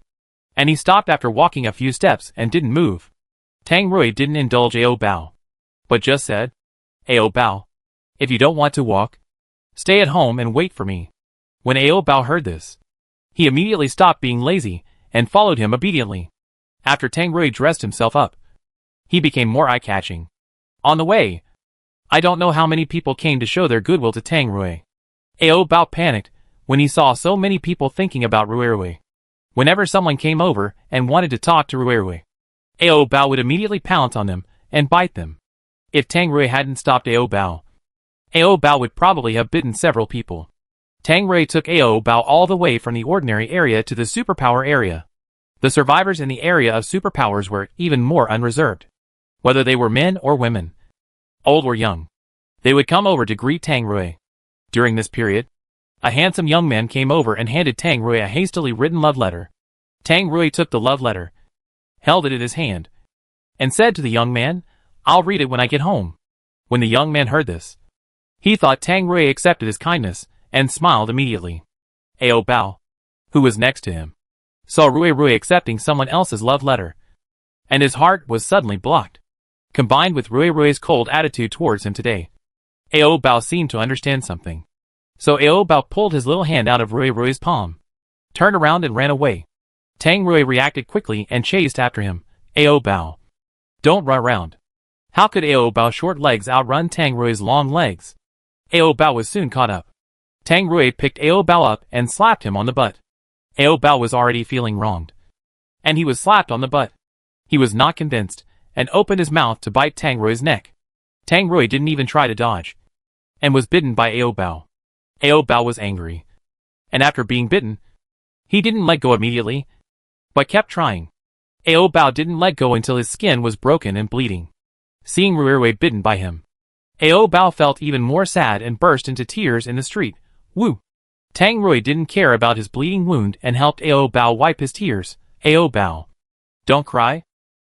and he stopped after walking a few steps and didn't move. Tang Rui didn't indulge Ao Bao, but just said, Ao Bao, if you don't want to walk, stay at home and wait for me. When Ao Bao heard this, he immediately stopped being lazy and followed him obediently. After Tang Rui dressed himself up, he became more eye-catching. On the way, I don't know how many people came to show their goodwill to Tang Rui. Ao Bao panicked, when he saw so many people thinking about Ruirui. Whenever someone came over and wanted to talk to Ruirui, Ao Bao would immediately pounce on them and bite them. If Tang Rui hadn't stopped Ao Bao would probably have bitten several people. Tang Rui took Ao Bao all the way from the ordinary area to the superpower area. The survivors in the area of superpowers were even more unreserved. Whether they were men or women, old or young, they would come over to greet Tang Rui. During this period, a handsome young man came over and handed Tang Rui a hastily written love letter. Tang Rui took the love letter, held it in his hand, and said to the young man, "I'll read it when I get home." When the young man heard this, he thought Tang Rui accepted his kindness and smiled immediately. Ao Bao, who was next to him, saw Ruirui accepting someone else's love letter, and his heart was suddenly blocked. Combined with Ruirui's cold attitude towards him today, Ao Bao seemed to understand something. So Ao Bao pulled his little hand out of Ruirui's palm, turned around and ran away. Tang Rui reacted quickly and chased after him. Ao Bao, don't run around. How could Ao Bao's short legs outrun Tang Rui's long legs? Ao Bao was soon caught up. Tang Rui picked Ao Bao up and slapped him on the butt. Ao Bao was already feeling wronged, and he was slapped on the butt. He was not convinced, and opened his mouth to bite Tang Rui's neck. Tang Rui didn't even try to dodge, and was bitten by Ao Bao. Ao Bao was angry, and after being bitten, he didn't let go immediately, but kept trying. Ao Bao didn't let go until his skin was broken and bleeding. Seeing Ruirui bitten by him, Ao Bao felt even more sad and burst into tears in the street. Woo! Tang Rui didn't care about his bleeding wound and helped Ao Bao wipe his tears. Ao Bao, don't cry.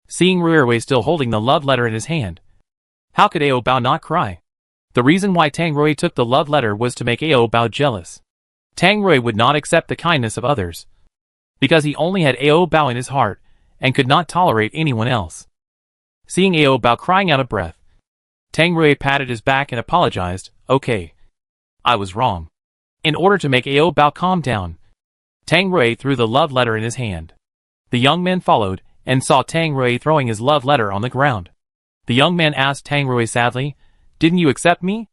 Seeing Ruirui still holding the love letter in his hand, how could Ao Bao not cry? The reason why Tang Rui took the love letter was to make Ao Bao jealous. Tang Rui would not accept the kindness of others, because he only had Ao Bao in his heart and could not tolerate anyone else. Seeing Ao Bao crying out of breath, Tang Rui patted his back and apologized. Okay, I was wrong. In order to make Ao Bao calm down, Tang Rui threw the love letter in his hand. The young man followed and saw Tang Rui throwing his love letter on the ground. The young man asked Tang Rui sadly, "Didn't you accept me?"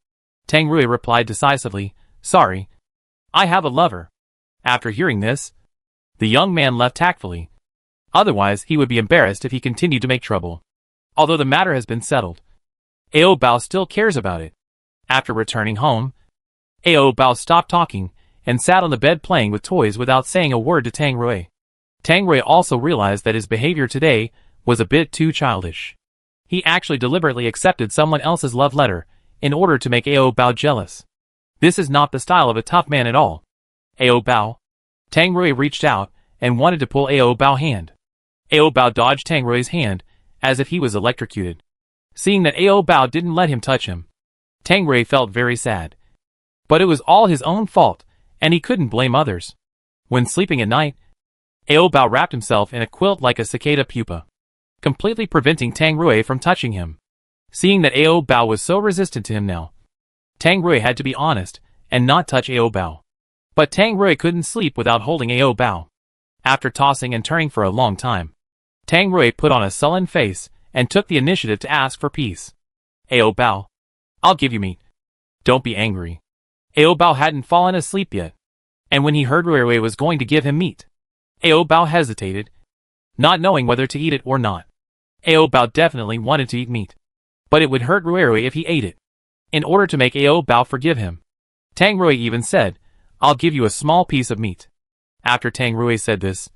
Tang Rui replied decisively, "Sorry, I have a lover." After hearing this, the young man left tactfully. Otherwise, he would be embarrassed if he continued to make trouble. Although the matter has been settled, Ao Bao still cares about it. After returning home, Ao Bao stopped talking and sat on the bed playing with toys without saying a word to Tang Rui. Tang Rui also realized that his behavior today was a bit too childish. He actually deliberately accepted someone else's love letter in order to make Ao Bao jealous. This is not the style of a tough man at all. Ao Bao. Tang Rui reached out and wanted to pull Ao Bao's hand. Ao Bao dodged Tang Rui's hand as if he was electrocuted. Seeing that Ao Bao didn't let him touch him, Tang Rui felt very sad. But it was all his own fault, and he couldn't blame others. When sleeping at night, Ao Bao wrapped himself in a quilt like a cicada pupa, completely preventing Tang Rui from touching him. Seeing that Ao Bao was so resistant to him now, Tang Rui had to be honest and not touch Ao Bao. But Tang Rui couldn't sleep without holding Ao Bao. After tossing and turning for a long time, Tang Rui put on a sullen face and took the initiative to ask for peace. Ao Bao, I'll give you meat. Don't be angry. Ao Bao hadn't fallen asleep yet, and when he heard Ruirui was going to give him meat, Ao Bao hesitated, not knowing whether to eat it or not. Ao Bao definitely wanted to eat meat, but it would hurt Ruirui if he ate it. In order to make Ao Bao forgive him, Tang Rui even said, "I'll give you a small piece of meat." After Tang Rui said this,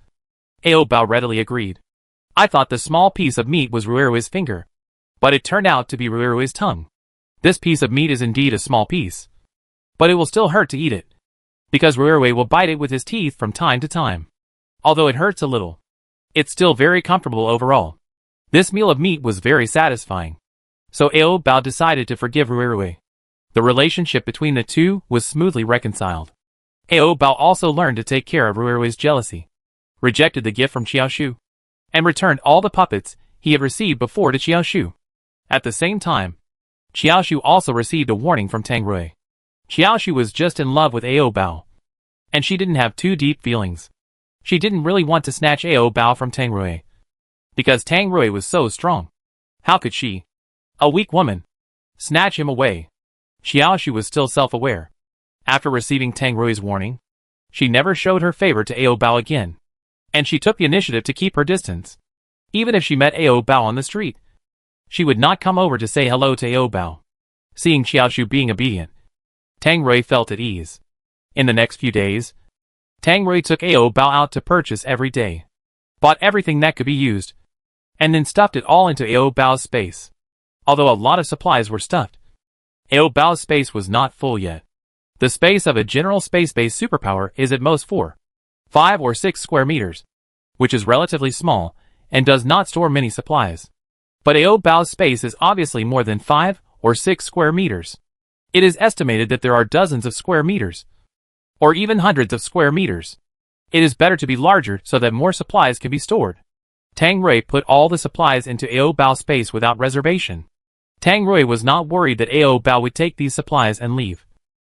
Ao Bao readily agreed. I thought the small piece of meat was Ruirui's finger, but it turned out to be Ruirui's tongue. This piece of meat is indeed a small piece, but it will still hurt to eat it, because Ruirui will bite it with his teeth from time to time. Although it hurts a little, it's still very comfortable overall. This meal of meat was very satisfying, so Ao Bao decided to forgive Ruirui. The relationship between the two was smoothly reconciled. Ao Bao also learned to take care of Ruirui's jealousy, rejected the gift from Xiaoshu, and returned all the puppets he had received before to Xiaoshu. At the same time, Xiaoshu also received a warning from Tang Rui. Xiaoshu was just in love with Ao Bao, and she didn't have too deep feelings. She didn't really want to snatch Ao Bao from Tang Rui, because Tang Rui was so strong. How could she, a weak woman, snatch him away? Xiaoshu was still self-aware. After receiving Tang Rui's warning, She never showed her favor to Ao Bao again. And she took the initiative to keep her distance. Even if she met Ao Bao on the street, she would not come over to say hello to Ao Bao. Seeing Xiaoshu being obedient, Tang Rui felt at ease. In the next few days, Tang Rui took Ao Bao out to purchase every day, bought everything that could be used, and then stuffed it all into Ao Bao's space. Although a lot of supplies were stuffed, Ao Bao's space was not full yet. The space of a general space-based superpower is at most 4, 5 or 6 square meters, which is relatively small and does not store many supplies. But Ao Bao's space is obviously more than 5 or 6 square meters. It is estimated that there are dozens of square meters, or even hundreds of square meters. It is better to be larger so that more supplies can be stored. Tang Rui put all the supplies into Ao Bao's space without reservation. Tang Rui was not worried that Ao Bao would take these supplies and leave,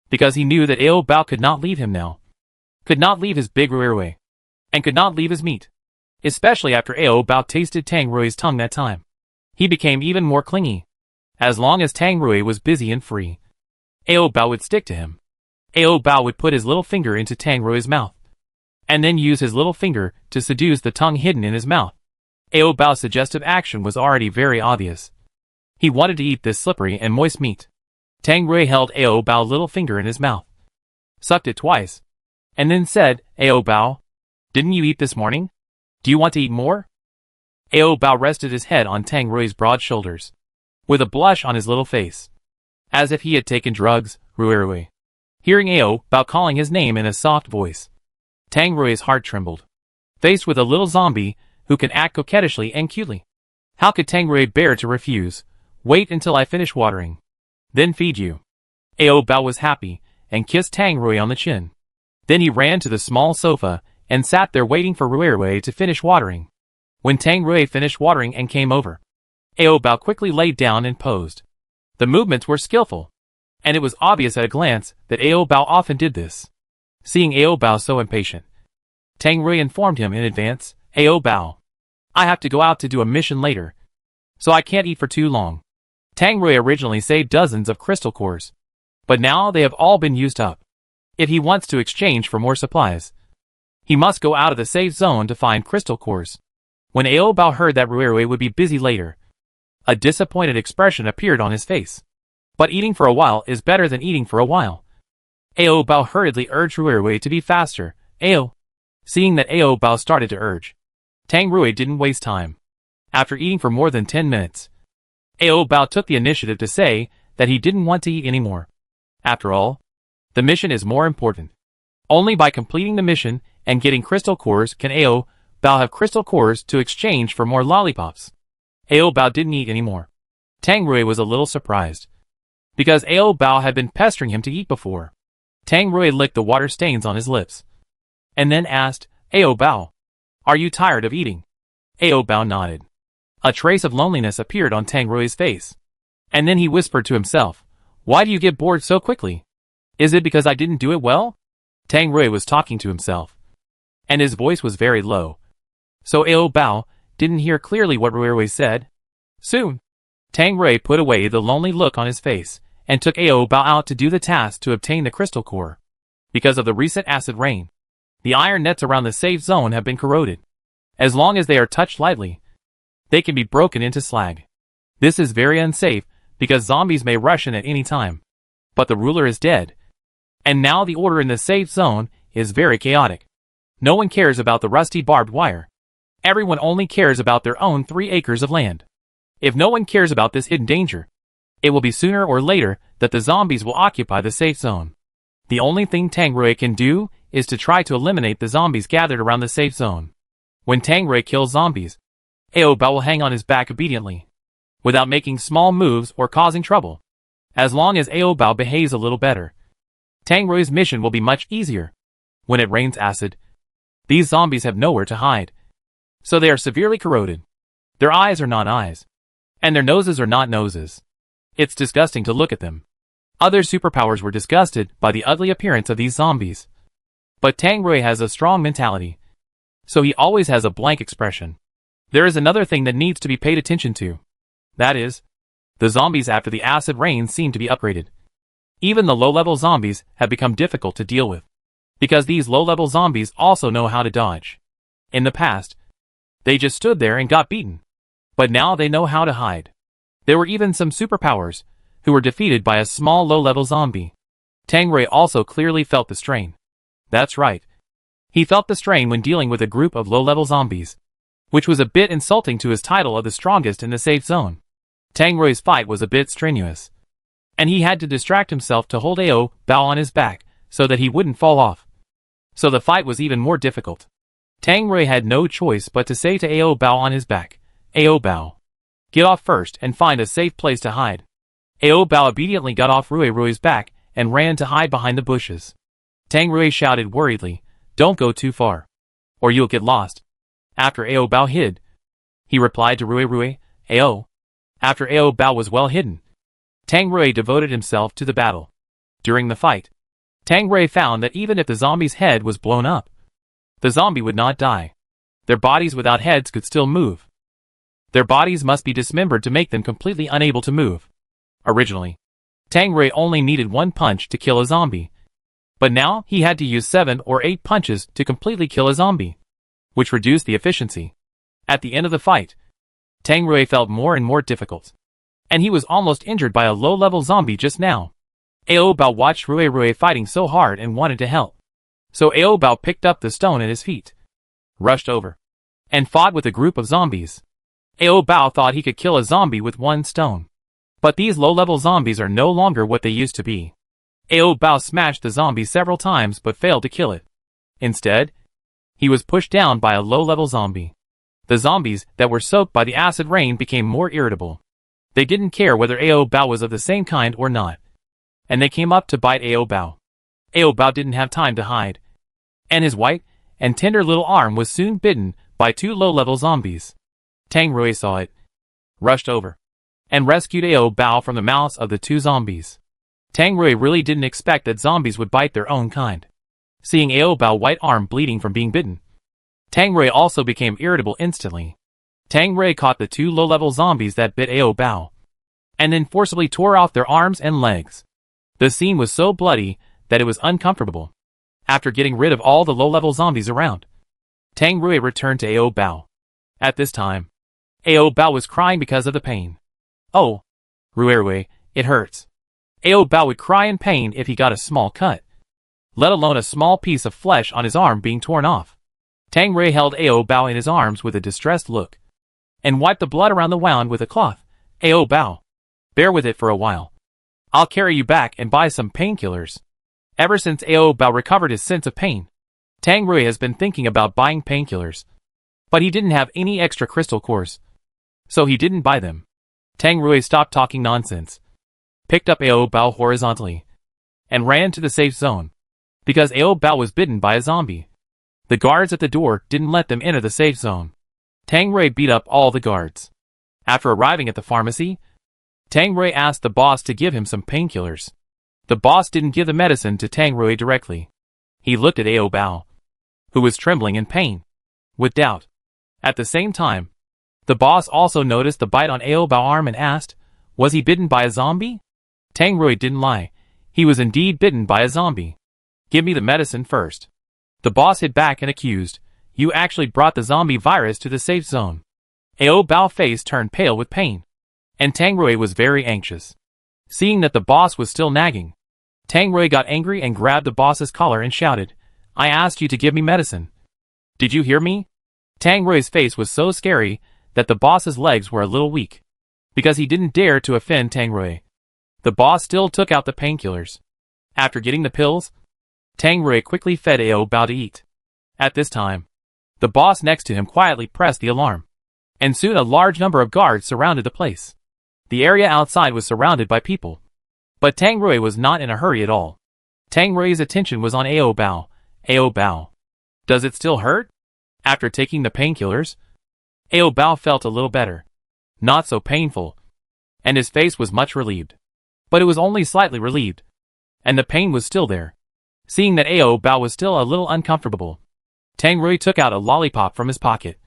because he knew that Ao Bao could not leave him now, could not leave his big Ruirui, and could not leave his meat. Especially after Ao Bao tasted Tang Rui's tongue that time. He became even more clingy. As long as Tang Rui was busy and free, Ao Bao would stick to him. Ao Bao would put his little finger into Tang Rui's mouth, and then use his little finger to seduce the tongue hidden in his mouth. Ao Bao's suggestive action was already very obvious. He wanted to eat this slippery and moist meat. Tang Rui held Ao Bao's little finger in his mouth, sucked it twice, and then said, Ao Bao, didn't you eat this morning? Do you want to eat more? Ao Bao rested his head on Tang Rui's broad shoulders, with a blush on his little face, as if he had taken drugs. Ruirui. Hearing Ao Bao calling his name in a soft voice, Tang Rui's heart trembled. Faced with a little zombie who can act coquettishly and cutely, how could Tang Rui bear to refuse? Wait until I finish watering, then feed you. Ao Bao was happy and kissed Tang Rui on the chin. Then he ran to the small sofa and sat there waiting for Ruirui to finish watering. When Tang Rui finished watering and came over, Ao Bao quickly laid down and posed. The movements were skillful, and it was obvious at a glance that Ao Bao often did this. Seeing Ao Bao so impatient, Tang Rui informed him in advance, Ao Bao, I have to go out to do a mission later, so I can't eat for too long. Tang Rui originally saved dozens of crystal cores, but now they have all been used up. If he wants to exchange for more supplies, he must go out of the safe zone to find crystal cores. When Ao Bao heard that Ruirui would be busy later, a disappointed expression appeared on his face. But eating for a while is better than eating for a while. Ao Bao hurriedly urged Ruirui to be faster. Seeing that Ao Bao started to urge, Tang Rui didn't waste time. After eating for more than 10 minutes, Ao Bao took the initiative to say that he didn't want to eat anymore. After all, the mission is more important. Only by completing the mission and getting crystal cores can Ao Bao have crystal cores to exchange for more lollipops. Ao Bao didn't eat anymore. Tang Rui was a little surprised, because Ao Bao had been pestering him to eat before. Tang Rui licked the water stains on his lips, and then asked, Ao Bao, are you tired of eating? Ao Bao nodded. A trace of loneliness appeared on Tang Rui's face, and then he whispered to himself, why do you get bored so quickly? Is it because I didn't do it well? Tang Rui was talking to himself, and his voice was very low, so Ao Bao didn't hear clearly what Ruirui said. Soon, Tang Rui put away the lonely look on his face and took Ao Bao out to do the task to obtain the crystal core. Because of the recent acid rain, the iron nets around the safe zone have been corroded. As long as they are touched lightly, they can be broken into slag. This is very unsafe because zombies may rush in at any time. But the ruler is dead, and now the order in the safe zone is very chaotic. No one cares about the rusty barbed wire. Everyone only cares about their own 3 acres of land. If no one cares about this hidden danger, it will be sooner or later that the zombies will occupy the safe zone. The only thing Tang Rui can do is to try to eliminate the zombies gathered around the safe zone. When Tang Rui kills zombies, Ao Bao will hang on his back obediently, without making small moves or causing trouble. As long as Ao Bao behaves a little better, Tang Rui's mission will be much easier. When it rains acid, these zombies have nowhere to hide, so they are severely corroded. Their eyes are not eyes, and their noses are not noses. It's disgusting to look at them. Other superpowers were disgusted by the ugly appearance of these zombies. But Tang Rui has a strong mentality, so he always has a blank expression. There is another thing that needs to be paid attention to. That is, the zombies after the acid rain seem to be upgraded. Even the low-level zombies have become difficult to deal with. because these low-level zombies also know how to dodge. In the past, they just stood there and got beaten. But now they know how to hide. There were even some superpowers, who were defeated by a small low-level zombie. Tang Rui also clearly felt the strain. That's right. He felt the strain when dealing with a group of low-level zombies, which was a bit insulting to his title of the strongest in the safe zone. Tang Rui's fight was a bit strenuous, and he had to distract himself to hold Ao Bao on his back so that he wouldn't fall off. So the fight was even more difficult. Tang Rui had no choice but to say to Ao Bao on his back, "Ao Bao, get off first and find a safe place to hide." Ao Bao obediently got off Rui's back and ran to hide behind the bushes. Tang Rui shouted worriedly, "Don't go too far, or you'll get lost." After Ao Bao hid, he replied to Rui, "Ao." After Ao Bao was well hidden, Tang Rui devoted himself to the battle. During the fight, Tang Rui found that even if the zombie's head was blown up, the zombie would not die. Their bodies without heads could still move. Their bodies must be dismembered to make them completely unable to move. Originally, Tang Rui only needed one punch to kill a zombie, but now he had to use 7 or 8 punches to completely kill a zombie, which reduced the efficiency. At the end of the fight, Tang Rui felt more and more difficult, and he was almost injured by a low-level zombie just now. Ao Bao watched Rui fighting so hard and wanted to help. So Ao Bao picked up the stone at his feet, rushed over, and fought with a group of zombies. Ao Bao thought he could kill a zombie with one stone. But these low-level zombies are no longer what they used to be. Ao Bao smashed the zombie several times but failed to kill it. Instead, he was pushed down by a low-level zombie. The zombies that were soaked by the acid rain became more irritable. They didn't care whether Ao Bao was of the same kind or not, and they came up to bite Ao Bao. Ao Bao didn't have time to hide, and his white and tender little arm was soon bitten by 2 low-level zombies. Tang Rui saw it, rushed over, and rescued Ao Bao from the mouths of the 2 zombies. Tang Rui really didn't expect that zombies would bite their own kind. Seeing Ao Bao's white arm bleeding from being bitten, Tang Rui also became irritable instantly. Tang Rui caught the 2 low-level zombies that bit Ao Bao, and then forcibly tore off their arms and legs. The scene was so bloody that it was uncomfortable. After getting rid of all the low-level zombies around, Tang Rui returned to Ao Bao. At this time, Ao Bao was crying because of the pain. "Oh, Rui, it hurts." Ao Bao would cry in pain if he got a small cut, let alone a small piece of flesh on his arm being torn off. Tang Rui held Ao Bao in his arms with a distressed look, and wiped the blood around the wound with a cloth. "Ao Bao, bear with it for a while. I'll carry you back and buy some painkillers." Ever since Ao Bao recovered his sense of pain, Tang Rui has been thinking about buying painkillers, but he didn't have any extra crystal cores, so he didn't buy them. Tang Rui stopped talking nonsense, picked up Ao Bao horizontally, and ran to the safe zone, because Ao Bao was bitten by a zombie. The guards at the door didn't let them enter the safe zone. Tang Rui beat up all the guards. After arriving at the pharmacy, Tang Rui asked the boss to give him some painkillers. The boss didn't give the medicine to Tang Rui directly. He looked at Ao Bao, who was trembling in pain, with doubt. At the same time, the boss also noticed the bite on Ao Bao's arm and asked, was he bitten by a zombie? Tang Rui didn't lie. He was indeed bitten by a zombie. "Give me the medicine first." The boss hit back and accused, "You actually brought the zombie virus to the safe zone." Ao Bao's face turned pale with pain, and Tang Rui was very anxious. Seeing that the boss was still nagging, Tang Rui got angry and grabbed the boss's collar and shouted, "I asked you to give me medicine. Did you hear me?" Tang Rui's face was so scary that the boss's legs were a little weak. Because he didn't dare to offend Tang Rui, the boss still took out the painkillers. After getting the pills, Tang Rui quickly fed Ao Bao to eat. At this time, the boss next to him quietly pressed the alarm, and soon a large number of guards surrounded the place. The area outside was surrounded by people, but Tang Rui was not in a hurry at all. Tang Rui's attention was on Ao Bao. "Ao Bao, does it still hurt?" After taking the painkillers, Ao Bao felt a little better. Not so painful, and his face was much relieved. But it was only slightly relieved, and the pain was still there. Seeing that Ao Bao was still a little uncomfortable, Tang Rui took out a lollipop from his pocket,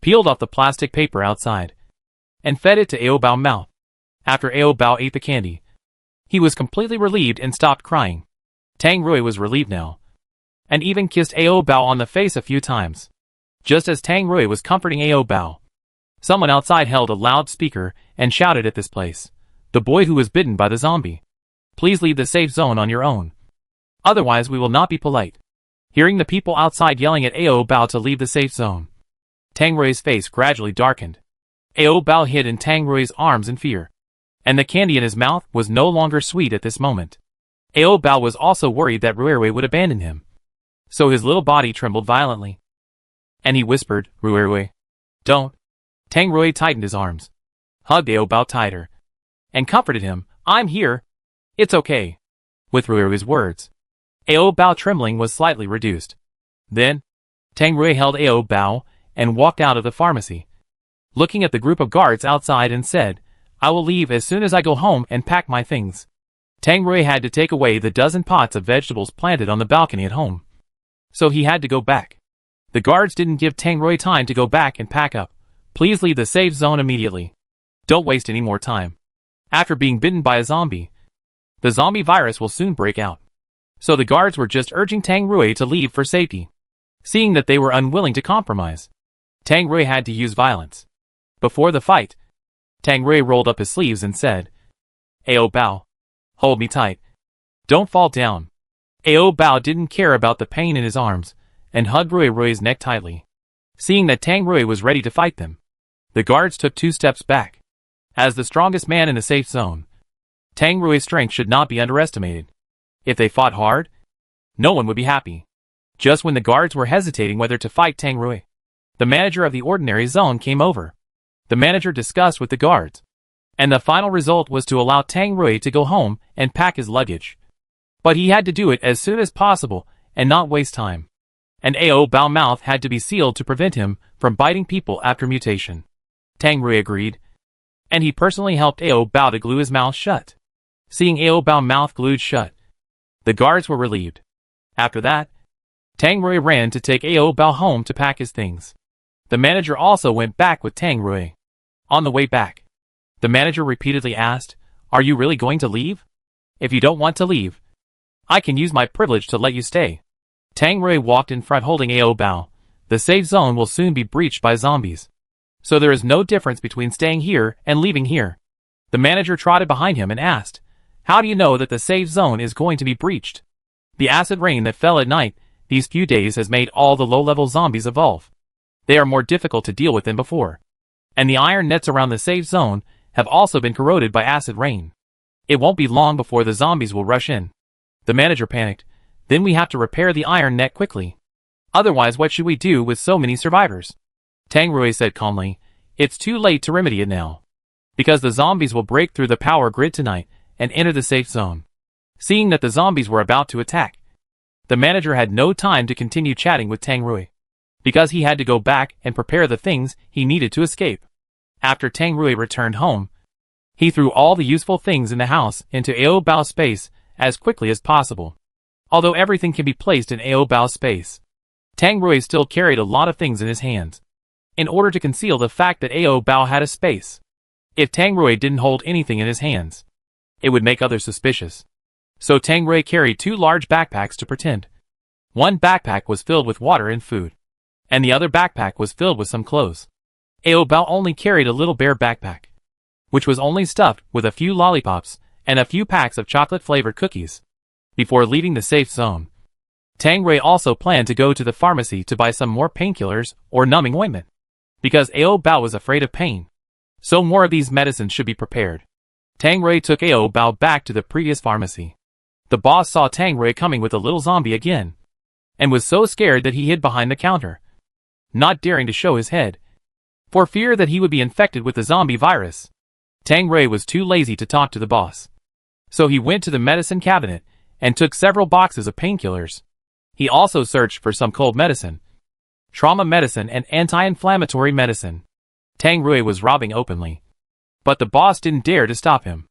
peeled off the plastic paper outside, and fed it to Ao Bao's mouth. After Ao Bao ate the candy, he was completely relieved and stopped crying. Tang Rui was relieved now, and even kissed Ao Bao on the face a few times. Just as Tang Rui was comforting Ao Bao, someone outside held a loudspeaker and shouted at this place, "The boy who was bitten by the zombie. Please leave the safe zone on your own. Otherwise we will not be polite." Hearing the people outside yelling at Ao Bao to leave the safe zone, Tang Rui's face gradually darkened. Ao Bao hid in Tang Rui's arms in fear, and the candy in his mouth was no longer sweet at this moment. Ao Bao was also worried that Rui would abandon him, so his little body trembled violently. And he whispered, "Rui, don't." Tang Rui tightened his arms, hugged Ao Bao tighter, and comforted him. "I'm here. It's okay." With Rui's words, Ao Bao trembling was slightly reduced. Then, Tang Rui held Ao Bao and walked out of the pharmacy, looking at the group of guards outside and said, "I will leave as soon as I go home and pack my things." Tang Rui had to take away the dozen pots of vegetables planted on the balcony at home, so he had to go back. The guards didn't give Tang Rui time to go back and pack up. "Please leave the safe zone immediately. Don't waste any more time. After being bitten by a zombie, the zombie virus will soon break out." So the guards were just urging Tang Rui to leave for safety. Seeing that they were unwilling to compromise, Tang Rui had to use violence. Before the fight, Tang Rui rolled up his sleeves and said, "Ao Bao, hold me tight. Don't fall down." Ao Bao didn't care about the pain in his arms, and hugged Rui's neck tightly. Seeing that Tang Rui was ready to fight them, the guards took 2 steps back. As the strongest man in the safe zone, Tang Rui's strength should not be underestimated. If they fought hard, no one would be happy. Just when the guards were hesitating whether to fight Tang Rui, the manager of the ordinary zone came over. The manager discussed with the guards, and the final result was to allow Tang Rui to go home and pack his luggage. But he had to do it as soon as possible and not waste time. And Ao Bao's mouth had to be sealed to prevent him from biting people after mutation. Tang Rui agreed, and he personally helped Ao Bao to glue his mouth shut. Seeing Ao Bao's mouth glued shut, the guards were relieved. After that, Tang Rui ran to take Ao Bao home to pack his things. The manager also went back with Tang Rui. On the way back, the manager repeatedly asked, "Are you really going to leave? If you don't want to leave, I can use my privilege to let you stay." Tang Rui walked in front holding Ao Bao. The safe zone will soon be breached by zombies, so there is no difference between staying here and leaving here. The manager trotted behind him and asked, "How do you know that the safe zone is going to be breached?" "The acid rain that fell at night these few days has made all the low-level zombies evolve. They are more difficult to deal with than before. And the iron nets around the safe zone have also been corroded by acid rain. It won't be long before the zombies will rush in." The manager panicked. "Then we have to repair the iron net quickly. Otherwise, what should we do with so many survivors?" Tang Rui said calmly, "It's too late to remedy it now, because the zombies will break through the power grid tonight and enter the safe zone." Seeing that the zombies were about to attack, the manager had no time to continue chatting with Tang Rui, because he had to go back and prepare the things he needed to escape. After Tang Rui returned home, he threw all the useful things in the house into Ao Bao's space as quickly as possible. Although everything can be placed in Ao Bao's space, Tang Rui still carried a lot of things in his hands, in order to conceal the fact that Ao Bao had a space. If Tang Rui didn't hold anything in his hands, it would make others suspicious. So Tang Rui carried 2 large backpacks to pretend. One backpack was filled with water and food, and the other backpack was filled with some clothes. Ao Bao only carried a little bare backpack, which was only stuffed with a few lollipops and a few packs of chocolate-flavored cookies. Before leaving the safe zone, Tang Rui also planned to go to the pharmacy to buy some more painkillers or numbing ointment, because Ao Bao was afraid of pain, so more of these medicines should be prepared. Tang Rui took Ao Bao back to the previous pharmacy. The boss saw Tang Rui coming with a little zombie again, and was so scared that he hid behind the counter, not daring to show his head, for fear that he would be infected with the zombie virus. Tang Rui was too lazy to talk to the boss, so he went to the medicine cabinet and took several boxes of painkillers. He also searched for some cold medicine, trauma medicine and anti-inflammatory medicine. Tang Rui was robbing openly, but the boss didn't dare to stop him.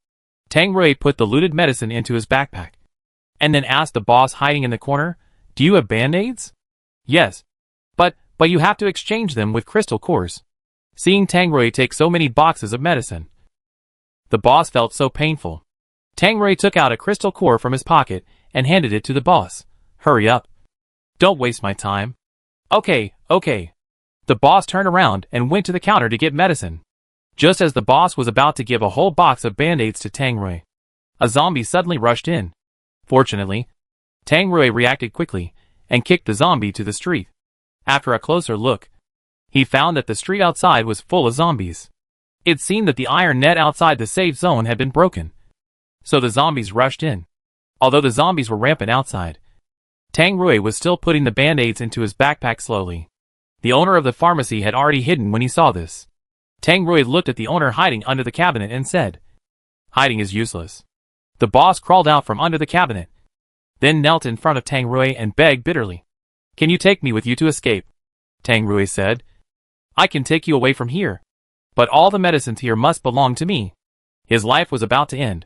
Tang Rui put the looted medicine into his backpack, and then asked the boss hiding in the corner, "Do you have band-aids?" "Yes. But you have to exchange them with crystal cores." Seeing Tang Rui take so many boxes of medicine, the boss felt so painful. Tang Rui took out a crystal core from his pocket and handed it to the boss. "Hurry up." Don't waste my time. Okay, okay. The boss turned around and went to the counter to get medicine. Just as the boss was about to give a whole box of band-aids to Tang Rui, a zombie suddenly rushed in. Fortunately, Tang Rui reacted quickly and kicked the zombie to the street. After a closer look, he found that the street outside was full of zombies. It seemed that the iron net outside the safe zone had been broken. So the zombies rushed in. Although the zombies were rampant outside, Tang Rui was still putting the band-aids into his backpack slowly. The owner of the pharmacy had already hidden when he saw this. Tang Rui looked at the owner hiding under the cabinet and said, "Hiding is useless." The boss crawled out from under the cabinet, then knelt in front of Tang Rui and begged bitterly. "Can you take me with you to escape?" Tang Rui said, "I can take you away from here, but all the medicines here must belong to me." His life was about to end.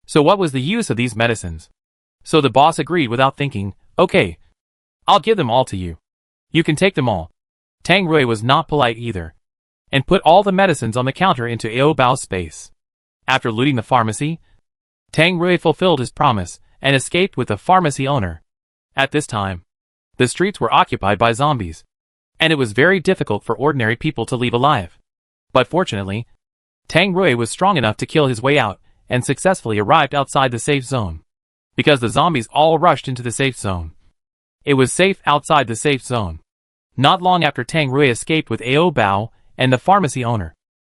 So what was the use of these medicines? So the boss agreed without thinking, "Okay, I'll give them all to you. You can take them all." Tang Rui was not polite either, and put all the medicines on the counter into Ao Bao's space. After looting the pharmacy, Tang Rui fulfilled his promise and escaped with the pharmacy owner. At this time, the streets were occupied by zombies, and it was very difficult for ordinary people to leave alive. But fortunately, Tang Rui was strong enough to kill his way out and successfully arrived outside the safe zone. Because the zombies all rushed into the safe zone, it was safe outside the safe zone. Not long after Tang Rui escaped with Ao Bao and the pharmacy owner,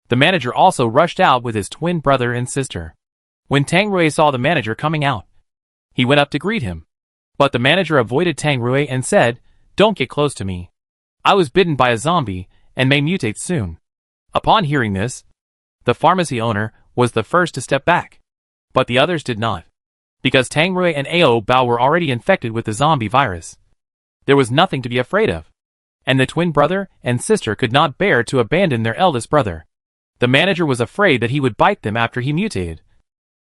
the manager also rushed out with his twin brother and sister. When Tang Rui saw the manager coming out, he went up to greet him. But the manager avoided Tang Rui and said, "Don't get close to me. I was bitten by a zombie and may mutate soon." Upon hearing this, the pharmacy owner was the first to step back. But the others did not. Because Tang Rui and Ao Bao were already infected with the zombie virus, there was nothing to be afraid of. And the twin brother and sister could not bear to abandon their eldest brother. The manager was afraid that he would bite them after he mutated.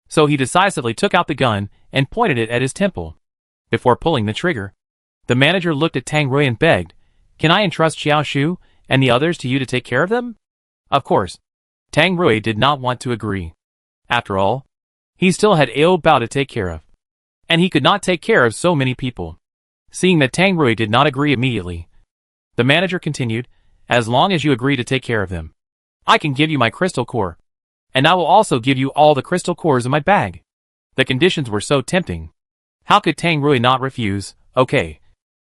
So he decisively took out the gun and pointed it at his temple. Before pulling the trigger, the manager looked at Tang Rui and begged, "Can I entrust Xiao Shu and the others to you to take care of them?" Of course, Tang Rui did not want to agree. After all, he still had Ao Bao to take care of, and he could not take care of so many people. Seeing that Tang Rui did not agree immediately, the manager continued, "As long as you agree to take care of them, I can give you my crystal core, and I will also give you all the crystal cores in my bag." The conditions were so tempting. How could Tang Rui not refuse? "Okay,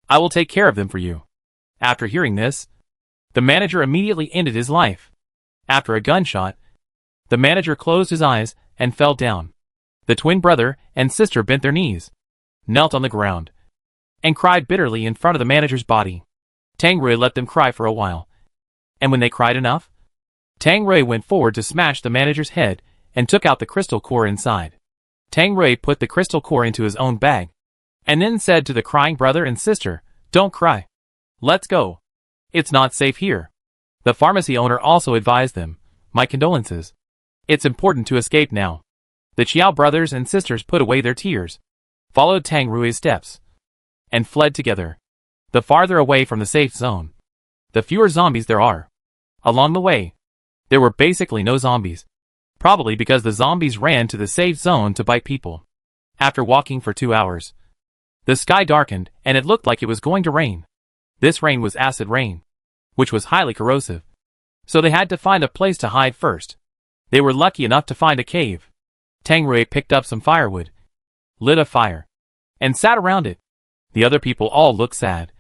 I will take care of them for you." After hearing this, the manager immediately ended his life. After a gunshot, the manager closed his eyes and fell down. The twin brother and sister bent their knees, knelt on the ground, and cried bitterly in front of the manager's body. Tang Rui let them cry for a while, and when they cried enough, Tang Rui went forward to smash the manager's head and took out the crystal core inside. Tang Rui put the crystal core into his own bag, and then said to the crying brother and sister, "Don't cry. Let's go. It's not safe here." The pharmacy owner also advised them, "My condolences. It's important to escape now." The Chiao brothers and sisters put away their tears, followed Tang Rui's steps, and fled together. The farther away from the safe zone, the fewer zombies there are. Along the way, there were basically no zombies, probably because the zombies ran to the safe zone to bite people. After walking for 2 hours, the sky darkened and it looked like it was going to rain. This rain was acid rain, which was highly corrosive. So they had to find a place to hide first. They were lucky enough to find a cave. Tang Rui picked up some firewood, lit a fire, and sat around it. The other people all looked sad.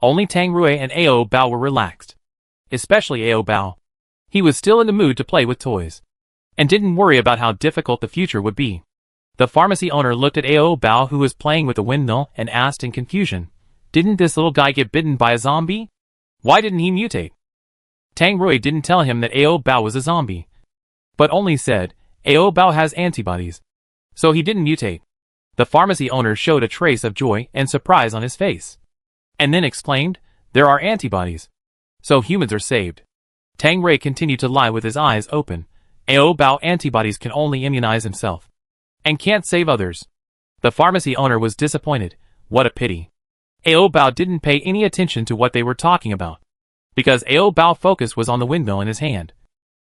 Only Tang Rui and Ao Bao were relaxed. Especially Ao Bao. He was still in the mood to play with toys, and didn't worry about how difficult the future would be. The pharmacy owner looked at Ao Bao, who was playing with the windmill, and asked in confusion, "Didn't this little guy get bitten by a zombie? Why didn't he mutate?" Tang Rui didn't tell him that Ao Bao was a zombie, but only said, "Ao Bao has antibodies, so he didn't mutate." The pharmacy owner showed a trace of joy and surprise on his face, and then exclaimed, "There are antibodies, so humans are saved." Tang Rui continued to lie with his eyes open. Ao Bao antibodies can only immunize himself, and can't save others. The pharmacy owner was disappointed. What a pity. Ao Bao didn't pay any attention to what they were talking about, because Ao Bao's focus was on the windmill in his hand.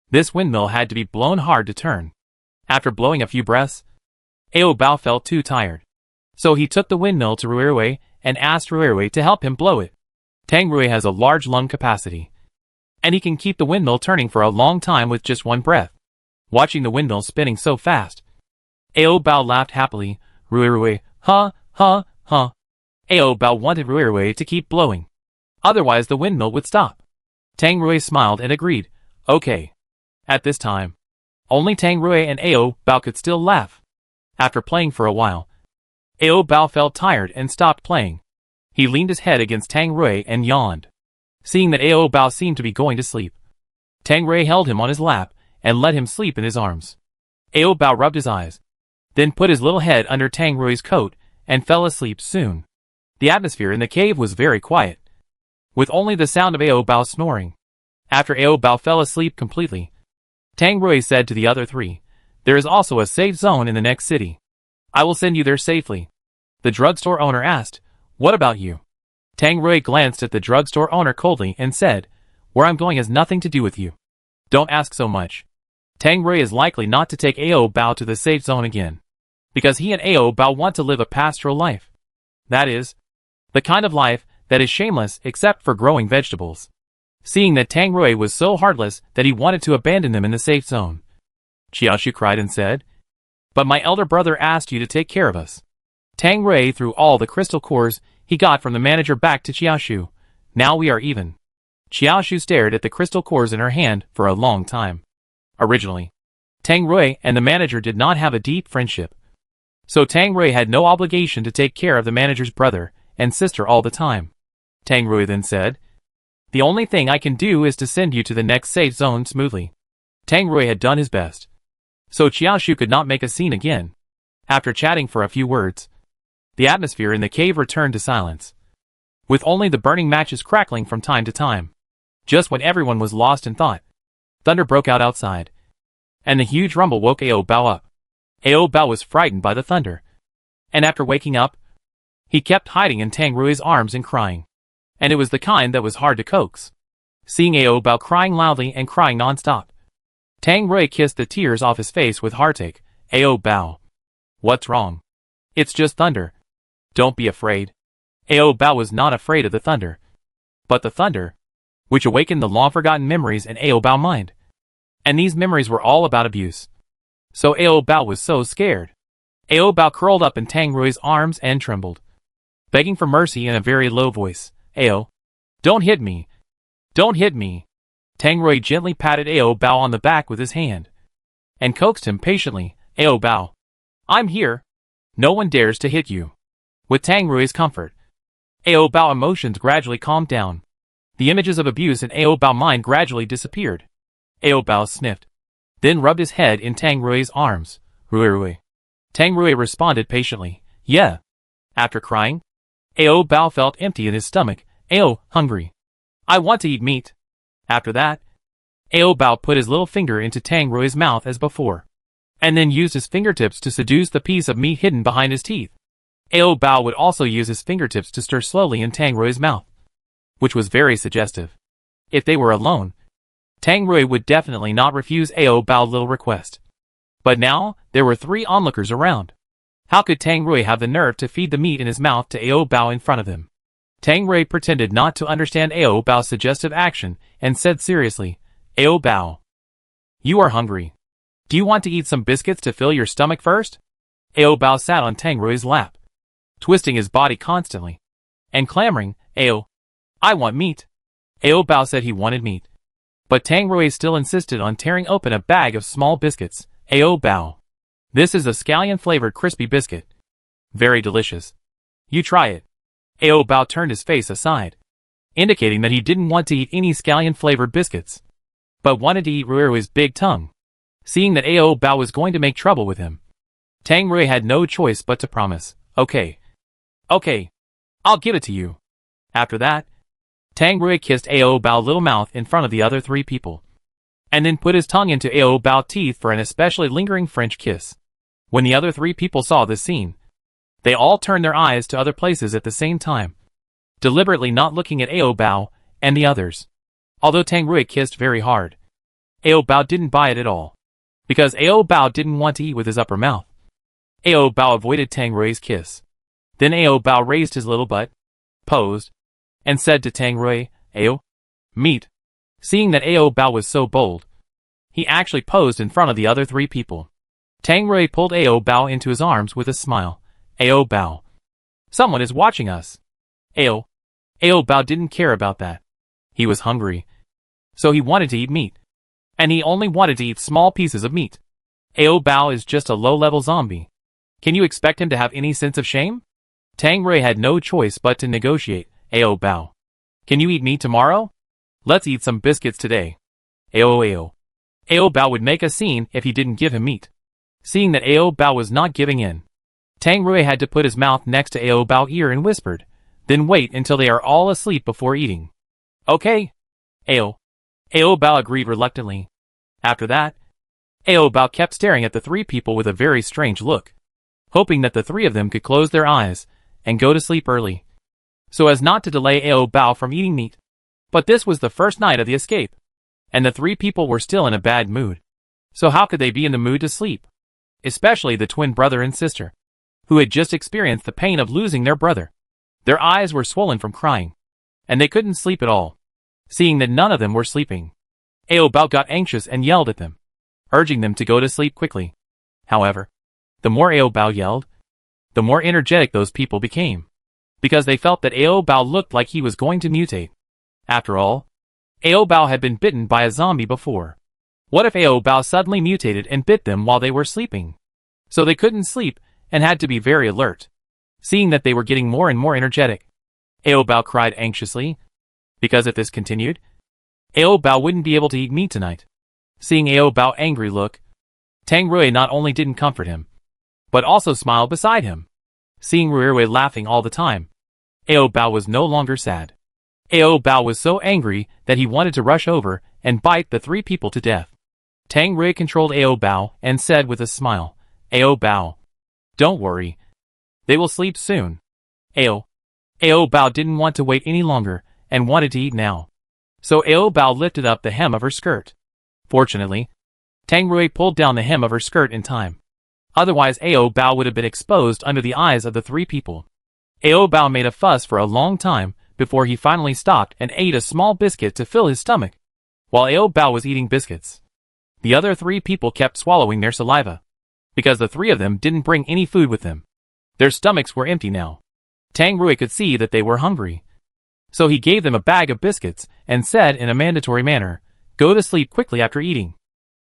This windmill had to be blown hard to turn. After blowing a few breaths, Ao Bao felt too tired. So he took the windmill to Ruirui and asked Ruirui to help him blow it. Tang Rui has a large lung capacity, and he can keep the windmill turning for a long time with just one breath. Watching the windmill spinning so fast, Ao Bao laughed happily. Ruirui, huh, huh, huh. Ao Bao wanted Ruirui to keep blowing. Otherwise the windmill would stop. Tang Rui smiled and agreed. Okay. At this time, only Tang Rui and Ao Bao could still laugh. After playing for a while, Ao Bao felt tired and stopped playing. He leaned his head against Tang Rui and yawned. Seeing that Ao Bao seemed to be going to sleep, Tang Rui held him on his lap and let him sleep in his arms. Ao Bao rubbed his eyes, then put his little head under Tang Rui's coat and fell asleep soon. The atmosphere in the cave was very quiet, with only the sound of Ao Bao snoring. After Ao Bao fell asleep completely, Tang Rui said to the other three, "There is also a safe zone in the next city. I will send you there safely." The drugstore owner asked, "What about you?" Tang Rui glanced at the drugstore owner coldly and said, "Where I'm going has nothing to do with you. Don't ask so much." Tang Rui is likely not to take Ao Bao to the safe zone again, because he and Ao Bao want to live a pastoral life. That is, the kind of life that is shameless except for growing vegetables. Seeing that Tang Rui was so heartless that he wanted to abandon them in the safe zone, Xiaoshu cried and said, "But my elder brother asked you to take care of us." Tang Rui threw all the crystal cores he got from the manager back to Xiaoshu. "Now we are even." Xiaoshu stared at the crystal cores in her hand for a long time. Originally, Tang Rui and the manager did not have a deep friendship, so Tang Rui had no obligation to take care of the manager's brother and sister all the time. Tang Rui then said, "The only thing I can do is to send you to the next safe zone smoothly." Tang Rui had done his best, so Xiaoshu could not make a scene again. After chatting for a few words, the atmosphere in the cave returned to silence, with only the burning matches crackling from time to time. Just when everyone was lost in thought, thunder broke out outside, and the huge rumble woke Ao Bao up. Ao Bao was frightened by the thunder, and after waking up, he kept hiding in Tang Rui's arms and crying, and it was the kind that was hard to coax. Seeing Ao Bao crying loudly and crying non-stop, Tang Rui kissed the tears off his face with heartache. "Ao Bao, what's wrong? It's just thunder. Don't be afraid." Ao Bao was not afraid of the thunder, but the thunder, which awakened the long-forgotten memories in Ao Bao's mind. And these memories were all about abuse. So Ao Bao was so scared. Ao Bao curled up in Tang Rui's arms and trembled, begging for mercy in a very low voice. "Ao, don't hit me. Don't hit me." Tang Rui gently patted Ao Bao on the back with his hand, and coaxed him patiently. "Ao Bao, I'm here. No one dares to hit you." With Tang Rui's comfort, Ao Bao's emotions gradually calmed down. The images of abuse in Ao Bao's mind gradually disappeared. Ao Bao sniffed, then rubbed his head in Tang Rui's arms. "Ruirui." Tang Rui responded patiently, "Yeah." After crying, Ao Bao felt empty in his stomach. "Ao, hungry. I want to eat meat." After that, Ao Bao put his little finger into Tang Rui's mouth as before, and then used his fingertips to seduce the piece of meat hidden behind his teeth. Ao Bao would also use his fingertips to stir slowly in Tang Rui's mouth, which was very suggestive. If they were alone, Tang Rui would definitely not refuse Ao Bao's little request. But now, there were 3 onlookers around. How could Tang Rui have the nerve to feed the meat in his mouth to Ao Bao in front of him? Tang Rui pretended not to understand Ao Bao's suggestive action and said seriously, "Ao Bao, you are hungry. Do you want to eat some biscuits to fill your stomach first?" Ao Bao sat on Tang Rui's lap, twisting his body constantly, and clamoring, "Ao, I want meat." Ao Bao said he wanted meat, but Tang Rui still insisted on tearing open a bag of small biscuits. "Ao Bao, this is a scallion-flavored crispy biscuit. Very delicious. You try it." Ao Bao turned his face aside, indicating that he didn't want to eat any scallion-flavored biscuits, but wanted to eat Ruirui's big tongue. Seeing that Ao Bao was going to make trouble with him, Tang Rui had no choice but to promise. "Okay. Okay. I'll give it to you." After that, Tang Rui kissed Ao Bao's little mouth in front of the other 3 people, and then put his tongue into Ao Bao's teeth for an especially lingering French kiss. When the other 3 people saw this scene, they all turned their eyes to other places at the same time, deliberately not looking at Ao Bao and the others. Although Tang Rui kissed very hard, Ao Bao didn't buy it at all, because Ao Bao didn't want to eat with his upper mouth. Ao Bao avoided Tang Rui's kiss, Then Ao Bao raised his little butt, posed, and said to Tang Rui, Ao, meet. Seeing that Ao Bao was so bold, he actually posed in front of the other 3 people. Tang Rui pulled Ao Bao into his arms with a smile. Ao Bao. Someone is watching us. Ao Bao didn't care about that. He was hungry, so he wanted to eat meat. And he only wanted to eat small pieces of meat. Ao Bao is just a low-level zombie. Can you expect him to have any sense of shame? Tang Rui had no choice but to negotiate. Ao Bao. Can you eat meat tomorrow? Let's eat some biscuits today. Ao Bao would make a scene if he didn't give him meat. Seeing that Ao Bao was not giving in, Tang Rui had to put his mouth next to Ao Bao's ear and whispered, then wait until they are all asleep before eating. Okay. Ao Bao agreed reluctantly. After that, Ao Bao kept staring at the 3 people with a very strange look, hoping that the 3 of them could close their eyes and go to sleep early, so as not to delay Ao Bao from eating meat. But this was the first night of the escape, and the 3 people were still in a bad mood. So how could they be in the mood to sleep? Especially the twin brother and sister, who had just experienced the pain of losing their brother. Their eyes were swollen from crying, and they couldn't sleep at all. Seeing that none of them were sleeping, Ao Bao got anxious and yelled at them, urging them to go to sleep quickly. However, the more Ao Bao yelled, the more energetic those people became, because they felt that Ao Bao looked like he was going to mutate. After all, Ao Bao had been bitten by a zombie before. What if Ao Bao suddenly mutated and bit them while they were sleeping? So they couldn't sleep and had to be very alert. Seeing that they were getting more and more energetic, Ao Bao cried anxiously, because if this continued, Ao Bao wouldn't be able to eat meat tonight. Seeing Ao Bao's angry look, Tang Rui not only didn't comfort him, but also smiled beside him. Seeing Rui laughing all the time, Ao Bao was no longer sad. Ao Bao was so angry that he wanted to rush over and bite the 3 people to death. Tang Rui controlled Ao Bao and said with a smile, Ao Bao, don't worry. They will sleep soon. Ao Bao didn't want to wait any longer and wanted to eat now. So Ao Bao lifted up the hem of her skirt. Fortunately, Tang Rui pulled down the hem of her skirt in time. Otherwise Ao Bao would have been exposed under the eyes of the 3 people. Ao Bao made a fuss for a long time before he finally stopped and ate a small biscuit to fill his stomach. While Ao Bao was eating biscuits, the other 3 people kept swallowing their saliva, because the 3 of them didn't bring any food with them. Their stomachs were empty now. Tang Rui could see that they were hungry. So he gave them a bag of biscuits and said in a mandatory manner, go to sleep quickly after eating.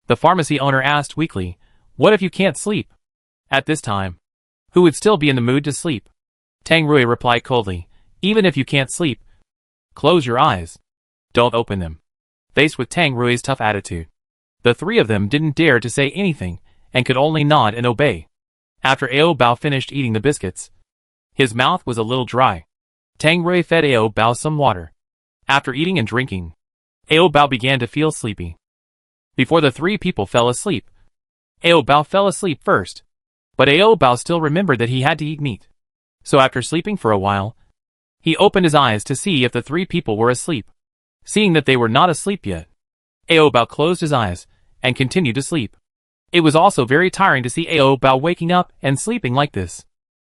The pharmacy owner asked weakly, what if you can't sleep? At this time, who would still be in the mood to sleep? Tang Rui replied coldly, even if you can't sleep, close your eyes. Don't open them. Faced with Tang Rui's tough attitude, the 3 of them didn't dare to say anything and could only nod and obey. After Ao Bao finished eating the biscuits, his mouth was a little dry. Tang Rui fed Ao Bao some water. After eating and drinking, Ao Bao began to feel sleepy. Before the 3 people fell asleep, Ao Bao fell asleep first, but Ao Bao still remembered that he had to eat meat. So after sleeping for a while, he opened his eyes to see if the 3 people were asleep. Seeing that they were not asleep yet, Ao Bao closed his eyes and continued to sleep. It was also very tiring to see Ao Bao waking up and sleeping like this.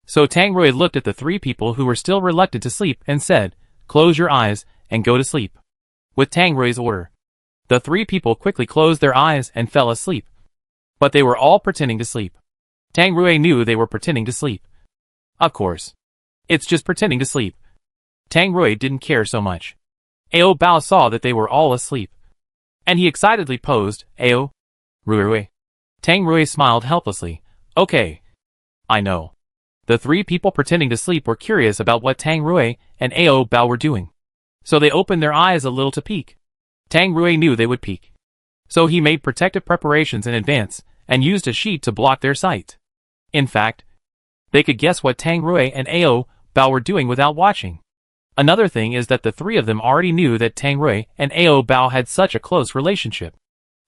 So Tang Rui looked at the 3 people who were still reluctant to sleep and said, close your eyes and go to sleep. With Tang Rui's order, the 3 people quickly closed their eyes and fell asleep. But they were all pretending to sleep. Tang Rui knew they were pretending to sleep. Of course, it's just pretending to sleep. Tang Rui didn't care so much. Ao Bao saw that they were all asleep, and he excitedly posed, Ao Rui. Tang Rui smiled helplessly. Okay. I know. The 3 people pretending to sleep were curious about what Tang Rui and Ao Bao were doing, so they opened their eyes a little to peek. Tang Rui knew they would peek, so he made protective preparations in advance and used a sheet to block their sight. In fact, they could guess what Tang Rui and Ao Bao were doing without watching. Another thing is that the 3 of them already knew that Tang Rui and Ao Bao had such a close relationship,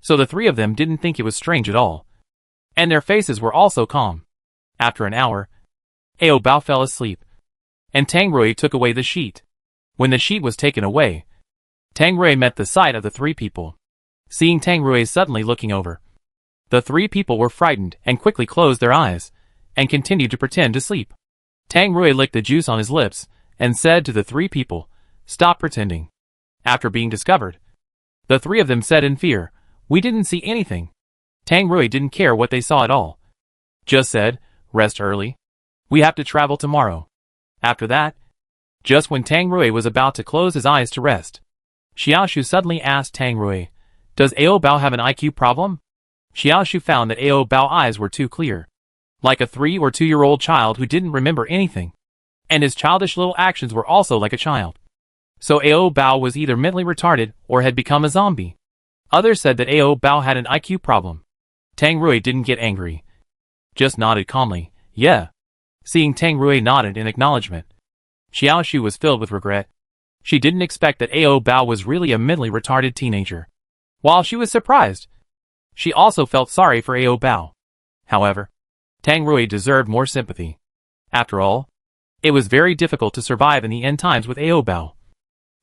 so the 3 of them didn't think it was strange at all. And their faces were also calm. After an hour, Ao Bao fell asleep, and Tang Rui took away the sheet. When the sheet was taken away, Tang Rui met the sight of the 3 people. Seeing Tang Rui suddenly looking over, the 3 people were frightened and quickly closed their eyes and continued to pretend to sleep. Tang Rui licked the juice on his lips and said to the three people, "Stop pretending." After being discovered, the three of them said in fear, "We didn't see anything." Tang Rui didn't care what they saw at all. Just said, "Rest early. We have to travel tomorrow." After that, just when Tang Rui was about to close his eyes to rest, Xiaoshu suddenly asked Tang Rui, "Does Ao Bao have an IQ problem?" Xiaoshu found that Ao Bao's eyes were too clear, like a 3 or 2-year-old child who didn't remember anything. And his childish little actions were also like a child. So Ao Bao was either mentally retarded or had become a zombie. Others said that Ao Bao had an IQ problem. Tang Rui didn't get angry, just nodded calmly, "Yeah." Seeing Tang Rui nodded in acknowledgement, Xiaoshu was filled with regret. She didn't expect that Ao Bao was really a mentally retarded teenager. While she was surprised, she also felt sorry for Ao Bao. However, Tang Rui deserved more sympathy. After all, it was very difficult to survive in the end times with Ao Bao,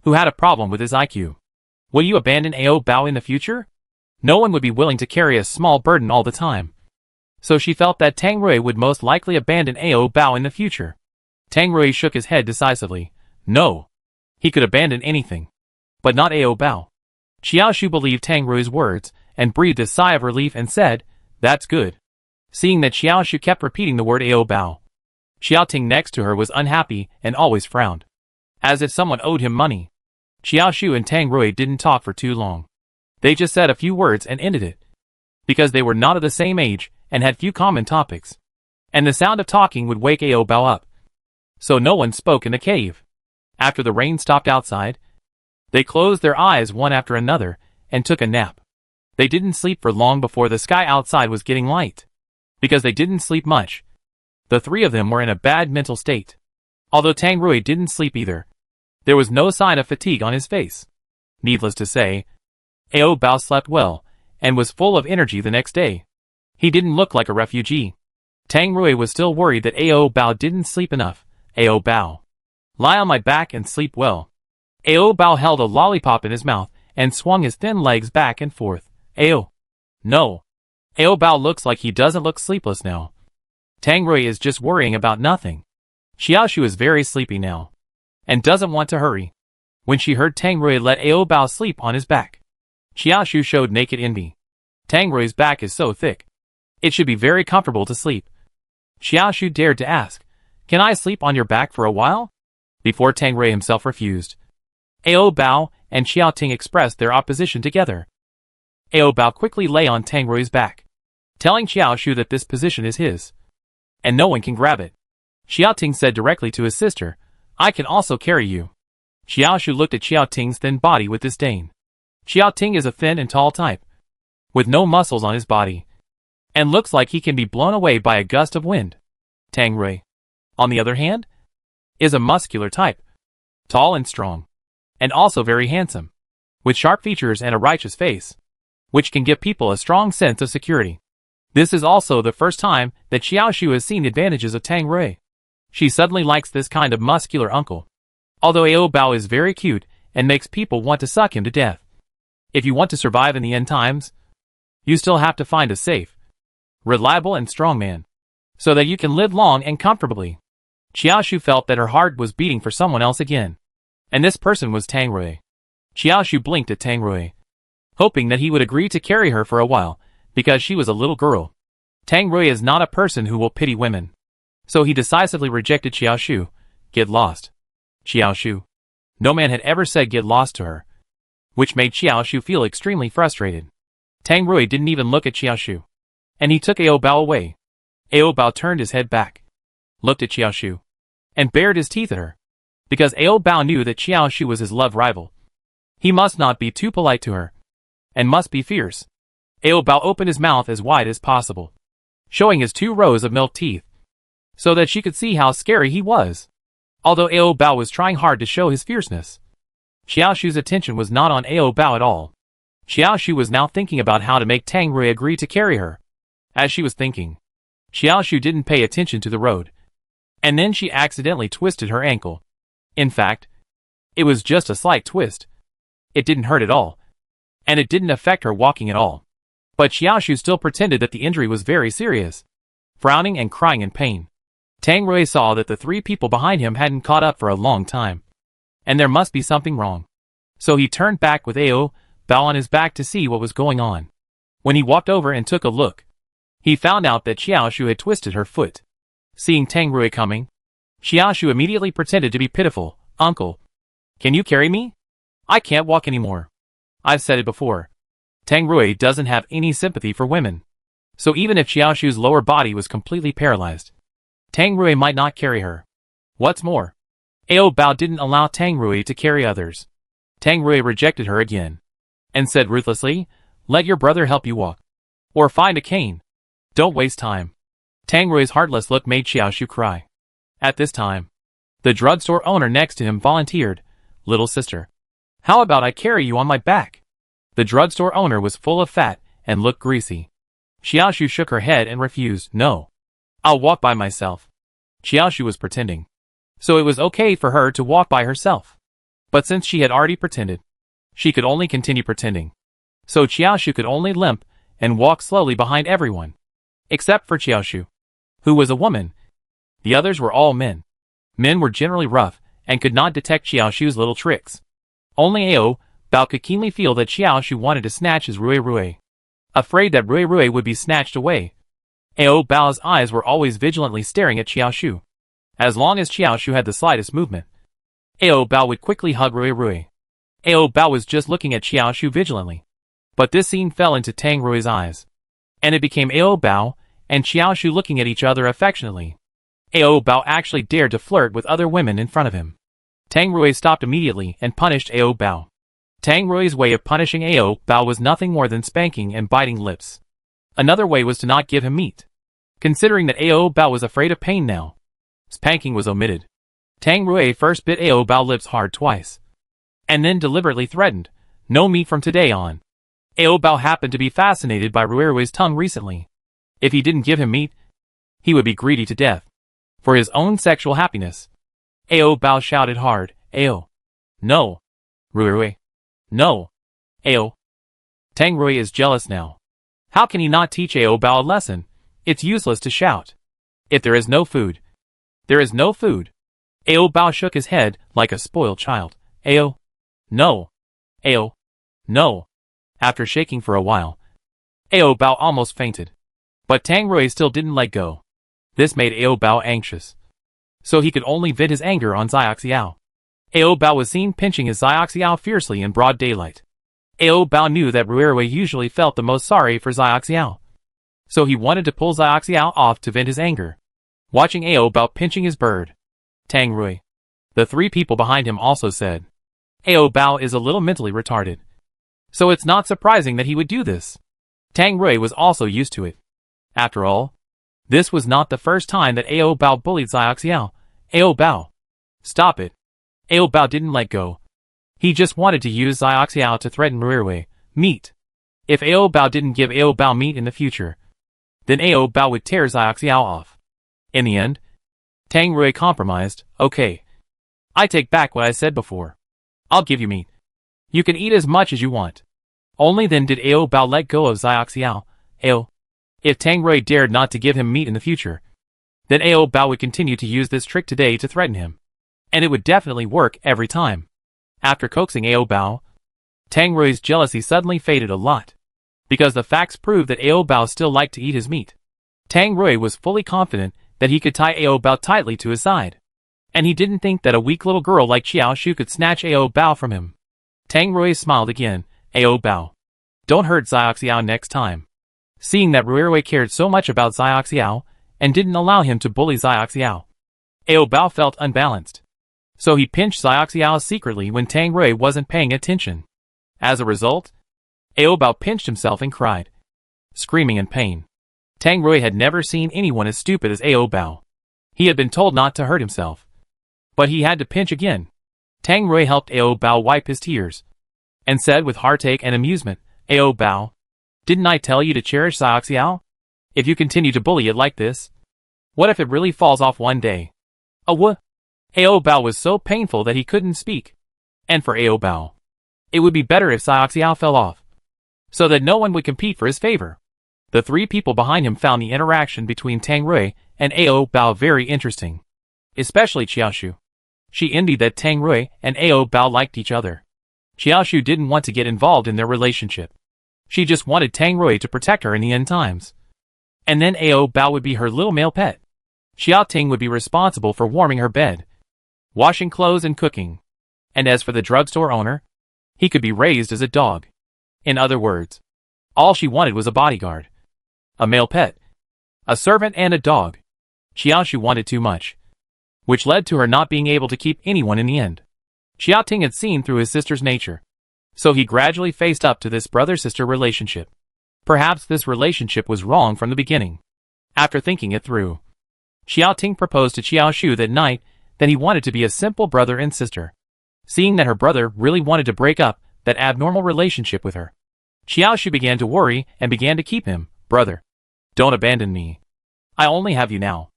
who had a problem with his IQ. Will you abandon Ao Bao in the future? No one would be willing to carry a small burden all the time. So she felt that Tang Rui would most likely abandon Ao Bao in the future. Tang Rui shook his head decisively. No. He could abandon anything, but not Ao Bao. Xiaoshu believed Tang Rui's words and breathed a sigh of relief and said, "That's good." Seeing that Xiaoshu kept repeating the word Ao Bao, Xiaoting next to her was unhappy and always frowned, as if someone owed him money. Xiaoshu and Tang Rui didn't talk for too long. They just said a few words and ended it, because they were not of the same age and had few common topics, and the sound of talking would wake Ao Bao up. So no one spoke in the cave. After the rain stopped outside, they closed their eyes one after another and took a nap. They didn't sleep for long before the sky outside was getting light. Because they didn't sleep much, the three of them were in a bad mental state. Although Tang Rui didn't sleep either, there was no sign of fatigue on his face. Needless to say, Ao Bao slept well and was full of energy the next day. He didn't look like a refugee. Tang Rui was still worried that Ao Bao didn't sleep enough. "Ao Bao, lie on my back and sleep well." Ao Bao held a lollipop in his mouth and swung his thin legs back and forth. "Ao. No. Ao Bao looks like he doesn't look sleepless now. Tang Rui is just worrying about nothing. Xiaoshu is very sleepy now, and doesn't want to hurry." When she heard Tang Rui let Ao Bao sleep on his back, Xiaoshu showed naked envy. Tang Rui's back is so thick, it should be very comfortable to sleep. Xiaoshu dared to ask, "Can I sleep on your back for a while?" Before Tang Rui himself refused. Ao Bao and Xiaoting expressed their opposition together. Ao Bao quickly lay on Tang Rui's back, telling Xiaoshu that this position is his, and no one can grab it. Xiaoting said directly to his sister, "I can also carry you." Xiaoshu looked at Xiaoting's thin body with disdain. Xiaoting is a thin and tall type, with no muscles on his body, and looks like he can be blown away by a gust of wind. Tang Rui, on the other hand, is a muscular type, tall and strong, and also very handsome, with sharp features and a righteous face, which can give people a strong sense of security. This is also the first time that Xiaoshu has seen the advantages of Tang Rui. She suddenly likes this kind of muscular uncle. Although Ao Bao is very cute and makes people want to suck him to death. If you want to survive in the end times, you still have to find a safe, reliable and strong man, so that you can live long and comfortably. Xiaoshu felt that her heart was beating for someone else again, and this person was Tang Rui. Xiaoshu blinked at Tang Rui, hoping that he would agree to carry her for a while, because she was a little girl. Tang Rui is not a person who will pity women, so he decisively rejected Xiaoshu. "Get lost." Xiaoshu. No man had ever said "get lost" to her, which made Xiaoshu feel extremely frustrated. Tang Rui didn't even look at Xiaoshu, and he took Ao Bao away. Ao Bao turned his head back, looked at Xiaoshu, and bared his teeth at her, because Ao Bao knew that Xiaoshu was his love rival. He must not be too polite to her, and must be fierce. Ao Bao opened his mouth as wide as possible, showing his 2 rows of milk teeth, so that she could see how scary he was. Although Ao Bao was trying hard to show his fierceness, Xiaoshu's attention was not on Ao Bao at all. Xiaoshu was now thinking about how to make Tang Rui agree to carry her. As she was thinking, Xiaoshu didn't pay attention to the road, and then she accidentally twisted her ankle. In fact, it was just a slight twist. It didn't hurt at all, and it didn't affect her walking at all. But Xiaoshu still pretended that the injury was very serious, frowning and crying in pain. Tang Rui saw that the three people behind him hadn't caught up for a long time, and there must be something wrong. So he turned back with Bao on his back to see what was going on. When he walked over and took a look, he found out that Xiaoshu had twisted her foot. Seeing Tang Rui coming, Xiaoshu immediately pretended to be pitiful. Uncle, can you carry me? I can't walk anymore. I've said it before. Tang Rui doesn't have any sympathy for women. So even if Xiaoshu's lower body was completely paralyzed, Tang Rui might not carry her. What's more, Bao didn't allow Tang Rui to carry others. Tang Rui rejected her again, and said ruthlessly, let your brother help you walk. Or find a cane. Don't waste time. Tang Rui's heartless look made Xiaoshu cry. At this time, the drugstore owner next to him volunteered, little sister, how about I carry you on my back? The drugstore owner was full of fat and looked greasy. Xiaoshu shook her head and refused, no. I'll walk by myself. Xiaoshu was pretending, so it was okay for her to walk by herself. But since she had already pretended, she could only continue pretending. So Xiaoshu could only limp and walk slowly behind everyone. Except for Xiaoshu, who was a woman. The others were all men. Men were generally rough and could not detect Xiaoshu's little tricks. Only Bao could keenly feel that Xiaoshu wanted to snatch his Rui. Afraid that Rui would be snatched away, Bao's eyes were always vigilantly staring at Xiaoshu. As long as Xiaoshu had the slightest movement, Bao would quickly hug Rui. Bao was just looking at Xiaoshu vigilantly. But this scene fell into Tang Rui's eyes, and it became Bao and Xiaoshu looking at each other affectionately. Bao actually dared to flirt with other women in front of him. Tang Rui stopped immediately and punished Bao. Tang Rui's way of punishing Bao was nothing more than spanking and biting lips. Another way was to not give him meat. Considering that Bao was afraid of pain now, spanking was omitted. Tang Rui first bit Bao lips hard twice, and then deliberately threatened, no meat from today on. Bao happened to be fascinated by Rui's tongue recently. If he didn't give him meat, he would be greedy to death. For his own sexual happiness, Bao shouted hard, no. Rui. No. Tang Rui is jealous now. How can he not teach Bao a lesson? It's useless to shout. If there is no food, there is no food. Bao shook his head like a spoiled child. No. No. After shaking for a while, Bao almost fainted. But Tang Rui still didn't let go. This made Bao anxious. So he could only vent his anger on Xiao. Bao was seen pinching his Xiao fiercely in broad daylight. Bao knew that Rui usually felt the most sorry for Xiao. So he wanted to pull Xiao off to vent his anger. Watching Bao pinching his bird, Tang Rui, the three people behind him also said, Bao is a little mentally retarded. So it's not surprising that he would do this. Tang Rui was also used to it. After all, this was not the first time that Bao bullied Xiao. Bao, stop it. Bao didn't let go. He just wanted to use Xiao to threaten Rui. Meat. If Bao didn't give Bao meat in the future, then Bao would tear Xiao off. In the end, Tang Rui compromised. Okay. I take back what I said before. I'll give you meat. You can eat as much as you want. Only then did Bao let go of Xiao. If Tang Rui dared not to give him meat in the future, then Bao would continue to use this trick today to threaten him. And it would definitely work every time. After coaxing Bao, Tang Rui's jealousy suddenly faded a lot. Because the facts proved that Bao still liked to eat his meat. Tang Rui was fully confident that he could tie Bao tightly to his side. And he didn't think that a weak little girl like Xiaoshu could snatch Bao from him. Tang Rui smiled again. Bao, don't hurt Xiao next time. Seeing that Rui cared so much about Xiao and didn't allow him to bully Xiao, Bao felt unbalanced. So he pinched Xiao secretly when Tang Rui wasn't paying attention. As a result, Bao pinched himself and cried, screaming in pain. Tang Rui had never seen anyone as stupid as Bao. He had been told not to hurt himself, but he had to pinch again. Tang Rui helped Bao wipe his tears, and said with heartache and amusement, Bao, didn't I tell you to cherish Xiao? If you continue to bully it like this, what if it really falls off one day? What? Bao was so painful that he couldn't speak. And for Bao, it would be better if Xiao fell off, so that no one would compete for his favor. The three people behind him found the interaction between Tang Rui and Ao Bao very interesting. Especially Xiaoshu. She envied that Tang Rui and Ao Bao liked each other. Xiaoshu didn't want to get involved in their relationship. She just wanted Tang Rui to protect her in the end times. And then Ao Bao would be her little male pet. Xiao Ting would be responsible for warming her bed, washing clothes and cooking. And as for the drugstore owner, he could be raised as a dog. In other words, all she wanted was a bodyguard, a male pet, a servant and a dog. Xiaoshu wanted too much, which led to her not being able to keep anyone in the end. Xiao Ting had seen through his sister's nature, so he gradually faced up to this brother-sister relationship. Perhaps this relationship was wrong from the beginning. After thinking it through, Xiao Ting proposed to Xiaoshu that night that he wanted to be a simple brother and sister. Seeing that her brother really wanted to break up that abnormal relationship with her, Xiaoshu began to worry and began to keep him. Brother, don't abandon me. I only have you now.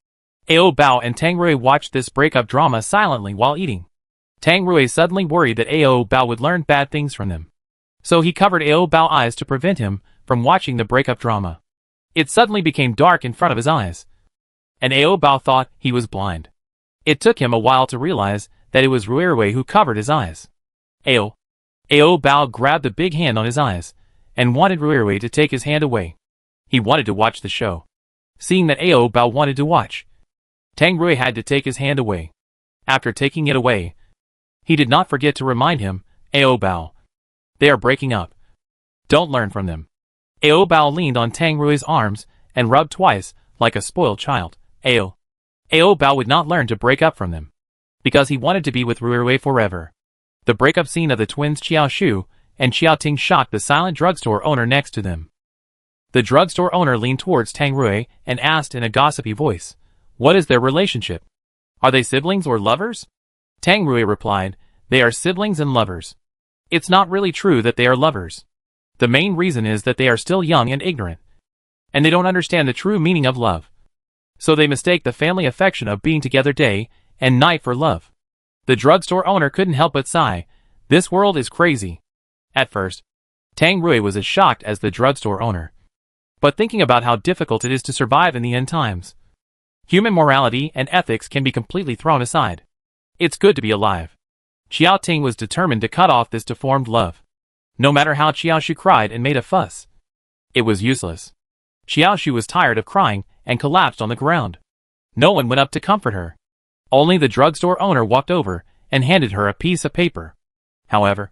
Ao Bao and Tang Rui watched this breakup drama silently while eating. Tang Rui suddenly worried that Ao Bao would learn bad things from them. So he covered Ao Bao's eyes to prevent him from watching the breakup drama. It suddenly became dark in front of his eyes, and Ao Bao thought he was blind. It took him a while to realize that it was Rui who covered his eyes. Ao Bao grabbed a big hand on his eyes, and wanted Rui to take his hand away. He wanted to watch the show. Seeing that Ao Bao wanted to watch, Tang Rui had to take his hand away. After taking it away, he did not forget to remind him, Ao Bao, they are breaking up. Don't learn from them. Ao Bao leaned on Tang Rui's arms and rubbed twice, like a spoiled child. Ao Bao would not learn to break up from them, because he wanted to be with Rui forever. The breakup scene of the twins Xiaoshu and Xiao Ting shocked the silent drugstore owner next to them. The drugstore owner leaned towards Tang Rui and asked in a gossipy voice, what is their relationship? Are they siblings or lovers? Tang Rui replied, they are siblings and lovers. It's not really true that they are lovers. The main reason is that they are still young and ignorant, and they don't understand the true meaning of love. So they mistake the family affection of being together day and night for love. The drugstore owner couldn't help but sigh, this world is crazy. At first, Tang Rui was as shocked as the drugstore owner. But thinking about how difficult it is to survive in the end times, human morality and ethics can be completely thrown aside. It's good to be alive. Xiao Ting was determined to cut off this deformed love. No matter how Xiaoshu cried and made a fuss, it was useless. Xiaoshu was tired of crying and collapsed on the ground. No one went up to comfort her. Only the drugstore owner walked over and handed her a piece of paper. However,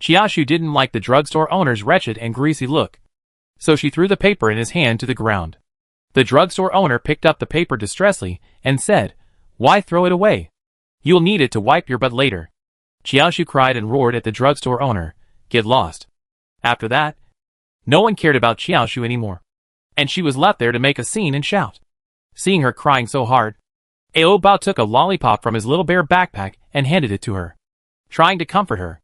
Xiaoshu didn't like the drugstore owner's wretched and greasy look, so she threw the paper in his hand to the ground. The drugstore owner picked up the paper distressfully and said, why throw it away? You'll need it to wipe your butt later. Xiaoshu cried and roared at the drugstore owner, get lost. After that, no one cared about Xiaoshu anymore, and she was left there to make a scene and shout. Seeing her crying so hard, Ao Bao took a lollipop from his little bear backpack and handed it to her, trying to comfort her.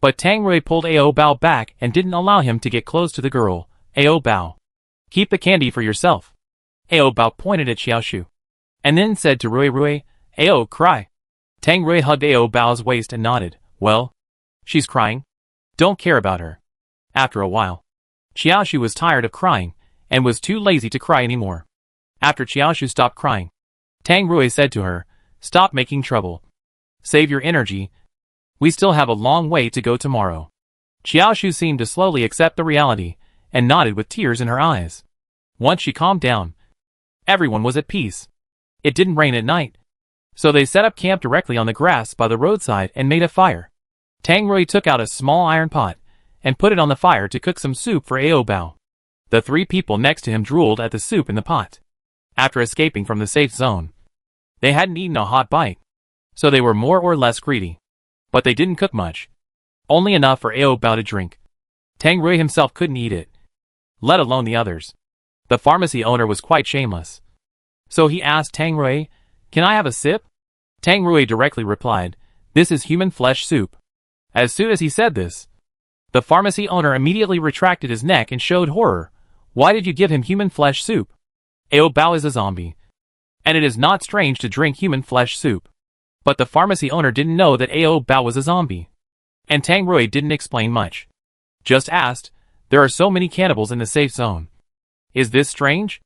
But Tang Rui pulled Ao Bao back and didn't allow him to get close to the girl. Ao Bao, keep the candy for yourself. Ao Bao pointed at Xiaoshu, and then said to Rui, Ao, cry. Tang Rui hugged Ao Bao's waist and nodded, well, she's crying. Don't care about her. After a while, Xiaoshu was tired of crying and was too lazy to cry anymore. After Xiaoshu stopped crying, Tang Rui said to her, stop making trouble. Save your energy. We still have a long way to go tomorrow. Xiaoshu seemed to slowly accept the reality and nodded with tears in her eyes. Once she calmed down, everyone was at peace. It didn't rain at night, so they set up camp directly on the grass by the roadside and made a fire. Tang Rui took out a small iron pot and put it on the fire to cook some soup for Ao Bao. The three people next to him drooled at the soup in the pot. After escaping from the safe zone, they hadn't eaten a hot bite, so they were more or less greedy. But they didn't cook much, only enough for Ao Bao to drink. Tang Rui himself couldn't eat it, let alone the others. The pharmacy owner was quite shameless, so he asked Tang Rui, can I have a sip? Tang Rui directly replied, this is human flesh soup. As soon as he said this, the pharmacy owner immediately retracted his neck and showed horror. Why did you give him human flesh soup? Ao Bao is a zombie, and it is not strange to drink human flesh soup. But the pharmacy owner didn't know that Ao Bao was a zombie, and Tang Rui didn't explain much. Just asked, there are so many cannibals in the safe zone. Is this strange?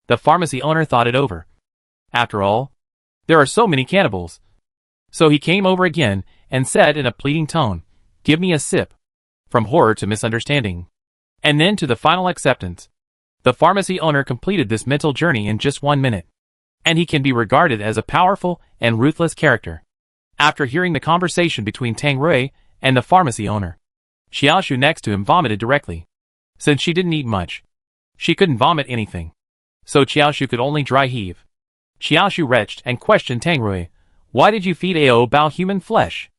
The pharmacy owner thought it over. After all, there are so many cannibals. So he came over again and said in a pleading tone, "Give me a sip." From horror to misunderstanding, and then to the final acceptance. The pharmacy owner completed this mental journey in just 1 minute, and he can be regarded as a powerful and ruthless character. After hearing the conversation between Tang Rui and the pharmacy owner, Xiaoshu next to him vomited directly. Since she didn't eat much, she couldn't vomit anything, so Xiaoshu could only dry heave. Xiaoshu retched and questioned Tang Rui, "Why did you feed Ao Bao human flesh?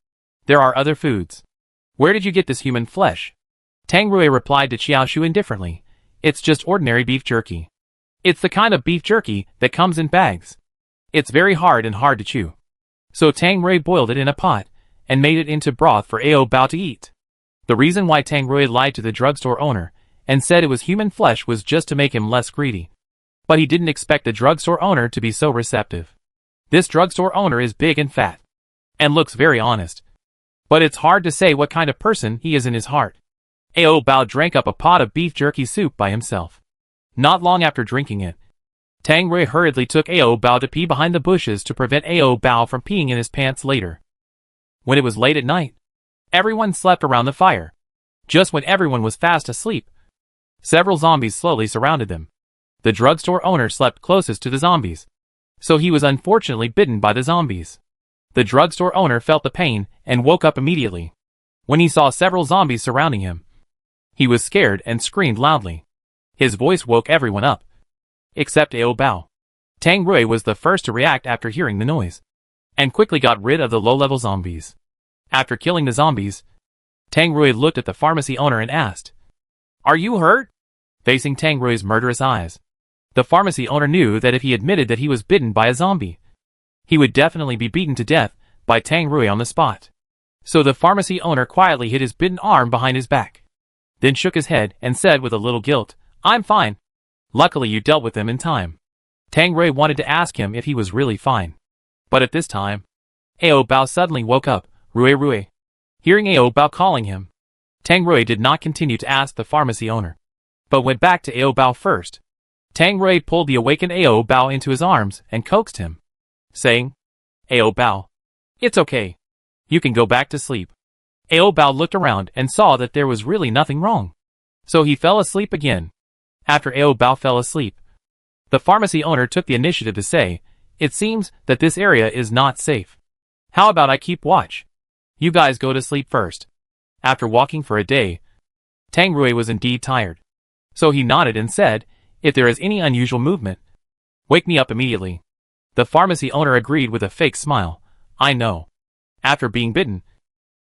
There are other foods. Where did you get this human flesh?" Tang Rui replied to Xiaoshu indifferently, "It's just ordinary beef jerky. It's the kind of beef jerky that comes in bags. It's very hard and hard to chew." So Tang Rui boiled it in a pot and made it into broth for Ao Bao to eat. The reason why Tang Rui lied to the drugstore owner and said it was human flesh was just to make him less greedy. But he didn't expect the drugstore owner to be so receptive. This drugstore owner is big and fat, and looks very honest. But it's hard to say what kind of person he is in his heart. Ao Bao drank up a pot of beef jerky soup by himself. Not long after drinking it, Tang Rui hurriedly took Ao Bao to pee behind the bushes to prevent Ao Bao from peeing in his pants later. When it was late at night, everyone slept around the fire. Just when everyone was fast asleep, several zombies slowly surrounded them. The drugstore owner slept closest to the zombies, so he was unfortunately bitten by the zombies. The drugstore owner felt the pain and woke up immediately. When he saw several zombies surrounding him, he was scared and screamed loudly. His voice woke everyone up, except Ao Bao. Tang Rui was the first to react after hearing the noise, and quickly got rid of the low-level zombies. After killing the zombies, Tang Rui looked at the pharmacy owner and asked, "Are you hurt?" Facing Tang Rui's murderous eyes, the pharmacy owner knew that if he admitted that he was bitten by a zombie, he would definitely be beaten to death by Tang Rui on the spot. So the pharmacy owner quietly hid his bitten arm behind his back, then shook his head and said with a little guilt, "I'm fine. Luckily you dealt with them in time." Tang Rui wanted to ask him if he was really fine. But at this time, Ao Bao suddenly woke up, "Rui Rui." Hearing Ao Bao calling him, Tang Rui did not continue to ask the pharmacy owner, but went back to Ao Bao first. Tang Rui pulled the awakened Ao Bao into his arms and coaxed him, saying, "Ao Bao, it's okay. You can go back to sleep." Ao Bao looked around and saw that there was really nothing wrong, so he fell asleep again. After Ao Bao fell asleep, the pharmacy owner took the initiative to say, "It seems that this area is not safe. How about I keep watch? You guys go to sleep first." After walking for a day, Tang Rui was indeed tired. So he nodded and said, "If there is any unusual movement, wake me up immediately." The pharmacy owner agreed with a fake smile, "I know." After being bitten,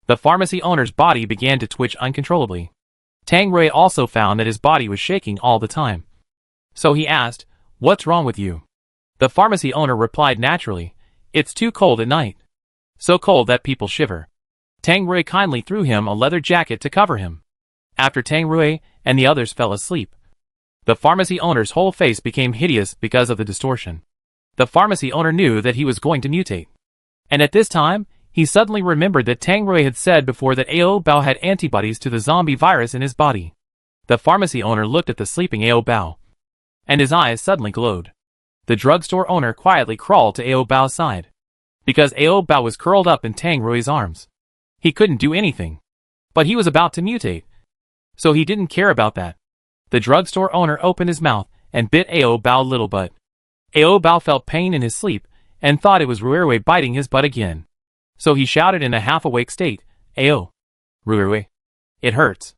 the pharmacy owner's body began to twitch uncontrollably. Tang Rui also found that his body was shaking all the time. So he asked, "What's wrong with you?" The pharmacy owner replied naturally, "It's too cold at night. So cold that people shiver." Tang Rui kindly threw him a leather jacket to cover him. After Tang Rui and the others fell asleep, the pharmacy owner's whole face became hideous because of the distortion. The pharmacy owner knew that he was going to mutate. And at this time, he suddenly remembered that Tang Rui had said before that Ao Bao had antibodies to the zombie virus in his body. The pharmacy owner looked at the sleeping Ao Bao, and his eyes suddenly glowed. The drugstore owner quietly crawled to Ao Bao's side, because Ao Bao was curled up in Tang Rui's arms. He couldn't do anything, but he was about to mutate, so he didn't care about that. The drugstore owner opened his mouth and bit Ao Bao little butt. Ao Bao felt pain in his sleep and thought it was Ruirui biting his butt again. So he shouted in a half-awake state, "Ao Ruirui, it hurts."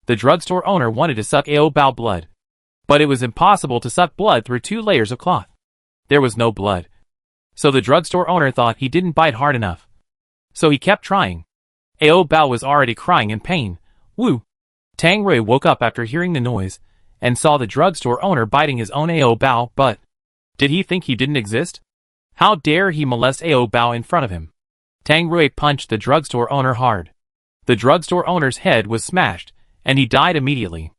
The drugstore owner wanted to suck Ao Bao blood, but it was impossible to suck blood through 2 layers of cloth. There was no blood. So the drugstore owner thought he didn't bite hard enough. So he kept trying. Ao Bao was already crying in pain. Woo! Tang Rui woke up after hearing the noise and saw the drugstore owner biting his own Ao Bao butt. Did he think he didn't exist? How dare he molest Ao Bao in front of him? Tang Rui punched the drugstore owner hard. The drugstore owner's head was smashed, and he died immediately.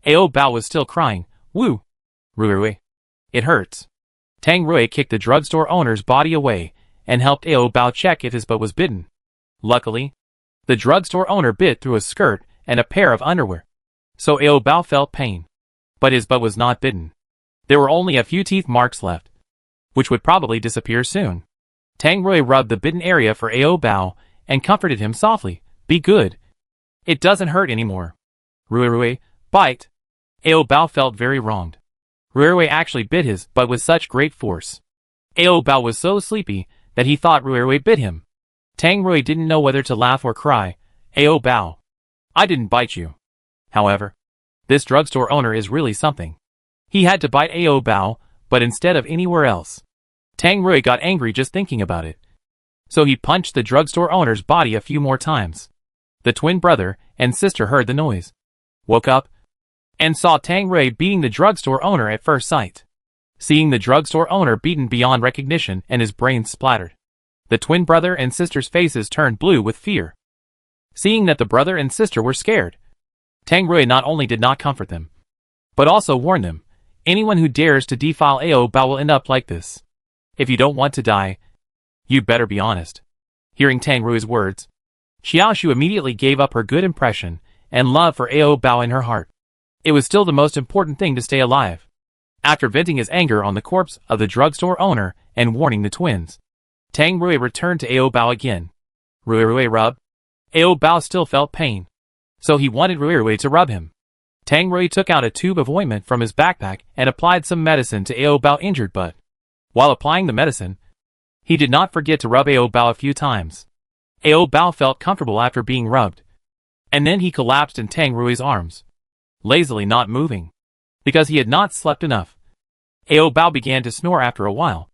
Ao Bao was still crying. Woo! Ruirui, it hurts. Tang Rui kicked the drugstore owner's body away and helped Ao Bao check if his butt was bitten. Luckily, the drugstore owner bit through a skirt and a pair of underwear, so Ao Bao felt pain. But his butt was not bitten. There were only a few teeth marks left. which would probably disappear soon. Tang Rui rubbed the bitten area for Ao Bao and comforted him softly. Be good. It doesn't hurt anymore. Rui, bite. Ao Bao felt very wronged. Rui actually bit his butt with such great force. Ao Bao was so sleepy that he thought Rui bit him. Tang Rui didn't know whether to laugh or cry. Ao Bao, I didn't bite you. However, this drugstore owner is really something. He had to bite Ao Bao, but instead of anywhere else. Tang Rui got angry just thinking about it. So he punched the drugstore owner's body a few more times. The twin brother and sister heard the noise, woke up, and saw Tang Rui beating the drugstore owner at first sight. Seeing the drugstore owner beaten beyond recognition and his brains splattered, the twin brother and sister's faces turned blue with fear. Seeing that the brother and sister were scared, Tang Rui not only did not comfort them, but also warned them, anyone who dares to defile Ao Bao will end up like this. If you don't want to die, you'd better be honest. Hearing Tang Rui's words, Xiaoshu immediately gave up her good impression and love for Ao Bao in her heart. It was still the most important thing to stay alive. After venting his anger on the corpse of the drugstore owner and warning the twins, Tang Rui returned to Ao Bao again. Rui rub. Ao Bao still felt pain, so he wanted Rui to rub him. Tang Rui took out a tube of ointment from his backpack and applied some medicine to Ao Bao's injured butt. While applying the medicine, he did not forget to rub Ao Bao a few times. Ao Bao felt comfortable after being rubbed, and then he collapsed in Tang Rui's arms, lazily not moving, because he had not slept enough. Ao Bao began to snore after a while.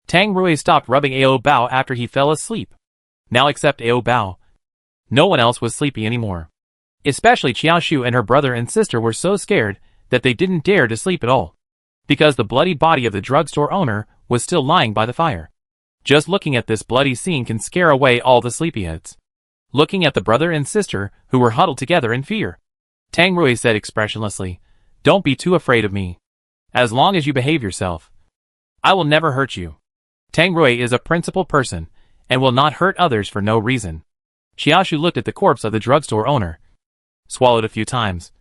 Tang Rui stopped rubbing Ao Bao after he fell asleep. Now except Ao Bao, no one else was sleepy anymore. Especially Xiaoshu and her brother and sister were so scared that they didn't dare to sleep at all, because the bloody body of the drugstore owner was still lying by the fire. Just looking at this bloody scene can scare away all the sleepyheads. Looking at the brother and sister who were huddled together in fear, Tang Rui said expressionlessly, "Don't be too afraid of me. As long as you behave yourself, I will never hurt you." Tang Rui is a principled person and will not hurt others for no reason. Xiaoshu looked at the corpse of the drugstore owner, swallowed a few times,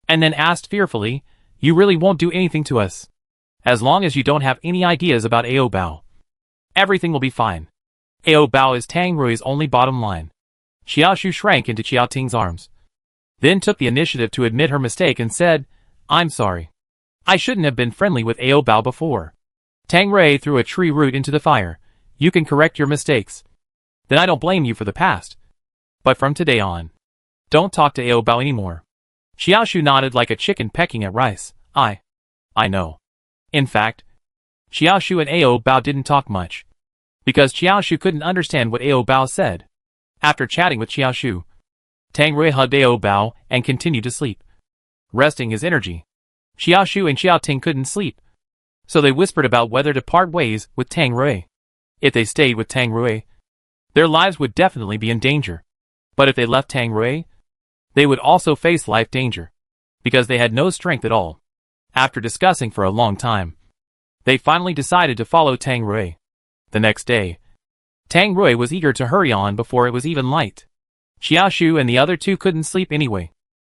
and then asked fearfully, "You really won't do anything to us? As long as you don't have any ideas about Ao Bao, everything will be fine." Ao Bao is Tang Rui's only bottom line. Xiaoshu shrank into Xiao Ting's arms, then took the initiative to admit her mistake and said, "I'm sorry. I shouldn't have been friendly with Ao Bao before." Tang Rui threw a tree root into the fire. "You can correct your mistakes. Then I don't blame you for the past. But from today on, don't talk to Ao Bao anymore." Xiaoshu nodded like a chicken pecking at rice. I know. In fact, Xiaoshu and Ao Bao didn't talk much, because Xiaoshu couldn't understand what Ao Bao said. After chatting with Xiaoshu, Tang Rui hugged Ao Bao and continued to sleep, resting his energy. Xiaoshu and Xiao Ting couldn't sleep, so they whispered about whether to part ways with Tang Rui. If they stayed with Tang Rui, their lives would definitely be in danger. But if they left Tang Rui, they would also face life danger, because they had no strength at all. After discussing for a long time, they finally decided to follow Tang Rui. The next day, Tang Rui was eager to hurry on before it was even light. Xiaoshu and the other two couldn't sleep anyway,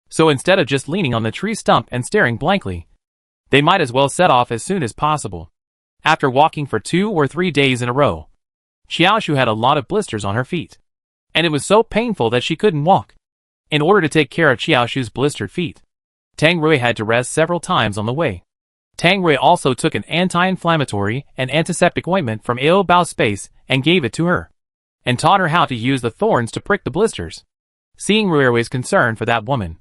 so instead of just leaning on the tree stump and staring blankly, they might as well set off as soon as possible. After walking for 2 or 3 days in a row, Xiaoshu had a lot of blisters on her feet, and it was so painful that she couldn't walk. In order to take care of Xiaoshu's blistered feet, Tang Rui had to rest several times on the way. Tang Rui also took an anti-inflammatory and antiseptic ointment from Ao Bao's space and gave it to her, and taught her how to use the thorns to prick the blisters. Seeing Rui's concern for that woman,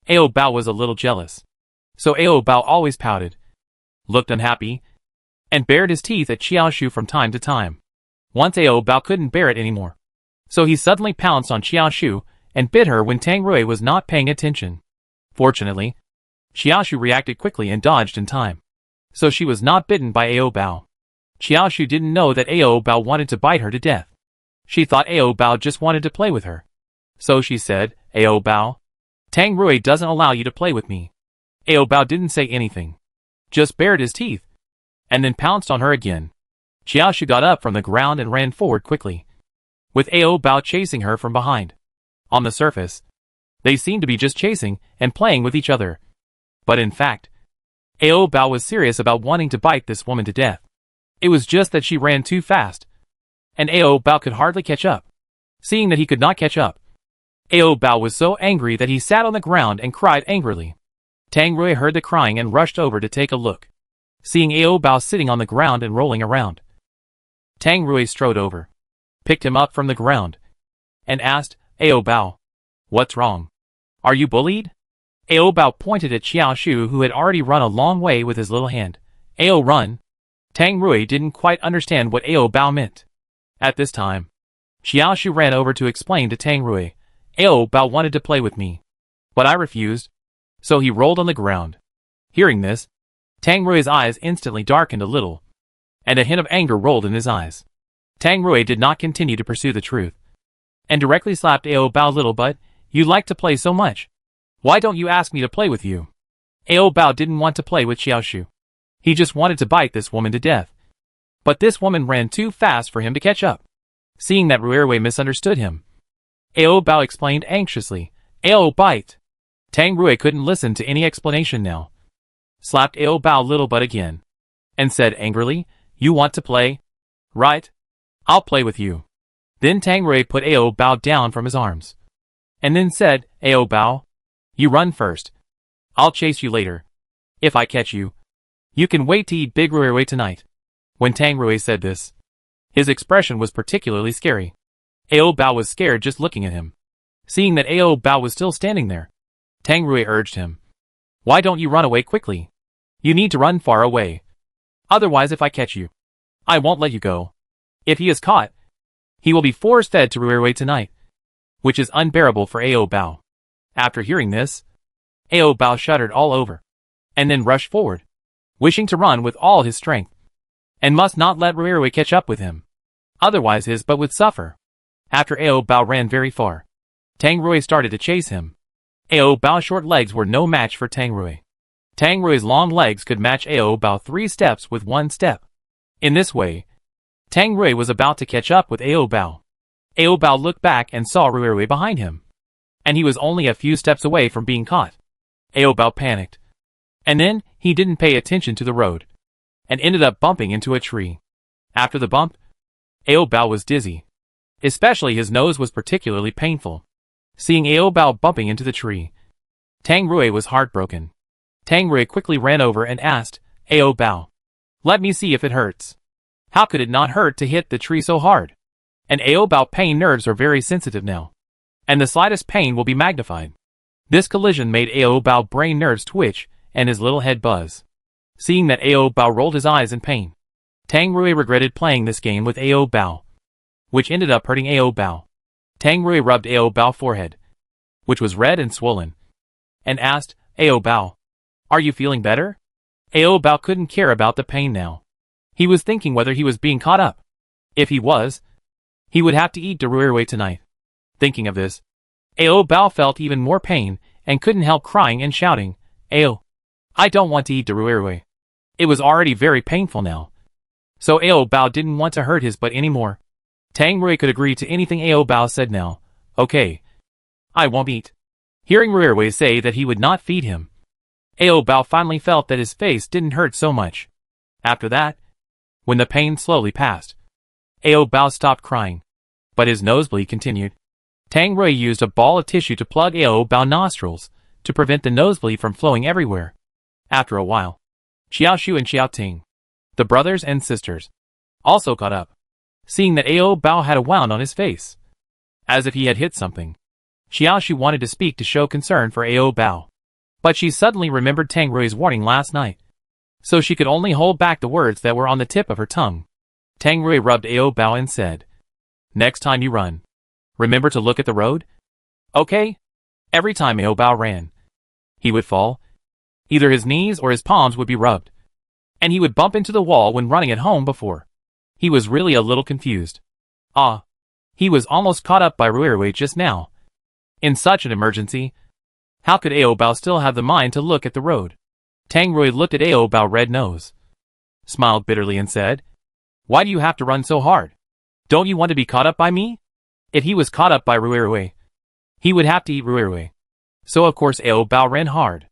Ao Bao was a little jealous, so Ao Bao always pouted, looked unhappy, and bared his teeth at Xiaoshu from time to time. Once Ao Bao couldn't bear it anymore, so he suddenly pounced on Xiaoshu and bit her when Tang Rui was not paying attention. Fortunately, Xiaoshu reacted quickly and dodged in time, so she was not bitten by Ao Bao. Xiaoshu didn't know that Ao Bao wanted to bite her to death. She thought Ao Bao just wanted to play with her. So she said, "Ao Bao, Tang Rui doesn't allow you to play with me." Ao Bao didn't say anything, just bared his teeth, and then pounced on her again. Xiaoshu got up from the ground and ran forward quickly, with Ao Bao chasing her from behind. On the surface, they seemed to be just chasing and playing with each other. But in fact, Ao Bao was serious about wanting to bite this woman to death. It was just that she ran too fast, and Ao Bao could hardly catch up. Seeing that he could not catch up, Ao Bao was so angry that he sat on the ground and cried angrily. Tang Rui heard the crying and rushed over to take a look. Seeing Ao Bao sitting on the ground and rolling around, Tang Rui strode over, picked him up from the ground, and asked, Ao Bao, what's wrong? Are you bullied? Ao Bao pointed at Xiao Shu, who had already run a long way with his little hand. Ao run. Tang Rui didn't quite understand what Ao Bao meant. At this time, Xiao Shu ran over to explain to Tang Rui, Ao Bao wanted to play with me, but I refused, so he rolled on the ground. Hearing this, Tang Rui's eyes instantly darkened a little, and a hint of anger rolled in his eyes. Tang Rui did not continue to pursue the truth, and directly slapped Ao Bao. Little butt, you like to play so much. Why don't you ask me to play with you? Ao Bao didn't want to play with Xiao Shu. He just wanted to bite this woman to death. But this woman ran too fast for him to catch up. Seeing that Ruirui misunderstood him, Ao Bao explained anxiously, Ao bite. Tang Rui couldn't listen to any explanation now. Slapped Ao Bao little butt again, and said angrily, you want to play? Right. I'll play with you. Then Tang Rui put Ao Bao down from his arms, and then said, Ao Bao, you run first. I'll chase you later. If I catch you, you can wait to eat Big Ruirui tonight. When Tang Rui said this, his expression was particularly scary. Ao Bao was scared just looking at him. Seeing that Ao Bao was still standing there, Tang Rui urged him, why don't you run away quickly? You need to run far away. Otherwise, if I catch you, I won't let you go. If he is caught, he will be force-fed to Ruirui tonight, which is unbearable for Ao Bao. After hearing this, Ao Bao shuddered all over, and then rushed forward, wishing to run with all his strength, and must not let Ruirui catch up with him. Otherwise his butt would suffer. After Ao Bao ran very far, Tang Rui started to chase him. Ao Bao's short legs were no match for Tang Rui. Tang Rui's long legs could match Ao Bao 3 steps with 1 step. In this way, Tang Rui was about to catch up with Ao Bao. Ao Bao looked back and saw Ruirui behind him, and he was only a few steps away from being caught. Ao Bao panicked, and then he didn't pay attention to the road, and ended up bumping into a tree. After the bump, Ao Bao was dizzy. Especially his nose was particularly painful. Seeing Ao Bao bumping into the tree, Tang Rui was heartbroken. Tang Rui quickly ran over and asked, Ao Bao, let me see if it hurts. How could it not hurt to hit the tree so hard? And Ao Bao pain nerves are very sensitive now, and the slightest pain will be magnified. This collision made Ao Bao brain nerves twitch and his little head buzz. Seeing that Ao Bao rolled his eyes in pain, Tang Rui regretted playing this game with Ao Bao, which ended up hurting Ao Bao. Tang Rui rubbed Ao Bao's forehead, which was red and swollen, and asked, Ao Bao, are you feeling better? Ao Bao couldn't care about the pain now. He was thinking whether he was being caught up. If he was, he would have to eat Ruirui tonight. Thinking of this, Ao Bao felt even more pain and couldn't help crying and shouting, Ao, I don't want to eat Ruirui. It was already very painful now. So Ao Bao didn't want to hurt his butt anymore. Tang Rui could agree to anything Ao Bao said now. Okay. I won't eat. Hearing Ruirui say that he would not feed him, Ao Bao finally felt that his face didn't hurt so much. After that, when the pain slowly passed, Ao Bao stopped crying, but his nosebleed continued. Tang Rui used a ball of tissue to plug Ao Bao's nostrils to prevent the nosebleed from flowing everywhere. After a while, Xiao Shu and Xiao Ting, the brothers and sisters, also caught up, seeing that Ao Bao had a wound on his face, as if he had hit something. Xiao Shu wanted to speak to show concern for Ao Bao, but she suddenly remembered Tang Rui's warning last night, so she could only hold back the words that were on the tip of her tongue. Tang Rui rubbed Ao Bao and said, next time you run, remember to look at the road? Okay? Every time Ao Bao ran, he would fall. Either his knees or his palms would be rubbed, and he would bump into the wall when running at home before. He was really a little confused. He was almost caught up by Ruirui just now. In such an emergency, how could Ao Bao still have the mind to look at the road? Tang Rui looked at Ao Bao's red nose, smiled bitterly and said, why do you have to run so hard? Don't you want to be caught up by me? If he was caught up by Ruirui, he would have to eat Ruirui. So of course Ao Bao ran hard.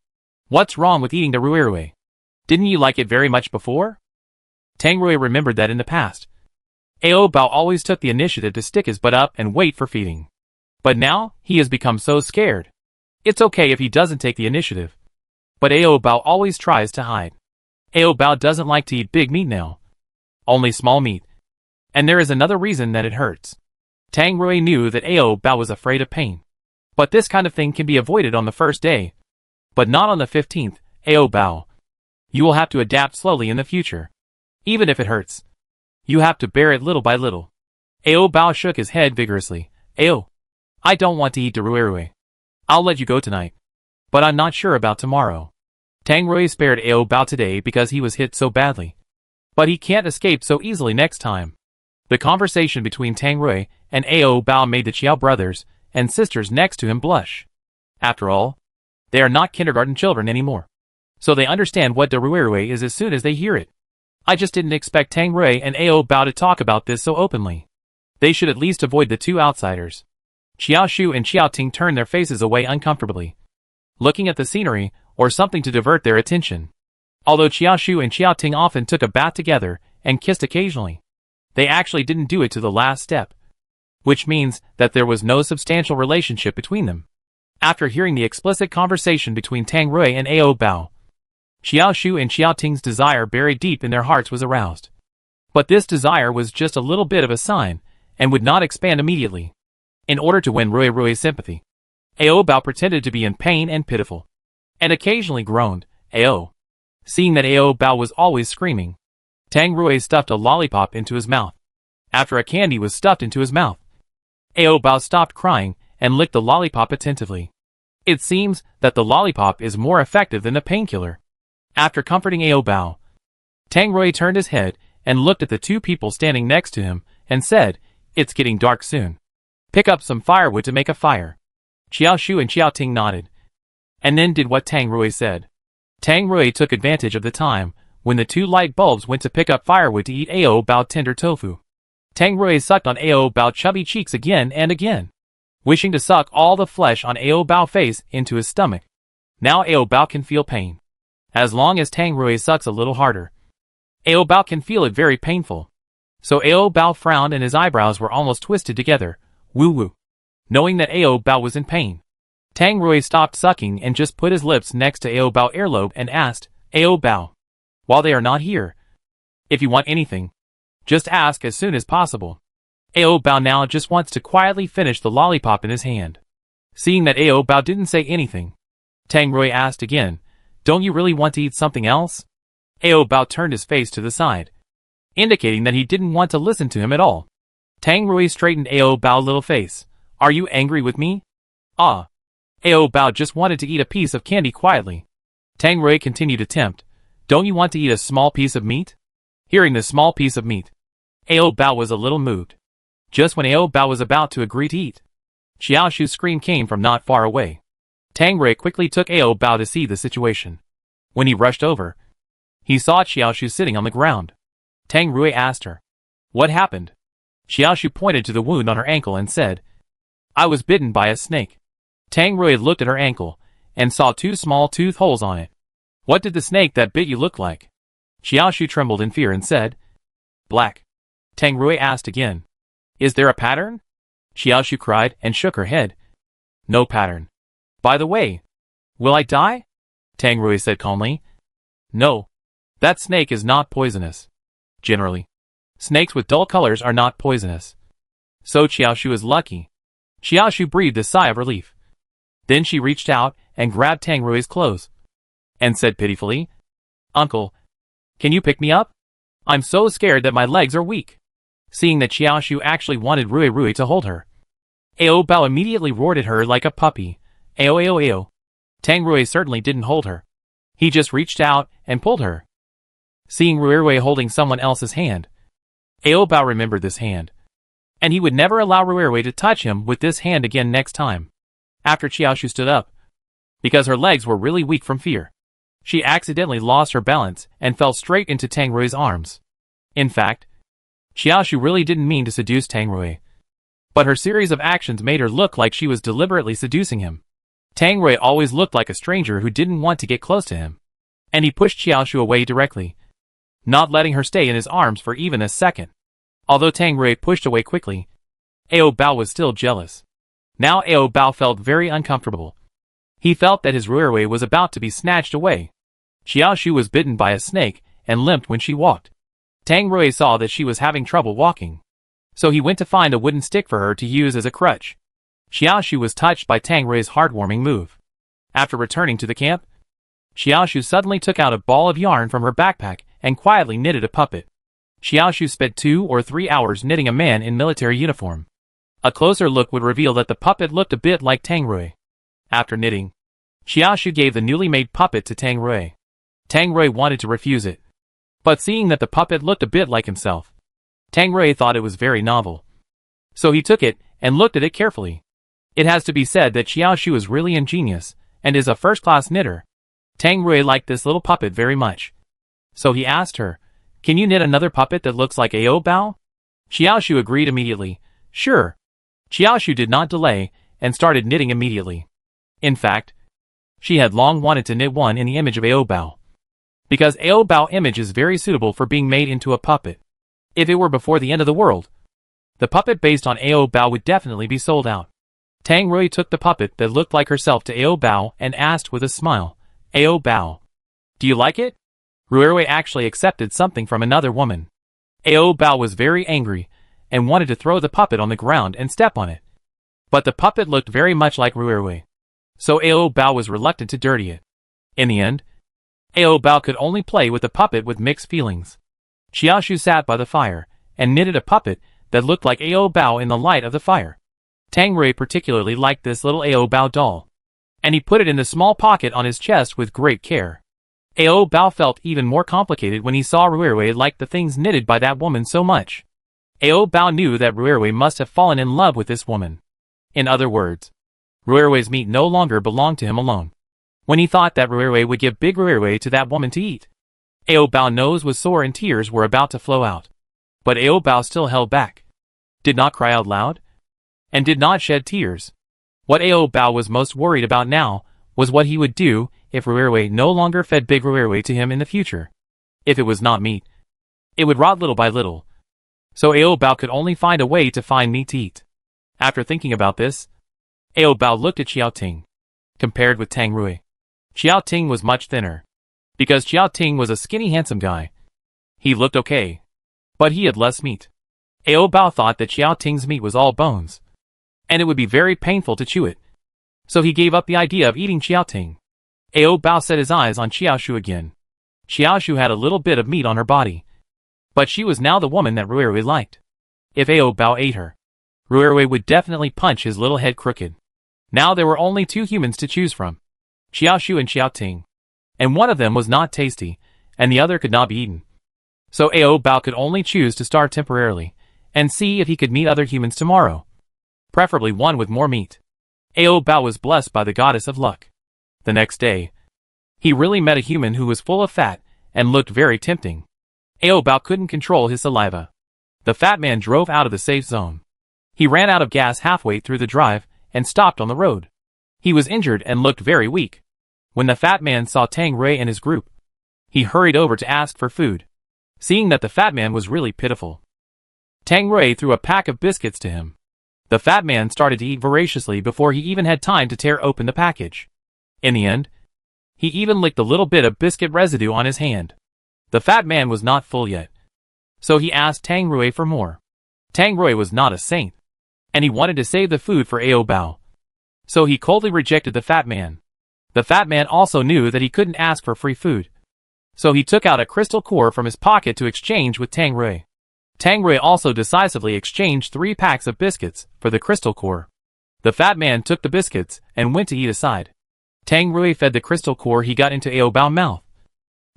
What's wrong with eating the Ruirui? Didn't you like it very much before? Tang Rui remembered that in the past, Ao Bao always took the initiative to stick his butt up and wait for feeding. But now, he has become so scared. It's okay if he doesn't take the initiative. But Ao Bao always tries to hide. Ao Bao doesn't like to eat big meat now. Only small meat. And there is another reason that it hurts. Tang Rui knew that Ao Bao was afraid of pain. But this kind of thing can be avoided on the first day. But not on the 15th, Ao Bao. You will have to adapt slowly in the future. Even if it hurts. You have to bear it little by little. Ao Bao shook his head vigorously. Ao, I don't want to eat the Rui. I'll let you go tonight. But I'm not sure about tomorrow. Tang Rui spared Ao Bao today because he was hit so badly. But he can't escape so easily next time. The conversation between Tang Rui and Ao Bao made the Chiao brothers and sisters next to him blush. After all, they are not kindergarten children anymore. So they understand what the Rui is as soon as they hear it. I just didn't expect Tang Rui and Ao Bao to talk about this so openly. They should at least avoid the two outsiders. Xiao Shu and Xiao Ting turned their faces away uncomfortably, looking at the scenery or something to divert their attention. Although Xiao Shu and Xiao Ting often took a bath together and kissed occasionally, they actually didn't do it to the last step, which means that there was no substantial relationship between them. After hearing the explicit conversation between Tang Rui and Ao Bao, Xiao Shu and Xiao Ting's desire buried deep in their hearts was aroused. But this desire was just a little bit of a sign, and would not expand immediately. In order to win Rui's sympathy, Ao Bao pretended to be in pain and pitiful, and occasionally groaned, Ao. Seeing that Ao Bao was always screaming, Tang Rui stuffed a lollipop into his mouth. After a candy was stuffed into his mouth, Ao Bao stopped crying and licked the lollipop attentively. It seems that the lollipop is more effective than the painkiller. After comforting Ao Bao, Tang Rui turned his head and looked at the two people standing next to him and said, It's getting dark soon. Pick up some firewood to make a fire. Xiao Shu and Xiao Ting nodded, and then did what Tang Rui said. Tang Rui took advantage of the time when the two light bulbs went to pick up firewood to eat Ao Bao tender tofu. Tang Rui sucked on Ao Bao chubby cheeks again and again, wishing to suck all the flesh on Ao Bao face into his stomach. Now Ao Bao can feel pain. As long as Tang Rui sucks a little harder, Ao Bao can feel it very painful. So Ao Bao frowned and his eyebrows were almost twisted together. Woo woo. Knowing that Ao Bao was in pain, Tang Rui stopped sucking and just put his lips next to Ao Bao earlobe and asked, Ao Bao, while they are not here, if you want anything, just ask as soon as possible. Ao Bao now just wants to quietly finish the lollipop in his hand. Seeing that Ao Bao didn't say anything, Tang Rui asked again, Don't you really want to eat something else? Ao Bao turned his face to the side, indicating that he didn't want to listen to him at all. Tang Rui straightened Ao Bao's little face. Are you angry with me? Ah. Ao Bao just wanted to eat a piece of candy quietly. Tang Rui continued to tempt. Don't you want to eat a small piece of meat? Hearing the small piece of meat, Ao Bao was a little moved. Just when Ao Bao was about to agree to eat, Xiao Shu's scream came from not far away. Tang Rui quickly took Ao Bao to see the situation. When he rushed over, he saw Xiao Shu sitting on the ground. Tang Rui asked her, What happened? Xiao Shu pointed to the wound on her ankle and said, I was bitten by a snake. Tang Rui looked at her ankle and saw two small tooth holes on it. What did the snake that bit you look like? Xiao Shu trembled in fear and said, Black. Tang Rui asked again, Is there a pattern? Xiao Shu cried and shook her head. No pattern. By the way, will I die? Tang Rui said calmly. No. That snake is not poisonous. Generally, snakes with dull colors are not poisonous. So Xiao Shu is lucky. Xiao Shu breathed a sigh of relief. Then she reached out and grabbed Tang Rui's clothes and said pitifully, Uncle, can you pick me up? I'm so scared that my legs are weak. Seeing that Xiao Shu actually wanted Rui to hold her, Ao Bao immediately roared at her like a puppy. Ao ao ao. Tang Rui certainly didn't hold her. He just reached out and pulled her. Seeing Rui holding someone else's hand, Ao Bao remembered this hand, and he would never allow Rui to touch him with this hand again next time. After Xiao Shu stood up, because her legs were really weak from fear, she accidentally lost her balance and fell straight into Tang Rui's arms. In fact, Xiao Shu really didn't mean to seduce Tang Rui, but her series of actions made her look like she was deliberately seducing him. Tang Rui always looked like a stranger who didn't want to get close to him, and he pushed Xiao Shu away directly. not letting her stay in his arms for even a second. Although Tang Rui pushed away quickly, Ao Bao was still jealous. Now Ao Bao felt very uncomfortable. He felt that his Ruerui was about to be snatched away. Xiaoshu was bitten by a snake and limped when she walked. Tang Rui saw that she was having trouble walking, so he went to find a wooden stick for her to use as a crutch. Xiaoshu was touched by Tang Rui's heartwarming move. After returning to the camp, Xiaoshu suddenly took out a ball of yarn from her backpack and quietly knitted a puppet. Xiaoshu spent 2 or 3 hours knitting a man in military uniform. A closer look would reveal that the puppet looked a bit like Tang Rui. After knitting, Xiaoshu gave the newly made puppet to Tang Rui. Tang Rui wanted to refuse it, but seeing that the puppet looked a bit like himself, Tang Rui thought it was very novel. So he took it and looked at it carefully. It has to be said that Xiaoshu is really ingenious and is a first-class knitter. Tang Rui liked this little puppet very much. So he asked her, "Can you knit another puppet that looks like Ao Bao?" Xiaoshu agreed immediately. Sure. Xiaoshu did not delay and started knitting immediately. In fact, she had long wanted to knit one in the image of Ao Bao, because Ao Bao image is very suitable for being made into a puppet. If it were before the end of the world, the puppet based on Ao Bao would definitely be sold out. Tang Rui took the puppet that looked like herself to Ao Bao and asked with a smile, "Ao Bao, do you like it?" Ruerui actually accepted something from another woman. Ao Bao was very angry and wanted to throw the puppet on the ground and step on it. But the puppet looked very much like Ruerui, so Ao Bao was reluctant to dirty it. In the end, Ao Bao could only play with the puppet with mixed feelings. Xiaoshu sat by the fire and knitted a puppet that looked like Ao Bao in the light of the fire. Tang Rui particularly liked this little Ao Bao doll, and he put it in the small pocket on his chest with great care. Ao Bao felt even more complicated when he saw Ruerui liked the things knitted by that woman so much. Ao Bao knew that Ruerui must have fallen in love with this woman. In other words, Ruerui's meat no longer belonged to him alone. When he thought that Ruerui would give big Ruerui to that woman to eat, Ao Bao's nose was sore and tears were about to flow out. But Ao Bao still held back, did not cry out loud, and did not shed tears. What Ao Bao was most worried about now was what he would do if Ruerui no longer fed big Ruerui to him in the future. If it was not meat, it would rot little by little. So Ao Bao could only find a way to find meat to eat. After thinking about this, Ao Bao looked at Xiao Ting. Compared with Tang Rui, Xiao Ting was much thinner. Because Xiao Ting was a skinny handsome guy, he looked okay, but he had less meat. Ao Bao thought that Xiao Ting's meat was all bones, and it would be very painful to chew it. So he gave up the idea of eating Xiao Ting. Ao Bao set his eyes on Xiaoshu again. Xiaoshu had a little bit of meat on her body, but she was now the woman that Ruerui liked. If Ao Bao ate her, Ruerui would definitely punch his little head crooked. Now there were only 2 humans to choose from, Xiaoshu and Xiao Ting, and one of them was not tasty, and the other could not be eaten. So Ao Bao could only choose to starve temporarily, and see if he could meet other humans tomorrow. Preferably one with more meat. Ao Bao was blessed by the goddess of luck. The next day, he really met a human who was full of fat and looked very tempting. Ao Bao couldn't control his saliva. The fat man drove out of the safe zone. He ran out of gas halfway through the drive and stopped on the road. He was injured and looked very weak. When the fat man saw Tang Rui and his group, he hurried over to ask for food, seeing that the fat man was really pitiful. Tang Rui threw a pack of biscuits to him. The fat man started to eat voraciously before he even had time to tear open the package. In the end, he even licked a little bit of biscuit residue on his hand. The fat man was not full yet, so he asked Tang Rui for more. Tang Rui was not a saint, and he wanted to save the food for Ao Bao. So he coldly rejected the fat man. The fat man also knew that he couldn't ask for free food, so he took out a crystal core from his pocket to exchange with Tang Rui. Tang Rui also decisively exchanged 3 packs of biscuits for the crystal core. The fat man took the biscuits and went to eat aside. Tang Rui fed the crystal core he got into Ao Bao's mouth,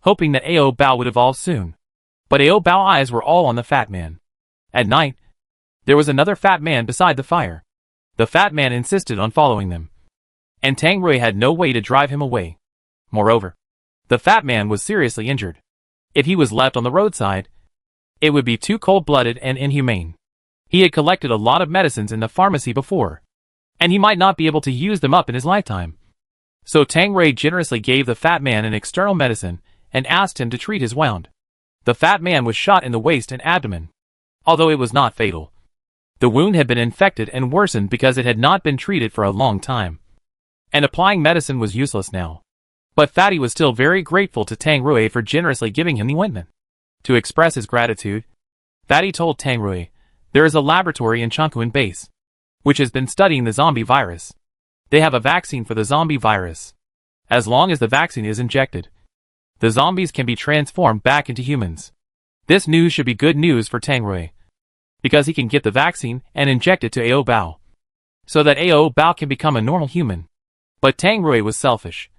hoping that Ao Bao would evolve soon. But Ao Bao's eyes were all on the fat man. At night, there was another fat man beside the fire. The fat man insisted on following them, and Tang Rui had no way to drive him away. Moreover, the fat man was seriously injured. If he was left on the roadside, it would be too cold-blooded and inhumane. He had collected a lot of medicines in the pharmacy before, and he might not be able to use them up in his lifetime. So Tang Rui generously gave the fat man an external medicine and asked him to treat his wound. The fat man was shot in the waist and abdomen. Although it was not fatal. The wound had been infected and worsened because it had not been treated for a long time. And applying medicine was useless now. But Fatty was still very grateful to Tang Rui for generously giving him the ointment. To express his gratitude, Fatty told Tang Rui, there is a laboratory in Changkuan Base, which has been studying the zombie virus. They have a vaccine for the zombie virus. As long as the vaccine is injected, the zombies can be transformed back into humans. This news should be good news for Tang Rui, because he can get the vaccine and inject it to Ao Bao, so that Ao Bao can become a normal human. But Tang Rui was selfish.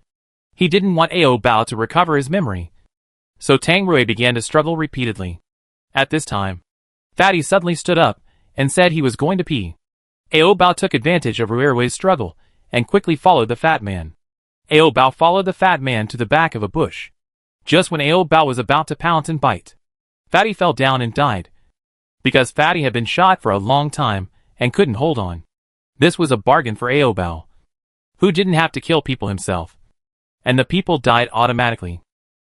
He didn't want Ao Bao to recover his memory. So Tang Rui began to struggle repeatedly. At this time, Fatty suddenly stood up and said he was going to pee. Ao Bao took advantage of Rui's struggle and quickly followed the fat man. Ao Bao followed the fat man to the back of a bush. Just when Ao Bao was about to pounce and bite, Fatty fell down and died. Because Fatty had been shot for a long time and couldn't hold on. This was a bargain for Ao Bao, who didn't have to kill people himself. And the people died automatically.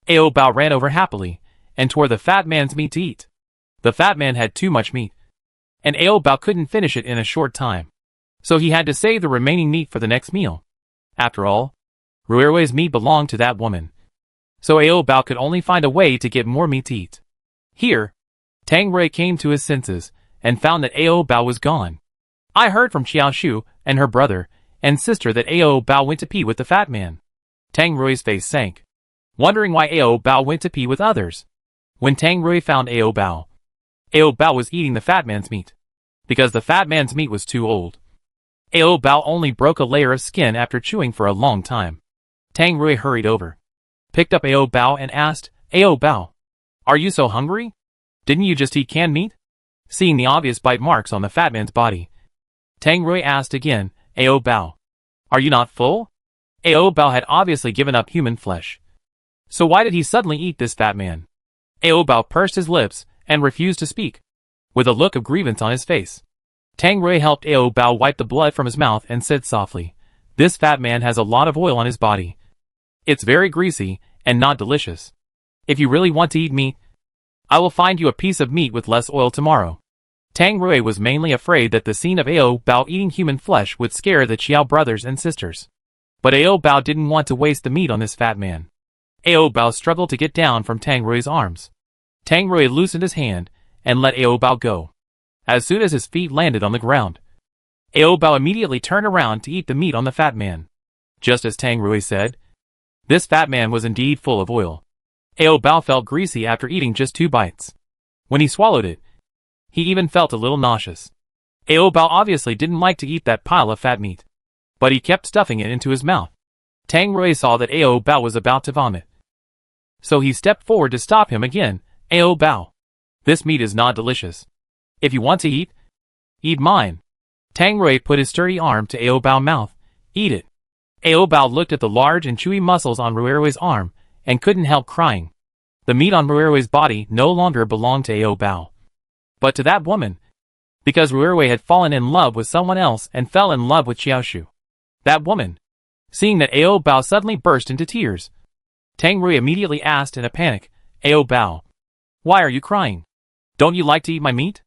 Ao Bao ran over happily and tore the fat man's meat to eat. The fat man had too much meat, and Ao Bao couldn't finish it in a short time. So he had to save the remaining meat for the next meal. After all, Rui's meat belonged to that woman. So Ao Bao could only find a way to get more meat to eat. Here, Tang Rui came to his senses and found that Ao Bao was gone. I heard from Xiao Shu and her brother and sister that Ao Bao went to pee with the fat man. Tang Rui's face sank, wondering why Ao Bao went to pee with others. When Tang Rui found Ao Bao was eating the fat man's meat, because the fat man's meat was too old. Ao Bao only broke a layer of skin after chewing for a long time. Tang Rui hurried over, picked up Ao Bao and asked, Ao Bao, are you so hungry? Didn't you just eat canned meat? Seeing the obvious bite marks on the fat man's body, Tang Rui asked again, Ao Bao, are you not full? Ao Bao had obviously given up human flesh. So why did he suddenly eat this fat man? Ao Bao pursed his lips and refused to speak, with a look of grievance on his face. Tang Rui helped Ao Bao wipe the blood from his mouth and said softly, this fat man has a lot of oil on his body. It's very greasy and not delicious. If you really want to eat meat, I will find you a piece of meat with less oil tomorrow. Tang Rui was mainly afraid that the scene of Ao Bao eating human flesh would scare the Qiao brothers and sisters. But Ao Bao didn't want to waste the meat on this fat man. Ao Bao struggled to get down from Tang Rui's arms. Tang Rui loosened his hand and let Ao Bao go. As soon as his feet landed on the ground, Ao Bao immediately turned around to eat the meat on the fat man. Just as Tang Rui said, this fat man was indeed full of oil. Ao Bao felt greasy after eating just 2 bites. When he swallowed it, he even felt a little nauseous. Ao Bao obviously didn't like to eat that pile of fat meat, but he kept stuffing it into his mouth. Tang Rui saw that Ao Bao was about to vomit, so he stepped forward to stop him again. Ao Bao, this meat is not delicious. If you want to eat mine. Tang Rui put his sturdy arm to Ao Bao's mouth. Eat it. Ao Bao looked at the large and chewy muscles on Rui's arm and couldn't help crying. The meat on Rui's body no longer belonged to Ao Bao, but to that woman, because Rui had fallen in love with someone else and fell in love with Xiaoshu. That woman. Seeing that Ao Bao suddenly burst into tears, Tang Rui immediately asked in a panic, Ao Bao, why are you crying? Don't you like to eat my meat?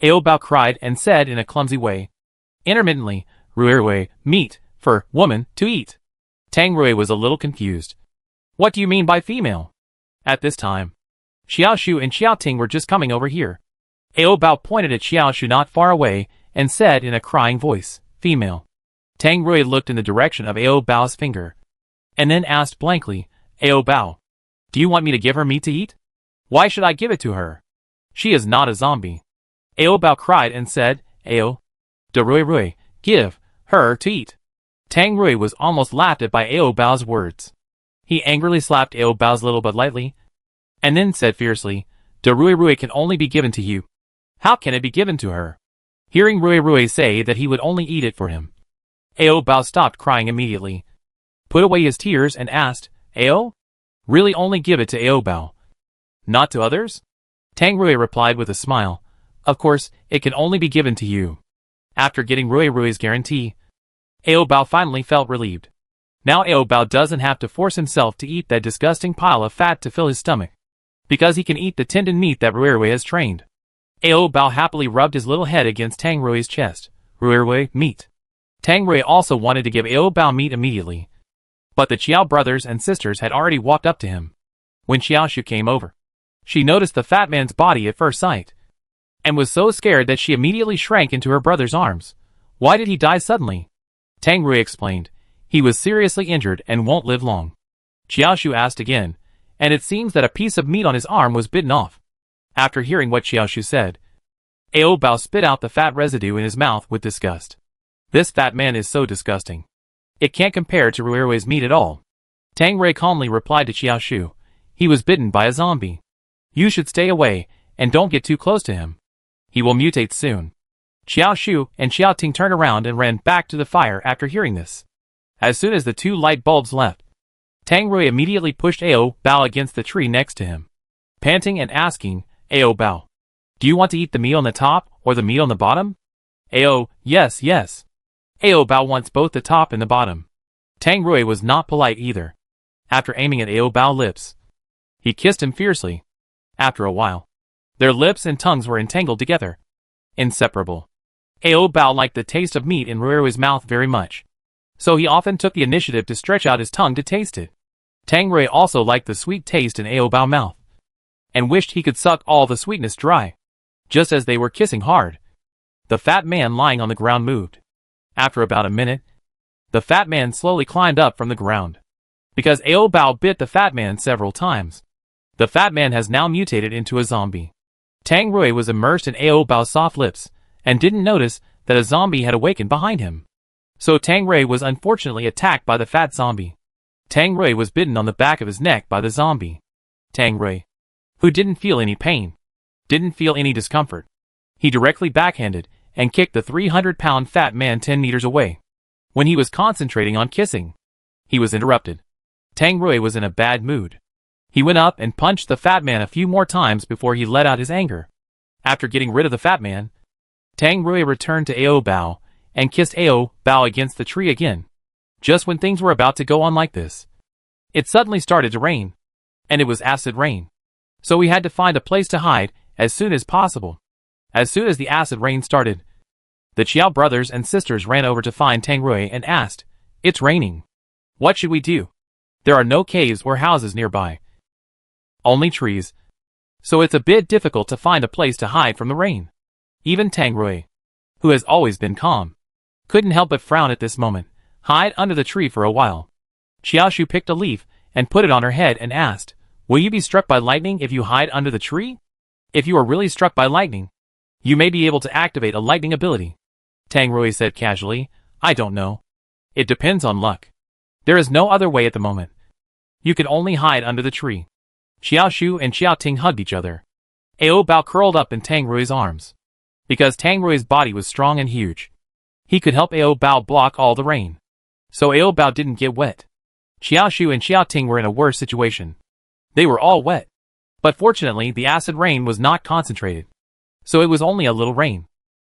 Ao Bao cried and said in a clumsy way, intermittently, Rui, meat, for woman, to eat. Tang Rui was a little confused. What do you mean by female? At this time, Xiaoshu and Xiaoting were just coming over here. Ao Bao pointed at Xiaoshu not far away and said in a crying voice, female. Tang Rui looked in the direction of Ao Bao's finger, and then asked blankly, Ao Bao, do you want me to give her meat to eat? Why should I give it to her? She is not a zombie. Ao Bao cried and said, Ao, de Rui, give her to eat. Tang Rui was almost laughed at by Ao Bao's words. He angrily slapped Ao Bao's little butt lightly, and then said fiercely, de Rui can only be given to you. How can it be given to her? Hearing Rui say that he would only eat it for him, Ao Bao stopped crying immediately, put away his tears and asked, Ao? Really only give it to Ao Bao? Not to others? Tang Rui replied with a smile, of course, it can only be given to you. After getting Rui's guarantee, Ao Bao finally felt relieved. Now Ao Bao doesn't have to force himself to eat that disgusting pile of fat to fill his stomach. because he can eat the tendon meat that Ruirui has trained. Ao Bao happily rubbed his little head against Tang Rui's chest. Ruirui, meat. Tang Rui also wanted to give Ao Bao meat immediately, but the Chiao brothers and sisters had already walked up to him. When Xiaoshu came over, she noticed the fat man's body at first sight, and was so scared that she immediately shrank into her brother's arms. Why did he die suddenly? Tang Rui explained. He was seriously injured and won't live long. Xiaoshu asked again, and it seems that a piece of meat on his arm was bitten off. After hearing what Xiaoshu said, Ao Bao spit out the fat residue in his mouth with disgust. This fat man is so disgusting. It can't compare to Ruirui's meat at all. Tang Rui calmly replied to Xiaoshu. He was bitten by a zombie. You should stay away, and don't get too close to him. He will mutate soon. Xiaoshu and Xiaoting turned around and ran back to the fire after hearing this. As soon as the two light bulbs left, Tang Rui immediately pushed Ao Bao against the tree next to him, panting and asking, Ao Bao, do you want to eat the meat on the top or the meat on the bottom? Ao, yes, yes. Ao Bao wants both the top and the bottom. Tang Rui was not polite either. After aiming at Ao Bao's lips, he kissed him fiercely. After a while, their lips and tongues were entangled together. Inseparable. Ao Bao liked the taste of meat in Ruirui's mouth very much, so he often took the initiative to stretch out his tongue to taste it. Tang Rui also liked the sweet taste in Ao Bao's mouth, and wished he could suck all the sweetness dry. Just as they were kissing hard, the fat man lying on the ground moved. After about a minute, the fat man slowly climbed up from the ground. Because Ao Bao bit the fat man several times, the fat man has now mutated into a zombie. Tang Rui was immersed in Ao Bao's soft lips, and didn't notice that a zombie had awakened behind him. So Tang Rui was unfortunately attacked by the fat zombie. Tang Rui was bitten on the back of his neck by the zombie. Tang Rui, who didn't feel any pain, didn't feel any discomfort. He directly backhanded and kicked the 300-pound fat man 10 meters away. When he was concentrating on kissing, he was interrupted. Tang Rui was in a bad mood. He went up and punched the fat man a few more times before he let out his anger. After getting rid of the fat man, Tang Rui returned to Ao Bao and kissed Ao Bao against the tree again. Just when things were about to go on like this, it suddenly started to rain. And it was acid rain. So we had to find a place to hide as soon as possible. As soon as the acid rain started, the Chiao brothers and sisters ran over to find Tang Rui and asked, It's raining. What should we do? There are no caves or houses nearby. Only trees. So it's a bit difficult to find a place to hide from the rain. Even Tang Rui, who has always been calm, couldn't help but frown at this moment. Hide under the tree for a while. Xiaoshu picked a leaf and put it on her head and asked, Will you be struck by lightning if you hide under the tree? If you are really struck by lightning, you may be able to activate a lightning ability. Tang Rui said casually, I don't know. It depends on luck. There is no other way at the moment. You can only hide under the tree. Xiaoshu and Xiaoting hugged each other. Ao Bao curled up in Tang Rui's arms. Because Tang Rui's body was strong and huge, he could help Ao Bao block all the rain. So Ao Bao didn't get wet. Xiaoshu and Xiaoting were in a worse situation. They were all wet. But fortunately the acid rain was not concentrated. So it was only a little rain,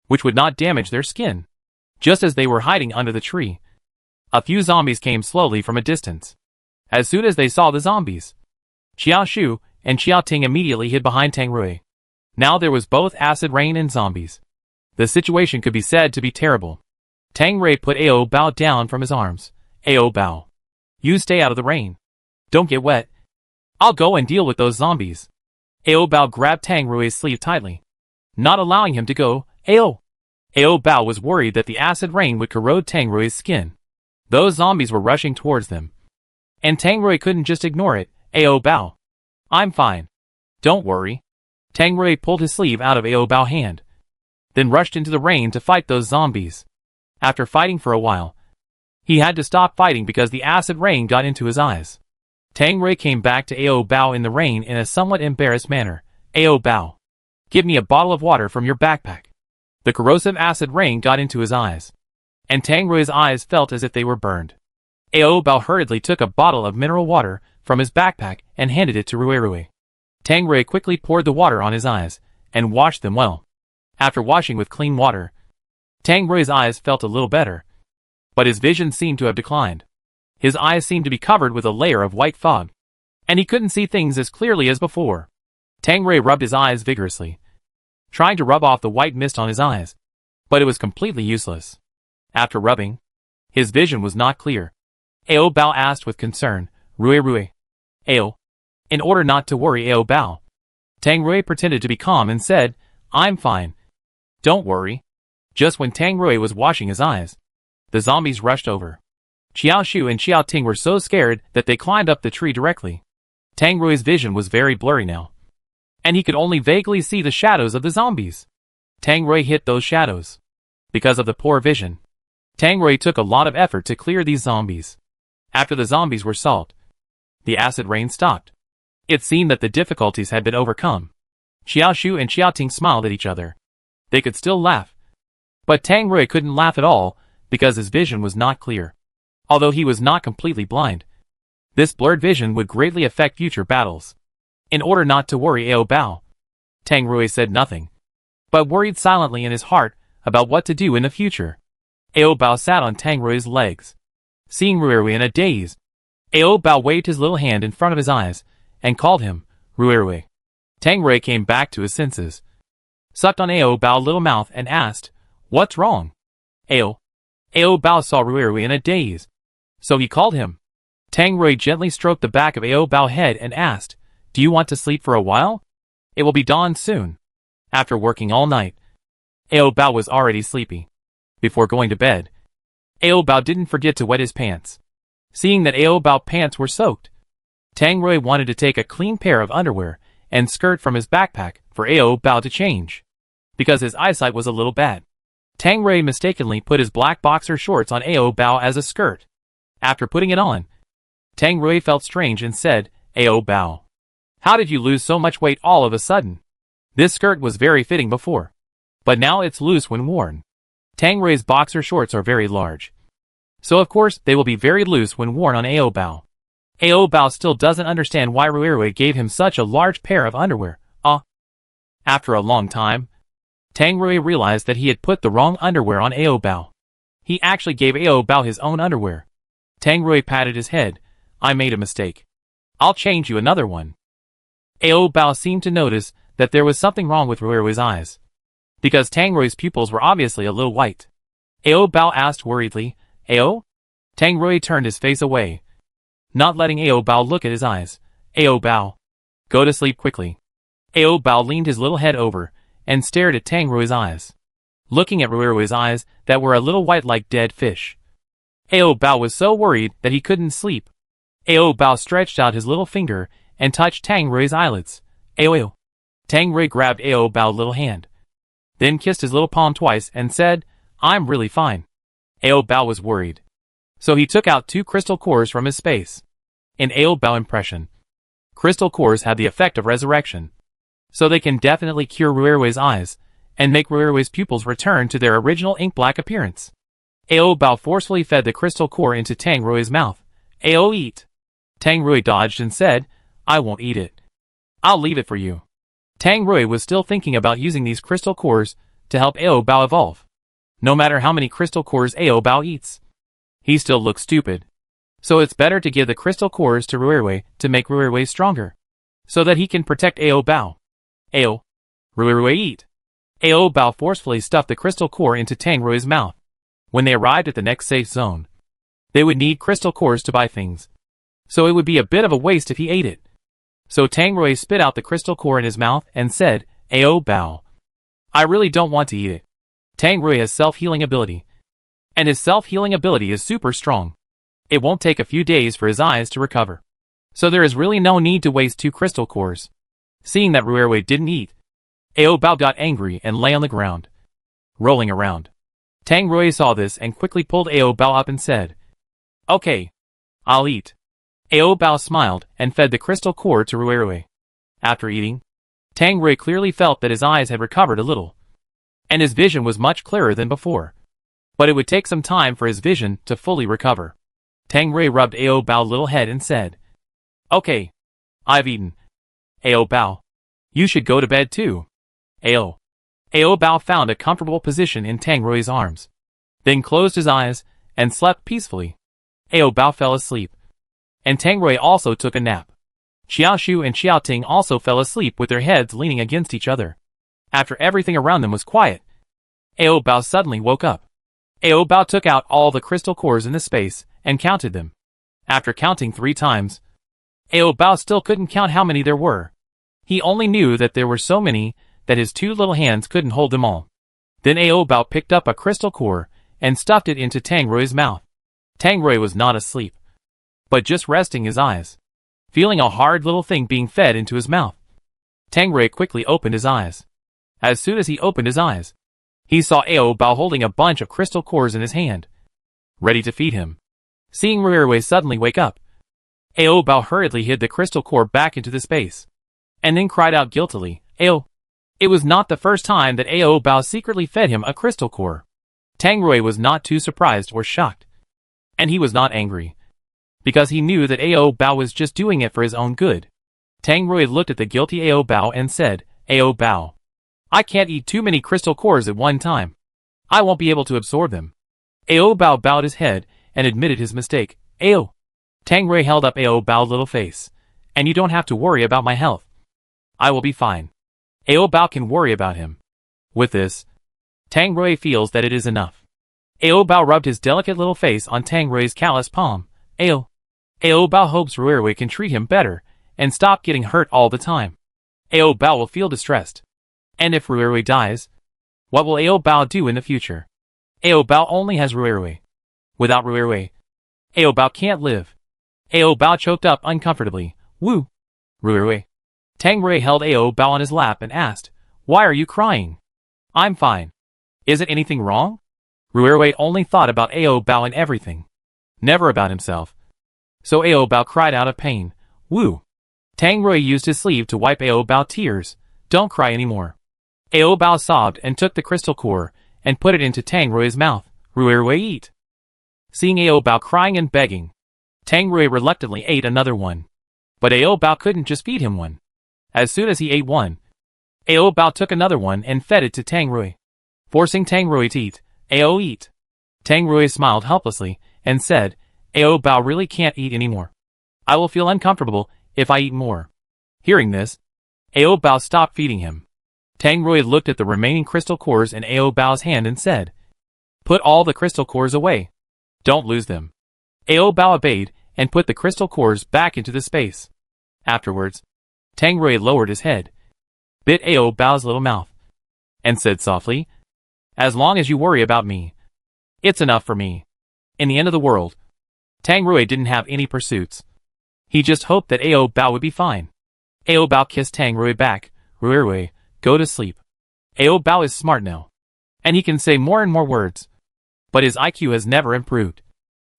which would not damage their skin. Just as they were hiding under the tree, a few zombies came slowly from a distance. As soon as they saw the zombies, Xiaoshu and Xiaoting immediately hid behind Tang Rui. Now there was both acid rain and zombies. The situation could be said to be terrible. Tang Rui put Ao Bao down from his arms. Ao Bao, you stay out of the rain. Don't get wet. I'll go and deal with those zombies. Ao Bao grabbed Tang Rui's sleeve tightly, not allowing him to go. Ao Bao was worried that the acid rain would corrode Tang Rui's skin. Those zombies were rushing towards them, and Tang Rui couldn't just ignore it. Ao Bao, I'm fine. Don't worry. Tang Rui pulled his sleeve out of Ao Bao's hand, then rushed into the rain to fight those zombies. After fighting for a while, he had to stop fighting because the acid rain got into his eyes. Tang Rui came back to Ao Bao in the rain in a somewhat embarrassed manner. Ao Bao, give me a bottle of water from your backpack. The corrosive acid rain got into his eyes, and Tang Rui's eyes felt as if they were burned. Ao Bao hurriedly took a bottle of mineral water from his backpack and handed it to Ruirui. Tang Rui quickly poured the water on his eyes and washed them well. After washing with clean water, Tang Rui's eyes felt a little better, but his vision seemed to have declined. His eyes seemed to be covered with a layer of white fog, and he couldn't see things as clearly as before. Tang Rui rubbed his eyes vigorously, trying to rub off the white mist on his eyes, but it was completely useless. After rubbing, his vision was not clear. Ao Bao asked with concern, Rui. Ao. In order not to worry Ao Bao, Tang Rui pretended to be calm and said, I'm fine. Don't worry. Just when Tang Rui was washing his eyes, the zombies rushed over. Xiao Shu and Xiao Ting were so scared that they climbed up the tree directly. Tang Rui's vision was very blurry now, and he could only vaguely see the shadows of the zombies. Tang Rui hit those shadows. Because of the poor vision, Tang Rui took a lot of effort to clear these zombies. After the zombies were solved, the acid rain stopped. It seemed that the difficulties had been overcome. Xiao Shu and Xiao Ting smiled at each other. They could still laugh. But Tang Rui couldn't laugh at all, because his vision was not clear. Although he was not completely blind, this blurred vision would greatly affect future battles. In order not to worry Ao Bao, Tang Rui said nothing, but worried silently in his heart about what to do in the future. Ao Bao sat on Tang Rui's legs, seeing Rui in a daze. Ao Bao waved his little hand in front of his eyes and called him, Rui. Tang Rui came back to his senses, sucked on Ao Bao's little mouth and asked, What's wrong? Ao Bao saw Rui in a daze, so he called him. Tang Rui gently stroked the back of Ao Bao's head and asked, Do you want to sleep for a while? It will be dawn soon. After working all night, Ao Bao was already sleepy. Before going to bed, Ao Bao didn't forget to wet his pants. Seeing that Ao Bao's pants were soaked, Tang Rui wanted to take a clean pair of underwear and skirt from his backpack for Ao Bao to change, because his eyesight was a little bad. Tang Rui mistakenly put his black boxer shorts on Ao Bao as a skirt. After putting it on, Tang Rui felt strange and said, Ao Bao, how did you lose so much weight all of a sudden? This skirt was very fitting before, but now it's loose when worn. Tang Rui's boxer shorts are very large, so of course they will be very loose when worn on Ao Bao. Ao Bao still doesn't understand why Rui gave him such a large pair of underwear. After a long time, Tang Rui realized that he had put the wrong underwear on Ao Bao. He actually gave Ao Bao his own underwear. Tang Rui patted his head. I made a mistake. I'll change you another one. Ao Bao seemed to notice that there was something wrong with Rui's eyes, because Tang Rui's pupils were obviously a little white. Ao Bao asked worriedly, Ao? Tang Rui turned his face away, not letting Ao Bao look at his eyes. Ao Bao, go to sleep quickly. Ao Bao leaned his little head over and stared at Tang Rui's eyes, looking at Rui's eyes that were a little white like dead fish. Ao Bao was so worried that he couldn't sleep. Ao Bao stretched out his little finger and touched Tang Rui's eyelids. Ao. Tang Rui grabbed Ao Bao's little hand, then kissed his little palm twice and said, I'm really fine. Ao Bao was worried, so he took out 2 crystal cores from his space. In Ao Bao impression, crystal cores have the effect of resurrection, so they can definitely cure Rui's eyes and make Rui's pupils return to their original ink-black appearance. Ao Bao forcefully fed the crystal core into Tang Rui's mouth. Ao, eat. Tang Rui dodged and said, I won't eat it. I'll leave it for you. Tang Rui was still thinking about using these crystal cores to help Ao Bao evolve. No matter how many crystal cores Ao Bao eats, he still looks stupid. So it's better to give the crystal cores to Rui to make Rui stronger, so that he can protect Ao Bao. Ao. Rui, eat. Ao Bao forcefully stuffed the crystal core into Tang Rui's mouth. When they arrived at the next safe zone, they would need crystal cores to buy things, so it would be a bit of a waste if he ate it. So Tang Rui spit out the crystal core in his mouth and said, Ao Bao, I really don't want to eat it. Tang Rui has self-healing ability, and his self-healing ability is super strong. It won't take a few days for his eyes to recover, so there is really no need to waste 2 crystal cores. Seeing that Rui didn't eat, Ao Bao got angry and lay on the ground, rolling around. Tang Rui saw this and quickly pulled Ao Bao up and said, Okay, I'll eat. Ao Bao smiled and fed the crystal core to Rui. After eating, Tang Rui clearly felt that his eyes had recovered a little, and his vision was much clearer than before. But it would take some time for his vision to fully recover. Tang Rui rubbed Ao Bao's little head and said, Okay, I've eaten. Ao Bao, you should go to bed too. Ao Bao found a comfortable position in Tang Rui's arms, then closed his eyes and slept peacefully. Ao Bao fell asleep, and Tang Rui also took a nap. Xiaoshu and Xiaoting also fell asleep with their heads leaning against each other. After everything around them was quiet, Ao Bao suddenly woke up. Ao Bao took out all the crystal cores in the space and counted them. After counting 3 times, Ao Bao still couldn't count how many there were. He only knew that there were so many that his 2 little hands couldn't hold them all. Then Ao Bao picked up a crystal core and stuffed it into Tang Rui's mouth. Tang Rui was not asleep, but just resting his eyes, feeling a hard little thing being fed into his mouth. Tang Rui quickly opened his eyes. As soon as he opened his eyes, he saw Ao Bao holding a bunch of crystal cores in his hand, ready to feed him. Seeing Rui suddenly wake up, Ao Bao hurriedly hid the crystal core back into the space, and then cried out guiltily, Ao. It was not the first time that Ao Bao secretly fed him a crystal core. Tang Rui was not too surprised or shocked, and he was not angry, because he knew that Ao Bao was just doing it for his own good. Tang Rui looked at the guilty Ao Bao and said, Ao Bao, I can't eat too many crystal cores at one time. I won't be able to absorb them. Ao Bao bowed his head and admitted his mistake. Ao. Tang Rui held up Ao Bao's little face. And you don't have to worry about my health. I will be fine. Ao Bao can worry about him. With this, Tang Rui feels that it is enough. Ao Bao rubbed his delicate little face on Tang Rui's callous palm. Ao Bao hopes Rui can treat him better and stop getting hurt all the time. Ao Bao will feel distressed. And if Rui dies, what will Ao Bao do in the future? Ao Bao only has Rui. Without Rui, Ao Bao can't live. Ao Bao choked up uncomfortably. Woo! Rui. Tang Rui held Ao Bao on his lap and asked, Why are you crying? I'm fine. Is it anything wrong? Rui only thought about Ao Bao and everything, never about himself. So Ao Bao cried out of pain. Woo! Tang Rui used his sleeve to wipe Ao Bao's tears. Don't cry anymore. Ao Bao sobbed and took the crystal core and put it into Tang Rui's mouth. Rui eat. Seeing Ao Bao crying and begging, Tang Rui reluctantly ate another one. But Ao Bao couldn't just feed him one. As soon as he ate one, Ao Bao took another one and fed it to Tang Rui, forcing Tang Rui to eat. Ao eat. Tang Rui smiled helplessly and said, Ao Bao really can't eat anymore. I will feel uncomfortable if I eat more. Hearing this, Ao Bao stopped feeding him. Tang Rui looked at the remaining crystal cores in Ao Bao's hand and said, Put all the crystal cores away. Don't lose them. Ao Bao obeyed and put the crystal cores back into the space. Afterwards, Tang Rui lowered his head, bit Ao Bao's little mouth, and said softly, As long as you worry about me, it's enough for me. In the end of the world, Tang Rui didn't have any pursuits. He just hoped that Ao Bao would be fine. Ao Bao kissed Tang Rui back. Rui, go to sleep. Ao Bao is smart now, and he can say more and more words. But his IQ has never improved,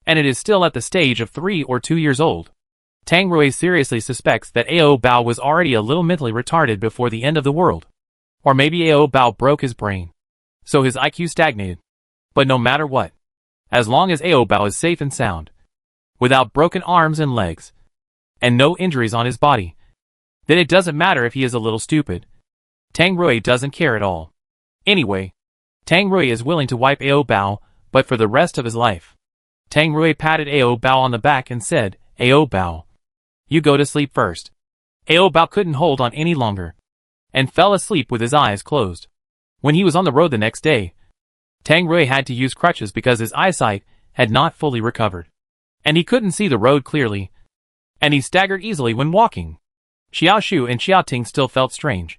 and it is still at the stage of 3 or 2 years old. Tang Rui seriously suspects that Ao Bao was already a little mentally retarded before the end of the world. Or maybe Ao Bao broke his brain, so his IQ stagnated. But no matter what, as long as Ao Bao is safe and sound, without broken arms and legs, and no injuries on his body, then it doesn't matter if he is a little stupid. Tang Rui doesn't care at all. Anyway, Tang Rui is willing to wipe Ao Bao, but for the rest of his life. Tang Rui patted Ao Bao on the back and said, Ao Bao, you go to sleep first. Ao Bao couldn't hold on any longer, and fell asleep with his eyes closed. When he was on the road the next day, Tang Rui had to use crutches because his eyesight had not fully recovered, and he couldn't see the road clearly, and he staggered easily when walking. Xiaoshu and Xiaoting still felt strange.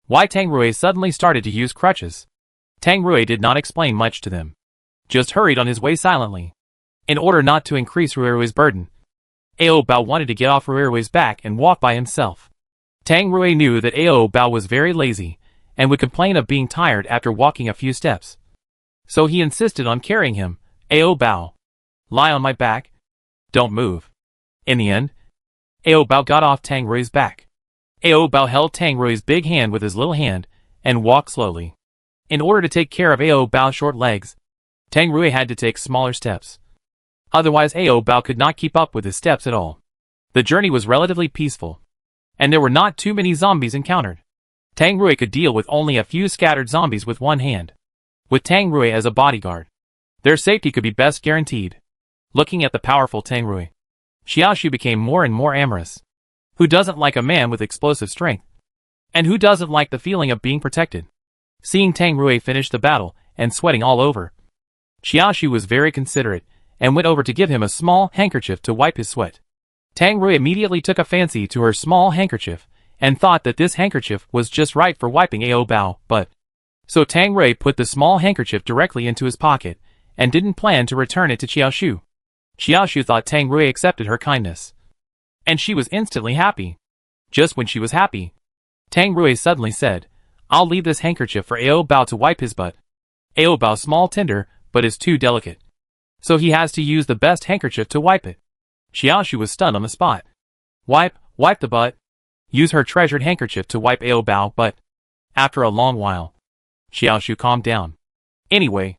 Why Tang Rui suddenly started to use crutches? Tang Rui did not explain much to them, just hurried on his way silently. In order not to increase Rui's burden, Ao Bao wanted to get off Rui's back and walk by himself. Tang Rui knew that Ao Bao was very lazy and would complain of being tired after walking a few steps. So he insisted on carrying him. Ao Bao, lie on my back. Don't move. In the end, Ao Bao got off Tang Rui's back. Ao Bao held Tang Rui's big hand with his little hand and walked slowly. In order to take care of Ao Bao's short legs, Tang Rui had to take smaller steps. Otherwise Ao Bao could not keep up with his steps at all. The journey was relatively peaceful, and there were not too many zombies encountered. Tang Rui could deal with only a few scattered zombies with one hand. With Tang Rui as a bodyguard, their safety could be best guaranteed. Looking at the powerful Tang Rui, Xiaoshu became more and more amorous. Who doesn't like a man with explosive strength? And who doesn't like the feeling of being protected? Seeing Tang Rui finish the battle, and sweating all over, Xiaoshu was very considerate, and went over to give him a small handkerchief to wipe his sweat. Tang Rui immediately took a fancy to her small handkerchief, and thought that this handkerchief was just right for wiping Ao Bao, but... So Tang Rui put the small handkerchief directly into his pocket, and didn't plan to return it to Xiaoshu. Xiaoshu thought Tang Rui accepted her kindness. And she was instantly happy. Just when she was happy, Tang Rui suddenly said, "I'll leave this handkerchief for Ao Bao to wipe his butt. Ao Bao small tender, but is too delicate. So he has to use the best handkerchief to wipe it." Xiaoshu was stunned on the spot. Wipe the butt? Use her treasured handkerchief to wipe Ao Bao, but... After a long while, Xiaoshu calmed down. Anyway,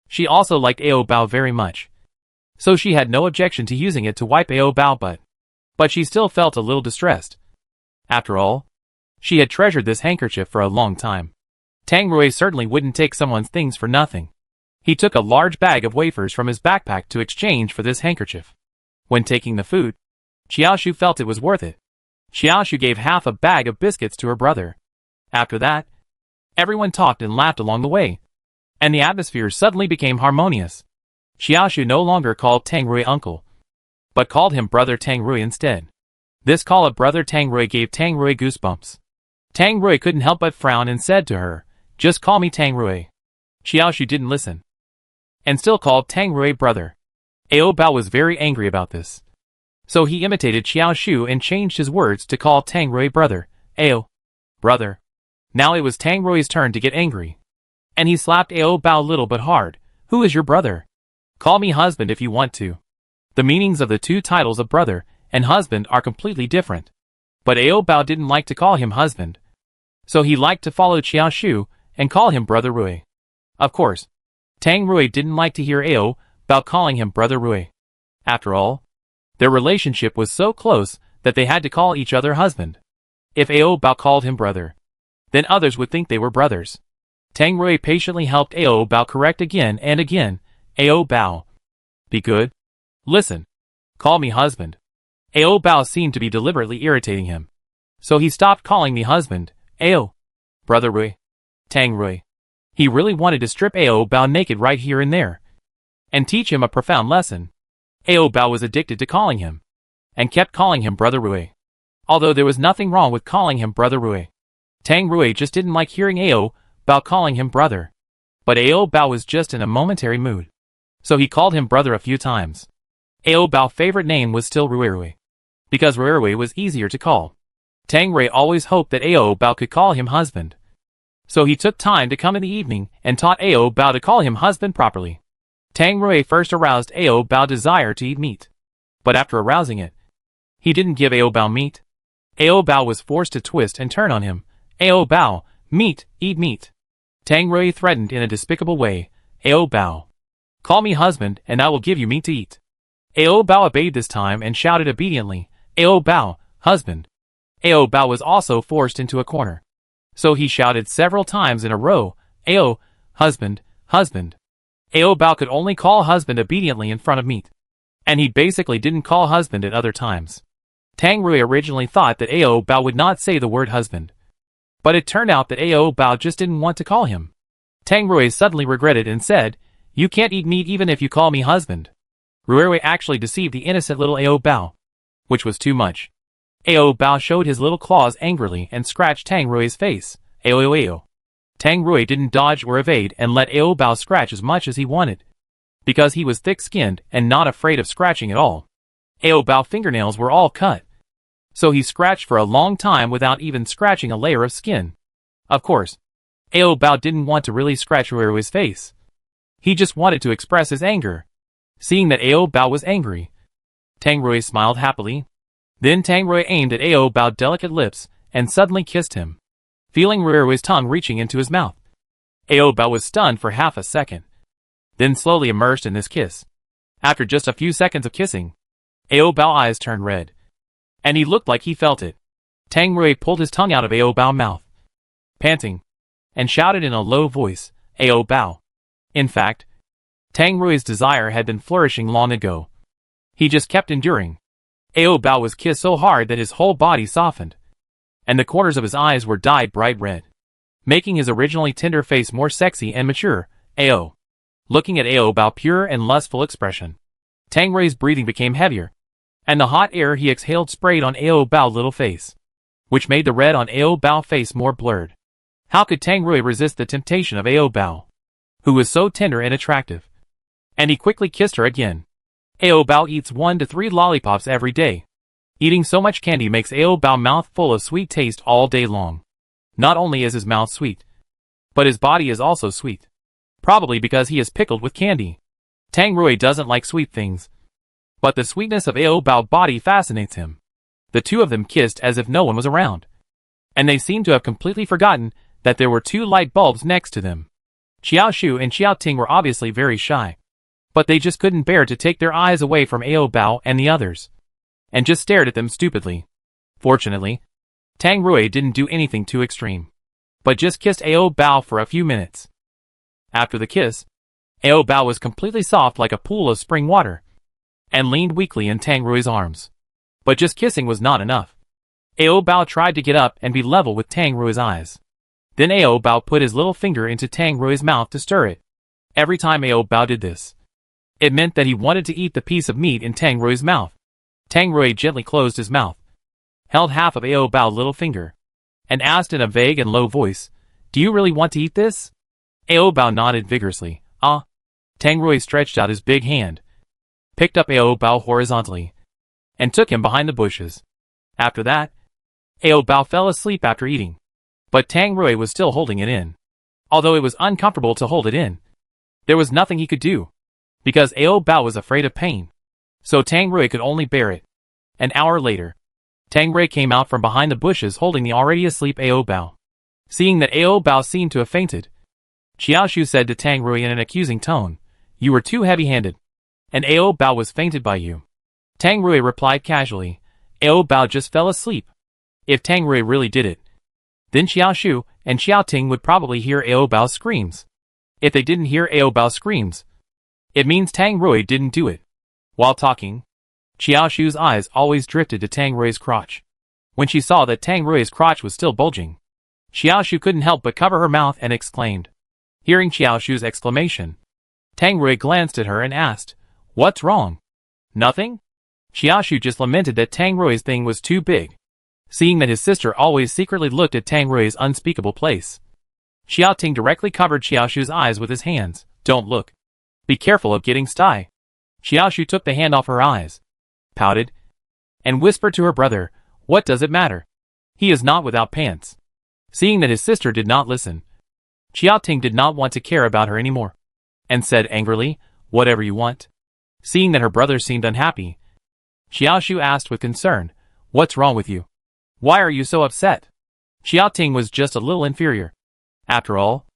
she also liked Ao Bao very much. So she had no objection to using it to wipe Ao Bao butt. But she still felt a little distressed. After all, she had treasured this handkerchief for a long time. Tang Rui certainly wouldn't take someone's things for nothing. He took a large bag of wafers from his backpack to exchange for this handkerchief. When taking the food, Xiaoshu felt it was worth it. Xiaoshu gave half a bag of biscuits to her brother. After that, everyone talked and laughed along the way, and the atmosphere suddenly became harmonious. Xiaoshu no longer called Tang Rui uncle, but called him brother Tang Rui instead. This call of brother Tang Rui gave Tang Rui goosebumps. Tang Rui couldn't help but frown and said to her, "Just call me Tang Rui." Xiaoshu didn't listen, and still called Tang Rui brother. Ao Bao was very angry about this. So he imitated Xiaoshu and changed his words to call Tang Rui brother. Ao, brother. Now it was Tang Rui's turn to get angry. And he slapped Ao Bao little but hard. "Who is your brother? Call me husband if you want to." The meanings of the two titles of brother and husband are completely different. But Ao Bao didn't like to call him husband. So he liked to follow Xiaoshu and call him brother Rui. Of course, Tang Rui didn't like to hear Ao Bao calling him brother Rui. After all, their relationship was so close that they had to call each other husband. If Ao Bao called him brother, then others would think they were brothers. Tang Rui patiently helped Ao Bao correct again and again. "Ao Bao, be good. Listen. Call me husband." Ao Bao seemed to be deliberately irritating him. So he stopped calling me husband. "Ao, brother Rui, Tang Rui." He really wanted to strip Ao Bao naked right here and there, and teach him a profound lesson. Ao Bao was addicted to calling him, and kept calling him brother Rui. Although there was nothing wrong with calling him brother Rui. Tang Rui just didn't like hearing Ao Bao calling him brother. But Ao Bao was just in a momentary mood. So he called him brother a few times. Ao Bao's favorite name was still Rui, because Rui was easier to call. Tang Rui always hoped that Ao Bao could call him husband. So he took time to come in the evening and taught Ao Bao to call him husband properly. Tang Rui first aroused Ao Bao's desire to eat meat. But after arousing it, he didn't give Ao Bao meat. Ao Bao was forced to twist and turn on him. "Ao Bao, meat, eat meat." Tang Rui threatened in a despicable way. "Ao Bao, call me husband and I will give you meat to eat." Ao Bao obeyed this time and shouted obediently, "Ao Bao, husband." Ao Bao was also forced into a corner. So he shouted several times in a row, "Ao, husband, husband." Ao Bao could only call husband obediently in front of meat. And he basically didn't call husband at other times. Tang Rui originally thought that Ao Bao would not say the word husband. But it turned out that Ao Bao just didn't want to call him. Tang Rui suddenly regretted and said, "You can't eat meat even if you call me husband." Rui actually deceived the innocent little Ao Bao, which was too much. Ao Bao showed his little claws angrily and scratched Tang Rui's face. Ao. Tang Rui didn't dodge or evade and let Ao Bao scratch as much as he wanted, because he was thick-skinned and not afraid of scratching at all. Ao Bao's fingernails were all cut, so he scratched for a long time without even scratching a layer of skin. Of course, Ao Bao didn't want to really scratch Rui's face. He just wanted to express his anger. Seeing that Ao Bao was angry, Tang Rui smiled happily. Then Tang Rui aimed at Ao Bao's delicate lips and suddenly kissed him, feeling Rui's tongue reaching into his mouth. Ao Bao was stunned for half a second, then slowly immersed in this kiss. After just a few seconds of kissing, Ao Bao's eyes turned red, and he looked like he felt it. Tang Rui pulled his tongue out of Ao Bao's mouth, panting, and shouted in a low voice, "Ao Bao." In fact, Tang Rui's desire had been flourishing long ago. He just kept enduring. Ao Bao was kissed so hard that his whole body softened, and the corners of his eyes were dyed bright red, making his originally tender face more sexy and mature. Ao. Looking at Ao Bao's pure and lustful expression, Tang Rui's breathing became heavier, and the hot air he exhaled sprayed on Ao Bao's little face, which made the red on Ao Bao's face more blurred. How could Tang Rui resist the temptation of Ao Bao, who was so tender and attractive? And he quickly kissed her again. Ao Bao eats 1 to 3 lollipops every day. Eating so much candy makes Ao Bao's mouth full of sweet taste all day long. Not only is his mouth sweet, but his body is also sweet. Probably because he is pickled with candy. Tang Rui doesn't like sweet things, but the sweetness of Ao Bao's body fascinates him. The two of them kissed as if no one was around, and they seemed to have completely forgotten that there were 2 light bulbs next to them. Xiao Shu and Xiao Ting were obviously very shy, but they just couldn't bear to take their eyes away from Ao Bao and the others, and just stared at them stupidly. Fortunately, Tang Rui didn't do anything too extreme, but just kissed Ao Bao for a few minutes. After the kiss, Ao Bao was completely soft like a pool of spring water, and leaned weakly in Tang Rui's arms. But just kissing was not enough. Ao Bao tried to get up and be level with Tang Rui's eyes. Then Ao Bao put his little finger into Tang Rui's mouth to stir it. Every time Ao Bao did this, it meant that he wanted to eat the piece of meat in Tang Rui's mouth. Tang Rui gently closed his mouth, held half of Ao Bao's little finger, and asked in a vague and low voice, "Do you really want to eat this?" Ao Bao nodded vigorously. "Ah." Tang Rui stretched out his big hand, picked up Ao Bao horizontally, and took him behind the bushes. After that, Ao Bao fell asleep after eating, but Tang Rui was still holding it in. Although it was uncomfortable to hold it in, there was nothing he could do, because Ao Bao was afraid of pain. So Tang Rui could only bear it. An hour later, Tang Rui came out from behind the bushes holding the already asleep Ao Bao. Seeing that Ao Bao seemed to have fainted, Xiao Shu said to Tang Rui in an accusing tone, "You were too heavy-handed, and Ao Bao was fainted by you." Tang Rui replied casually, "Ao Bao just fell asleep." If Tang Rui really did it, then Xiao Shu and Xiao Ting would probably hear Ao Bao's screams. If they didn't hear Ao Bao's screams, it means Tang Rui didn't do it. While talking, Xiao Shu's eyes always drifted to Tang Rui's crotch. When she saw that Tang Rui's crotch was still bulging, Xiao Shu couldn't help but cover her mouth and exclaimed. Hearing Xiao Shu's exclamation, Tang Rui glanced at her and asked, "What's wrong?" "Nothing?" Xiao Shu just lamented that Tang Rui's thing was too big, seeing that his sister always secretly looked at Tang Rui's unspeakable place. Xiao Ting directly covered Xiao Shu's eyes with his hands. "Don't look. Be careful of getting sty." Xiao Shu took the hand off her eyes, pouted, and whispered to her brother, "What does it matter? He is not without pants." Seeing that his sister did not listen, Xiao Ting did not want to care about her anymore, and said angrily, "Whatever you want." Seeing that her brother seemed unhappy, Xiao Shu asked with concern, "What's wrong with you? Why are you so upset?" Xiao Ting was just a little inferior. After all,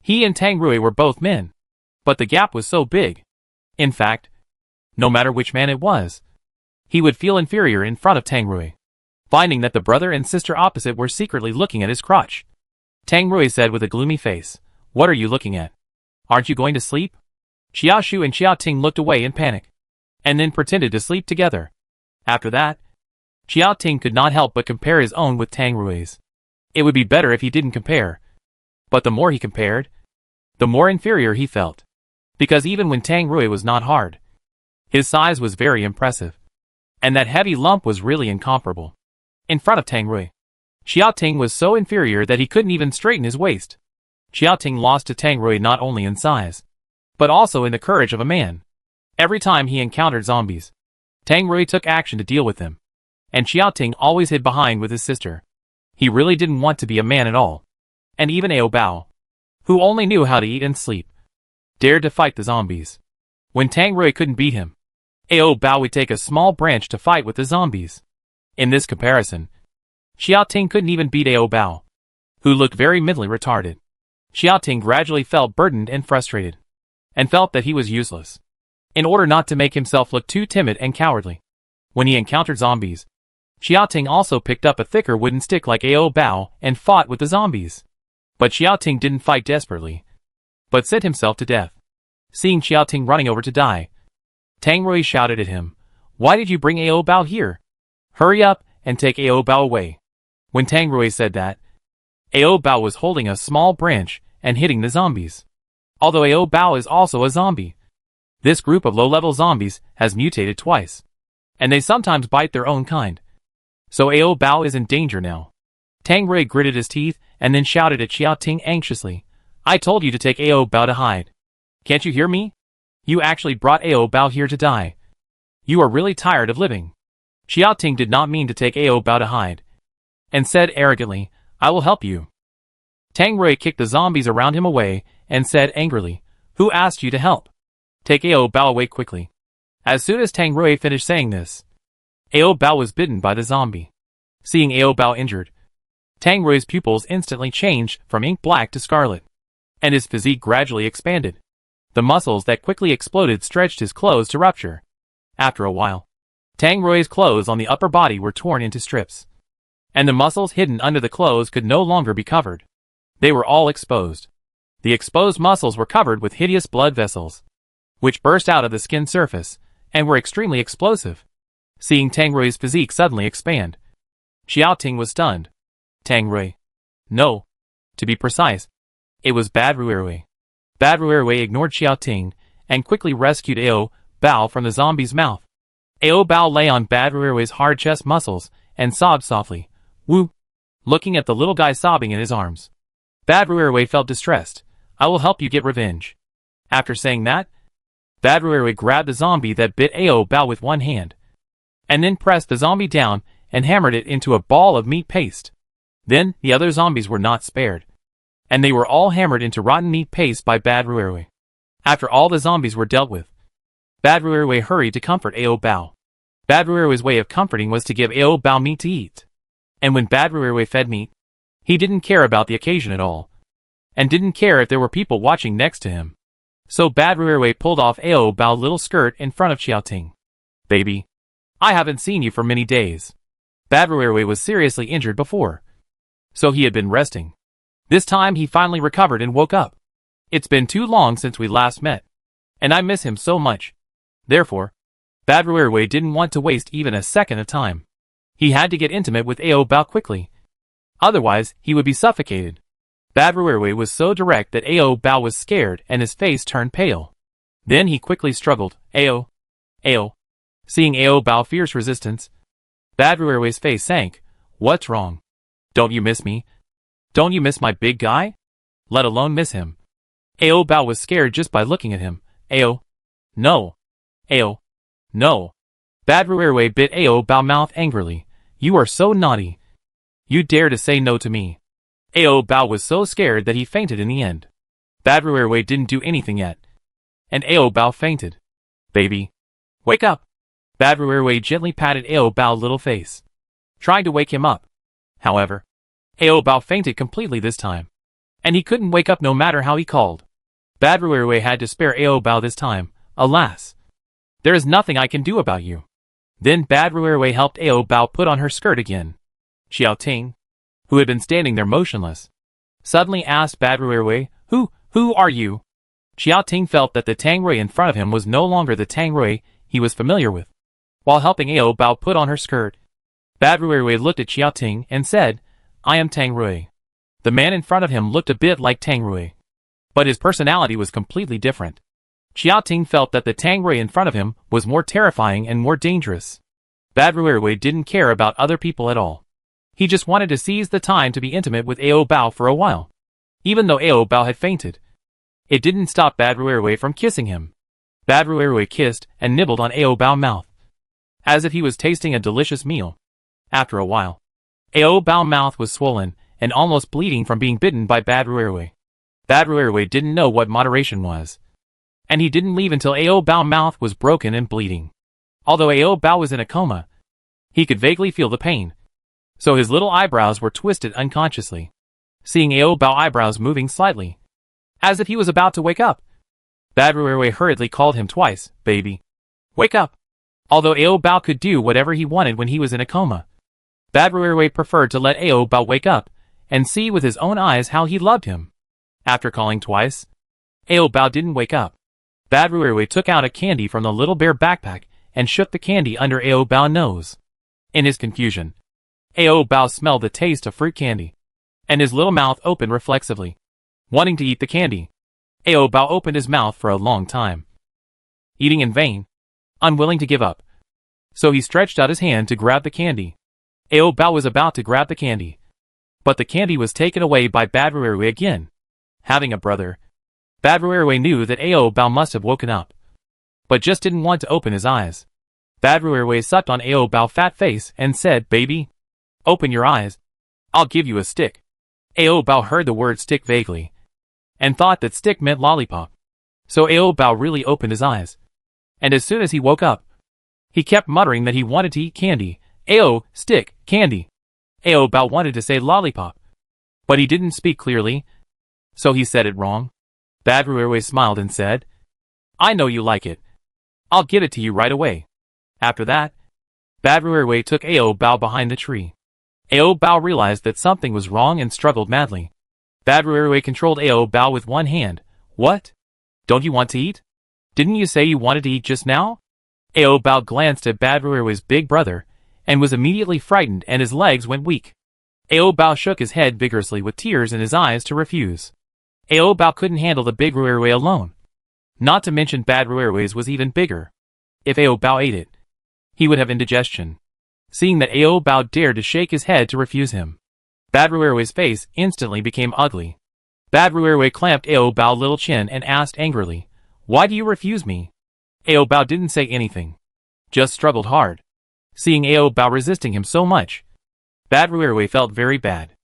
he and Tang Rui were both men, but the gap was so big. In fact, no matter which man it was, he would feel inferior in front of Tang Rui. Finding that the brother and sister opposite were secretly looking at his crotch, Tang Rui said with a gloomy face, "What are you looking at? Aren't you going to sleep?" Xiao Shu and Xiao Ting looked away in panic, and then pretended to sleep together. After that, Xiao Ting could not help but compare his own with Tang Rui's. It would be better if he didn't compare, but the more he compared, the more inferior he felt, because even when Tang Rui was not hard, his size was very impressive, and that heavy lump was really incomparable. In front of Tang Rui, Xiao Ting was so inferior that he couldn't even straighten his waist. Xiao Ting lost to Tang Rui not only in size, but also in the courage of a man. Every time he encountered zombies, Tang Rui took action to deal with them, and Xiao Ting always hid behind with his sister. He really didn't want to be a man at all. And even Ao Bao, who only knew how to eat and sleep, dared to fight the zombies. When Tang Rui couldn't beat him, Ao Bao would take a small branch to fight with the zombies. In this comparison, Xiao Ting couldn't even beat Ao Bao, who looked very mentally retarded. Xiao Ting gradually felt burdened and frustrated, and felt that he was useless. In order not to make himself look too timid and cowardly, when he encountered zombies, Xiao Ting also picked up a thicker wooden stick like Ao Bao and fought with the zombies. But Xiao Ting didn't fight desperately, but sent himself to death. Seeing Xiao Ting running over to die, Tang Rui shouted at him, "Why did you bring Ao Bao here? Hurry up and take Ao Bao away. When Tang Rui said that, Ao Bao was holding a small branch and hitting the zombies. Although Ao Bao is also a zombie, this group of low-level zombies has mutated twice, and they sometimes bite their own kind. So Ao Bao is in danger now. Tang Rui gritted his teeth and then shouted at Xiao Ting anxiously, I told you to take Ao Bao to hide. Can't you hear me? You actually brought Ao Bao here to die. You are really tired of living. Xiao Ting did not mean to take Ao Bao to hide, and said arrogantly, I will help you. Tang Rui kicked the zombies around him away and said angrily, Who asked you to help? Take Ao Bao away quickly. As soon as Tang Rui finished saying this, Ao Bao was bitten by the zombie. Seeing Ao Bao injured, Tang Rui's pupils instantly changed from ink black to scarlet, and his physique gradually expanded. The muscles that quickly exploded stretched his clothes to rupture. After a while, Tang Rui's clothes on the upper body were torn into strips, and the muscles hidden under the clothes could no longer be covered. They were all exposed. The exposed muscles were covered with hideous blood vessels, which burst out of the skin surface, and were extremely explosive. Seeing Tang Rui's physique suddenly expand, Xiao Ting was stunned. Tang Rui. No. To be precise, it was Bad Rui. Bad Rui ignored Xiao Ting and quickly rescued Ao Bao from the zombie's mouth. Ao Bao lay on Bad Rui's hard chest muscles and sobbed softly. Woo! Looking at the little guy sobbing in his arms. Bad Rui felt distressed. I will help you get revenge. After saying that, Bad Rui grabbed the zombie that bit Ao Bao with one hand, and then pressed the zombie down and hammered it into a ball of meat paste. Then, the other zombies were not spared, and they were all hammered into rotten meat paste by Bad Rui. After all the zombies were dealt with, Bad Rui hurried to comfort Ao Bao. Bad Rui's way of comforting was to give Ao Bao meat to eat. And when Bad Rui fed meat, he didn't care about the occasion at all, and didn't care if there were people watching next to him. So Bad Rui pulled off Ao Bao's little skirt in front of Xiao Ting. Baby, I haven't seen you for many days. Bad Rui was seriously injured before, so he had been resting. This time he finally recovered and woke up. It's been too long since we last met, and I miss him so much. Therefore, Bad Rui didn't want to waste even a second of time. He had to get intimate with Ao Bao quickly. Otherwise, he would be suffocated. Bad Rui was so direct that Ao Bao was scared and his face turned pale. Then he quickly struggled. Ao. Seeing Ao Bao fierce resistance, Bad Rui's face sank. What's wrong? Don't you miss me? Don't you miss my big guy? Let alone miss him. Ao Bao was scared just by looking at him. Ao. No. Ao. No. Bad Rui bit Ao Bao's mouth angrily. You are so naughty. You dare to say no to me. Ao Bao was so scared that he fainted in the end. Bad Rui didn't do anything yet, and Ao Bao fainted. Baby, wake up. Bad Rui gently patted Ao Bao's little face, trying to wake him up. However, Ao Bao fainted completely this time, and he couldn't wake up no matter how he called. Bad Rui had to spare Ao Bao this time. Alas, there is nothing I can do about you. Then Bad Rui helped Ao Bao put on her skirt again. Xiao Ting, who had been standing there motionless, suddenly asked Bad Rui, Who are you? Xiao Ting felt that the Tang Rui in front of him was no longer the Tang Rui he was familiar with. While helping Ao Bao put on her skirt, Bad Rui looked at Xiao Ting and said, I am Tang Rui. The man in front of him looked a bit like Tang Rui, but his personality was completely different. Xiao Ting felt that the Tang Rui in front of him was more terrifying and more dangerous. Bad Rui didn't care about other people at all. He just wanted to seize the time to be intimate with Ao Bao for a while. Even though Ao Bao had fainted, it didn't stop Bad Rui from kissing him. Bad Rui kissed and nibbled on Ao Bao's mouth, as if he was tasting a delicious meal. After a while, Ao Bao's mouth was swollen and almost bleeding from being bitten by Bad Rui. Bad Rui didn't know what moderation was, and he didn't leave until Ao Bao's mouth was broken and bleeding. Although Ao Bao was in a coma, he could vaguely feel the pain, so his little eyebrows were twisted unconsciously. Seeing Ao Bao's eyebrows moving slightly, as if he was about to wake up, Bad Rui hurriedly called him twice, Baby, wake up. Although Ao Bao could do whatever he wanted when he was in a coma, Bad Rui preferred to let Ao Bao wake up and see with his own eyes how he loved him. After calling twice, Ao Bao didn't wake up. Bad Rui took out a candy from the little bear backpack and shook the candy under Ao Bao's nose. In his confusion, Ao Bao smelled the taste of fruit candy, and his little mouth opened reflexively, wanting to eat the candy. Ao Bao opened his mouth for a long time, eating in vain, unwilling to give up. So he stretched out his hand to grab the candy. Ao Bao was about to grab the candy, but the candy was taken away by Badruerwe again. Having a brother, Badruerwe knew that Ao Bao must have woken up, but just didn't want to open his eyes. Badruerwe sucked on Ao Bao's fat face and said, "Baby, open your eyes. I'll give you a stick." Ao Bao heard the word stick vaguely, and thought that stick meant lollipop. So Ao Bao really opened his eyes, and as soon as he woke up, he kept muttering that he wanted to eat candy. Ao, stick, candy. Ao Bao wanted to say lollipop, but he didn't speak clearly, so he said it wrong. Badruerwe smiled and said, "I know you like it. I'll give it to you right away." After that, Badruerwe took Ao Bao behind the tree. Ao Bao realized that something was wrong and struggled madly. Badruerwe controlled Ao Bao with one hand. "What? Don't you want to eat? Didn't you say you wanted to eat just now?" Ao Bao glanced at Badruerwe's big brother, and was immediately frightened and his legs went weak. Ao Bao shook his head vigorously with tears in his eyes to refuse. Ao Bao couldn't handle the big Ruerwe alone. Not to mention Badruerwe's was even bigger. If Ao Bao ate it, he would have indigestion. Seeing that Ao Bao dared to shake his head to refuse him, Badruerwe's face instantly became ugly. Badruerwe clamped Ao Bao's little chin and asked angrily, "Why do you refuse me?" Ao Bao didn't say anything, just struggled hard. Seeing Ao Bao resisting him so much, Badruerwe felt very bad.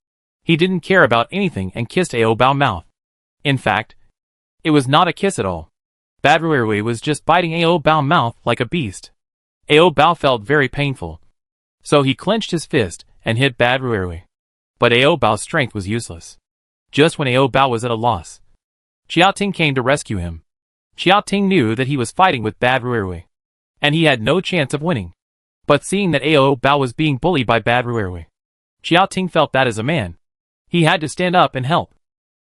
He didn't care about anything and kissed Ao Bao's mouth. In fact, it was not a kiss at all. Badruerwe was just biting Ao Bao's mouth like a beast. Ao Bao felt very painful, so he clenched his fist and hit Badruerwe. But Ao Bao's strength was useless. Just when Ao Bao was at a loss, Xiaoting came to rescue him. Xiaoting knew that he was fighting with Badruerwe, and he had no chance of winning. But seeing that Ao Bao was being bullied by Badruerwe, Xiaoting felt that as a man, he had to stand up and help.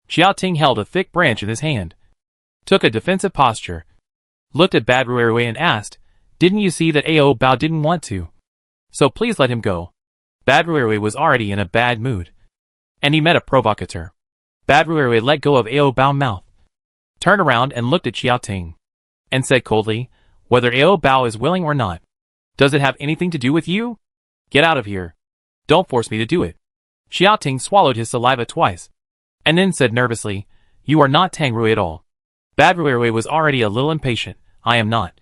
Xiaoting held a thick branch in his hand, took a defensive posture, looked at Badruerwe and asked, "Didn't you see that Ao Bao didn't want to? So please let him go." Badruerwe was already in a bad mood, and he met a provocateur. Badruerwe let go of Ao Bao's mouth, turned around and looked at Xiaoting, and said coldly, "Whether Ao Bao is willing or not, does it have anything to do with you? Get out of here. Don't force me to do it." Xiaoting swallowed his saliva twice, and then said nervously, "You are not Tangrui at all." Badruerwe was already a little impatient. "I am not."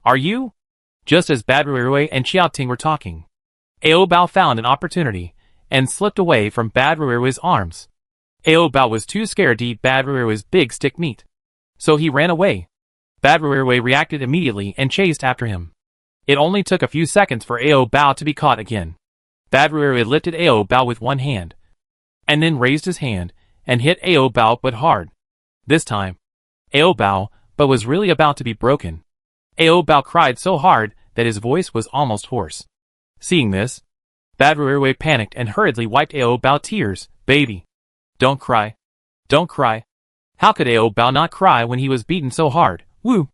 "Are you?" Just as Badruerwe and Xiaoting were talking, Ao Bao found an opportunity, and slipped away from Badruerwe's arms. Ao Bao was too scared to eat Badruerwe's big stick meat, so he ran away. Badruerwe reacted immediately and chased after him. It only took a few seconds for Ao Bao to be caught again. Badruerwe lifted Ao Bao with one hand, and then raised his hand, and hit Ao Bao but hard. This time, Ao Bao but was really about to be broken. Ao Bao cried so hard that his voice was almost hoarse. Seeing this, Badruerwe panicked and hurriedly wiped Ao Bao's tears. "Baby, don't cry. Don't cry." How could Ao Bao not cry when he was beaten so hard? Woo!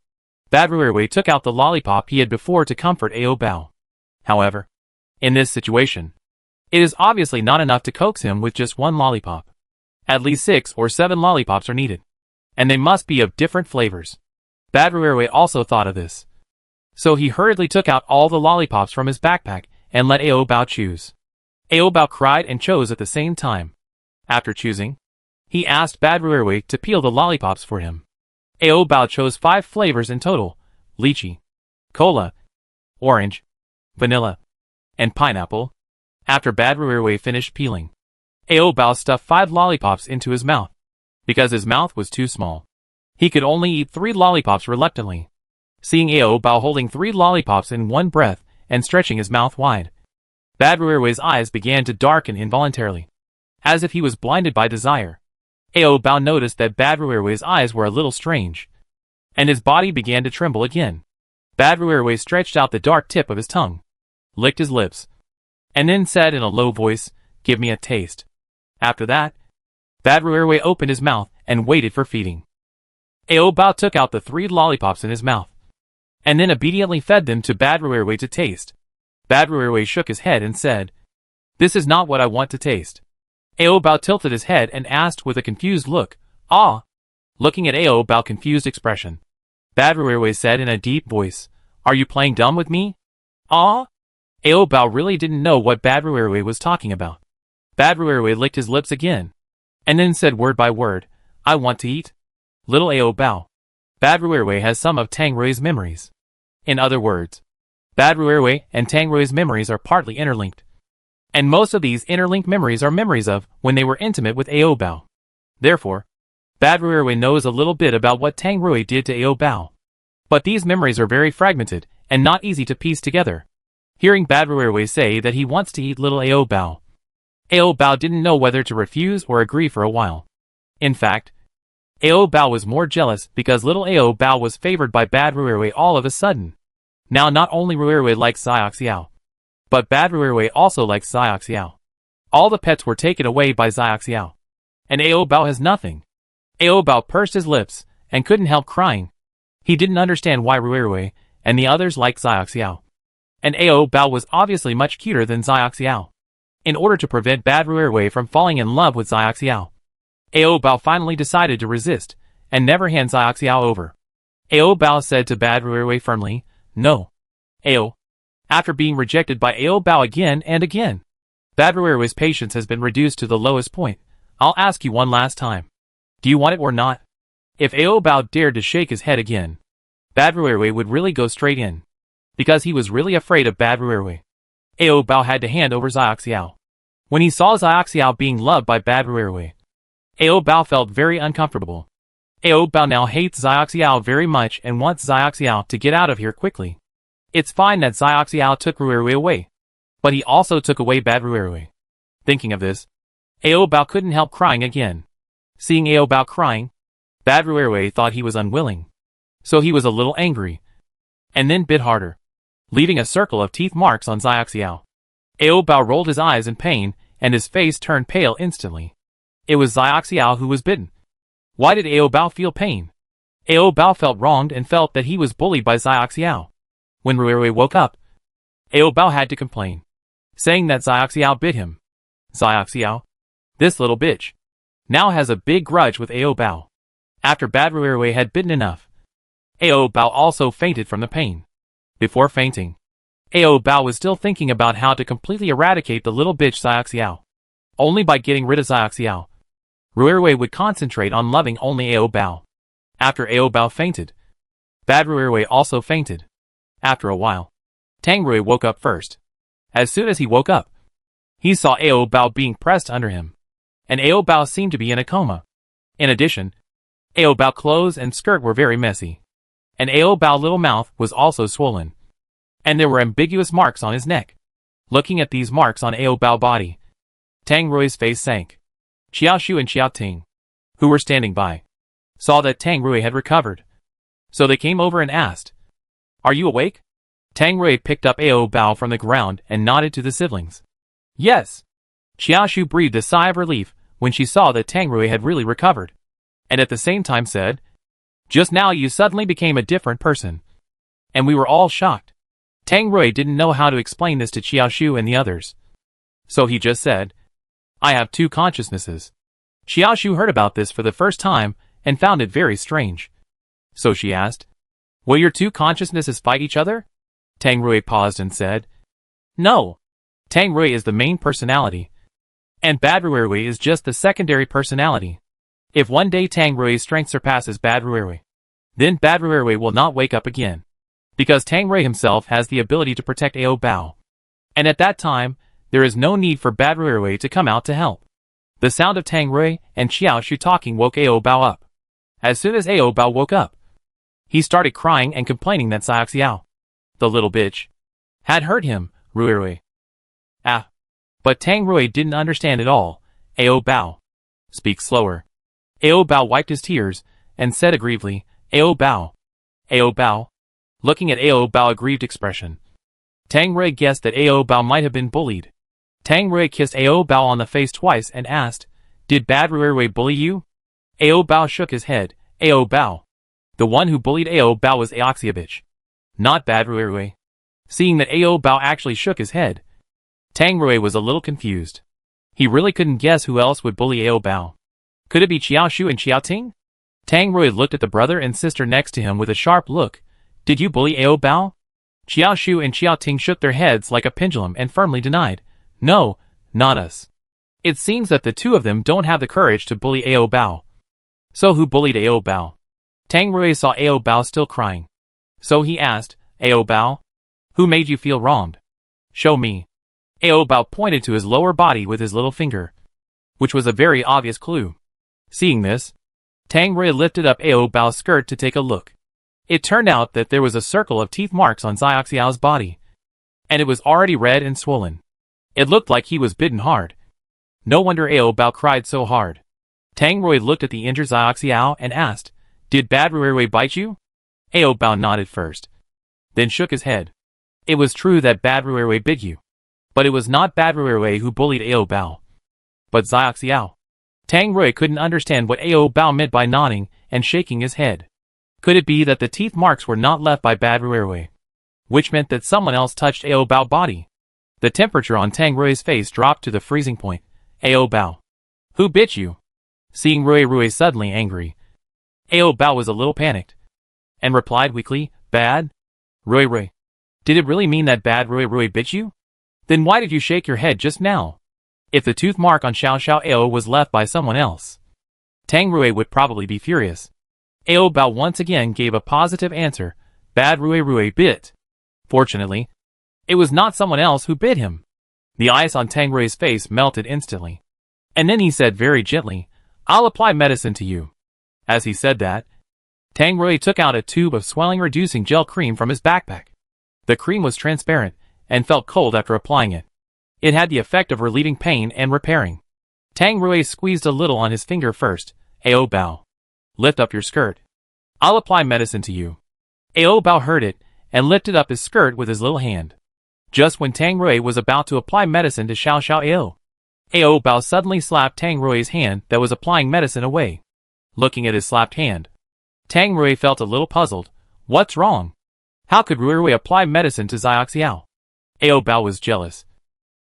Badruerwe took out the lollipop he had before to comfort Ao Bao. However, in this situation, it is obviously not enough to coax him with just one lollipop. At least 6 or 7 lollipops are needed, and they must be of different flavors. Badruerwe also thought of this, so he hurriedly took out all the lollipops from his backpack and let Ao Bao choose. Ao Bao cried and chose at the same time. After choosing, he asked Badruerwe to peel the lollipops for him. Ao Bao chose 5 flavors in total: lychee, cola, orange, vanilla, and pineapple. After Badruerwe finished peeling, Ao Bao stuffed 5 lollipops into his mouth. Because his mouth was too small, he could only eat 3 lollipops reluctantly. Seeing Ao Bao holding 3 lollipops in one breath and stretching his mouth wide, Badruerwe's eyes began to darken involuntarily, as if he was blinded by desire. Ao Bao noticed that Badruerwe's eyes were a little strange, and his body began to tremble again. Badruerwe stretched out the dark tip of his tongue, licked his lips, and then said in a low voice, "Give me a taste." After that, Badruerwe opened his mouth and waited for feeding. Ao Bao took out the 3 lollipops in his mouth, and then obediently fed them to Badruerwe to taste. Bad Ruerwei shook his head and said, "This is not what I want to taste." Ao Bao tilted his head and asked with a confused look, "Ah?" Looking at Ao Bao's confused expression, Bad Ruerwei said in a deep voice, "Are you playing dumb with me?" "Ah?" Ao Bao really didn't know what Bad Ruerwei was talking about. Bad Ruerwei licked his lips again, and then said word by word, "I want to eat." Little Ao Bao. Bad Ruerwei has some of Tang Rui's memories. In other words, Bad Ruerwei and Tang Rui's memories are partly interlinked. And most of these interlinked memories are memories of when they were intimate with Ao Bao. Therefore, Bad Ruerwei knows a little bit about what Tang Rui did to Ao Bao. But these memories are very fragmented and not easy to piece together. Hearing Bad Ruerwei say that he wants to eat little Ao Bao didn't know whether to refuse or agree for a while. In fact, Ao Bao was more jealous because little Ao Bao was favored by Bad Ruerwei all of a sudden. Now not only Ruerwei likes Xiaoxiao, but Bad Ruerwei also likes Xiaoxiao. All the pets were taken away by Xiaoxiao, and Ao Bao has nothing. Ao Bao pursed his lips and couldn't help crying. He didn't understand why Ruerwei and the others liked Xiaoxiao. And Ao Bao was obviously much cuter than Xiaoxiao. In order to prevent Bad Ruerwei from falling in love with Xiaoxiao, Ao Bao finally decided to resist and never hand Xiaoxiao over. Ao Bao said to Bad Ruerwei firmly, "No. Ao." After being rejected by Ao Bao again and again, Bad Ruerwei's patience has been reduced to the lowest point. "I'll ask you one last time. Do you want it or not?" If Ao Bao dared to shake his head again, Bad Ruerwei would really go straight in. Because he was really afraid of Bad Ruerwei, Ao Bao had to hand over Xiaoxiao. When he saw Xiaoxiao being loved by Bad Ruerwei, Ao Bao felt very uncomfortable. Ao Bao now hates Xiaoxiao very much and wants Xiaoxiao to get out of here quickly. It's fine that Xiaoxiao took Ruerwei away, but he also took away Bad Ruerwei. Thinking of this, Ao Bao couldn't help crying again. Seeing Ao Bao crying, Bad Ruerwei thought he was unwilling. So he was a little angry, and then bit harder, leaving a circle of teeth marks on Xiaoxiao. Ao Bao rolled his eyes in pain, and his face turned pale instantly. It was Xiaoxiao who was bitten. Why did Ao Bao feel pain? Ao Bao felt wronged and felt that he was bullied by Xiaoxiao. When Ruerwei woke up, Ao Bao had to complain, saying that Xiaoxiao bit him. Xiaoxiao, this little bitch, now has a big grudge with Ao Bao. After Bad Ruerwei had bitten enough, Ao Bao also fainted from the pain. Before fainting, Ao Bao was still thinking about how to completely eradicate the little bitch Xiaoxiao. Only by getting rid of Xiaoxiao, Ruerwei would concentrate on loving only Ao Bao. After Ao Bao fainted, Bad Ruerwei also fainted. After a while, Tang Rui woke up first. As soon as he woke up, he saw Ao Bao being pressed under him, and Ao Bao seemed to be in a coma. In addition, Ao Bao clothes and skirt were very messy, and Ao Bao little mouth was also swollen, and there were ambiguous marks on his neck. Looking at these marks on Ao Bao body, Tang Rui's face sank. Xiao Shu and Xiao Ting, who were standing by, saw that Tang Rui had recovered. So they came over and asked, "Are you awake?" Tang Rui picked up Ao Bao from the ground and nodded to the siblings. "Yes." Xiao Shu breathed a sigh of relief when she saw that Tang Rui had really recovered, and at the same time said, "Just now you suddenly became a different person." And we were all shocked. Tang Rui didn't know how to explain this to Xiao Shu and the others. So he just said, "I have two consciousnesses." Xiao Shu heard about this for the first time and found it very strange. So she asked, "Will your two consciousnesses fight each other?" Tang Rui paused and said, "No. Tang Rui is the main personality, and Bad Ruerwei is just the secondary personality. If one day Tang Rui's strength surpasses Bad Ruerwei, then Bad Ruerwei will not wake up again, because Tang Rui himself has the ability to protect Ao Bao. And at that time, there is no need for Bad Ruerwei to come out to help." The sound of Tang Rui and Xiao Shu talking woke Ao Bao up. As soon as Ao Bao woke up, he started crying and complaining that Xiaoxiao, the little bitch, had hurt him, Ruerwei. But Tang Rui didn't understand at all. Ao Bao, speak slower. Ao Bao wiped his tears and said aggrievedly, Ao Bao. Ao Bao, looking at Ao Bao's aggrieved expression. Tang Rui guessed that Ao Bao might have been bullied. Tang Rui kissed Ao Bao on the face twice and asked, "Did Bad Ruerwei bully you?" Ao Bao shook his head. Ao Bao. The one who bullied Ao Bao was Xiaoxiao bitch, not Bad Ruerwei. Seeing that Ao Bao actually shook his head, Tang Rui was a little confused. He really couldn't guess who else would bully Ao Bao. Could it be Xiao Shu and Xiao Ting? Tang Rui looked at the brother and sister next to him with a sharp look. Did you bully Ao Bao? Xiao Shu and Xiao Ting shook their heads like a pendulum and firmly denied. No, not us. It seems that the two of them don't have the courage to bully Ao Bao. So who bullied Ao Bao? Tang Rui saw Ao Bao still crying. So he asked, Ao Bao? Who made you feel wronged? Show me. Ao Bao pointed to his lower body with his little finger, which was a very obvious clue. Seeing this, Tang Rui lifted up Ao Bao's skirt to take a look. It turned out that there was a circle of teeth marks on Xiaoxiao's body, and it was already red and swollen. It looked like he was bitten hard. No wonder Ao Bao cried so hard. Tang Rui looked at the injured Xiaoxiao and asked, Did Bad Ruiwei bite you? Ao Bao nodded first, then shook his head. It was true that Bad Ruiwei bit you, but it was not Bad Ruiwei who bullied Ao Bao, but Xiaoxiao. Tang Rui couldn't understand what Ao Bao meant by nodding and shaking his head. Could it be that the teeth marks were not left by Bad Ruiwei, which meant that someone else touched Ao Bao's body? The temperature on Tang Rui's face dropped to the freezing point. Ao Bao. Who bit you? Seeing Rui suddenly angry, Ao Bao was a little panicked, and replied weakly, Bad? Rui. Did it really mean that Bad Rui bit you? Then why did you shake your head just now? If the tooth mark on Xiao Xiao Ao was left by someone else, Tang Rui would probably be furious. Ao Bao once again gave a positive answer. Bad Rui bit. Fortunately, it was not someone else who bit him. The ice on Tang Rui's face melted instantly. And then he said very gently, I'll apply medicine to you. As he said that, Tang Rui took out a tube of swelling-reducing gel cream from his backpack. The cream was transparent and felt cold after applying it. It had the effect of relieving pain and repairing. Tang Rui squeezed a little on his finger first. Ao Bao. Lift up your skirt. I'll apply medicine to you. Ao Bao heard it and lifted up his skirt with his little hand. Just when Tang Rui was about to apply medicine to Xiao Xiao Ao Bao suddenly slapped Tang Rui's hand that was applying medicine away. Looking at his slapped hand, Tang Rui felt a little puzzled. What's wrong? How could Rui apply medicine to Xiaoxiao? Ao Bao was jealous,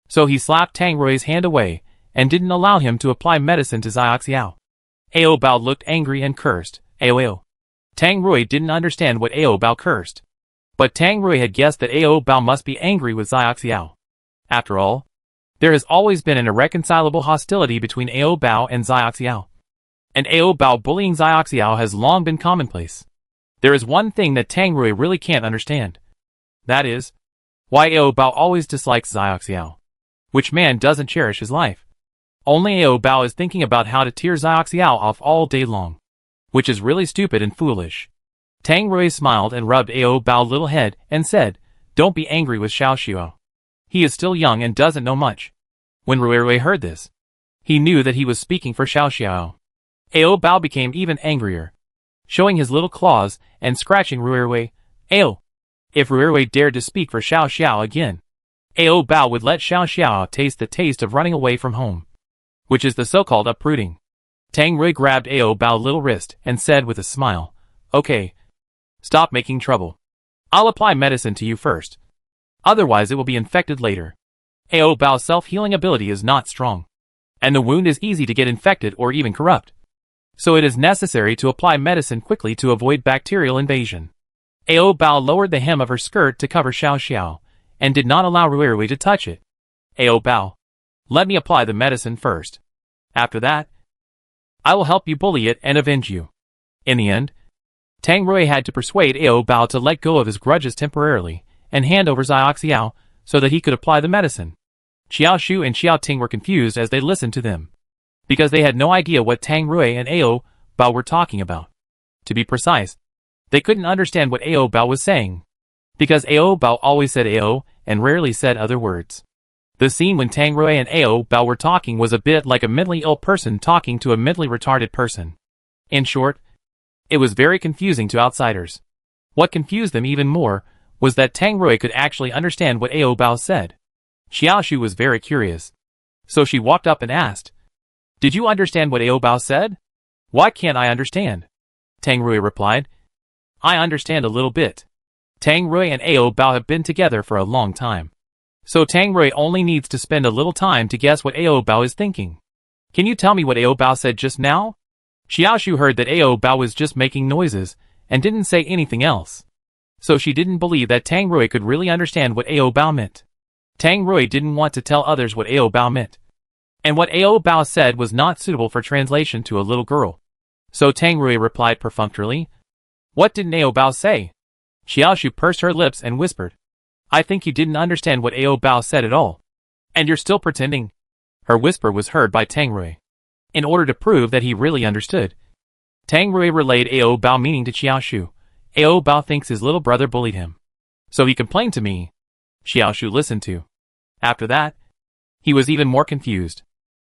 so he slapped Tang Rui's hand away and didn't allow him to apply medicine to Xiaoxiao. Ao Bao looked angry and cursed. Ao. Tang Rui didn't understand what Ao Bao cursed, but Tang Rui had guessed that Ao Bao must be angry with Xiaoxiao. After all, there has always been an irreconcilable hostility between Ao Bao and Xiaoxiao, and Ao Bao bullying Xiaoxiao has long been commonplace. There is one thing that Tang Rui really can't understand. That is, why Ao Bao always dislikes Xiaoxiao. Which man doesn't cherish his life? Only Ao Bao is thinking about how to tear Xiaoxiao off all day long, which is really stupid and foolish. Tang Rui smiled and rubbed Ao Bao's little head and said, Don't be angry with Xiao Xiao. He is still young and doesn't know much. When Rui heard this, he knew that he was speaking for Xiao Xiao. Ao Bao became even angrier, showing his little claws and scratching Rui. Ao. If Rui dared to speak for Xiao Xiao again, Ao Bao would let Xiao Xiao taste the taste of running away from home, which is the so-called uprooting. Tang Rui grabbed Ao Bao's little wrist and said with a smile, Okay. Stop making trouble. I'll apply medicine to you first. Otherwise it will be infected later. Ao Bao's self-healing ability is not strong, and the wound is easy to get infected or even corrupt. So it is necessary to apply medicine quickly to avoid bacterial invasion. Ao Bao lowered the hem of her skirt to cover Xiao Xiao, and did not allow Rui to touch it. Ao Bao. Let me apply the medicine first. After that, I will help you bully it and avenge you. In the end, Tang Rui had to persuade Ao Bao to let go of his grudges temporarily, and hand over Xiaoxiao, so that he could apply the medicine. Xiao Shu and Xiao Ting were confused as they listened to them, because they had no idea what Tang Rui and Ao Bao were talking about. To be precise, they couldn't understand what Ao Bao was saying, because Ao Bao always said Ao and rarely said other words. The scene when Tang Rui and Ao Bao were talking was a bit like a mentally ill person talking to a mentally retarded person. In short, it was very confusing to outsiders. What confused them even more was that Tang Rui could actually understand what Ao Bao said. Xiao Shu was very curious, so she walked up and asked, Did you understand what Ao Bao said? Why can't I understand? Tang Rui replied, I understand a little bit. Tang Rui and Ao Bao have been together for a long time. So Tang Rui only needs to spend a little time to guess what Ao Bao is thinking. Can you tell me what Ao Bao said just now? Xiaoshu heard that Ao Bao was just making noises, and didn't say anything else. So she didn't believe that Tang Rui could really understand what Ao Bao meant. Tang Rui didn't want to tell others what Ao Bao meant. And what Ao Bao said was not suitable for translation to a little girl. So Tang Rui replied perfunctorily. What didn't Ao Bao say? Xiaoshu pursed her lips and whispered. I think you didn't understand what Ao Bao said at all. And you're still pretending? Her whisper was heard by Tang Rui. In order to prove that he really understood, Tang Rui relayed Ao Bao meaning to Xiaoshu. Ao Bao thinks his little brother bullied him. So he complained to me. Xiaoshu listened to. After that, he was even more confused.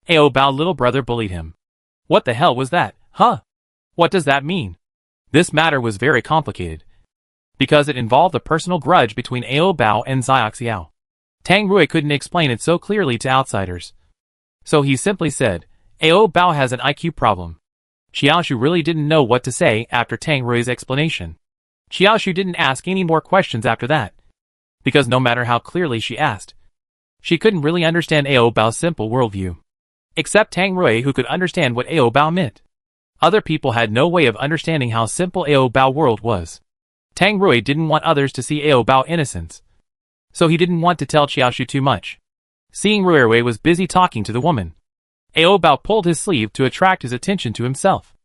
Ao Bao little brother bullied him. What the hell was that, huh? What does that mean? This matter was very complicated, because it involved a personal grudge between Ao Bao and Xiaoxiao. Tang Rui couldn't explain it so clearly to outsiders. So he simply said, Ao Bao has an IQ problem. Xiaoshu really didn't know what to say after Tang Rui's explanation. Xiaoshu didn't ask any more questions after that, because no matter how clearly she asked, she couldn't really understand Ao Bao's simple worldview. Except Tang Rui, who could understand what Ao Bao meant. Other people had no way of understanding how simple Ao Bao world was. Tang Rui didn't want others to see Ao Bao innocence, so he didn't want to tell Xiaoshu too much. Seeing Rui was busy talking to the woman, Ao Bao pulled his sleeve to attract his attention to himself.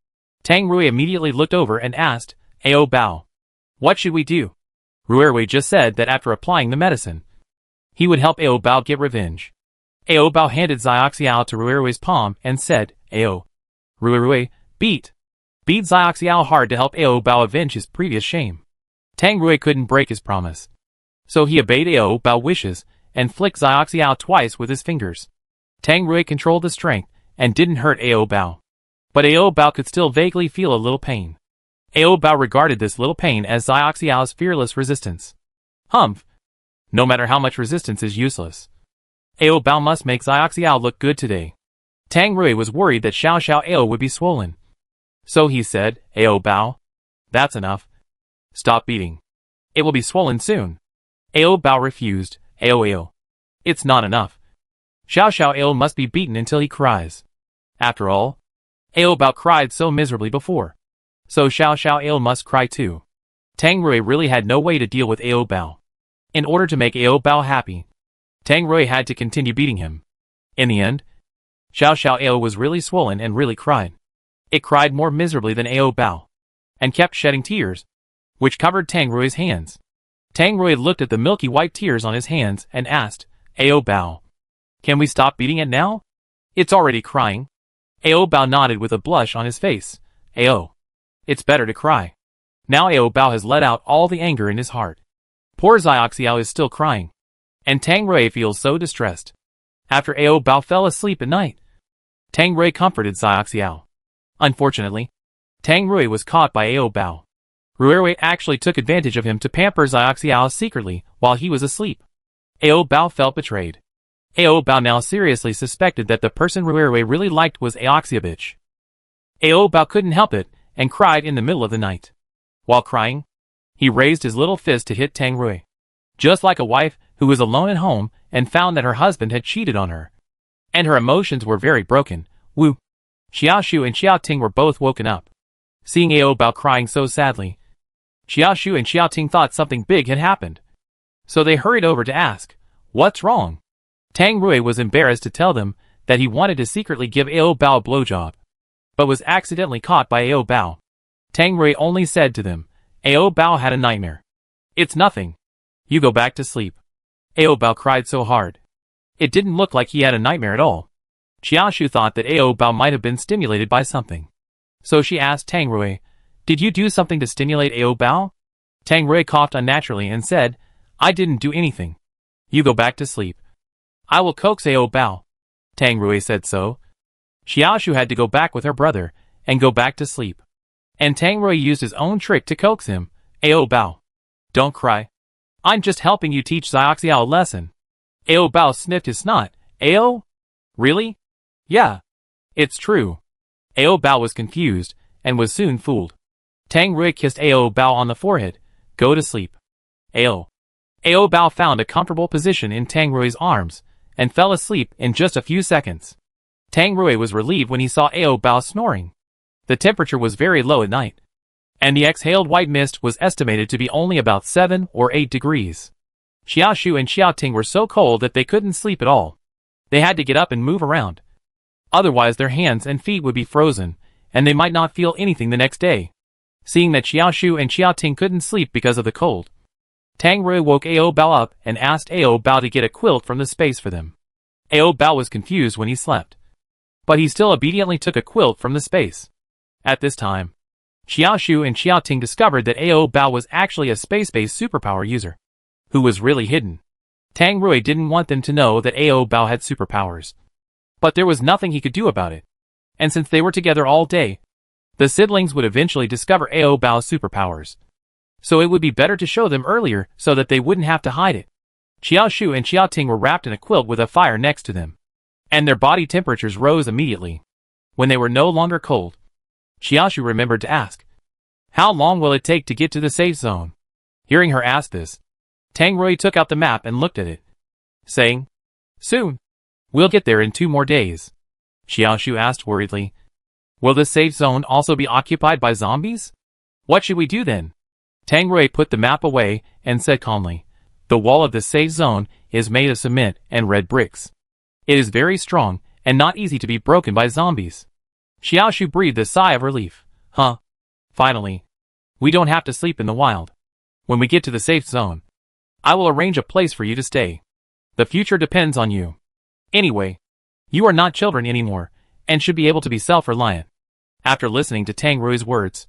Tang Rui immediately looked over and asked, Ao Bao, what should we do? Rui just said that after applying the medicine, he would help Ao Bao get revenge. Ao Bao handed Xiaoxiao to Rui's palm and said, Ao. Rui, beat Xiaoxiao hard to help Ao Bao avenge his previous shame. Tang Rui couldn't break his promise, so he obeyed Ao Bao's wishes and flicked Xiaoxiao twice with his fingers. Tang Rui controlled the strength and didn't hurt Ao Bao. But Ao Bao could still vaguely feel a little pain. Ao Bao regarded this little pain as Xiaoxiao's fearless resistance. Humph! No matter how much resistance is useless, Ao Bao must make Xiaoxiao look good today. Tang Rui was worried that Xiao Xiao Ao would be swollen. So he said, Ao Bao, that's enough. Stop beating. It will be swollen soon. Ao Bao refused. Ao. It's not enough. Xiao Xiao Ao must be beaten until he cries. After all, Ao Bao cried so miserably before. So Xiao Xiao Ao must cry too. Tang Rui really had no way to deal with Ao Bao. In order to make Ao Bao happy, Tang Rui had to continue beating him. In the end, Xiao Xiao Ao was really swollen and really cried. It cried more miserably than Ao Bao, and kept shedding tears, which covered Tang Rui's hands. Tang Rui looked at the milky white tears on his hands and asked, Ao Bao, can we stop beating it now? It's already crying. Ao Bao nodded with a blush on his face. Ao, it's better to cry. Now Ao Bao has let out all the anger in his heart. Poor Xiaoxiao is still crying, and Tang Rui feels so distressed. After Ao Bao fell asleep at night, Tang Rui comforted Xiaoxiao. Unfortunately, Tang Rui was caught by Ao Bao. Rui actually took advantage of him to pamper Xiaoxiao secretly while he was asleep. Ao Bao felt betrayed. Ao Bao now seriously suspected that the person Rui really liked was Aoxiabitch. Ao Bao couldn't help it and cried in the middle of the night. While crying, he raised his little fist to hit Tang Rui. Just like a wife who was alone at home and found that her husband had cheated on her, and her emotions were very broken. Woo! Xiaoshu and Xiaoting were both woken up. Seeing Ao Bao crying so sadly, Xiaoshu and Xiaoting thought something big had happened. So they hurried over to ask, what's wrong? Tang Rui was embarrassed to tell them that he wanted to secretly give Ao Bao a blowjob, but was accidentally caught by Ao Bao. Tang Rui only said to them, Ao Bao had a nightmare. It's nothing. You go back to sleep. Ao Bao cried so hard. It didn't look like he had a nightmare at all. Xiaoshu thought that Ao Bao might have been stimulated by something. So she asked Tang Rui, did you do something to stimulate Ao Bao? Tang Rui coughed unnaturally and said, I didn't do anything. You go back to sleep. I will coax Ao Bao. Tang Rui said so. Xiaoshu had to go back with her brother and go back to sleep. And Tang Rui used his own trick to coax him. Ao Bao, don't cry. I'm just helping you teach Xiaoxiao a lesson. Ao Bao sniffed his snot. Ao? Really? Yeah. It's true. Ao Bao was confused and was soon fooled. Tang Rui kissed Ao Bao on the forehead. Go to sleep. Ao Bao found a comfortable position in Tang Rui's arms, and fell asleep in just a few seconds. Tang Rui was relieved when he saw Ao Bao snoring. The temperature was very low at night, and the exhaled white mist was estimated to be only about 7 or 8 degrees. Xiaoshu and Xiaoting were so cold that they couldn't sleep at all. They had to get up and move around. Otherwise their hands and feet would be frozen, and they might not feel anything the next day. Seeing that Xiaoshu and Xiaoting couldn't sleep because of the cold, Tang Rui woke Ao Bao up and asked Ao Bao to get a quilt from the space for them. Ao Bao was confused when he slept, but he still obediently took a quilt from the space. At this time, Xiaoshu and Xiaoting discovered that Ao Bao was actually a space-based superpower user, who was really hidden. Tang Rui didn't want them to know that Ao Bao had superpowers, but there was nothing he could do about it. And since they were together all day, the siblings would eventually discover Ao Bao's superpowers. So it would be better to show them earlier so that they wouldn't have to hide it. Xiaoshu and Xiaoting were wrapped in a quilt with a fire next to them, and their body temperatures rose immediately. When they were no longer cold, Xiaoshu remembered to ask, "How long will it take to get to the safe zone?" Hearing her ask this, Tang Rui took out the map and looked at it, saying, "Soon. We'll get there in 2 more days." Xiaoshu asked worriedly, "Will the safe zone also be occupied by zombies? What should we do then?" Tang Rui put the map away and said calmly, "The wall of the safe zone is made of cement and red bricks. It is very strong and not easy to be broken by zombies." Xiaoshu breathed a sigh of relief. Finally. We don't have to sleep in the wild. When we get to the safe zone, I will arrange a place for you to stay. The future depends on you. Anyway, you are not children anymore, and should be able to be self-reliant." After listening to Tang Rui's words,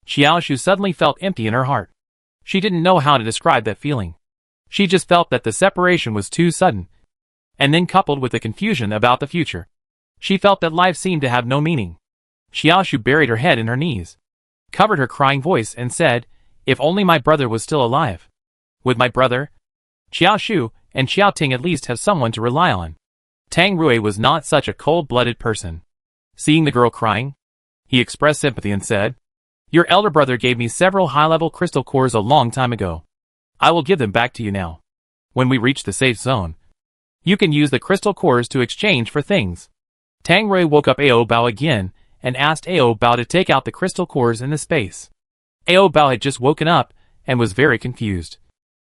Xiaoshu suddenly felt empty in her heart. She didn't know how to describe that feeling. She just felt that the separation was too sudden, and then coupled with the confusion about the future, she felt that life seemed to have no meaning. Xiaoshu buried her head in her knees, covered her crying voice and said, "If only my brother was still alive. With my brother, Xiaoshu and Xiaoting at least have someone to rely on." Tang Rui was not such a cold-blooded person. Seeing the girl crying, he expressed sympathy and said, "Your elder brother gave me several high-level crystal cores a long time ago. I will give them back to you now. When we reach the safe zone, you can use the crystal cores to exchange for things." Tang Rui woke up Ao Bao again and asked Ao Bao to take out the crystal cores in the space. Ao Bao had just woken up and was very confused.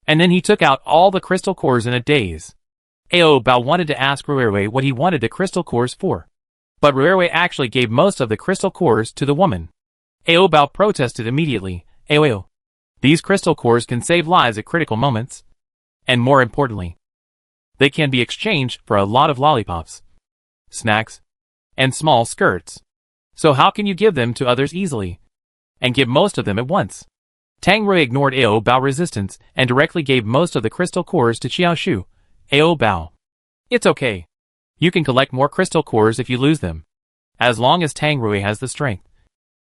And then he took out all the crystal cores in a daze. Ao Bao wanted to ask Ruerui what he wanted the crystal cores for, but Ruerui actually gave most of the crystal cores to the woman. Ao Bao protested immediately. "Ao, these crystal cores can save lives at critical moments. And more importantly, they can be exchanged for a lot of lollipops, snacks, and small skirts. So how can you give them to others easily, and give most of them at once?" Tang Rui ignored Ao Bao's resistance and directly gave most of the crystal cores to Xiaoshu. "Ao Bao, it's okay. You can collect more crystal cores if you lose them. As long as Tang Rui has the strength,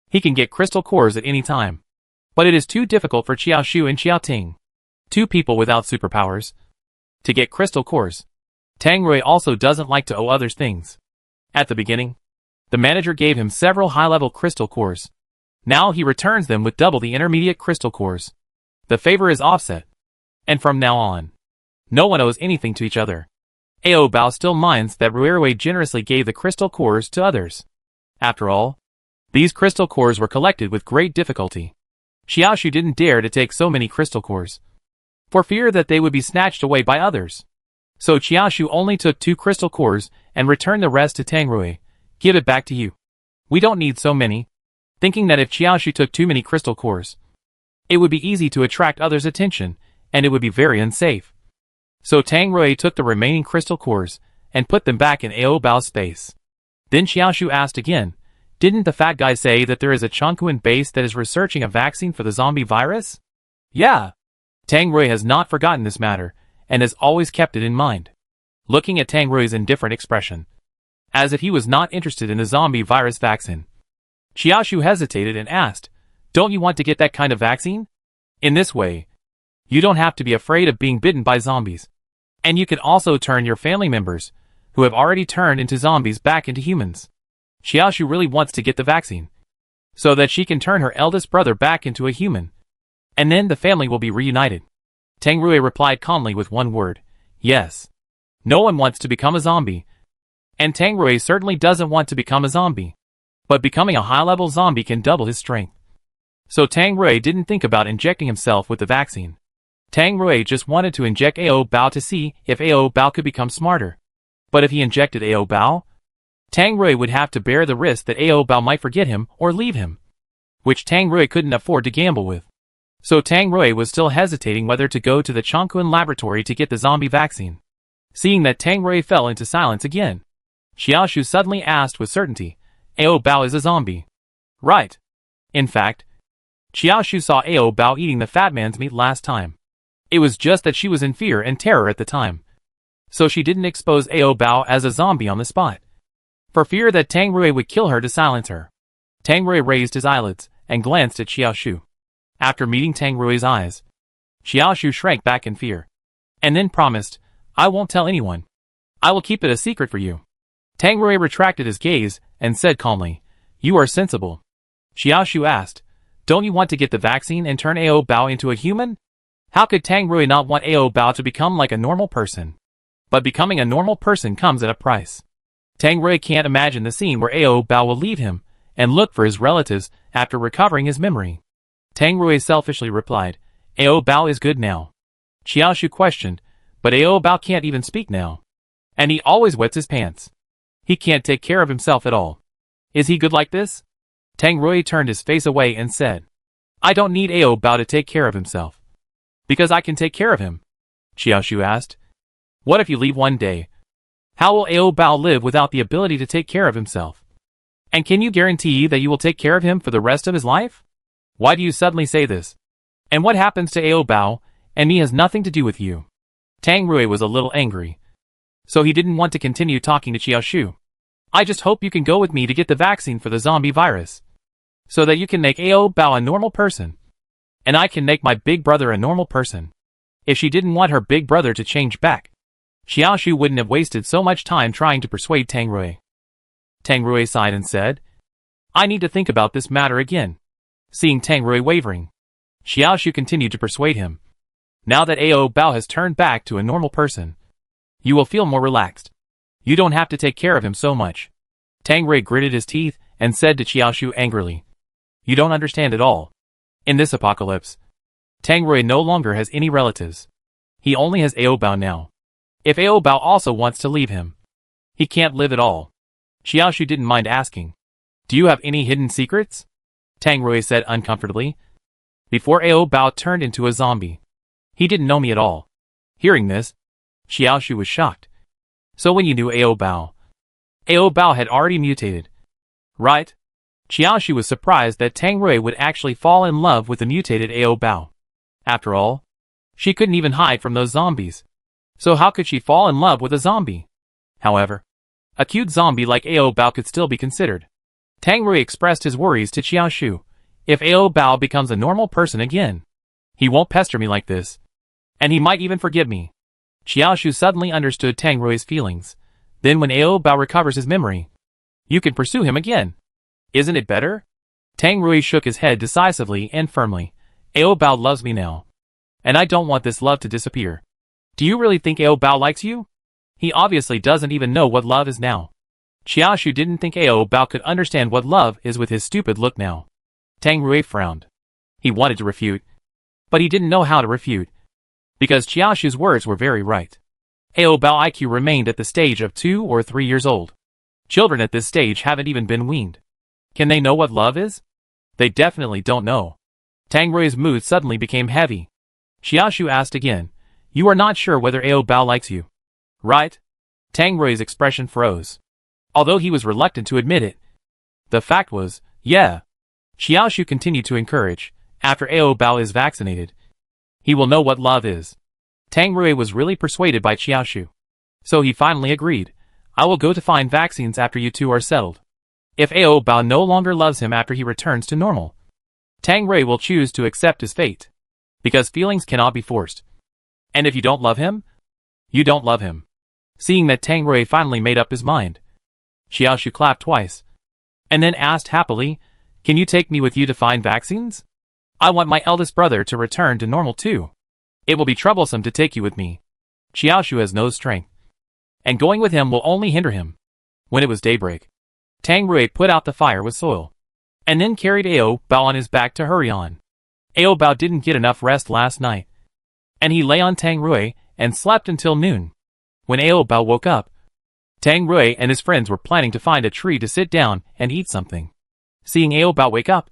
he can get crystal cores at any time. But it is too difficult for Xiaoshu and Xiaoting, 2 people without superpowers, to get crystal cores. Tang Rui also doesn't like to owe others things. At the beginning, the manager gave him several high-level crystal cores. Now he returns them with double the intermediate crystal cores. The favor is offset, and from now on, no one owes anything to each other." Ao Bao still minds that Ruerui generously gave the crystal cores to others. After all, these crystal cores were collected with great difficulty. Xiaoshu didn't dare to take so many crystal cores, for fear that they would be snatched away by others. So Xiaoshu only took 2 crystal cores and returned the rest to Tang Rui. "Give it back to you. We don't need so many," thinking that if Xiaoshu took too many crystal cores, it would be easy to attract others' attention, and it would be very unsafe. So Tang Rui took the remaining crystal cores and put them back in Ao Bao's space. Then Xiaoshu asked again, "Didn't the fat guy say that there is a Chongquan base that is researching a vaccine for the zombie virus?" "Yeah." Tang Rui has not forgotten this matter, and has always kept it in mind. Looking at Tang Rui's indifferent expression, as if he was not interested in the zombie virus vaccine, Xiaoshu hesitated and asked, "Don't you want to get that kind of vaccine? In this way, you don't have to be afraid of being bitten by zombies. And you can also turn your family members, who have already turned into zombies, back into humans." Xiaoshu really wants to get the vaccine, so that she can turn her eldest brother back into a human, and then the family will be reunited. Tang Rui replied calmly with one word. Yes. No one wants to become a zombie. And Tang Rui certainly doesn't want to become a zombie. But becoming a high-level zombie can double his strength. So Tang Rui didn't think about injecting himself with the vaccine. Tang Rui just wanted to inject Ao Bao to see if Ao Bao could become smarter. But if he injected Ao Bao, Tang Rui would have to bear the risk that Ao Bao might forget him or leave him, which Tang Rui couldn't afford to gamble with. So Tang Rui was still hesitating whether to go to the Changkun laboratory to get the zombie vaccine. Seeing that Tang Rui fell into silence again, Xiaoshu suddenly asked with certainty, Ao Bao is a zombie. Right. In fact, Xiaoshu saw Ao Bao eating the fat man's meat last time. It was just that she was in fear and terror at the time. So she didn't expose Ao Bao as a zombie on the spot, for fear that Tang Rui would kill her to silence her. Tang Rui raised his eyelids and glanced at Xiaoshu. After meeting Tang Rui's eyes, Xiaoshu shrank back in fear, and then promised, I won't tell anyone. I will keep it a secret for you. Tang Rui retracted his gaze and said calmly, You are sensible. Xiaoshu asked, Don't you want to get the vaccine and turn Ao Bao into a human? How could Tang Rui not want Ao Bao to become like a normal person? But becoming a normal person comes at a price. Tang Rui can't imagine the scene where Ao Bao will leave him and look for his relatives after recovering his memory. Tang Rui selfishly replied, Ao Bao is good now. Xiaoshu questioned, but Ao Bao can't even speak now. And he always wets his pants. He can't take care of himself at all. Is he good like this? Tang Rui turned his face away and said, I don't need Ao Bao to take care of himself. Because I can take care of him. Xiaoshu asked, What if you leave one day? How will Ao Bao live without the ability to take care of himself? And can you guarantee that you will take care of him for the rest of his life? Why do you suddenly say this? And what happens to Ao Bao and me has nothing to do with you. Tang Rui was a little angry, so he didn't want to continue talking to Xiaoshu. I just hope you can go with me to get the vaccine for the zombie virus, so that you can make Ao Bao a normal person, and I can make my big brother a normal person. If she didn't want her big brother to change back, Xiaoshu wouldn't have wasted so much time trying to persuade Tang Rui. Tang Rui sighed and said, I need to think about this matter again. Seeing Tang Rui wavering, Xiaoshu continued to persuade him. Now that Ao Bao has turned back to a normal person, you will feel more relaxed. You don't have to take care of him so much. Tang Rui gritted his teeth and said to Xiaoshu angrily, You don't understand at all. In this apocalypse, Tang Rui no longer has any relatives. He only has Ao Bao now. If Ao Bao also wants to leave him, he can't live at all. Xiaoshu didn't mind asking, Do you have any hidden secrets? Tang Rui said uncomfortably. Before Ao Bao turned into a zombie, he didn't know me at all. Hearing this, Xiaoshu was shocked. So when you knew Ao Bao had already mutated, right? Xiaoshu was surprised that Tang Rui would actually fall in love with the mutated Ao Bao. After all, she couldn't even hide from those zombies. So how could she fall in love with a zombie? However, a cute zombie like Ao Bao could still be considered. Tang Rui expressed his worries to Xiaoshu. If Ao Bao becomes a normal person again, he won't pester me like this. And he might even forgive me. Xiaoshu suddenly understood Tang Rui's feelings. Then when Ao Bao recovers his memory, you can pursue him again. Isn't it better? Tang Rui shook his head decisively and firmly. Ao Bao loves me now, and I don't want this love to disappear. Do you really think Ao Bao likes you? He obviously doesn't even know what love is now. Xiaoshu didn't think Ao Bao could understand what love is with his stupid look now. Tang Rui frowned. He wanted to refute, but he didn't know how to refute, because Xiaoshu's words were very right. Ao Bao IQ remained at the stage of 2 or 3 years old. Children at this stage haven't even been weaned. Can they know what love is? They definitely don't know. Tang Rui's mood suddenly became heavy. Xiaoshu asked again, You are not sure whether Ao Bao likes you, right? Tang Rui's expression froze, although he was reluctant to admit it. The fact was, yeah. Xiaoshu continued to encourage, after Ao Bao is vaccinated, he will know what love is. Tang Rui was really persuaded by Xiaoshu, so he finally agreed. I will go to find vaccines after you two are settled. If Ao Bao no longer loves him after he returns to normal, Tang Rui will choose to accept his fate, because feelings cannot be forced. And if you don't love him, you don't love him. Seeing that Tang Rui finally made up his mind, Xiaoshu clapped twice, and then asked happily, Can you take me with you to find vaccines? I want my eldest brother to return to normal too. It will be troublesome to take you with me. Xiaoshu has no strength, and going with him will only hinder him. When it was daybreak, Tang Rui put out the fire with soil, and then carried Ao Bao on his back to hurry on. Ao Bao didn't get enough rest last night, and he lay on Tang Rui and slept until noon. When Ao Bao woke up, Tang Rui and his friends were planning to find a tree to sit down and eat something. Seeing Ao Bao wake up,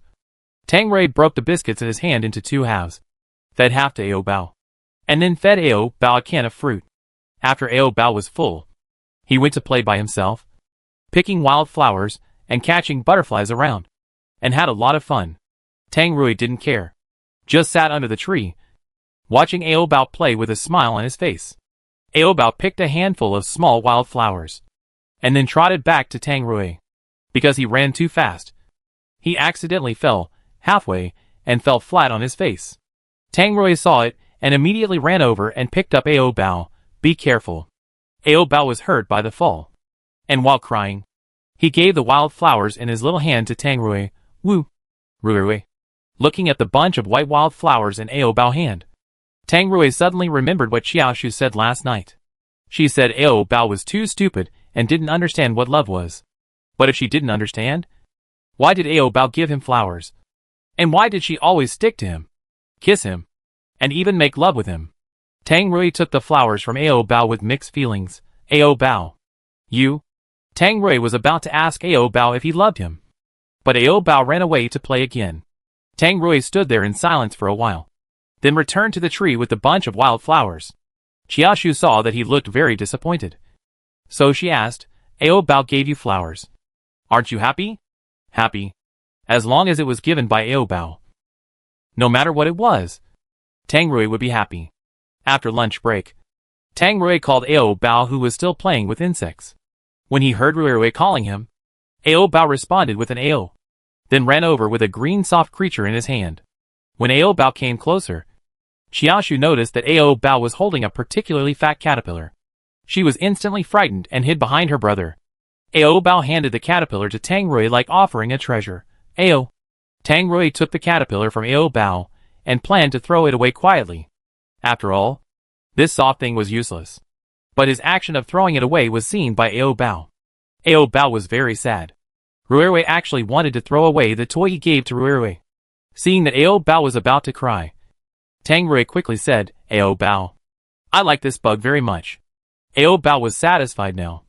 Tang Rui broke the biscuits in his hand into 2 halves, fed half to Ao Bao, and then fed Ao Bao a can of fruit. After Ao Bao was full, he went to play by himself, picking wild flowers and catching butterflies around, and had a lot of fun. Tang Rui didn't care, just sat under the tree, watching Ao Bao play with a smile on his face. Ao Bao picked a handful of small wild flowers, and then trotted back to Tang Rui. Because he ran too fast, he accidentally fell halfway and fell flat on his face. Tang Rui saw it and immediately ran over and picked up Ao Bao. Be careful. Ao Bao was hurt by the fall, and while crying, he gave the wild flowers in his little hand to Tang Rui. Woo! Rui. Looking at the bunch of white wild flowers in Ao Bao's hand, Tang Rui suddenly remembered what Xiaoshu said last night. She said Ao Bao was too stupid and didn't understand what love was. But if she didn't understand, why did Ao Bao give him flowers? And why did she always stick to him, kiss him, and even make love with him? Tang Rui took the flowers from Ao Bao with mixed feelings. Ao Bao. You? Tang Rui was about to ask Ao Bao if he loved him, but Ao Bao ran away to play again. Tang Rui stood there in silence for a while, then returned to the tree with the bunch of wild flowers. Xiaoshu saw that he looked very disappointed, so she asked, Ao Bao gave you flowers. Aren't you happy? Happy, as long as it was given by Ao Bao. No matter what it was, Tang Rui would be happy. After lunch break, Tang Rui called Ao Bao, who was still playing with insects. When he heard Rui calling him, Ao Bao responded with an Ao, then ran over with a green soft creature in his hand. When Ao Bao came closer, Xiaoshu noticed that Ao Bao was holding a particularly fat caterpillar. She was instantly frightened and hid behind her brother. Ao Bao handed the caterpillar to Tang Rui like offering a treasure. Ao. Tang Rui took the caterpillar from Ao Bao and planned to throw it away quietly. After all, this soft thing was useless. But his action of throwing it away was seen by Ao Bao. Ao Bao was very sad. Rui actually wanted to throw away the toy he gave to Rui. Seeing that Ao Bao was about to cry, Tang Rui quickly said, Ao Bao, I like this bug very much. Ao Bao was satisfied now,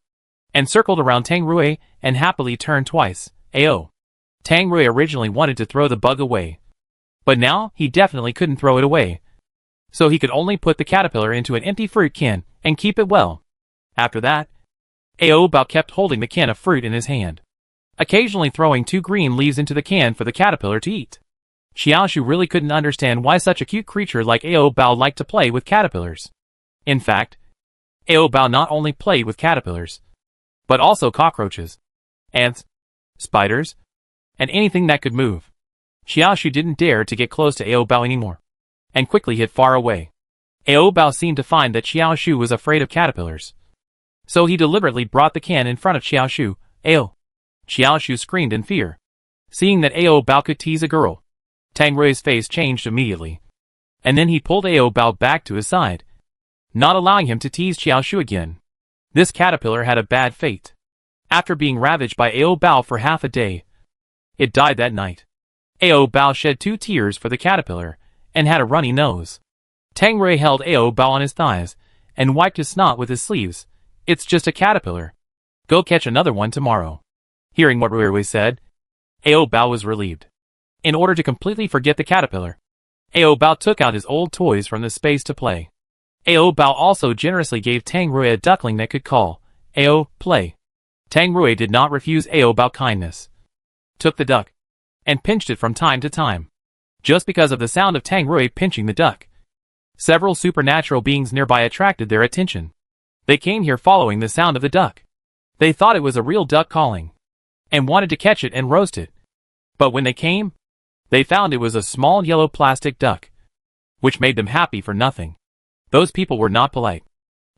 and circled around Tang Rui and happily turned twice. Ao. Tang Rui originally wanted to throw the bug away, but now he definitely couldn't throw it away, so he could only put the caterpillar into an empty fruit can and keep it well. After that, Ao Bao kept holding the can of fruit in his hand, occasionally throwing 2 green leaves into the can for the caterpillar to eat. Xiaoshu really couldn't understand why such a cute creature like Ao Bao liked to play with caterpillars. In fact, Ao Bao not only played with caterpillars, but also cockroaches, ants, spiders, and anything that could move. Xiaoshu didn't dare to get close to Ao Bao anymore, and quickly hid far away. Ao Bao seemed to find that Xiaoshu was afraid of caterpillars, so he deliberately brought the can in front of Xiaoshu. Ao. Xiaoshu screamed in fear. Seeing that Ao Bao could tease a girl, Tang Rui's face changed immediately, and then he pulled Ao Bao back to his side, not allowing him to tease Xiaoshu again. This caterpillar had a bad fate. After being ravaged by Ao Bao for half a day, it died that night. Ao Bao shed 2 tears for the caterpillar and had a runny nose. Tang Rui held Ao Bao on his thighs and wiped his snot with his sleeves. It's just a caterpillar. Go catch another one tomorrow. Hearing what Rui said, Ao Bao was relieved. In order to completely forget the caterpillar, Ao Bao took out his old toys from the space to play. Ao Bao also generously gave Tang Rui a duckling that could call, Ao, play. Tang Rui did not refuse Ao Bao kindness, took the duck, and pinched it from time to time. Just because of the sound of Tang Rui pinching the duck, several supernatural beings nearby attracted their attention. They came here following the sound of the duck. They thought it was a real duck calling, and wanted to catch it and roast it. But when they came, they found it was a small yellow plastic duck, which made them happy for nothing. Those people were not polite,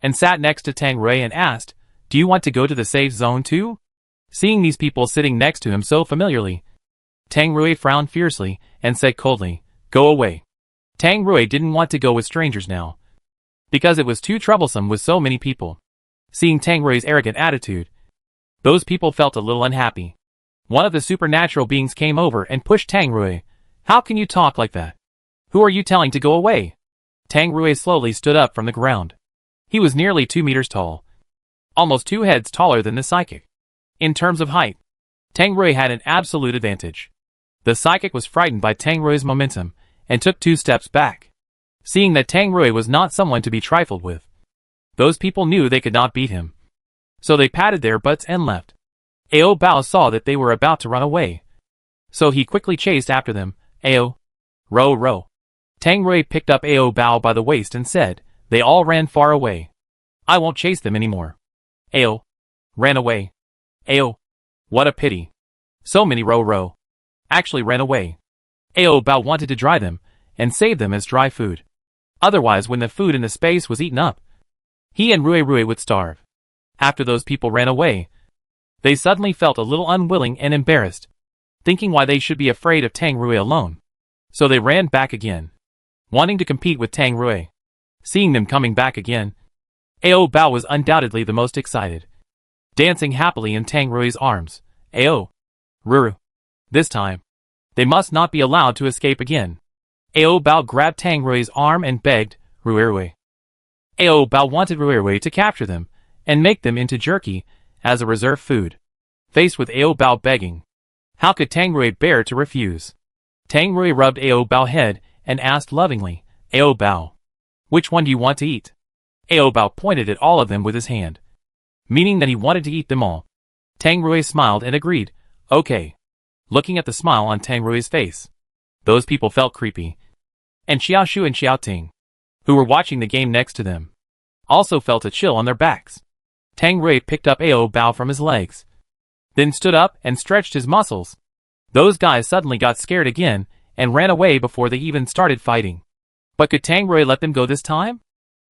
and sat next to Tang Rui and asked, do you want to go to the safe zone too? Seeing these people sitting next to him so familiarly, Tang Rui frowned fiercely and said coldly, go away. Tang Rui didn't want to go with strangers now, because it was too troublesome with so many people. Seeing Tang Rui's arrogant attitude, those people felt a little unhappy. One of the supernatural beings came over and pushed Tang Rui. How can you talk like that? Who are you telling to go away? Tang Rui slowly stood up from the ground. He was nearly 2 meters tall, almost 2 heads taller than the psychic. In terms of height, Tang Rui had an absolute advantage. The psychic was frightened by Tang Rui's momentum and took 2 steps back. Seeing that Tang Rui was not someone to be trifled with, those people knew they could not beat him. So they patted their butts and left. Ao Bao saw that they were about to run away, so he quickly chased after them. Ao, row, row. Tang Rui picked up Ao Bao by the waist and said, they all ran far away. I won't chase them anymore. Ao ran away. Ao, what a pity. So many row, row actually ran away. Ao Bao wanted to dry them and save them as dry food. Otherwise, when the food in the space was eaten up, he and Rui Rui would starve. After those people ran away, they suddenly felt a little unwilling and embarrassed, thinking why they should be afraid of Tang Rui alone. So they ran back again, wanting to compete with Tang Rui. Seeing them coming back again, Ao Bao was undoubtedly the most excited, dancing happily in Tang Rui's arms. Ao, Ruru. This time, they must not be allowed to escape again. Ao Bao grabbed Tang Rui's arm and begged, Rui Rui. Ao Bao wanted Rui Rui to capture them and make them into jerky as a reserve food. Faced with Ao Bao begging, how could Tang Rui bear to refuse? Tang Rui rubbed Ao Bao's head and asked lovingly, Ao Bao, which one do you want to eat? Ao Bao pointed at all of them with his hand, meaning that he wanted to eat them all. Tang Rui smiled and agreed, okay. Looking at the smile on Tang Rui's face, those people felt creepy. And Xiao Shu and Xiao Ting, who were watching the game next to them, also felt a chill on their backs. Tang Rui picked up Ao Bao from his legs, then stood up and stretched his muscles. Those guys suddenly got scared again and ran away before they even started fighting. But could Tang Rui let them go this time?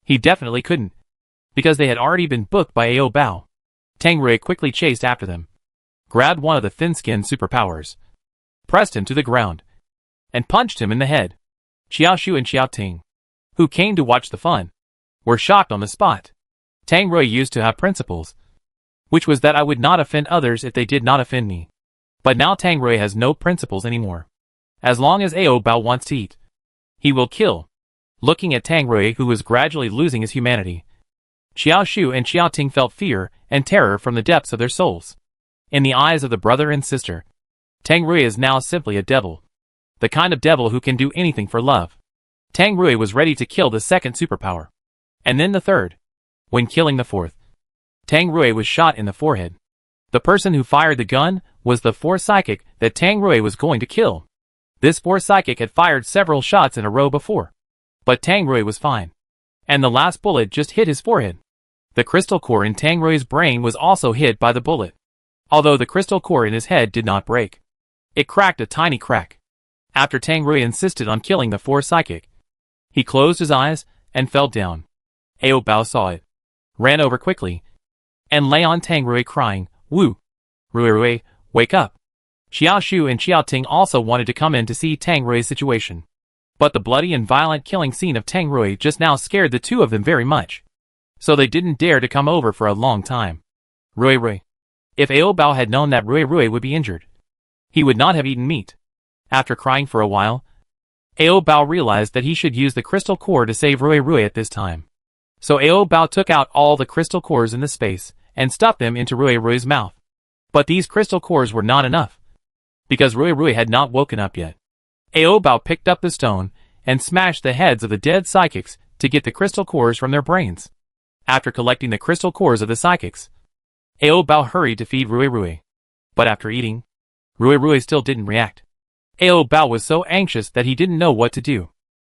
He definitely couldn't, because they had already been booked by Ao Bao. Tang Rui quickly chased after them, grabbed one of the thin-skinned superpowers, pressed him to the ground, and punched him in the head. Xiao Shu and Xiao Ting, who came to watch the fun, were shocked on the spot. Tang Rui used to have principles, which was that I would not offend others if they did not offend me. But now Tang Rui has no principles anymore. As long as Ao Bao wants to eat, he will kill. Looking at Tang Rui, who was gradually losing his humanity, Xiao Shu and Xiao Ting felt fear and terror from the depths of their souls. In the eyes of the brother and sister, Tang Rui is now simply a devil. The kind of devil who can do anything for love. Tang Rui was ready to kill the second superpower, and then the third. When killing the fourth, Tang Rui was shot in the forehead. The person who fired the gun was the fourth psychic that Tang Rui was going to kill. This fourth psychic had fired several shots in a row before, but Tang Rui was fine, and the last bullet just hit his forehead. The crystal core in Tang Rui's brain was also hit by the bullet, although the crystal core in his head did not break. It cracked a tiny crack. After Tang Rui insisted on killing the fourth psychic, he closed his eyes and fell down. Ao Bao saw it, ran over quickly, and lay on Tang Rui crying, Woo! Rui Rui, wake up! Xiao Shu and Xiao Ting also wanted to come in to see Tang Rui's situation. But the bloody and violent killing scene of Tang Rui just now scared the two of them very much, so they didn't dare to come over for a long time. Rui Rui. If Ao Bao had known that Rui Rui would be injured, he would not have eaten meat. After crying for a while, Ao Bao realized that he should use the crystal core to save Rui Rui at this time. So Ao Bao took out all the crystal cores in the space and stuffed them into Rui Rui's mouth. But these crystal cores were not enough, because Rui Rui had not woken up yet. Ao Bao picked up the stone and smashed the heads of the dead psychics to get the crystal cores from their brains. After collecting the crystal cores of the psychics, Ao Bao hurried to feed Rui Rui. But after eating, Rui Rui still didn't react. Ao Bao was so anxious that he didn't know what to do.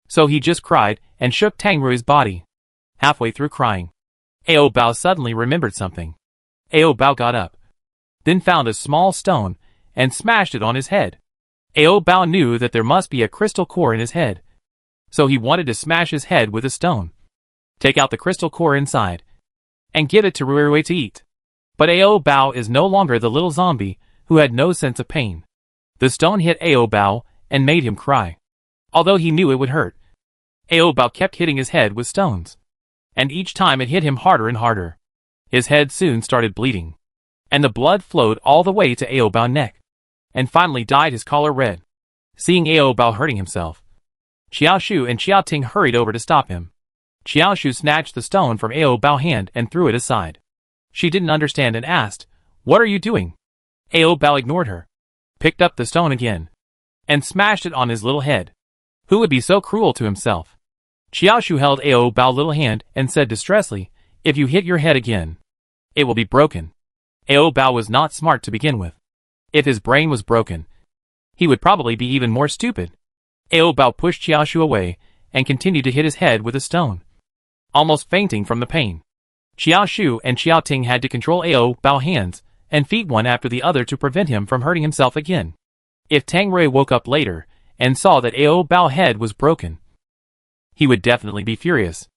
So he just cried and shook Tang Rui's body. Halfway through crying, Ao Bao suddenly remembered something. Ao Bao got up, then found a small stone and smashed it on his head. Ao Bao knew that there must be a crystal core in his head, so he wanted to smash his head with a stone, take out the crystal core inside, and give it to Rui Rui to eat. But Ao Bao is no longer the little zombie who had no sense of pain. The stone hit Ao Bao and made him cry. Although he knew it would hurt, Ao Bao kept hitting his head with stones. And each time it hit him harder and harder. His head soon started bleeding. And the blood flowed all the way to Ao Bao's neck. And finally dyed his collar red. Seeing Ao Bao hurting himself, Xiao Shu and Xiao Ting hurried over to stop him. Xiao Shu snatched the stone from Ao Bao's hand and threw it aside. She didn't understand and asked, "What are you doing?" Ao Bao ignored her, picked up the stone again, and smashed it on his little head. Who would be so cruel to himself? Xiao Shu held Ao Bao's little hand and said distressfully, "If you hit your head again, it will be broken." Ao Bao was not smart to begin with. If his brain was broken, he would probably be even more stupid. Ao Bao pushed Xiao Shu away and continued to hit his head with a stone, almost fainting from the pain. Xiao Shu and Xiao Ting had to control Ao Bao's hands and feet one after the other to prevent him from hurting himself again. If Tang Rui woke up later and saw that Ao Bao's head was broken, he would definitely be furious.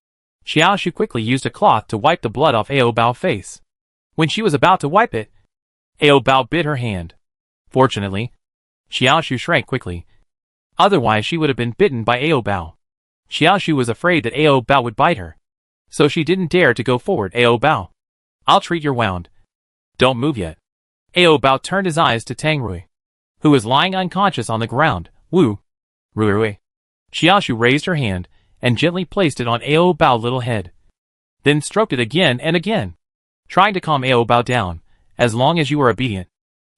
Xiao Shu quickly used a cloth to wipe the blood off Ao Bao's face. When she was about to wipe it, Ao Bao bit her hand. Fortunately, Xiao Shu shrank quickly. Otherwise she would have been bitten by Ao Bao. Xiao Shu was afraid that Ao Bao would bite her, so she didn't dare to go forward. "Ao Bao, I'll treat your wound. Don't move yet." Ao Bao turned his eyes to Tang Rui, who was lying unconscious on the ground. "Wu, Rui." Xiao Shu raised her hand and gently placed it on Ao Bao's little head, then stroked it again and again, trying to calm Ao Bao down. "As long as you are obedient,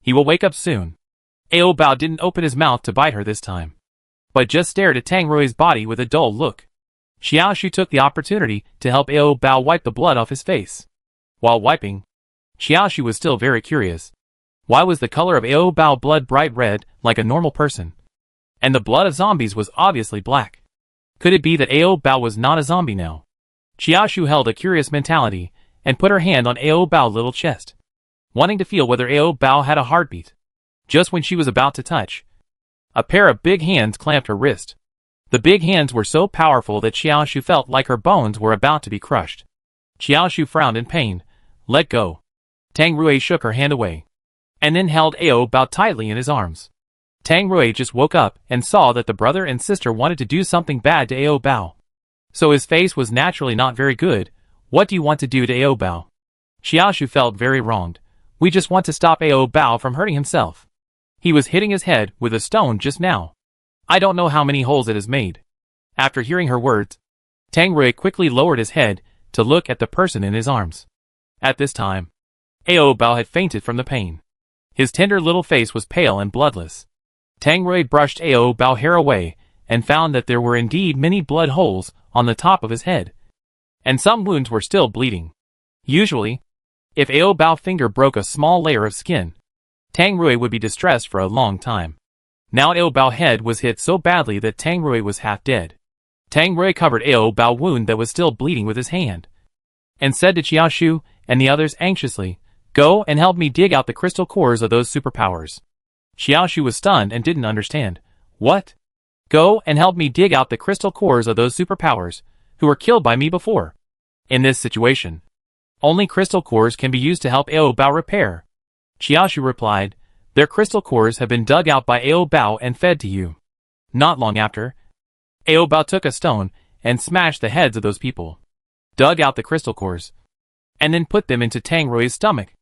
he will wake up soon." Ao Bao didn't open his mouth to bite her this time, but just stared at Tang Rui's body with a dull look. Xiao Shu took the opportunity to help Ao Bao wipe the blood off his face. While wiping, Xiao Shu was still very curious. Why was the color of Ao Bao's blood bright red, like a normal person? And the blood of zombies was obviously black. Could it be that Ao Bao was not a zombie now? Xiao Shu held a curious mentality and put her hand on Ao Bao's little chest, wanting to feel whether Ao Bao had a heartbeat. Just when she was about to touch, a pair of big hands clamped her wrist. The big hands were so powerful that Xiao Shu felt like her bones were about to be crushed. Xiao Shu frowned in pain. "Let go." Tang Rui shook her hand away, and then held Ao Bao tightly in his arms. Tang Rui just woke up and saw that the brother and sister wanted to do something bad to Ao Bao. So his face was naturally not very good. "What do you want to do to Ao Bao?" Xiao Shu felt very wronged. "We just want to stop Ao Bao from hurting himself. He was hitting his head with a stone just now. I don't know how many holes it has made." After hearing her words, Tang Rui quickly lowered his head to look at the person in his arms. At this time, Ao Bao had fainted from the pain. His tender little face was pale and bloodless. Tang Rui brushed Ao Bao's hair away and found that there were indeed many blood holes on the top of his head, and some wounds were still bleeding. Usually, if Ao Bao's finger broke a small layer of skin, Tang Rui would be distressed for a long time. Now Ao Bao's head was hit so badly that Tang Rui was half dead. Tang Rui covered Ao Bao's wound that was still bleeding with his hand, and said to Xiao Shu and the others anxiously, "Go and help me dig out the crystal cores of those superpowers." Xiao Shu was stunned and didn't understand. "What? Go and help me dig out the crystal cores of those superpowers who were killed by me before?" In this situation, only crystal cores can be used to help Ao Bao repair. Xiao Shu replied, "Their crystal cores have been dug out by Ao Bao and fed to you." Not long after, Ao Bao took a stone and smashed the heads of those people, dug out the crystal cores, and then put them into Tang Rui's stomach.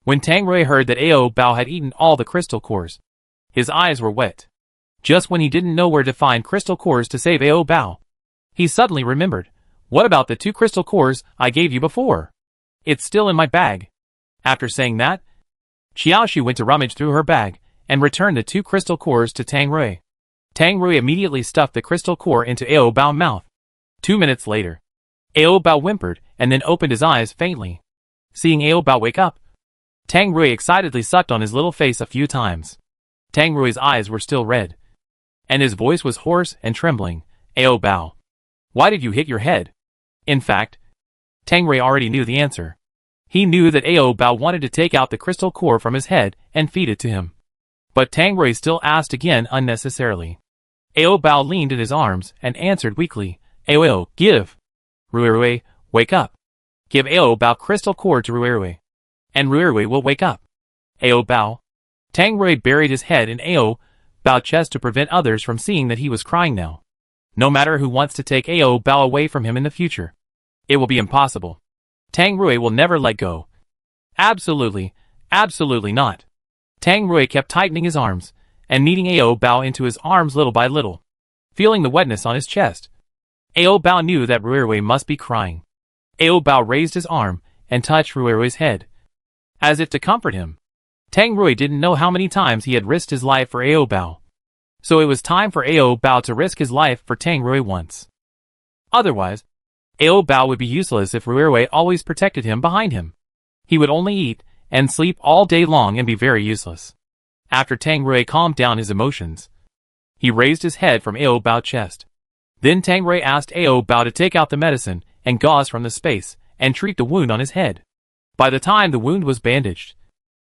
When Tang Rui heard that Ao Bao had eaten all the crystal cores, his eyes were wet. Just when he didn't know where to find crystal cores to save Ao Bao, he suddenly remembered, "What about the 2 crystal cores I gave you before? It's still in my bag." After saying that, Xiao Shu went to rummage through her bag and returned the 2 crystal cores to Tang Rui. Tang Rui immediately stuffed the crystal core into Ao Bao's mouth. 2 minutes later, Ao Bao whimpered and then opened his eyes faintly. Seeing Ao Bao wake up, Tang Rui excitedly sucked on his little face a few times. Tang Rui's eyes were still red, and his voice was hoarse and trembling. "Ao Bao, why did you hit your head?" In fact, Tang Rui already knew the answer. He knew that Ao Bao wanted to take out the crystal core from his head and feed it to him. But Tang Rui still asked again unnecessarily. Ao Bao leaned in his arms and answered weakly, "Ao, give. Rui, wake up. Give Ao Bao crystal core to Rui, and Rui will wake up." "Ao Bao." Tang Rui buried his head in Ao Bao's chest to prevent others from seeing that he was crying now. No matter who wants to take Ao Bao away from him in the future. It will be impossible. Tang Rui will never let go. Absolutely, absolutely not. Tang Rui kept tightening his arms, and kneading Ao Bao into his arms little by little, feeling the wetness on his chest. Ao Bao knew that Rui must be crying. Ao Bao raised his arm, and touched Rui's head, as if to comfort him. Tang Rui didn't know how many times he had risked his life for Ao Bao. So it was time for Ao Bao to risk his life for Tang Rui once. Otherwise, Ao Bao would be useless if Rui always protected him behind him. He would only eat and sleep all day long and be very useless. After Tang Rui calmed down his emotions, he raised his head from Ao Bao's chest. Then Tang Rui asked Ao Bao to take out the medicine and gauze from the space and treat the wound on his head. By the time the wound was bandaged,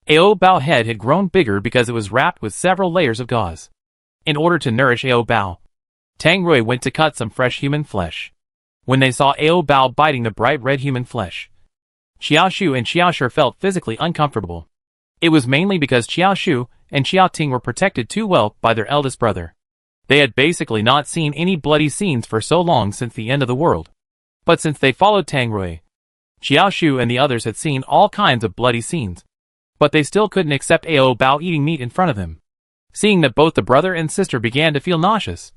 Ao Bao's head had grown bigger because it was wrapped with several layers of gauze. In order to nourish Ao Bao, Tang Rui went to cut some fresh human flesh. When they saw Ao Bao biting the bright red human flesh, Xiao Shu and Xiao Shi felt physically uncomfortable. It was mainly because Xiao Shu and Xiao Ting were protected too well by their eldest brother. They had basically not seen any bloody scenes for so long since the end of the world. But since they followed Tang Rui, Xiao Shu and the others had seen all kinds of bloody scenes. But they still couldn't accept Ao Bao eating meat in front of them. Seeing that both the brother and sister began to feel nauseous,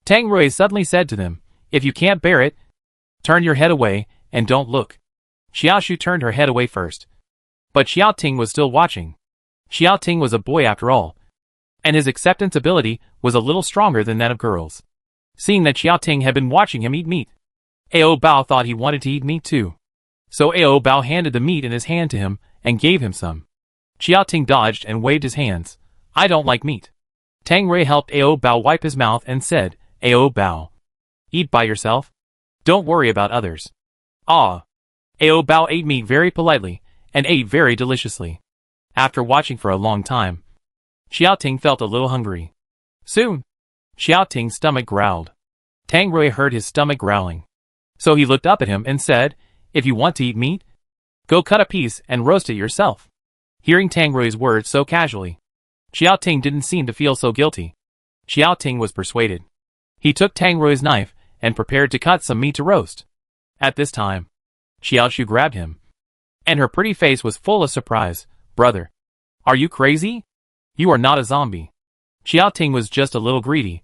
Tang Rui suddenly said to them, "If you can't bear it, turn your head away and don't look." Xiao Shu turned her head away first. But Xiao Ting was still watching. Xiao Ting was a boy after all, and his acceptance ability was a little stronger than that of girls. Seeing that Xiao Ting had been watching him eat meat, Ao Bao thought he wanted to eat meat too. So Ao Bao handed the meat in his hand to him and gave him some. Xiao Ting dodged and waved his hands. "I don't like meat." Tang Rui helped Ao Bao wipe his mouth and said, "Ao Bao, eat by yourself. Don't worry about others." Ah. Ao Bao ate meat very politely, and ate very deliciously. After watching for a long time, Xiao Ting felt a little hungry. Soon, Xiao Ting's stomach growled. Tang Rui heard his stomach growling. So he looked up at him and said, "If you want to eat meat, go cut a piece and roast it yourself." Hearing Tang Rui's words so casually, Xiao Ting didn't seem to feel so guilty. Xiao Ting was persuaded. He took Tang Rui's knife and prepared to cut some meat to roast. At this time, Xiao Shu grabbed him, and her pretty face was full of surprise. "Brother, are you crazy? You are not a zombie." Xiao Ting was just a little greedy,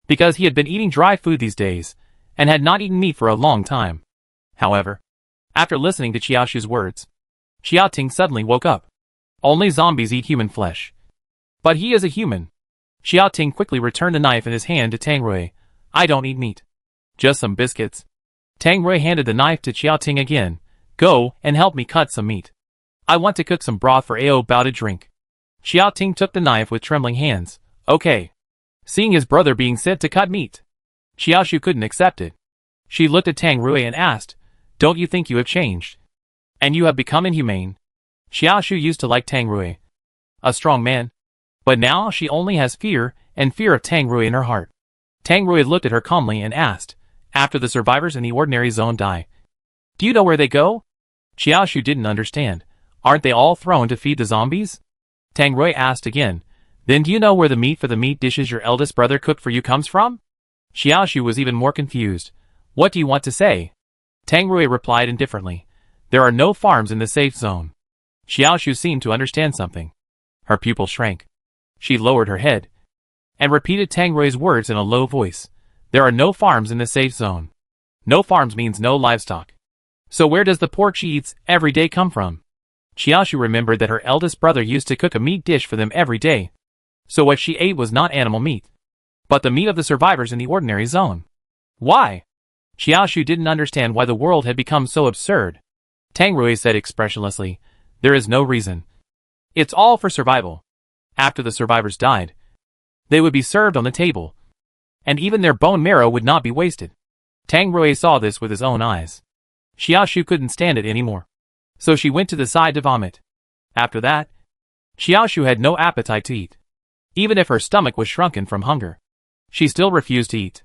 because he had been eating dry food these days, and had not eaten meat for a long time. However, after listening to Xiao Shu's words, Xiao Ting suddenly woke up. Only zombies eat human flesh. But he is a human. Xiao Ting quickly returned the knife in his hand to Tang Rui. "I don't eat meat. Just some biscuits." Tang Rui handed the knife to Xiao Ting again. "Go and help me cut some meat. I want to cook some broth for Ao Bao to drink." Xiao Ting took the knife with trembling hands. "Okay." Seeing his brother being sent to cut meat, Xiao Shu couldn't accept it. She looked at Tang Rui and asked, "Don't you think you have changed? And you have become inhumane?" Xiao Shu used to like Tang Rui, a strong man. But now she only has fear and fear of Tang Rui in her heart. Tang Rui looked at her calmly and asked, "After the survivors in the ordinary zone die, do you know where they go?" Xiao Shu didn't understand. "Aren't they all thrown to feed the zombies?" Tang Rui asked again, "Then do you know where the meat for the meat dishes your eldest brother cooked for you comes from?" Xiao Shu was even more confused. "What do you want to say?" Tang Rui replied indifferently, "There are no farms in the safe zone." Xiao Shu seemed to understand something. Her pupil shrank. She lowered her head and repeated Tang Rui's words in a low voice. "There are no farms in the safe zone." No farms means no livestock. So where does the pork she eats every day come from? Xiao Shu remembered that her eldest brother used to cook a meat dish for them every day. So what she ate was not animal meat, but the meat of the survivors in the ordinary zone. Why? Xiao Shu didn't understand why the world had become so absurd. Tang Rui said expressionlessly, "There is no reason. It's all for survival." After the survivors died, they would be served on the table, and even their bone marrow would not be wasted. Tang Rui saw this with his own eyes. Xiao Shu couldn't stand it anymore, so she went to the side to vomit. After that, Xiao Shu had no appetite to eat. Even if her stomach was shrunken from hunger, she still refused to eat.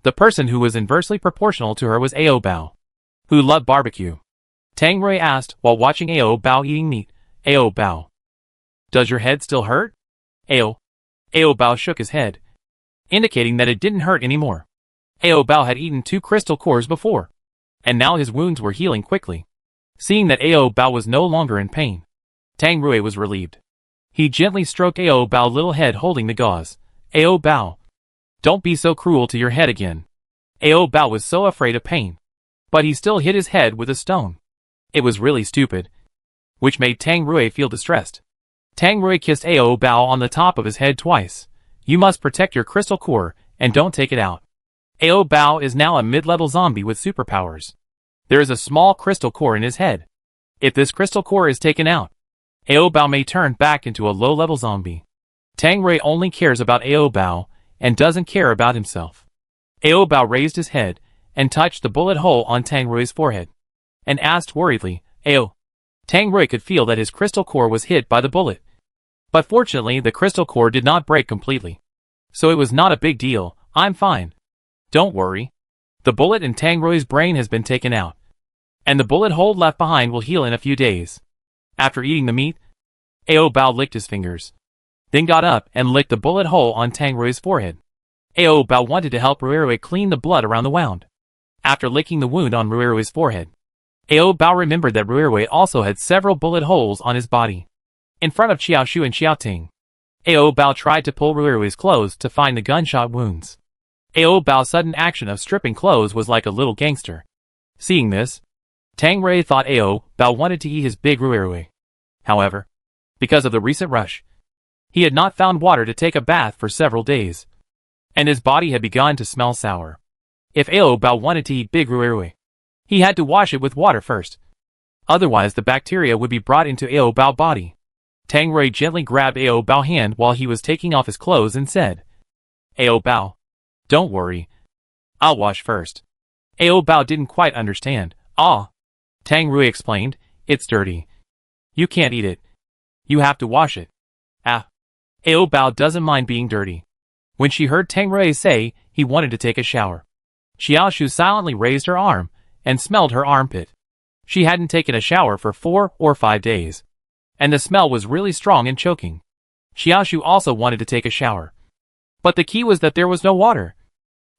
The person who was inversely proportional to her was Ao Bao, who loved barbecue. Tang Rui asked while watching Ao Bao eating meat, "Ao Bao, does your head still hurt?" Ao Bao shook his head, indicating that it didn't hurt anymore. Ao Bao had eaten 2 crystal cores before, and now his wounds were healing quickly. Seeing that Ao Bao was no longer in pain, Tang Rui was relieved. He gently stroked Ao Bao's little head holding the gauze. Ao Bao, don't be so cruel to your head again. Ao Bao was so afraid of pain, but he still hit his head with a stone. It was really stupid, which made Tang Rui feel distressed. Tang Rui kissed Ao Bao on the top of his head twice. You must protect your crystal core, and don't take it out. Ao Bao is now a mid-level zombie with superpowers. There is a small crystal core in his head. If this crystal core is taken out, Ao Bao may turn back into a low-level zombie. Tang Rui only cares about Ao Bao, and doesn't care about himself. Ao Bao raised his head, and touched the bullet hole on Tang Rui's forehead, and asked worriedly, Ao. Tang Rui could feel that his crystal core was hit by the bullet. But fortunately the crystal core did not break completely. So it was not a big deal. I'm fine. Don't worry. The bullet in Tang Rui's brain has been taken out, and the bullet hole left behind will heal in a few days. After eating the meat, Ao Bao licked his fingers, then got up and licked the bullet hole on Tang Rui's forehead. Ao Bao wanted to help Ruirui clean the blood around the wound. After licking the wound on Ruirui's forehead, Ao Bao remembered that Ruirui also had several bullet holes on his body. In front of Xiaoshu and Xiaoting, Ao Bao tried to pull Ruirui's clothes to find the gunshot wounds. Ao Bao's sudden action of stripping clothes was like a little gangster. Seeing this, Tang Rui thought Ao Bao wanted to eat his big Ruirui. However, because of the recent rush, he had not found water to take a bath for several days, and his body had begun to smell sour. If Ao Bao wanted to eat big Ruirui, he had to wash it with water first. Otherwise the bacteria would be brought into Ao Bao's body. Tang Rui gently grabbed Ao Bao's hand while he was taking off his clothes and said, Ao Bao, don't worry. I'll wash first. Ao Bao didn't quite understand. Ah, Tang Rui explained, it's dirty. You can't eat it. You have to wash it. Ah. Ao Bao doesn't mind being dirty. When she heard Tang Rui say he wanted to take a shower, Xiaoshu silently raised her arm and smelled her armpit. She hadn't taken a shower for 4 or 5 days, and the smell was really strong and choking. Xiaoshu also wanted to take a shower, but the key was that there was no water.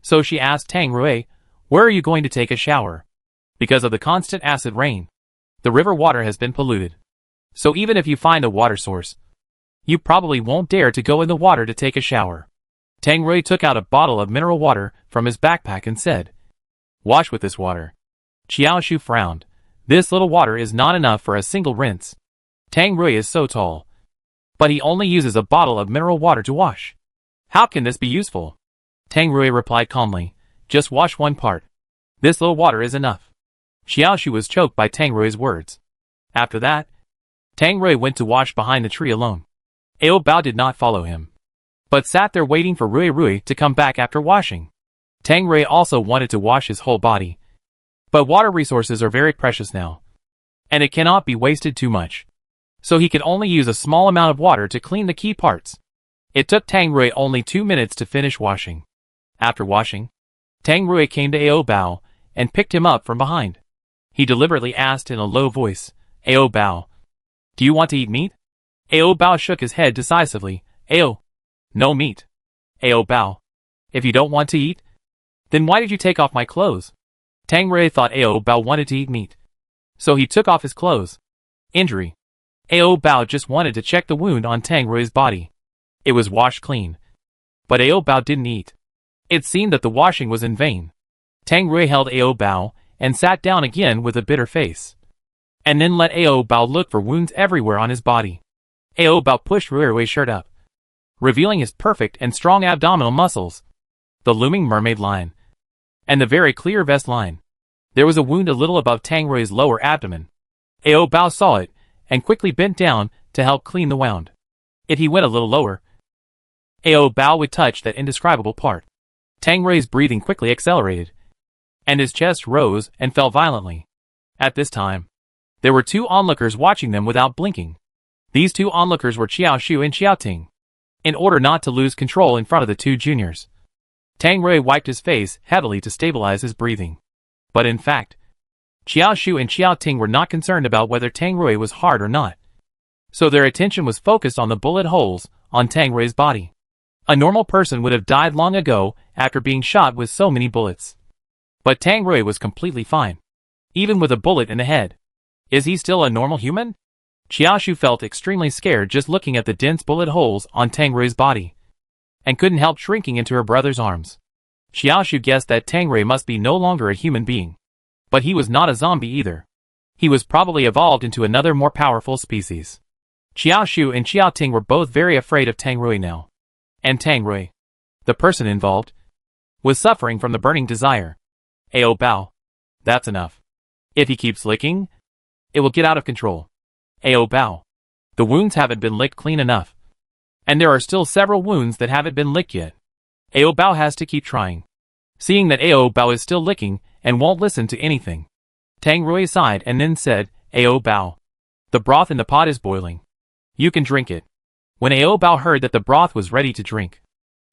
So she asked Tang Rui, where are you going to take a shower? Because of the constant acid rain, the river water has been polluted. So even if you find a water source, you probably won't dare to go in the water to take a shower. Tang Rui took out a bottle of mineral water from his backpack and said, wash with this water. Xiaoshu frowned. This little water is not enough for a single rinse. Tang Rui is so tall, but he only uses a bottle of mineral water to wash. How can this be useful? Tang Rui replied calmly, just wash one part. This little water is enough. Xiaoshu was choked by Tang Rui's words. After that, Tang Rui went to wash behind the tree alone. Ao Bao did not follow him, but sat there waiting for Ruirui to come back after washing. Tang Rui also wanted to wash his whole body, but water resources are very precious now, and it cannot be wasted too much. So he could only use a small amount of water to clean the key parts. It took Tang Rui only 2 minutes to finish washing. After washing, Tang Rui came to Ao Bao and picked him up from behind. He deliberately asked in a low voice, Ao Bao, do you want to eat meat? Ao Bao shook his head decisively. Ao, no meat. Ao Bao, if you don't want to eat, then why did you take off my clothes? Tang Rui thought Ao Bao wanted to eat meat, so he took off his clothes. Injury. Ao Bao just wanted to check the wound on Tang Rui's body. It was washed clean, but Ao Bao didn't eat. It seemed that the washing was in vain. Tang Rui held Ao Bao and sat down again with a bitter face, and then let Ao Bao look for wounds everywhere on his body. Ao Bao pushed Ruirui's shirt up, revealing his perfect and strong abdominal muscles, the looming mermaid line, and the very clear vest line. There was a wound a little above Tang Rui's lower abdomen. Ao Bao saw it, and quickly bent down to help clean the wound. If he went a little lower, Ao Bao would touch that indescribable part. Tang Rui's breathing quickly accelerated, and his chest rose and fell violently. At this time, there were 2 onlookers watching them without blinking. These 2 onlookers were Xiaoshu and Xiaoting. In order not to lose control in front of the 2 juniors, Tang Rui wiped his face heavily to stabilize his breathing. But in fact, Xiaoshu and Xiaoting were not concerned about whether Tang Rui was hard or not, so their attention was focused on the bullet holes on Tang Rui's body. A normal person would have died long ago after being shot with so many bullets. But Tang Rui was completely fine. Even with a bullet in the head. Is he still a normal human? Xiaoshu felt extremely scared just looking at the dense bullet holes on Tang Rui's body. And couldn't help shrinking into her brother's arms. Xiaoshu guessed that Tang Rui must be no longer a human being. But he was not a zombie either. He was probably evolved into another more powerful species. Xiaoshu and Xiaoting were both very afraid of Tang Rui now. And Tang Rui, the person involved, was suffering from the burning desire. Ao Bao. That's enough. If he keeps licking, it will get out of control. Ao Bao. The wounds haven't been licked clean enough. And there are still several wounds that haven't been licked yet. Ao Bao has to keep trying. Seeing that Ao Bao is still licking and won't listen to anything. Tang Rui sighed and then said, Ao Bao. The broth in the pot is boiling. You can drink it. When Ao Bao heard that the broth was ready to drink,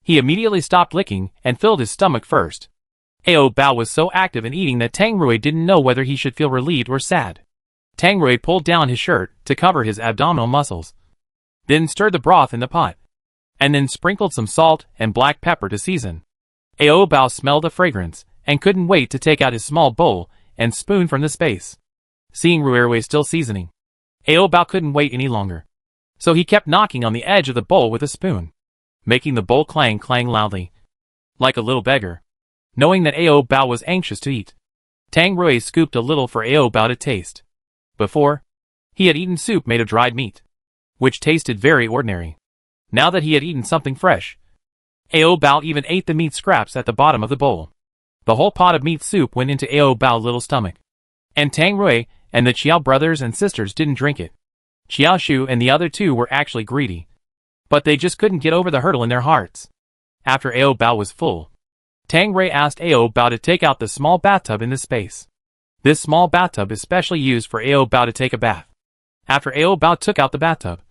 he immediately stopped licking and filled his stomach first. Ao Bao was so active in eating that Tang Rui didn't know whether he should feel relieved or sad. Tang Rui pulled down his shirt to cover his abdominal muscles. Then stirred the broth in the pot. And then sprinkled some salt and black pepper to season. Ao Bao smelled the fragrance and couldn't wait to take out his small bowl and spoon from the space. Seeing Ruerwei still seasoning, Ao Bao couldn't wait any longer. So he kept knocking on the edge of the bowl with a spoon, making the bowl clang loudly, like a little beggar. Knowing that Ao Bao was anxious to eat, Tang Rui scooped a little for Ao Bao to taste. Before, he had eaten soup made of dried meat, which tasted very ordinary. Now that he had eaten something fresh, Ao Bao even ate the meat scraps at the bottom of the bowl. The whole pot of meat soup went into Ao Bao's little stomach. And Tang Rui and the Qiao brothers and sisters didn't drink it. Xiaoshu and the other two were actually greedy. But they just couldn't get over the hurdle in their hearts. After Ao Bao was full, Tang Rui asked Ao Bao to take out the small bathtub in the space. This small bathtub is specially used for Ao Bao to take a bath. After Ao Bao took out the bathtub,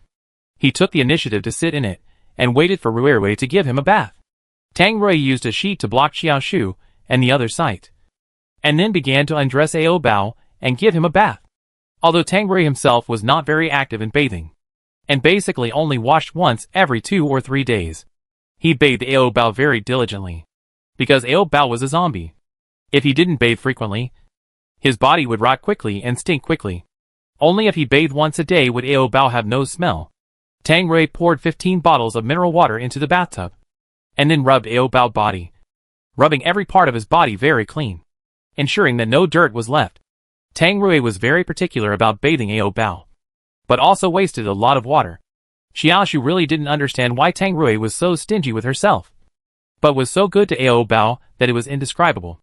he took the initiative to sit in it and waited for Ruerwei to give him a bath. Tang Rui used a sheet to block Xiaoshu and the other sight, and then began to undress Ao Bao and give him a bath. Although Tang Rui himself was not very active in bathing, and basically only washed once every 2 or 3 days, he bathed Ao Bao very diligently. Because Ao Bao was a zombie. If he didn't bathe frequently, his body would rot quickly and stink quickly. Only if he bathed once a day would Ao Bao have no smell. Tang Rui poured 15 bottles of mineral water into the bathtub, and then rubbed Ao Bao's body, rubbing every part of his body very clean, ensuring that no dirt was left. Tang Rui was very particular about bathing Ao Bao, but also wasted a lot of water. Xiaoshu really didn't understand why Tang Rui was so stingy with herself, but was so good to Ao Bao that it was indescribable.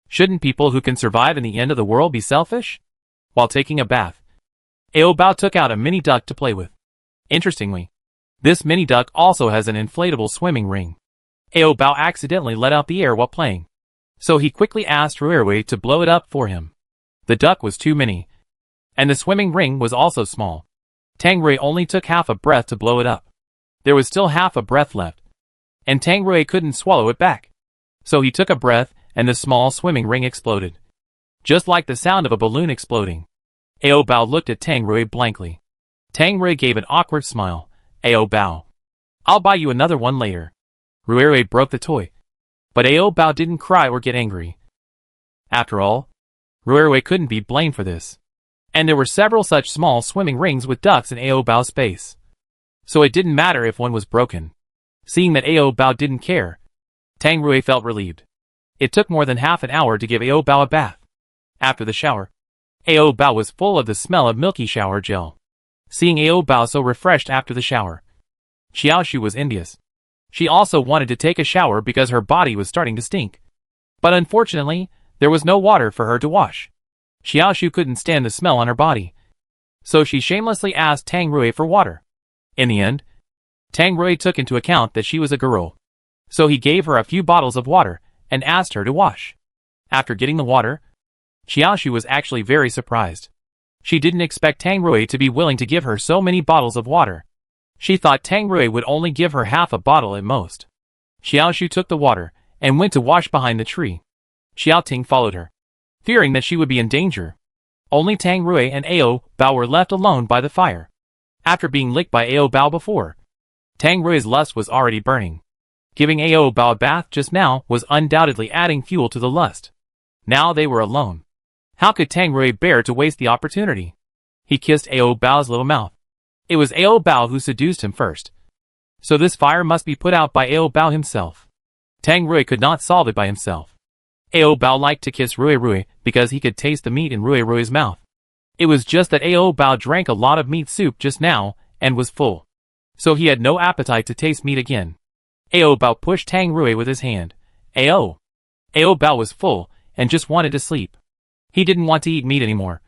Shouldn't people who can survive in the end of the world be selfish? While taking a bath, Ao Bao took out a mini duck to play with. Interestingly, this mini duck also has an inflatable swimming ring. Ao Bao accidentally let out the air while playing, so he quickly asked Ruerwei to blow it up for him. The duck was too mini, and the swimming ring was also small. Tang Rui only took half a breath to blow it up. There was still half a breath left, and Tang Rui couldn't swallow it back. So he took a breath, and the small swimming ring exploded. Just like the sound of a balloon exploding. Ao Bao looked at Tang Rui blankly. Tang Rui gave an awkward smile. Ao Bao, I'll buy you another one later. Ruerwei broke the toy. But Ao Bao didn't cry or get angry. After all, Ruerwei couldn't be blamed for this. And there were several such small swimming rings with ducks in Ao Bao's space. So it didn't matter if one was broken. Seeing that Ao Bao didn't care, Tang Rui felt relieved. It took more than half an hour to give Ao Bao a bath. After the shower, Ao Bao was full of the smell of milky shower gel. Seeing Ao Bao so refreshed after the shower, Xiaoshu was envious. She also wanted to take a shower because her body was starting to stink. But unfortunately, there was no water for her to wash. Xiaoshu couldn't stand the smell on her body, so she shamelessly asked Tang Rui for water. In the end, Tang Rui took into account that she was a girl, so he gave her a few bottles of water and asked her to wash. After getting the water, Xiaoshu was actually very surprised. She didn't expect Tang Rui to be willing to give her so many bottles of water. She thought Tang Rui would only give her half a bottle at most. Xiaoshu took the water and went to wash behind the tree. Xiaoting followed her, fearing that she would be in danger. Only Tang Rui and Ao Bao were left alone by the fire. After being licked by Ao Bao before, Tang Rui's lust was already burning. Giving Ao Bao a bath just now was undoubtedly adding fuel to the lust. Now they were alone. How could Tang Rui bear to waste the opportunity? He kissed Ao Bao's little mouth. It was Ao Bao who seduced him first. So this fire must be put out by Ao Bao himself. Tang Rui could not solve it by himself. Ao Bao liked to kiss Rui Rui because he could taste the meat in Rui Rui's mouth. It was just that Ao Bao drank a lot of meat soup just now and was full. So he had no appetite to taste meat again. Ao Bao pushed Tang Rui with his hand. Ao Bao was full and just wanted to sleep. He didn't want to eat meat anymore.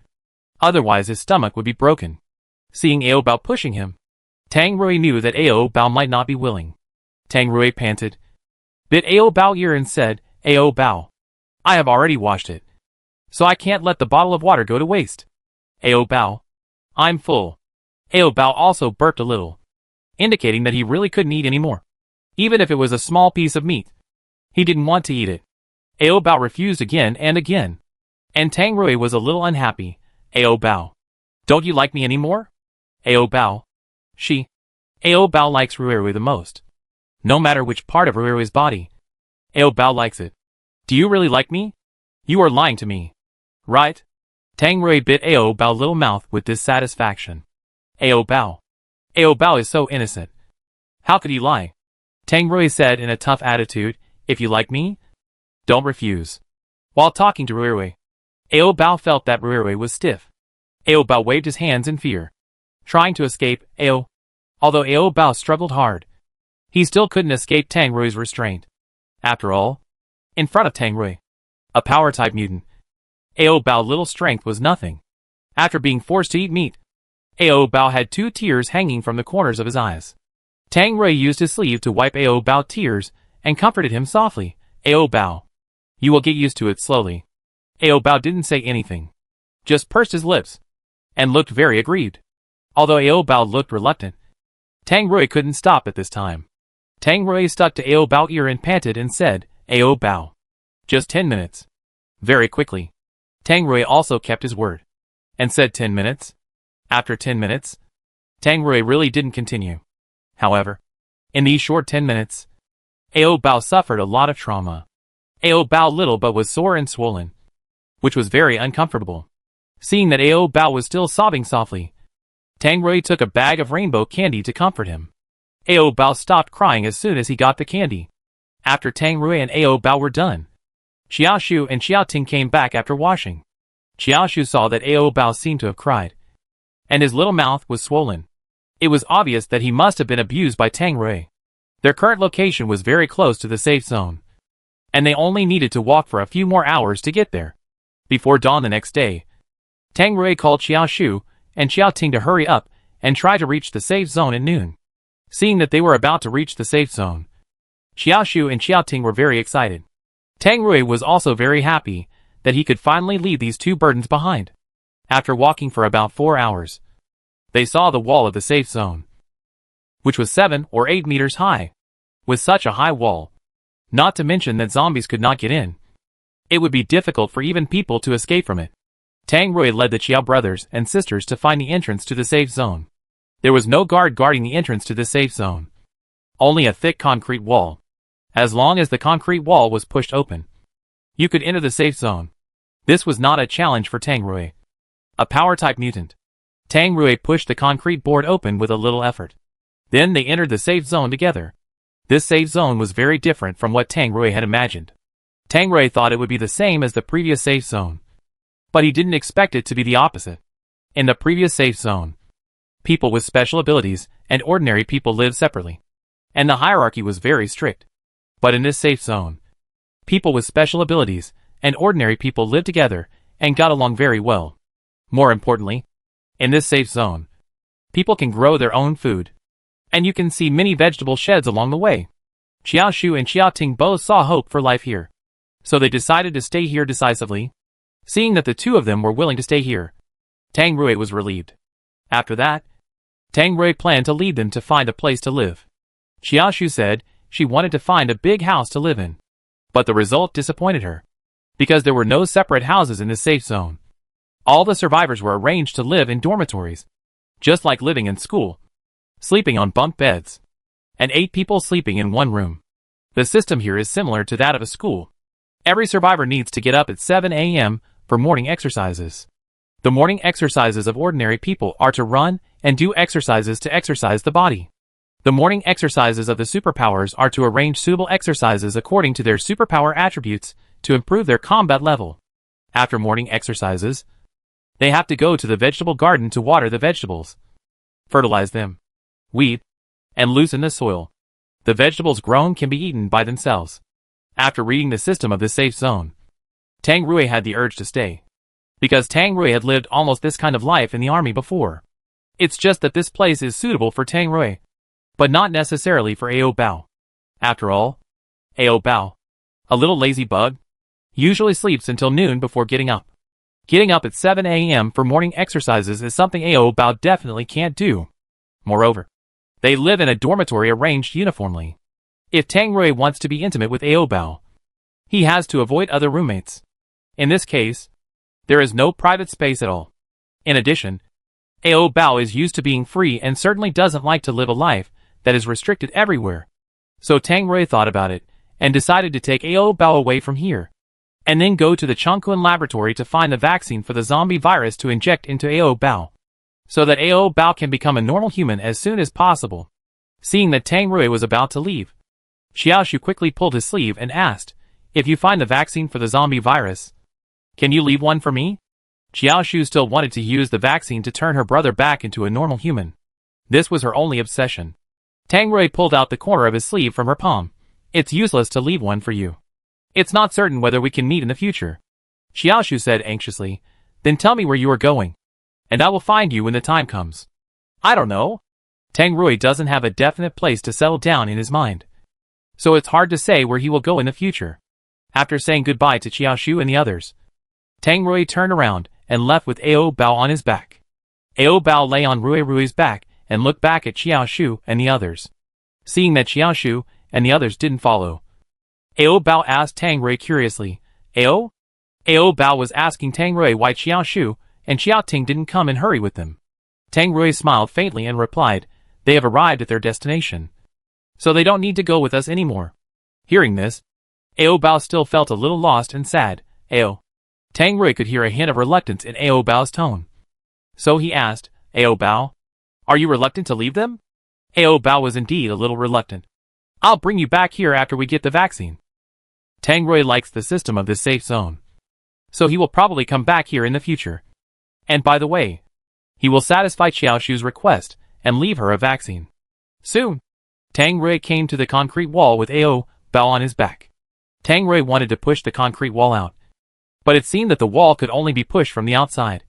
Otherwise his stomach would be broken. Seeing Ao Bao pushing him, Tang Rui knew that Ao Bao might not be willing. Tang Rui panted, bit Ao Bao ear and said, Ao Bao, I have already washed it. So I can't let the bottle of water go to waste. Ao Bao, I'm full. Ao Bao also burped a little, indicating that he really couldn't eat anymore. Even if it was a small piece of meat. He didn't want to eat it. Ao Bao refused again and again. And Tang Rui was a little unhappy. Ao Bao, don't you like me anymore? Ao Bao, Ao Bao likes Rui Rui the most. No matter which part of Rui Rui's body. Ao Bao likes it. Do you really like me? You are lying to me. Right? Tang Rui bit Ao Bao's little mouth with dissatisfaction. Ao Bao is so innocent. How could he lie? Tang Rui said in a tough attitude, if you like me, don't refuse. While talking to Rui Rui, Ao Bao felt that Rui Rui was stiff. Ao Bao waved his hands in fear, trying to escape. Although Ao Bao struggled hard, he still couldn't escape Tang Rui's restraint. After all, in front of Tang Rui, a power-type mutant, Ao Bao's little strength was nothing. After being forced to eat meat, Ao Bao had 2 tears hanging from the corners of his eyes. Tang Rui used his sleeve to wipe Ao Bao's tears and comforted him softly. Ao Bao, you will get used to it slowly. Ao Bao didn't say anything, just pursed his lips, and looked very aggrieved. Although Ao Bao looked reluctant, Tang Rui couldn't stop at this time. Tang Rui stuck to Ao Bao's ear and panted and said, Ao Bao, just 10 minutes. Very quickly, Tang Rui also kept his word, and said 10 minutes. After 10 minutes, Tang Rui really didn't continue. However, in these short 10 minutes, Ao Bao suffered a lot of trauma. Ao Bao little but was sore and swollen, which was very uncomfortable. Seeing that Ao Bao was still sobbing softly, Tang Rui took a bag of rainbow candy to comfort him. Ao Bao stopped crying as soon as he got the candy. After Tang Rui and Ao Bao were done, Xiao Shu and Xiao Ting came back after washing. Xiao Shu saw that Ao Bao seemed to have cried, and his little mouth was swollen. It was obvious that he must have been abused by Tang Rui. Their current location was very close to the safe zone, and they only needed to walk for a few more hours to get there. Before dawn the next day, Tang Rui called Xiao Shu and Xiao Ting to hurry up and try to reach the safe zone at noon. Seeing that they were about to reach the safe zone, Xiao Shu and Xiao Ting were very excited. Tang Rui was also very happy that he could finally leave these 2 burdens behind. After walking for about 4 hours, they saw the wall of the safe zone, which was 7 or 8 meters high. With such a high wall, not to mention that zombies could not get in, it would be difficult for even people to escape from it. Tang Rui led the Chiao brothers and sisters to find the entrance to the safe zone. There was no guard guarding the entrance to the safe zone, only a thick concrete wall. As long as the concrete wall was pushed open, you could enter the safe zone. This was not a challenge for Tang Rui, a power-type mutant. Tang Rui pushed the concrete board open with a little effort. Then they entered the safe zone together. This safe zone was very different from what Tang Rui had imagined. Tang Rui thought it would be the same as the previous safe zone, but he didn't expect it to be the opposite. In the previous safe zone, people with special abilities and ordinary people lived separately, and the hierarchy was very strict. But in this safe zone, people with special abilities and ordinary people lived together and got along very well. More importantly, in this safe zone, people can grow their own food, and you can see many vegetable sheds along the way. Xiao Shu and Xiao Ting both saw hope for life here, so they decided to stay here decisively. Seeing that the 2 of them were willing to stay here, Tang Rui was relieved. After that, Tang Rui planned to lead them to find a place to live. Xiao Shu said she wanted to find a big house to live in, but the result disappointed her, because there were no separate houses in this safe zone. All the survivors were arranged to live in dormitories, just like living in school, sleeping on bunk beds, and 8 people sleeping in one room. The system here is similar to that of a school. Every survivor needs to get up at 7 a.m. for morning exercises. The morning exercises of ordinary people are to run and do exercises to exercise the body. The morning exercises of the superpowers are to arrange suitable exercises according to their superpower attributes to improve their combat level. After morning exercises, they have to go to the vegetable garden to water the vegetables, fertilize them, weed, and loosen the soil. The vegetables grown can be eaten by themselves. After reading the system of the safe zone, Tang Rui had the urge to stay. Because Tang Rui had lived almost this kind of life in the army before. It's just that this place is suitable for Tang Rui, but not necessarily for Ao Bao. After all, Ao Bao, a little lazy bug, usually sleeps until noon before getting up. Getting up at 7 a.m. for morning exercises is something Ao Bao definitely can't do. Moreover, they live in a dormitory arranged uniformly. If Tang Rui wants to be intimate with Ao Bao, he has to avoid other roommates. In this case, there is no private space at all. In addition, Ao Bao is used to being free and certainly doesn't like to live a life that is restricted everywhere. So Tang Rui thought about it and decided to take Ao Bao away from here, and then go to the Changkun laboratory to find the vaccine for the zombie virus to inject into Ao Bao, so that Ao Bao can become a normal human as soon as possible. Seeing that Tang Rui was about to leave, Xiaoshu quickly pulled his sleeve and asked, "If you find the vaccine for the zombie virus, can you leave one for me?" Xiaoshu still wanted to use the vaccine to turn her brother back into a normal human. This was her only obsession. Tang Rui pulled out the corner of his sleeve from her palm. "It's useless to leave one for you. It's not certain whether we can meet in the future," Xiaoshu said anxiously. "Then tell me where you are going, and I will find you when the time comes." "I don't know." Tang Rui doesn't have a definite place to settle down in his mind, so it's hard to say where he will go in the future. After saying goodbye to Xiaoshu and the others, Tang Rui turned around and left with Ao Bao on his back. Ao Bao lay on Rui's back and looked back at Xiaoshu and the others. Seeing that Xiaoshu and the others didn't follow, Ao Bao asked Tang Rui curiously, "Ao?" Ao Bao was asking Tang Rui why Xiaoshu and Xiaoting didn't come and hurry with them. Tang Rui smiled faintly and replied, "They have arrived at their destination, so they don't need to go with us anymore." Hearing this, Ao Bao still felt a little lost and sad. "Ao?" Tang Rui could hear a hint of reluctance in Ao Bao's tone. So he asked, "Ao Bao, are you reluctant to leave them?" Ao Bao was indeed a little reluctant. "I'll bring you back here after we get the vaccine." Tang Rui likes the system of this safe zone, so he will probably come back here in the future. And by the way, he will satisfy Xiaoshu's request and leave her a vaccine. Soon, Tang Rui came to the concrete wall with Ao Bao on his back. Tang Rui wanted to push the concrete wall out, but it seemed that the wall could only be pushed from the outside,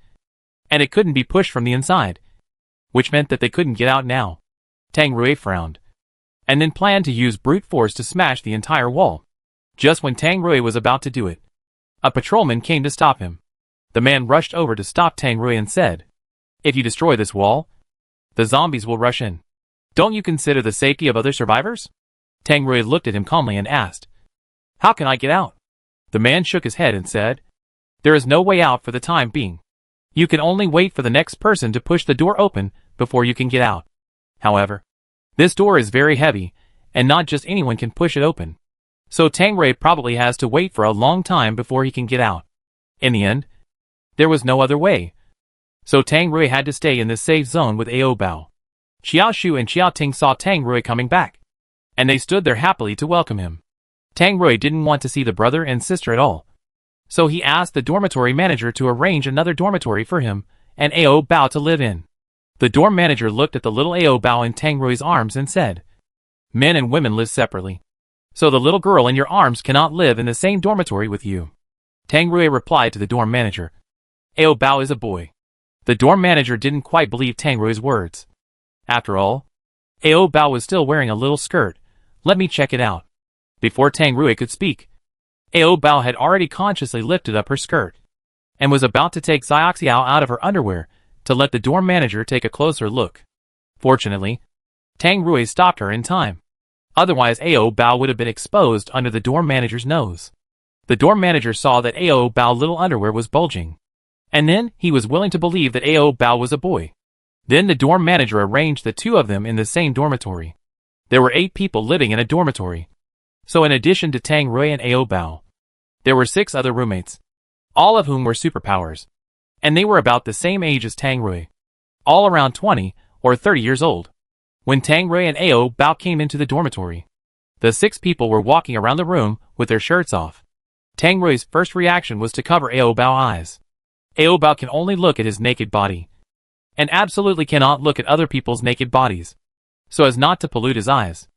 and it couldn't be pushed from the inside, which meant that they couldn't get out now. Tang Rui frowned, and then planned to use brute force to smash the entire wall. Just when Tang Rui was about to do it, a patrolman came to stop him. The man rushed over to stop Tang Rui and said, "If you destroy this wall, the zombies will rush in. Don't you consider the safety of other survivors?" Tang Rui looked at him calmly and asked, "How can I get out?" The man shook his head and said, "There is no way out for the time being. You can only wait for the next person to push the door open before you can get out. However, this door is very heavy, and not just anyone can push it open. So Tang Rui probably has to wait for a long time before he can get out." In the end, there was no other way, so Tang Rui had to stay in this safe zone with Ao Bao. Xiaoshu and Xiaoting saw Tang Rui coming back, and they stood there happily to welcome him. Tang Rui didn't want to see the brother and sister at all, so he asked the dormitory manager to arrange another dormitory for him and Ao Bao to live in. The dorm manager looked at the little Ao Bao in Tang Rui's arms and said, "Men and women live separately, so the little girl in your arms cannot live in the same dormitory with you." Tang Rui replied to the dorm manager, "Ao Bao is a boy." The dorm manager didn't quite believe Tang Rui's words. After all, Ao Bao was still wearing a little skirt. "Let me check it out." Before Tang Rui could speak, Ao Bao had already consciously lifted up her skirt, and was about to take Xiaoxiao out of her underwear to let the dorm manager take a closer look. Fortunately, Tang Rui stopped her in time. Otherwise Ao Bao would have been exposed under the dorm manager's nose. The dorm manager saw that Ao Bao's little underwear was bulging, and then he was willing to believe that Ao Bao was a boy. Then the dorm manager arranged the two of them in the same dormitory. There were 8 people living in a dormitory, So in addition to Tang Rui and Ao Bao, there were 6 other roommates, all of whom were superpowers. And they were about the same age as Tang Rui, all around 20 or 30 years old. When Tang Rui and Ao Bao came into the dormitory, the 6 people were walking around the room with their shirts off. Tang Rui's first reaction was to cover Ao Bao's eyes. Ao Bao can only look at his naked body, and absolutely cannot look at other people's naked bodies, so as not to pollute his eyes.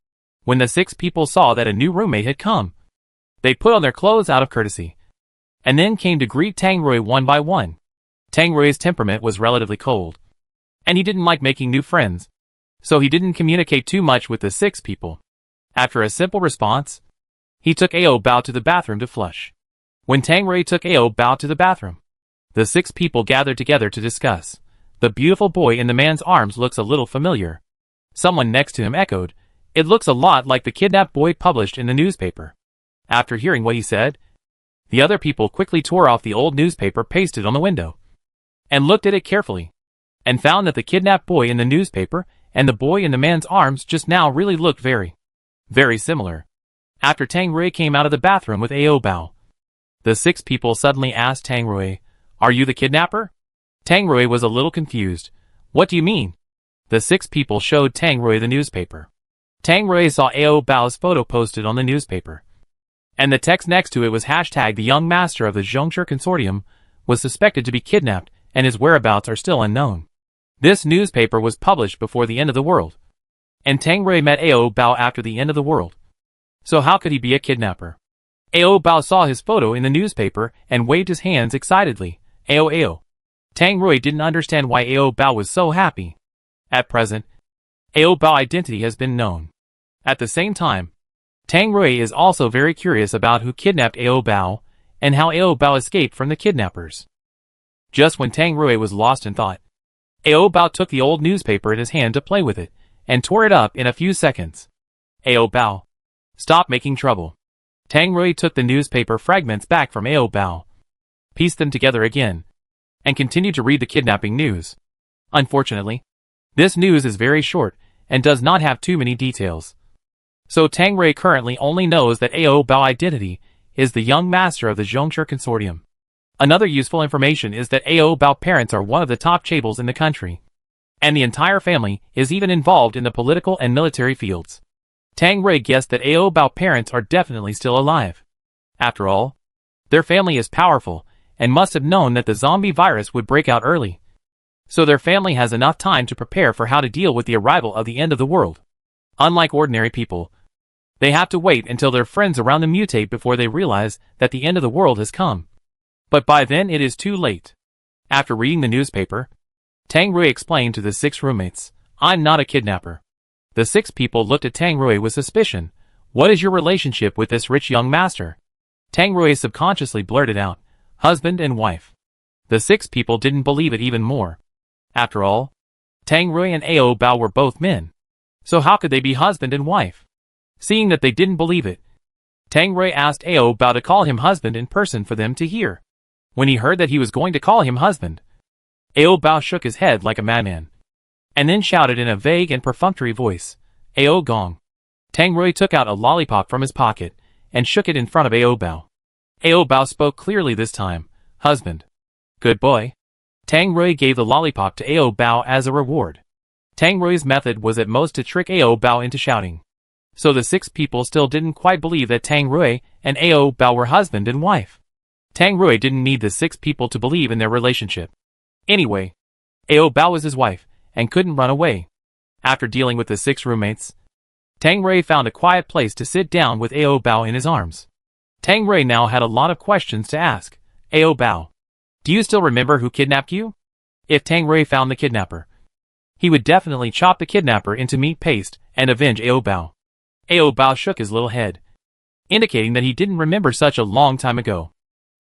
When the 6 people saw that a new roommate had come, they put on their clothes out of courtesy, and then came to greet Tang Rui one by one. Tang Rui's temperament was relatively cold, and he didn't like making new friends, so he didn't communicate too much with the 6 people. After a simple response, he took Ao Bao to the bathroom to flush. When Tang Rui took Ao Bao to the bathroom, the 6 people gathered together to discuss. The beautiful boy in the man's arms looks a little familiar. Someone next to him echoed, "It looks a lot like the kidnapped boy published in the newspaper." After hearing what he said, the other people quickly tore off the old newspaper pasted on the window, and looked at it carefully, and found that the kidnapped boy in the newspaper and the boy in the man's arms just now really looked very similar. After Tang Rui came out of the bathroom with Ao Bao, the 6 people suddenly asked Tang Rui, "Are you the kidnapper?" Tang Rui was a little confused. "What do you mean?" The 6 people showed Tang Rui the newspaper. Tang Rui saw Ao Bao's photo posted on the newspaper, and the text next to it was hashtag "The young master of the Zhongzhi Consortium was suspected to be kidnapped and his whereabouts are still unknown." This newspaper was published before the end of the world, and Tang Rui met Ao Bao after the end of the world. So how could he be a kidnapper? Ao Bao saw his photo in the newspaper and waved his hands excitedly. Ao Ao. Tang Rui didn't understand why Ao Bao was so happy. At present, Ao Bao's identity has been known. At the same time, Tang Rui is also very curious about who kidnapped Ao Bao and how Ao Bao escaped from the kidnappers. Just when Tang Rui was lost in thought, Ao Bao took the old newspaper in his hand to play with it, and tore it up in a few seconds. Ao Bao, stop making trouble. Tang Rui took the newspaper fragments back from Ao Bao, pieced them together again, and continued to read the kidnapping news. Unfortunately, this news is very short and does not have too many details. So Tang Rui currently only knows that Ao Bao's identity is the young master of the Zhongzhi Consortium. Another useful information is that Ao Bao's parents are one of the top chaebols in the country, and the entire family is even involved in the political and military fields. Tang Rui guessed that Ao Bao's parents are definitely still alive. After all, their family is powerful and must have known that the zombie virus would break out early, so their family has enough time to prepare for how to deal with the arrival of the end of the world. Unlike ordinary people, they have to wait until their friends around them mutate before they realize that the end of the world has come. But by then it is too late. After reading the newspaper, Tang Rui explained to the 6 roommates, "I'm not a kidnapper." The 6 people looked at Tang Rui with suspicion. "What is your relationship with this rich young master?" Tang Rui subconsciously blurted out, "Husband and wife." The 6 people didn't believe it even more. After all, Tang Rui and Ao Bao were both men, so how could they be husband and wife? Seeing that they didn't believe it, Tang Rui asked Ao Bao to call him husband in person for them to hear. When he heard that he was going to call him husband, Ao Bao shook his head like a madman, and then shouted in a vague and perfunctory voice, "Ao Gong." Tang Rui took out a lollipop from his pocket and shook it in front of Ao Bao. Ao Bao spoke clearly this time, "Husband." "Good boy." Tang Rui gave the lollipop to Ao Bao as a reward. Tang Rui's method was at most to trick Ao Bao into shouting. So the 6 people still didn't quite believe that Tang Rui and Ao Bao were husband and wife. Tang Rui didn't need the 6 people to believe in their relationship. Anyway, Ao Bao was his wife, and couldn't run away. After dealing with the 6 roommates, Tang Rui found a quiet place to sit down with Ao Bao in his arms. Tang Rui now had a lot of questions to ask. "Ao Bao, do you still remember who kidnapped you?" If Tang Rui found the kidnapper, he would definitely chop the kidnapper into meat paste and avenge Ao Bao. Ao Bao shook his little head, indicating that he didn't remember such a long time ago.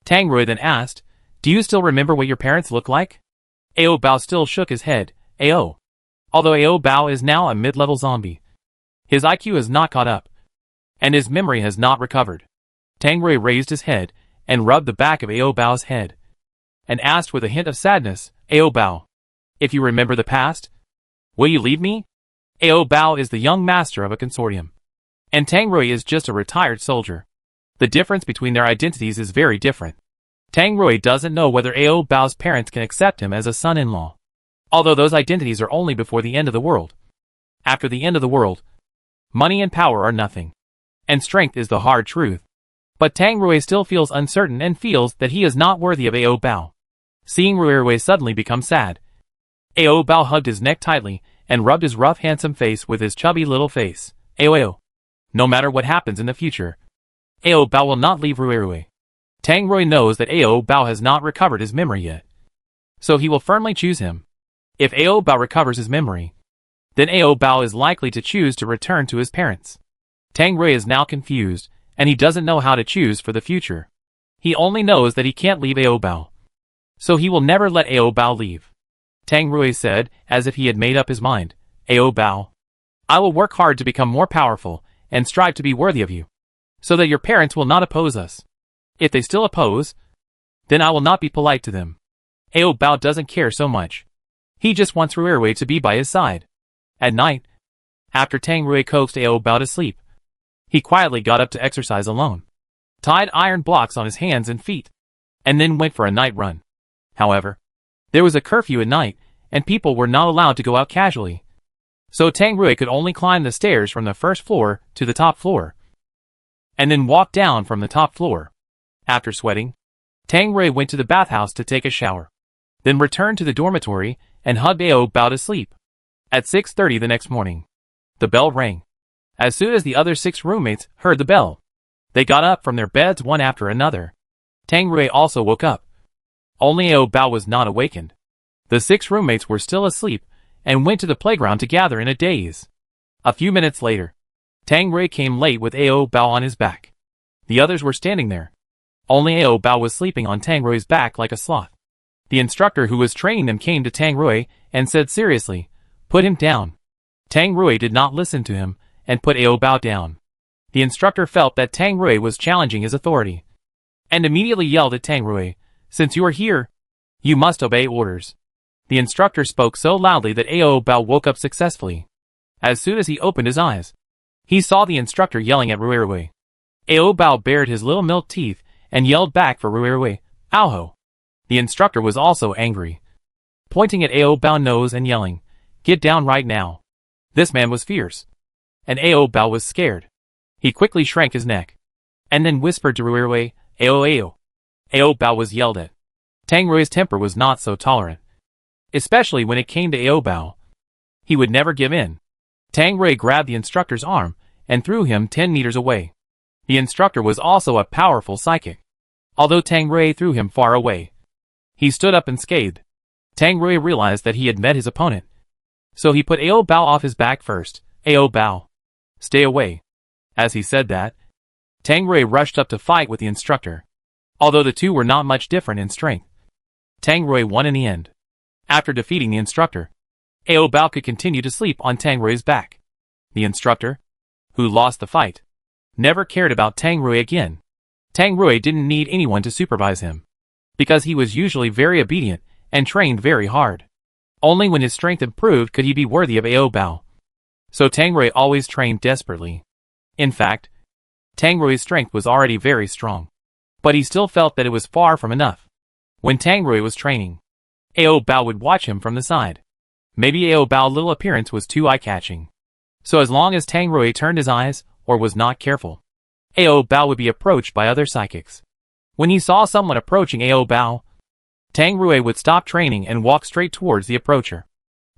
Tang Rui then asked, "Do you still remember what your parents look like?" Ao Bao still shook his head. Although Ao Bao is now a mid-level zombie, his IQ has not caught up, and his memory has not recovered. Tang Rui raised his head and rubbed the back of Ao Bao's head, and asked with a hint of sadness, "Ao Bao, if you remember the past, will you leave me?" Ao Bao is the young master of a consortium. And Tang Rui is just a retired soldier. The difference between their identities is very different. Tang Rui doesn't know whether Ao Bao's parents can accept him as a son-in-law. Although those identities are only before the end of the world. After the end of the world, money and power are nothing. And strength is the hard truth. But Tang Rui still feels uncertain and feels that he is not worthy of Ao Bao. Seeing Rui suddenly become sad, Ao Bao hugged his neck tightly and rubbed his rough handsome face with his chubby little face. Ao. No matter what happens in the future, Ao Bao will not leave Rui. Tang Rui knows that Ao Bao has not recovered his memory yet. So he will firmly choose him. If Ao Bao recovers his memory, then Ao Bao is likely to choose to return to his parents. Tang Rui is now confused, and he doesn't know how to choose for the future. He only knows that he can't leave Ao Bao. So he will never let Ao Bao leave. Tang Rui said, as if he had made up his mind, Ao Bao, I will work hard to become more powerful, and strive to be worthy of you, so that your parents will not oppose us. If they still oppose, then I will not be polite to them. Ao Bao doesn't care so much. He just wants Rui to be by his side. At night, after Tang Rui coaxed Ao Bao to sleep, he quietly got up to exercise alone, tied iron blocks on his hands and feet, and then went for a night run. However, there was a curfew at night, and people were not allowed to go out casually. So Tang Rui could only climb the stairs from the first floor to the top floor, and then walk down from the top floor. After sweating, Tang Rui went to the bathhouse to take a shower, then returned to the dormitory and hugged Ao Bao to sleep. At 6:30 the next morning, the bell rang. As soon as the other 6 roommates heard the bell, they got up from their beds one after another. Tang Rui also woke up. Only Ao Bao was not awakened. The 6 roommates were still asleep and went to the playground to gather in a daze. A few minutes later, Tang Rui came late with Ao Bao on his back. The others were standing there. Only Ao Bao was sleeping on Tang Rui's back like a sloth. The instructor who was training them came to Tang Rui and said seriously, put him down. Tang Rui did not listen to him and put Ao Bao down. The instructor felt that Tang Rui was challenging his authority, and immediately yelled at Tang Rui, since you are here, you must obey orders. The instructor spoke so loudly that Ao Bao woke up successfully. As soon as he opened his eyes, he saw the instructor yelling at Rui. Ao Bao bared his little milk teeth and yelled back for Rui, Aoho. The instructor was also angry, pointing at Ao Bao's nose and yelling, get down right now. This man was fierce, and Ao Bao was scared. He quickly shrank his neck, and then whispered to Rui, Ao Ao. Ao Bao was yelled at. Tang Rui's temper was not so tolerant, especially when it came to Ao Bao. He would never give in. Tang Rui grabbed the instructor's arm and threw him 10 meters away. The instructor was also a powerful psychic. Although Tang Rui threw him far away, he stood up and scathed. Tang Rui realized that he had met his opponent, so he put Ao Bao off his back first. Ao Bao, stay away. As he said that, Tang Rui rushed up to fight with the instructor. Although the two were not much different in strength, Tang Rui won in the end. After defeating the instructor, Ao Bao could continue to sleep on Tang Rui's back. The instructor, who lost the fight, never cared about Tang Rui again. Tang Rui didn't need anyone to supervise him, because he was usually very obedient and trained very hard. Only when his strength improved could he be worthy of Ao Bao. So Tang Rui always trained desperately. In fact, Tang Rui's strength was already very strong, but he still felt that it was far from enough. When Tang Rui was training, Ao Bao would watch him from the side. Maybe Ao Bao's little appearance was too eye-catching. So as long as Tang Rui turned his eyes, or was not careful, Ao Bao would be approached by other psychics. When he saw someone approaching Ao Bao, Tang Rui would stop training and walk straight towards the approacher.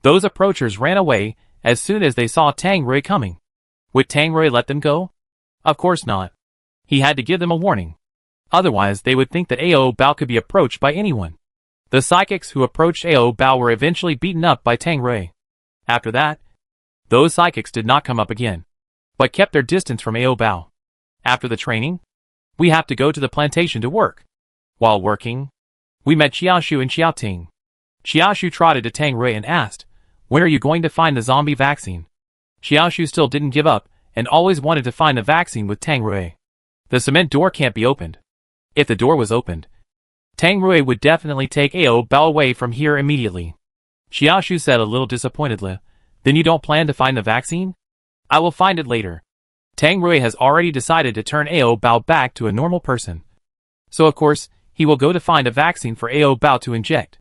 Those approachers ran away as soon as they saw Tang Rui coming. Would Tang Rui let them go? Of course not. He had to give them a warning. Otherwise they would think that Ao Bao could be approached by anyone. The psychics who approached Ao Bao were eventually beaten up by Tang Rui. After that, those psychics did not come up again, but kept their distance from Ao Bao. After the training, we have to go to the plantation to work. While working, we met Xiaoshu and Xiaoting. Xiaoshu trotted to Tang Rui and asked, when are you going to find the zombie vaccine? Xiaoshu still didn't give up, and always wanted to find the vaccine with Tang Rui. The cement door can't be opened. If the door was opened, Tang Rui would definitely take Ao Bao away from here immediately. Xiaoshu said a little disappointedly, then you don't plan to find the vaccine? I will find it later. Tang Rui has already decided to turn Ao Bao back to a normal person. So of course, he will go to find a vaccine for Ao Bao to inject.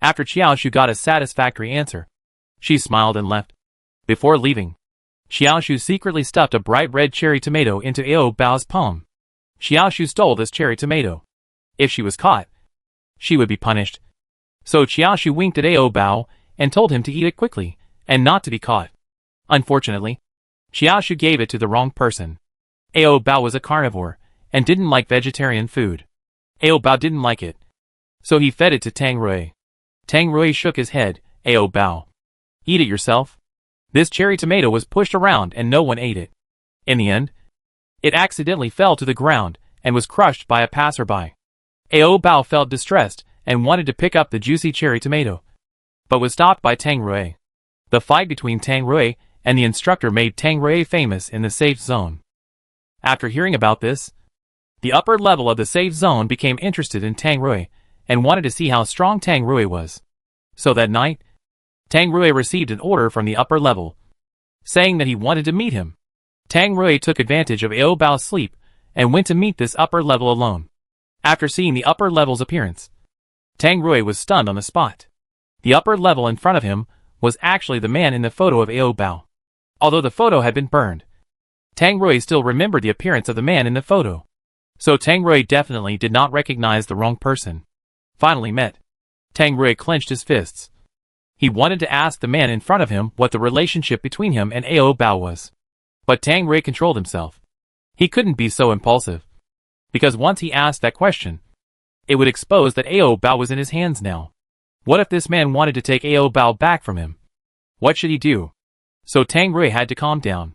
After Xiaoshu got a satisfactory answer, she smiled and left. Before leaving, Xiaoshu secretly stuffed a bright red cherry tomato into Ao Bao's palm. Xiaoshu stole this cherry tomato. If she was caught, she would be punished. So Xiaoshu winked at Ao Bao and told him to eat it quickly and not to be caught. Unfortunately, Xiaoshu gave it to the wrong person. Ao Bao was a carnivore and didn't like vegetarian food. Ao Bao didn't like it, so he fed it to Tang Rui. Tang Rui shook his head. Ao Bao, eat it yourself. This cherry tomato was pushed around and no one ate it. In the end, it accidentally fell to the ground and was crushed by a passerby. Ao Bao felt distressed and wanted to pick up the juicy cherry tomato, but was stopped by Tang Rui. The fight between Tang Rui and the instructor made Tang Rui famous in the safe zone. After hearing about this, the upper level of the safe zone became interested in Tang Rui and wanted to see how strong Tang Rui was. So that night, Tang Rui received an order from the upper level, saying that he wanted to meet him. Tang Rui took advantage of Ao Bao's sleep and went to meet this upper level alone. After seeing the upper level's appearance, Tang Rui was stunned on the spot. The upper level in front of him was actually the man in the photo of Ao Bao. Although the photo had been burned, Tang Rui still remembered the appearance of the man in the photo. So Tang Rui definitely did not recognize the wrong person. Finally met, Tang Rui clenched his fists. He wanted to ask the man in front of him what the relationship between him and Ao Bao was. But Tang Rui controlled himself. He couldn't be so impulsive, because once he asked that question, it would expose that Ao Bao was in his hands now. What if this man wanted to take Ao Bao back from him? What should he do? So Tang Rui had to calm down.